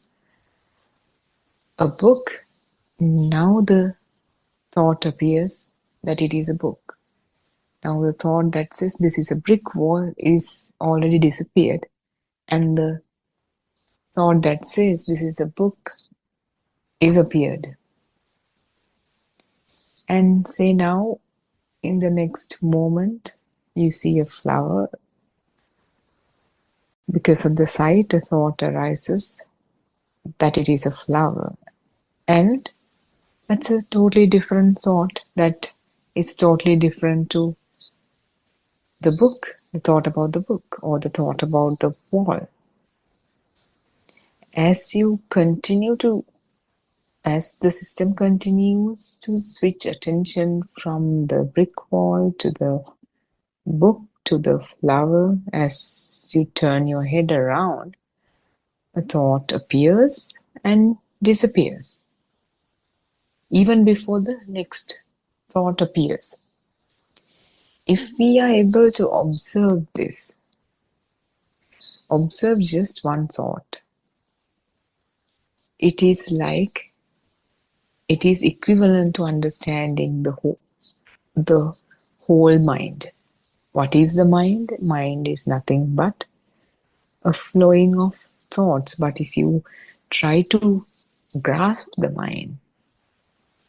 a book. Now the thought appears that it is a book. Now the thought that says this is a brick wall is already disappeared. And the thought that says this is a book is appeared. And say now in the next moment you see a flower. Because of the sight, a thought arises that it is a flower. And that's a totally different thought that is totally different to the book, the thought about the book, or the thought about the wall. As the system continues to switch attention from the brick wall to the book to the flower, as you turn your head around, a thought appears and disappears, even before the next thought appears. If we are able to observe this, observe just one thought, it is equivalent to understanding the whole mind. What is the mind? Mind is nothing but a flowing of thoughts. But if you try to grasp the mind,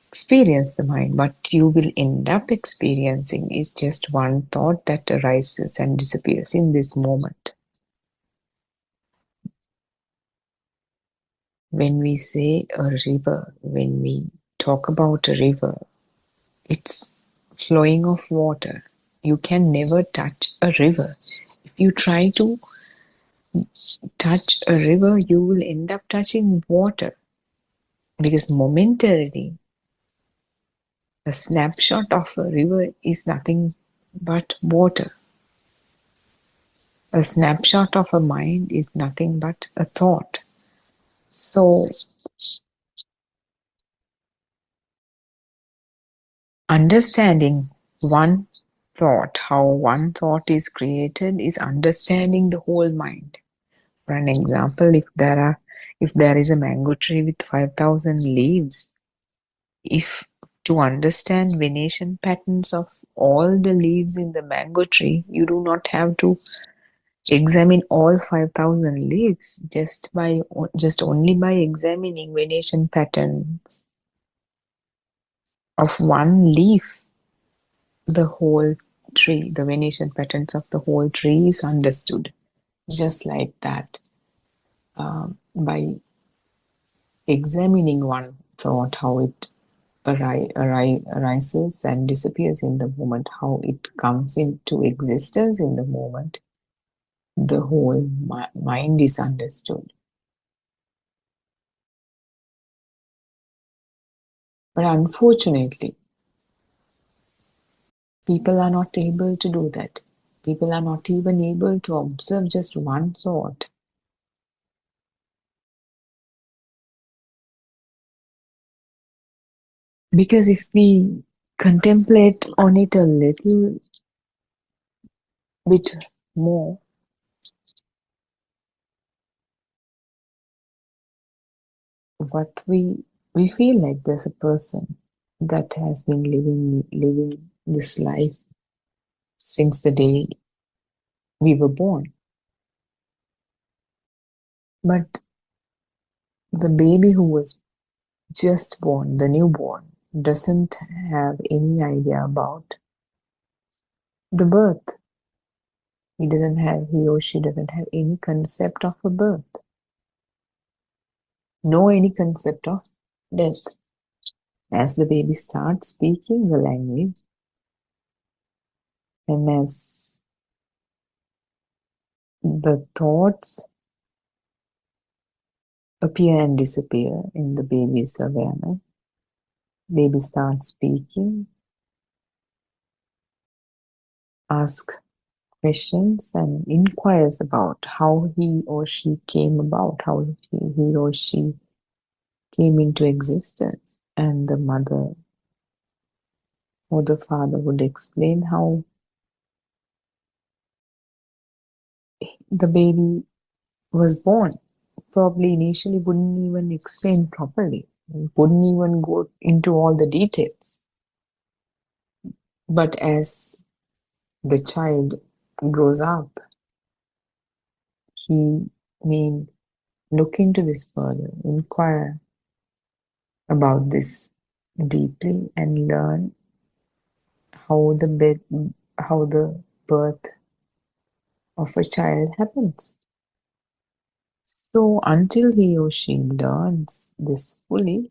experience the mind, what you will end up experiencing is just one thought that arises and disappears in this moment. When we say a river, when we talk about a river, it's flowing of water. You can never touch a river. If you try to touch a river, you will end up touching water, because momentarily a snapshot of a river is nothing but water. A snapshot of a mind is nothing but a thought. So, understanding one thought, how one thought is created, is understanding the whole mind. For an example, if there is a mango tree with 5,000 leaves, if to understand venation patterns of all the leaves in the mango tree, you do not have to examine all 5,000 leaves. Just only by examining venation patterns of one leaf, the whole tree, the venation patterns of the whole tree is understood. Just like that, by examining one thought, how it arises and disappears in the moment, how it comes into existence in the moment, the whole mind is understood. But unfortunately, people are not able to do that. People are not even able to observe just one thought Because if we contemplate on it a little bit more, what we feel like there's a person that has been living this life since the day we were born. But the baby who was just born, the newborn, doesn't have any idea about the birth. He or she doesn't have any concept of a birth, no any concept of death. As the baby starts speaking the language, and as the thoughts appear and disappear in the baby's awareness, baby starts speaking, asks questions and inquires about how he or she came about, how he or she came into existence. And the mother or the father would explain how the baby was born. Probably initially wouldn't even explain properly, wouldn't even go into all the details. But as the child grows up, he may look into this further, inquire about this deeply, and learn how the birth of a child happens. So until he or she learns this fully,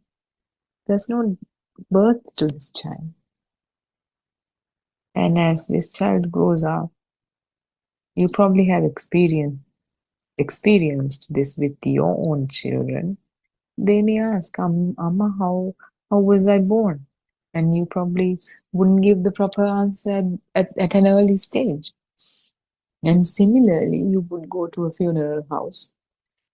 there's no birth to this child. And as this child grows up, you probably have experienced this with your own children. They may ask, Amma, how was I born? And you probably wouldn't give the proper answer at an early stage. And similarly, you would go to a funeral house,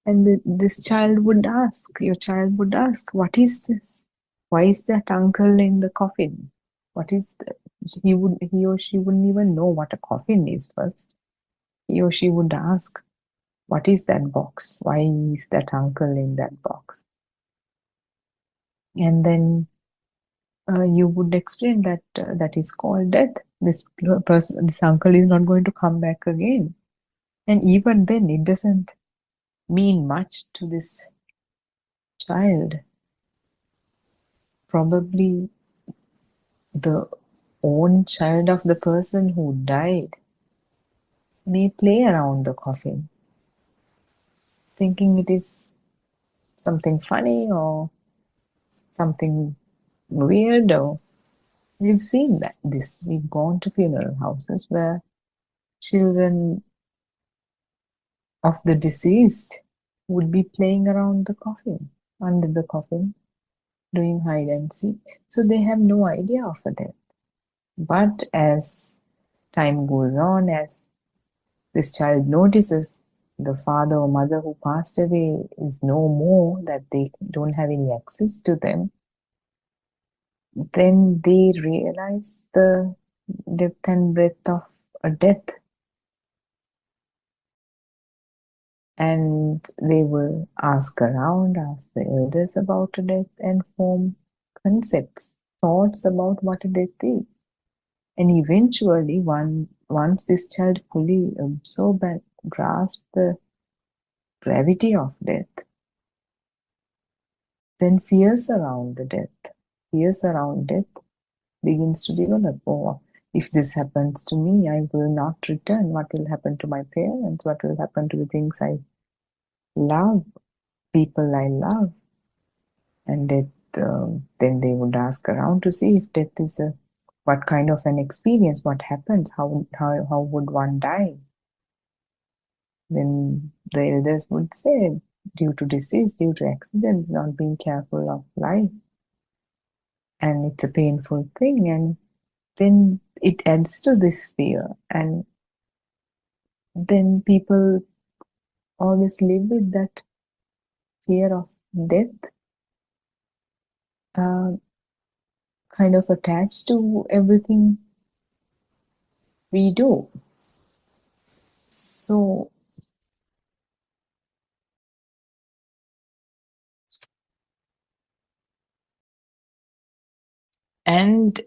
and your child would ask, what is this? Why is that uncle in the coffin? What is that? He or she wouldn't even know what a coffin is first. He or she would ask, what is that box? Why is that uncle in that box? And then you would explain that that is called death. This uncle is not going to come back again. And even then, it doesn't mean much to this child. Probably the own child of the person who died may play around the coffin, thinking it is something funny or something weird. Or we've seen this. We've gone to funeral houses where children of the deceased would be playing around the coffin, under the coffin, doing hide and seek. So they have no idea of a death. But as time goes on, as this child notices the father or mother who passed away is no more, that they don't have any access to them, then they realize the depth and breadth of a death. And they will ask around, ask the elders about a death, and form concepts, thoughts about what a death is. And eventually, once this child fully absorbs and grasps the gravity of death, then fears around death begins to develop. Oh, if this happens to me, I will not return. What will happen to my parents? What will happen to the things I love, people I love? And death, then they would ask around to see if death is what kind of an experience, what happens, how would one die? Then the elders would say, due to disease, due to accident, not being careful of life. And it's a painful thing. And then it adds to this fear. And then people always live with that fear of death. kind of attached to everything we do. So and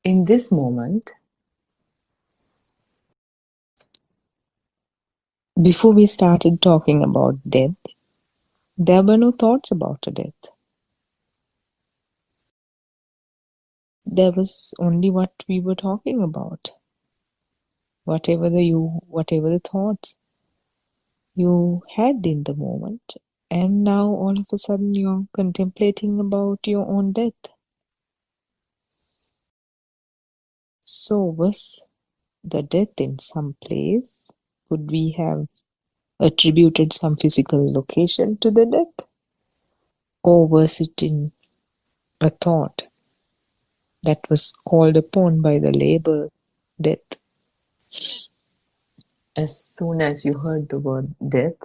in this moment, before we started talking about death, there were no thoughts about a death. There was only what we were talking about. Whatever the thoughts you had in the moment, and now all of a sudden you're contemplating about your own death. So was the death in some place? Could we have attributed some physical location to the death? Or was it in a thought that was called upon by the label death? As soon as you heard the word death,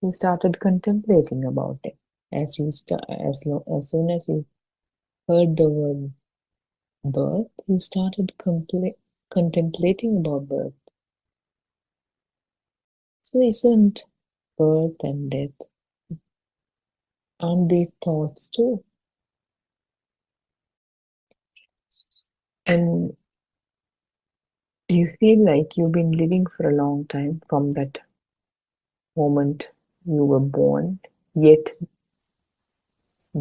you started contemplating about it. As soon as you heard the word birth, you started contemplating about birth. So isn't birth and death, aren't they thoughts too? And you feel like you've been living for a long time from that moment you were born, yet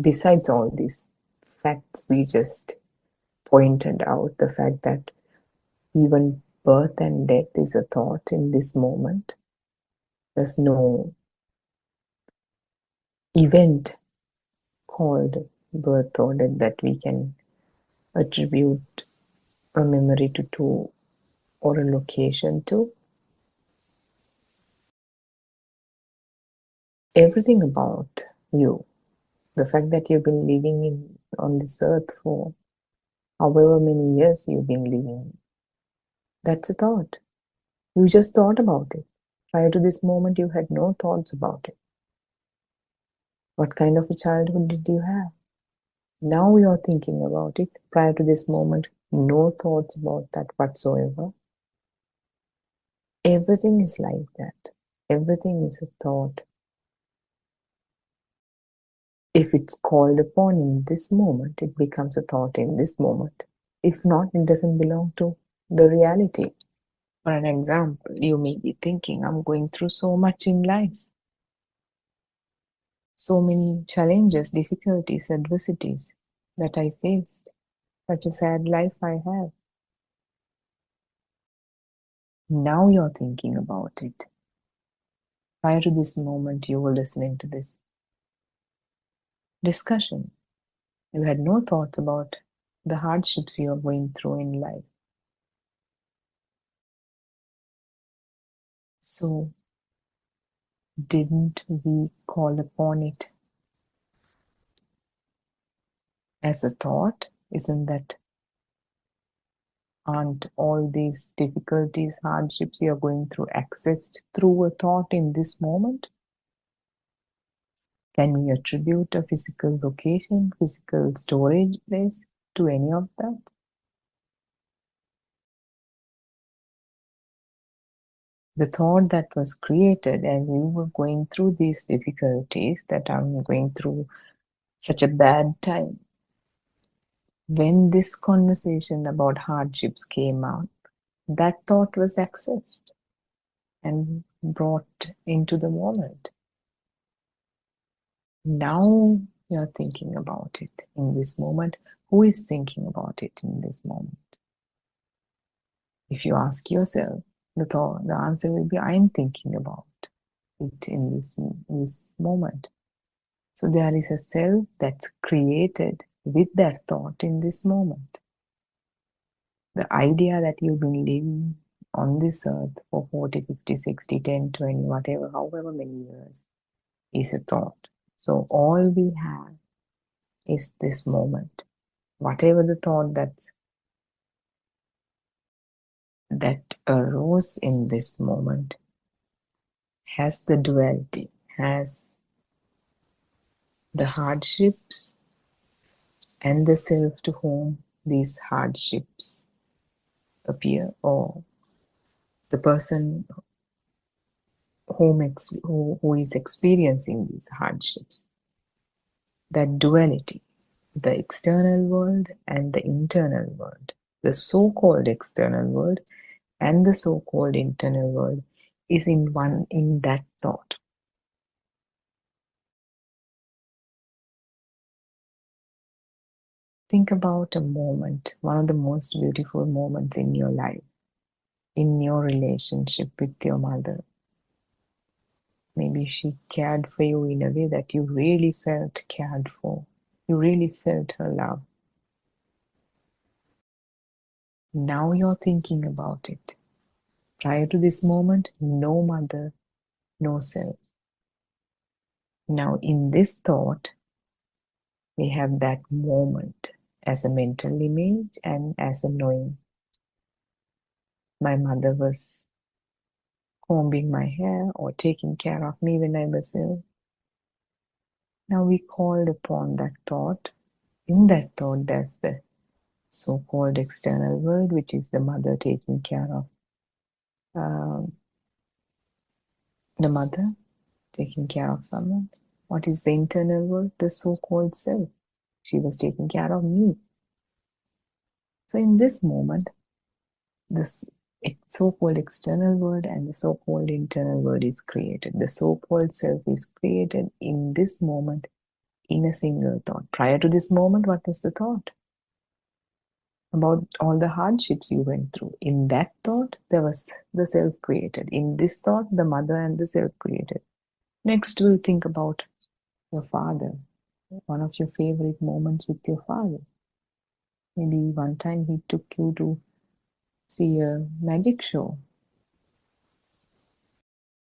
besides all these facts we just pointed out, the fact that even birth and death is a thought in this moment. There's no event called birth or death that we can attribute a memory to or a location to. Everything about you, the fact that you've been living on this earth for however many years you've been living, that's a thought. You just thought about it. Prior to this moment, you had no thoughts about it. What kind of a childhood did you have? Now you're thinking about it. Prior to this moment, no thoughts about that whatsoever. Everything is like that. Everything is a thought. If it's called upon in this moment, it becomes a thought in this moment. If not, it doesn't belong to the reality. For an example, you may be thinking, I'm going through so much in life. So many challenges, difficulties, adversities that I faced. Such a sad life I have. Now you're thinking about it. Prior to this moment, you were listening to this discussion. You had no thoughts about the hardships you are going through in life. So, didn't we call upon it as a thought? Aren't all these difficulties, hardships you're going through accessed through a thought in this moment? Can we attribute a physical location, physical storage place to any of that? The thought that was created as you were going through these difficulties, that I'm going through such a bad time. When this conversation about hardships came up, that thought was accessed and brought into the moment. Now you're thinking about it in this moment. Who is thinking about it in this moment? If you ask yourself, the answer will be, I'm thinking about it in this moment. So there is a self that's created with that thought in this moment. The idea that you've been living on this earth for 40, 50, 60, 10, 20, whatever, however many years is a thought. So all we have is this moment. Whatever the thought that arose in this moment has the duality, has the hardships and the self to whom these hardships appear, or the person who is experiencing these hardships. That duality, the external world and the internal world, the so-called external world and the so-called internal world, is in that thought. Think about a moment, one of the most beautiful moments in your life, in your relationship with your mother. Maybe she cared for you in a way that you really felt cared for. You really felt her love. Now you're thinking about it. Prior to this moment, no mother, no self. Now in this thought, we have that moment as a mental image and as a knowing. My mother was combing my hair or taking care of me when I was ill. Now we called upon that thought. In that thought, there's the so-called external world, which is the mother taking care of the mother taking care of someone. What is the internal world? The so-called self. She was taking care of me. So in this moment, this so-called external world and the so-called internal world is created. The so-called self is created in this moment in a single thought. Prior to this moment, what was the thought? About all the hardships you went through. In that thought, there was the self created. In this thought, the mother and the self created. Next, we'll think about your father. One of your favorite moments with your father. Maybe one time he took you to see a magic show.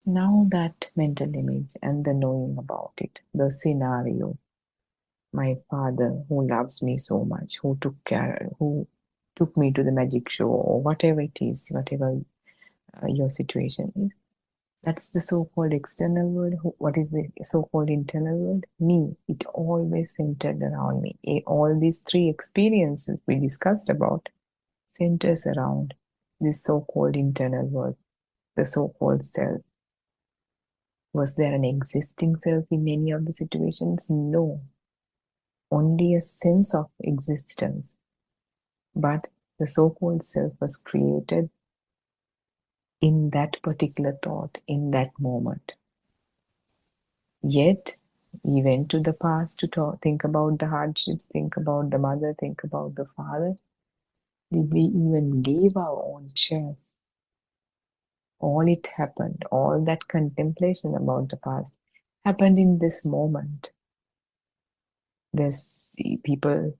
Now that mental image and the knowing about it, the scenario, my father who loves me so much, who took me to the magic show, or whatever it is, whatever your situation is. That's the so-called external world. What is the so-called internal world? Me. It always centered around me. All these three experiences we discussed about centers around this so-called internal world, the so-called self. Was there an existing self in any of the situations? No. Only a sense of existence. But the so-called self was created in that particular thought, in that moment. Yet, we went to the past to think about the hardships, think about the mother, think about the father. Did we even leave our own chairs? All it happened, all that contemplation about the past happened in this moment. There's people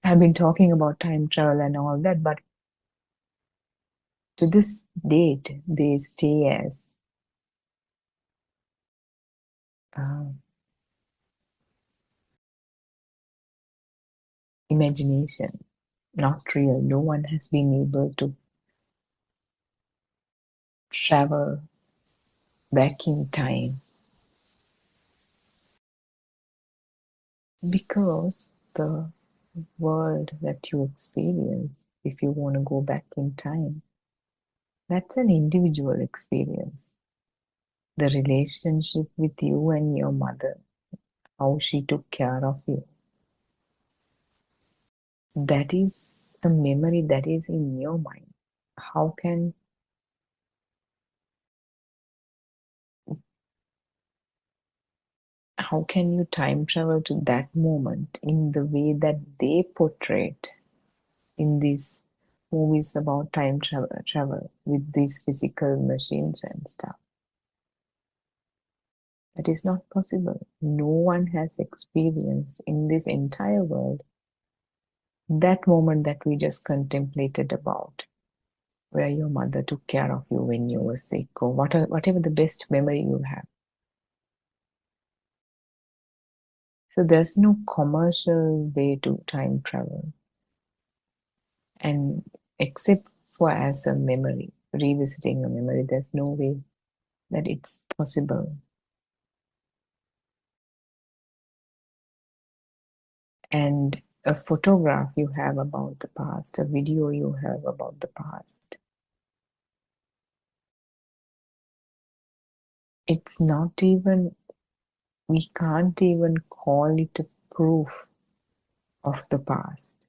have been talking about time travel and all that, but to this date, they stay as imagination, not real. No one has been able to travel back in time because the world that you experience, if you want to go back in time, that's an individual experience. The relationship with you and your mother, how she took care of you, that is a memory that is in your mind. How can you time travel to that moment in the way that they portray it in these movies about time travel with these physical machines and stuff? That is not possible. No one has experienced in this entire world that moment that we just contemplated about, where your mother took care of you when you were sick, or whatever the best memory you have. So there's no commercial way to time travel. And except for as a memory, revisiting a memory, there's no way that it's possible. and a photograph you have about the past, a video you have about the past. It's not even, we can't even call it a proof of the past.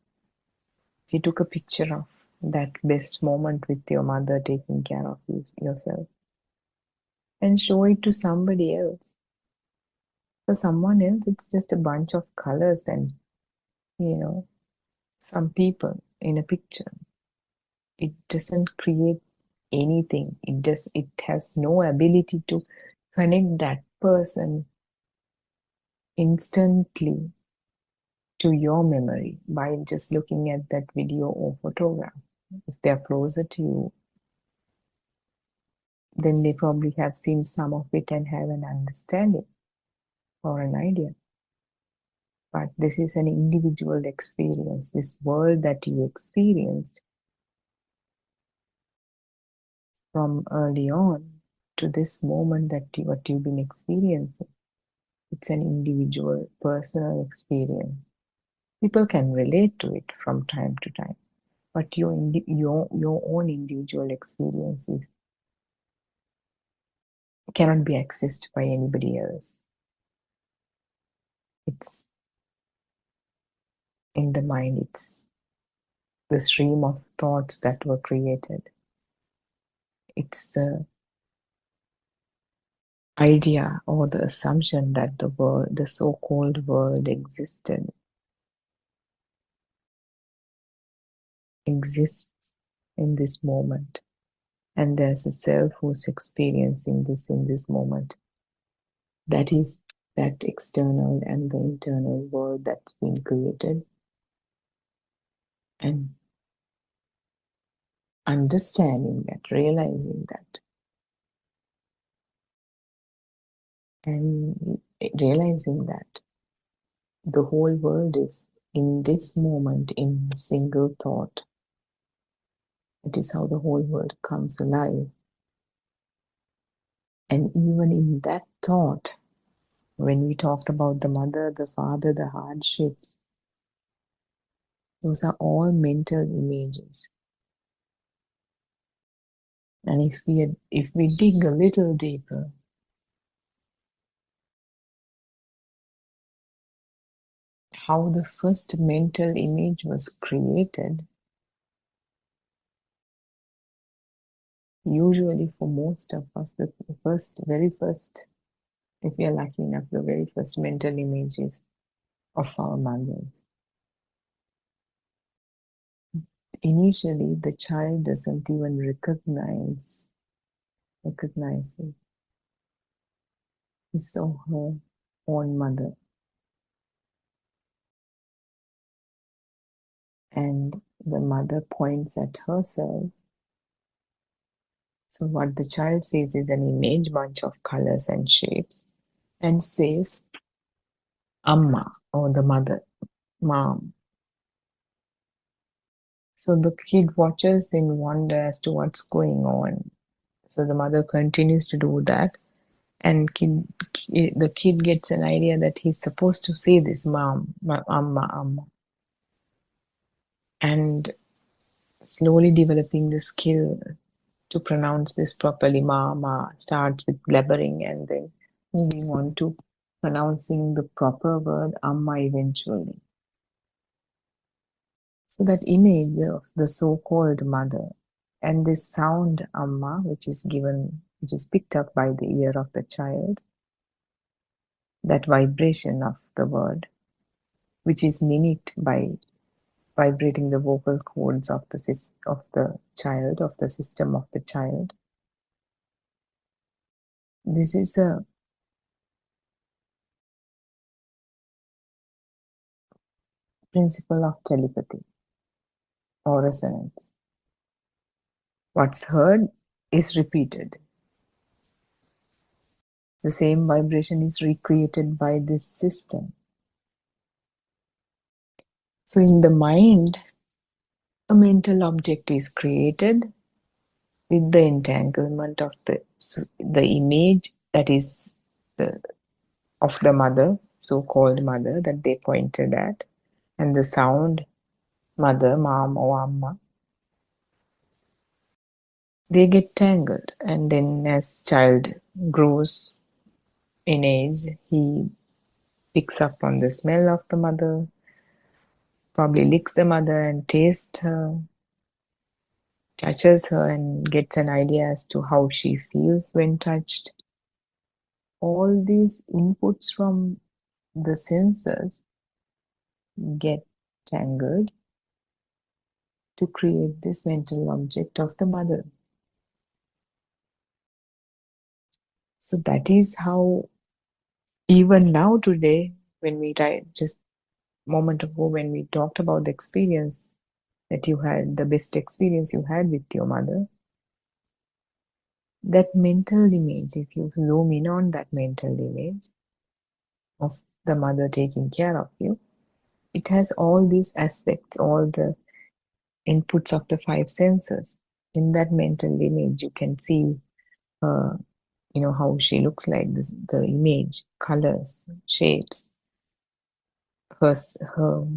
If you took a picture of that best moment with your mother taking care of yourself and show it to somebody else, for someone else, it's just a bunch of colors and, some people in a picture. It doesn't create anything. It has no ability to connect that person instantly to your memory by just looking at that video or photograph. If they're closer to you, then they probably have seen some of it and have an understanding or an idea. But this is an individual experience. This world that you experienced from early on to this moment what you've been experiencing, it's an individual, personal experience. People can relate to it from time to time, but your own individual experiences cannot be accessed by anybody else. It's in the mind. It's the stream of thoughts that were created. It's the idea or the assumption that the so-called world exists in this moment. And there's a self who's experiencing this in this moment. That is that external and the internal world that's been created. And understanding that, realizing that, and realizing that the whole world is in this moment in single thought. It is how the whole world comes alive. And even in that thought, when we talked about the mother, the father, the hardships, those are all mental images. And if we dig a little deeper, how the first mental image was created, usually for most of us, the very first, if we are lucky enough, the very first mental images of our mothers. Initially, the child doesn't even recognize his or her own mother. And the mother points at herself. So what the child sees is an image, bunch of colors and shapes, and says, Amma, or the mother, Mom. So the kid watches in wonder as to what's going on. So the mother continues to do that, and the kid gets an idea that he's supposed to say this, Mom, Amma, Amma. And slowly developing the skill to pronounce this properly, Ma, starts with blabbering and then moving on to pronouncing the proper word, Amma, eventually. So that image of the so-called mother and this sound, Amma, which is picked up by the ear of the child, that vibration of the word, which is mimicked by vibrating the vocal cords of the child, of the system of the child. This is a principle of telepathy or resonance. What's heard is repeated. The same vibration is recreated by this system. So in the mind, a mental object is created with the entanglement of the image that is of the mother, so-called mother, that they pointed at. and the sound, mother, mom, or amma, they get tangled. And then as child grows in age, he picks up on the smell of the mother, probably licks the mother and tastes her, touches her and gets an idea as to how she feels when touched. All these inputs from the senses get tangled to create this mental object of the mother. So that is how even now today, when we just a moment ago when we talked about the experience that you had, the best experience you had with your mother, that mental image, if you zoom in on that mental image of the mother taking care of you, it has all these aspects, all the inputs of the five senses. In that mental image, you can see how she looks like, the image, colors, shapes, her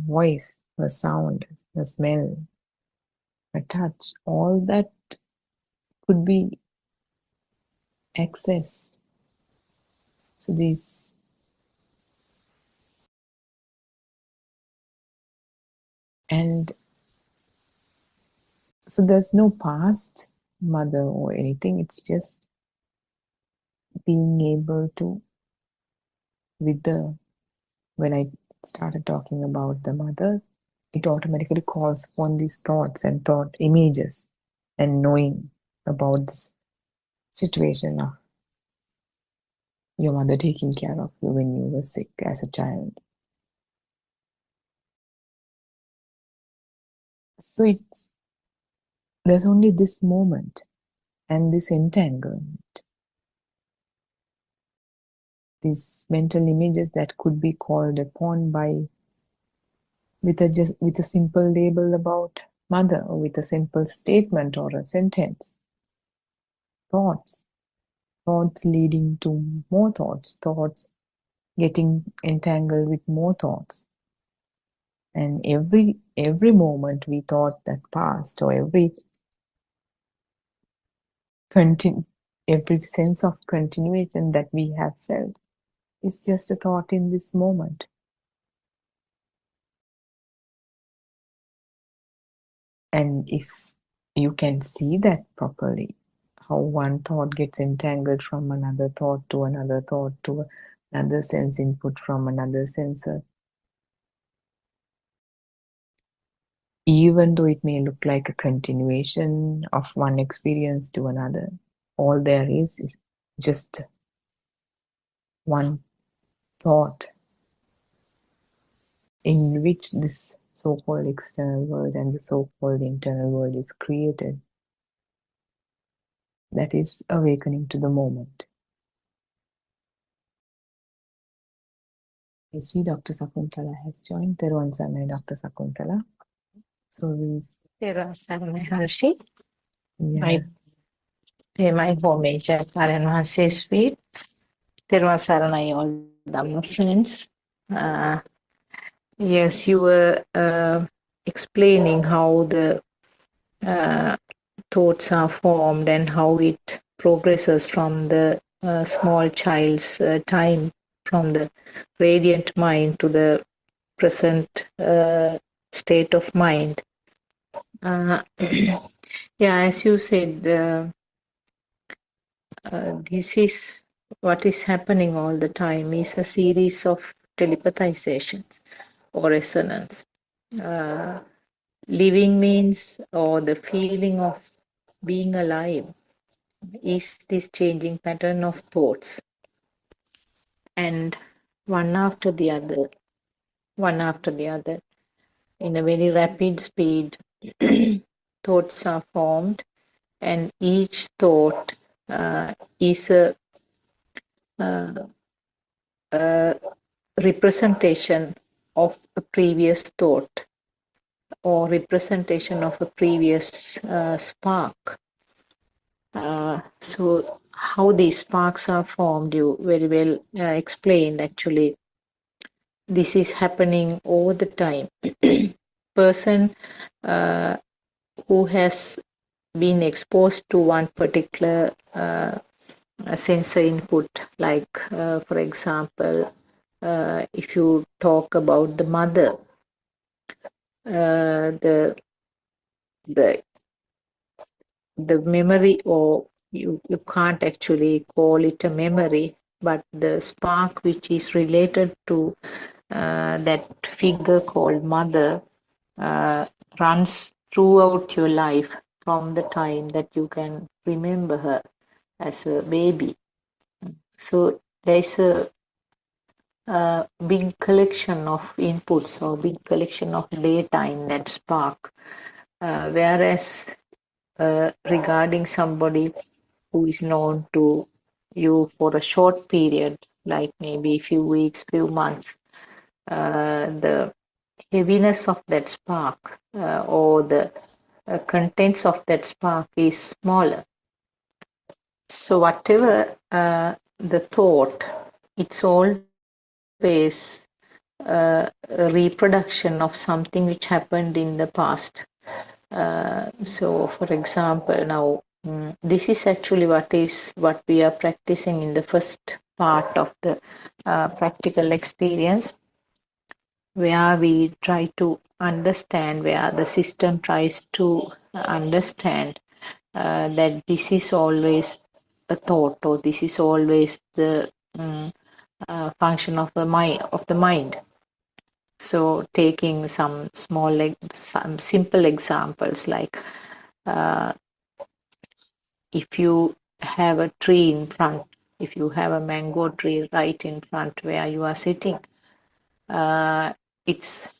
voice, her sound, her smell, her touch, all that could be accessed. So these and so there's no past mother or anything, it's just being able to, when I started talking about the mother, it automatically calls upon these thoughts and thought images and knowing about this situation of your mother taking care of you when you were sick as a child. So there's only this moment and this entanglement, these mental images that could be called upon with a simple label about mother, or with a simple statement or a sentence. Thoughts leading to more thoughts getting entangled with more thoughts. And every moment we thought that passed, or every sense of continuation that we have felt is just a thought in this moment. And if you can see that properly, how one thought gets entangled from another thought to another thought to another sense input from another sensor, even though it may look like a continuation of one experience to another, all there is just one thought in which this so-called external world and the so-called internal world is created. That is awakening to the moment. I see Dr. Sakuntala has joined. Teruvan Saranai, Dr. Sakuntala. So we Teruvan Saranai, Harshi. Yeah. I pay my homage at Karen Vanse's feet. Teruvan Saranai, all Dhamma friends. Yes, you were explaining how the thoughts are formed and how it progresses from the small child's time, from the radiant mind to the present state of mind. Yeah, as you said, this is what is happening all the time, is a series of telepathizations or resonance. Living means, or the feeling of being alive, is this changing pattern of thoughts. And one after the other, in a very rapid speed, thoughts are formed, and each thought is a representation of a previous thought, or representation of a previous spark. So how these sparks are formed, you very well explained actually. this is happening all the time. Person who has been exposed to one particular sensor input, like for example, if you talk about the mother, the memory, or you can't actually call it a memory, but the spark which is related to that figure called mother runs throughout your life from the time that you can remember her as a baby. So there's a big collection of inputs or big collection of data in that spark. Whereas regarding somebody who is known to you for a short period, like maybe a few weeks, few months, the heaviness of that spark or the contents of that spark is smaller. So whatever the thought, it's always a reproduction of something which happened in the past. So for example, now this is actually what we are practicing in the first part of the practical experience, where we try to understand, where the system tries to understand that this is always a thought, or this is always the function of the mind. So taking some some simple examples, like if you have a tree in front, if you have a mango tree right in front where you are sitting, it's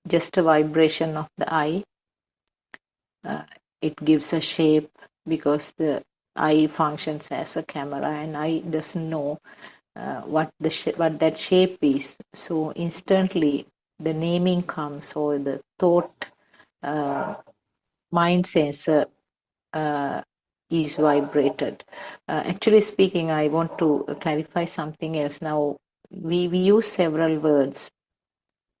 just a vibration of the eye. It gives a shape because the eye functions as a camera, and eye doesn't know what that shape is. So instantly the naming comes, or the thought mind sensor is vibrated. Actually speaking, I want to clarify something else. Now we use several words,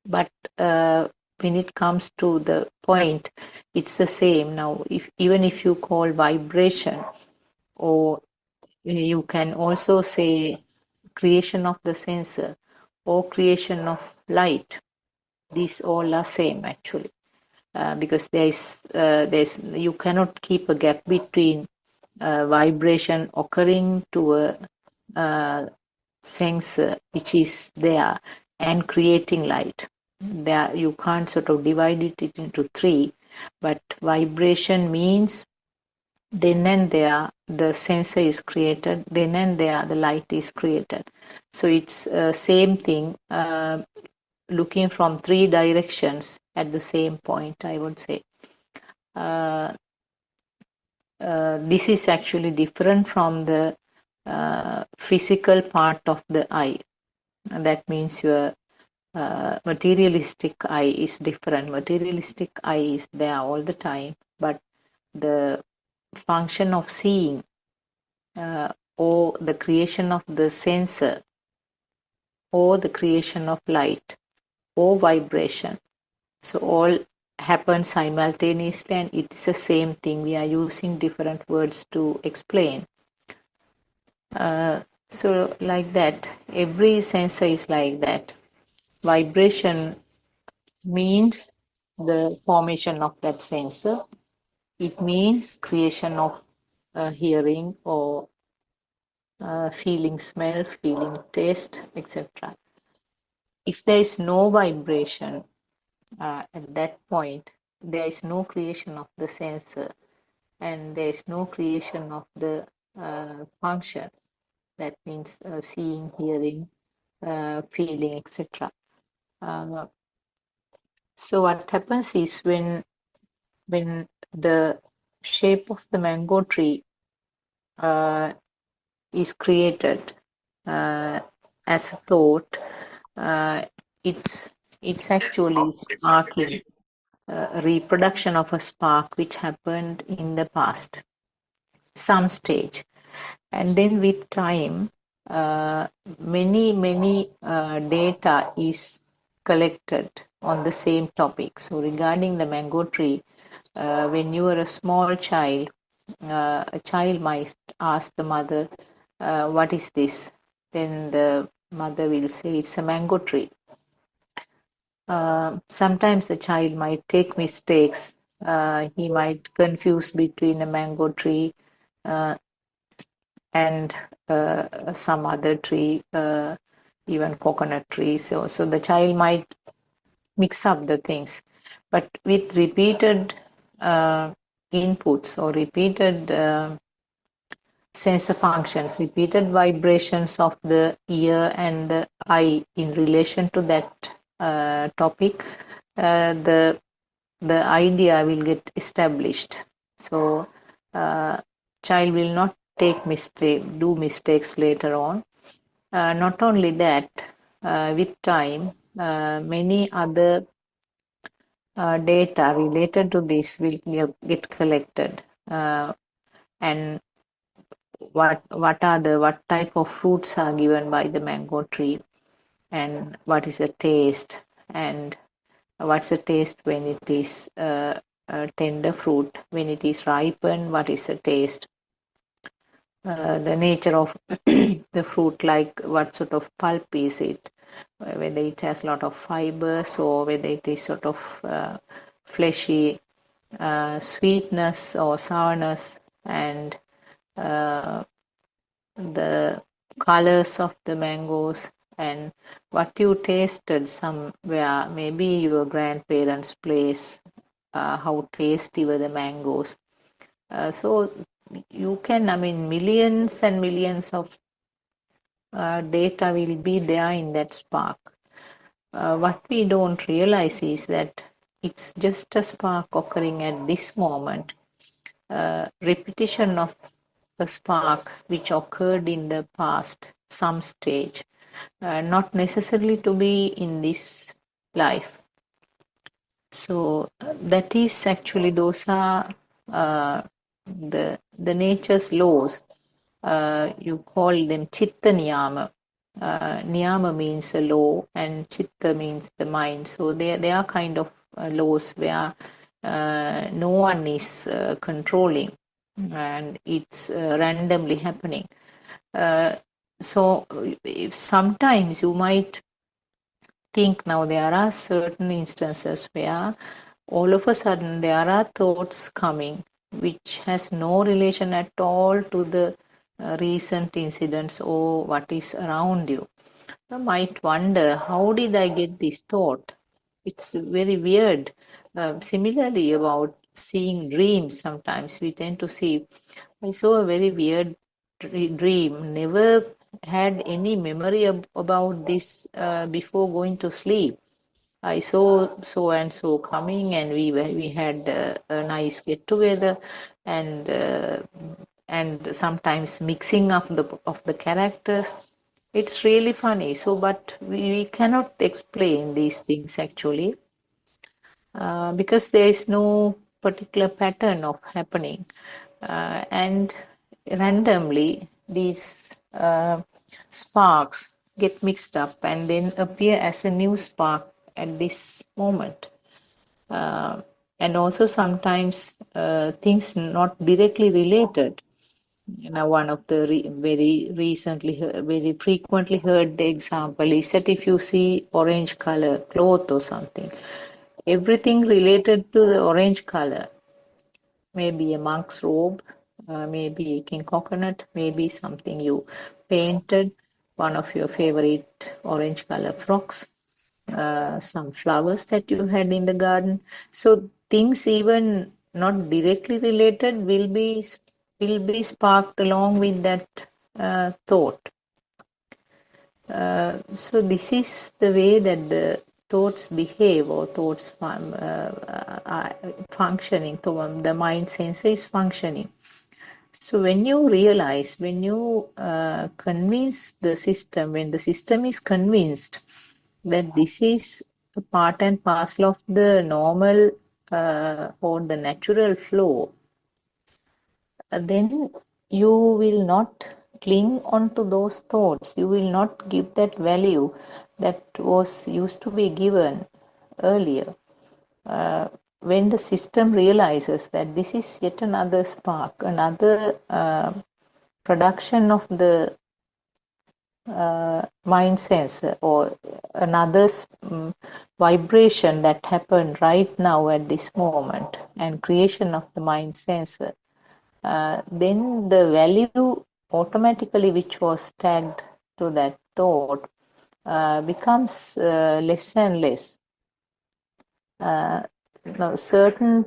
but when it comes to the point, it's the same. Now even if you call vibration, or you can also say creation of the sensor or creation of light, these all are same actually, because there's you cannot keep a gap between vibration occurring to a sensor which is there and creating light. There you can't sort of divide it into three, but vibration means then and there the sensor is created, then and there the light is created. So it's same thing, looking from three directions at the same point, I would say. This is actually different from the physical part of the eye. And that means your materialistic eye is different. Materialistic eye is there all the time, but the function of seeing or the creation of the sensor or the creation of light or vibration, so all happens simultaneously, and it's the same thing. We are using different words to explain. So like that, every sensor is like that. Vibration means the formation of that sensor. It means creation of hearing or feeling smell, feeling taste, etc. If there is no vibration at that point, there is no creation of the sensor, and there is no creation of the function. That means seeing, hearing, feeling, etc. So what happens is when the shape of the mango tree is created as a thought, it's actually sparking a reproduction of a spark which happened in the past, some stage, and then with time many data is collected on the same topic. So regarding the mango tree, when you are a small child, a child might ask the mother, what is this? Then the mother will say it's a mango tree. Sometimes the child might take mistakes. He might confuse between a mango tree and some other tree, even coconut tree. So the child might mix up the things. But with repeated inputs or repeated sensor functions, repeated vibrations of the ear and the eye in relation to that topic, the idea will get established. So child will not do mistakes later on. Not only that, with time, many other data related to this will get collected, and what type of fruits are given by the mango tree, and what is the taste, and what's the taste when it is a tender fruit, when it is ripened, what is the taste, the nature of the fruit, like what sort of pulp is it, whether it has a lot of fibers or whether it is sort of fleshy, sweetness or sourness, and the colors of the mangoes, and what you tasted somewhere, maybe your grandparents' place, how tasty were the mangoes. So you can, millions and millions of data will be there in that spark. What we don't realize is that it's just a spark occurring at this moment. Repetition of a spark which occurred in the past, some stage, not necessarily to be in this life. So that is actually, those are the nature's laws. You call them chitta niyama. Niyama means a law and chitta means the mind. So they are kind of laws where no one is controlling, and it's randomly happening. So if sometimes you might think, now there are certain instances where all of a sudden there are thoughts coming which has no relation at all to the recent incidents or what is around you. You might wonder, how did I get this thought? It's very weird. Similarly, about seeing dreams, sometimes we tend to see, I saw a very weird dream, never had any memory about this before going to sleep. I saw so and so coming, and we had a nice get together, and sometimes mixing up of the characters. It's really funny. So, but we cannot explain these things actually, because there is no particular pattern of happening, and randomly these sparks get mixed up and then appear as a new spark at this moment. And also sometimes things not directly related. One of the very frequently heard example is that if you see orange color cloth or something, everything related to the orange color, maybe a monk's robe, maybe a king coconut, maybe something you painted, one of your favorite orange color frocks, some flowers that you had in the garden. So things even not directly related will be sparked along with that thought. So this is the way that the thoughts behave, or thoughts functioning. The mind sensor is functioning. So when you realize, when you convince the system, when the system is convinced that this is a part and parcel of the normal or the natural flow, then you will not cling onto those thoughts. You will not give that value that was used to be given earlier. When the system realizes that this is yet another spark, another production of the mind sensor, or another vibration that happened right now at this moment, and creation of the mind sensor, then the value automatically which was tagged to that thought becomes less and less. Now, certain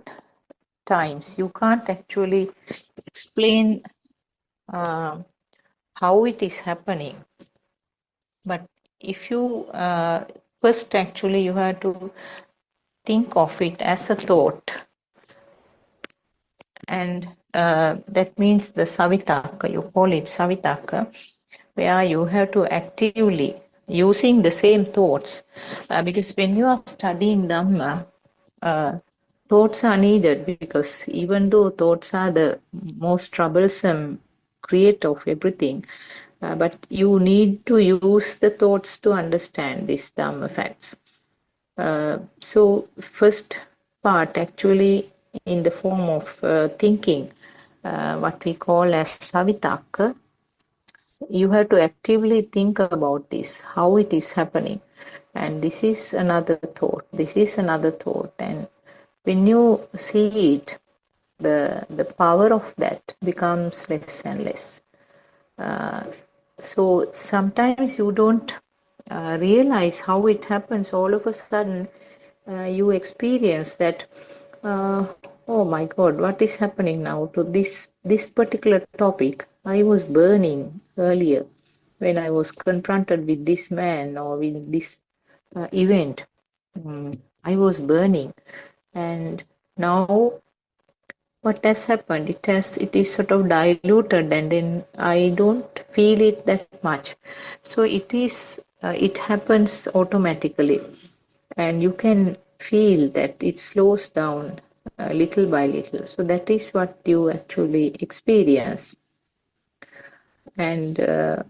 times you can't actually explain how it is happening, but if you first actually you have to think of it as a thought, and that means the savitaka, you call it savitaka, where you have to actively using the same thoughts, because when you are studying Dhamma, thoughts are needed, because even though thoughts are the most troublesome creator of everything, but you need to use the thoughts to understand these Dhamma facts. So first part actually in the form of thinking, what we call as savitaka, you have to actively think about this, how it is happening, and this is another thought, this is another thought, and when you see it, the power of that becomes less and less. So sometimes you don't realize how it happens. All of a sudden, you experience that, oh my God, what is happening now to this particular topic? I was burning earlier when I was confronted with this man or with this event. I was burning, and now what has happened? It is sort of diluted, and then I don't feel it that much. So it happens automatically, and you can feel that it slows down little by little. So that is what you actually experience, and that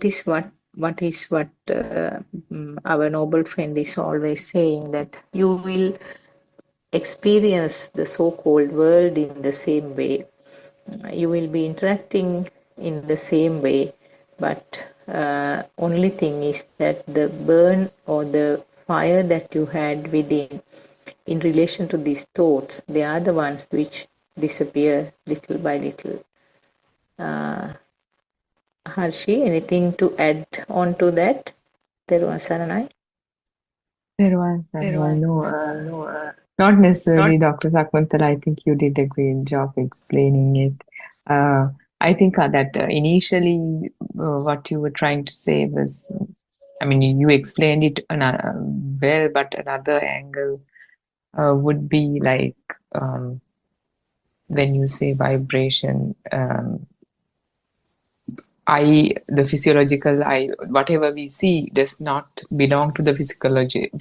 is what our noble friend is always saying, that you will experience the so-called world in the same way. You will be interacting in the same way, but only thing is that the burn or the fire that you had within in relation to these thoughts, they are the ones which disappear little by little. Harshi, anything to add on to that? Teruvan Saranai. Not necessarily, Dr. Sakuntala. I think you did a great job explaining it. I think that initially what you were trying to say was, I mean, you explained it well, but another angle would be like when you say vibration, the physiological eye, whatever we see does not belong to the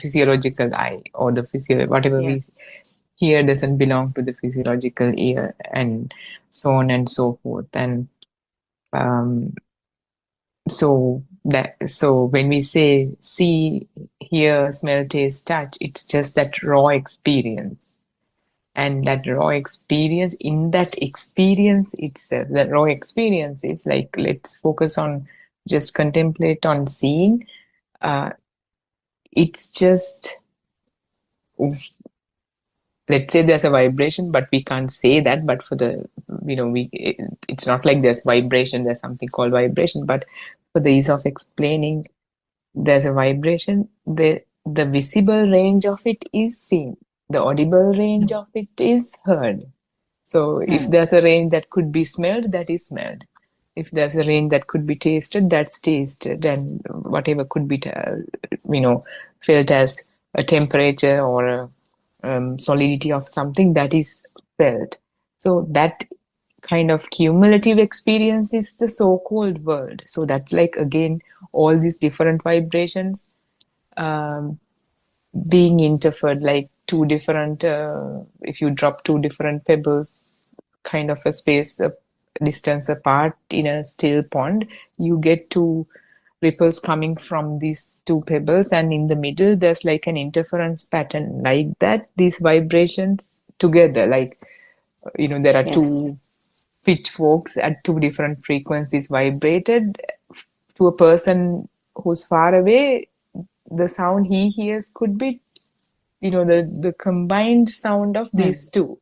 physiological eye, or the whatever we hear doesn't belong to the physiological ear, and so on and so forth. And so when we say see, hear, smell, taste, touch, it's just that raw experience. And that raw experience, in that experience itself, that raw experience is like, let's focus on, just contemplate on seeing. It's just, let's say there's a vibration, but we can't say that. But for the, it's not like there's vibration, there's something called vibration. But for the ease of explaining, there's a vibration. The visible range of it is seen. The audible range of it is heard. So if there's a range that could be smelled, that is smelled. If there's a range that could be tasted, that's tasted. And whatever could be, felt as a temperature or a solidity of something, that is felt. So that kind of cumulative experience is the so-called world. So that's like, again, all these different vibrations being interfered, like two different, if you drop two different pebbles, kind of a space, distance apart in a still pond, you get two ripples coming from these two pebbles, and in the middle there's like an interference pattern like that. These vibrations together, like there are Yes. two pitchforks at two different frequencies vibrated. To a person who's far away, the sound he hears could be the combined sound of these two.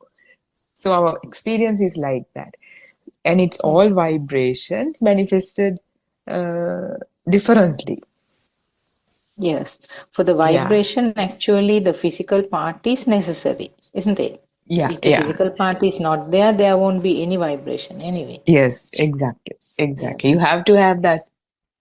So our experience is like that, and it's all vibrations manifested differently. Yes. For the Yeah. vibration, actually, the physical part is necessary, isn't it? Yeah, If the yeah. physical part is not there, there won't be any vibration anyway. Yes, exactly. Yes. You have to have that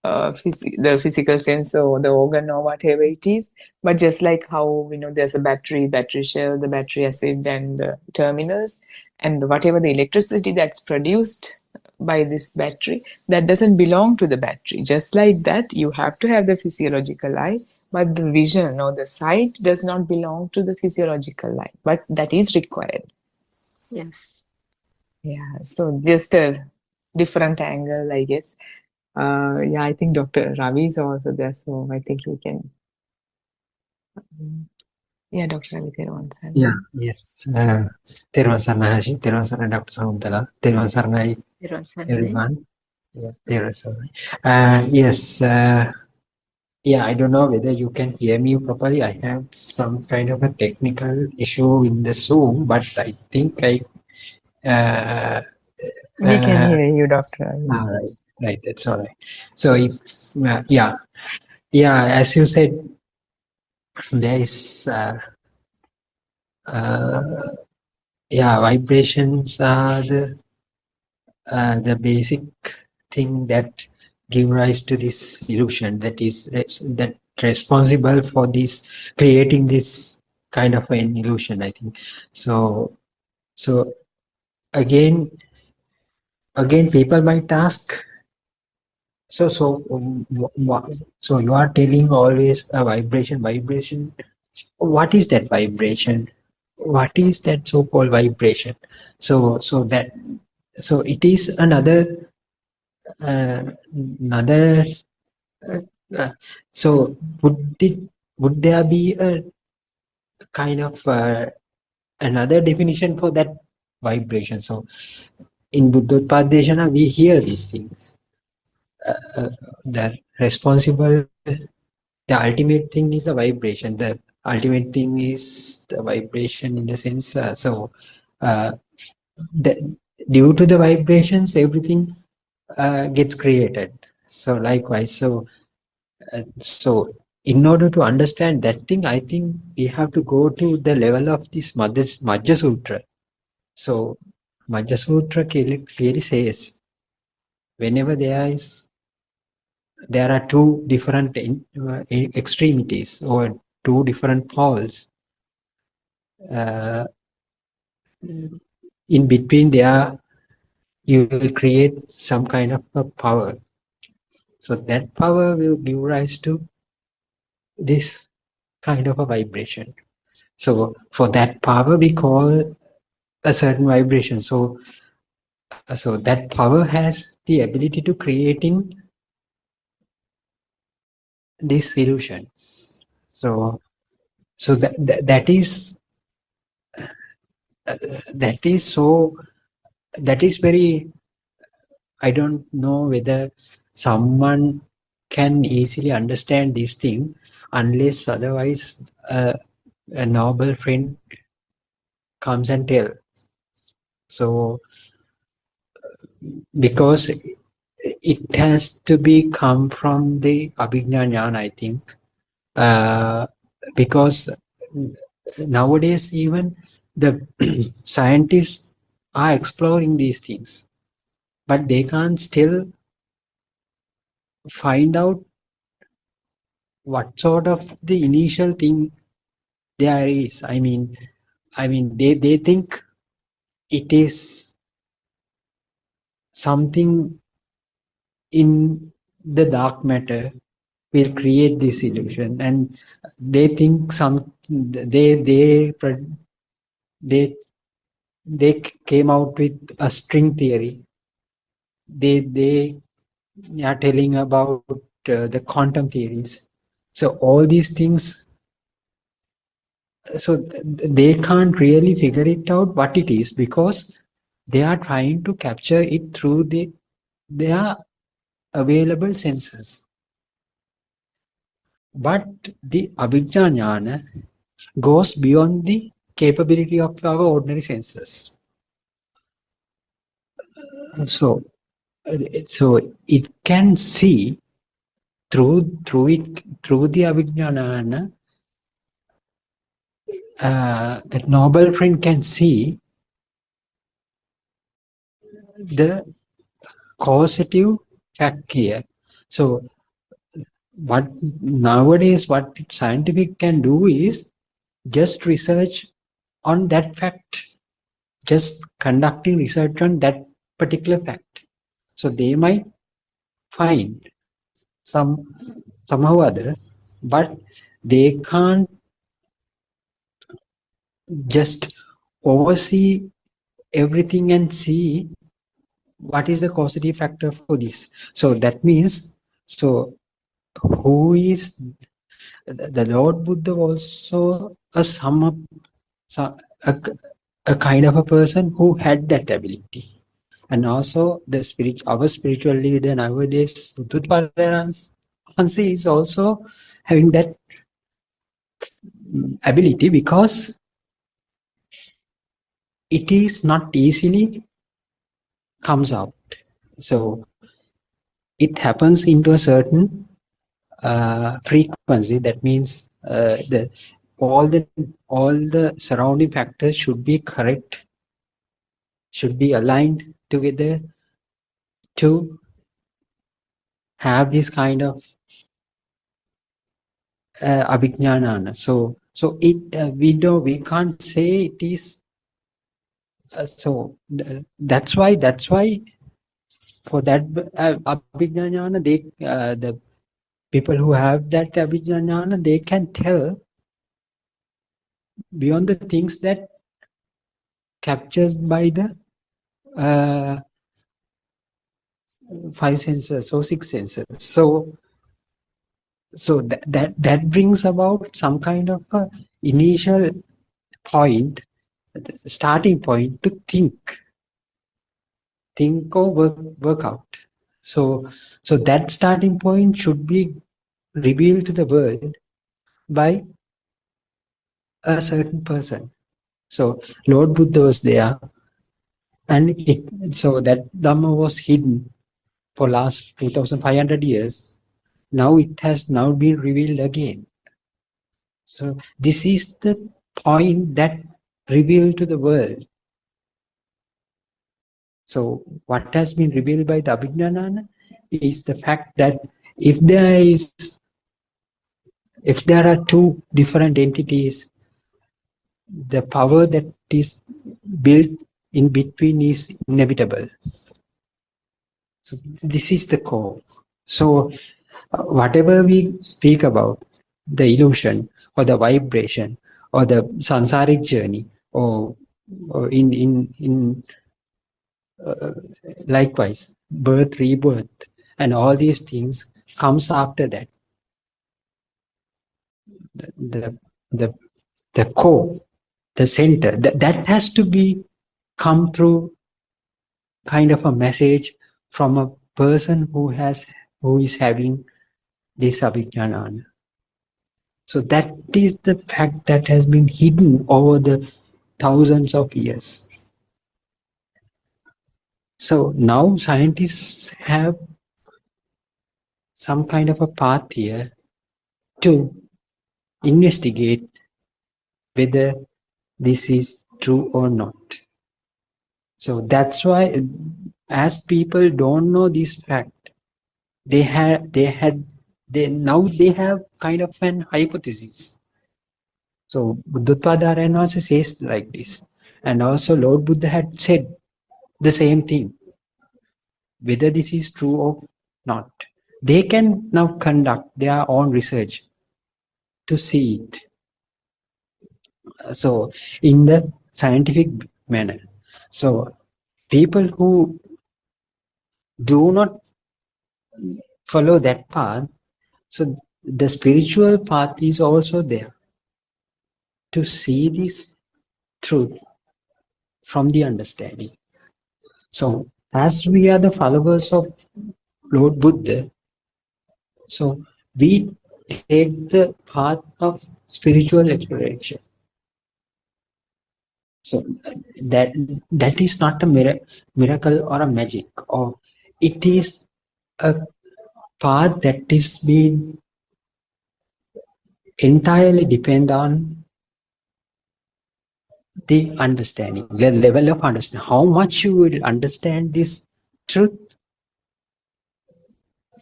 the physical sense or the organ or whatever it is. But just like how there's a battery shell, the battery acid, and terminals, and whatever the electricity that's produced by this battery, that doesn't belong to the battery. Just like that, you have to have the physiological eye, but the vision or the sight does not belong to the physiological eye, but that is required. Yes. Yeah, so just a different angle, I guess. Yeah, I think Dr. Ravi is also there, so I think we can. Yeah, Dr. Ravi, there once. Yeah, yes. Therwan Sarnahashi, Therwan Sarnai Dr. Sahuntala, Therwan Sarnai everyone. Yeah, Therwan Sarnai. Yes. Yeah, I don't know whether you can hear me properly. I have some kind of a technical issue in the Zoom, but I think we can hear you, Dr. Ravi. All right, right, that's all right. So if yeah, as you said, there is vibrations are the basic thing that give rise to this illusion, that is that responsible for this creating this kind of an illusion, I think. So again people might ask, so you are telling always a vibration. What is that vibration? What is that so-called vibration? So it is another so would there be a kind of another definition for that vibration? So in Buddothpado we hear these things. The responsible, the ultimate thing is the vibration. The ultimate thing is the vibration in the sense. Due to the vibrations, everything gets created. So likewise, so in order to understand that thing, I think we have to go to the level of this Majja Sutra. So Majja Sutra clearly says, whenever there are two different extremities or two different poles, in between there you will create some kind of a power. So that power will give rise to this kind of a vibration. So for that power we call a certain vibration. So that power has the ability to creating this illusion. So that is very, I don't know whether someone can easily understand this thing, unless otherwise a noble friend comes and tell. So because it has to be come from the Abhijna Jnana, I think, because nowadays even the scientists are exploring these things, but they can't still find out what sort of the initial thing there is. I mean they think it is something in the dark matter will create this illusion, and they think they came out with a string theory, they are telling about the quantum theories. So all these things, so they can't really figure it out what it is, because they are trying to capture it through their available senses. But the Abhijna Jnana goes beyond the capability of our ordinary senses. So it can see through the Abhijna Jnana. That noble friend can see the causative fact here. So what nowadays what scientific can do is just research on that fact, just conducting research on that particular fact. So they might find somehow other, but they can't just oversee everything and see what is the causative factor for this. So that means, so who is the Lord Buddha also a kind of a person who had that ability, and also our spiritual leader nowadays, Buddothpado is also having that ability, because it is not easily comes out. So it happens into a certain frequency. That means all the surrounding factors should be correct, should be aligned together to have this kind of abhijnana. So it we can't say it is. That's why for that abhijnana, the people who have that abhijnana, they can tell beyond the things that captures by the five senses or six senses. So that brings about some kind of a initial point, starting point to think or work out. So that starting point should be revealed to the world by a certain person. So Lord Buddha was there, and so that Dhamma was hidden for last 2,500 years. Now it has now been revealed again. So this is the point that revealed to the world. So what has been revealed by the Abhijnana is the fact that if there are two different entities, the power that is built in between is inevitable. So this is the core. So whatever we speak about, the illusion or the vibration or the sansaric journey, or in likewise birth, rebirth, and all these things comes after that. The core, the center, that has to be come through kind of a message from a person who is having this abhijnana. So that is the fact that has been hidden over the thousands of years. So now scientists have some kind of a path here to investigate whether this is true or not. So that's why, as people don't know this fact, they now have kind of an hypothesis. So Buddothpado says like this, and also Lord Buddha had said the same thing. Whether this is true or not, they can now conduct their own research to see it. So in the scientific manner. So people who do not follow that path, so the spiritual path is also there to see this truth from the understanding. So as we are the followers of Lord Buddha, so we take the path of spiritual exploration. So that is not a miracle or a magic, or it is a path that is being entirely depend on the understanding, the level of understanding. How much you will understand this truth,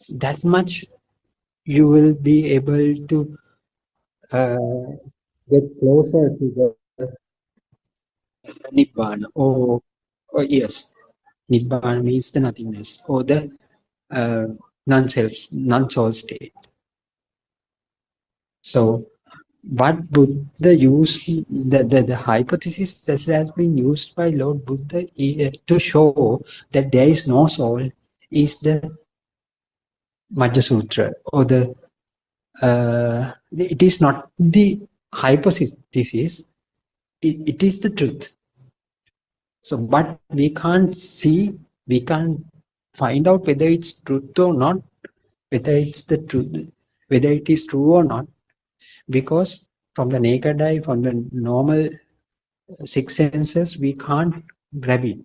that much you will be able to get closer to the Nibbana, or yes, Nibbana means the nothingness, or the non-self, non-soul state. So what Buddha used, the hypothesis that has been used by Lord Buddha to show that there is no soul is the Majja Sutra, or it is not the hypothesis, it is the truth. So, but we can't see, we can't find out whether it's truth or not, whether it's the truth, whether it is true or not, because from the naked eye, from the normal six senses, we can't grab it.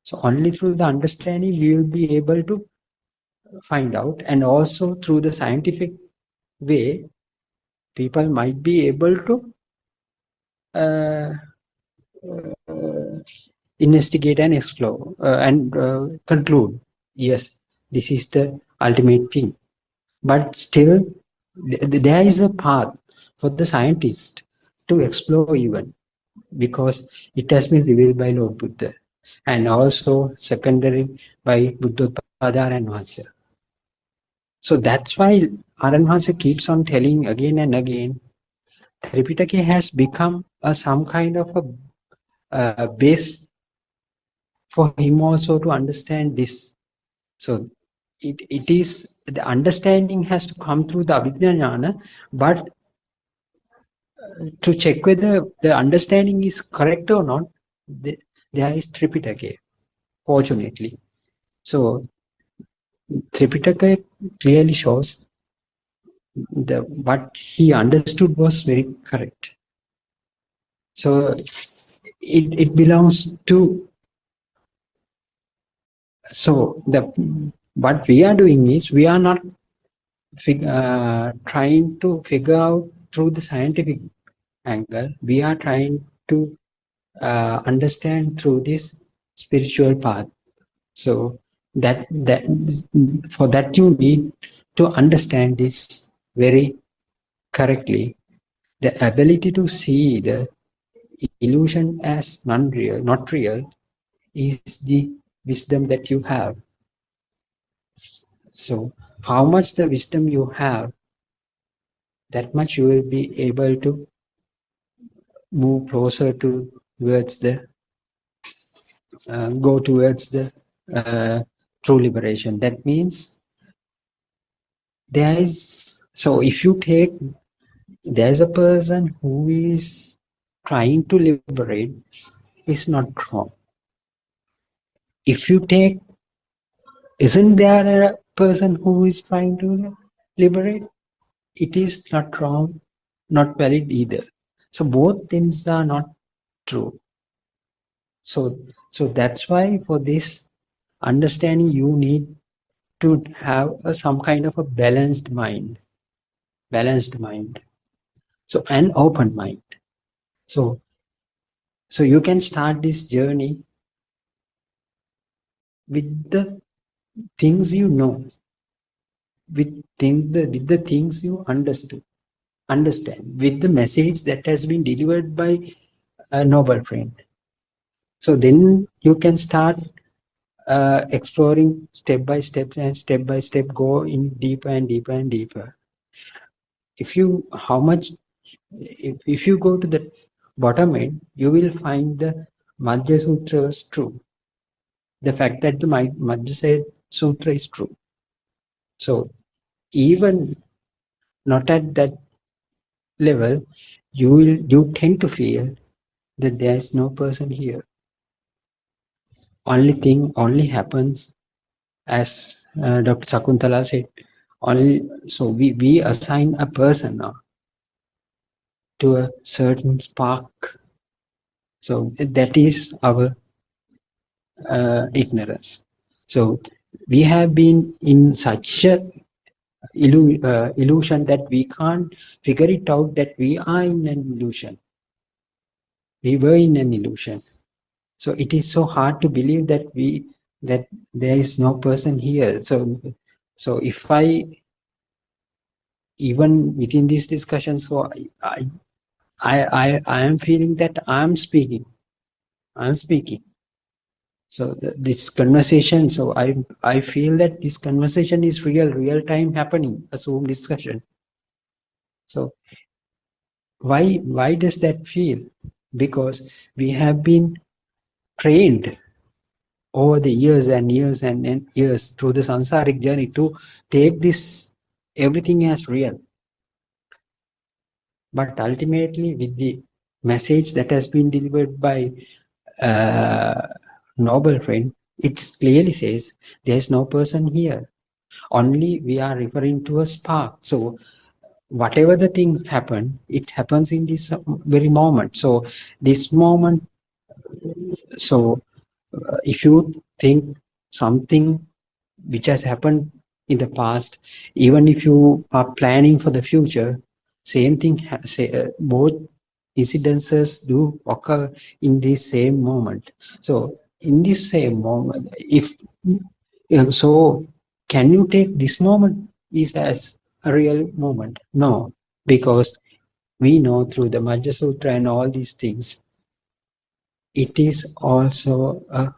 So only through the understanding we will be able to find out, and also through the scientific way, people might be able to investigate and explore and conclude, yes, this is the ultimate thing. But still, there is a path for the scientist to explore even, because it has been revealed by Lord Buddha, and also secondary by Buddothpado and Vansa. So that's why Aranvansa keeps on telling again and again, Tripitaka has become some kind of a base for him also to understand this. So it is, the understanding has to come through the Abhijnana, but to check whether the understanding is correct or not, there is Tripitaka, fortunately. So Tripitaka clearly shows what he understood was very correct. So it belongs to, so what we are doing is, we are not trying to figure out through the scientific angle, we are trying to understand through this spiritual path. So that for that you need to understand this very correctly. The ability to see the illusion as non-real, not real, is the wisdom that you have. So how much the wisdom you have, that much you will be able to move closer towards the go towards the true liberation. That means there is, so if you take, there's a person who is trying to liberate, is not wrong. If you take, isn't there a person who is trying to liberate? It is not wrong, not valid either. So both things are not true. So that's why for this understanding you need to have some kind of a balanced mind. So an open mind. So you can start this journey with the things you know, with the things you understand, with the message that has been delivered by a noble friend. So then you can start exploring step by step, and step by step go in deeper and deeper and deeper. If you go to the bottom end, you will find the Madhya Sutras true. the fact that the Majjhisa Sutra is true. So even not at that level, you tend to feel that there is no person here. Only happens, as Dr. Sakuntala said, so we assign a person now to a certain spark. So that is our ignorance. So we have been in such a illusion that we can't figure it out that we are in an illusion. We were in an illusion. So it is so hard to believe that there is no person here. So if I, even within this discussion, so I am feeling that I'm speaking. So this conversation, so I feel that this conversation is real time happening, a Zoom discussion. So why does that feel? Because we have been trained over the years and years and years through the samsaric journey to take this everything as real. But ultimately, with the message that has been delivered by noble friend, it clearly says there is no person here. Only we are referring to a spark. So whatever the things happen, it happens in this very moment. So this moment, so if you think something which has happened in the past, even if you are planning for the future, same thing, both incidences do occur in this same moment. So in this same moment, so can you take this moment is as a real moment? No, because we know through the Majjhima Sutra and all these things, it is also a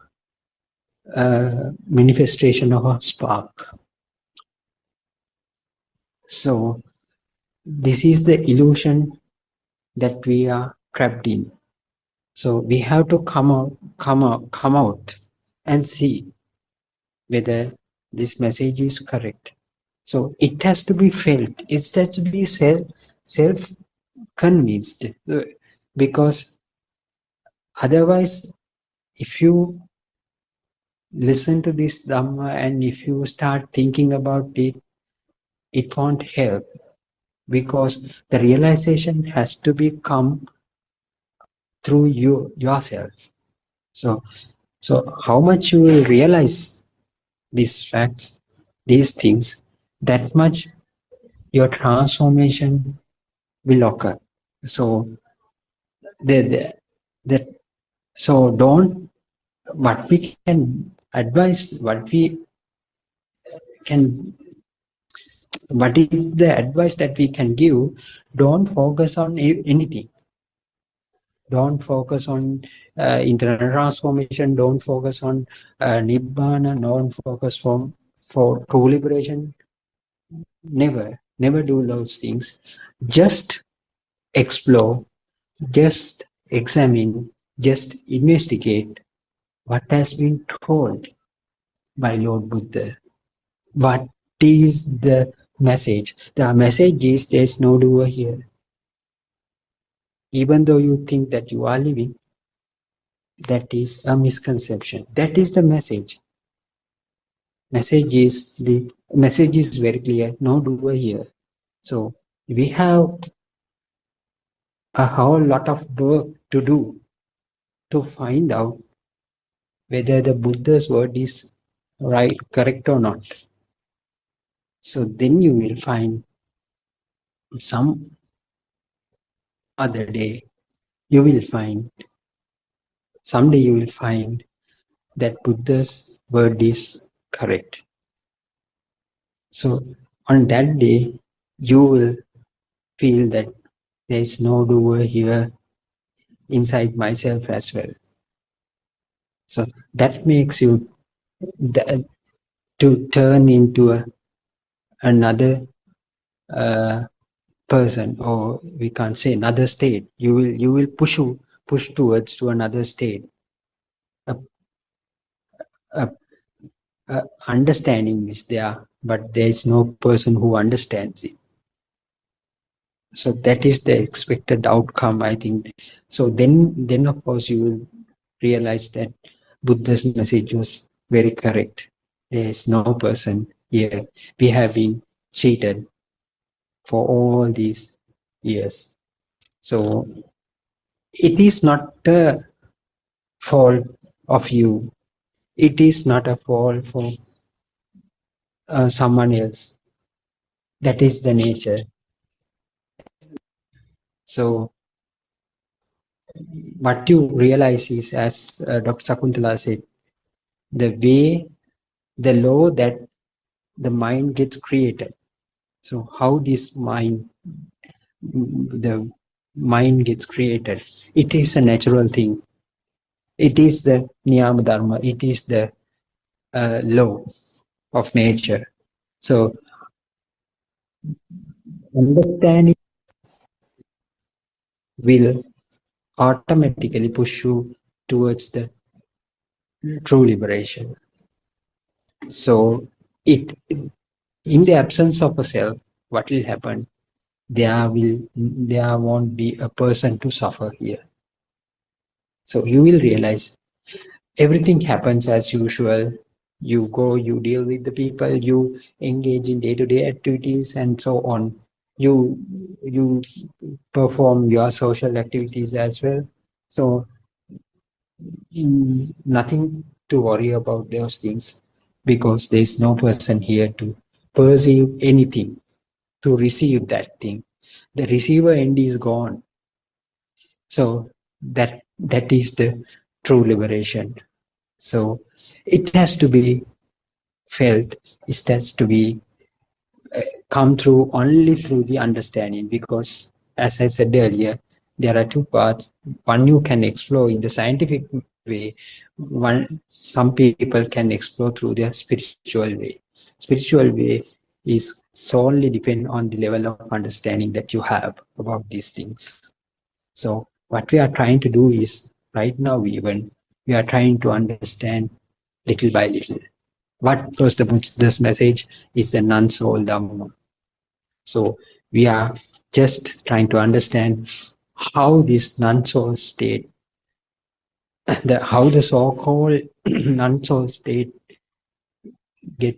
manifestation of a spark. So this is the illusion that we are trapped in. So we have to come out and see whether this message is correct. So it has to be felt. It has to be self-convinced, because otherwise, if you listen to this Dhamma and if you start thinking about it, it won't help, because the realization has to come through yourself. So how much you will realize these facts, these things, that much your transformation will occur. So so don't, what we can advise, what is the advice that we can give? Don't focus on anything. Don't focus on internal transformation. Don't focus on nibbana. Don't focus for true liberation. Never do those things. Just explore, just examine, just investigate what has been told by Lord Buddha. What is the message? The message is there is no doer here. Even though you think that you are living, that is a misconception. That is the message. The message is very clear. No doer here. So we have a whole lot of work to do to find out whether the Buddha's word is right, correct or not. So then you will find some other day, someday you will find that Buddha's word is correct. So on that day, you will feel that there is no doer here inside myself as well. So that makes you to turn into another person, or we can't say another state. You will push towards to another state, uh, understanding is there, but there is no person who understands it. So that is the expected outcome, I think. So then of course you will realize that Buddha's message was very correct. There is no person here. We have been cheated for all these years. So it is not a fault of you. It is not a fault for someone else. That is the nature. So what you realize is, as Dr. Sakuntala said, the law that the mind gets created. So how this mind, the mind gets created, it is a natural thing. It is the niyama dharma. It is the law of nature. So understanding will automatically push you towards the true liberation. So it, in the absence of a self, what will happen? There won't be a person to suffer here. So you will realize everything happens as usual. You go, you deal with the people, you engage in day-to-day activities and so on. You perform your social activities as well. So nothing to worry about those things, because there is no person here to perceive anything, to receive that thing. The receiver end is gone. So that is the true liberation. So it has to be felt, it has to be come through only through the understanding, because as I said earlier, there are two parts. One you can explore in the scientific way, some people can explore through their spiritual way. Spiritual way is solely depend on the level of understanding that you have about these things. So what we are trying to do is, right now even, we are trying to understand little by little. What was the Buddha's message is the non-soul Dhamma. So we are just trying to understand how this non-soul state, how the so-called non-soul state get,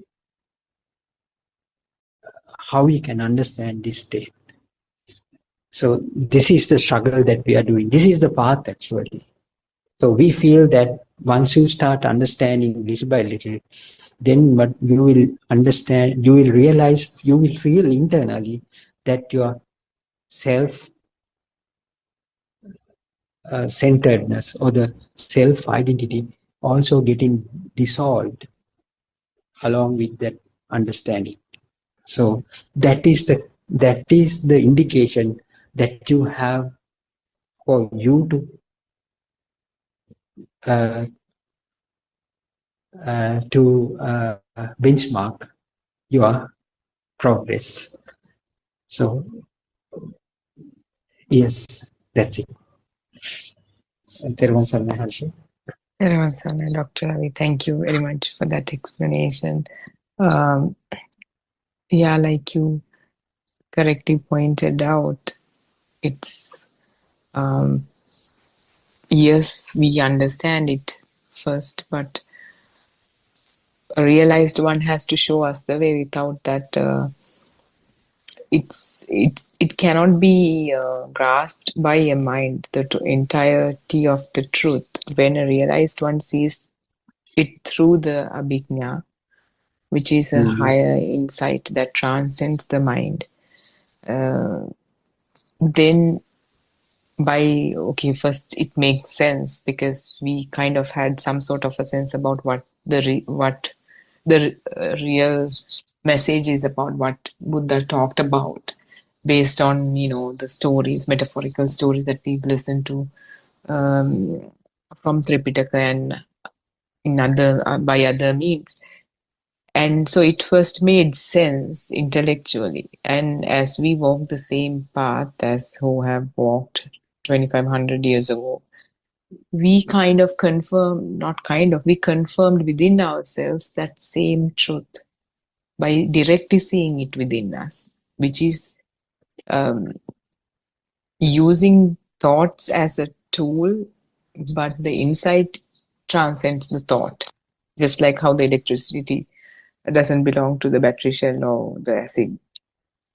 how we can understand this state. So this is the struggle that we are doing. This is the path actually. So we feel that once you start understanding little by little, then what you will understand, you will realize, you will feel internally that your self centeredness or the self identity also getting dissolved along with that understanding. So that is the indication that you have for you to benchmark your progress. So yes, that's it. Dr. Ravi, thank you very much for that explanation. Yeah, like you correctly pointed out, it's yes, we understand it first, but a realized one has to show us the way. Without that, it cannot be grasped by a mind, the entirety of the truth. When a realized one sees it through the abhijna, which is a higher insight that transcends the mind, then first it makes sense, because we kind of had some sort of a sense about what the real message is about, what Buddha talked about, based on the stories, metaphorical stories that we've listened to from Tripitaka and in other by other means. And so it first made sense intellectually. And as we walk the same path as who have walked 2,500 years ago, we kind of we confirmed within ourselves that same truth by directly seeing it within us, which is using thoughts as a tool, but the insight transcends the thought. Just like how the electricity doesn't belong to the battery shell or the acid.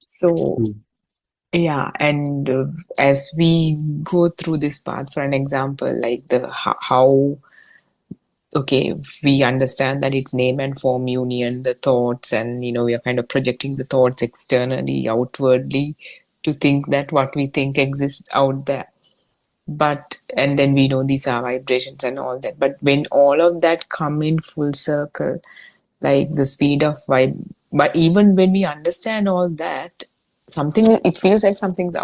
So, yeah, and as we go through this path, for an example, like how okay, we understand that it's name and form union, the thoughts, and we are kind of projecting the thoughts externally, outwardly, to think that what we think exists out there. And then we know these are vibrations and all that. But when all of that come in full circle, like the speed of but even when we understand all that, it feels like something's out